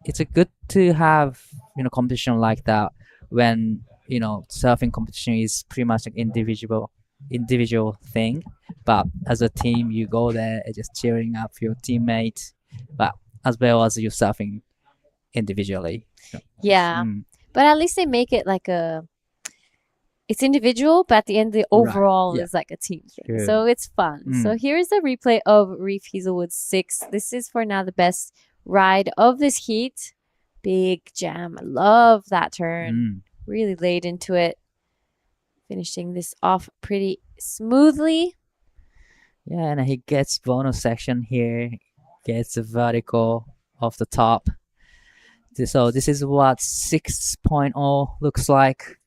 It's a good to have competition like that when surfing competition is pretty much an individual thing, but as a team you go there and just cheering up your teammate, but as well as you surfing individually. But at least they make it like it's individual, but at the end the overall is like a team thing. So it's fun. So here's a replay of Reef Hazelwood 6. This is for now the best ride of this heat. Big jam. I love that turn. Really laid into it. Finishing this off pretty smoothly. Yeah, and he gets bonus section here. Gets a vertical off the top. So this is what 6.0 looks like.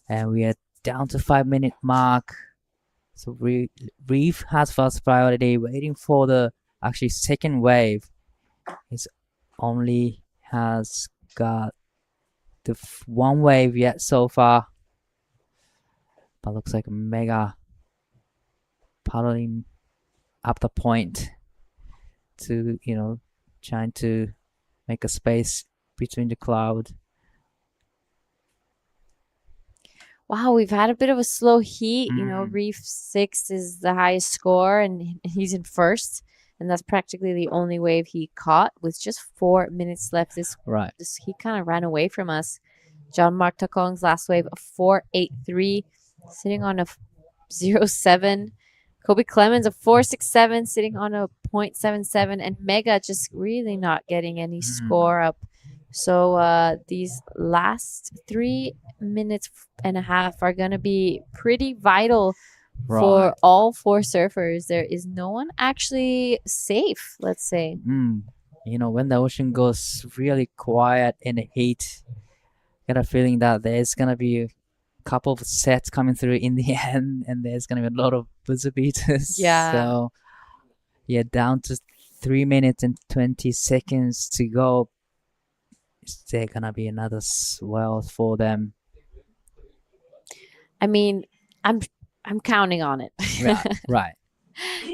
And we are down to 5-minute mark. So Reef has first priority, waiting for the actually second wave. He's only has got the one wave yet so far. But looks like Mega paddling up the point. to trying to make a space between the cloud. Wow, we've had a bit of a slow heat. Reef 6 is the highest score, and he's in first. And that's practically the only wave he caught with just 4 minutes left. This he kind of ran away from us. Jean-Marc Tacong's last wave, a 4.83, sitting on a 0.7. Kobe Clemens, a 4.67, sitting on a 0.77. And Mega just really not getting any score up. So these last 3 minutes and a half are going to be pretty vital for all 4 surfers. There is no one actually safe, let's say. When the ocean goes really quiet in the heat, got a feeling that there's going to be a couple of sets coming through in the end, and there's going to be a lot of buzzer beaters. Yeah. So, down to 3 minutes and 20 seconds to go. Is there going to be another swell for them? I mean, I'm counting on it. Right.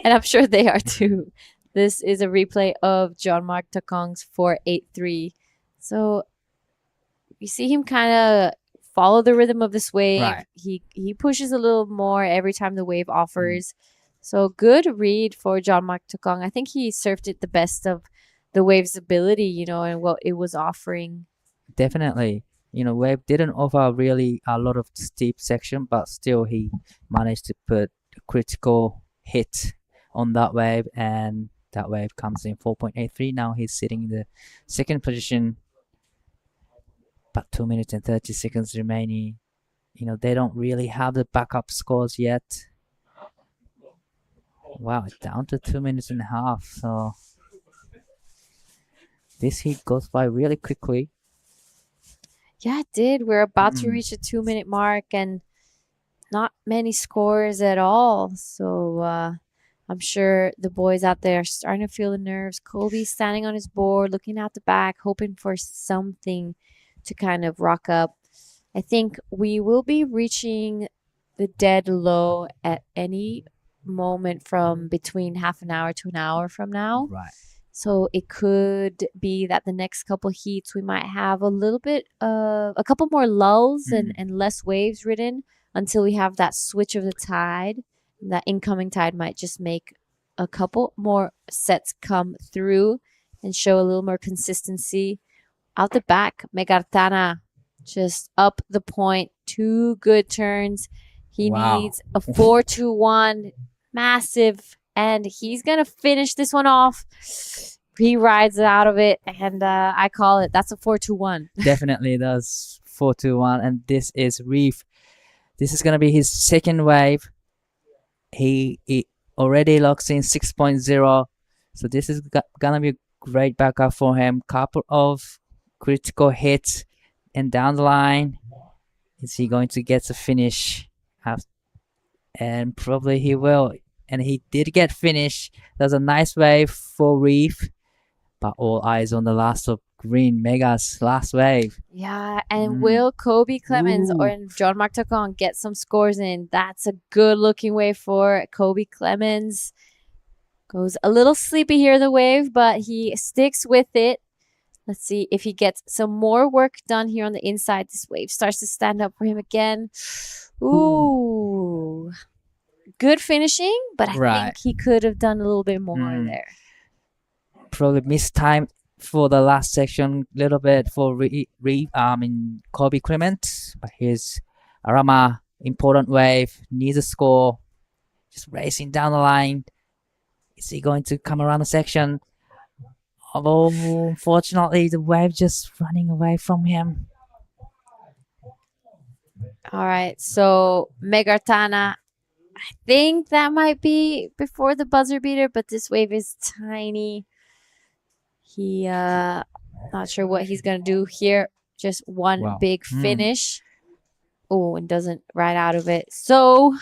And I'm sure they are too. This is a replay of Jean-Marc Tacong's 4.83. So you see him kind of follow the rhythm of this wave. Right. He pushes a little more every time the wave offers. So good read for Jean-Marc Tacong. I think he surfed it the best of the wave's ability, and what it was offering. Definitely. Wave didn't offer really a lot of steep section, but still he managed to put a critical hit on that wave, and that wave comes in 4.83. Now he's sitting in the second position, but 2 minutes and 30 seconds remaining. They don't really have the backup scores yet. Wow, it's down to 2 minutes and a half. So this heat goes by really quickly. Yeah, it did. We're about to reach a 2-minute mark, and not many scores at all. So I'm sure the boys out there are starting to feel the nerves. Kobe's standing on his board, looking out the back, hoping for something to kind of rock up. I think we will be reaching the dead low at any moment from between half an hour to an hour from now. Right. So it could be that the next couple heats we might have a couple more lulls and less waves ridden until we have that switch of the tide. And that incoming tide might just make a couple more sets come through and show a little more consistency. Out the back, Megartana just up the point. 2 good turns. He needs a 4-2-1, massive. And he's going to finish this one off. He rides out of it, and I call it. That's a 4-2-1. Definitely does. 4-2-1. And this is Reef. This is going to be his second wave. He already locks in 6.0. So this is going to be a great backup for him. Couple of critical hits. And down the line, is he going to get the finish? And probably he will. And he did get finished. That was a nice wave for Reef. But all eyes on the last of Green Mega's last wave. Yeah, and will Kobe Clemens or Jean-Marc Tacong get some scores in? That's a good looking wave for Kobe Clemens. Goes a little sleepy here in the wave, but he sticks with it. Let's see if he gets some more work done here on the inside. This wave starts to stand up for him again. Ooh. Good finishing, but I think he could have done a little bit more there. Probably missed time for the last section a little bit for Kobe Clement. But here's Arama, important wave, needs a score. Just racing down the line. Is he going to come around the section? Although, unfortunately, the wave just running away from him. All right, so Megartana, I think that might be before the buzzer beater, but this wave is tiny. He, not sure what he's going to do here. Just one big finish. Oh, and doesn't ride out of it. So,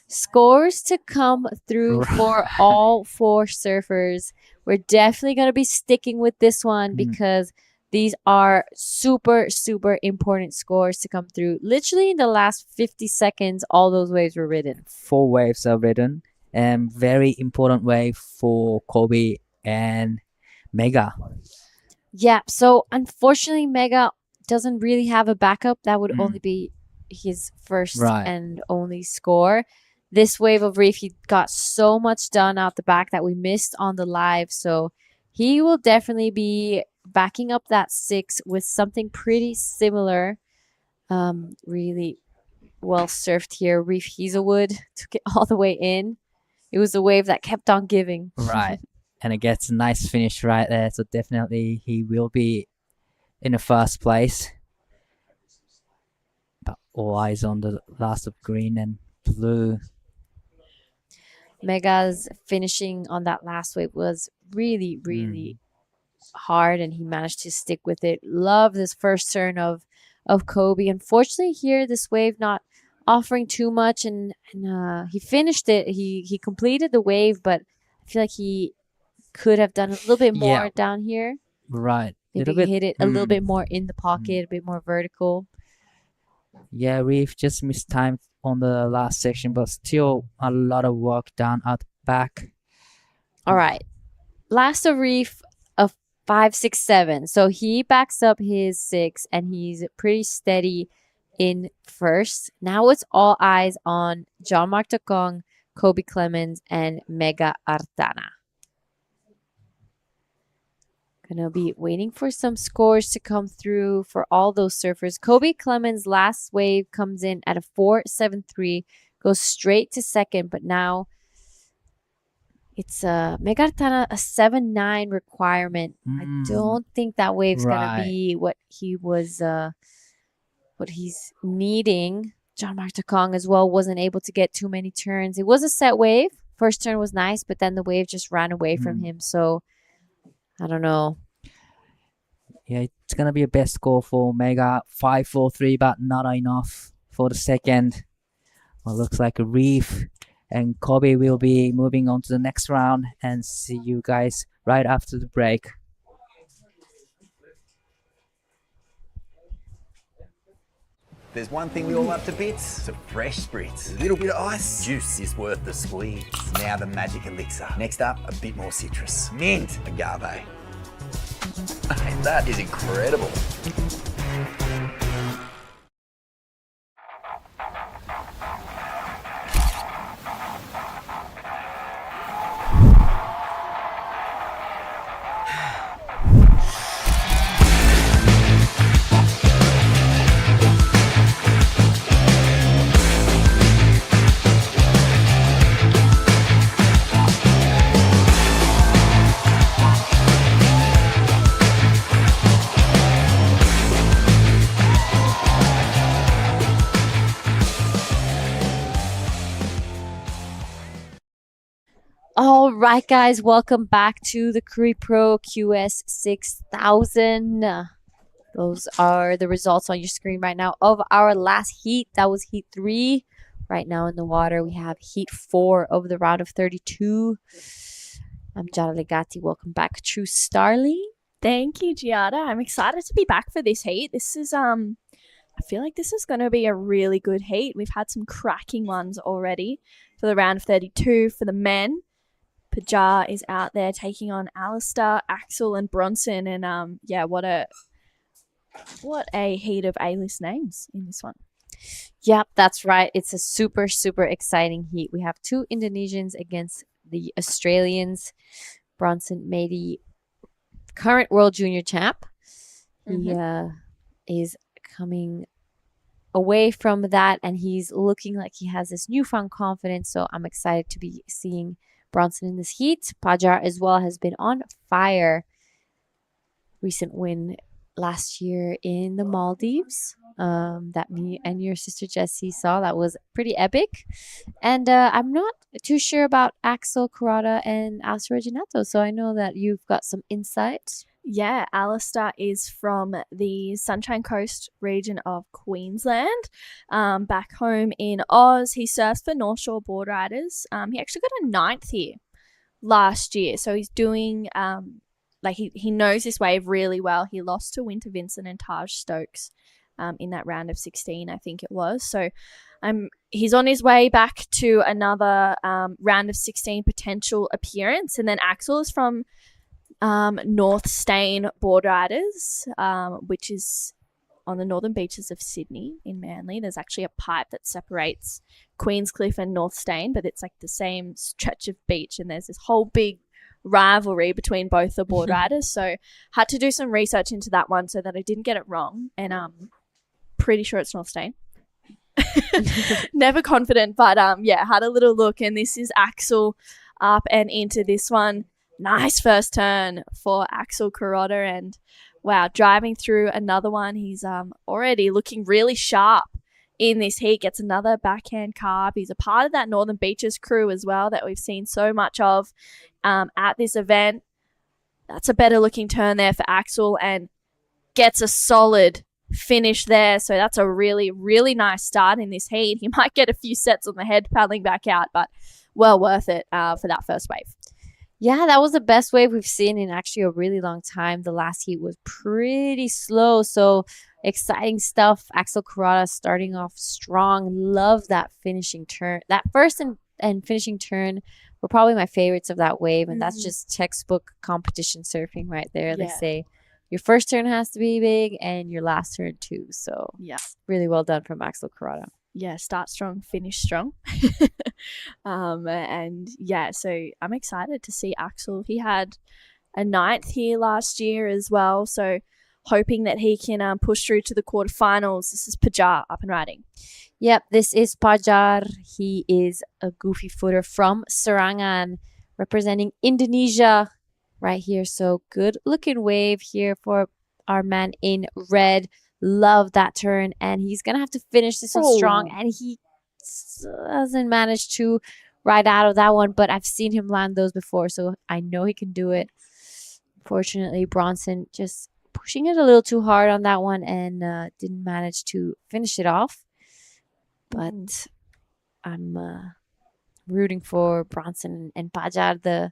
scores to come through for all 4 surfers. We're definitely going to be sticking with this one because these are super, super important scores to come through. Literally in the last 50 seconds, all those waves were ridden. 4 waves are ridden. And very important wave for Kobe and Mega. Yeah, so unfortunately, Mega doesn't really have a backup. That would Mm. only be his first Right. and only score. This wave of reef, he got so much done out the back that we missed on the live. So he will definitely be backing up that 6 with something pretty similar. Really well surfed here. Reef Hazelwood took it all the way in. It was a wave that kept on giving. Right. And it gets a nice finish right there. So definitely he will be in the first place. But all eyes on the last of green and blue. Mega's finishing on that last wave was really, really hard, and he managed to stick with it. Love this first turn of Kobe. Unfortunately, here this wave not offering too much, and he finished it. He completed the wave, but I feel like he could have done a little bit more Yeah. down here. Right. Maybe hit it a little bit more in the pocket, a bit more vertical. Yeah, Reef just mistimed on the last section, but still a lot of work done at the back. All right. Last of Reef of 5, 6, 7. So he backs up his 6 and he's pretty steady in first. Now it's all eyes on Jean-Marc Tacong, Kobe Clemens, and Mega Artana. Gonna be waiting for some scores to come through for all those surfers. Kobe Clemens' last wave comes in at a 4.73, goes straight to second, but now it's Mega Artana a 7.9 requirement. I don't think that wave's gonna be what he was what he's needing. Jean-Marc Tacong as well wasn't able to get too many turns. It was a set wave. First turn was nice, but then the wave just ran away from him. So I don't know. Yeah, it's gonna be a best score for Mega 5.43, but not enough for the second. Well, looks like a Reef and Kobe will be moving on to the next round, and see you guys right after the break. There's one thing we all love to bits, some fresh spritz. A little bit of ice, juice is worth the squeeze. Now the magic elixir. Next up, a bit more citrus. Mint, agave. Hey, that is incredible. All right, guys, welcome back to the Krui Pro QS 6000. Those are the results on your screen right now of our last heat. That was heat 3. Right now in the water, we have heat 4 of the round of 32. I'm Giada Legati. Welcome back, True Starly. Thank you, Giada. I'm excited to be back for this heat. This is I feel like this is going to be a really good heat. We've had some cracking ones already for the round of 32 for the men. Pajar is out there taking on Alistair, Axel, and Bronson, and yeah, what a heat of A-list names in this one. Yep, that's right. It's a super, super exciting heat. We have 2 Indonesians against the Australians. Bronson Mady, current world junior champ. He is coming away from that, and he's looking like he has this newfound confidence. So I'm excited to be seeing Bronson in this heat. Pajar as well has been on fire. Recent win last year in the Maldives that me and your sister Jessie saw. That was pretty epic. And I'm not too sure about Axel Kurata and Alistair Reginato, so I know that you've got some insight. Yeah, Alistair is from the Sunshine Coast region of Queensland. Back home in Oz, he surfs for North Shore Board Riders. He actually got a 9th here last year, so he's doing he knows this wave really well. He lost to Winter Vincent and Taj Stokes in that round of 16, I think it was. So He's on his way back to another round of 16 potential appearance. And then Axel is from North Stain Board Riders, which is on the northern beaches of Sydney in Manly. There's actually a pipe that separates Queenscliff and North Stain, but it's like the same stretch of beach, and there's this whole big rivalry between both the board riders. So had to do some research into that one so that I didn't get it wrong, and pretty sure it's North Stain. Never confident, but yeah, had a little look, and this is Axel up and into this one. Nice first turn for Axel Kuroda, and wow, driving through another one. He's already looking really sharp in this heat. Gets another backhand carb. He's a part of that Northern Beaches crew as well that we've seen so much of at this event. That's a better looking turn there for Axel, and gets a solid finish there. So that's a really, really nice start in this heat. He might get a few sets on the head paddling back out, but well worth it for that first wave. Yeah, that was the best wave we've seen in actually a really long time. The last heat was pretty slow, so exciting stuff. Axel Kuroda starting off strong. Love that finishing turn. That first and finishing turn were probably my favorites of that wave, and that's just textbook competition surfing right there. They say your first turn has to be big and your last turn too. So yeah, really well done from Axel Kuroda. Yeah, start strong, finish strong. And yeah, so I'm excited to see Axel. He had a 9th here last year as well, so hoping that he can push through to the quarterfinals. This is Pajar up and riding. Yep, this is Pajar. He is a goofy footer from Serangan, representing Indonesia right here. So good looking wave here for our man in red. Love that turn, and he's gonna have to finish this one strong, and he doesn't manage to ride out of that one, but I've seen him land those before, so I know he can do it. Fortunately, Bronson just pushing it a little too hard on that one and didn't manage to finish it off, but I'm rooting for Bronson and Pajar, the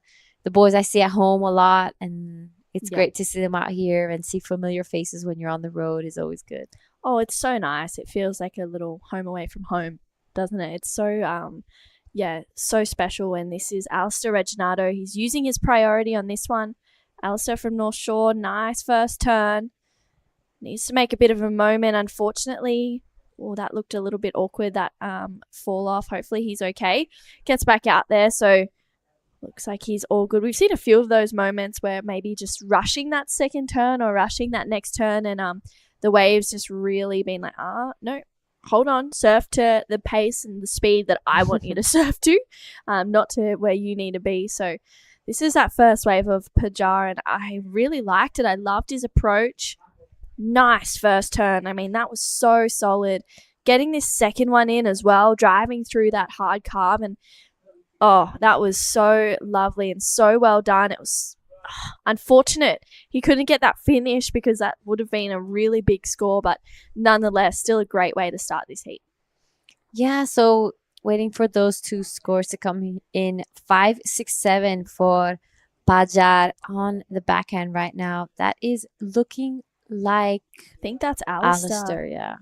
boys I see at home a lot, and it's great to see them out here and see familiar faces when you're on the road is always good. Oh, it's so nice. It feels like a little home away from home, doesn't it? It's so, so special. And this is Alistair Reginato. He's using his priority on this one. Alistair from North Shore, nice first turn. Needs to make a bit of a moment, unfortunately. Oh, that looked a little bit awkward, that fall off. Hopefully he's okay. Gets back out there, so looks like he's all good. We've seen a few of those moments where maybe just rushing that second turn or rushing that next turn, and the waves just really been like, no, hold on, surf to the pace and the speed that I want you to surf to, not to where you need to be. So this is that first wave of Pajar, and I really liked it. I loved his approach. Nice first turn. I mean, that was so solid. Getting this second one in as well, driving through that hard carb, and oh, that was so lovely and so well done. It was unfortunate he couldn't get that finish because that would have been a really big score, but nonetheless, still a great way to start this heat. Yeah, so waiting for those two scores to come in. 5-6-7 for Pajar on the backhand right now. That is looking like, I think that's Alistair. Yeah.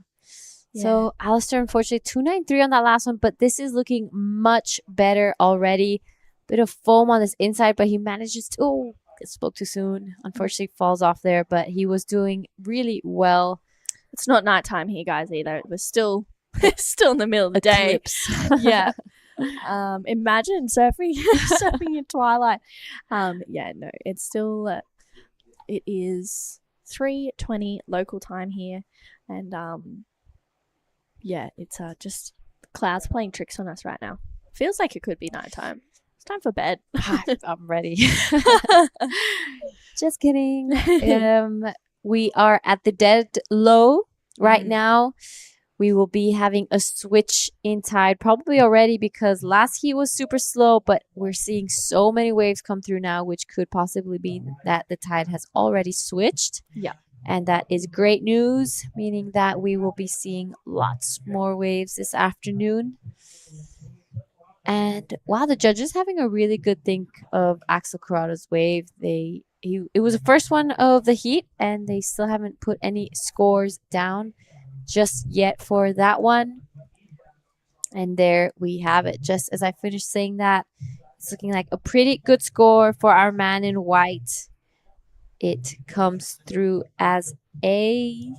So Alistair, unfortunately, 293 on that last one, but this is looking much better already. Bit of foam on this inside, but he manages to, spoke too soon. Unfortunately, falls off there, but he was doing really well. It's not nighttime here, guys, either. It was still in the middle of the day. Yeah. Imagine surfing in twilight. It's still, it is 3:20 local time here, and it's just clouds playing tricks on us right now. Feels like it could be nighttime. It's time for bed. I'm ready. Just kidding. We are at the dead low right now. We will be having a switch in tide probably already because last heat was super slow, but we're seeing so many waves come through now, which could possibly be that the tide has already switched. Yeah. And that is great news, meaning that we will be seeing lots more waves this afternoon. And wow, the judges having a really good think of Axel Kuroda's wave. It was the first one of the heat, and they still haven't put any scores down just yet for that one. And there we have it. Just as I finished saying that, it's looking like a pretty good score for our man in white. It comes through as a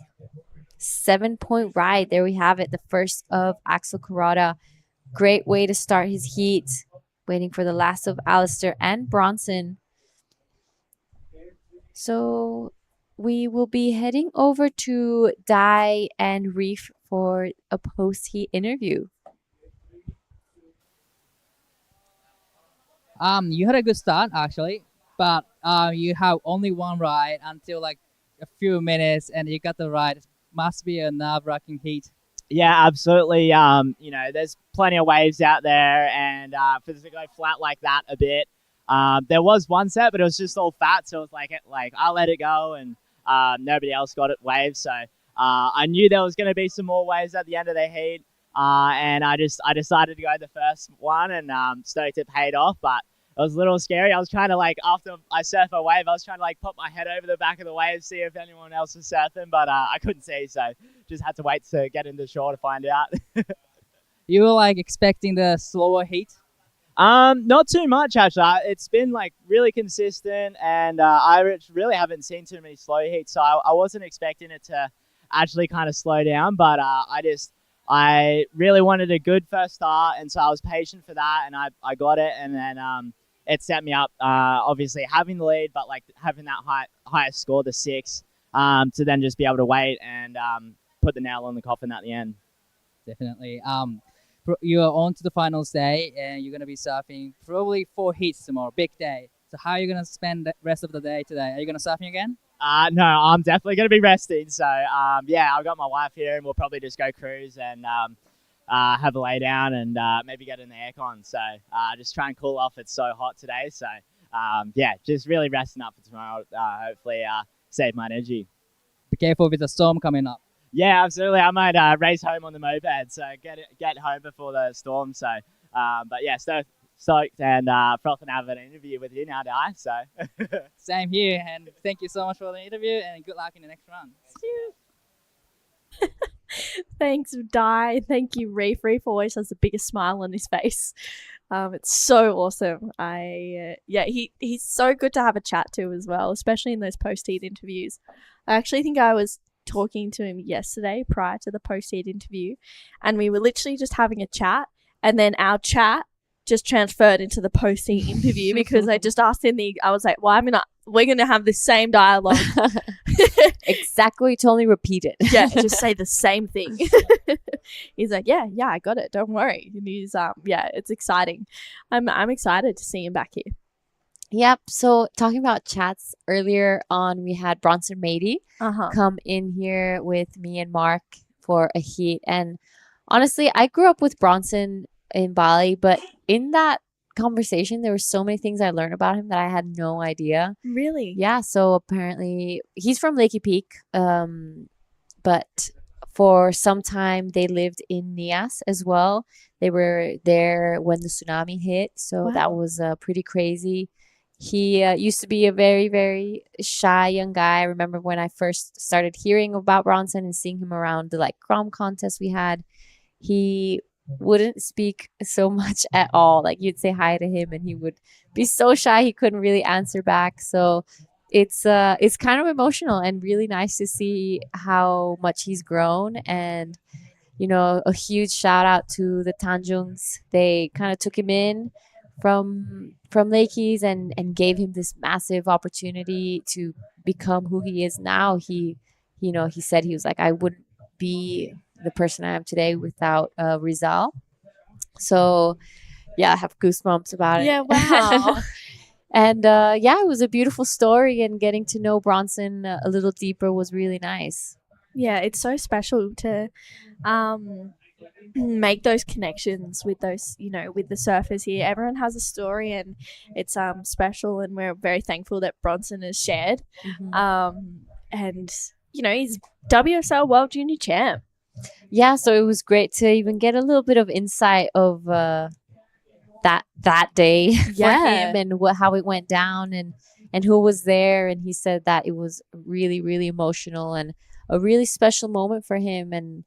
7-point ride. There we have it. The first of Axel Kurata. Great way to start his heat. Waiting for the last of Alistair and Bronson. So we will be heading over to Dai and Reef for a post-heat interview. You had a good start actually, but you have only one ride until like a few minutes, and you got the ride. It must be a nerve-wracking heat. Yeah, absolutely. There's plenty of waves out there, and for this to go flat like that a bit, there was one set, but it was just all fat, so it was like I let it go, and nobody else got it waves. So I knew there was going to be some more waves at the end of the heat, and I decided to go the first one, and stoked it paid off, but it was a little scary. I was trying to after I surf a wave, I was trying to put my head over the back of the wave, see if anyone else was surfing, but I couldn't see, so just had to wait to get into shore to find out. You were expecting the slower heat? Not too much actually. It's been really consistent, and I really haven't seen too many slow heats, so I wasn't expecting it to actually kind of slow down, but I really wanted a good first start, and so I was patient for that, and I got it, and then it set me up, obviously having the lead, but having that highest score, the 6, to then just be able to wait and put the nail on the coffin at the end. Definitely. You are on to the finals day, and you're going to be surfing probably 4 heats tomorrow, big day. So how are you going to spend the rest of the day today? Are you going to surfing again? No, I'm definitely going to be resting. So, yeah, I've got my wife here, and we'll probably just go cruise and have a lay down and maybe get in the aircon. So, just try and cool off. It's so hot today. So, yeah, just really resting up for tomorrow. Hopefully, save my energy. Be careful with the storm coming up. Yeah, absolutely. I might race home on the moped, so get home before the storm. So, but yeah, stoked and frothing to have an interview with you now, Di. So, same here, and thank you so much for the interview, and good luck in the next run. Thanks, Di. Thank you, Reef. Reef always has the biggest smile on his face. It's so awesome. He's so good to have a chat to as well, especially in those post-heat interviews. I actually think I was talking to him yesterday prior to the post-heat interview, and we were literally just having a chat, and then our chat just transferred into the post-heat interview because I just asked him I was like, well, we're gonna have the same dialogue. Exactly, you told me repeat it. Yeah, just say the same thing. He's like, yeah, I got it, don't worry. And he's yeah, it's exciting. I'm excited to see him back here. Yep. So talking about chats, earlier on we had Bronson Mady come in here with me and Mark for a heat. And honestly, I grew up with Bronson in Bali, but in that conversation there were so many things I learned about him that I had no idea. Really? Yeah. So apparently he's from Lakey Peak, but for some time they lived in Nias as well. They were there when the tsunami hit, so that was pretty crazy. He used to be a very, very shy young guy. I remember when I first started hearing about Bronson and seeing him around the Grom contest we had, he wouldn't speak so much at all. You'd say hi to him and he would be so shy he couldn't really answer back. So it's kind of emotional and really nice to see how much he's grown. And a huge shout out to the Tanjungs. They kind of took him in from Lakeys and gave him this massive opportunity to become who he is now. He said he was like, I wouldn't be the person I am today without Rizal. So yeah, I have goosebumps about it. Yeah, wow. And yeah, it was a beautiful story, and getting to know Bronson a little deeper was really nice. Yeah, it's so special to make those connections with those, with the surfers here. Everyone has a story, and it's special, and we're very thankful that Bronson has shared. And he's WSL World Junior Champ. Yeah, so it was great to even get a little bit of insight of that day for him and how it went down and who was there. And he said that it was really, really emotional and a really special moment for him. And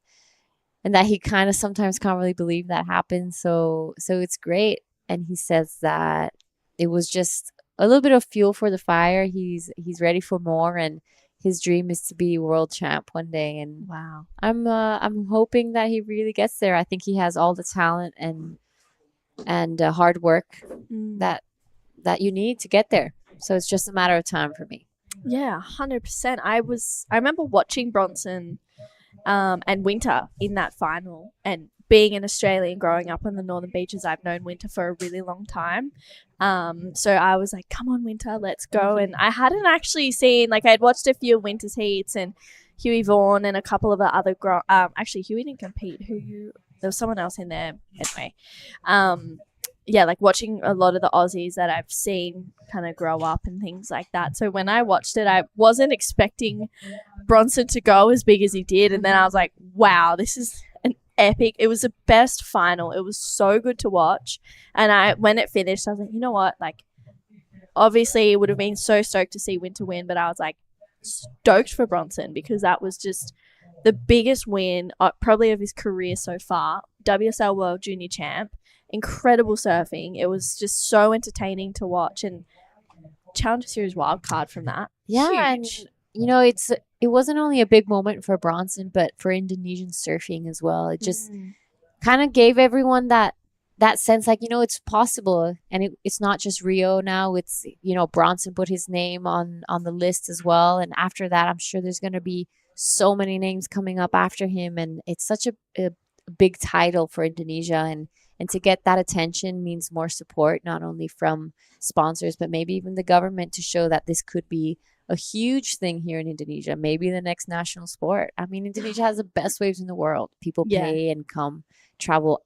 and that he kind of sometimes can't really believe that happened. So it's great. And he says that it was just a little bit of fuel for the fire. He's ready for more, and his dream is to be world champ one day. And wow, I'm hoping that he really gets there. I think he has all the talent and hard work that you need to get there. So it's just a matter of time for me. Yeah, 100%. I remember watching Bronson and Winter in that final, and being an Australian growing up on the Northern Beaches, I've known Winter for a really long time. So I was like, come on, Winter, let's go. And I hadn't actually seen, like, I'd watched a few of Winter's heats and Huey Vaughan and a couple of the other, actually Huey didn't compete. There was someone else in there anyway. Yeah, like watching a lot of the Aussies that I've seen kind of grow up and things like that. So when I watched it, I wasn't expecting Bronson to go as big as he did. And then I was like, wow, this is an epic. It was the best final. It was so good to watch. And when it finished, I was like, you know what? Like, obviously it would have been so stoked to see Winter win, but I was like stoked for Bronson because that was just the biggest win probably of his career so far. WSL World Junior Champ. Incredible surfing. It was just so entertaining to watch, and Challenger Series wildcard from that. Yeah, Huge. and you know, it wasn't only a big moment for Bronson, but for Indonesian surfing as well. It just kind of gave everyone that sense, like, you know, it's possible, and it's not just Rio now. It's, you know, Bronson put his name on the list as well, and after that, I'm sure there's going to be so many names coming up after him, and it's such a big title for Indonesia, and to get that attention means more support, not only from sponsors, but maybe even the government, to show that this could be a huge thing here in Indonesia, maybe the next national sport. I mean, Indonesia has the best waves in the world. People pay and come travel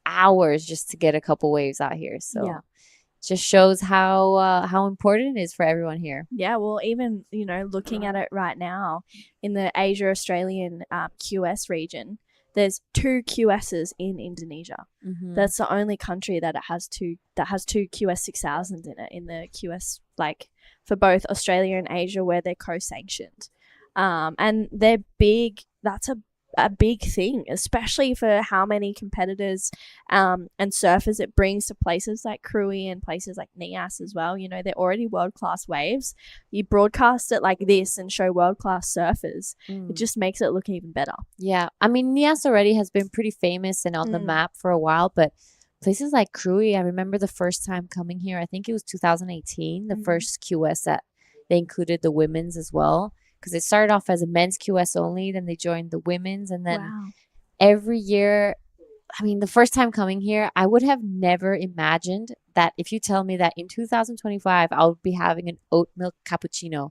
hours just to get a couple waves out here. So it just shows how important it is for everyone here. Yeah, well, even, you know, looking at it right now in the Asia Australian QS region, there's 2 QSs in Indonesia. That's the only country that has two QS 6000s in it, in the QS, like, for both Australia and Asia, where they're co-sanctioned. And they're big. That's a big thing, especially for how many competitors and surfers it brings to places like Krui and places like Nias as well. You know, they're already world-class waves. You broadcast it like this and show world-class surfers. It just makes it look even better. Yeah, I mean, Nias already has been pretty famous and on the map for a while, but places like Krui, I remember the first time coming here, I think it was 2018, the first QS that they included the women's as well. Because it started off as a men's QS only, then they joined the women's, and then every year, I mean, the first time coming here, I would have never imagined that if you tell me that in 2025, I would be having an oat milk cappuccino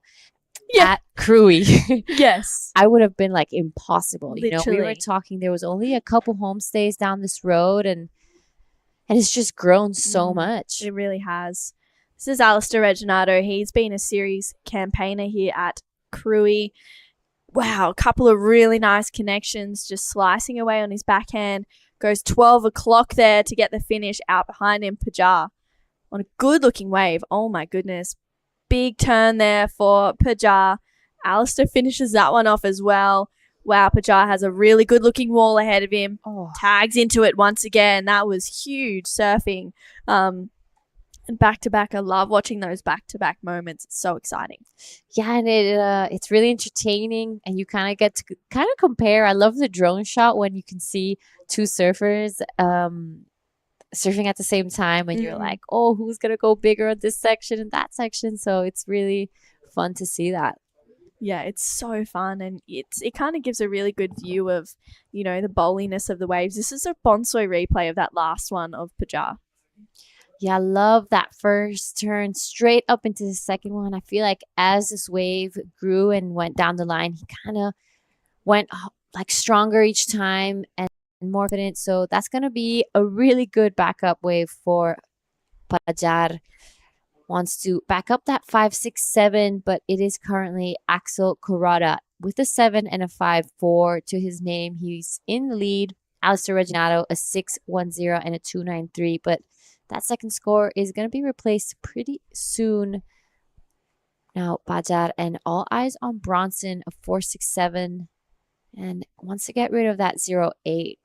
at Krui. Yes. I would have been like, impossible. You know, we were Literally. talking, there was only a couple homestays down this road, and it's just grown so much. It really has. This is Alistair Reginato. He's been a series campaigner here at Krui. Wow, a couple of really nice connections, just slicing away on his backhand. Goes 12 o'clock there to get the finish. Out behind him, Pajar on a good looking wave. Oh my goodness. Big turn there for Pajar. Alistair finishes that one off as well. Wow, Pajar has a really good looking wall ahead of him. Tags into it once again. That was huge surfing. And back-to-back, I love watching those back-to-back moments. It's so exciting. Yeah, and it's really entertaining, and you kind of get to kind of compare. I love the drone shot when you can see 2 surfers surfing at the same time, and you're like, oh, who's going to go bigger on this section and that section? So it's really fun to see that. Yeah, it's so fun, and it kind of gives a really good view of, you know, the bowliness of the waves. This is a bonsai replay of that last one of Pajar. Yeah, I love that first turn straight up into the second one. I feel like as this wave grew and went down the line, he kind of went like stronger each time and more confident. So that's going to be a really good backup wave for Pajar. Wants to back up that 5.67, but it is currently Axel Corrada with a 7 and a 5.4 to his name. He's in the lead. Alistair Reginato, a 6.10 and a 2.93, but that second score is going to be replaced pretty soon. Now, Pajar, and all eyes on Bronson, a 4.67. and wants to get rid of that 0.8.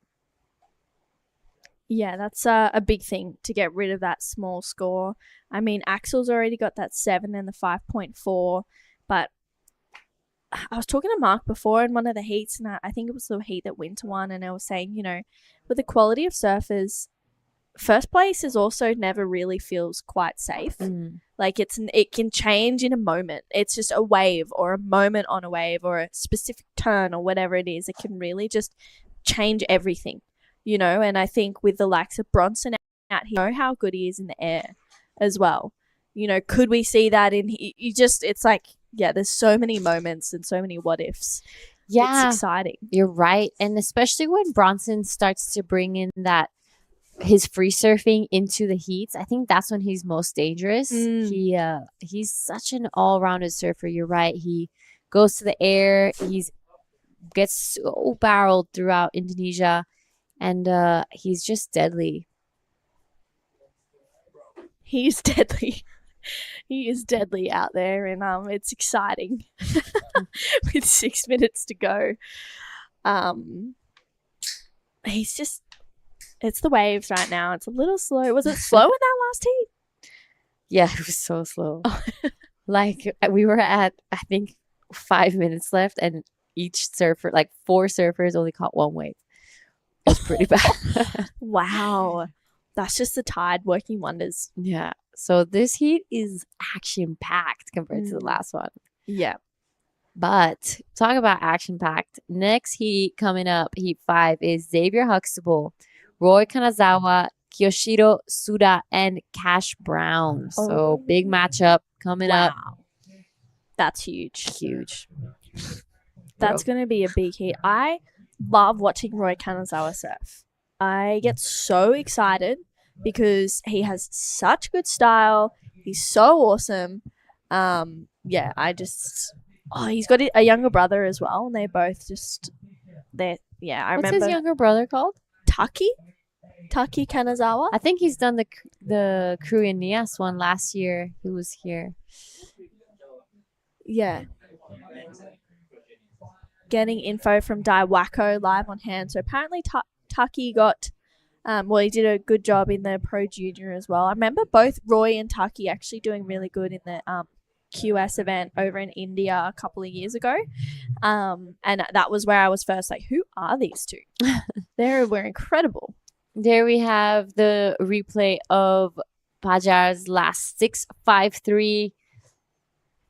Yeah, that's a big thing to get rid of that small score. I mean, Axel's already got that 7 and the 5.4, but I was talking to Mark before in one of the heats, and I think it was the heat that Winter won, and I was saying, with the quality of surfers, first place is also never really feels quite safe. Like it can change in a moment. It's just a wave or a moment on a wave or a specific turn or whatever it is. It can really just change everything, and I think with the likes of Bronson out here, how good he is in the air as well. Could we see that it's like, yeah, there's so many moments and so many what ifs. Yeah. It's exciting. You're right. And especially when Bronson starts to bring in his free surfing into the heats, I think that's when he's most dangerous. He's such an all-rounded surfer. You're right. He goes to the air. He gets so barreled throughout Indonesia, and he's just deadly. He's deadly. He is deadly out there, and it's exciting. With 6 minutes to go, it's the waves right now. It's a little slow. Was it slow in that last heat? Yeah, it was so slow. Like we were at, I think, 5 minutes left, and each surfer, like 4 surfers, only caught 1 wave. It was pretty bad. Wow. That's just the tide working wonders. Yeah. So this heat is action-packed compared to the last one. Yeah. But talk about action-packed. Next heat coming up, heat 5, is Xavier Huxtable, Roy Kanazawa, Kiyoshiro Suda, and Cash Brown. So big matchup coming up. That's huge. Huge. That's going to be a big heat. I love watching Roy Kanazawa surf. I get so excited because he has such good style. He's so awesome. Yeah, he's got a younger brother as well, and they both I remember. What's his younger brother called? Taki Kanazawa. I think he's done the Krui and Nias one last year. He was here. Yeah. Getting info from Daiwako live on hand. So apparently Taki got, he did a good job in the Pro Junior as well. I remember both Roy and Taki actually doing really good in the QS event over in India a couple of years ago. And that was where I was first like, who are these two? They were incredible. There we have the replay of Pajar's last 6.53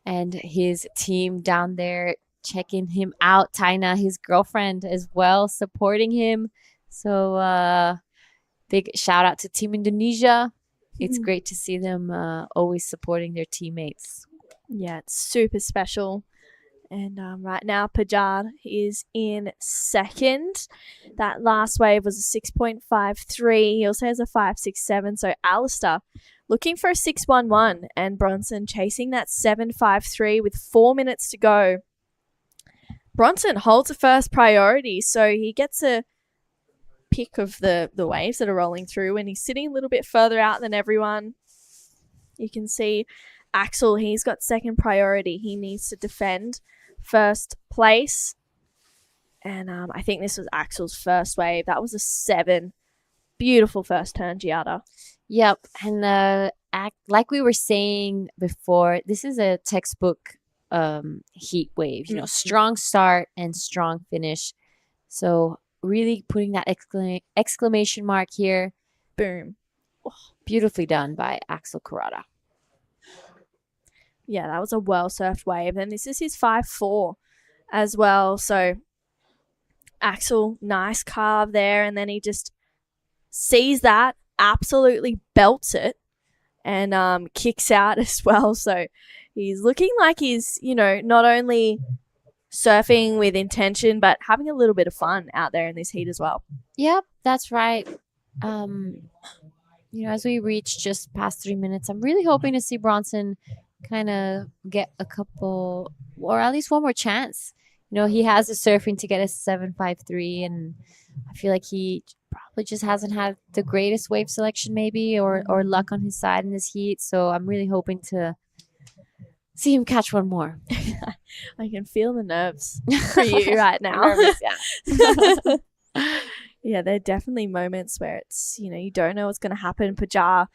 and his team down there checking him out. Taina, his girlfriend, as well, supporting him. So big shout out to Team Indonesia. It's great to see them always supporting their teammates. Yeah, it's super special. And right now, Pajar is in second. That last wave was a 6.53. He also has a 5.67. So Alistair looking for a 6.11, and Bronson chasing that 7.53 with 4 minutes to go. Bronson holds a first priority, so he gets a pick of the waves that are rolling through, and he's sitting a little bit further out than everyone. You can see Axel, he's got second priority. He needs to defend first place. And I think this was Axel's first wave. That was a 7. Beautiful first turn, Giada. Yep. And like we were saying before, this is a textbook heat wave. You know, strong start and strong finish. So really putting that exclamation mark here. Boom. Oh, beautifully done by Axel Kurata. Yeah, that was a well-surfed wave. And this is his 5.4 as well. So Axel, nice carve there. And then he just sees that, absolutely belts it, and kicks out as well. So he's looking like he's, not only surfing with intention, but having a little bit of fun out there in this heat as well. Yep, that's right. As we reach just past 3 minutes, I'm really hoping to see Bronson kind of get a couple, or at least one more chance. He has the surfing to get a 7.53, and I feel like he probably just hasn't had the greatest wave selection maybe, or luck on his side in this heat. So I'm really hoping to see him catch one more. I can feel the nerves for you right now. Nervous, yeah. Yeah, there are definitely moments where it's, you don't know what's going to happen. Pajar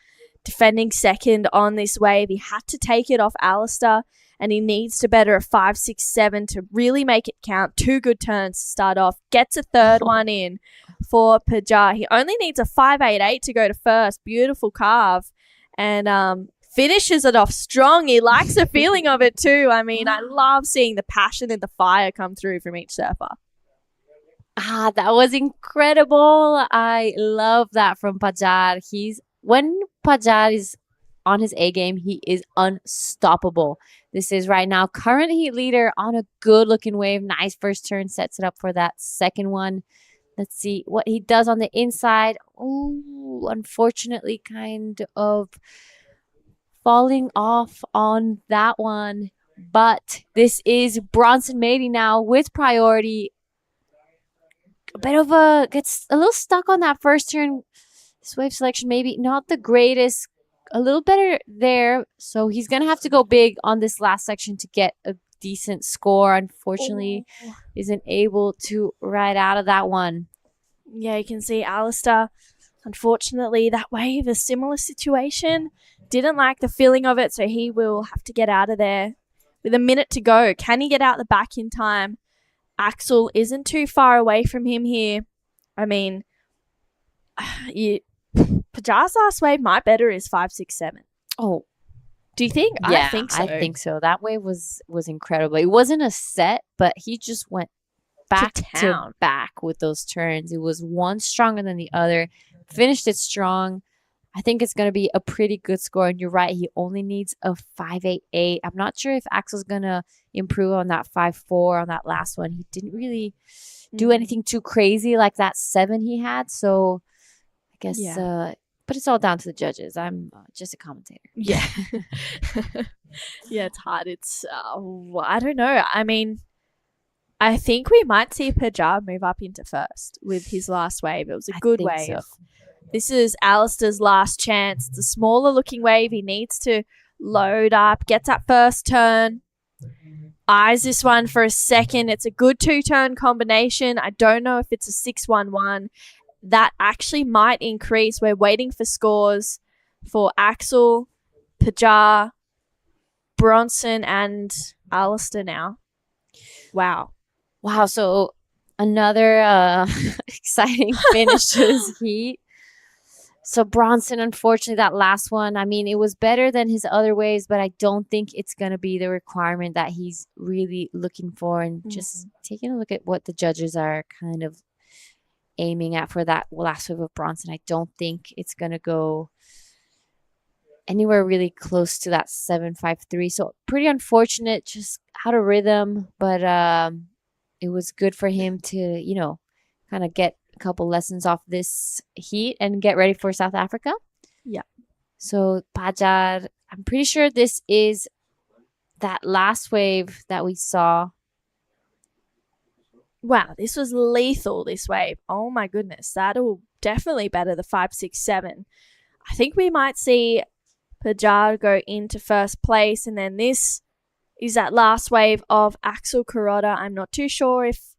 defending second on this wave. He had to take it off Alistair, and he needs to better a 5.67 to really make it count. 2 good turns to start off. Gets a third one in for Pajar. He only needs a 5.88 to go to first. Beautiful carve. And finishes it off strong. He likes the feeling of it too. I mean, I love seeing the passion and the fire come through from each surfer. That was incredible. I love that from Pajar. When Pajar is on his A game, he is unstoppable. This is right now current heat leader on a good looking wave. Nice first turn, sets it up for that second one. Let's see what he does on the inside. Oh, unfortunately, kind of falling off on that one. But this is Bronson Mady now with priority. Gets a little stuck on that first turn. This wave selection maybe not the greatest. A little better there. So he's going to have to go big on this last section to get a decent score. Unfortunately, isn't able to ride out of that one. Yeah, you can see Alistair. Unfortunately, that wave, a similar situation. Didn't like the feeling of it, so he will have to get out of there. With a minute to go, can he get out the back in time? Axel isn't too far away from him here. I mean, Pajar's last wave might better is 5.67. Oh, do you think? Yeah, I think so. I think so. That wave was incredible. It wasn't a set, but he just went back to back with those turns. It was one stronger than the other. Finished it strong. I think it's going to be a pretty good score. And you're right, he only needs a 5.88. I'm not sure if Axel's going to improve on that 5.4 on that last one. He didn't really do anything too crazy like that 7 he had. So I guess, but it's all down to the judges. I'm just a commentator. Yeah. Yeah, it's hard. It's, I don't know. I mean, I think we might see Pajar move up into first with his last wave. It was a good wave. So. This is Alistair's last chance. It's a smaller looking wave. He needs to load up, gets that first turn, eyes this one for a second. It's a good 2-turn combination. I don't know if it's a 6.11. That actually might increase. We're waiting for scores for Axel, Pajar, Bronson, and Alistair now. Wow. So another exciting finish to this heat. So Bronson, unfortunately, that last one, I mean, it was better than his other waves, but I don't think it's going to be the requirement that he's really looking for. And just taking a look at what the judges are kind of aiming at for that last wave of Bronson, I don't think it's going to go anywhere really close to that 7.53. So pretty unfortunate, just out of rhythm, but it was good for him to, kind of get a couple lessons off this heat and get ready for South Africa. Yeah. So Pajar, I'm pretty sure this is that last wave that we saw. Wow, this was lethal, this wave. Oh my goodness, that'll definitely better the 5.67. I think we might see Pajar go into first place, and then this is that last wave of Axel Kuroda. I'm not too sure if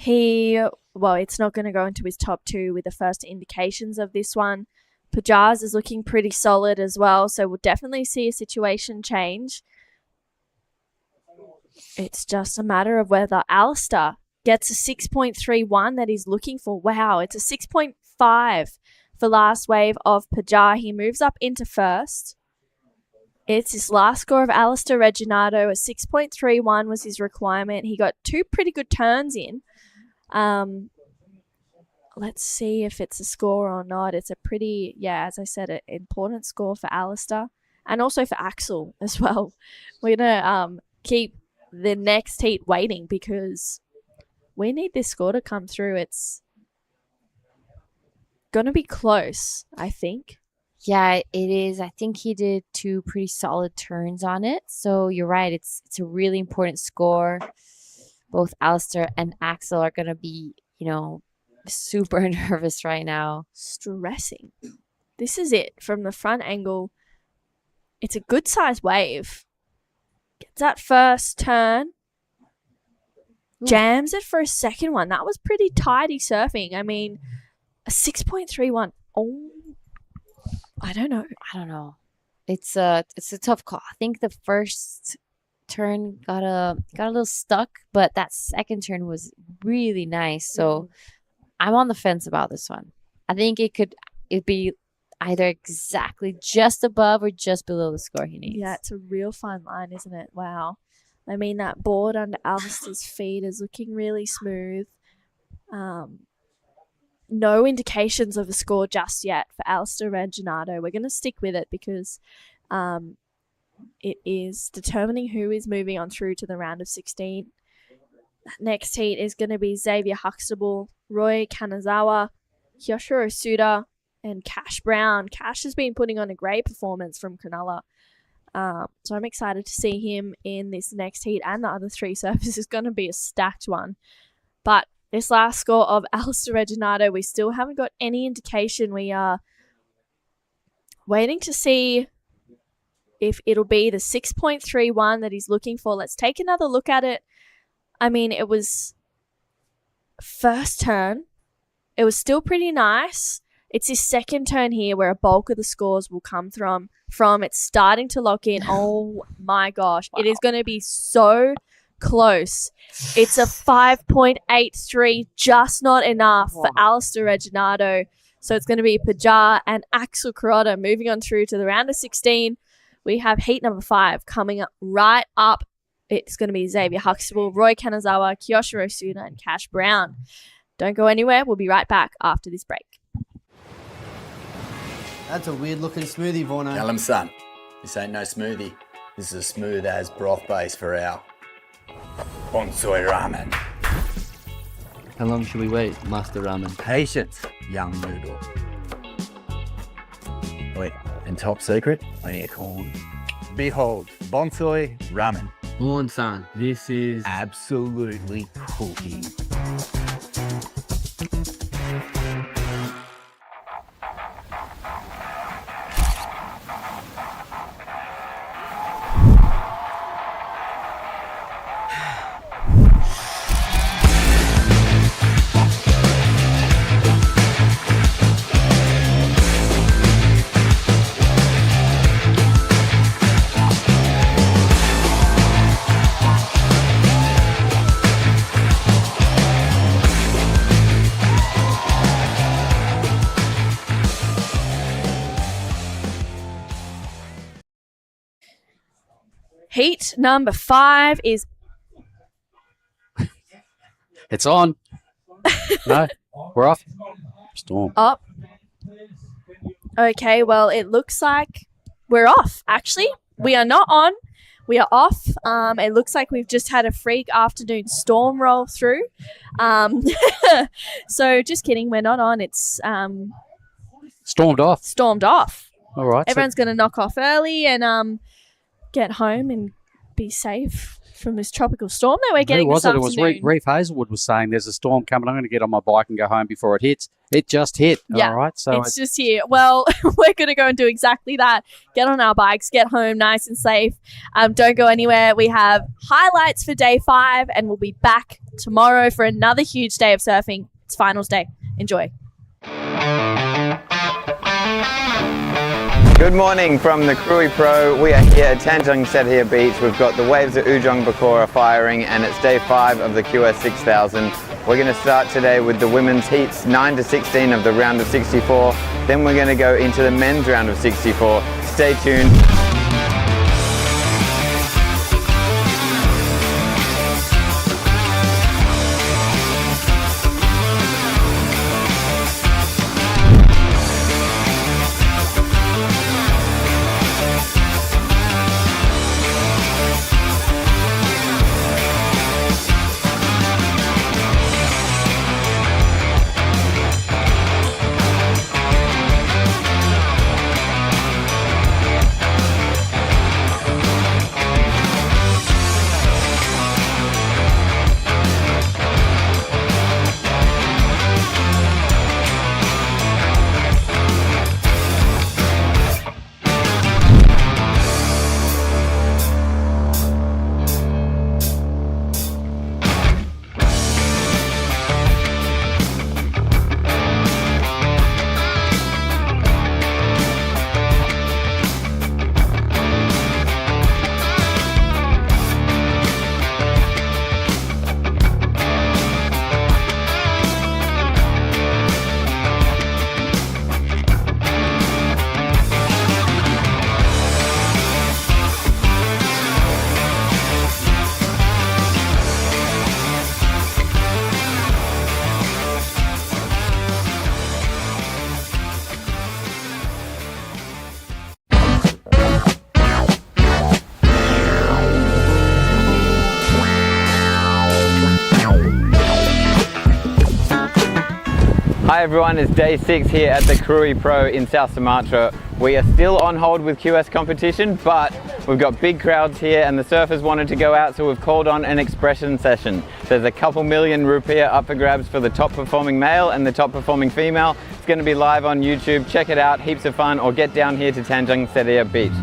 it's not going to go into his top 2 with the first indications of this one. Pajar's is looking pretty solid as well, so we'll definitely see a situation change. It's just a matter of whether Alistair gets a 6.31 that he's looking for. Wow, it's a 6.5 for last wave of Pajar. He moves up into first. It's his last score of Alistair Reginato. A 6.31 was his requirement. He got 2 pretty good turns in. Let's see if it's a score or not. It's a pretty, as I said, an important score for Alistair and also for Axel as well. We're going to keep the next heat waiting because we need this score to come through. It's going to be close, I think. Yeah, it is. I think he did 2 pretty solid turns on it. So you're right. It's a really important score. Both Alistair and Axel are going to be, super nervous right now. Stressing. This is it from the front angle. It's a good size wave. Gets that first turn. Jams it for a second one. That was pretty tidy surfing. I mean, a 6.31. Oh, I don't know. It's a tough call. I think the first turn got a little stuck, but that second turn was really nice. So I'm on the fence about this one. I think it'd be either exactly just above or just below the score he needs. Yeah, it's a real fine line, isn't it? Wow. I mean, that board under Alistair's feet is looking really smooth. No indications of a score just yet for Alistair Regginato. We're going to stick with it because it is determining who is moving on through to the round of 16. That next heat is going to be Xavier Huxtable, Roy Kanazawa, Kyoshiro Suda, and Cash Brown. Cash has been putting on a great performance from Cronulla. So I'm excited to see him in this next heat, and the other three surfaces is going to be a stacked one. But this last score of Alistair Regginato, we still haven't got any indication. We are waiting to see if it'll be the 6.31 that he's looking for. Let's take another look at it. I mean, it was first turn. It was still pretty nice. It's his second turn here where a bulk of the scores will come from. It's starting to lock in. Oh my gosh. Wow. It is going to be so close. It's a 5.83, just not enough for Alistair Regginato. So it's going to be Pajar and Axel Carota moving on through to the round of 16. We have heat number 5 coming up right up. It's going to be Xavier Huxtable, Roy Kanazawa, Kyoshiro Suda, and Cash Brown. Don't go anywhere. We'll be right back after this break. That's a weird looking smoothie, Vorno. Tell him, son, this ain't no smoothie. This is a smooth as broth base for our bonsai ramen. How long should we wait, Master Ramen? Patience, young noodle. Wait, and top secret, I need a corn. Behold, bonsai ramen. Morn-san, this is absolutely cooking. Heat number 5 is... It's on. No, we're off. Storm. Up. Okay, well, it looks like we're off, actually. We are not on. We are off. It looks like we've just had a freak afternoon storm roll through. So just kidding, we're not on. It's Stormed off. Stormed off. All right. Everyone's going to knock off early and get home and be safe from this tropical storm that we're getting this afternoon. It was Reef Hazelwood was saying there's a storm coming. I'm going to get on my bike and go home before it hits. It just hit. Yeah, all right. So it's just here. Well, we're going to go and do exactly that. Get on our bikes, get home nice and safe. Don't go anywhere. We have highlights for day 5 and we'll be back tomorrow for another huge day of surfing. It's finals day. Enjoy. Good morning from the Krui Pro. We are here at Tanjung Setia Beach. We've got the waves at Ujong Bakora firing and it's day 5 of the QS 6000. We're going to start today with the women's heats 9 to 16 of the round of 64. Then we're going to go into the men's round of 64. Stay tuned. Hi everyone, it's day 6 here at the Krui Pro in South Sumatra. We are still on hold with QS competition, but we've got big crowds here and the surfers wanted to go out, so we've called on an expression session. There's a couple million rupiah up for grabs for the top performing male and the top performing female. It's going to be live on YouTube. Check it out, heaps of fun, or get down here to Tanjung Seria Beach.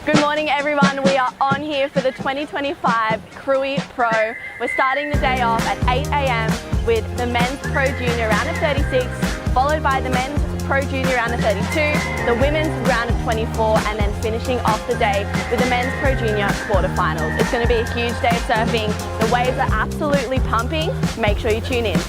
Good morning everyone, we are on here for the 2025 Krui Pro. We're starting the day off at 8 AM with the men's Pro Junior round of 36, followed by the men's Pro Junior round of 32, the women's round of 24, and then finishing off the day with the men's Pro Junior quarterfinals. It's going to be a huge day of surfing. The waves are absolutely pumping. Make sure you tune in.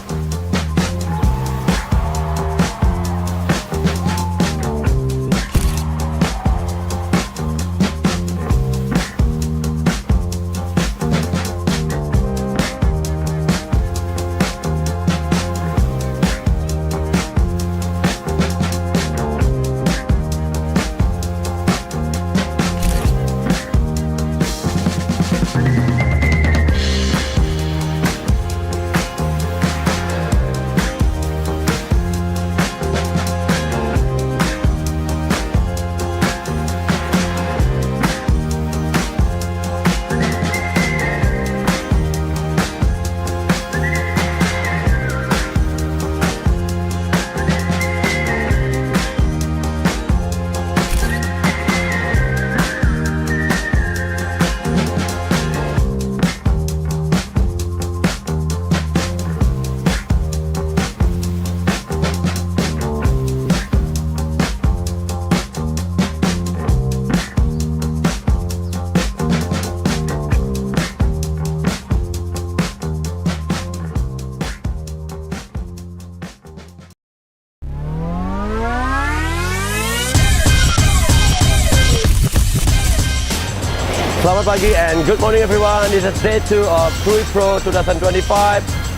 Selamat pagi and good morning everyone. This is day 2 of Krui Pro 2025.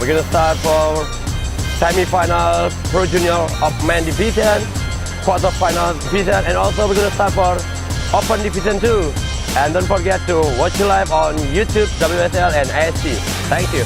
We're going to start for semi-final Pro Junior of Men Division, quarter-final division, and also we're going to start for Open Division 2. And don't forget to watch you live on YouTube, WSL and ASC. Thank you.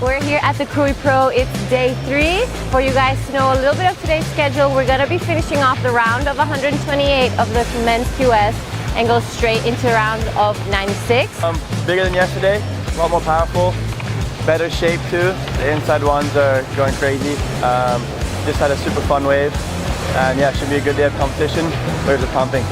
We're here at the Krui Pro. It's day 3. For you guys to know a little bit of today's schedule, we're going to be finishing off the round of 128 of the men's QS and go straight into round of 96. Bigger than yesterday, a lot more powerful, better shape too. The inside ones are going crazy. Just had a super fun wave, and yeah, should be a good day of competition. Waves are pumping.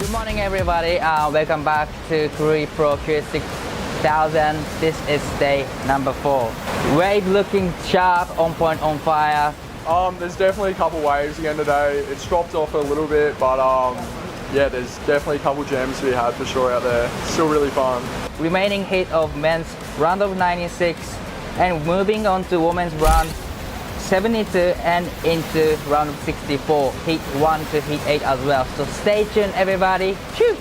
Good morning everybody, welcome back to Krui Pro QS 6000. This is day number 4. Wave looking sharp, on point, on fire. There's definitely a couple waves again today. It's dropped off a little bit, but yeah, there's definitely a couple jams to be had for sure out there. Still really fun. Remaining heat of men's round of 96 and moving on to women's round 72 and into round of 64, heat 1 to heat 8 as well. So stay tuned everybody. Shoot!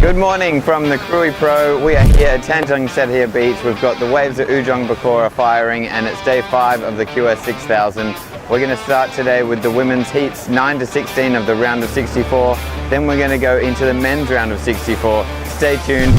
Good morning from the Krui Pro. We are here at Tanjung Setia Beach. We've got the waves at Ujung Bakora firing, and it's day 5 of the QS 6000. We're going to start today with the women's heats 9 to 16 of the round of 64. Then we're going to go into the men's round of 64. Stay tuned.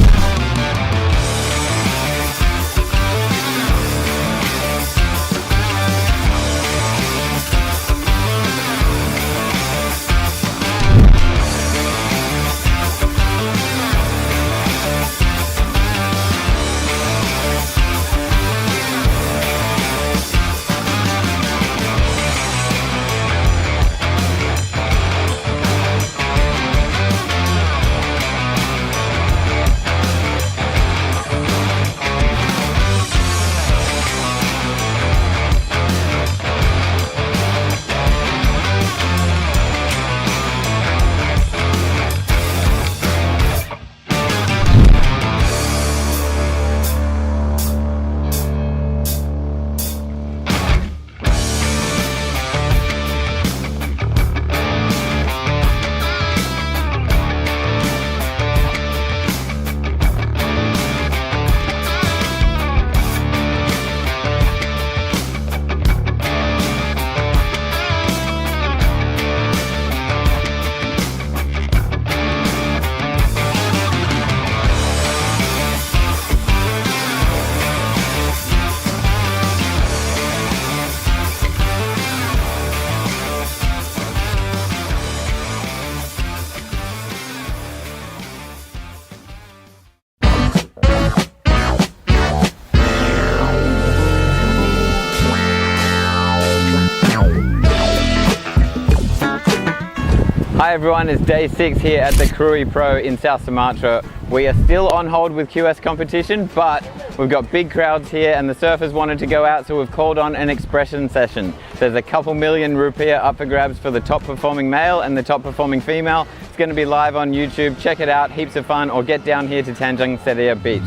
Hi everyone, it's day 6 here at the Krui Pro in South Sumatra. We are still on hold with QS competition, but we've got big crowds here and the surfers wanted to go out, so we've called on an expression session. There's a couple million rupiah up for grabs for the top performing male and the top performing female. It's going to be live on YouTube. Check it out, heaps of fun, or get down here to Tanjung Setia Beach.